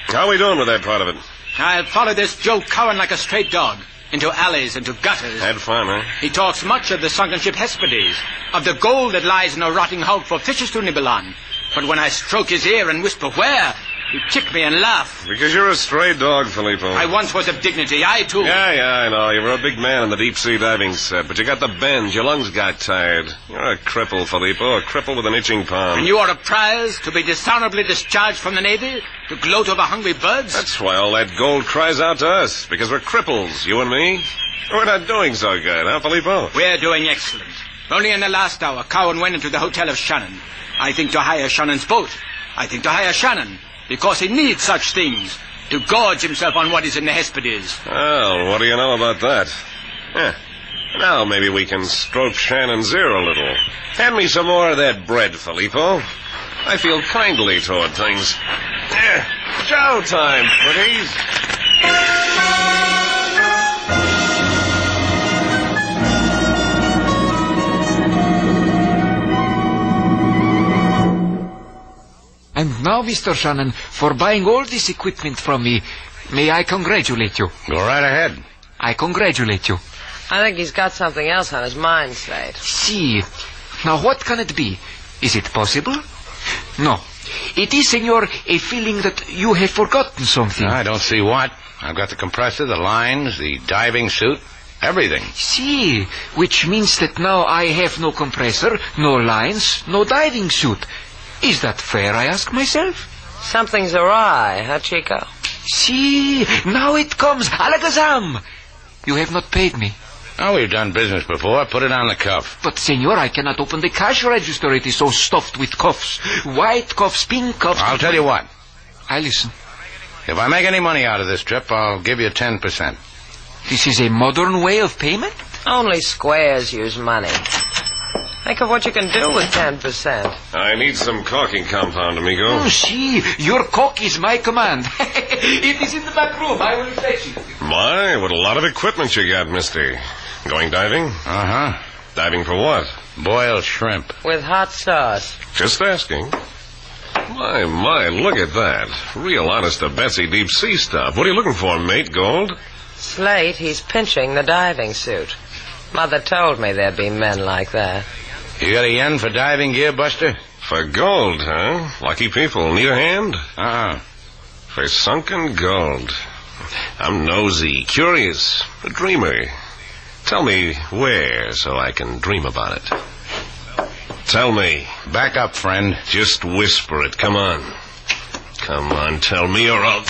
How are we doing with that part of it? I'll follow this Joe Cowan like a stray dog. Into alleys, into gutters. Had fun, huh? He talks much of the sunken ship Hesperides, of the gold that lies in a rotting hulk for fishes to nibble on. But when I stroke his ear and whisper, where? He'd kick me and laugh. Because you're a stray dog, Filippo. I once was of dignity. I, too. Yeah, I know. You were a big man in the deep-sea diving set, but you got the bend. Your lungs got tired. You're a cripple, Filippo, a cripple with an itching palm. And you are a prize to be dishonorably discharged from the Navy to gloat over hungry birds? That's why all that gold cries out to us, because we're cripples, you and me. We're not doing so good, huh, Filippo? We're doing excellent. Only in the last hour, Cowan went into the hotel of Shannon. I think to hire Shannon's boat. I think to hire Shannon, because he needs such things. to gorge himself on what is in the Hesperides. Well, what do you know about that? Now maybe we can stroke Shannon's ear a little. Hand me some more of that bread, Filippo. I feel kindly toward things. Chow time, please. And now, Mr. Shannon, for buying all this equipment from me, may I congratulate you? Go right ahead. I congratulate you. I think he's got something else on his mind, Slade. See. Now, what can it be? Is it possible? No. It is, senor, a feeling that you have forgotten something. I don't see what. I've got the compressor, the lines, the diving suit, everything. See, which means that now I have no compressor, no lines, no diving suit. Is that fair, I ask myself? Something's awry, huh, Chico? See, now it comes. Alakazam! You have not paid me. Oh, we've done business before. Put it on the cuff. But, senor, I cannot open the cash register. It is so stuffed with cuffs. White cuffs, pink cuffs. I'll tell you what. I listen. If I make any money out of this trip, I'll give you 10%. This is a modern way of payment? Only squares use money. Think of what you can do with 10%. I need some caulking compound, amigo. Oh, see, your cock is my command. It is in the back room. I will fetch it. My, what a lot of equipment you got, mister. Going diving? Uh-huh. Diving for what? Boiled shrimp. With hot sauce. Just asking. My, look at that. Real honest-to-Betsy deep-sea stuff. What are you looking for, mate, Gold? Slate, he's pinching the diving suit. Mother told me there'd be men like that. You got a yen for diving gear, Buster? For gold, huh? Lucky people. Need a hand? Uh-uh. For sunken gold. I'm nosy, curious, a dreamer. Tell me where so I can dream about it. Tell me. Back up, friend. Just whisper it. Come on. Come on, tell me or I'll...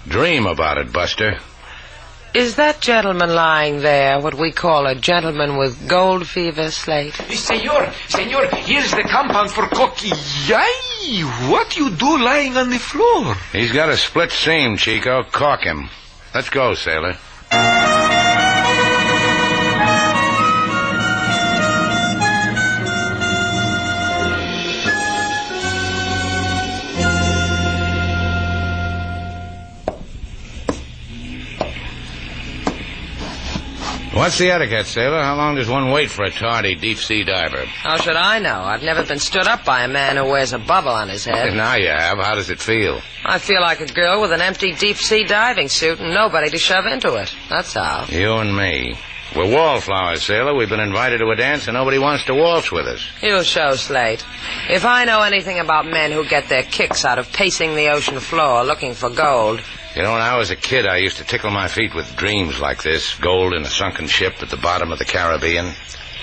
Dream about it, Buster. Is that gentleman lying there what we call a gentleman with gold fever, Slate? Senor, here's the compound for cocky. Yay! What you do lying on the floor? He's got a split seam, Chico. Caulk him. Let's go, sailor. What's the etiquette, sailor? How long does one wait for a tardy deep-sea diver? How should I know? I've never been stood up by a man who wears a bubble on his head. Now you have. How does it feel? I feel like a girl with an empty deep-sea diving suit and nobody to shove into it. That's how. You and me. We're wallflowers, sailor. We've been invited to a dance and nobody wants to waltz with us. You'll show, Slate. If I know anything about men who get their kicks out of pacing the ocean floor looking for gold... You know, when I was a kid, I used to tickle my feet with dreams like this. Gold in a sunken ship at the bottom of the Caribbean.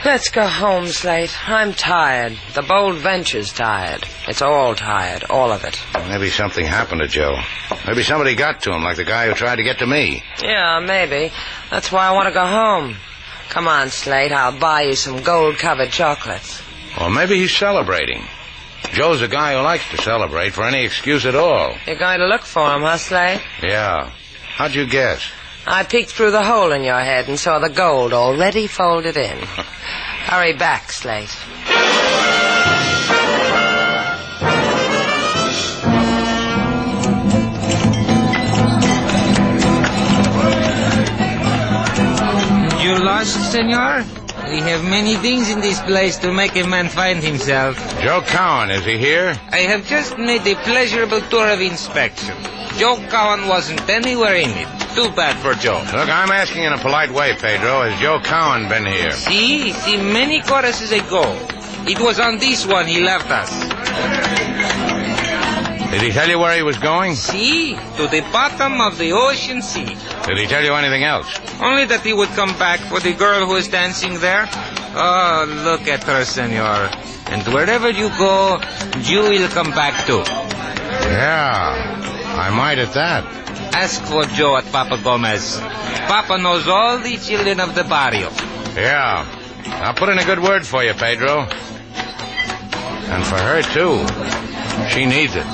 Let's go home, Slate. I'm tired. The Bold Venture's tired. It's all tired, all of it. Maybe something happened to Joe. Maybe somebody got to him, like the guy who tried to get to me. Yeah, maybe. That's why I want to go home. Come on, Slate. I'll buy you some gold-covered chocolates. Or maybe he's celebrating. Joe's a guy who likes to celebrate for any excuse at all. You're going to look for him, huh, Slate? Yeah. How'd you guess? I peeked through the hole in your head and saw the gold already folded in. Hurry back, Slate. You lost, senor? We have many things in this place to make a man find himself. Joe Cowan, is he here? I have just made a pleasurable tour of inspection. Joe Cowan wasn't anywhere in it. Too bad for Joe. Look, I'm asking in a polite way, Pedro. Has Joe Cowan been here? See, many choruses ago. It was on this one he left us. Did he tell you where he was going? See, to the bottom of the ocean sea. Did he tell you anything else? Only that he would come back for the girl who is dancing there. Oh, look at her, senor. And wherever you go, you will come back too. Yeah, I might at that. Ask for Joe at Papa Gomez. Papa knows all the children of the barrio. Yeah, I'll put in a good word for you, Pedro. And for her, too. She needs it.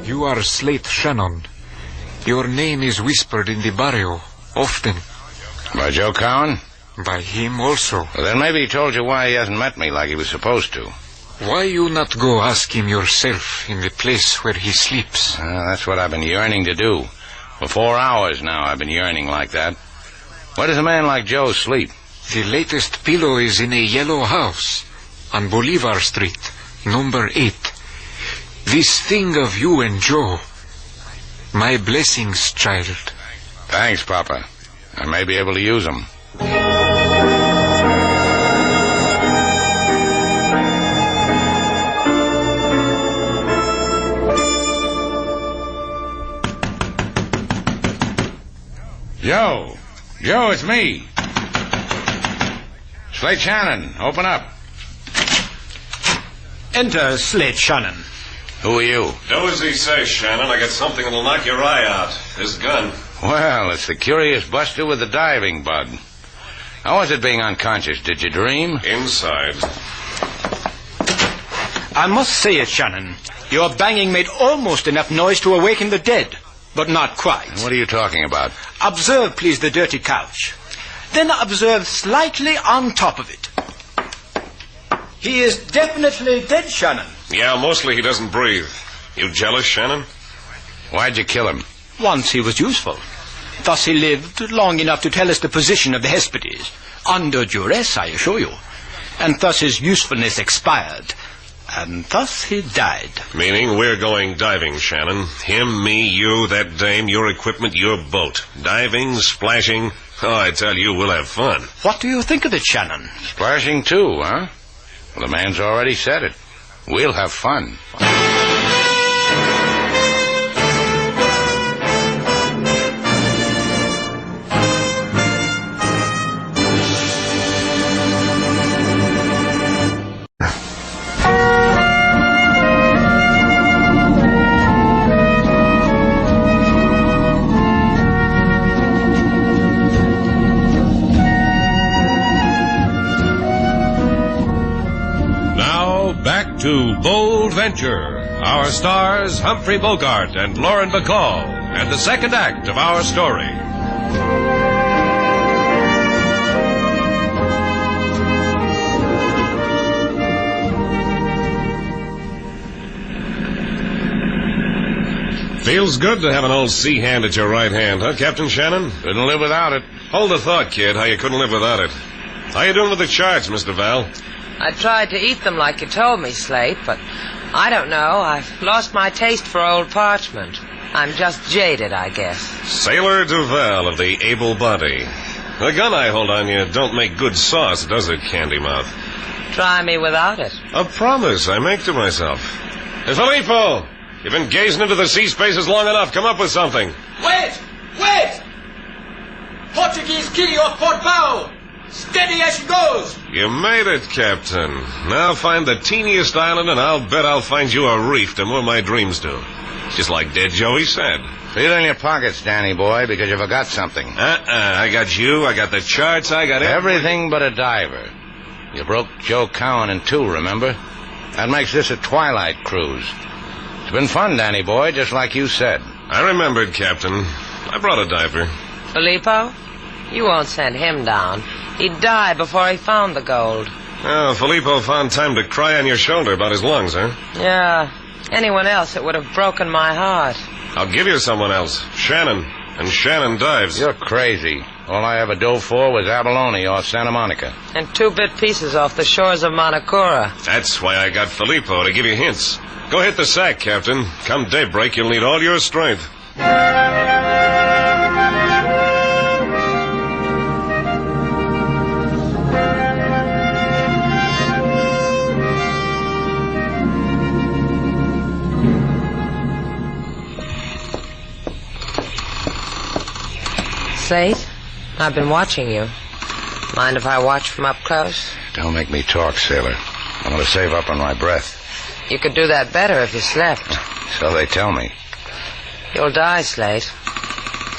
You are Slate Shannon. Your name is whispered in the barrio often. By Joe Cowan? By him also. Well, then maybe he told you why he hasn't met me like he was supposed to. Why you not go ask him yourself in the place where he sleeps? That's what I've been yearning to do. For 4 hours now I've been yearning like that. Where does a man like Joe sleep? The latest pillow is in a yellow house on Bolivar Street, number 8. This thing of you and Joe, my blessings, child. Thanks, Papa. I may be able to use them. Joe, it's me. Slate Shannon, open up. Enter, Slate Shannon. Who are you? Do as he says, Shannon. I got something that'll knock your eye out. This gun. Well, it's the curious buster with the diving bud. How was it being unconscious? Did you dream? Inside. I must say it, Shannon. Your banging made almost enough noise to awaken the dead, but not quite. What are you talking about? Observe, please, the dirty couch. Then observe slightly on top of it. He is definitely dead, Shannon. Yeah, mostly he doesn't breathe. You jealous, Shannon? Why'd you kill him? Once he was useful. Thus he lived long enough to tell us the position of the Hespides. Under duress, I assure you. And thus his usefulness expired. And thus he died. Meaning we're going diving, Shannon. Him, me, you, that dame, your equipment, your boat. Diving, splashing. Oh, I tell you, we'll have fun. What do you think of it, Shannon? Splashing too, huh? Well, the man's already said it. We'll have fun. Back to Bold Venture. Our stars, Humphrey Bogart and Lauren Bacall, and the second act of our story. Feels good to have an old sea hand at your right hand, huh, Captain Shannon? Couldn't live without it. Hold the thought, kid, how you couldn't live without it. How you doing with the charts, Mr. Val? I tried to eat them like you told me, Slate, but I don't know. I've lost my taste for old parchment. I'm just jaded, I guess. Sailor Duval of the able body. The gun I hold on you don't make good sauce, does it, Candy Mouth? Try me without it. A promise I make to myself. Hey, Filippo, you've been gazing into the sea spaces long enough. Come up with something. Wait! Portuguese key off port bow! Steady as she goes! You made it, Captain. Now find the teeniest island, and I'll bet I'll find you a reef to moor my dreams to. Just like Dead Joey said. Feel in your pockets, Danny boy, because you forgot something. I got you, I got the charts, I got everything but a diver. You broke Joe Cowan in two, remember? That makes this a twilight cruise. It's been fun, Danny boy, just like you said. I remembered, Captain. I brought a diver. Filippo? You won't send him down. He'd die before he found the gold. Oh, Filippo found time to cry on your shoulder about his lungs, huh? Yeah. Anyone else, it would have broken my heart. I'll give you someone else. Shannon. And Shannon dives. You're crazy. All I ever dove for was abalone or Santa Monica. And 2-bit pieces off the shores of Manacora. That's why I got Filippo, to give you hints. Go hit the sack, Captain. Come daybreak, you'll need all your strength. Slate, I've been watching you. Mind if I watch from up close? Don't make me talk, sailor. I'm going to save up on my breath. You could do that better if you slept. So they tell me. You'll die, Slate.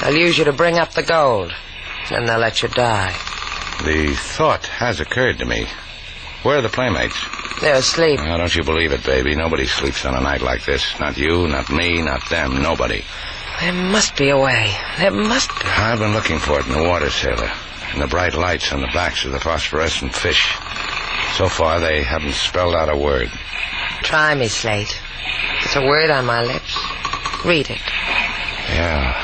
They'll use you to bring up the gold. Then they'll let you die. The thought has occurred to me. Where are the playmates? They're asleep. Now, don't you believe it, baby. Nobody sleeps on a night like this. Not you, not me, not them. Nobody. There must be a way. There must be. I've been looking for it in the water, sailor. In the bright lights on the backs of the phosphorescent fish. So far, they haven't spelled out a word. Try me, Slate. It's a word on my lips. Read it. Yeah.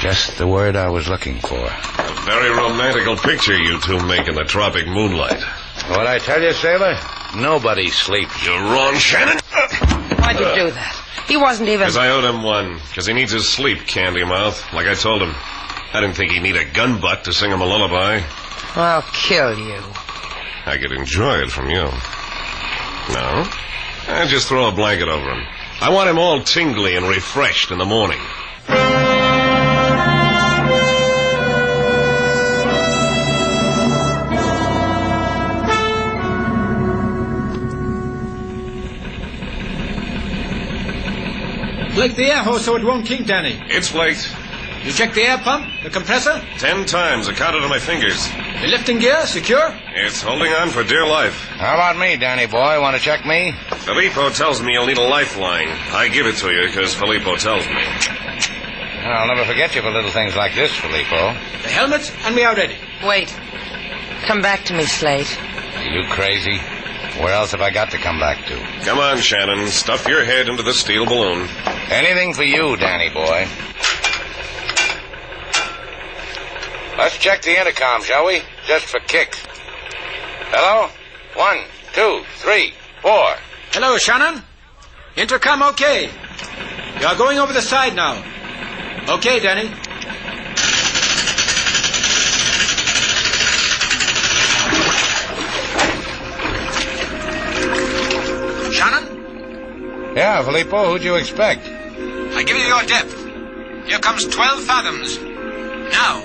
Just the word I was looking for. A very romantical picture you two make in the tropic moonlight. What I tell you, sailor? Nobody sleeps. You're wrong, Shannon. Why'd you do that? He wasn't even... Because I owed him one. Because he needs his sleep, candy mouth. Like I told him. I didn't think he'd need a gun butt to sing him a lullaby. I'll kill you. I could enjoy it from you. No? I just throw a blanket over him. I want him all tingly and refreshed in the morning. Flake the air hose so it won't kink, Danny. It's flaked. You checked the air pump, the compressor? 10 times. I counted on my fingers. The lifting gear, secure? It's holding on for dear life. How about me, Danny boy? Want to check me? Filippo tells me you'll need a lifeline. I give it to you because Filippo tells me. I'll never forget you for little things like this, Filippo. The helmet, and we are ready. Wait. Come back to me, Slate. Are you crazy? Where else have I got to come back to? Come on, Shannon. Stuff your head into the steel balloon. Anything for you, Danny boy. Let's check the intercom, shall we? Just for kicks. Hello? 1, 2, 3, 4. Hello, Shannon. Intercom okay. You are going over the side now. Okay, Danny. Shannon? Yeah, Filippo, who'd you expect? I give you your depth. Here comes 12 fathoms. Now.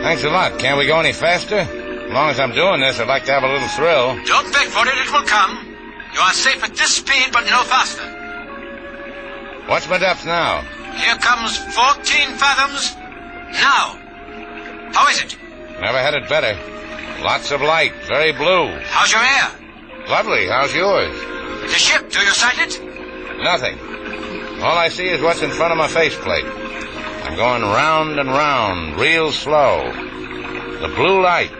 Thanks a lot. Can't we go any faster? As long as I'm doing this, I'd like to have a little thrill. Don't beg for it. It will come. You are safe at this speed, but no faster. What's my depth now? Here comes 14 fathoms. Now. How is it? Never had it better. Lots of light. Very blue. How's your air? Lovely. How's yours? The ship, do you sight it? Nothing. All I see is what's in front of my faceplate. I'm going round and round, real slow. The blue light.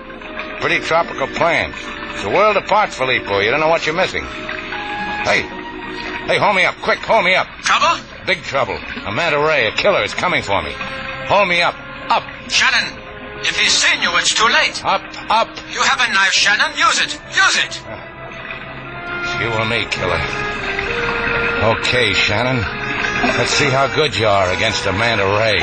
Pretty tropical plants. It's a world apart, Filippo. You don't know what you're missing. Hey, hold me up. Quick, hold me up. Trouble? Big trouble. A manta ray, a killer, is coming for me. Hold me up. Up. Shannon, if he's seen you, it's too late. Up. You have a knife, Shannon. Use it. Use it. It's you or me, killer. Okay, Shannon. Let's see how good you are against a manta ray.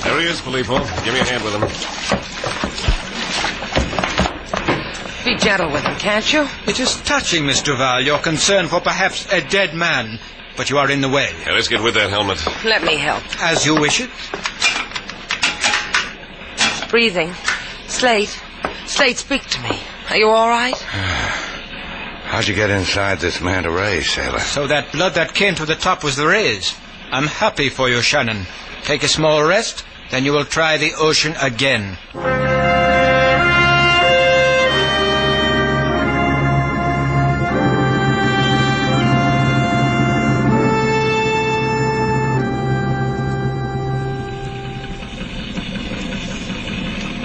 There he is, Filippo. Give me a hand with him. Be gentle with him, can't you? It is touching, Miss Duval, your concern for perhaps a dead man. But you are in the way. Yeah, let's get with that helmet. Let me help. As you wish it. Breathing. Slate, speak to me. Are you all right? How'd you get inside this manta ray, sailor? So that blood that came to the top was the rays. I'm happy for you, Shannon. Take a small rest, then you will try the ocean again.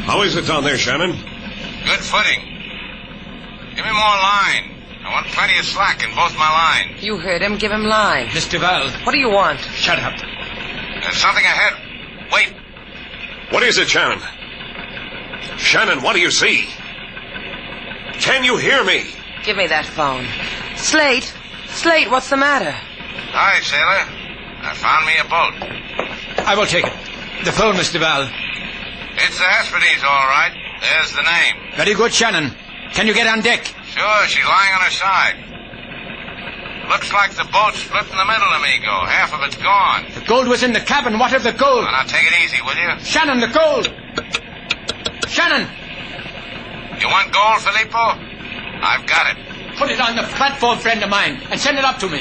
How is it down there, Shannon? Good footing. Give me more line. I want plenty of slack in both my lines. You heard him. Give him line. Miss Duval. What do you want? Shut up. There's something ahead. Wait. What is it, Shannon? Shannon, what do you see? Can you hear me? Give me that phone. Slate, what's the matter? Hi, sailor. I found me a boat. I will take it. The phone, Miss Duval. It's the Hesperides, all right. There's the name. Very good, Shannon. Can you get on deck? Sure, she's lying on her side. Looks like the boat's split in the middle, amigo. Half of it's gone. The gold was in the cabin. What of the gold? Well, now take it easy, will you? Shannon, the gold! Shannon! You want gold, Filippo? I've got it. Put it on the platform, friend of mine, and send it up to me.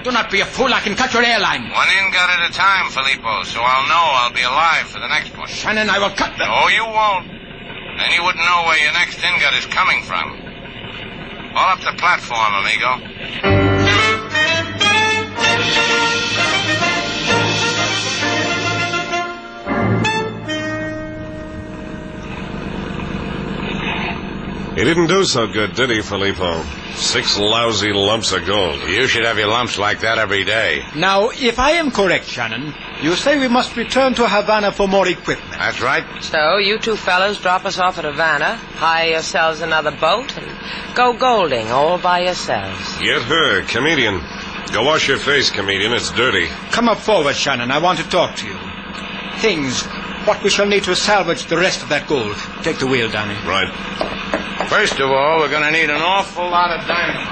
Do not be a fool. I can cut your airline. One ingot at a time, Filippo, so I'll know I'll be alive for the next one. Shannon, I will cut the... No, you won't. Then you wouldn't know where your next ingot is coming from. Haul up the platform, amigo. He didn't do so good, did he, Filippo? 6 lousy lumps of gold. You should have your lumps like that every day. Now, if I am correct, Shannon, you say we must return to Havana for more equipment. That's right. So, you two fellows drop us off at Havana, hire yourselves another boat, and go golding all by yourselves. Get her, comedian. Go wash your face, comedian. It's dirty. Come up forward, Shannon. I want to talk to you. Things, what we shall need to salvage the rest of that gold. Take the wheel, Danny. Right. First of all, we're going to need an awful lot of dynamite.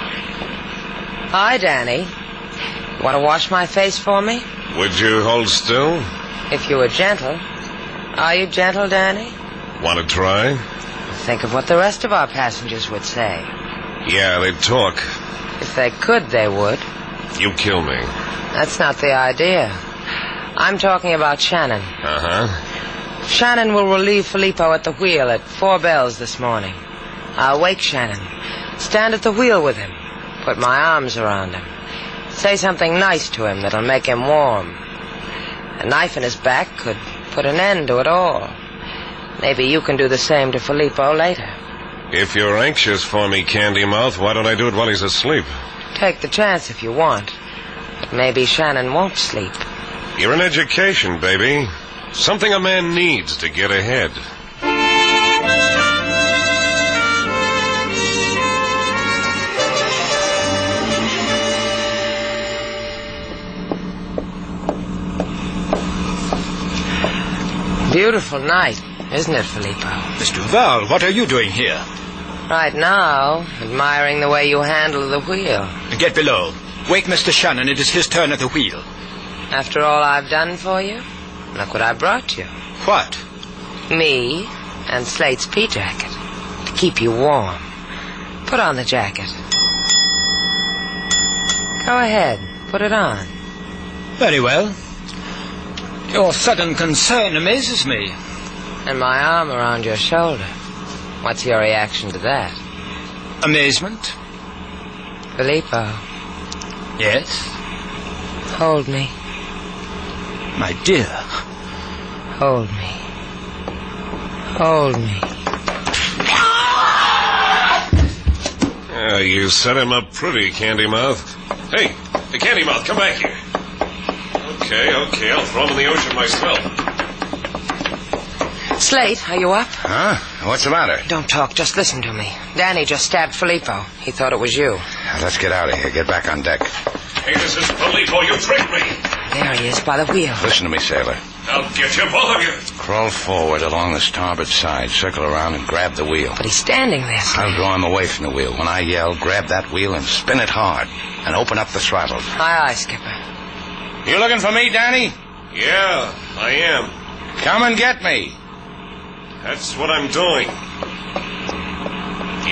Hi, Danny. Want to wash my face for me? Would you hold still? If you were gentle. Are you gentle, Danny? Want to try? Think of what the rest of our passengers would say. Yeah, they'd talk. If they could, they would. You kill me. That's not the idea. I'm talking about Shannon. Uh-huh. Shannon will relieve Filippo at the wheel at 4 bells this morning. I'll wake Shannon. Stand at the wheel with him. Put my arms around him. Say something nice to him that'll make him warm. A knife in his back could put an end to it all. Maybe you can do the same to Filippo later. If you're anxious for me, Candy Mouth, why don't I do it while he's asleep? Take the chance if you want. But maybe Shannon won't sleep. You're an education, baby. Something a man needs to get ahead. Beautiful night, isn't it, Filippo? Mr. Val, what are you doing here? Right now, admiring the way you handle the wheel. Get below. Wake Mr. Shannon. It is his turn at the wheel. After all I've done for you, look what I brought you. What? Me and Slate's pea jacket. To keep you warm. Put on the jacket. Go ahead. Put it on. Very well. Your sudden concern amazes me. And my arm around your shoulder. What's your reaction to that? Amazement. Filippo. Yes? Hold me. My dear. Hold me. Hold me. You set him up pretty, Candy Mouth. Hey, Candy Mouth, come back here. Okay, I'll throw him in the ocean myself. Slate, are you up? Huh? What's the matter? Don't talk, just listen to me. Danny just stabbed Filippo. He thought it was you. Let's get out of here. Get back on deck. Hey, this is Filippo. You tricked me. There he is, by the wheel. Listen to me, sailor. I'll get you, both of you. Crawl forward along the starboard side, circle around and grab the wheel. But he's standing there, Slate. I'll draw him away from the wheel. When I yell, grab that wheel and spin it hard. And open up the throttle. Aye, aye, Skipper. You looking for me, Danny? Yeah, I am. Come and get me. That's what I'm doing.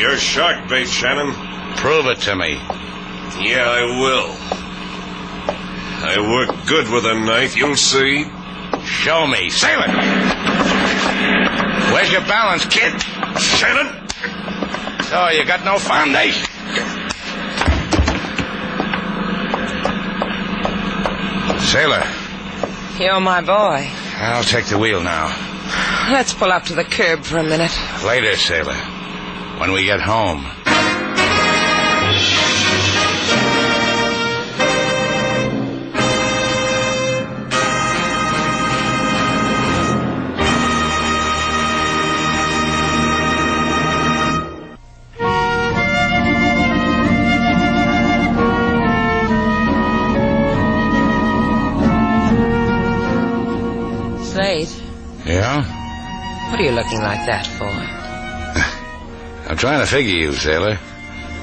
You're shark bait, Shannon. Prove it to me. Yeah, I will. I work good with a knife, you'll see. Show me. Sailor! Where's your balance, kid? Shannon! So you got no foundation. Sailor. You're my boy. I'll take the wheel now. Let's pull up to the curb for a minute. Later, sailor. When we get home. Yeah? What are you looking like that for? I'm trying to figure you, sailor.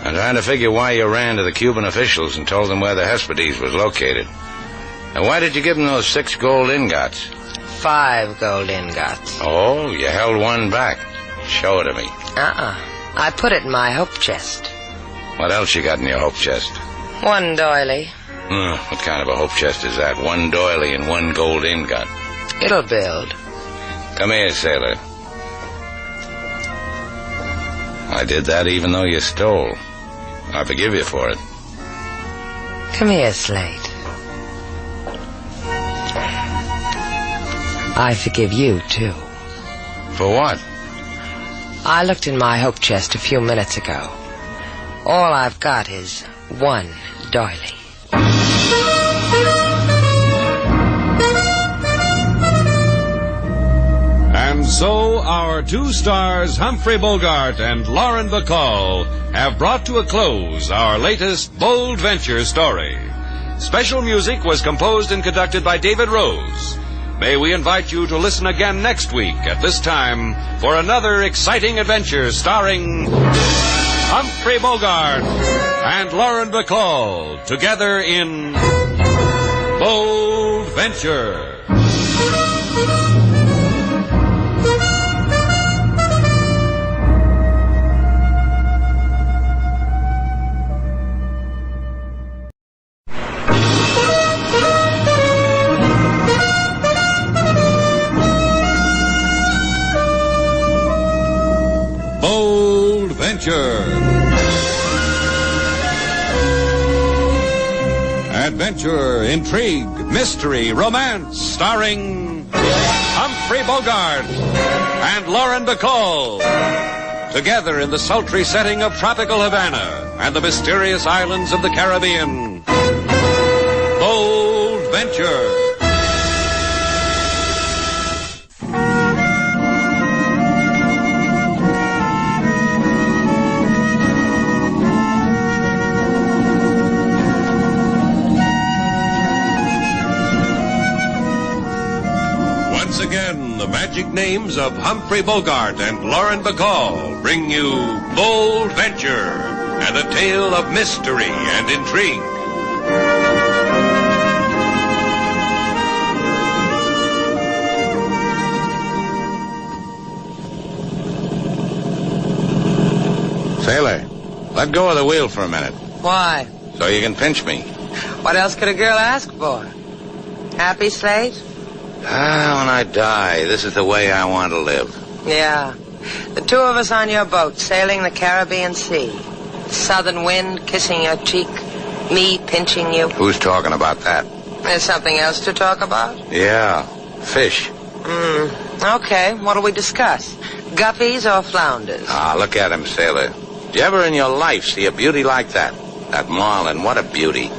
I'm trying to figure why you ran to the Cuban officials and told them where the Hesperides was located. And why did you give them those 6 gold ingots? 5 gold ingots. Oh, you held one back. Show it to me. I put it in my hope chest. What else you got in your hope chest? One doily. What kind of a hope chest is that? One doily and one gold ingot. It'll build. Come here, sailor. I did that even though you stole. I forgive you for it. Come here, Slate. I forgive you, too. For what? I looked in my hope chest a few minutes ago. All I've got is one doily. And so our two stars, Humphrey Bogart and Lauren Bacall, have brought to a close our latest Bold Venture story. Special music was composed and conducted by David Rose. May we invite you to listen again next week at this time for another exciting adventure starring Humphrey Bogart and Lauren Bacall together in Bold Venture. Bold Venture. Adventure, intrigue, mystery, romance, starring Humphrey Bogart and Lauren Bacall. Together in the sultry setting of tropical Havana and the mysterious islands of the Caribbean. Bold Venture. Once again, the magic names of Humphrey Bogart and Lauren Bacall bring you Bold Venture and a tale of mystery and intrigue. Sailor, let go of the wheel for a minute. Why? So you can pinch me. What else could a girl ask for? Happy, Slate? When I die, this is the way I want to live. Yeah. The two of us on your boat, sailing the Caribbean Sea. Southern wind kissing your cheek. Me pinching you. Who's talking about that? There's something else to talk about? Yeah, fish. Okay, what'll we discuss? Guppies or flounders? Look at him, sailor. Did you ever in your life see a beauty like that? That marlin, what a beauty.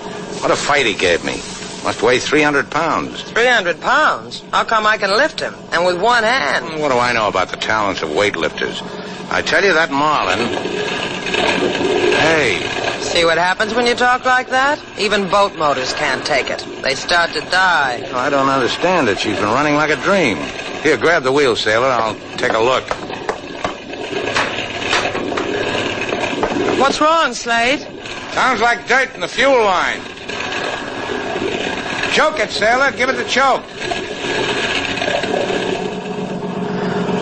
What a fight he gave me. Must weigh 300 pounds. 300 pounds? How come I can lift him? And with one hand? What do I know about the talents of weightlifters? I tell you, that marlin... Hey. See what happens when you talk like that? Even boat motors can't take it. They start to die. I don't understand it. She's been running like a dream. Here, grab the wheel, sailor. I'll take a look. What's wrong, Slade? Sounds like dirt in the fuel line. Choke it, sailor. Give it the choke.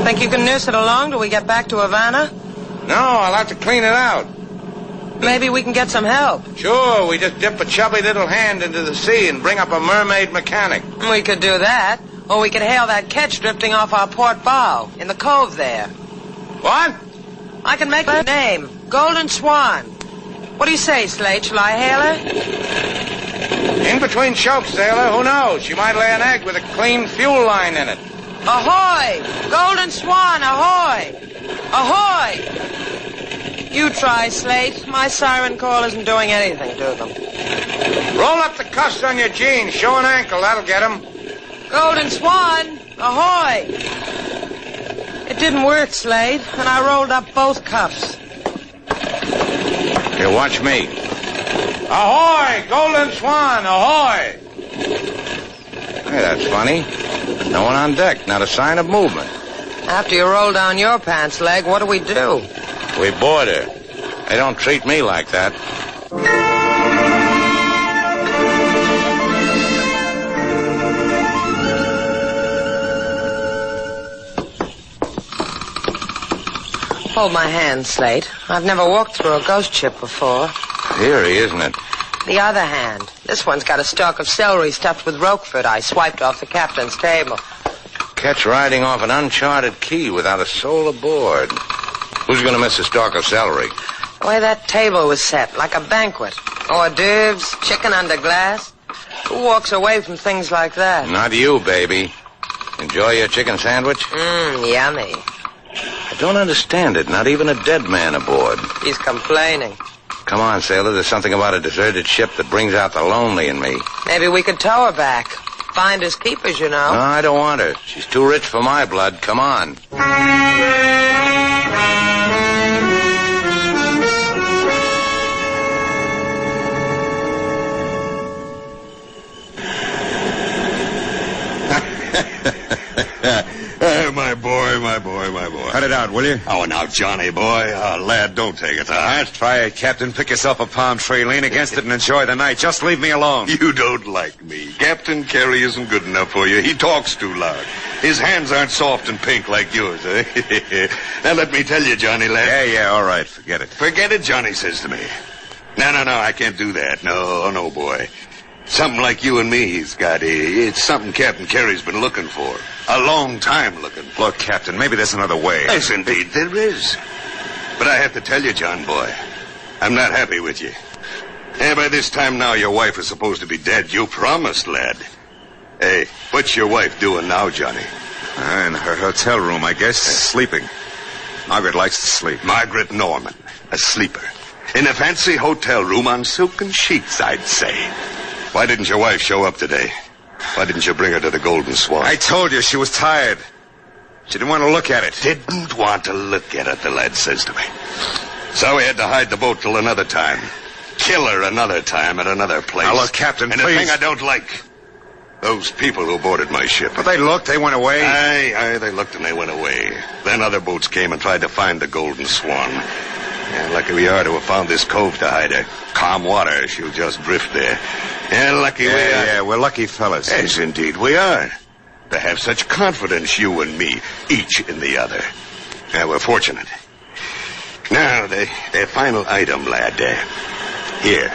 Think you can nurse it along till we get back to Havana? No, I'll have to clean it out. Maybe we can get some help. Sure, we just dip a chubby little hand into the sea and bring up a mermaid mechanic. We could do that. Or we could hail that ketch drifting off our port bow in the cove there. What? I can make her name. Golden Swan. What do you say, Slade? Shall I hail her? In between chokes, sailor. Who knows? She might lay an egg with a clean fuel line in it. Ahoy! Golden Swan, ahoy! Ahoy! You try, Slate. My siren call isn't doing anything to them. Roll up the cuffs on your jeans. Show an ankle. That'll get them. Golden Swan, ahoy! It didn't work, Slade, and I rolled up both cuffs. Here, watch me. Ahoy! Golden Swan, ahoy! Hey, that's funny. There's no one on deck, not a sign of movement. After you roll down your pants leg, what do? We board her. They don't treat me like that. Hold my hand, Slate. I've never walked through a ghost ship before. Eerie, isn't it? The other hand. This one's got a stalk of celery stuffed with Roquefort I swiped off the captain's table. Catch riding off an uncharted key without a soul aboard. Who's going to miss a stalk of celery? The way that table was set, like a banquet. Hors d'oeuvres, chicken under glass. Who walks away from things like that? Not you, baby. Enjoy your chicken sandwich? Yummy. I don't understand it. Not even a dead man aboard. He's complaining. Come on, sailor. There's something about a deserted ship that brings out the lonely in me. Maybe we could tow her back. Finders keepers, you know. No, I don't want her. She's too rich for my blood. Come on. My boy. Cut it out, will you? Oh, now, Johnny, boy. Lad, don't take it to heart. Try it, Captain. Pick yourself a palm tree, lean against it, and enjoy the night. Just leave me alone. You don't like me. Captain Carey isn't good enough for you. He talks too loud. His hands aren't soft and pink like yours, eh? Now, let me tell you, Johnny, lad. Yeah, all right. Forget it. Forget it, Johnny says to me. No, I can't do that. No, boy. Something like you and me he's got. It's something Captain Carey's been looking for. A long time looking for. Look, Captain, maybe there's another way. Yes, indeed, there is. But I have to tell you, John boy, I'm not happy with you. And by this time now, your wife is supposed to be dead. You promised, lad. Hey, what's your wife doing now, Johnny? In her hotel room, I guess, sleeping. Margaret likes to sleep. Margaret Norman, a sleeper. In a fancy hotel room on silken sheets, I'd say. Why didn't your wife show up today? Why didn't you bring her to the Golden Swan? I told you she was tired. She didn't want to look at it. Didn't want to look at it, the lad says to me. So we had to hide the boat till another time. Kill her another time at another place. Now, look, Captain, and please. the thing I don't like, those people who boarded my ship. But they looked, they went away. Aye, they looked and they went away. Then other boats came and tried to find the Golden Swan. And lucky we are to have found this cove to hide her. Calm water, she'll just drift there. And lucky we are. Yeah, we're lucky fellas. Yes, indeed we are. To have such confidence, you and me, each in the other. Yeah, we're fortunate. Now, the final item, lad. Here.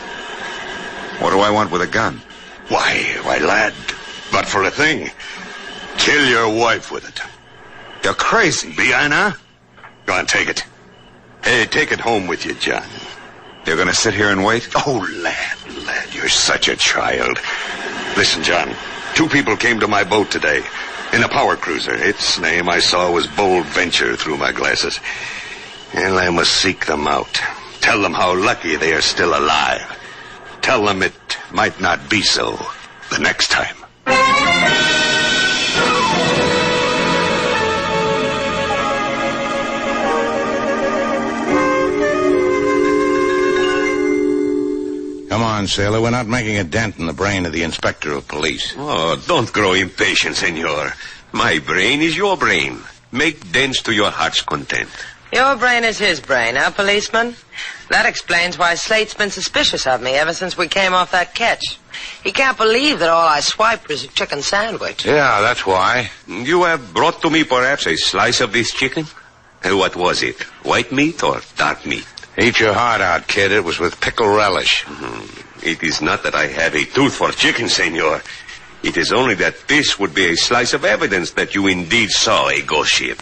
What do I want with a gun? Why, lad, but for a thing. Kill your wife with it. You're crazy. Be I now? Go on, take it. Hey, take it home with you, John. You're going to sit here and wait? Oh, lad, you're such a child. Listen, John, 2 people came to my boat today in a power cruiser. Its name I saw was Bold Venture through my glasses. And I must seek them out. Tell them how lucky they are still alive. Tell them it might not be so the next time. Come on, sailor. We're not making a dent in the brain of the inspector of police. Oh, don't grow impatient, senor. My brain is your brain. Make dents to your heart's content. Your brain is his brain, huh, policeman? That explains why Slate's been suspicious of me ever since we came off that catch. He can't believe that all I swiped was a chicken sandwich. Yeah, that's why. You have brought to me perhaps a slice of this chicken? What was it? White meat or dark meat? Eat your heart out, kid. It was with pickle relish. It is not that I have a tooth for chicken, senor. It is only that this would be a slice of evidence that you indeed saw a ghost ship.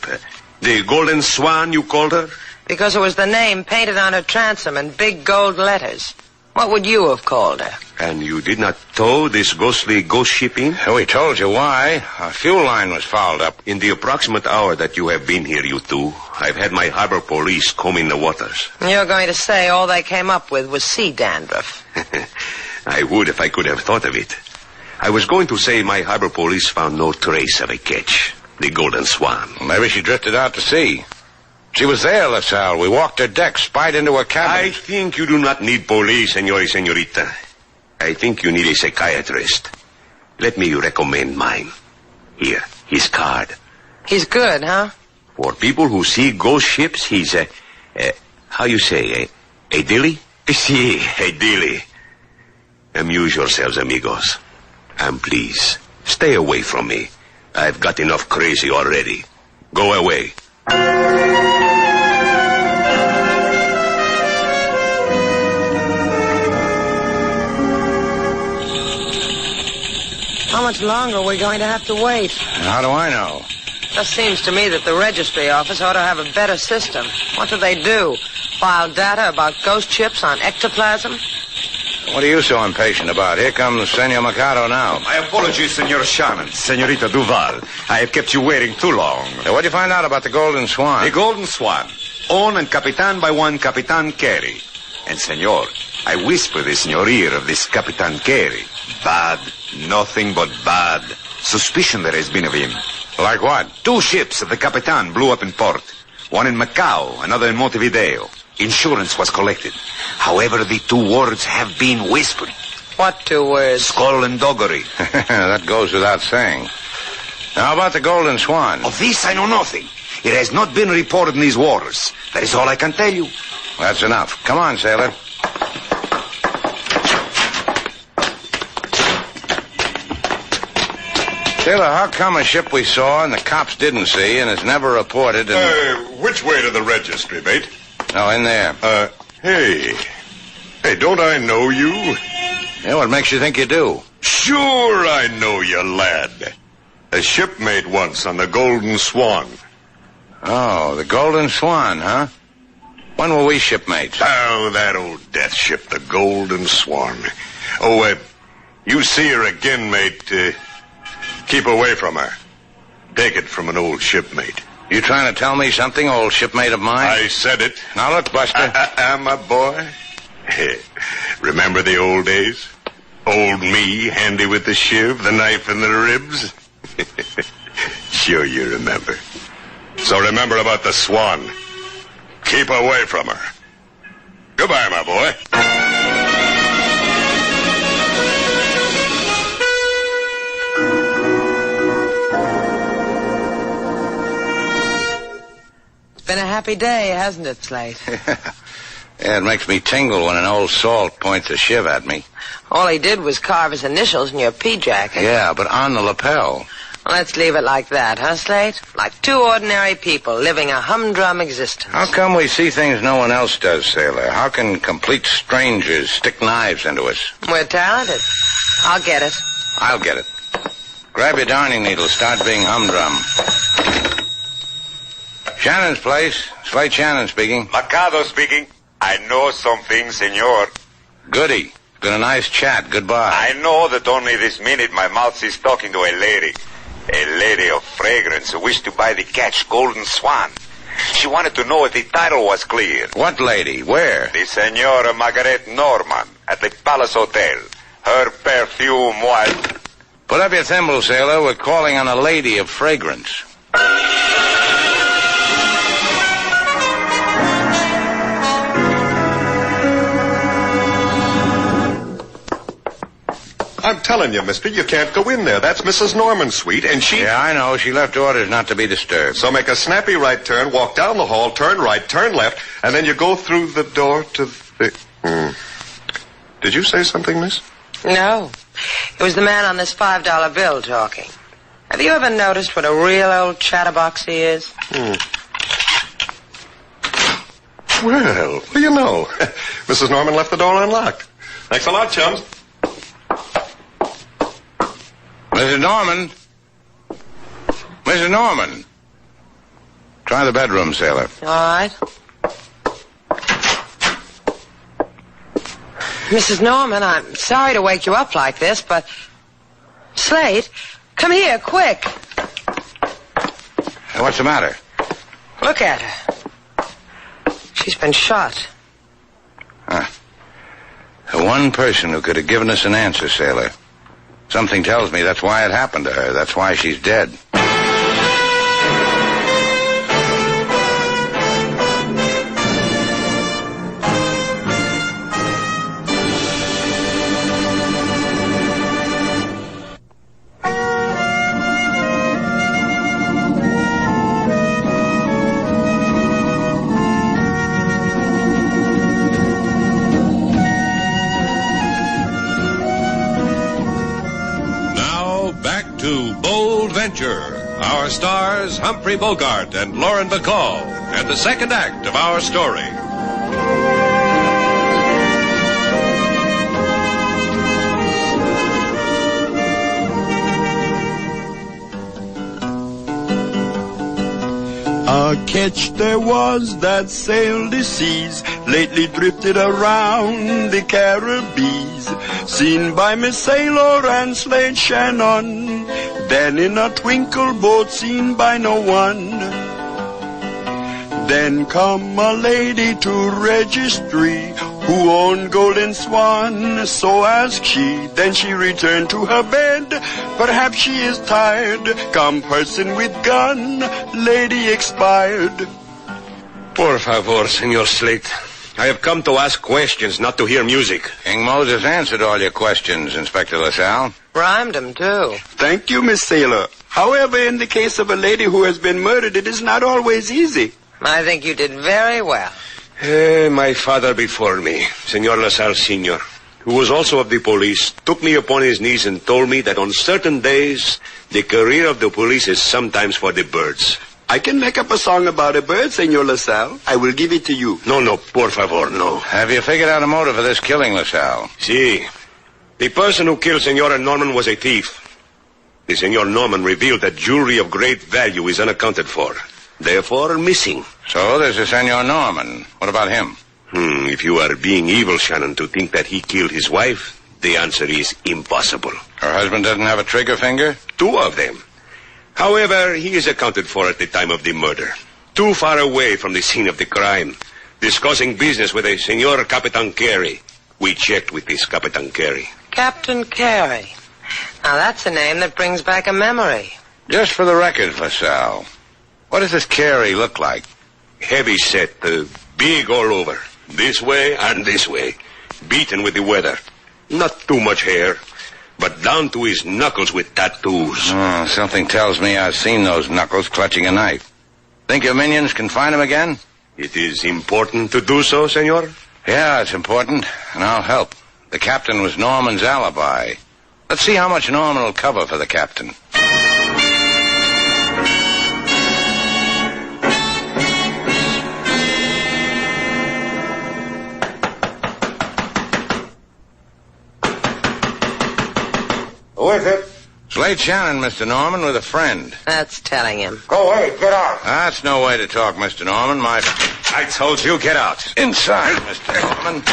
The Golden Swan, you called her? Because it was the name painted on her transom in big gold letters. What would you have called her? And you did not tow this ghostly ghost ship in? We told you why. Our fuel line was fouled up. In the approximate hour that you have been here, you two, I've had my harbor police combing the waters. You're going to say all they came up with was sea dandruff. I would if I could have thought of it. I was going to say my harbor police found no trace of a catch. The Golden Swan. Maybe she drifted out to sea. She was there, LaSalle. We walked her deck, spied into her cabin. I think you do not need police, senor y senorita. I think you need a psychiatrist. Let me recommend mine. Here, his card. He's good, huh? For people who see ghost ships, he's how you say, a dilly? Si, a dilly. Amuse yourselves, amigos. And please, stay away from me. I've got enough crazy already. Go away. much longer we're going to have to wait? How do I know? Just seems to me that the registry office ought to have a better system. What do? File data about ghost ships on ectoplasm? What are you so impatient about? Here comes Senor Mercado now. My apologies, Senor Shannon. Senorita Duval. I have kept you waiting too long. What'd you find out about the Golden Swan? The Golden Swan. Owned and Capitan by one Capitan Carey. And, Senor, I whisper this in your ear of this Capitan Carey. Bad. Nothing but bad. Suspicion there has been of him. Like what? 2 ships of the Capitan blew up in port. One in Macau, another in Montevideo. Insurance was collected. However, the 2 words have been whispered. What 2 words? Skull and doggery. That goes without saying. Now, how about the Golden Swan? Of this I know nothing. It has not been reported in these waters. That is all I can tell you. That's enough. Come on, sailor. Sailor, how come a ship we saw and the cops didn't see and is never reported and... Which way to the registry, mate? No, in there. Hey, don't I know you? Yeah, what makes you think you do? Sure I know you, lad. A shipmate once on the Golden Swan. Oh, the Golden Swan, huh? When were we shipmates? Oh, that old death ship, the Golden Swan. Oh, you see her again, mate, keep away from her. Take it from an old shipmate. You trying to tell me something, old shipmate of mine? I said it. Now look, Buster. My boy. Remember the old days? Old me, handy with the shiv, the knife and the ribs? Sure you remember. So remember about the Swan. Keep away from her. Goodbye, my boy. Been a happy day, hasn't it, Slate? Yeah, it makes me tingle when an old salt points a shiv at me. All he did was carve his initials in your pea jacket. Yeah, but on the lapel. Well, let's leave it like that, huh, Slate? Like 2 ordinary people living a humdrum existence. How come we see things no one else does, sailor? How can complete strangers stick knives into us? We're talented. I'll get it. I'll get it. Grab your darning needle. Start being humdrum. Shannon's place. Slate Shannon speaking. Mercado speaking. I know something, senor. Goody. Been a nice chat. Goodbye. I know that only this minute my mouth is talking to a lady. A lady of fragrance who wished to buy the catch Golden Swan. She wanted to know if the title was clear. What lady? Where? The Senora Margaret Norman at the Palace Hotel. Her perfume was... Put up your thimble, sailor. We're calling on a lady of fragrance. I'm telling you, mister, you can't go in there. That's Mrs. Norman's suite, and she... Yeah, I know. She left orders not to be disturbed. So make a snappy right turn, walk down the hall, turn right, turn left, and then you go through the door to the... Did you say something, miss? No. It was the man on this $5 bill talking. Have you ever noticed what a real old chatterbox he is? Well, what do you know? Mrs. Norman left the door unlocked. Thanks a lot, chums. Mrs. Norman? Mrs. Norman? Try the bedroom, sailor. All right. Mrs. Norman, I'm sorry to wake you up like this, but... Slate, come here, quick. What's the matter? Look at her. She's been shot. Huh. The one person who could have given us an answer, sailor. Something tells me that's why it happened to her. That's why she's dead. Our stars, Humphrey Bogart and Lauren Bacall, and the second act of our story. A ketch there was that sailed the seas, lately drifted around the Caribbees, seen by Miss Sailor and Slade Shannon, then in a twinkle boat seen by no one. Then come a lady to registry, who owned Golden Swan, so asked she. Then she returned to her bed, perhaps she is tired. Come person with gun, lady expired. Por favor, Senor Slate. I have come to ask questions, not to hear music. King Moses answered all your questions, Inspector LaSalle. Rhymed them, too. Thank you, Miss Sailor. However, in the case of a lady who has been murdered, it is not always easy. I think you did very well. My father before me, Senor LaSalle Sr., who was also of the police, took me upon his knees and told me that on certain days, the career of the police is sometimes for the birds. I can make up a song about a bird, Senor LaSalle. I will give it to you. No, por favor, no. Have you figured out a motive for this killing, LaSalle? Si. The person who killed Senora Norman was a thief. The Senor Norman revealed that jewelry of great value is unaccounted for. Therefore, missing. So there's a Senor Norman. What about him? If you are being evil, Shannon, to think that he killed his wife, the answer is impossible. Her husband doesn't have a trigger finger? 2 of them. However, he is accounted for at the time of the murder. Too far away from the scene of the crime. Discussing business with a Senor Capitan Carey. We checked with this Capitan Carey. Captain Carey. Now, that's a name that brings back a memory. Just for the record, LaSalle, what does this Carey look like? Heavy set, big all over. This way and this way. Beaten with the weather. Not too much hair, but down to his knuckles with tattoos. Oh, something tells me I've seen those knuckles clutching a knife. Think your minions can find him again? It is important to do so, senor? Yeah, it's important, and I'll help. The captain was Norman's alibi. Let's see how much Norman will cover for the captain. Who is it? Slade Shannon, Mr. Norman, with a friend. That's telling him. Go away. Get out. That's no way to talk, Mr. Norman. I told you, get out. Inside, Mr. Norman.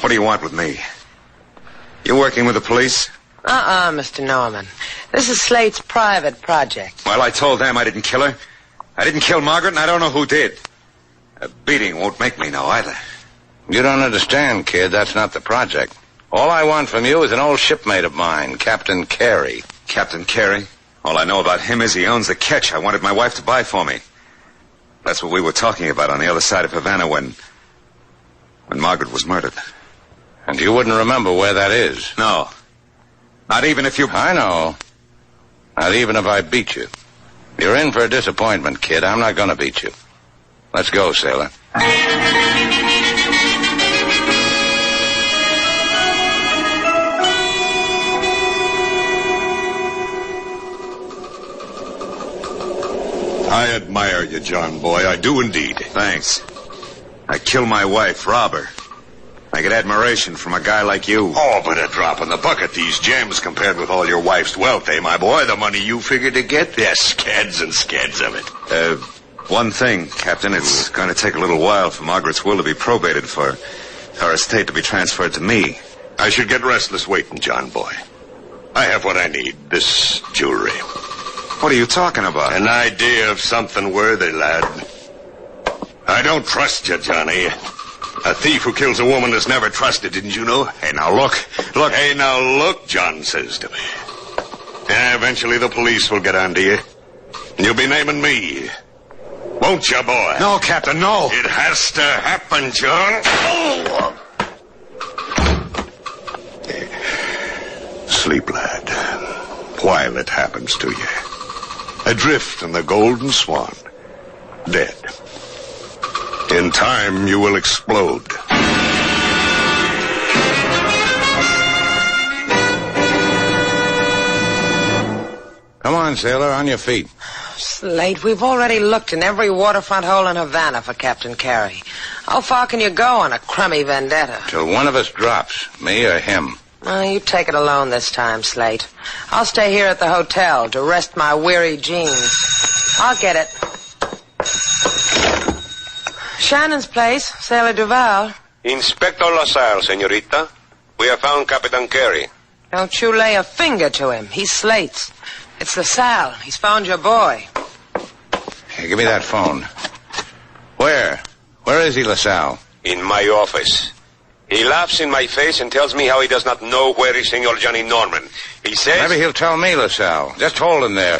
What do you want with me? You working with the police? Mr. Norman. This is Slade's private project. Well, I told them I didn't kill her. I didn't kill Margaret, and I don't know who did. A beating won't make me know either. You don't understand, kid. That's not the project. All I want from you is an old shipmate of mine, Captain Carey. Captain Carey? All I know about him is he owns the ketch I wanted my wife to buy for me. That's what we were talking about on the other side of Havana when Margaret was murdered. And you wouldn't remember where that is? No. Not even if you... I know. Not even if I beat you. You're in for a disappointment, kid. I'm not going to beat you. Let's go, sailor. I admire you, John boy. I do indeed. Thanks. I killed my wife, rob her. I get admiration from a guy like you. Oh, but a drop in the bucket, these gems, compared with all your wife's wealth, eh, my boy? The money you figured to get? Yes, scads and scads of it. One thing, Captain. It's going to take a little while for Margaret's will to be probated, for her estate to be transferred to me. I should get restless waiting, John boy. I have what I need, this jewelry. What are you talking about? An idea of something worthy, lad. I don't trust you, Johnny. A thief who kills a woman is never trusted, didn't you know? Hey, now look. Hey, now look, John says to me. Yeah, eventually the police will get onto you. And you'll be naming me. Won't you, boy? No, Captain, no. It has to happen, John. Oh! Sleep, lad, while it happens to you. Adrift in the Golden Swan. Dead. In time, you will explode. Come on, sailor, on your feet. Slade, we've already looked in every waterfront hole in Havana for Captain Carey. How far can you go on a crummy vendetta? Till one of us drops, me or him. You take it alone this time, Slate. I'll stay here at the hotel to rest my weary jeans. I'll get it. Shannon's place, Sailor Duval. Inspector LaSalle, senorita. We have found Capitan Carey. Don't you lay a finger to him. He's Slate's. It's LaSalle. He's found your boy. Here, give me that phone. Where? Where is he, LaSalle? In my office. He laughs in my face and tells me how he does not know where is Senor Johnny Norman. He says... Maybe he'll tell me, LaSalle. Just hold him there.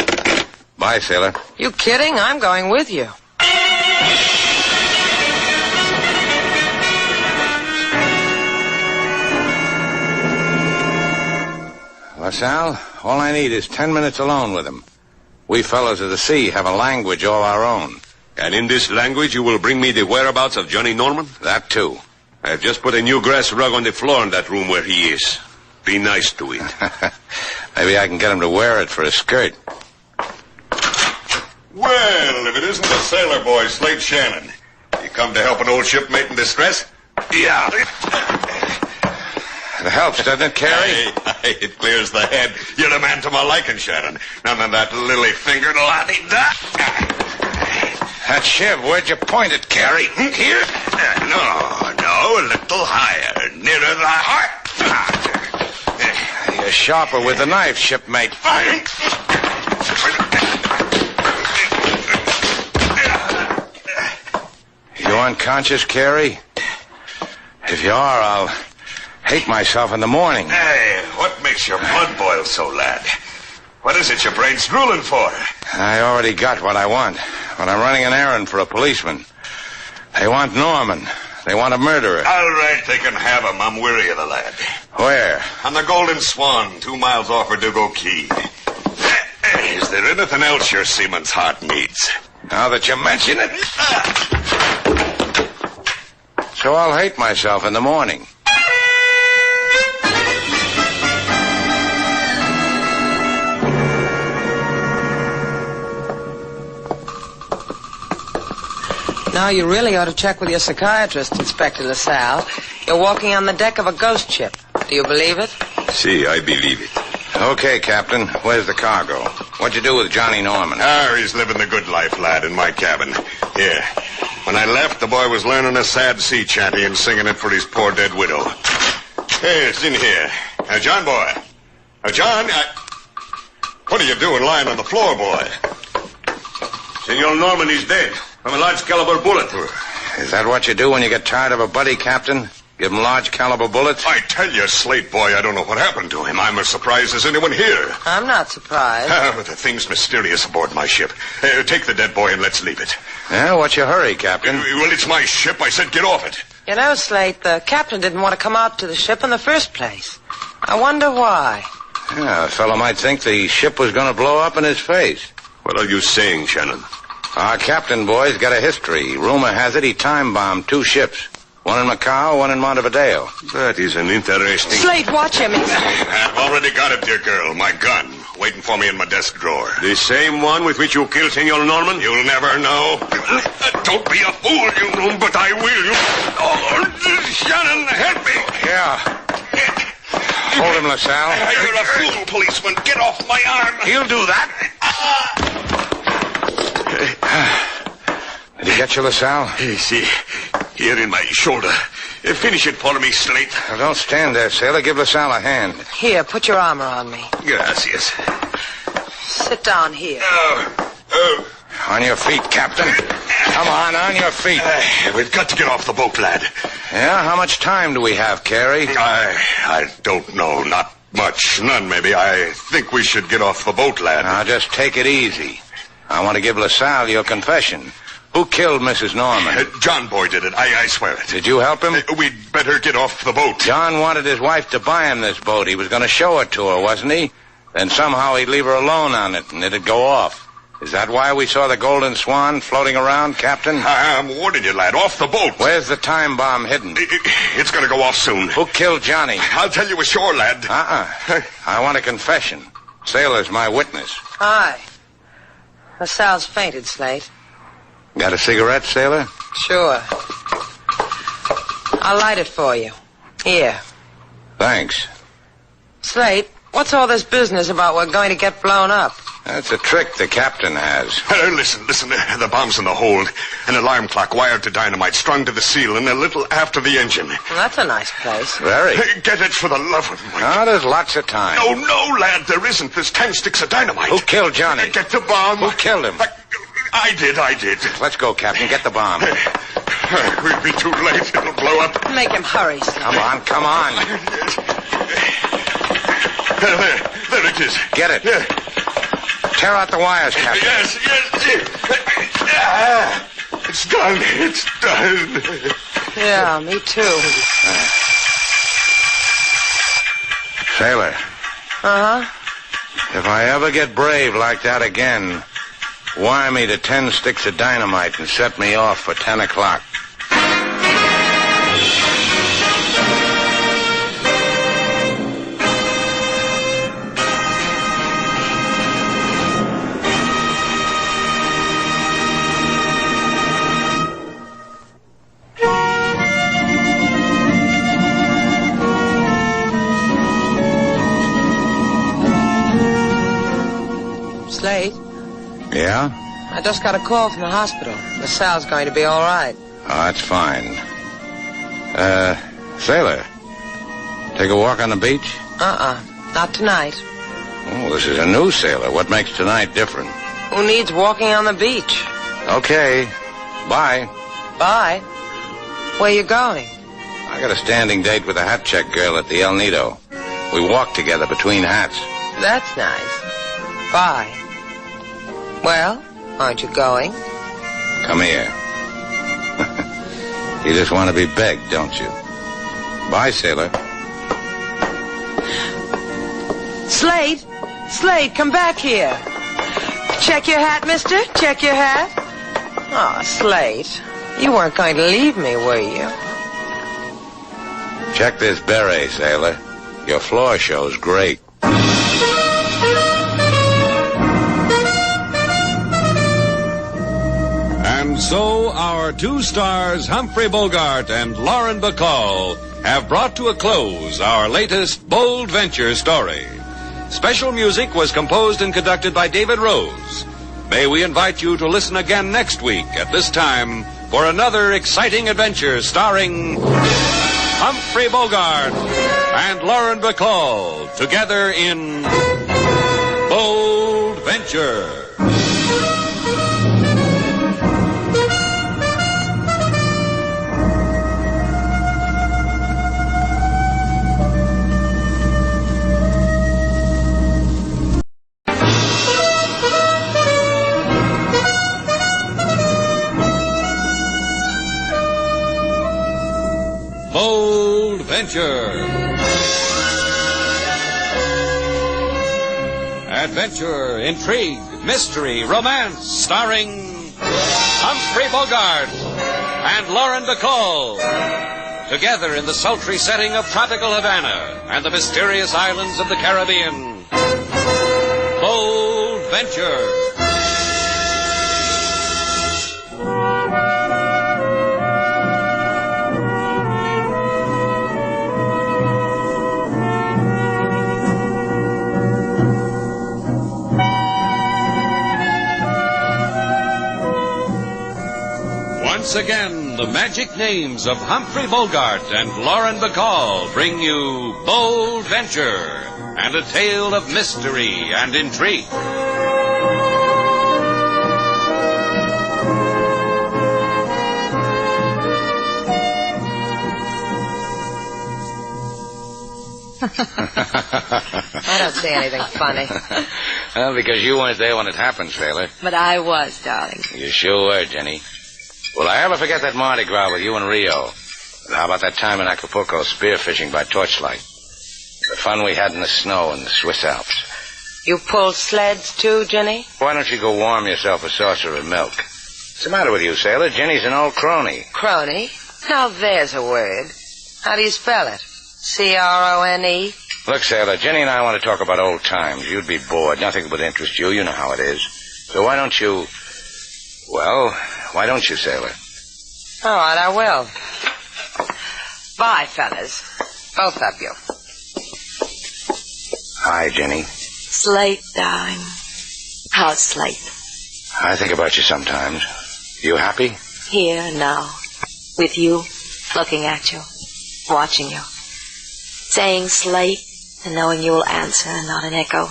Bye, sailor. You kidding? I'm going with you. LaSalle, all I need is 10 minutes alone with him. We fellows of the sea have a language all our own. And in this language you will bring me the whereabouts of Johnny Norman? That too. I have just put a new grass rug on the floor in that room where he is. Be nice to it. Maybe I can get him to wear it for a skirt. Well, if it isn't the sailor boy, Slate Shannon. You come to help an old shipmate in distress? Yeah. It helps, doesn't it, Carey? Hey, it clears the head. You're the man to my liking, Shannon. None of that lily-fingered la-di-da. That shiv, where'd you point it, Carey? Here? No, a little higher. Nearer the heart. You're sharper with the knife, shipmate. You unconscious, Carey? If you are, I'll hate myself in the morning. Hey, what makes your blood boil so, lad? What is it your brain's drooling for? I already got what I want, but I'm running an errand for a policeman. They want Norman. They want a murderer. All right, they can have him. I'm weary of the lad. Where? On the Golden Swan, 2 miles off Verdugo Key. Is there anything else your seaman's heart needs? Now that you mention it. So I'll hate myself in the morning. Now you really ought to check with your psychiatrist, Inspector LaSalle. You're walking on the deck of a ghost ship. Do you believe it? See, I believe it. Okay, Captain. Where's the cargo? What'd you do with Johnny Norman? He's living the good life, lad, in my cabin. Here. When I left, the boy was learning a sad sea chanty and singing it for his poor dead widow. Hey, it's in here. John, boy. John, what are you doing lying on the floor, boy? Senor Norman is dead from a large caliber bullet. Is that what you do when you get tired of a buddy, Captain? Give him large caliber bullets? I tell you, Slate boy, I don't know what happened to him. I'm as surprised as anyone here. I'm not surprised. But the thing's mysterious aboard my ship. Take the dead boy and let's leave it. Yeah, what's your hurry, Captain? Well, it's my ship. I said get off it. You know, Slate, the captain didn't want to come out to the ship in the first place. I wonder why. Yeah, a fellow might think the ship was going to blow up in his face. What are you saying, Shannon? Our captain, boy's got a history. Rumor has it he time-bombed 2 ships. One in Macau, one in Montevideo. That is an interesting... Slate, watch him. I've already got it, dear girl. My gun. Waiting for me in my desk drawer. The same one with which you killed Senor Norman? You'll never know. Don't be a fool, you know, but I will. Oh, Shannon, help me. Yeah. Hold him, LaSalle. You're a fool, policeman. Get off my arm. He'll do that. Did he get you, LaSalle? See, here in my shoulder. Finish it for me, Slate. Well, don't stand there, sailor. Give LaSalle a hand. Here, put your armor on me. Gracias. Sit down here. On your feet, Captain. Come on your feet. We've got to get off the boat, lad. Yeah? How much time do we have, Carey? I don't know. Not much. None, maybe. I think we should get off the boat, lad. Now, just take it easy. I want to give LaSalle your confession. Who killed Mrs. Norman? John Boy did it. I swear it. Did you help him? We'd better get off the boat. John wanted his wife to buy him this boat. He was going to show it to her, wasn't he? Then somehow he'd leave her alone on it, and it'd go off. Is that why we saw the Golden Swan floating around, Captain? I'm warning you, lad. Off the boat. Where's the time bomb hidden? It's going to go off soon. Who killed Johnny? I'll tell you ashore, lad. I want a confession. Sailor's my witness. Aye. LaSalle's fainted, Slate. Got a cigarette, sailor? Sure. I'll light it for you. Here. Thanks. Slate, what's all this business about we're going to get blown up? That's a trick the captain has. Listen. The bomb's in the hold. An alarm clock wired to dynamite, strung to the seal, and a little after the engine. Well, that's a nice place. Very. Get it for the love of Mike. Oh, there's lots of time. No, lad, there isn't. There's 10 sticks of dynamite. Who killed Johnny? Get the bomb. Who killed him? I did. Let's go, Captain. Get the bomb. We'll be too late. It'll blow up. Make him hurry, Slade. Come on. There it is. Get it. Yeah. Tear out the wires, Captain. Yes. It's done. Yeah, me too. Sailor. Uh-huh. If I ever get brave like that again, wire me to 10 sticks of dynamite and set me off for 10 o'clock. Slade? Yeah? I just got a call from the hospital. LaSalle's going to be all right. Oh, that's fine. Sailor, take a walk on the beach? Not tonight. Oh, this is a new sailor. What makes tonight different? Who needs walking on the beach? Okay. Bye. Bye. Where you going? I got a standing date with a hat check girl at the El Nido. We walk together between hats. That's nice. Bye. Well, aren't you going? Come here. You just want to be begged, don't you? Bye, sailor. Slade, come back here. Check your hat, mister. Check your hat. Oh, Slade, you weren't going to leave me, were you? Check this beret, sailor. Your floor show's great. And so our two stars, Humphrey Bogart and Lauren Bacall, have brought to a close our latest bold venture story. Special music was composed and conducted by David Rose. May we invite you to listen again next week at this time for another exciting adventure starring Humphrey Bogart and Lauren Bacall together in Bold Venture. Bold Venture. Adventure, intrigue, mystery, romance, starring Humphrey Bogart and Lauren Bacall. Together in the sultry setting of tropical Havana and the mysterious islands of the Caribbean. Bold Venture. Once again, the magic names of Humphrey Bogart and Lauren Bacall bring you Bold Venture and a tale of mystery and intrigue. I don't see anything funny. Well, because you weren't there when it happened, sailor. But I was, darling. You sure were, Jenny. Will I ever forget that Mardi Gras with you and Rio? And how about that time in Acapulco spearfishing by torchlight? The fun we had in the snow in the Swiss Alps. You pulled sleds too, Jenny? Why don't you go warm yourself a saucer of milk? What's the matter with you, sailor? Jenny's an old crony. Crony? Now there's a word. How do you spell it? C-R-O-N-E? Look, sailor, Jenny and I want to talk about old times. You'd be bored. Nothing would interest you. You know how it is. So why don't you... Well, why don't you, sailor? All right, I will. Bye, fellas. Both of you. Hi, Jenny. Slate, darling. How's Slate? I think about you sometimes. You happy? Here and now. With you, looking at you, watching you. Saying Slate and knowing you'll answer and not an echo.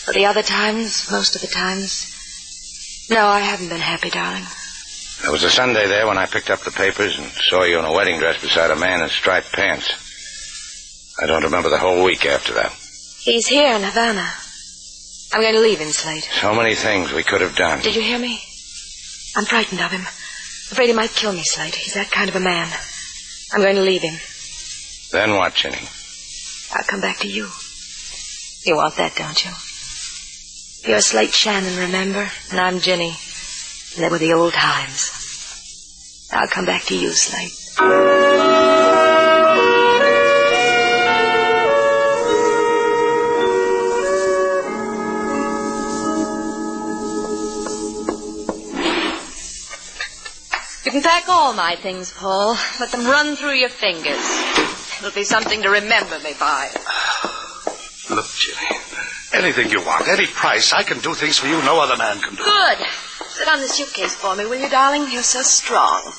But the other times, most of the times, no, I haven't been happy, darling. There was a Sunday there when I picked up the papers and saw you in a wedding dress beside a man in striped pants. I don't remember the whole week after that. He's here in Havana. I'm going to leave him, Slate. So many things we could have done. Did you hear me? I'm frightened of him. Afraid he might kill me, Slate. He's that kind of a man. I'm going to leave him. Then what, Ginny? I'll come back to you. You want that, don't you? You're Slate Shannon, remember? And I'm Ginny. And they were the old times. I'll come back to you, Slate. You can pack all my things, Paul. Let them run through your fingers. It'll be something to remember me by. Look, Ginny, anything you want, any price, I can do things for you no other man can do. Good. Sit on the suitcase for me, will you, darling? You're so strong.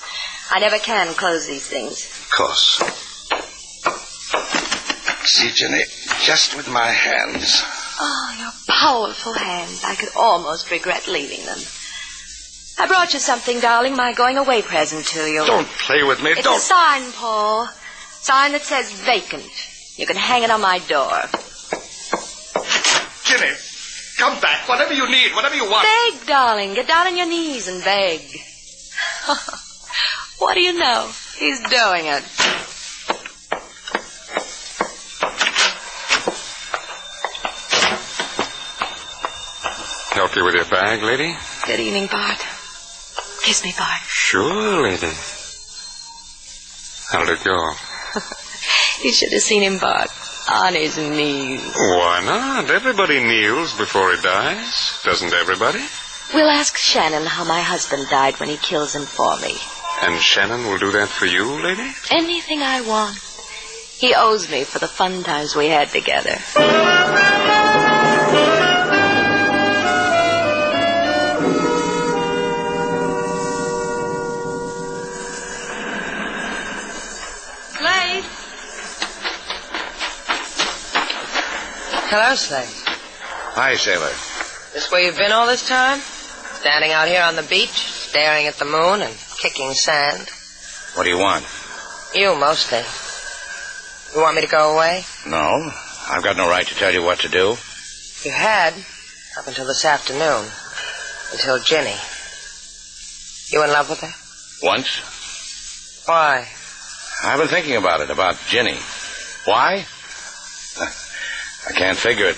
I never can close these things. Of course. See, Ginny, just with my hands. Oh, your powerful hands. I could almost regret leaving them. I brought you something, darling, my going-away present to you. Don't play with me, It's don't. a sign, Paul. Sign that says vacant. You can hang it on my door. Ginny, come back. Whatever you need, whatever you want. Beg, darling. Get down on your knees and beg. What do you know? He's doing it. Help you with your bag, lady? Good evening, Bart. Kiss me, Bart. Sure, lady. How'd it go? You should have seen him, Bart. On his knees. Why not? Everybody kneels before he dies. Doesn't everybody? We'll ask Shannon how my husband died when he kills him for me. And Shannon will do that for you, lady? Anything I want. He owes me for the fun times we had together. Hello, Slate. Hi, sailor. This where you've been all this time? Standing out here on the beach, staring at the moon and kicking sand? What do you want? You, mostly. You want me to go away? No, I've got no right to tell you what to do. You had, up until this afternoon. Until Ginny. You in love with her? Once. Why? I've been thinking about it, about Ginny. Why? I can't figure it.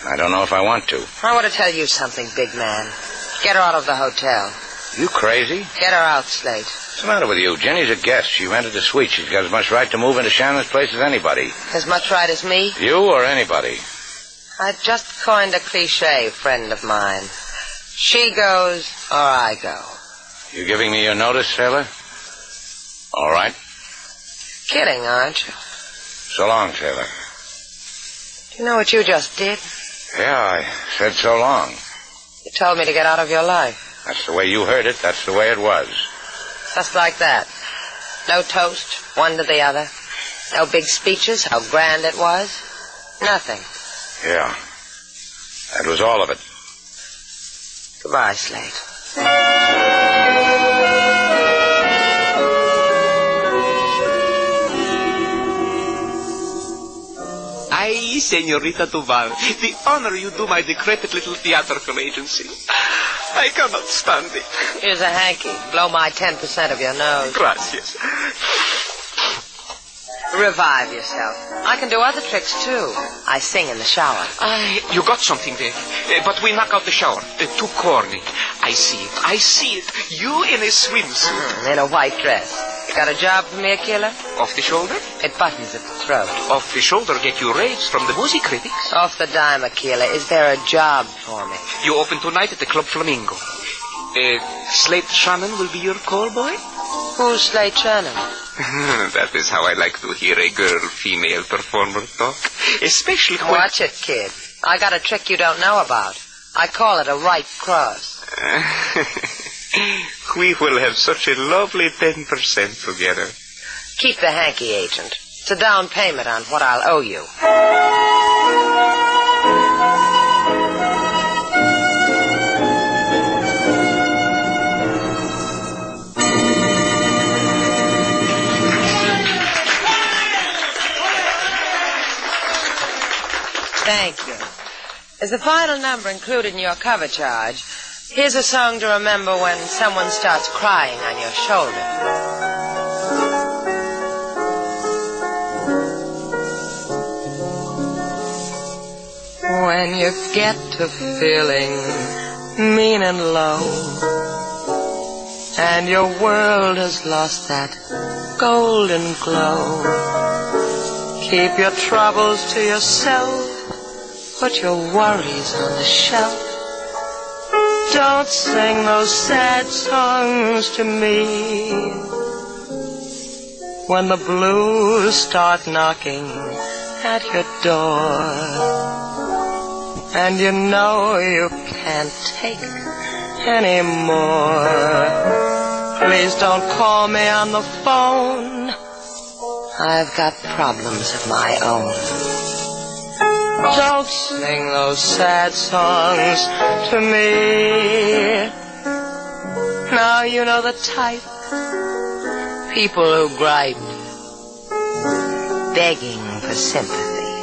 I don't know if I want to. I want to tell you something, big man. Get her out of the hotel. You crazy? Get her out, Slate. What's the matter with you? Jenny's a guest. She rented a suite. She's got as much right to move into Shannon's place as anybody. As much right as me? You or anybody? I just coined a cliche, friend of mine. She goes, or I go. You giving me your notice, sailor? All right. Kidding, aren't you? So long, sailor. Do you know what you just did? Yeah, I said so long. You told me to get out of your life. That's the way you heard it. That's the way it was. Just like that. No toast, one to the other. No big speeches, how grand it was. Nothing. Yeah. That was all of it. Goodbye, Slate. Ay, Senorita Duval, the honor you do my decrepit little theatrical agency. I cannot stand it. Here's a hanky. Blow my 10% of your nose. Gracias. Revive yourself. I can do other tricks, too. I sing in the shower. You got something there. But we knock out the shower. Too corny. I see it. I see it. You in a swimsuit. In a white dress. You got a job for me, Akila? Off the shoulder? It buttons at the throat. Off the shoulder get you raves from the music critics. Off the dime, Akila. Is there a job for me? You open tonight at the Club Flamingo. Slate Shannon will be your call boy? Who's Slate Shannon? That is how I like to hear a girl-female performer talk. Especially when... Watch it, kid. I got a trick you don't know about. I call it a right cross. We will have such a lovely 10% together. Keep the hanky, agent. It's a down payment on what I'll owe you. Thank you. As the final number included in your cover charge, here's a song to remember when someone starts crying on your shoulder. When you get to feeling mean and low, and your world has lost that golden glow, keep your troubles to yourself. Put your worries on the shelf. Don't sing those sad songs to me. When the blues start knocking at your door, and you know you can't take any more, please don't call me on the phone. I've got problems of my own. Don't sing those sad songs to me. Now you know the type. People who gripe, begging for sympathy.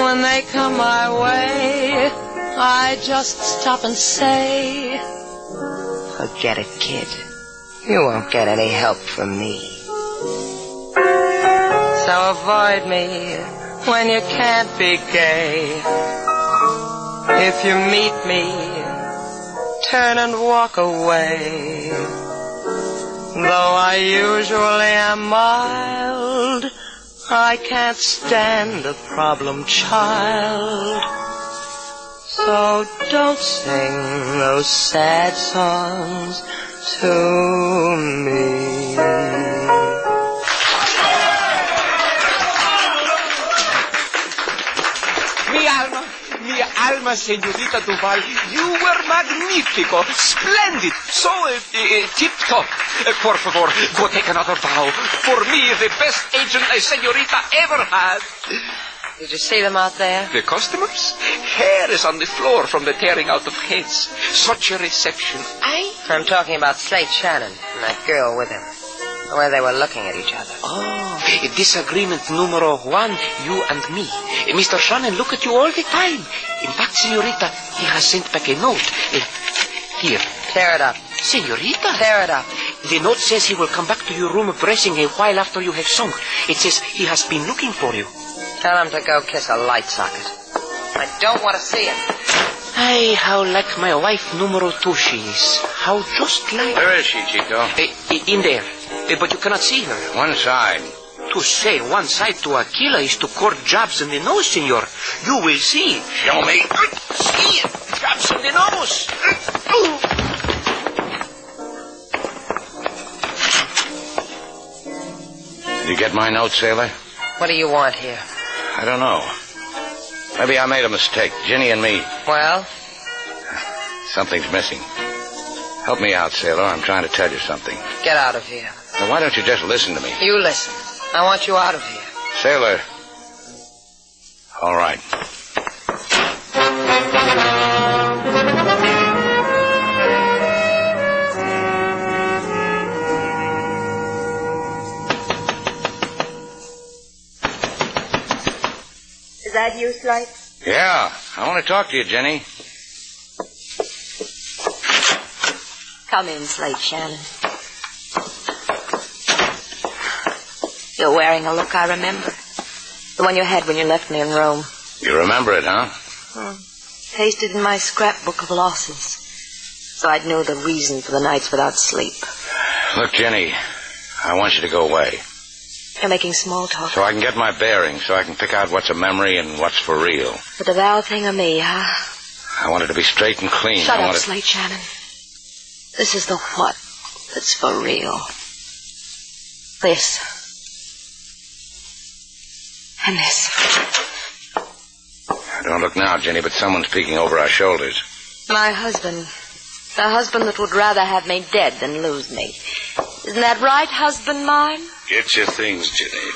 When they come my way, I just stop and say, forget it, kid. You won't get any help from me. So avoid me when you can't be gay. If you meet me, turn and walk away. Though I usually am mild, I can't stand a problem child. So don't sing those sad songs to me. Mi alma, señorita Duval, you were magnifico, splendid, so tip-top. Por favor, go take another bow. For me, the best agent a señorita ever had. Did you see them out there? The customers? Hair is on the floor from the tearing out of heads. Such a reception. I'm talking about Slate Shannon and that girl with him. The way they were looking at each other. Oh, disagreement numero one, you and me. Mr. Shannon look at you all the time. In fact, señorita, he has sent back a note. Here. Tear it up. Señorita? Tear it up. The note says he will come back to your room dressing a while after you have sung. It says he has been looking for you. Tell him to go kiss a light socket. I don't want to see him. Ay, how like my wife numero two she is. How just like... Where is she, Chico? In there. But you cannot see her. One side. To say one side to Aquila is to court jobs in the nose, senor. You will see. Show me. See it. Jobs in the nose. Did you get my note, sailor? What do you want here? I don't know. Maybe I made a mistake. Ginny and me. Well? Something's missing. Help me out, sailor. I'm trying to tell you something. Get out of here. Well, why don't you just listen to me? You listen. I want you out of here. Sailor. All right. Is that you, Slate? Yeah, I want to talk to you, Jenny. Come in, Slate Shannon. You're wearing a look I remember. The one you had when you left me in Rome. You remember it, huh? Pasted in my scrapbook of losses. So I'd know the reason for the nights without sleep. Look, Jenny, I want you to go away. You're making small talk. So I can get my bearings, so I can pick out what's a memory and what's for real. The devout thing of me, huh? I want it to be straight and clean. Shut up, Slate Shannon. This is the what that's for real. This. And this. Don't look now, Jenny, but someone's peeking over our shoulders. My husband. The husband that would rather have me dead than lose me. Isn't that right, husband mine? Get your things, Jenny.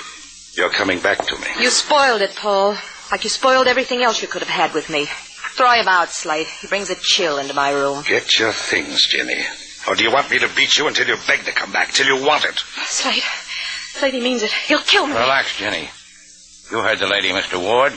You're coming back to me. You spoiled it, Paul. Like you spoiled everything else you could have had with me. Throw him out, Slate. He brings a chill into my room. Get your things, Jenny. Or do you want me to beat you until you beg to come back, till you want it? Slate. Slate, he means it. He'll kill me. Relax, Jenny. You heard the lady, Mr. Ward.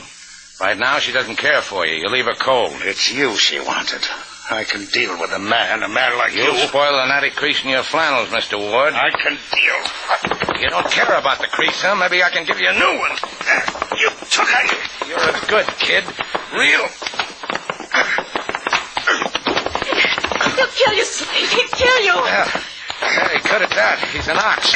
Right now, she doesn't care for you. You leave her cold. It's you she wanted. I can deal with a man like you. You'll spoil the natty crease in your flannels, Mr. Ward. I can deal. You don't care about the crease, huh? Maybe I can give you a new one. You took it. You're a good kid. Real. He'll kill you, Slate. He'll kill you. Hey, good at that. He's an ox.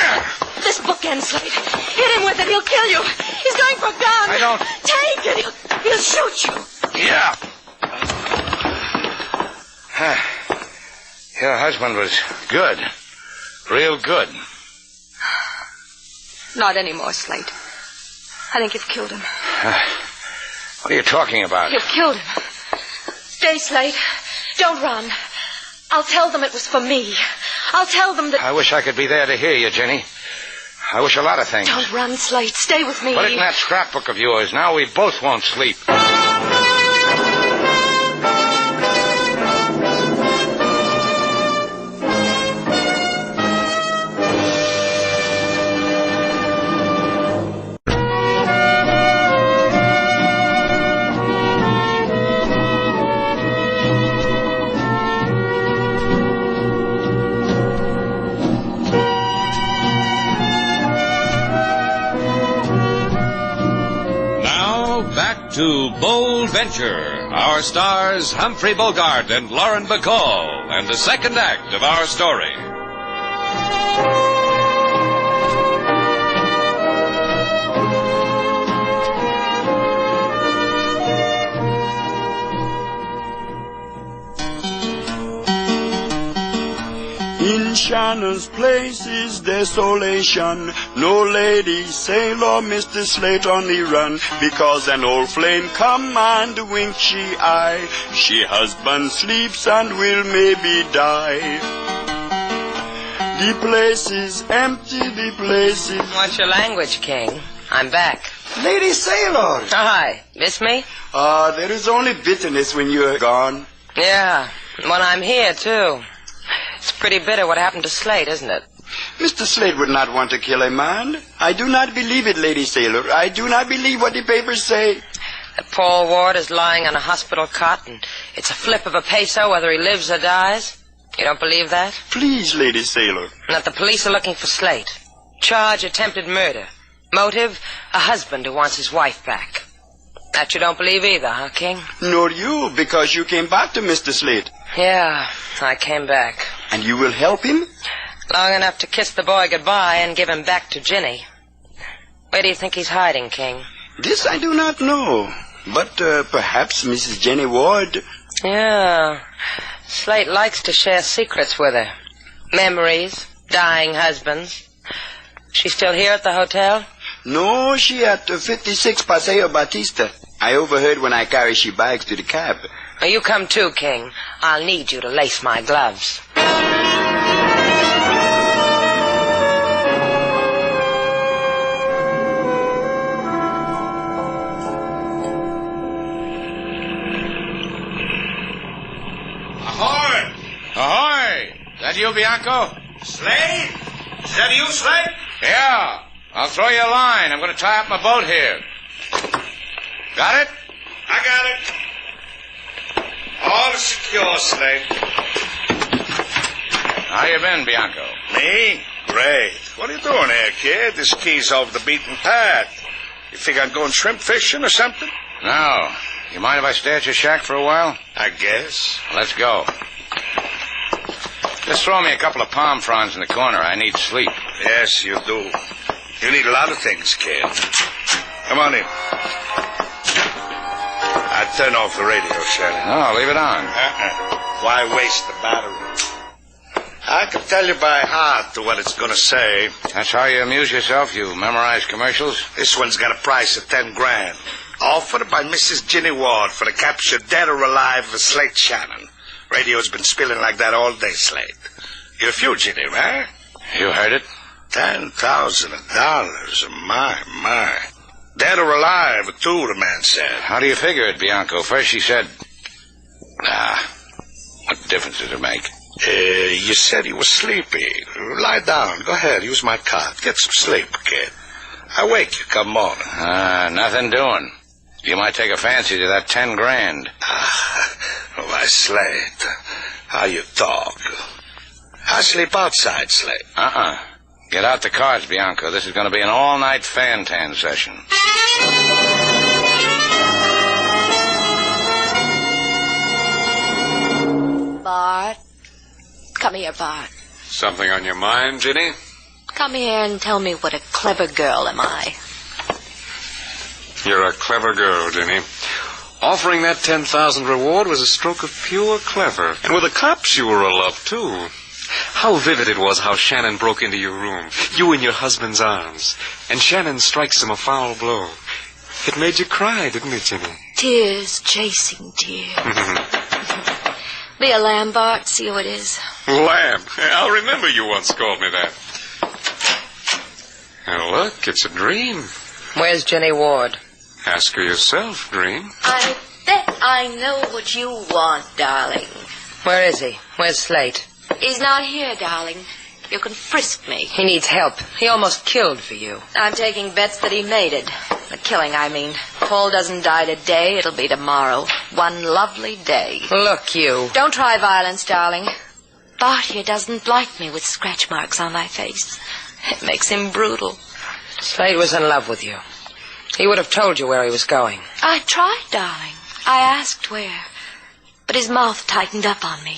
This bookend, Slate. Hit him with it. He'll kill you. He's going for a gun. I don't... Take it. He'll shoot you. Yeah. Your husband was good. Real good. Not anymore, Slate. I think you've killed him. What are you talking about? You've killed him. Stay, Slate. Don't run. I'll tell them it was for me. I'll tell them that... I wish I could be there to hear you, Jenny. I wish a lot of things. Don't run, Slate. Stay with me. Put it in that scrapbook of yours. Now we both won't sleep. To Bold Venture, our stars Humphrey Bogart and Lauren Bacall, and the second act of our story. In Shannon's place is desolation. No lady, sailor, Mr. Slate on the run, because an old flame come and wink she eye. She husband sleeps and will maybe die. The place is empty, the place is... What's your language, King? I'm back. Lady Sailor! Hi. Miss me? There is only bitterness when you're gone. Yeah. When I'm here, too. It's pretty bitter what happened to Slate, isn't it? Mr. Slate would not want to kill a man. I do not believe it, Lady Sailor. I do not believe what the papers say. That Paul Ward is lying on a hospital cot, and it's a flip of a peso whether he lives or dies. You don't believe that? Please, Lady Sailor. And that the police are looking for Slate. Charge attempted murder. Motive, a husband who wants his wife back. That you don't believe either, huh, King? Nor you, because you came back to Mr. Slate. Yeah, I came back. And you will help him? Long enough to kiss the boy goodbye and give him back to Ginny. Where do you think he's hiding, King? This I do not know. But perhaps Mrs. Jenny Ward. Yeah. Slate likes to share secrets with her. Memories, dying husbands. She's still here at the hotel? No, she at 56 Paseo Batista. I overheard when I carried she bags to the cab. Well, you come too, King. I'll need you to lace my gloves. Ahoy! Ahoy! Is that you, Bianco? Slate? Is that you, Slate? Yeah. I'll throw you a line. I'm going to tie up my boat here. Got it? I got it. All secure, Slate. How you been, Bianco? Me? Great. What are you doing here, kid? This key's off the beaten path. You think I'm going shrimp fishing or something? No. You mind if I stay at your shack for a while? I guess. Let's go. Just throw me a couple of palm fronds in the corner. I need sleep. Yes, you do. You need a lot of things, kid. Come on in. I'd turn off the radio, Shannon. No, leave it on. Why waste the battery? I can tell you by heart to what it's going to say. That's how you amuse yourself? You memorize commercials? This one's got a price of $10,000. Offered by Mrs. Ginny Ward for the capture, dead or alive, of Slate Shannon. Radio's been spilling like that all day, Slate. You're a fugitive, eh? You heard it? $10,000. My. Dead or alive, too, the man said. How do you figure it, Bianco? First she said... what difference does it make? You said you were sleepy. Lie down. Go ahead. Use my cot. Get some sleep, kid. I'll wake you come morning. Nothing doing. You might take a fancy to that 10 grand. Why, Slate, how you talk. I sleep outside, Slate. Get out the cards, Bianco. This is going to be an all-night fan-tan session. Bart. Come here, Bart. Something on your mind, Ginny? Come here and tell me what a clever girl am I. You're a clever girl, Ginny. Offering that 10,000 reward was a stroke of pure clever. And with the cops you were a love, too. How vivid it was how Shannon broke into your room, you in your husband's arms, and Shannon strikes him a foul blow. It made you cry, didn't it, Ginny? Tears chasing tears. Be a lamb, Bart. See who it is. Lamb. I'll remember you once called me that. Now look, it's a dream. Where's Jenny Ward? Ask her yourself, Dream. I bet I know what you want, darling. Where is he? Where's Slate? He's not here, darling. You can frisk me. He needs help. He almost killed for you. I'm taking bets that he made it. The killing, I mean. Paul doesn't die today. It'll be tomorrow. One lovely day. Look, you. Don't try violence, darling. Bart here doesn't like me with scratch marks on my face. It makes him brutal. Slade was in love with you. He would have told you where he was going. I tried, darling. I asked where. But his mouth tightened up on me.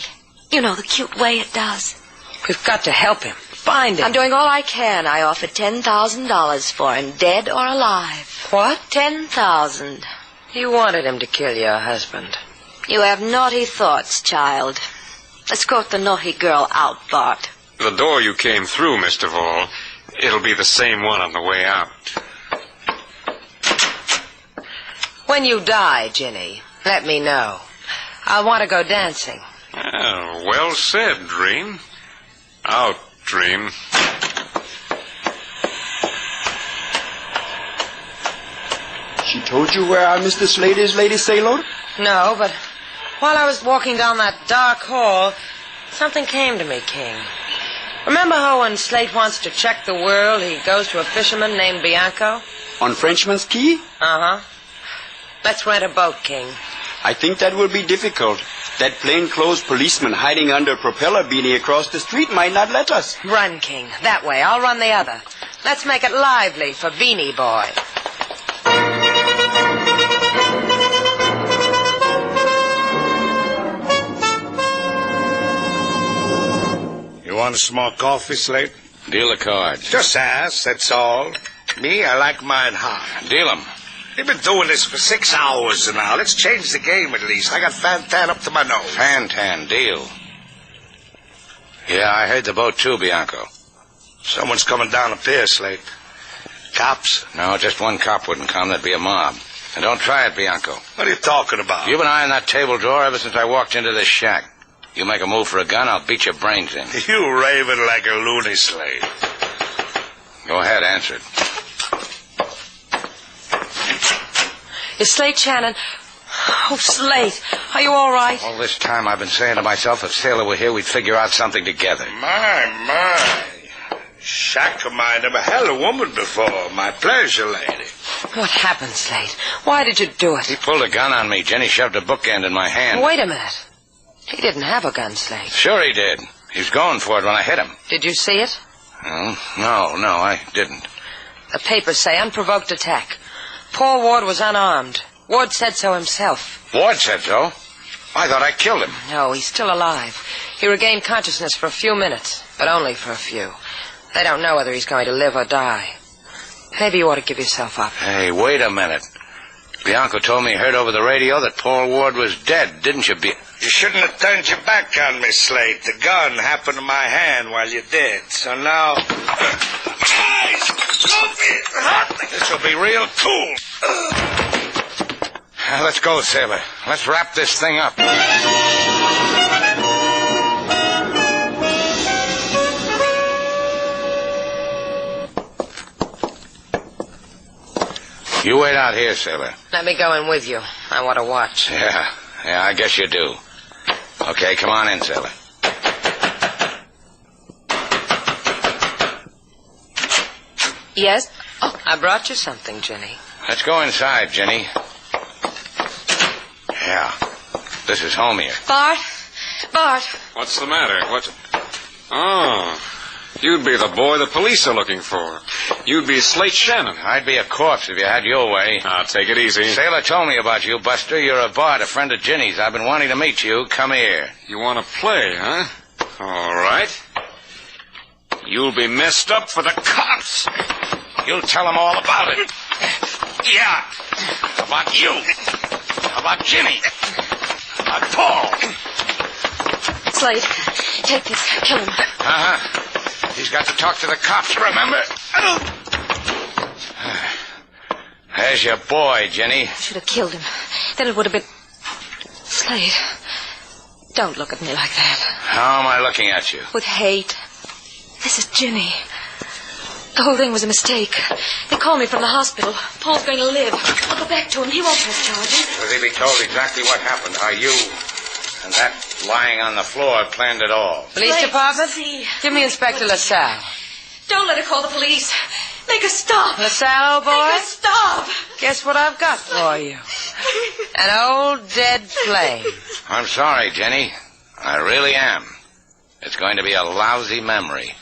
You know, the cute way it does. We've got to help him. Find him. I'm doing all I can. I offered $10,000 for him, dead or alive. What? $10,000. You wanted him to kill your husband. You have naughty thoughts, child. Escort the naughty girl out, Bart. The door you came through, Mr. Vall, it'll be the same one on the way out. When you die, Ginny, let me know. I want to go dancing. Oh, well said, Dream. Out, Dream. She told you where our Mr. Slade is, Lady Sailor? No, but while I was walking down that dark hall, something came to me, King. Remember how when Slate wants to check the world, he goes to a fisherman named Bianco? On Frenchman's Key? Uh-huh. Let's rent a boat, King. I think that will be difficult. That plainclothes policeman hiding under a propeller beanie across the street might not let us. Run, King. That way. I'll run the other. Let's make it lively for Beanie Boy. You want a small coffee, Slate? Deal the cards. Just ask, that's all. Me, I like mine hot. Deal them. You've been doing this for 6 hours now. Let's change the game at least. I got Fantan up to my nose. Fantan, deal. Yeah, I heard the boat too, Bianco. Someone's coming down the pier, Slate. Cops? No, just one cop wouldn't come. There'd be a mob. And don't try it, Bianco. What are you talking about? You've been eyeing that table drawer ever since I walked into this shack. You make a move for a gun, I'll beat your brains in. You raving like a loony, Slate. Go ahead, answer it. Is Slate Shannon? Oh, Slate, are you all right? All this time I've been saying to myself, if Sailor were here, we'd figure out something together. My. Shack of mine never held a woman before. My pleasure, lady. What happened, Slate? Why did you do it? He pulled a gun on me. Jenny shoved a bookend in my hand. Wait a minute. He didn't have a gun, Slate. Sure he did. He was going for it when I hit him. Did you see it? No, I didn't. The papers say unprovoked attack. Paul Ward was unarmed. Ward said so himself. Ward said so? I thought I killed him. No, he's still alive. He regained consciousness for a few minutes, but only for a few. They don't know whether he's going to live or die. Maybe you ought to give yourself up. Hey, wait a minute. Bianco told me he heard over the radio that Paul Ward was dead, didn't you, You shouldn't have turned your back on me, Slate. The gun happened in my hand while you did. So now... This will be real cool. Let's go, sailor. Let's wrap this thing up. You wait out here, sailor. Let me go in with you. I want to watch. Yeah, I guess you do. Okay, come on in, sailor. Yes? Oh, I brought you something, Jenny. Let's go inside, Jenny. Yeah, this is home here. Bart. What's the matter? Oh, you'd be the boy the police are looking for. You'd be Slate Shannon. I'd be a corpse if you had your way. Take it easy. Sailor told me about you, Buster. You're a Bart, a friend of Ginny's. I've been wanting to meet you. Come here. You want to play, huh? All right. You'll be messed up for the cops. You'll tell them all about it. Yeah. About you. About Ginny. About Paul. Slade, take this. Kill him. Uh-huh. He's got to talk to the cops, remember? There's your boy, Jenny. Should have killed him. Then it would have been... Slade, don't look at me like that. How am I looking at you? With hate. This is Ginny. The whole thing was a mistake. They called me from the hospital. Paul's going to live. I'll go back to him. He won't press charges. Will he be told exactly what happened? How you and that lying on the floor planned it all? Police department? Give me Inspector LaSalle. Don't let her call the police. Make her stop. LaSalle, old boy? Make her stop. Guess what I've got for you? An old dead flame. I'm sorry, Jenny. I really am. It's going to be a lousy memory.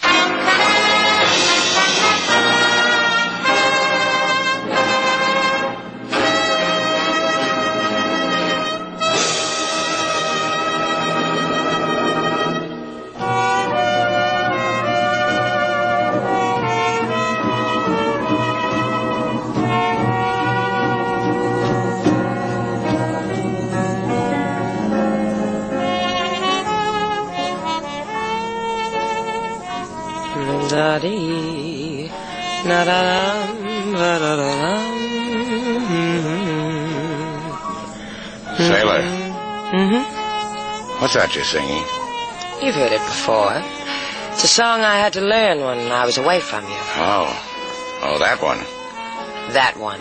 Da-dee, na-da-dum, ba-da-da-dum. Sailor. Mm-hmm. What's that you're singing? You've heard it before. It's a song I had to learn when I was away from you. Oh, that one. That one.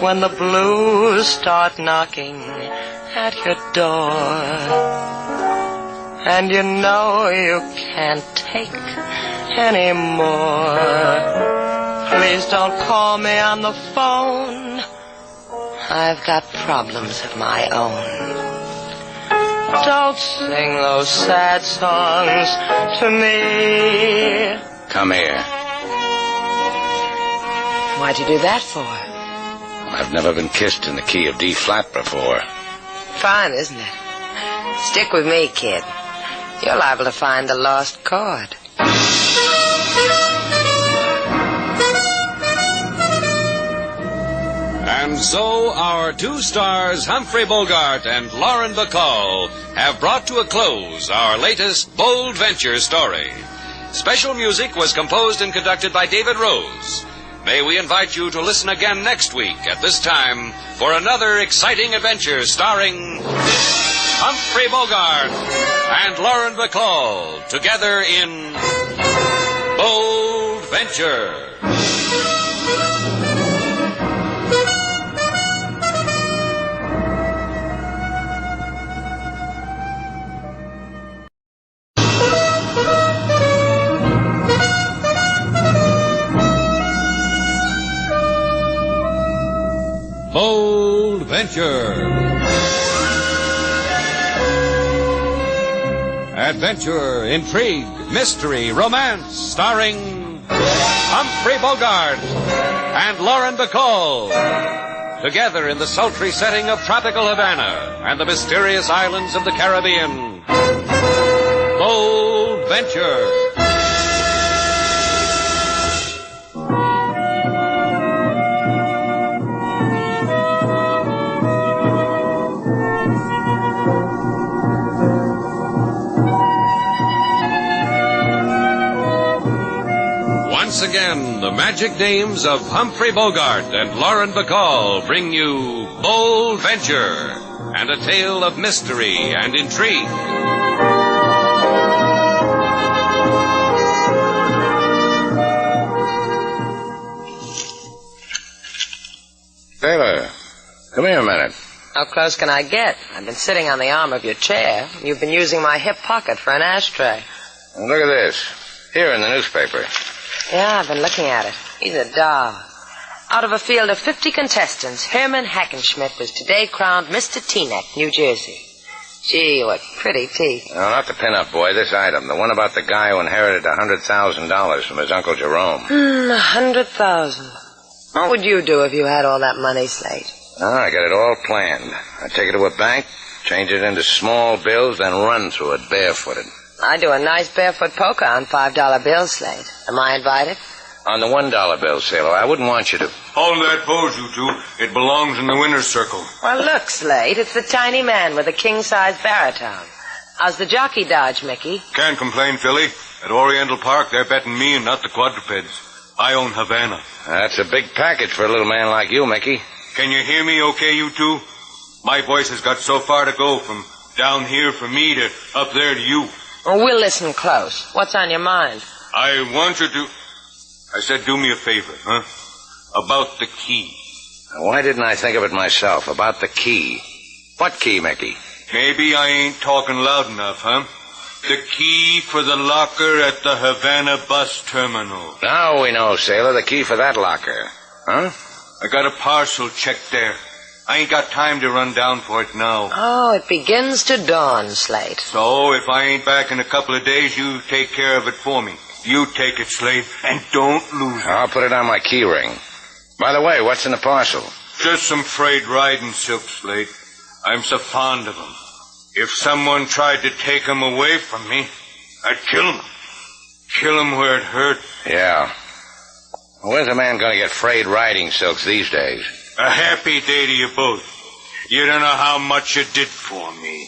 When the blues start knocking at your door, and you know you can't take any more, please don't call me on the phone. I've got problems of my own. Don't sing those sad songs to me. Come here. Why'd you do that for? I've never been kissed in the key of D flat before. Fine, isn't it? Stick with me, kid. You're liable to find the lost chord. And so our two stars, Humphrey Bogart and Lauren Bacall, have brought to a close our latest Bold Venture story. Special music was composed and conducted by David Rose. May we invite you to listen again next week at this time for another exciting adventure starring Humphrey Bogart and Lauren Bacall together in Bold Venture. Bold Venture. Adventure, intrigue, mystery, romance, starring Humphrey Bogart and Lauren Bacall. Together in the sultry setting of tropical Havana and the mysterious islands of the Caribbean. Bold Venture. Once once again, the magic names of Humphrey Bogart and Lauren Bacall bring you Bold Venture and a tale of mystery and intrigue. Taylor, come here a minute. How close can I get? I've been sitting on the arm of your chair. You've been using my hip pocket for an ashtray. And look at this. Here in the newspaper. Yeah, I've been looking at it. He's a doll. Out of a field of 50 contestants, Herman Hackenschmidt was today crowned Mr. Teaneck, New Jersey. Gee, what pretty teeth. No, not the pin-up boy, this item. The one about the guy who inherited $100,000 from his Uncle Jerome. 100,000. What would you do if you had all that money, Slate? Oh, I got it all planned. I'd take it to a bank, change it into small bills, then run through it barefooted. I do a nice barefoot polka on $5 bills, Slate. Am I invited? On the $1 bill, Sailor, I wouldn't want you to. Hold that pose, you two. It belongs in the winner's circle. Well, look, Slate, it's the tiny man with a king-size baritone. How's the jockey dodge, Mickey? Can't complain, Philly. At Oriental Park, they're betting me and not the quadrupeds. I own Havana. That's a big package for a little man like you, Mickey. Can you hear me okay, you two? My voice has got so far to go from down here for me to up there to you. Well, we'll listen close. What's on your mind? I want you to... I said do me a favor, huh? About the key. Why didn't I think of it myself? About the key. What key, Mickey? Maybe I ain't talking loud enough, huh? The key for the locker at the Havana bus terminal. Now we know, Sailor, the key for that locker. Huh? I got a parcel checked there. I ain't got time to run down for it now. Oh, it begins to dawn, Slate. So, if I ain't back in a couple of days, you take care of it for me. You take it, Slate, and don't lose it. I'll put it on my key ring. By the way, what's in the parcel? Just some frayed riding silk, Slate. I'm so fond of them. If someone tried to take them away from me, I'd kill them. Kill them where it hurt. Yeah. Where's a man going to get frayed riding silks these days? A happy day to you both. You don't know how much you did for me.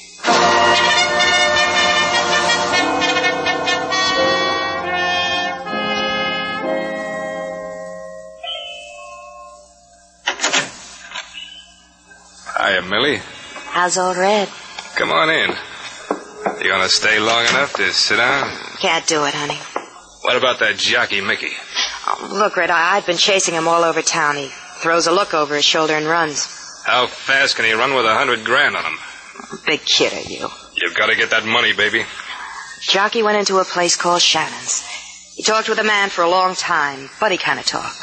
Hiya, Millie. How's old Red? Come on in. You gonna stay long enough to sit down? Can't do it, honey. What about that jockey, Mickey? Oh, look, Red, I've been chasing him all over town. He throws a look over his shoulder and runs. How fast can he run with $100,000 on him? Big kid are you. You've got to get that money, baby. Jockey went into a place called Shannon's. He talked with a man for a long time, buddy kind of talk.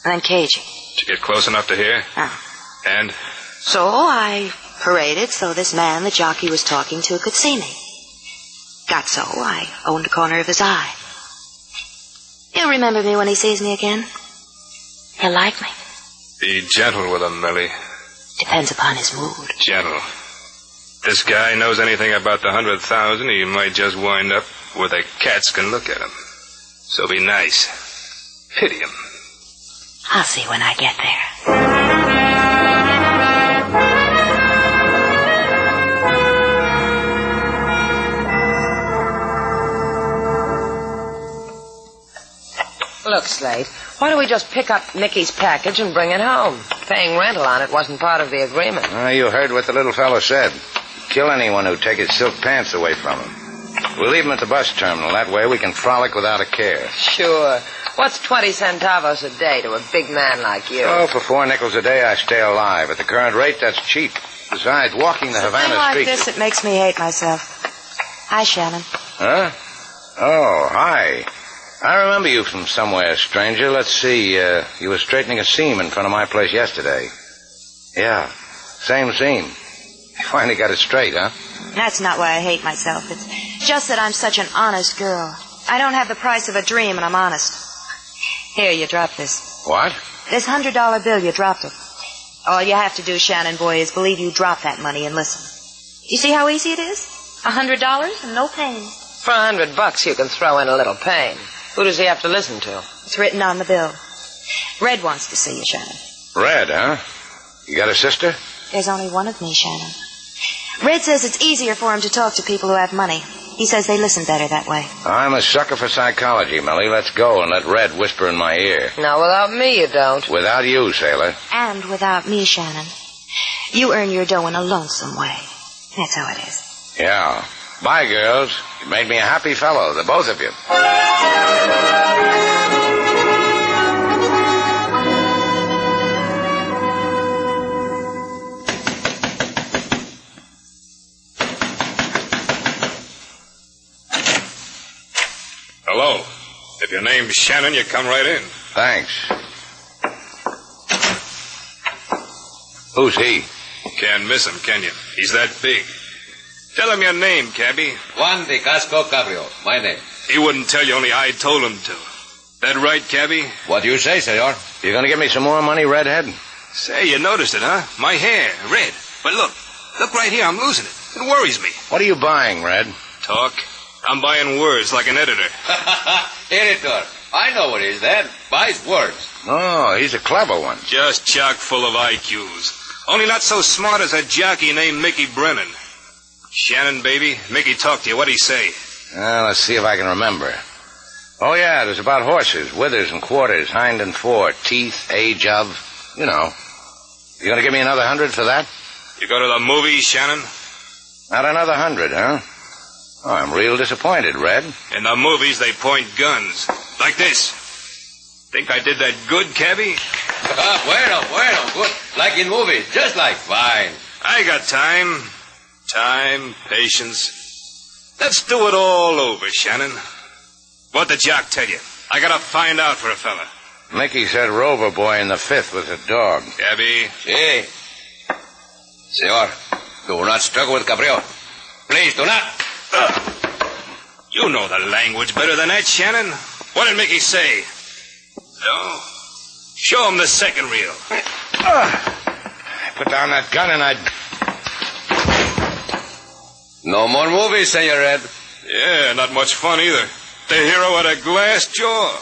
And then cagey. Did you get close enough to hear? Oh. And? So I paraded so this man the jockey was talking to could see me. Got so I owned a corner of his eye. He'll remember me when he sees me again. He'll like me. Be gentle with him, Millie. Depends upon his mood. Gentle. This guy knows anything about the 100,000, he might just wind up where the cats can look at him. So be nice. Pity him. I'll see when I get there. Look, Slate, why don't we just pick up Mickey's package and bring it home? Paying rental on it wasn't part of the agreement. You heard what the little fellow said. Kill anyone who'd take his silk pants away from him. We'll leave him at the bus terminal. That way we can frolic without a care. Sure. What's 20 centavos a day to a big man like you? Oh, for 4 nickels a day, I stay alive. At the current rate, that's cheap. Besides, walking the Havana like streets... this, it makes me hate myself. Hi, Shannon. Huh? Oh, hi. I remember you from somewhere, stranger. Let's see. You were straightening a seam in front of my place yesterday. Yeah, same seam. You finally got it straight, huh? That's not why I hate myself. It's just that I'm such an honest girl. I don't have the price of a dream, and I'm honest. Here, you dropped this. What? This $100 bill, you dropped it. All you have to do, Shannon boy, is believe you dropped that money and listen. You see how easy it is? $100 and no pain. For $100, you can throw in a little pain. Who does he have to listen to? It's written on the bill. Red wants to see you, Shannon. Red, huh? You got a sister? There's only one of me, Shannon. Red says it's easier for him to talk to people who have money. He says they listen better that way. I'm a sucker for psychology, Millie. Let's go and let Red whisper in my ear. Now, without me, you don't. Without you, Sailor. And without me, Shannon. You earn your dough in a lonesome way. That's how it is. Yeah. Bye, girls. You made me a happy fellow, the both of you. Hello. If your name's Shannon, you come right in. Thanks. Who's he? Can't miss him, can you? He's that big. Tell him your name, cabby. Juan de Casco Cabrio, my name. He wouldn't tell you, only I told him to. That right, cabby? What do you say, senor? You gonna give me some more money, Redhead? Say, you noticed it, huh? My hair, red. But look right here, I'm losing it. It worries me. What are you buying, Red? Talk. I'm buying words like an editor. Editor. I know what is that. Buys words. Oh, he's a clever one. Just chock full of IQs. Only not so smart as a jockey named Mickey Brennan. Shannon, baby, Mickey talked to you. What'd he say? Let's see if I can remember. Oh, yeah, it was about horses. Withers and quarters, hind and fore, teeth, age of, you know. You gonna give me another 100 for that? You go to the movies, Shannon? Not another 100, huh? Oh, I'm real disappointed, Red. In the movies, they point guns. Like this. Think I did that good, cabby? Bueno. Good. Like in movies. Just like. Fine. I got time. Time, patience. Let's do it all over, Shannon. What'd the jock tell you? I gotta find out for a fella. Mickey said Rover Boy in the 5th was a dog. Cabby? Si. Senor, do not struggle with Cabrio. Please, do not. You know the language better than that, Shannon. What did Mickey say? No. Show him the second reel. I put down that gun and I'd... No more movies, Senor Red. Yeah, not much fun either. The hero had a glass jaw.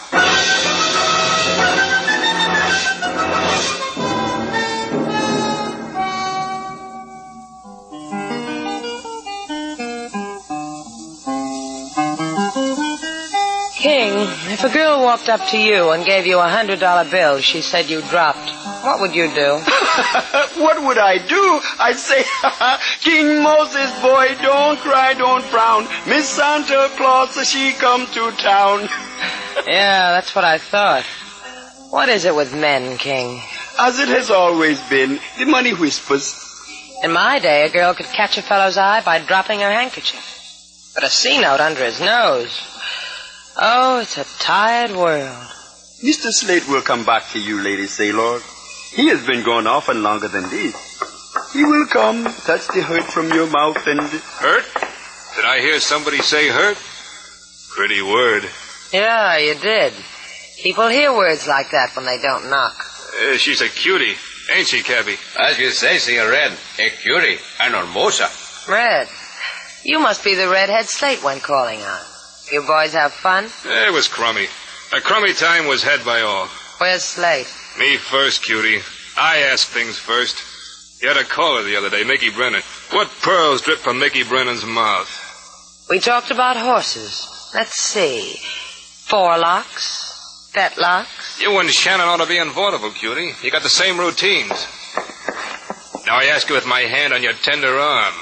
King, if a girl walked up to you and gave you a $100 bill she said you dropped, what would you do? What would I do? I'd say, King Moses, boy, don't cry, don't frown. Miss Santa Claus, she come to town. Yeah, that's what I thought. What is it with men, King? As it has always been, the money whispers. In my day, a girl could catch a fellow's eye by dropping her handkerchief. But a C-note under his nose. Oh, it's a tired world. Mr. Slate will come back to you, Lady Sailor. He has been gone often longer than this. He will come, touch the hurt from your mouth and... Hurt? Did I hear somebody say hurt? Pretty word. Yeah, you did. People hear words like that when they don't knock. She's a cutie, ain't she, cabby? As you say, Senor Red, a cutie, an hermosa. Red, you must be the redhead Slate went calling on. You boys have fun? It was crummy. A crummy time was had by all. Where's Slate? Me first, cutie. I ask things first. You had a caller the other day, Mickey Brennan. What pearls drip from Mickey Brennan's mouth? We talked about horses. Let's see. Forelocks, fetlocks. You and Shannon ought to be in vaudeville, cutie. You got the same routines. Now I ask you with my hand on your tender arm.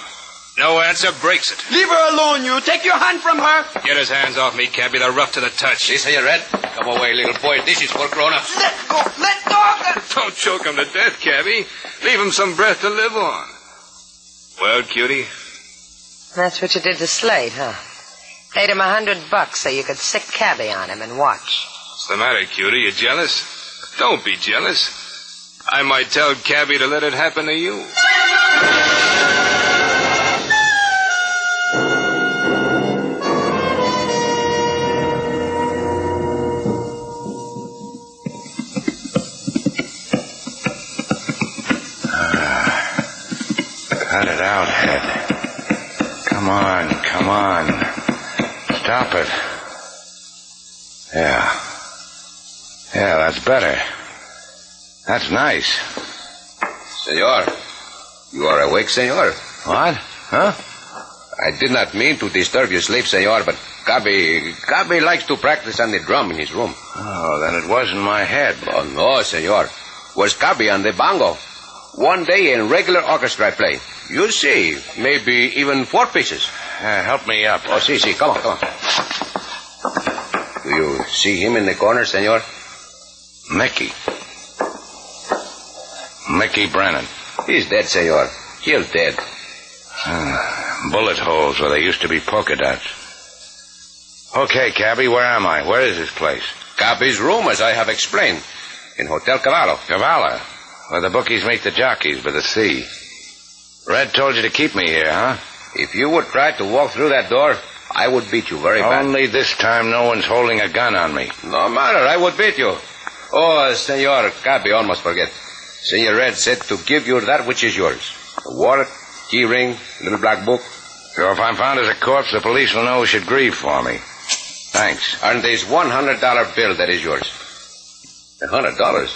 No answer breaks it. Leave her alone, you. Take your hand from her. Get his hands off me, cabby. They're rough to the touch. See, Senor Red? Come away, little boy. This is for grown-ups. Let go. Let go. Don't choke him to death, cabby. Leave him some breath to live on. Well, cutie? That's what you did to Slate, huh? Paid him $100 so you could sick cabby on him and watch. What's the matter, cutie? You jealous? Don't be jealous. I might tell cabby to let it happen to you. Cut it out, Head. Come on. Stop it. Yeah, that's better. That's nice. Senor, you are awake, senor? What? Huh? I did not mean to disturb your sleep, senor, but Gabi likes to practice on the drum in his room. Oh, then it wasn't my head. Oh, no, senor. Was Gabi on the bongo. One day in regular orchestra play. You see, maybe even 4 pieces. Help me up. Oh, see, come on. Do you see him in the corner, senor? Mickey Brennan. He's dead, senor. Killed dead. Bullet holes where there used to be polka dots. Okay, Cabby, where am I? Where is this place? Gabi's room, as I have explained. In Hotel Cavallo. Cavallo? Where the bookies meet the jockeys by the sea. Red told you to keep me here, huh? If you would try to walk through that door, I would beat you very bad. Only this time no one's holding a gun on me. No matter, I would beat you. Oh, Senor Gabi, almost forget. Senor Red said to give you that which is yours. A wallet, key ring, little black book. So if I'm found as a corpse, the police will know who should grieve for me. Thanks. And there's $100 bill that is yours. $100?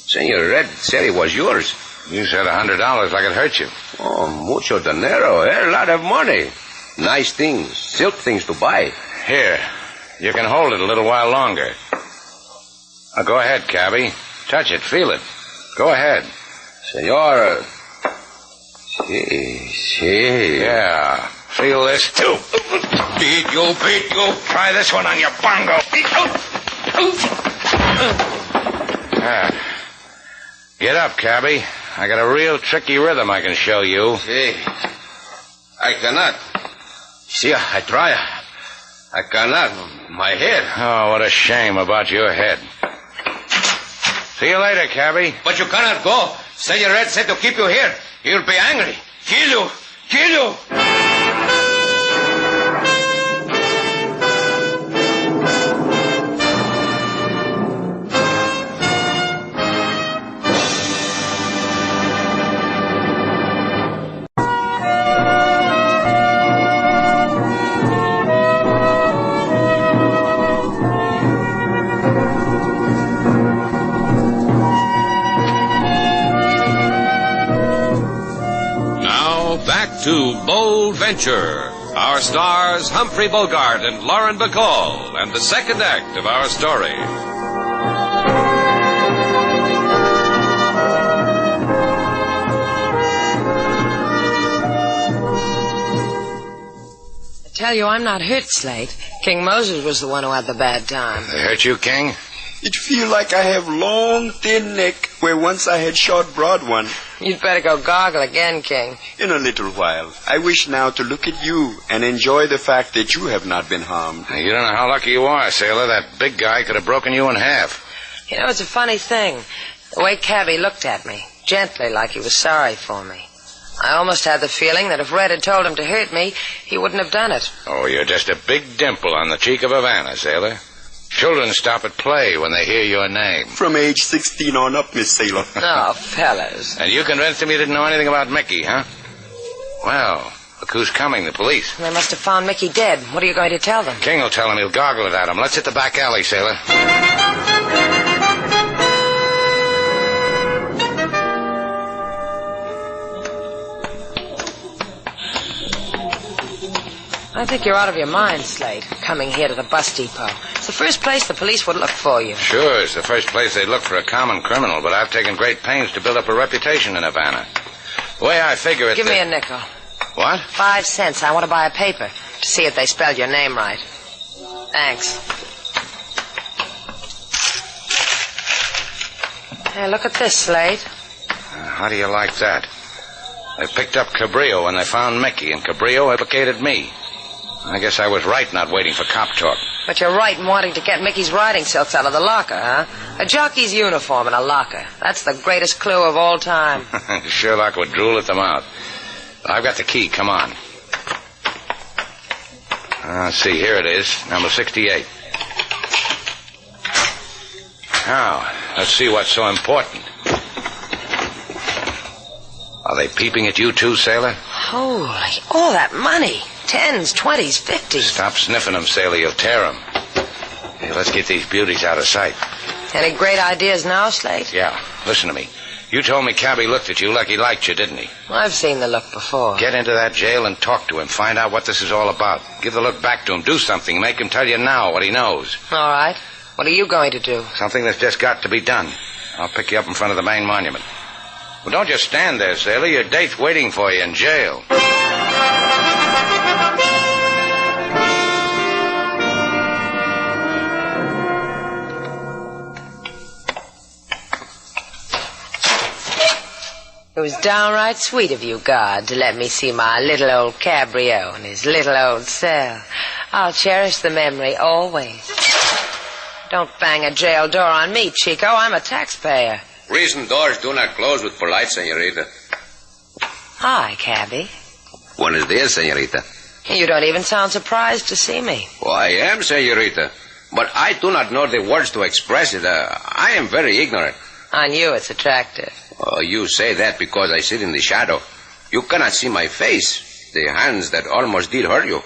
Senor Red said it was yours. You said $100 like it hurt you. Oh, mucho dinero, a lot of money. Nice things, silk things to buy. Here, you can hold it a little while longer. Now go ahead, Cabby. Touch it, feel it. Go ahead. Senor, see. Yeah, feel this too. Beat you. Try this one on your bongo. Get up, Cabby. I got a real tricky rhythm I can show you. See, I cannot. See, I try. I cannot. My head. Oh, what a shame about your head. See you later, Cabby. But you cannot go. Senor Red said to keep you here. He'll be angry. Kill you. To Bold Venture. Our stars, Humphrey Bogart and Lauren Bacall, and the second act of our story. I tell you, I'm not hurt, Slate. King Moses was the one who had the bad time. They hurt you, King? It feel like I have long, thin neck where once I had short, broad one. You'd better go gargle again, King. In a little while. I wish now to look at you and enjoy the fact that you have not been harmed. You don't know how lucky you are, sailor. That big guy could have broken you in half. You know, it's a funny thing. The way Cabby looked at me, gently, like he was sorry for me. I almost had the feeling that if Red had told him to hurt me, he wouldn't have done it. Oh, you're just a big dimple on the cheek of Havana, sailor. Children stop at play when they hear your name. From age 16 on up, Miss Sailor. Oh, fellas. And you convinced him you didn't know anything about Mickey, huh? Well, look who's coming, the police. They must have found Mickey dead. What are you going to tell them? King will tell him. He'll gargle it at him. Let's hit the back alley, sailor. I think you're out of your mind, Slate, coming here to the bus depot. It's the first place the police would look for you. Sure, it's the first place they'd look for a common criminal, but I've taken great pains to build up a reputation in Havana. The way I figure it... Give me a nickel. What? 5 cents. I want to buy a paper to see if they spelled your name right. Thanks. Hey, look at this, Slate. How do you like that? They picked up Cabrillo when they found Mickey, and Cabrillo implicated me. I guess I was right not waiting for cop talk. But you're right in wanting to get Mickey's riding silks out of the locker, huh? A jockey's uniform in a locker. That's the greatest clue of all time. Sherlock would drool at them out. I've got the key. Come on. Let's see. Here it is. Number 68. Now, let's see what's so important. Are they peeping at you too, sailor? Holy, all that money. 10s, 20s, 50s. Stop sniffing them, sailor. You'll tear them. Hey, let's get these beauties out of sight. Any great ideas now, Slate? Yeah. Listen to me. You told me Cabby looked at you like he liked you, didn't he? I've seen the look before. Get into that jail and talk to him. Find out what this is all about. Give the look back to him. Do something. Make him tell you now what he knows. All right. What are you going to do? Something that's just got to be done. I'll pick you up in front of the main monument. Well, don't just stand there, sailor. Your date's waiting for you in jail. It was downright sweet of you, God, to let me see my little old cabrio in his little old cell. I'll cherish the memory always. Don't bang a jail door on me, Chico. I'm a taxpayer. Prison doors do not close with polite, senorita. Hi, cabby. Buenos dias, senorita. You don't even sound surprised to see me. Oh, I am, senorita. But I do not know the words to express it. I am very ignorant. On you, it's attractive. Oh, you say that because I sit in the shadow. You cannot see my face. The hands that almost did hurt you.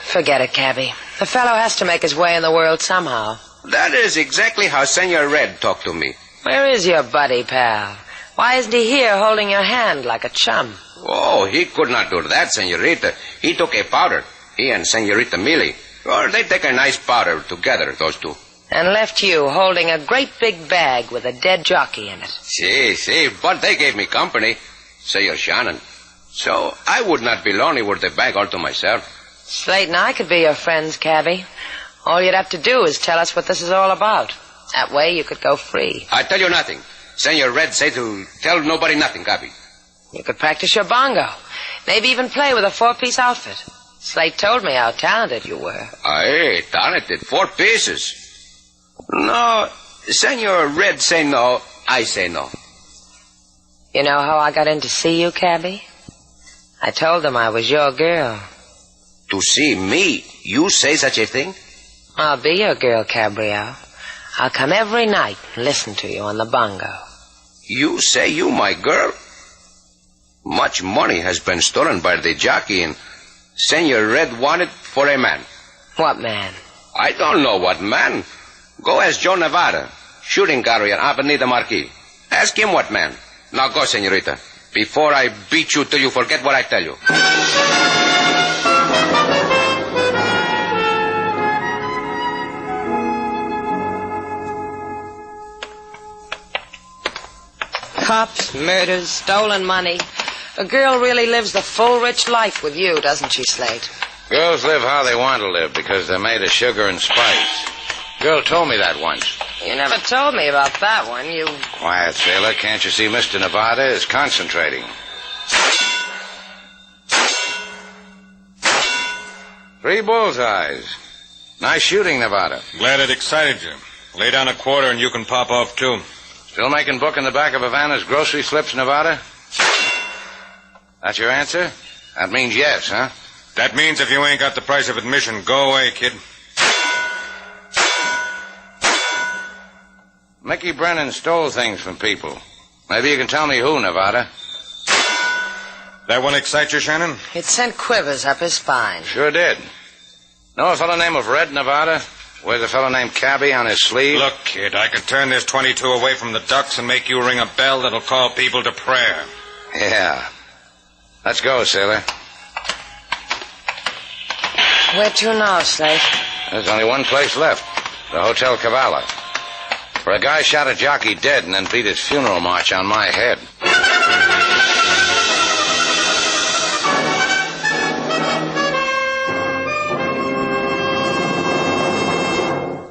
Forget it, cabby. The fellow has to make his way in the world somehow. That is exactly how Senor Red talked to me. Where is your buddy, pal? Why isn't he here holding your hand like a chum? Oh, he could not do that, senorita. He took a powder. He and Senorita Millie. Or they take a nice powder together, those two. And left you holding a great big bag with a dead jockey in it. See, but they gave me company, Senor Shannon. So I would not be lonely with the bag all to myself. Slate and I could be your friends, cabby. All you'd have to do is tell us what this is all about. That way you could go free. I tell you nothing. Senor Red say to tell nobody nothing, Cabby. You could practice your bongo. Maybe even play with a 4-piece outfit. Slate told me how talented you were. Aye, talented. 4 pieces. No, Senor Red say no, I say no. You know how I got in to see you, cabby? I told them I was your girl. To see me? You say such a thing? I'll be your girl, cabrio. I'll come every night and listen to you on the bongo. You say you my girl? Much money has been stolen by the jockey, and Senor Red wanted for a man. What man? I don't know what man. Go ask Joe Nevada, shooting gallery on Avenida Marquis. Ask him what man. Now go, senorita, before I beat you till you forget what I tell you. Cops, murders, stolen money. A girl really lives the full, rich life with you, doesn't she, Slate? Girls live how they want to live because they're made of sugar and spice. Girl told me that once. You never told me about that one. You... Quiet, sailor. Can't you see Mr. Nevada is concentrating? 3 bullseyes. Nice shooting, Nevada. Glad it excited you. Lay down a quarter and you can pop off, too. Still making book in the back of Havana's grocery slips, Nevada? That's your answer? That means yes, huh? That means if you ain't got the price of admission, go away, kid. Mickey Brennan stole things from people. Maybe you can tell me who, Nevada. That one excite you, Shannon? It sent quivers up his spine. Sure did. Know a fellow named Red, Nevada? Wears a fellow named Cabby on his sleeve? Look, kid, I could turn this 22 away from the ducks and make you ring a bell that'll call people to prayer. Yeah. Let's go, sailor. Where to now, Slate? There's only one place left. The Hotel Cavallo. For a guy shot a jockey dead and then beat his funeral march on my head.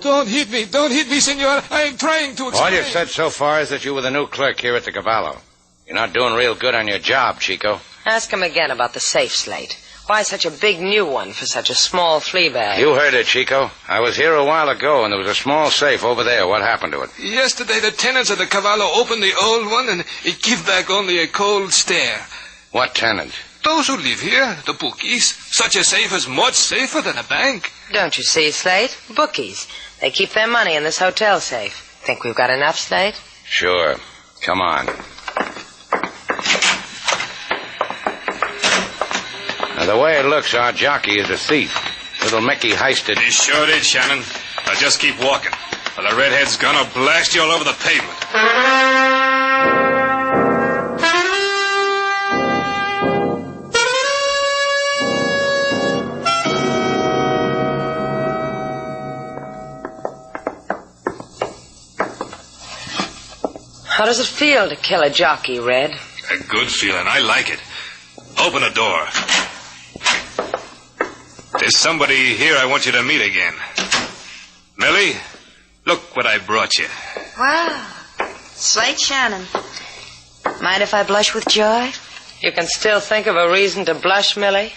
Don't hit me, senor. I am trying to explain. All you've said so far is that you were the new clerk here at the Cavallo. You're not doing real good on your job, Chico. Ask him again about the safe, Slate. Why such a big new one for such a small flea bag? You heard it, Chico. I was here a while ago, and there was a small safe over there. What happened to it? Yesterday, the tenants of the Cavallo opened the old one, and it gave back only a cold stare. What tenant? Those who live here, the bookies. Such a safe is much safer than a bank. Don't you see, Slate? Bookies. They keep their money in this hotel safe. Think we've got enough, Slate? Sure. Come on. Now, the way it looks, our jockey is a thief. Little Mickey heisted... He sure did, Shannon. Now just keep walking, or the redhead's gonna blast you all over the pavement. How does it feel to kill a jockey, Red? A good feeling. I like it. Open the door. There's somebody here I want you to meet again. Millie, look what I brought you. Wow. Slate Shannon. Mind if I blush with joy? You can still think of a reason to blush, Millie?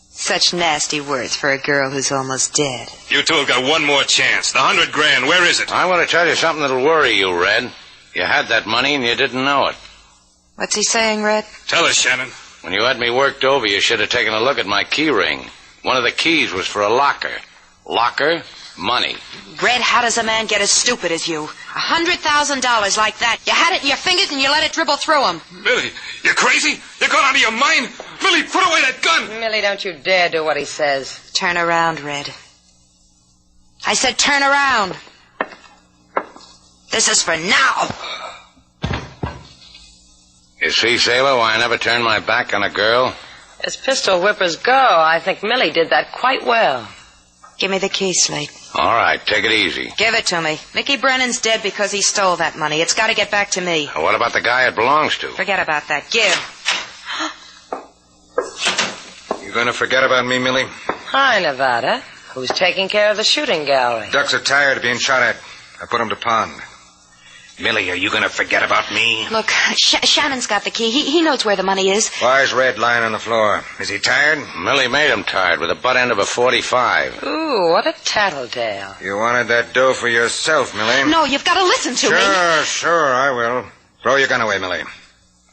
Such nasty words for a girl who's almost dead. You two have got one more chance. The $100,000, where is it? I want to tell you something that'll worry you, Red. You had that money and you didn't know it. What's he saying, Red? Tell us, Shannon. When you had me worked over, you should have taken a look at my key ring. One of the keys was for a locker. Locker, money. Red, how does a man get as stupid as you? $100,000 like that. You had it in your fingers and you let it dribble through them. Millie, you crazy? You're gone out of your mind? Millie, put away that gun! Millie, don't you dare do what he says. Turn around, Red. I said turn around. This is for now. You see, Sailor, why I never turn my back on a girl? As pistol whippers go, I think Millie did that quite well. Give me the key, Slate. All right, take it easy. Give it to me. Mickey Brennan's dead because he stole that money. It's got to get back to me. What about the guy it belongs to? Forget about that. Give. You gonna forget about me, Millie? Hi, Nevada. Who's taking care of the shooting gallery? Ducks are tired of being shot at. I put them to pond. Millie, are you gonna forget about me? Look, Shannon's got the key. He knows where the money is. Why's Red lying on the floor? Is he tired? Millie made him tired with the butt end of a 45. Ooh, what a tattletale. You wanted that dough for yourself, Millie. No, you've got to listen to me. Sure, I will. Throw your gun away, Millie.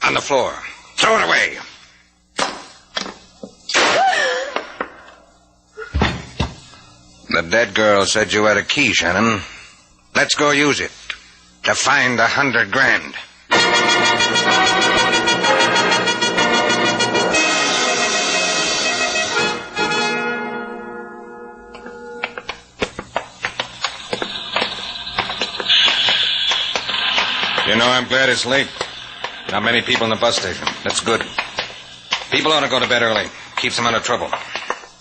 On the floor. Throw it away. The dead girl said you had a key, Shannon. Let's go use it to find $100,000. You know, I'm glad it's late. Not many people in the bus station. That's good. People ought to go to bed early. Keeps them out of trouble.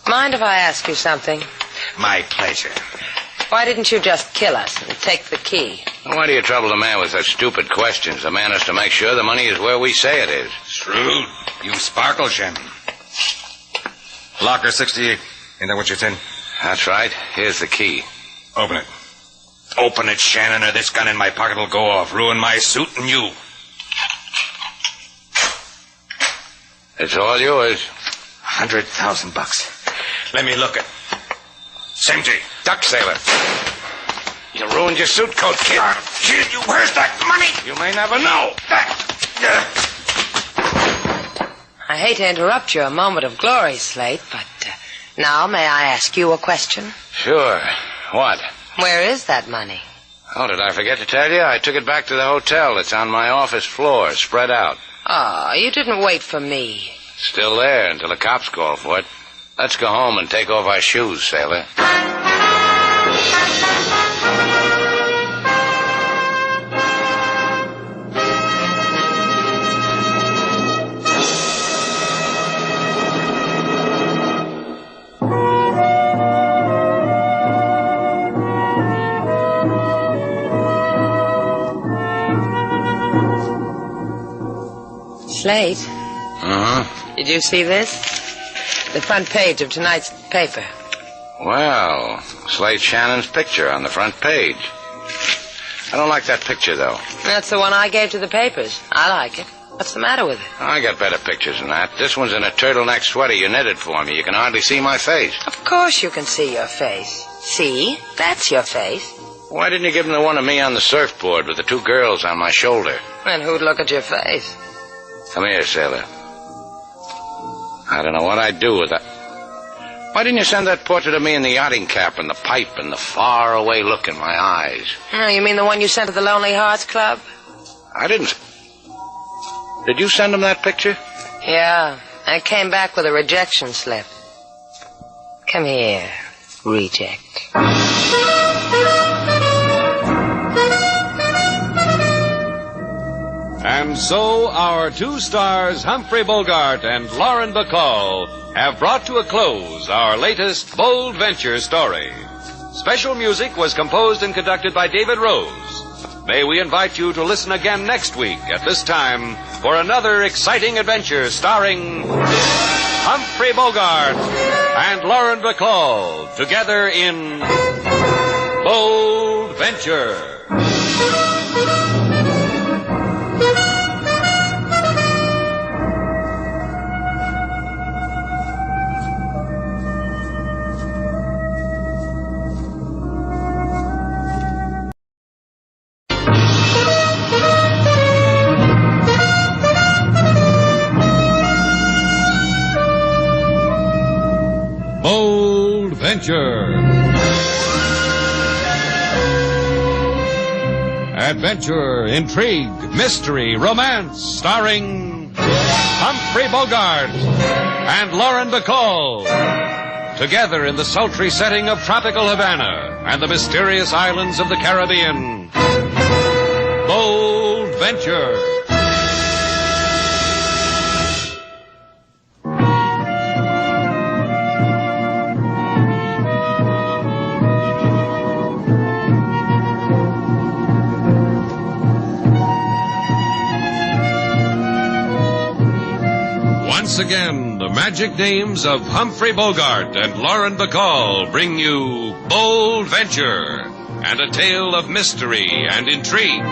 Mind if I ask you something? My pleasure. Why didn't you just kill us and take the key? Why do you trouble the man with such stupid questions? The man has to make sure the money is where we say it is. Shrewd. You sparkle, Shannon. Locker 68. Ain't that what you said? That's right. Here's the key. Open it. Open it, Shannon, or this gun in my pocket will go off. Ruin my suit and you. It's all yours. $100,000. Let me look it. Simji, duck sailor. You ruined your suit coat, kid. Kid, where's that money? You may never know. I hate to interrupt your moment of glory, Slate, but now may I ask you a question? Sure. What? Where is that money? Oh, did I forget to tell you? I took it back to the hotel. It's on my office floor, spread out. Oh, you didn't wait for me. Still there until the cops call for it. Let's go home and take off our shoes, sailor. Slate? Uh-huh. Did you see this? The front page of tonight's paper. Well, Slate Shannon's picture on the front page. I don't like that picture, though. That's the one I gave to the papers. I like it. What's the matter with it? I got better pictures than that. This one's in a turtleneck sweater you knitted for me. You can hardly see my face. Of course you can see your face. See? That's your face. Why didn't you give him the one of me on the surfboard with the two girls on my shoulder? And who'd look at your face? Come here, sailor. I don't know what I'd do with that. Why didn't you send that portrait of me in the yachting cap and the pipe and the far-away look in my eyes? Oh, you mean the one you sent to the Lonely Hearts Club? I didn't. Did you send him that picture? Yeah. I came back with a rejection slip. Come here, reject. And so our two stars, Humphrey Bogart and Lauren Bacall, have brought to a close our latest Bold Venture story. Special music was composed and conducted by David Rose. may we invite you to listen again next week at this time for another exciting adventure starring Humphrey Bogart and Lauren Bacall together in Bold Venture. Bold Venture. Adventure, intrigue, mystery, romance, starring Humphrey Bogart and Lauren Bacall. Together in the sultry setting of tropical Havana and the mysterious islands of the Caribbean. Bold Venture. Once again, the magic names of Humphrey Bogart and Lauren Bacall bring you Bold Venture and a tale of mystery and intrigue.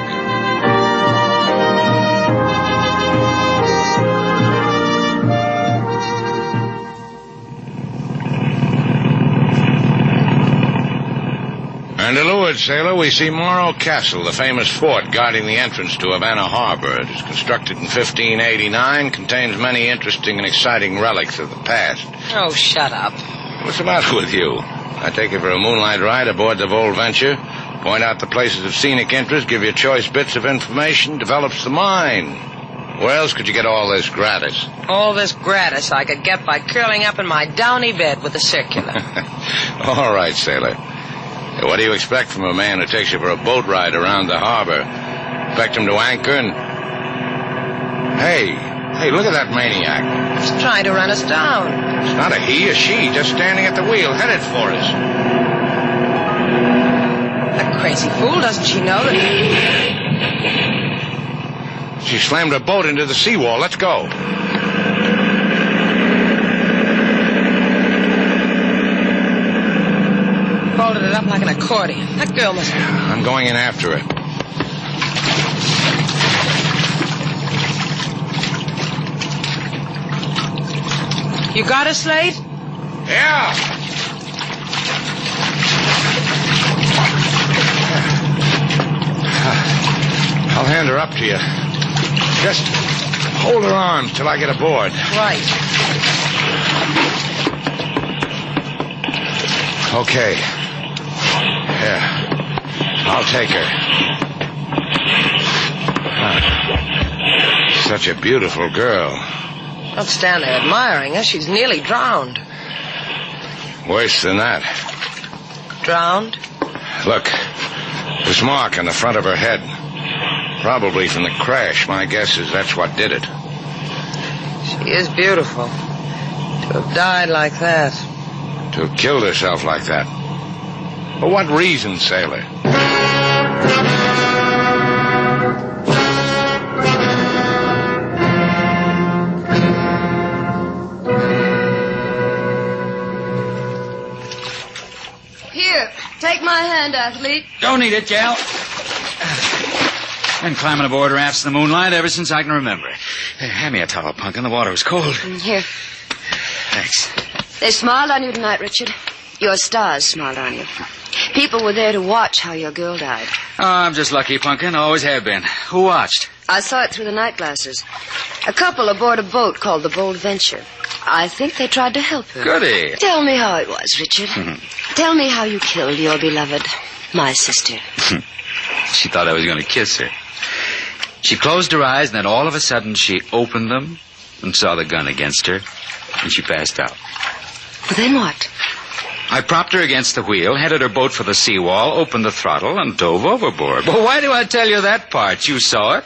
And to leeward, sailor, we see Morro Castle, the famous fort guarding the entrance to Havana Harbor. It is constructed in 1589, contains many interesting and exciting relics of the past. Oh, shut up. What's the matter with you? I take you for a moonlight ride aboard the Bold Venture, point out the places of scenic interest, give you choice bits of information, develops the mind. Where else could you get all this gratis? All this gratis I could get by curling up in my downy bed with a circular. All right, sailor. What do you expect from a man who takes you for a boat ride around the harbor? Expect him to anchor and... Hey, look at that maniac. He's trying to run us down. It's not a he, a she, just standing at the wheel, headed for us. That crazy fool, doesn't she know that... She slammed her boat into the seawall. Let's go. Folded it up like an accordion. That girl must... I'm going in after her. You got her, Slade? Yeah. I'll hand her up to you. Just hold her arm till I get aboard. Right. Okay. Yeah. I'll take her. Such a beautiful girl. Don't stand there admiring her. She's nearly drowned. Worse than that. Drowned? Look. This mark on the front of her head. Probably from the crash. My guess is that's what did it. She is beautiful. To have died like that. To have killed herself like that. For what reason, sailor? Here, take my hand, athlete. Don't need it, gal. Been climbing aboard rafts in the moonlight ever since I can remember. Hey, hand me a towel, Punkin. The water was cold. Here. Thanks. They smiled on you tonight, Richard. Your stars smiled on you. People were there to watch how your girl died. Oh, I'm just lucky, Punkin. Always have been. Who watched? I saw it through the night glasses. A couple aboard a boat called the Bold Venture. I think they tried to help her. Goody. Tell me how it was, Richard. Tell me how you killed your beloved, my sister. She thought I was going to kiss her. She closed her eyes, and then all of a sudden she opened them and saw the gun against her, and she passed out. Well, then what? I propped her against the wheel, headed her boat for the seawall, opened the throttle, and dove overboard. Well, why do I tell you that part? You saw it.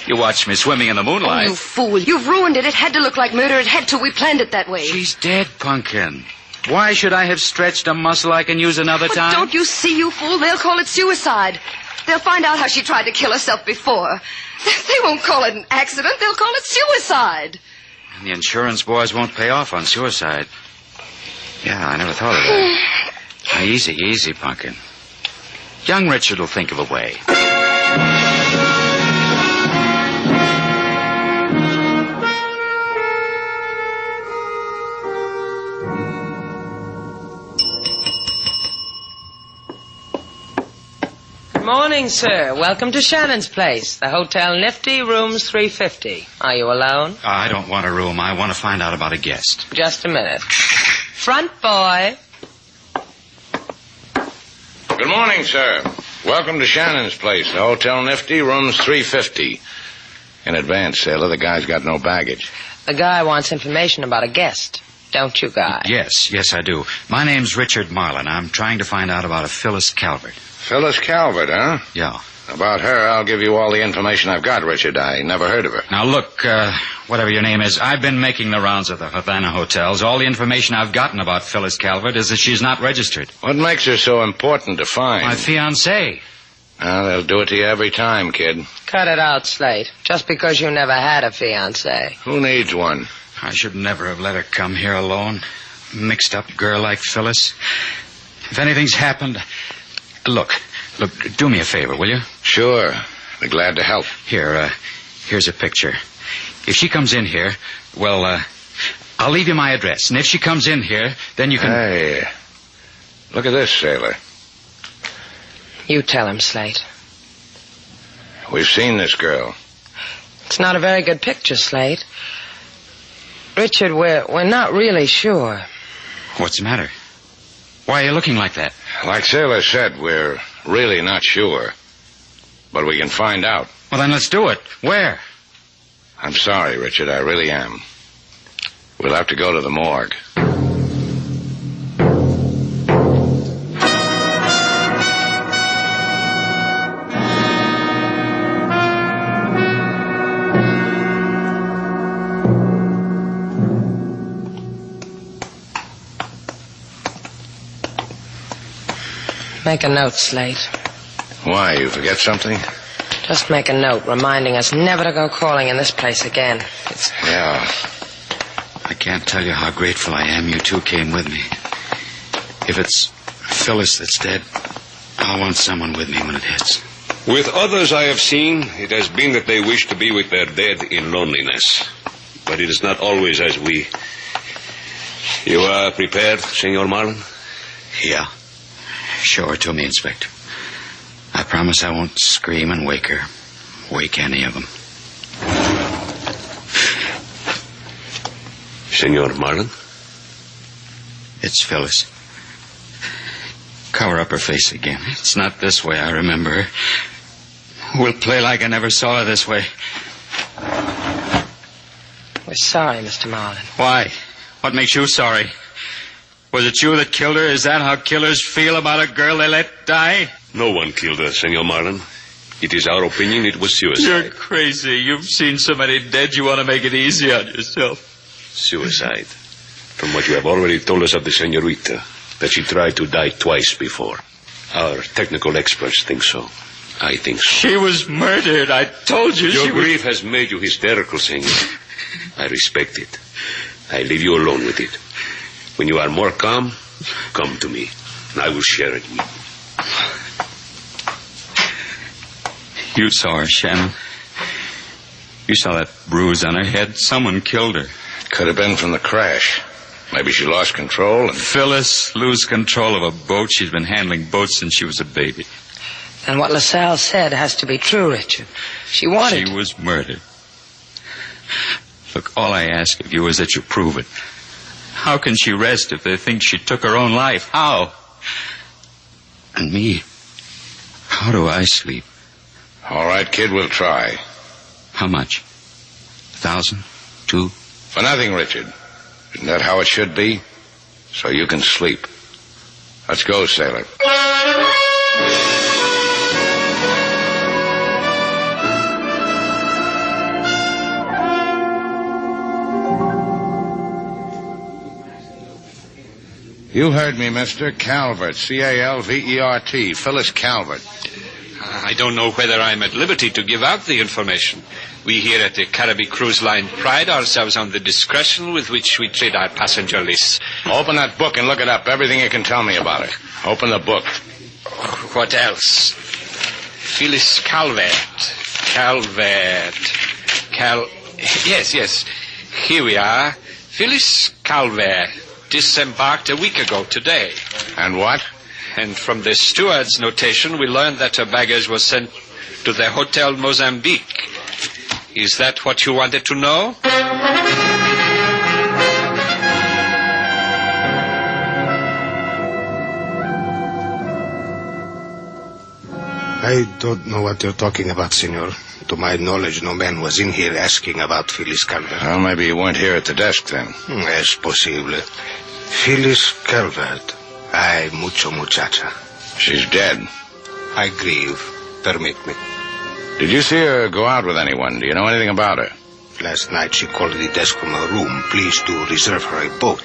You watched me swimming in the moonlight. Oh, you fool. You've ruined it. It had to look like murder. It had to. We planned it that way. She's dead, Punkin. Why should I have stretched a muscle I can use another time? Don't you see, you fool? They'll call it suicide. They'll find out how she tried to kill herself before. They won't call it an accident. They'll call it suicide. And the insurance boys won't pay off on suicide. Yeah, I never thought of that. Now, easy, Pumpkin. Young Richard will think of a way. Good morning, sir. Welcome to Shannon's place. The Hotel Nifty, rooms 350. Are you alone? I don't want a room. I want to find out about a guest. Just a minute. Front boy. Good morning, sir. Welcome to Shannon's place, the Hotel Nifty, rooms 350. In advance, sailor. The guy's got no baggage. The guy wants information about a guest. Don't you, Guy? Yes, I do. My name's Richard Marlin. I'm trying to find out about a Phyllis Calvert. Phyllis Calvert, huh? Yeah. About her, I'll give you all the information I've got, Richard. I never heard of her. Now, look, whatever your name is, I've been making the rounds of the Havana hotels. All the information I've gotten about Phyllis Calvert is that she's not registered. What makes her so important to find? My fiancée. Well, they'll do it to you every time, kid. Cut it out, Slate. Just because you never had a fiancé. Who needs one? I should never have let her come here alone. Mixed-up girl like Phyllis. If anything's happened... Look, do me a favor, will you? Sure. Be glad to help. Here's a picture. If she comes in here, well, I'll leave you my address. And if she comes in here, then you can... Hey, look at this, sailor. You tell him, Slate. We've seen this girl. It's not a very good picture, Slate. Richard, we're not really sure. What's the matter? Why are you looking like that? Like Sailor said, we're really not sure. But we can find out. Well, then let's do it. Where? I'm sorry, Richard. I really am. We'll have to go to the morgue. Make a note, Slate. Why, you forget something? Just make a note reminding us never to go calling in this place again. Yeah. I can't tell you how grateful I am you two came with me. If it's Phyllis that's dead, I'll want someone with me when it hits. With others I have seen, it has been that they wish to be with their dead in loneliness. But it is not always as we... You are prepared, Senor Marlin? Yeah. Show her to me, Inspector. I promise I won't scream and wake her. Wake any of them. Senor Marlin? It's Phyllis. Cover up her face again. It's not this way I remember her. We'll play like I never saw her this way. We're sorry, Mr. Marlin. Why? What makes you sorry? Was it you that killed her? Is that how killers feel about a girl they let die? No one killed her, Senor Marlin. It is our opinion it was suicide. You're crazy. You've seen so many dead you want to make it easy on yourself. Suicide. From what you have already told us of the senorita, that she tried to die twice before. Our technical experts think so. I think so. She was murdered. I told you Your grief has made you hysterical, senor. I respect it. I leave you alone with it. When you are more calm, come to me, and I will share it with you. You saw her, Shannon. You saw that bruise on her head. Someone killed her. Could have been from the crash. Maybe she lost control and... Phyllis lose control of a boat. She's been handling boats since she was a baby. And what LaSalle said has to be true, Richard. She wanted... She was murdered. Look, all I ask of you is that you prove it. How can she rest if they think she took her own life? How? And me, how do I sleep? All right, kid, we'll try. How much? 1,000? 2? For nothing, Richard. Isn't that how it should be? So you can sleep. Let's go, sailor. You heard me, mister. Calvert. C-A-L-V-E-R-T. Phyllis Calvert. I don't know whether I'm at liberty to give out the information. We here at the Caribbean Cruise Line pride ourselves on the discretion with which we treat our passenger lists. Open that book and look it up. Everything you can tell me about it. Open the book. What else? Phyllis Calvert. Yes. Here we are. Phyllis Calvert disembarked a week ago today. And what? And from the steward's notation, we learned that her baggage was sent to the Hotel Mozambique. Is that what you wanted to know? I don't know what you're talking about, senor. To my knowledge, no man was in here asking about Phyllis Calvert. Well, maybe you weren't here at the desk then. Es posible. Phyllis Calvert. Ay, mucho muchacha. She's dead. I grieve. Permit me. Did you see her go out with anyone? Do you know anything about her? Last night she called the desk from her room. Please to reserve her a boat.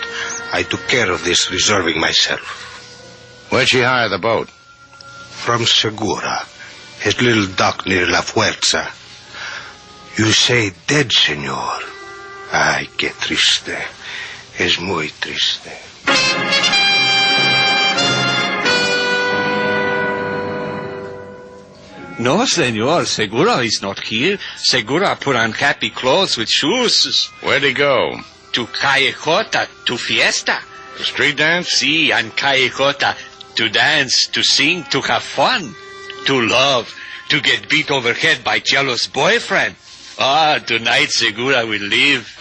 I took care of this reserving myself. Where'd she hire the boat? From Segura. His little dock near La Fuerza. You say dead, senor. Ay, qué triste. Es muy triste. No, senor. Segura is not here. Segura put on happy clothes with shoes. Where'd he go? To Callejota, to fiesta. The street dance? Si, on Callejota. To dance, to sing, to have fun. To love, to get beat over head by jealous boyfriend. Tonight Segura will leave.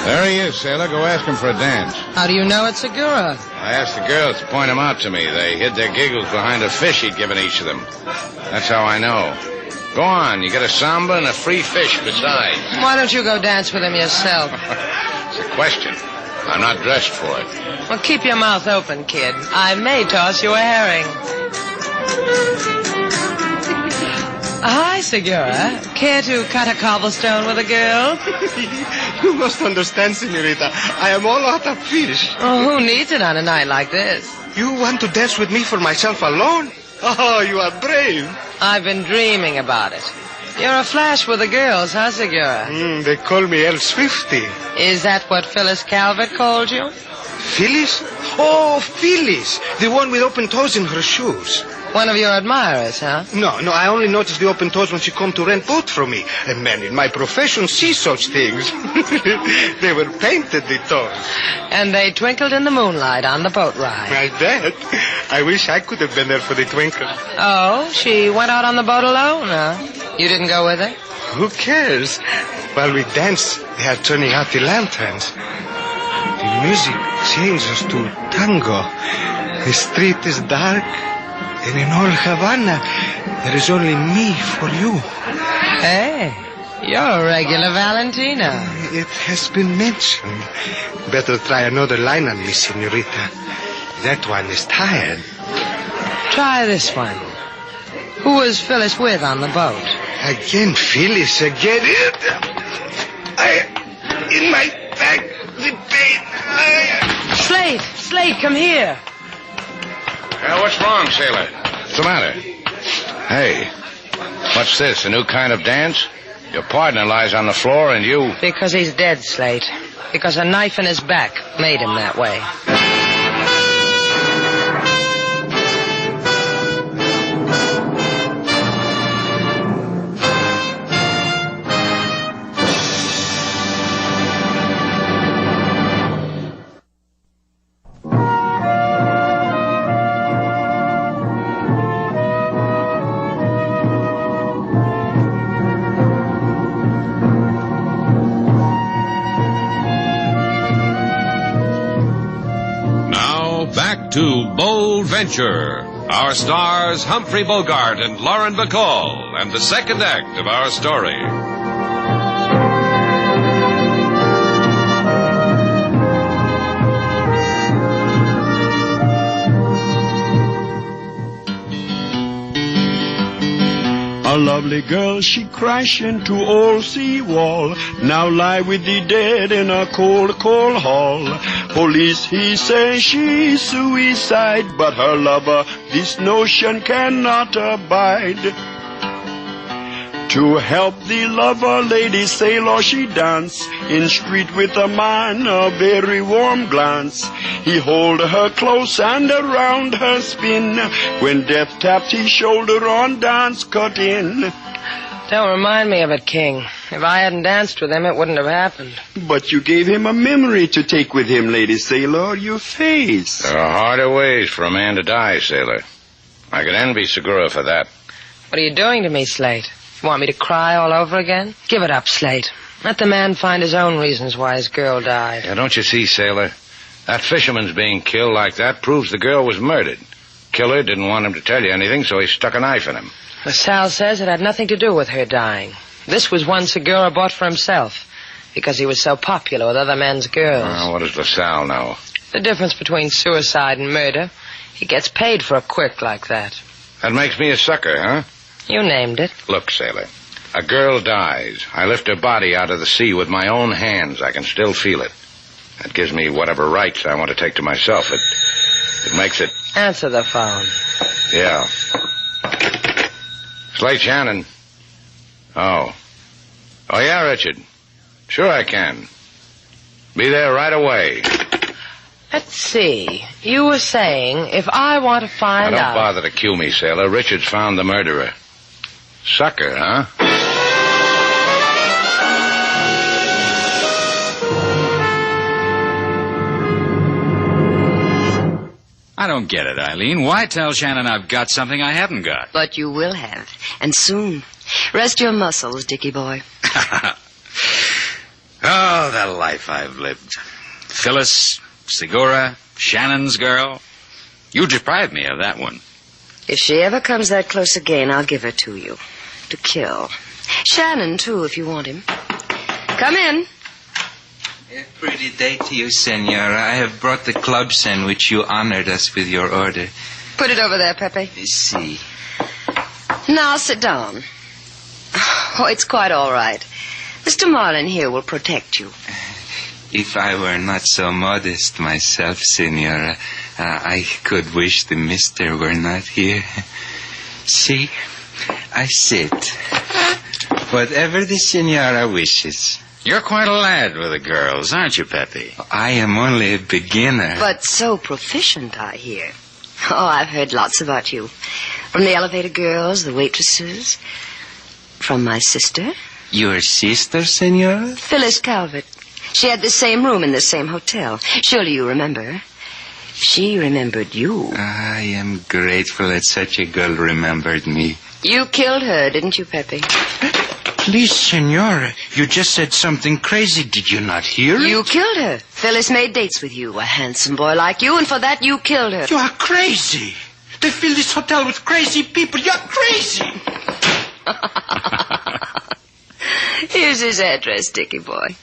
There he is, sailor. Go ask him for a dance. How do you know it's Segura? I asked the girls to point him out to me. They hid their giggles behind a fish he'd given each of them. That's how I know. Go on. You get a samba and a free fish besides. Why don't you go dance with him yourself? It's a question. I'm not dressed for it. Well, keep your mouth open, kid. I may toss you a herring. Hi, Segura. Care to cut a cobblestone with a girl? You must understand, senorita. I am all out of fish. Oh, who needs it on a night like this? You want to dance with me for myself alone? Oh, you are brave. I've been dreaming about it. You're a flash with the girls, huh, Segura? They call me El Swifty. Is that what Phyllis Calvert called you? Phyllis? Oh, Phyllis. The one with open toes in her shoes. One of your admirers, huh? No, I only noticed the open toes when she come to rent boat from me. A man in my profession sees such things. They were painted, the toes. And they twinkled in the moonlight on the boat ride. I bet. I wish I could have been there for the twinkle. Oh, she went out on the boat alone, huh? You didn't go with her? Who cares? While we dance, they are turning out the lanterns. The music changes to tango. The street is dark. And in all Havana, there is only me for you. Hey, you're a regular Valentino. It has been mentioned. Better try another line on me, senorita. That one is tired. Try this one. Who was Phyllis with on the boat? Again, Phyllis, again. In my back, the pain. Slate, come here. What's wrong, sailor? What's the matter? Hey, what's this, a new kind of dance? Your partner lies on the floor and you... Because he's dead, Slate. Because a knife in his back made him that way. To Bold Venture. Our stars Humphrey Bogart and Lauren Bacall, and the second act of our story. A lovely girl, she crashed into old seawall. Now lie with the dead in a cold, cold hall. Police, he says she's suicide, but her lover this notion cannot abide. To help the lover, lady sailor, she dance in street with a man, a very warm glance. He hold her close and around her spin. When death tapped his shoulder on dance cut in. Don't remind me of it, King. If I hadn't danced with him, it wouldn't have happened. But you gave him a memory to take with him, lady sailor, your face. There are harder ways for a man to die, sailor. I could envy Segura for that. What are you doing to me, Slate? You want me to cry all over again? Give it up, Slate. Let the man find his own reasons why his girl died. Yeah, don't you see, sailor? That fisherman's being killed like that proves the girl was murdered. Killer didn't want him to tell you anything, so he stuck a knife in him. Sal says it had nothing to do with her dying. This was one Segura bought for himself, because he was so popular with other men's girls. Oh, what does LaSalle know? The difference between suicide and murder. He gets paid for a quirk like that. That makes me a sucker, huh? You named it. Look, sailor, a girl dies. I lift her body out of the sea with my own hands. I can still feel it. That gives me whatever rights I want to take to myself. It makes it... Answer the phone. Yeah. Slate Shannon. Oh. Oh, yeah, Richard. Sure I can. Be there right away. Let's see. You were saying if I want to find Now, out... don't bother to cue me, sailor. Richard's found the murderer. Sucker, huh? I don't get it, Eileen. Why tell Shannon I've got something I haven't got? But you will have, and soon. Rest your muscles, Dickie boy. Oh, the life I've lived. Phyllis, Segura, Shannon's girl. You deprived me of that one. If she ever comes that close again, I'll give her to you. To kill. Shannon, too, if you want him. Come in. A pretty day to you, senora. I have brought the club sandwich. You honored us with your order. Put it over there, Pepe. See. Now sit down. Oh, it's quite all right. Mr. Marlin here will protect you. If I were not so modest myself, senora, I could wish the mister were not here. See, I sit. Whatever the senora wishes. You're quite a lad with the girls, aren't you, Pepe? I am only a beginner. But so proficient, I hear. Oh, I've heard lots about you. From the elevator girls, the waitresses. From my sister. Your sister, senora? Phyllis Calvert. She had the same room in the same hotel. Surely you remember. She remembered you. I am grateful that such a girl remembered me. You killed her, didn't you, Pepe? Please, senora, you just said something crazy. Did you not hear it? You killed her. Phyllis made dates with you, a handsome boy like you, and for that you killed her. You are crazy. They fill this hotel with crazy people. You're crazy. Here's his address, Dickie boy.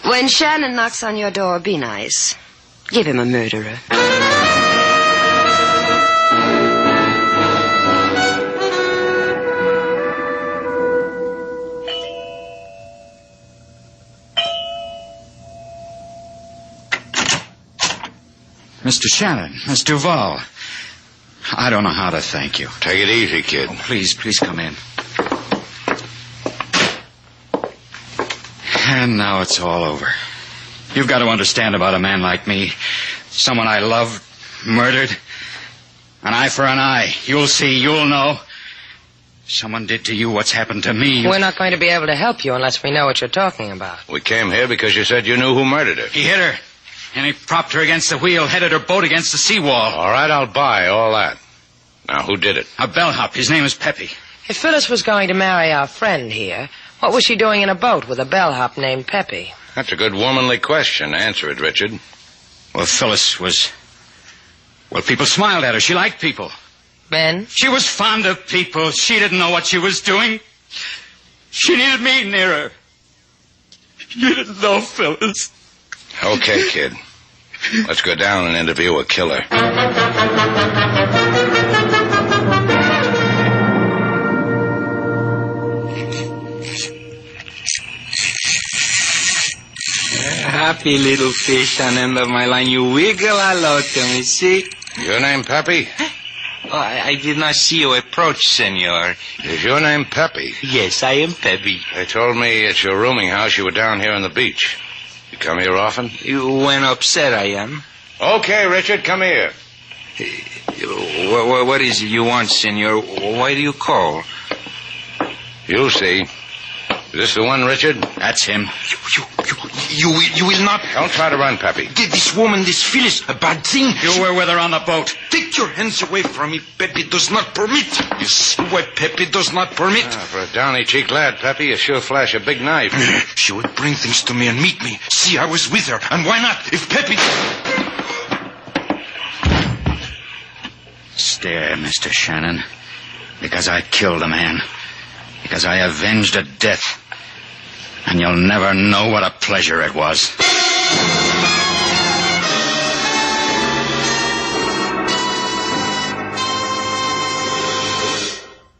When Shannon knocks on your door, be nice. Give him a murderer. Mr. Shannon, Miss Duval. I don't know how to thank you. Take it easy, kid. Oh, please come in. And now it's all over. You've got to understand about a man like me. Someone I loved, murdered. An eye for an eye. You'll see, you'll know. Someone did to you what's happened to me. We're not going to be able to help you unless we know what you're talking about. We came here because you said you knew who murdered her. He hit her. And he propped her against the wheel, headed her boat against the seawall. All right, I'll buy all that. Now, who did it? A bellhop. His name is Pepe. If Phyllis was going to marry our friend here, what was she doing in a boat with a bellhop named Pepe? That's a good womanly question. Answer it, Richard. Well, Phyllis was... Well, people smiled at her. She liked people. Ben? She was fond of people. She didn't know what she was doing. She needed me near her. You didn't know, Phyllis. Okay, kid. Let's go down and interview a killer. happy little fish on end of my line. You wiggle hello to me, see? Your name Pepe? Oh, I did not see you approach, senor. Is your name Pepe? Yes, I am Pepe. They told me at your rooming house you were down here on the beach. You come here often? When upset I am. Okay, Richard, come here. What is it you want, senor? Why do you call? You'll see. Is this the one, Richard? That's him. You will not... Don't try to run, Pepe. This woman, this Phyllis, a bad thing. You were with her on the boat. Take your hands away from me. Pepe does not permit. You see why Pepe does not permit? For a downy-cheeked lad, Pepe, you sure flash a big knife. She would bring things to me and meet me. See, I was with her. And why not? If Pepe... Stare, Mr. Shannon. Because I killed a man. Because I avenged a death. And you'll never know what a pleasure it was.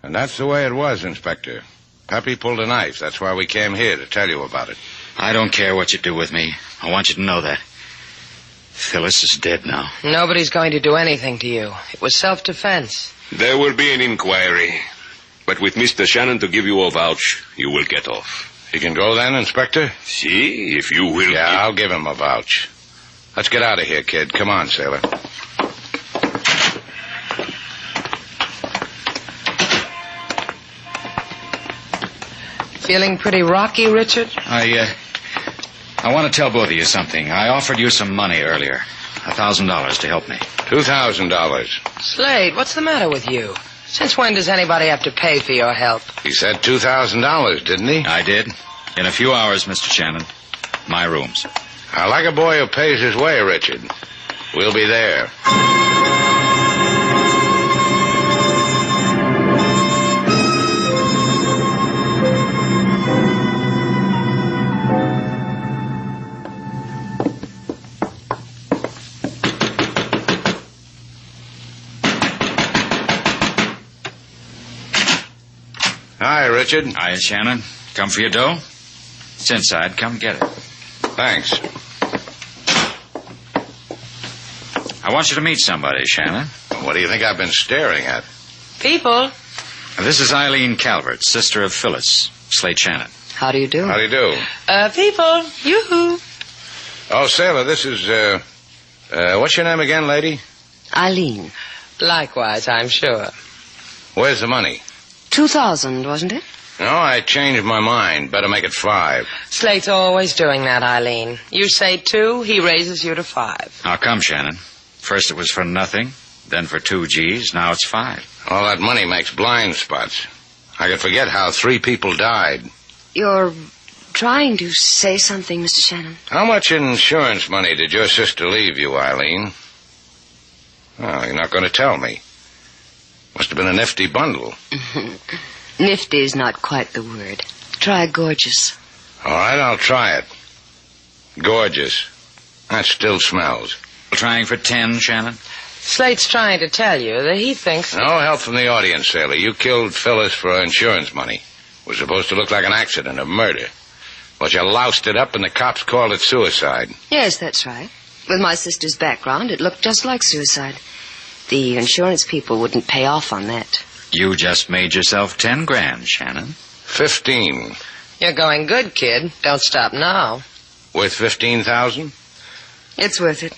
And that's the way it was, Inspector. Pepe pulled a knife. That's why we came here, to tell you about it. I don't care what you do with me. I want you to know that. Phyllis is dead now. Nobody's going to do anything to you. It was self-defense. There will be an inquiry. But with Mr. Shannon to give you a vouch, you will get off. He can go then, Inspector? See, if you will... Yeah, I'll give him a vouch. Let's get out of here, kid. Come on, sailor. Feeling pretty rocky, Richard? I want to tell both of you something. I offered you some money earlier. $1,000 to help me. $2,000. Slade, what's the matter with you? Since when does anybody have to pay for your help? He said $2,000, didn't he? I did. In a few hours, Mr. Shannon. My rooms. I like a boy who pays his way, Richard. We'll be there. Hi, Richard. Hi, Shannon. Come for your dough? It's inside. Come get it. Thanks. I want you to meet somebody, Shannon. What do you think I've been staring at? People. This is Eileen Calvert, sister of Phyllis, Slade Shannon. How do you do? How do you do? People. Yoo-hoo. Oh, sailor, this is, what's your name again, lady? Eileen. Likewise, I'm sure. Where's the money? 2,000, wasn't it? No, I changed my mind. Better make it 5. Slate's always doing that, Eileen. You say 2, he raises you to 5. How come, Shannon? First it was for nothing, then for 2 G's, now it's 5. All that money makes blind spots. I could forget how 3 people died. You're trying to say something, Mr. Shannon. How much insurance money did your sister leave you, Eileen? Well, you're not going to tell me. Must have been a nifty bundle. Nifty is not quite the word. Try gorgeous. All right, I'll try it. Gorgeous. That still smells. Trying for 10, Shannon? Slate's trying to tell you that he thinks... No help from the audience, sailor. You killed Phyllis for insurance money. It was supposed to look like an accident, a murder. But you loused it up and the cops called it suicide. Yes, that's right. With my sister's background, it looked just like suicide. The insurance people wouldn't pay off on that. You just made yourself 10 grand, Shannon. 15. You're going good, kid. Don't stop now. With 15,000? It's worth it.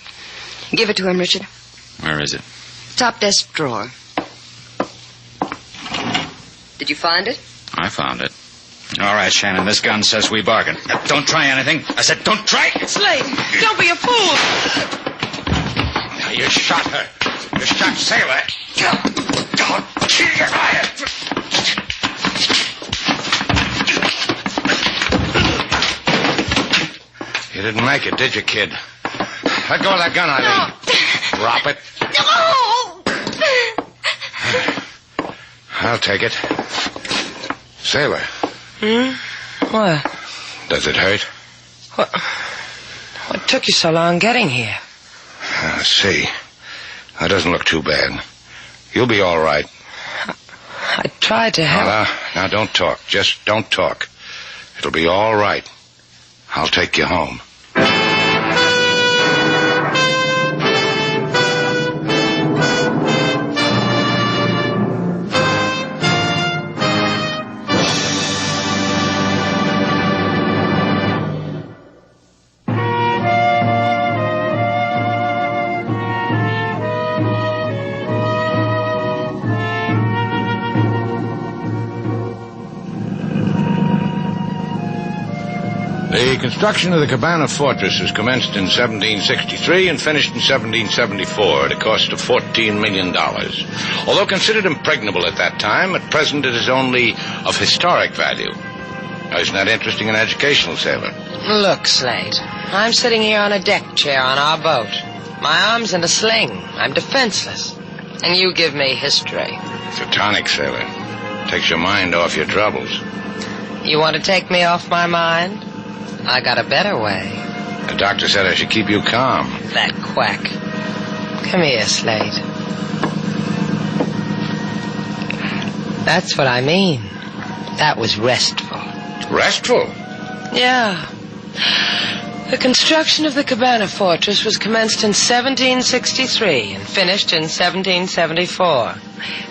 Give it to him, Richard. Where is it? Top desk drawer. Did you find it? I found it. All right, Shannon, this gun says we bargain. Don't try anything. I said don't try. Slade, don't be a fool. You shot her. You shot Sailor. You didn't make it, did you, kid? Let go of that gun, Eileen. No. Drop it. No. I'll take it. Sailor. What? Does it hurt? What took you so long getting here? Let's see. That doesn't look too bad. You'll be all right. I tried to help. Now, don't talk. Just don't talk. It'll be all right. I'll take you home. The construction of the Cabana Fortress was commenced in 1763 and finished in 1774 at a cost of $14 million. Although considered impregnable at that time, at present it is only of historic value. Now, isn't that interesting and educational, sailor? Look, Slade, I'm sitting here on a deck chair on our boat. My arm's in a sling. I'm defenseless. And you give me history. It's a tonic, sailor. Takes your mind off your troubles. You want to take me off my mind? I got a better way. The doctor said I should keep you calm. That quack. Come here, Slade. That's what I mean. That was restful. Restful? Yeah. The construction of the Cabana Fortress was commenced in 1763 and finished in 1774.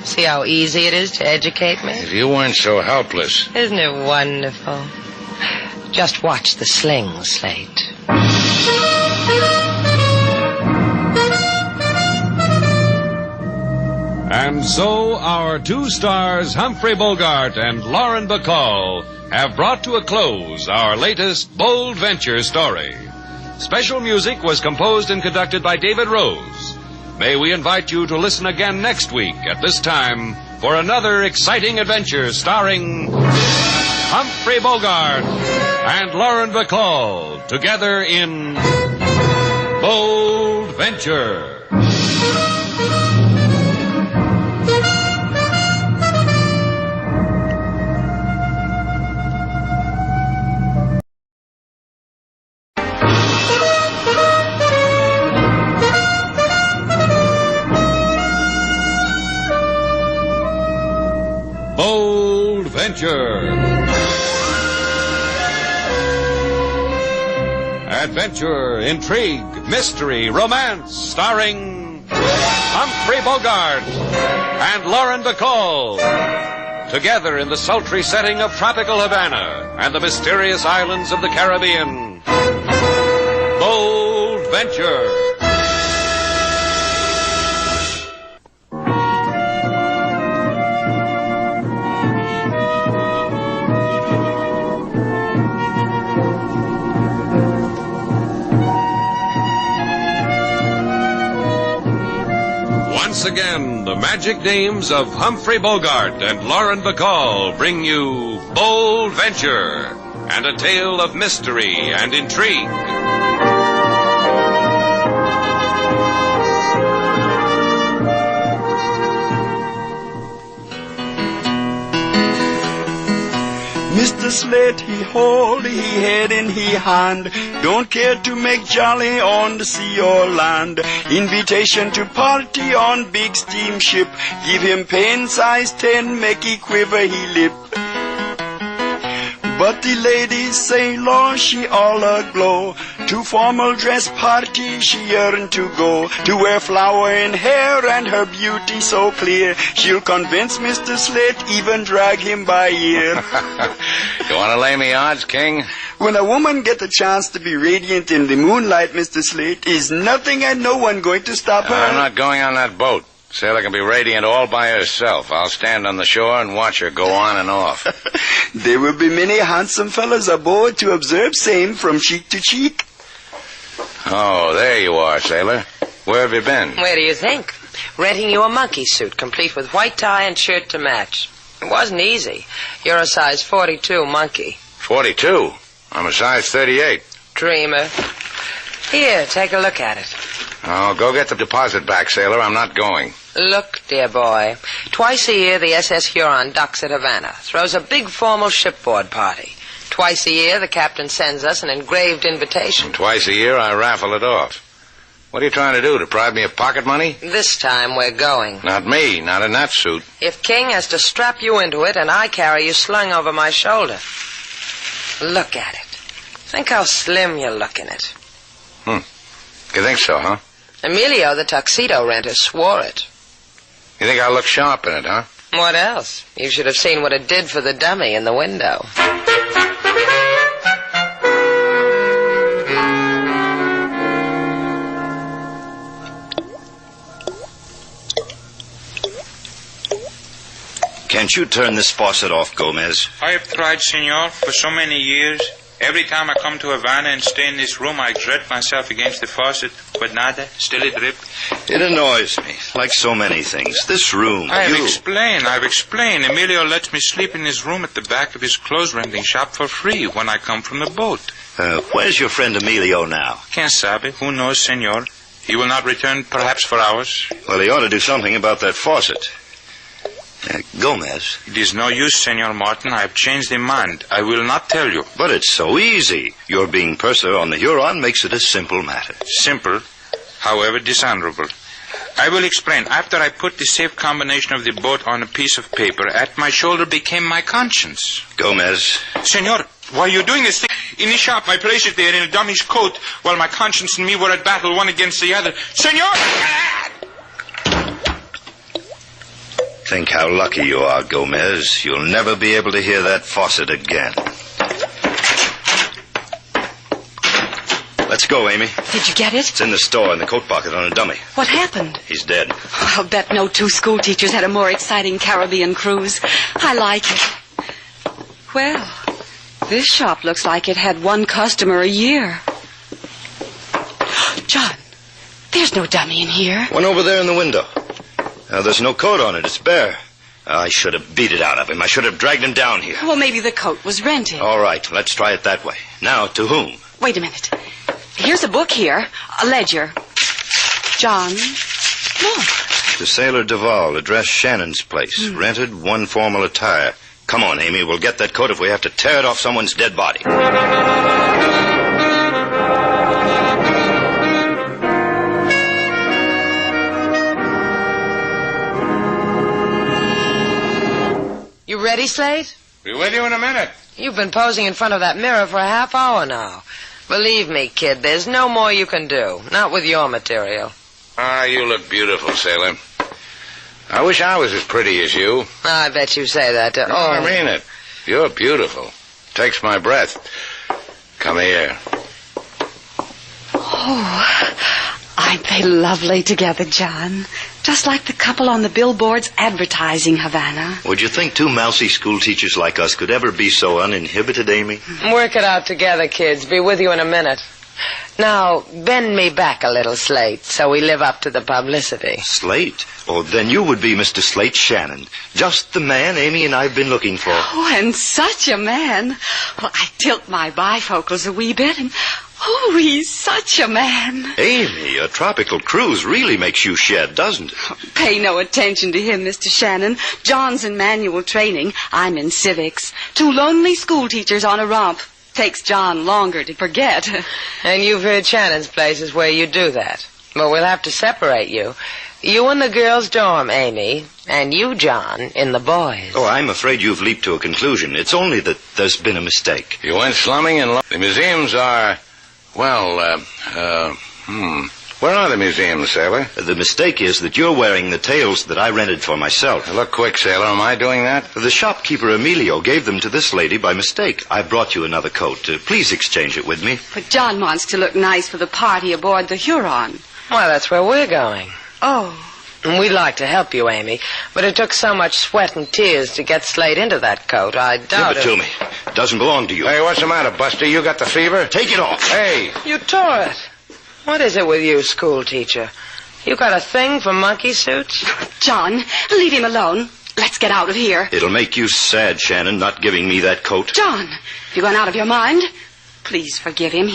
See how easy it is to educate me? If you weren't so helpless. Isn't it wonderful? Just watch the sling, Slate. And so our two stars, Humphrey Bogart and Lauren Bacall, have brought to a close our latest Bold Venture story. Special music was composed and conducted by David Rose. May we invite you to listen again next week at this time for another exciting adventure starring Humphrey Bogart and Lauren Bacall together in Bold Venture. Bold Venture. Adventure, intrigue, mystery, romance, starring Humphrey Bogart and Lauren Bacall. Together in the sultry setting of tropical Havana and the mysterious islands of the Caribbean. Bold Venture. Once again, the magic names of Humphrey Bogart and Lauren Bacall bring you Bold Venture and a tale of mystery and intrigue. Mr. Slate, he hold, he head and he hand. Don't care to make jolly on the sea or land. Invitation to party on big steamship. Give him pen size 10, make he quiver he lip. But the lady sailor, she all aglow. To formal dress party she yearn to go. To wear flower in hair and her beauty so clear. She'll convince Mr. Slate, even drag him by ear. You want to lay me odds, King? When a woman get a chance to be radiant in the moonlight, Mr. Slate, is nothing and no one going to stop her. I'm not going on that boat. Sailor can be radiant all by herself. I'll stand on the shore and watch her go on and off. There will be many handsome fellows aboard to observe same from cheek to cheek. Oh, there you are, sailor. Where have you been? Where do you think? Renting you a monkey suit, complete with white tie and shirt to match. It wasn't easy. You're a size 42 monkey. 42? I'm a size 38. Dreamer. Here, take a look at it. Oh, go get the deposit back, sailor. I'm not going. Look, dear boy. Twice a year, the SS Huron docks at Havana. Throws a big formal shipboard party. Twice a year, the captain sends us an engraved invitation. And twice a year, I raffle it off. What are you trying to do, deprive me of pocket money? This time, we're going. Not me, not in that suit. If King has to strap you into it, and I carry you slung over my shoulder. Look at it. Think how slim you look in it. You think so, huh? Emilio, the tuxedo renter, swore it. You think I look sharp in it, huh? What else? You should have seen what it did for the dummy in the window. Can't you turn this faucet off, Gomez? I have tried, senor, for so many years. Every time I come to Havana and stay in this room, I exert myself against the faucet, but nada, still it drip. It annoys me, like so many things. This room, I've explained. Emilio lets me sleep in his room at the back of his clothes renting shop for free when I come from the boat. Where's your friend Emilio now? Quien sabe? Who knows, senor? He will not return perhaps for hours. Well, he ought to do something about that faucet. Gomez. It is no use, Senor Martin. I have changed my mind. I will not tell you. But it's so easy. Your being purser on the Huron makes it a simple matter. Simple, however dishonorable. I will explain. After I put the safe combination of the boat on a piece of paper, at my shoulder became my conscience. Gomez. Senor, why are you doing this thing? In the shop, I placed it there in a dummy's coat while my conscience and me were at battle one against the other. Senor! Think how lucky you are, Gomez. You'll never be able to hear that faucet again. Let's go, Amy. Did you get it? It's in the store in the coat pocket on a dummy. What happened? He's dead. I'll bet no two school teachers had a more exciting Caribbean cruise. I like it. Well, this shop looks like it had one customer a year. John, there's no dummy in here. One over there in the window. There's no coat on it. It's bare. I should have beat it out of him. I should have dragged him down here. Well, maybe the coat was rented. All right, let's try it that way. Now, to whom? Wait a minute. Here's a book here, a ledger. John, look. To Sailor Duval, address Shannon's place. Rented, one formal attire. Come on, Amy. We'll get that coat if we have to tear it off someone's dead body. You ready, Slate? Be with you in a minute. You've been posing in front of that mirror for a half hour now. Believe me, kid, there's no more you can do. Not with your material. Ah, you look beautiful, Sailor. I wish I was as pretty as you. I bet you say that. No, I mean it. You're beautiful. Takes my breath. Come here. Oh, aren't they lovely together, John? Just like the couple on the billboards advertising Havana. Would you think two mousy school teachers like us could ever be so uninhibited, Amy? Work it out together, kids. Be with you in a minute. Now, bend me back a little, Slate, so we live up to the publicity. Slate? Oh, then you would be Mr. Slate Shannon. Just the man Amy and I have been looking for. Oh, and such a man. Well, I tilt my bifocals a wee bit, and oh, he's such a man. Amy, a tropical cruise really makes you shed, doesn't it? Pay no attention to him, Mr. Shannon. John's in manual training. I'm in civics. Two lonely school teachers on a romp. Takes John longer to forget. And you've heard Shannon's place is where you do that. But we'll have to separate you. You in the girls' dorm, Amy, and you, John, in the boys'. Oh, I'm afraid you've leaped to a conclusion. It's only that there's been a mistake. You went slumming and the museums are, well, where are the museums, Sailor? The mistake is that you're wearing the tails that I rented for myself. Look quick, Sailor. Am I doing that? The shopkeeper, Emilio, gave them to this lady by mistake. I brought you another coat. Please exchange it with me. But John wants to look nice for the party aboard the Huron. Well, that's where we're going. Oh. And we'd like to help you, Amy, but it took so much sweat and tears to get Slate into that coat. I doubt Give it to me. It doesn't belong to you. Hey, what's the matter, Buster? You got the fever? Take it off. Hey. You tore it. What is it with you, school teacher? You got a thing for monkey suits? John, leave him alone. Let's get out of here. It'll make you sad, Shannon, not giving me that coat. John, you gone out of your mind? Please forgive him.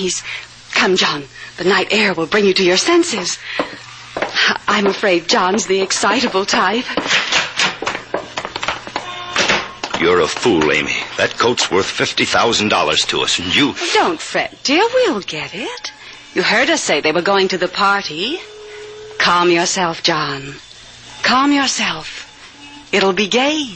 Come, John. The night air will bring you to your senses. I'm afraid John's the excitable type. You're a fool, Amy. That coat's worth $50,000 to us, and you... Don't fret, dear. We'll get it. You heard us say they were going to the party. Calm yourself, John. Calm yourself. It'll be gay.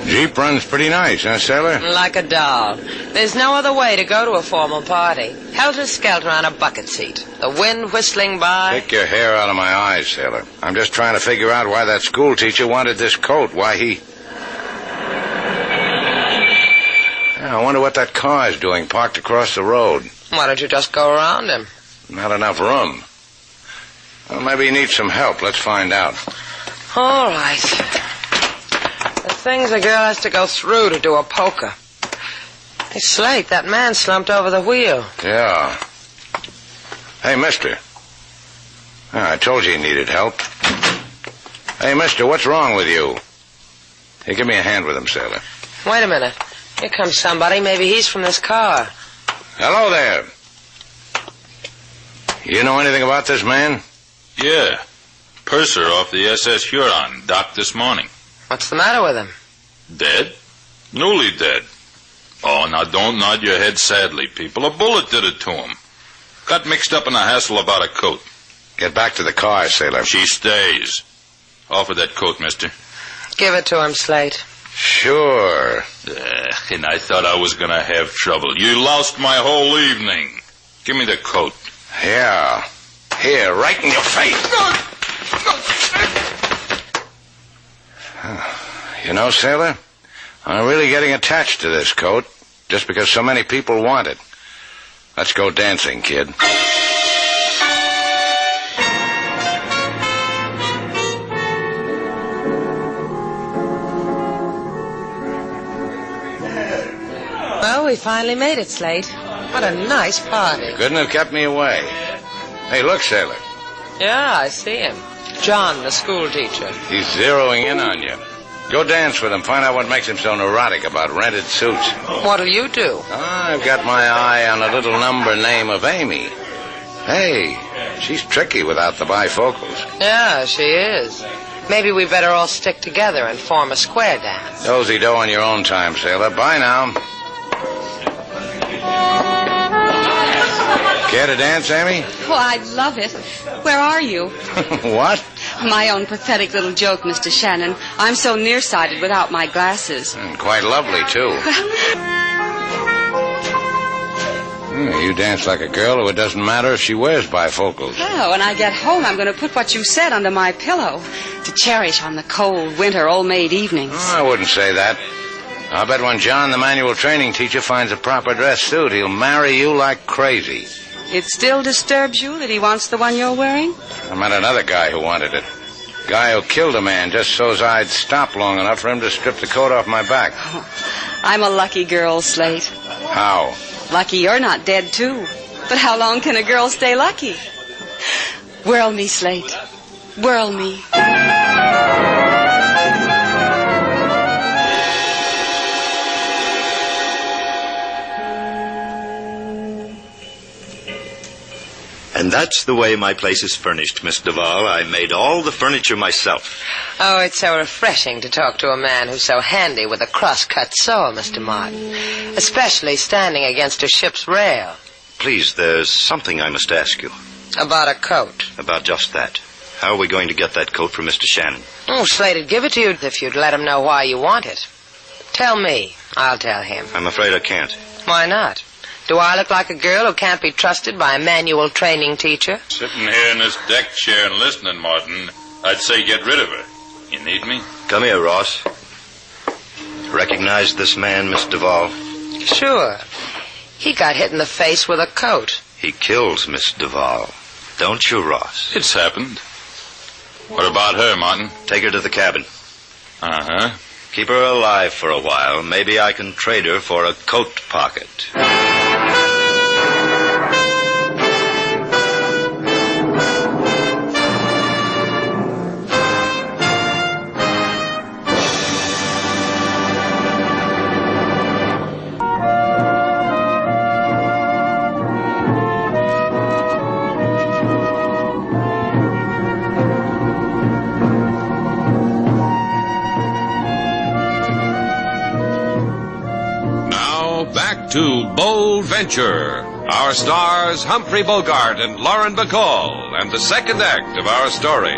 Jeep runs pretty nice, huh, Sailor? Like a doll. There's no other way to go to a formal party. Helter-skelter on a bucket seat. The wind whistling by. Take your hair out of my eyes, Sailor. I'm just trying to figure out why that school teacher wanted this coat. Why he... I wonder what that car's doing parked across the road. Why don't you just go around him? Not enough room. Well, maybe he needs some help. Let's find out. All right. The things a girl has to go through to do a poker. Hey, Slate, that man slumped over the wheel. Yeah. Hey, mister. I told you he needed help. Hey, mister, what's wrong with you? Hey, give me a hand with him, sailor. Wait a minute. Here comes somebody. Maybe he's from this car. Hello there. You know anything about this man? Yeah. Purser off the SS Huron, docked this morning. What's the matter with him? Dead? Newly dead. Oh, now don't nod your head sadly, people. A bullet did it to him. Got mixed up in a hassle about a coat. Get back to the car, sailor. She stays. Offer that coat, mister. Give it to him, Slate. Sure. And I thought I was going to have trouble. You lost my whole evening. Give me the coat. Yeah. Here, right in your face. You know, sailor, I'm really getting attached to this coat just because so many people want it. Let's go dancing, kid. Well, we finally made it, Slate. What a nice party. Couldn't have kept me away. Hey, look, sailor. Yeah, I see him. John, the school teacher. He's zeroing in on you. Go dance with him. Find out what makes him so neurotic about rented suits. What'll you do? I've got my eye on a little number name of Amy. Hey, she's tricky without the bifocals. Yeah, she is. Maybe we better all stick together and form a square dance. Dozy-do on your own time, sailor. Bye now. Care to dance, Amy? Oh, I'd love it. Where are you? What? My own pathetic little joke, Mr. Shannon. I'm so nearsighted without my glasses. Quite lovely, too. You dance like a girl who it doesn't matter if she wears bifocals. Oh, when I get home, I'm going to put what you said under my pillow to cherish on the cold, winter, old-maid evenings. I wouldn't say that. I bet when John, the manual training teacher, finds a proper dress suit, he'll marry you like crazy. It still disturbs you that he wants the one you're wearing? I met another guy who wanted it. Guy who killed a man just so's I'd stop long enough for him to strip the coat off my back. Oh, I'm a lucky girl, Slate. How? Lucky you're not dead, too. But how long can a girl stay lucky? Whirl me, Slate. Whirl me. And that's the way my place is furnished, Miss Duval. I made all the furniture myself. Oh, it's so refreshing to talk to a man who's so handy with a cross-cut saw, Mr. Martin. Especially standing against a ship's rail. Please, there's something I must ask you. About a coat. About just that. How are we going to get that coat for Mr. Shannon? Oh, Slate'd give it to you if you'd let him know why you want it. Tell me. I'll tell him. I'm afraid I can't. Why not? Do I look like a girl who can't be trusted by a manual training teacher? Sitting here in this deck chair and listening, Martin, I'd say get rid of her. You need me? Come here, Ross. Recognize this man, Miss Duval? Sure. He got hit in the face with a coat. He kills Miss Duval. Don't you, Ross? It's happened. What about her, Martin? Take her to the cabin. Uh-huh. Keep her alive for a while. Maybe I can trade her for a coat pocket. To Bold Venture. Our stars, Humphrey Bogart and Lauren Bacall, and the second act of our story.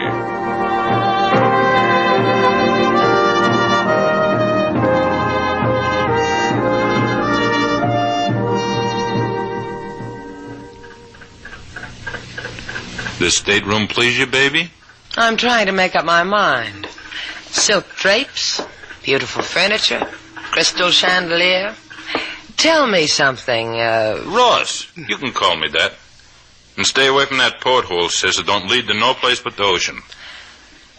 This stateroom please you, baby? I'm trying to make up my mind. Silk drapes, beautiful furniture, crystal chandelier. Tell me something, Ross, you can call me that. And stay away from that porthole, sis. It don't lead to no place but the ocean.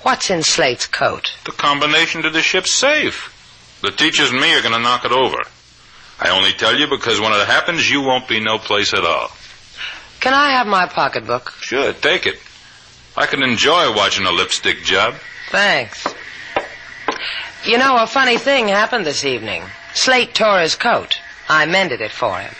What's in Slate's coat? The combination to the ship's safe. The teachers and me are going to knock it over. I only tell you because when it happens, you won't be no place at all. Can I have my pocketbook? Sure, take it. I can enjoy watching a lipstick job. Thanks. You know, a funny thing happened this evening. Slate tore his coat. I mended it for him.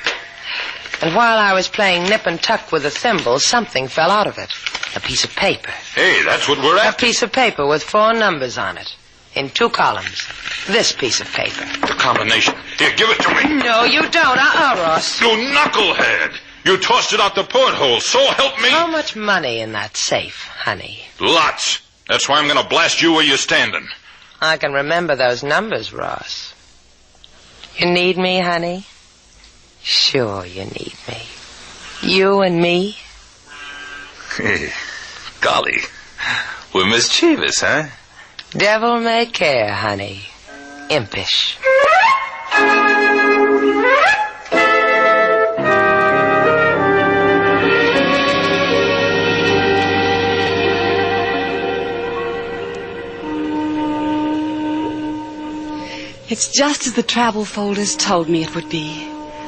And while I was playing nip and tuck with the thimble, something fell out of it. A piece of paper. Hey, that's what we're A after. piece of paper with 4 numbers on it. In 2 columns. This piece of paper. The combination. Here, give it to me. No, you don't. Ross. You knucklehead. You tossed it out the porthole. So help me. How much money in that safe, honey? Lots. That's why I'm going to blast you where you're standing. I can remember those numbers, Ross. You need me, honey? Sure you need me. You and me? Hey, golly. We're mischievous, huh? Devil may care, honey. Impish. It's just as the travel folders told me it would be.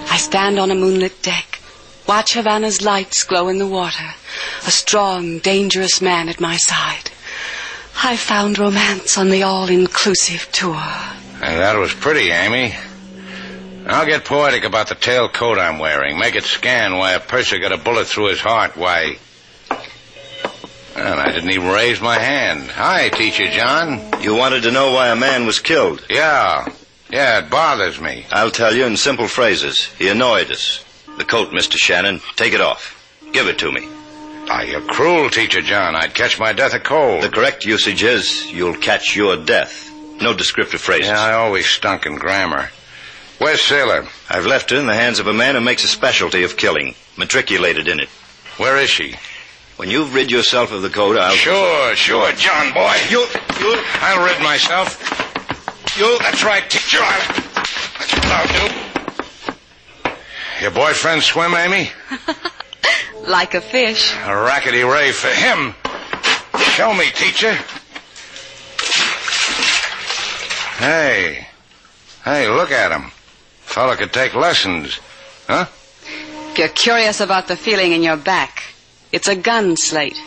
I stand on a moonlit deck, watch Havana's lights glow in the water, a strong, dangerous man at my side. I found romance on the all-inclusive tour. And that was pretty, Amy. I'll get poetic about the tailcoat I'm wearing. Make it scan why a purser got a bullet through his heart. Why... Well, I didn't even raise my hand. Hi, Teacher John. You wanted to know why a man was killed? Yeah, it bothers me. I'll tell you in simple phrases. He annoyed us. The coat, Mr. Shannon. Take it off. Give it to me. You're cruel, Teacher John. I'd catch my death of cold. The correct usage is, you'll catch your death. No descriptive phrases. Yeah, I always stunk in grammar. Where's Sailor? I've left her in the hands of a man who makes a specialty of killing. Matriculated in it. Where is she? When you've rid yourself of the coat, I'll... Sure, John boy. I'll rid myself. That's right, Teacher. That's what I'll do. Your boyfriend swim, Amy? Like a fish. A rackety ray for him. Show me, Teacher. Hey, look at him. Fella could take lessons. Huh? If you're curious about the feeling in your back, it's a gun, Slate.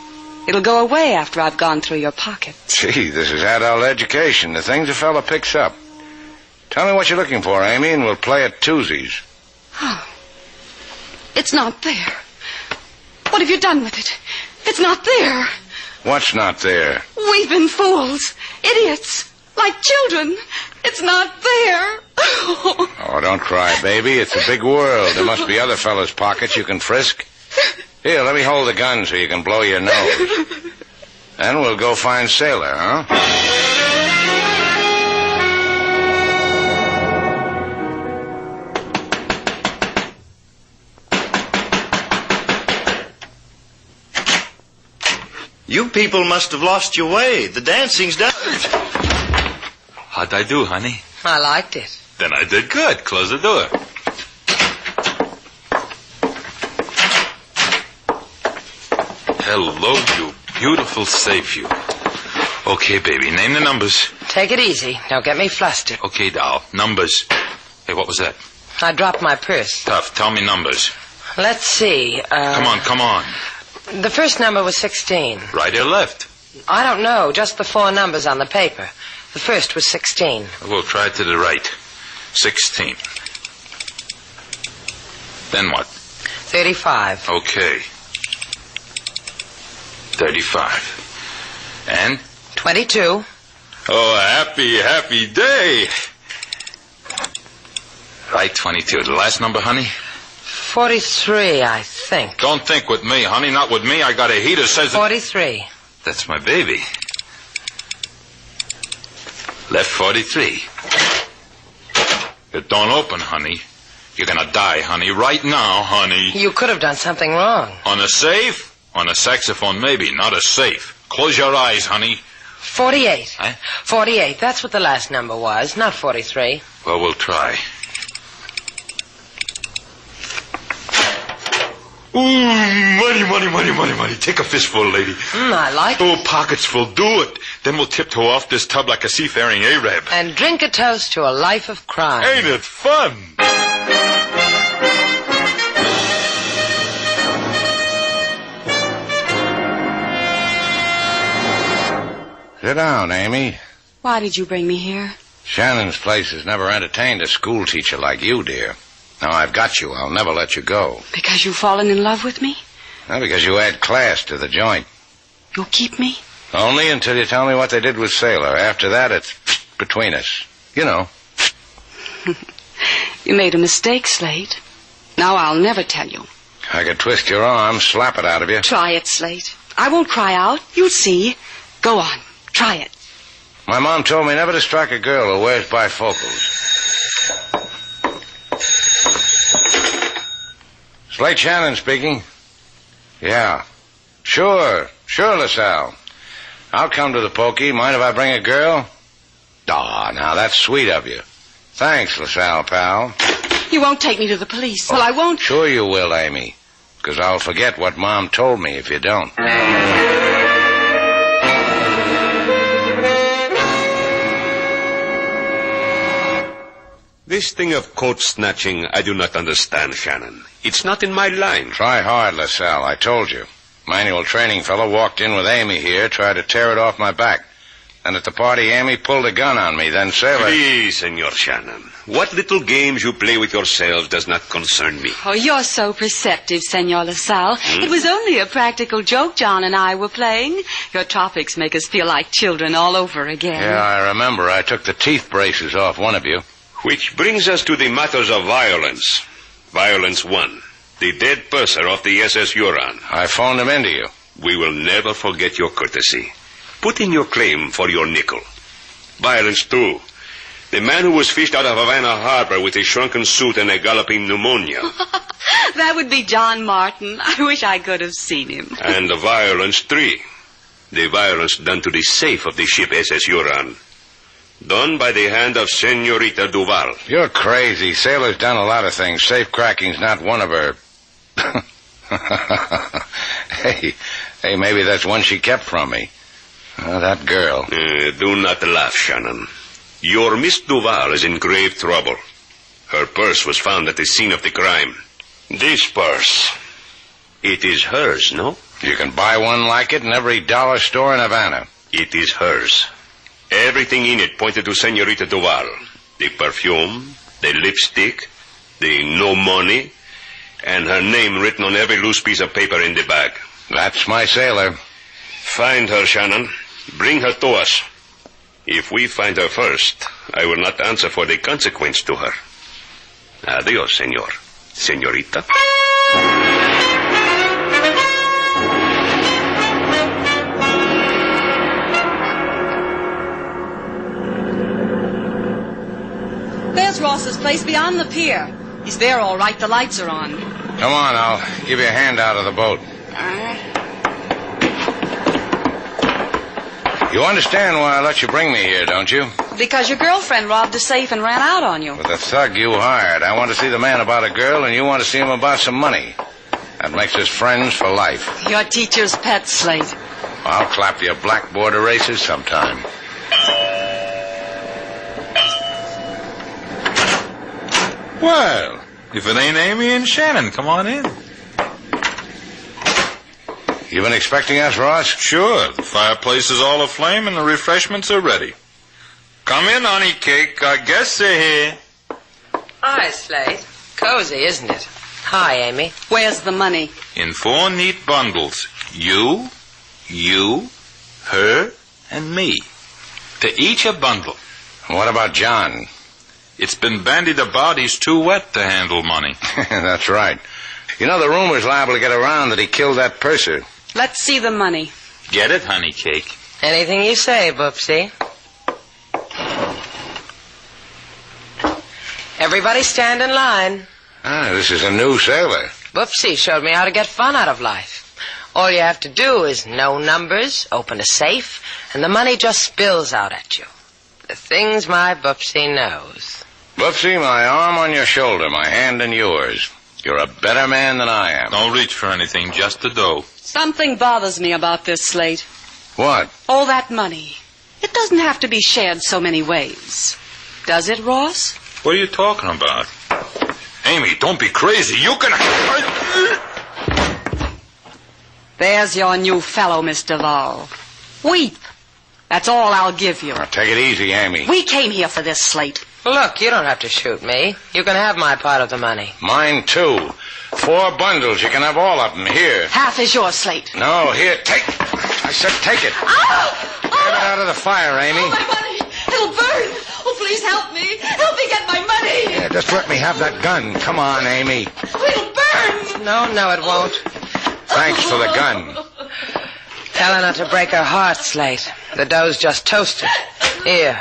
It'll go away after I've gone through your pockets. Gee, this is adult education. The things a fella picks up. Tell me what you're looking for, Amy, and we'll play at twosies. Oh, it's not there. What have you done with it? It's not there. What's not there? We've been fools. Idiots. Like children. It's not there. Oh, don't cry, baby. It's a big world. There must be other fellas' pockets you can frisk. Here, let me hold the gun so you can blow your nose. Then we'll go find Sailor, huh? You people must have lost your way. The dancing's done. How'd I do, honey? I liked it. Then I did good. Close the door. Hello, you beautiful safe, you. Okay, baby, name the numbers. Take it easy. Don't get me flustered. Okay, doll, numbers. Hey, what was that? I dropped my purse. Tough, tell me numbers. Let's see. Come on. The first number was 16. Right or left? I don't know. Just the 4 numbers on the paper. The first was 16. We'll try to the right. 16. Then what? 35. Okay. 35. And? 22. Oh, happy day. Right, 22. The last number, honey? 43, I think. Don't think with me, honey. Not with me. I got a heater says... 43. That's my baby. Left 43. It don't open, honey. You're gonna die, honey. Right now, honey. You could have done something wrong. On a safe? On a saxophone, maybe. Not a safe. Close your eyes, honey. 48. Huh? 48. That's what the last number was, not 43. Well, we'll try. Money. Take a fistful, lady. I like it. Oh, pockets full. Do it. Then we'll tiptoe off this tub like a seafaring Arab. And drink a toast to a life of crime. Ain't it fun? Sit down, Amy. Why did you bring me here? Shannon's place has never entertained a school teacher like you, dear. Now I've got you. I'll never let you go. Because you've fallen in love with me? Not because you add class to the joint. You'll keep me? Only until you tell me what they did with Sailor. After that, it's between us. You know. You made a mistake, Slate. Now I'll never tell you. I could twist your arm, slap it out of you. Try it, Slate. I won't cry out. You'll see. Go on. Try it. My mom told me never to strike a girl who wears bifocals. Slate Shannon speaking. Yeah. Sure, LaSalle. I'll come to the pokey. Mind if I bring a girl? Aw, now that's sweet of you. Thanks, LaSalle, pal. You won't take me to the police. Well, I won't. Sure you will, Amy. Because I'll forget what Mom told me if you don't. This thing of coat snatching, I do not understand, Shannon. It's not in my line. Try hard, LaSalle. I told you. Manual training fellow walked in with Amy here, tried to tear it off my back. Then at the party, Amy pulled a gun on me. Then Sailor... Please, Senor Shannon. What little games you play with yourselves does not concern me. Oh, you're so perceptive, Senor LaSalle. It was only a practical joke John and I were playing. Your topics make us feel like children all over again. Yeah, I remember. I took the teeth braces off one of you. Which brings us to the matters of violence. Violence 1. The dead purser of the SS Huron. I phoned him into you. We will never forget your courtesy. Put in your claim for your nickel. Violence 2. The man who was fished out of Havana harbor with a shrunken suit and a galloping pneumonia. That would be John Martin. I wish I could have seen him. And violence 3. The violence done to the safe of the ship SS Huron. Done by the hand of Senorita Duval. You're crazy. Sailor's done a lot of things. Safe cracking's not one of her... Hey, maybe that's one she kept from me. That girl. Do not laugh, Shannon. Your Miss Duval is in grave trouble. Her purse was found at the scene of the crime. This purse. It is hers, no? You can buy one like it in every dollar store in Havana. It is hers. Everything in it pointed to Senorita Duval. The perfume, the lipstick, the no money, and her name written on every loose piece of paper in the bag. That's my Sailor. Find her, Shannon. Bring her to us. If we find her first, I will not answer for the consequence to her. Adios, senor. Senorita. There's Ross's place beyond the pier. He's there all right. The lights are on. Come on, I'll give you a hand out of the boat. You understand why I let you bring me here, don't you? Because your girlfriend robbed a safe and ran out on you. With the thug you hired. I want to see the man about a girl, and you want to see him about some money. That makes us friends for life. Your teacher's pet, Slate. I'll clap your blackboard erasers sometime. Well, if it ain't Amy and Shannon, come on in. You been expecting us, Ross? Sure. The fireplace is all aflame and the refreshments are ready. Come in, honey cake. I guess they're here. Hi, Slate. Cozy, isn't it? Hi, Amy. Where's the money? In 4 neat bundles. You, her, and me. To each a bundle. What about John? It's been bandied about he's too wet to handle money. That's right. You know, the rumor's liable to get around that he killed that purser. Let's see the money. Get it, honey cake? Anything you say, Boopsie. Everybody stand in line. This is a new sailor. Boopsie showed me how to get fun out of life. All you have to do is know numbers, open a safe, and the money just spills out at you. The things my Boopsie knows. Boopsie, my arm on your shoulder, my hand in yours. You're a better man than I am. Don't reach for anything, just the dough. Something bothers me about this, Slate. What? All that money. It doesn't have to be shared so many ways. Does it, Ross? What are you talking about? Amy, don't be crazy. You can... There's your new fellow, Miss Duval. Weep. That's all I'll give you. Now, take it easy, Amy. We came here for this, Slate. Look, you don't have to shoot me. You can have my part of the money. Mine, too. 4 bundles. You can have all of them. Here. Half is yours, Slate. No, here, take... I said take it. Ow! Get it out of the fire, Amy. Oh, my money. It'll burn. Oh, please help me. Help me get my money. Yeah, just let me have that gun. Come on, Amy. It'll burn. No, it won't. Thanks for the gun. Tell her not to break her heart, Slate. The dough's just toasted. Here.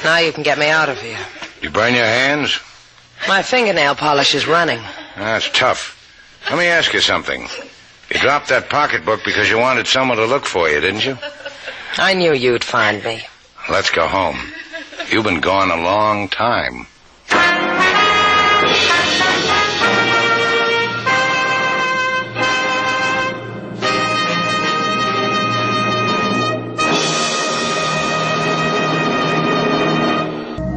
Now you can get me out of here. You burn your hands? My fingernail polish is running. That's tough. Let me ask you something. You dropped that pocketbook because you wanted someone to look for you, didn't you? I knew you'd find me. Let's go home. You've been gone a long time.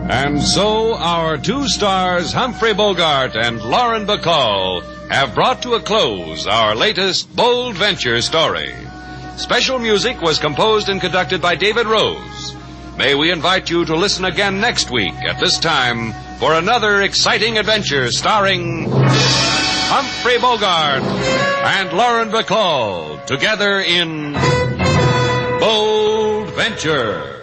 And so our 2 stars, Humphrey Bogart and Lauren Bacall, have brought to a close our latest Bold Venture story. Special music was composed and conducted by David Rose. May we invite you to listen again next week at this time for another exciting adventure starring Humphrey Bogart and Lauren Bacall together in Bold Venture.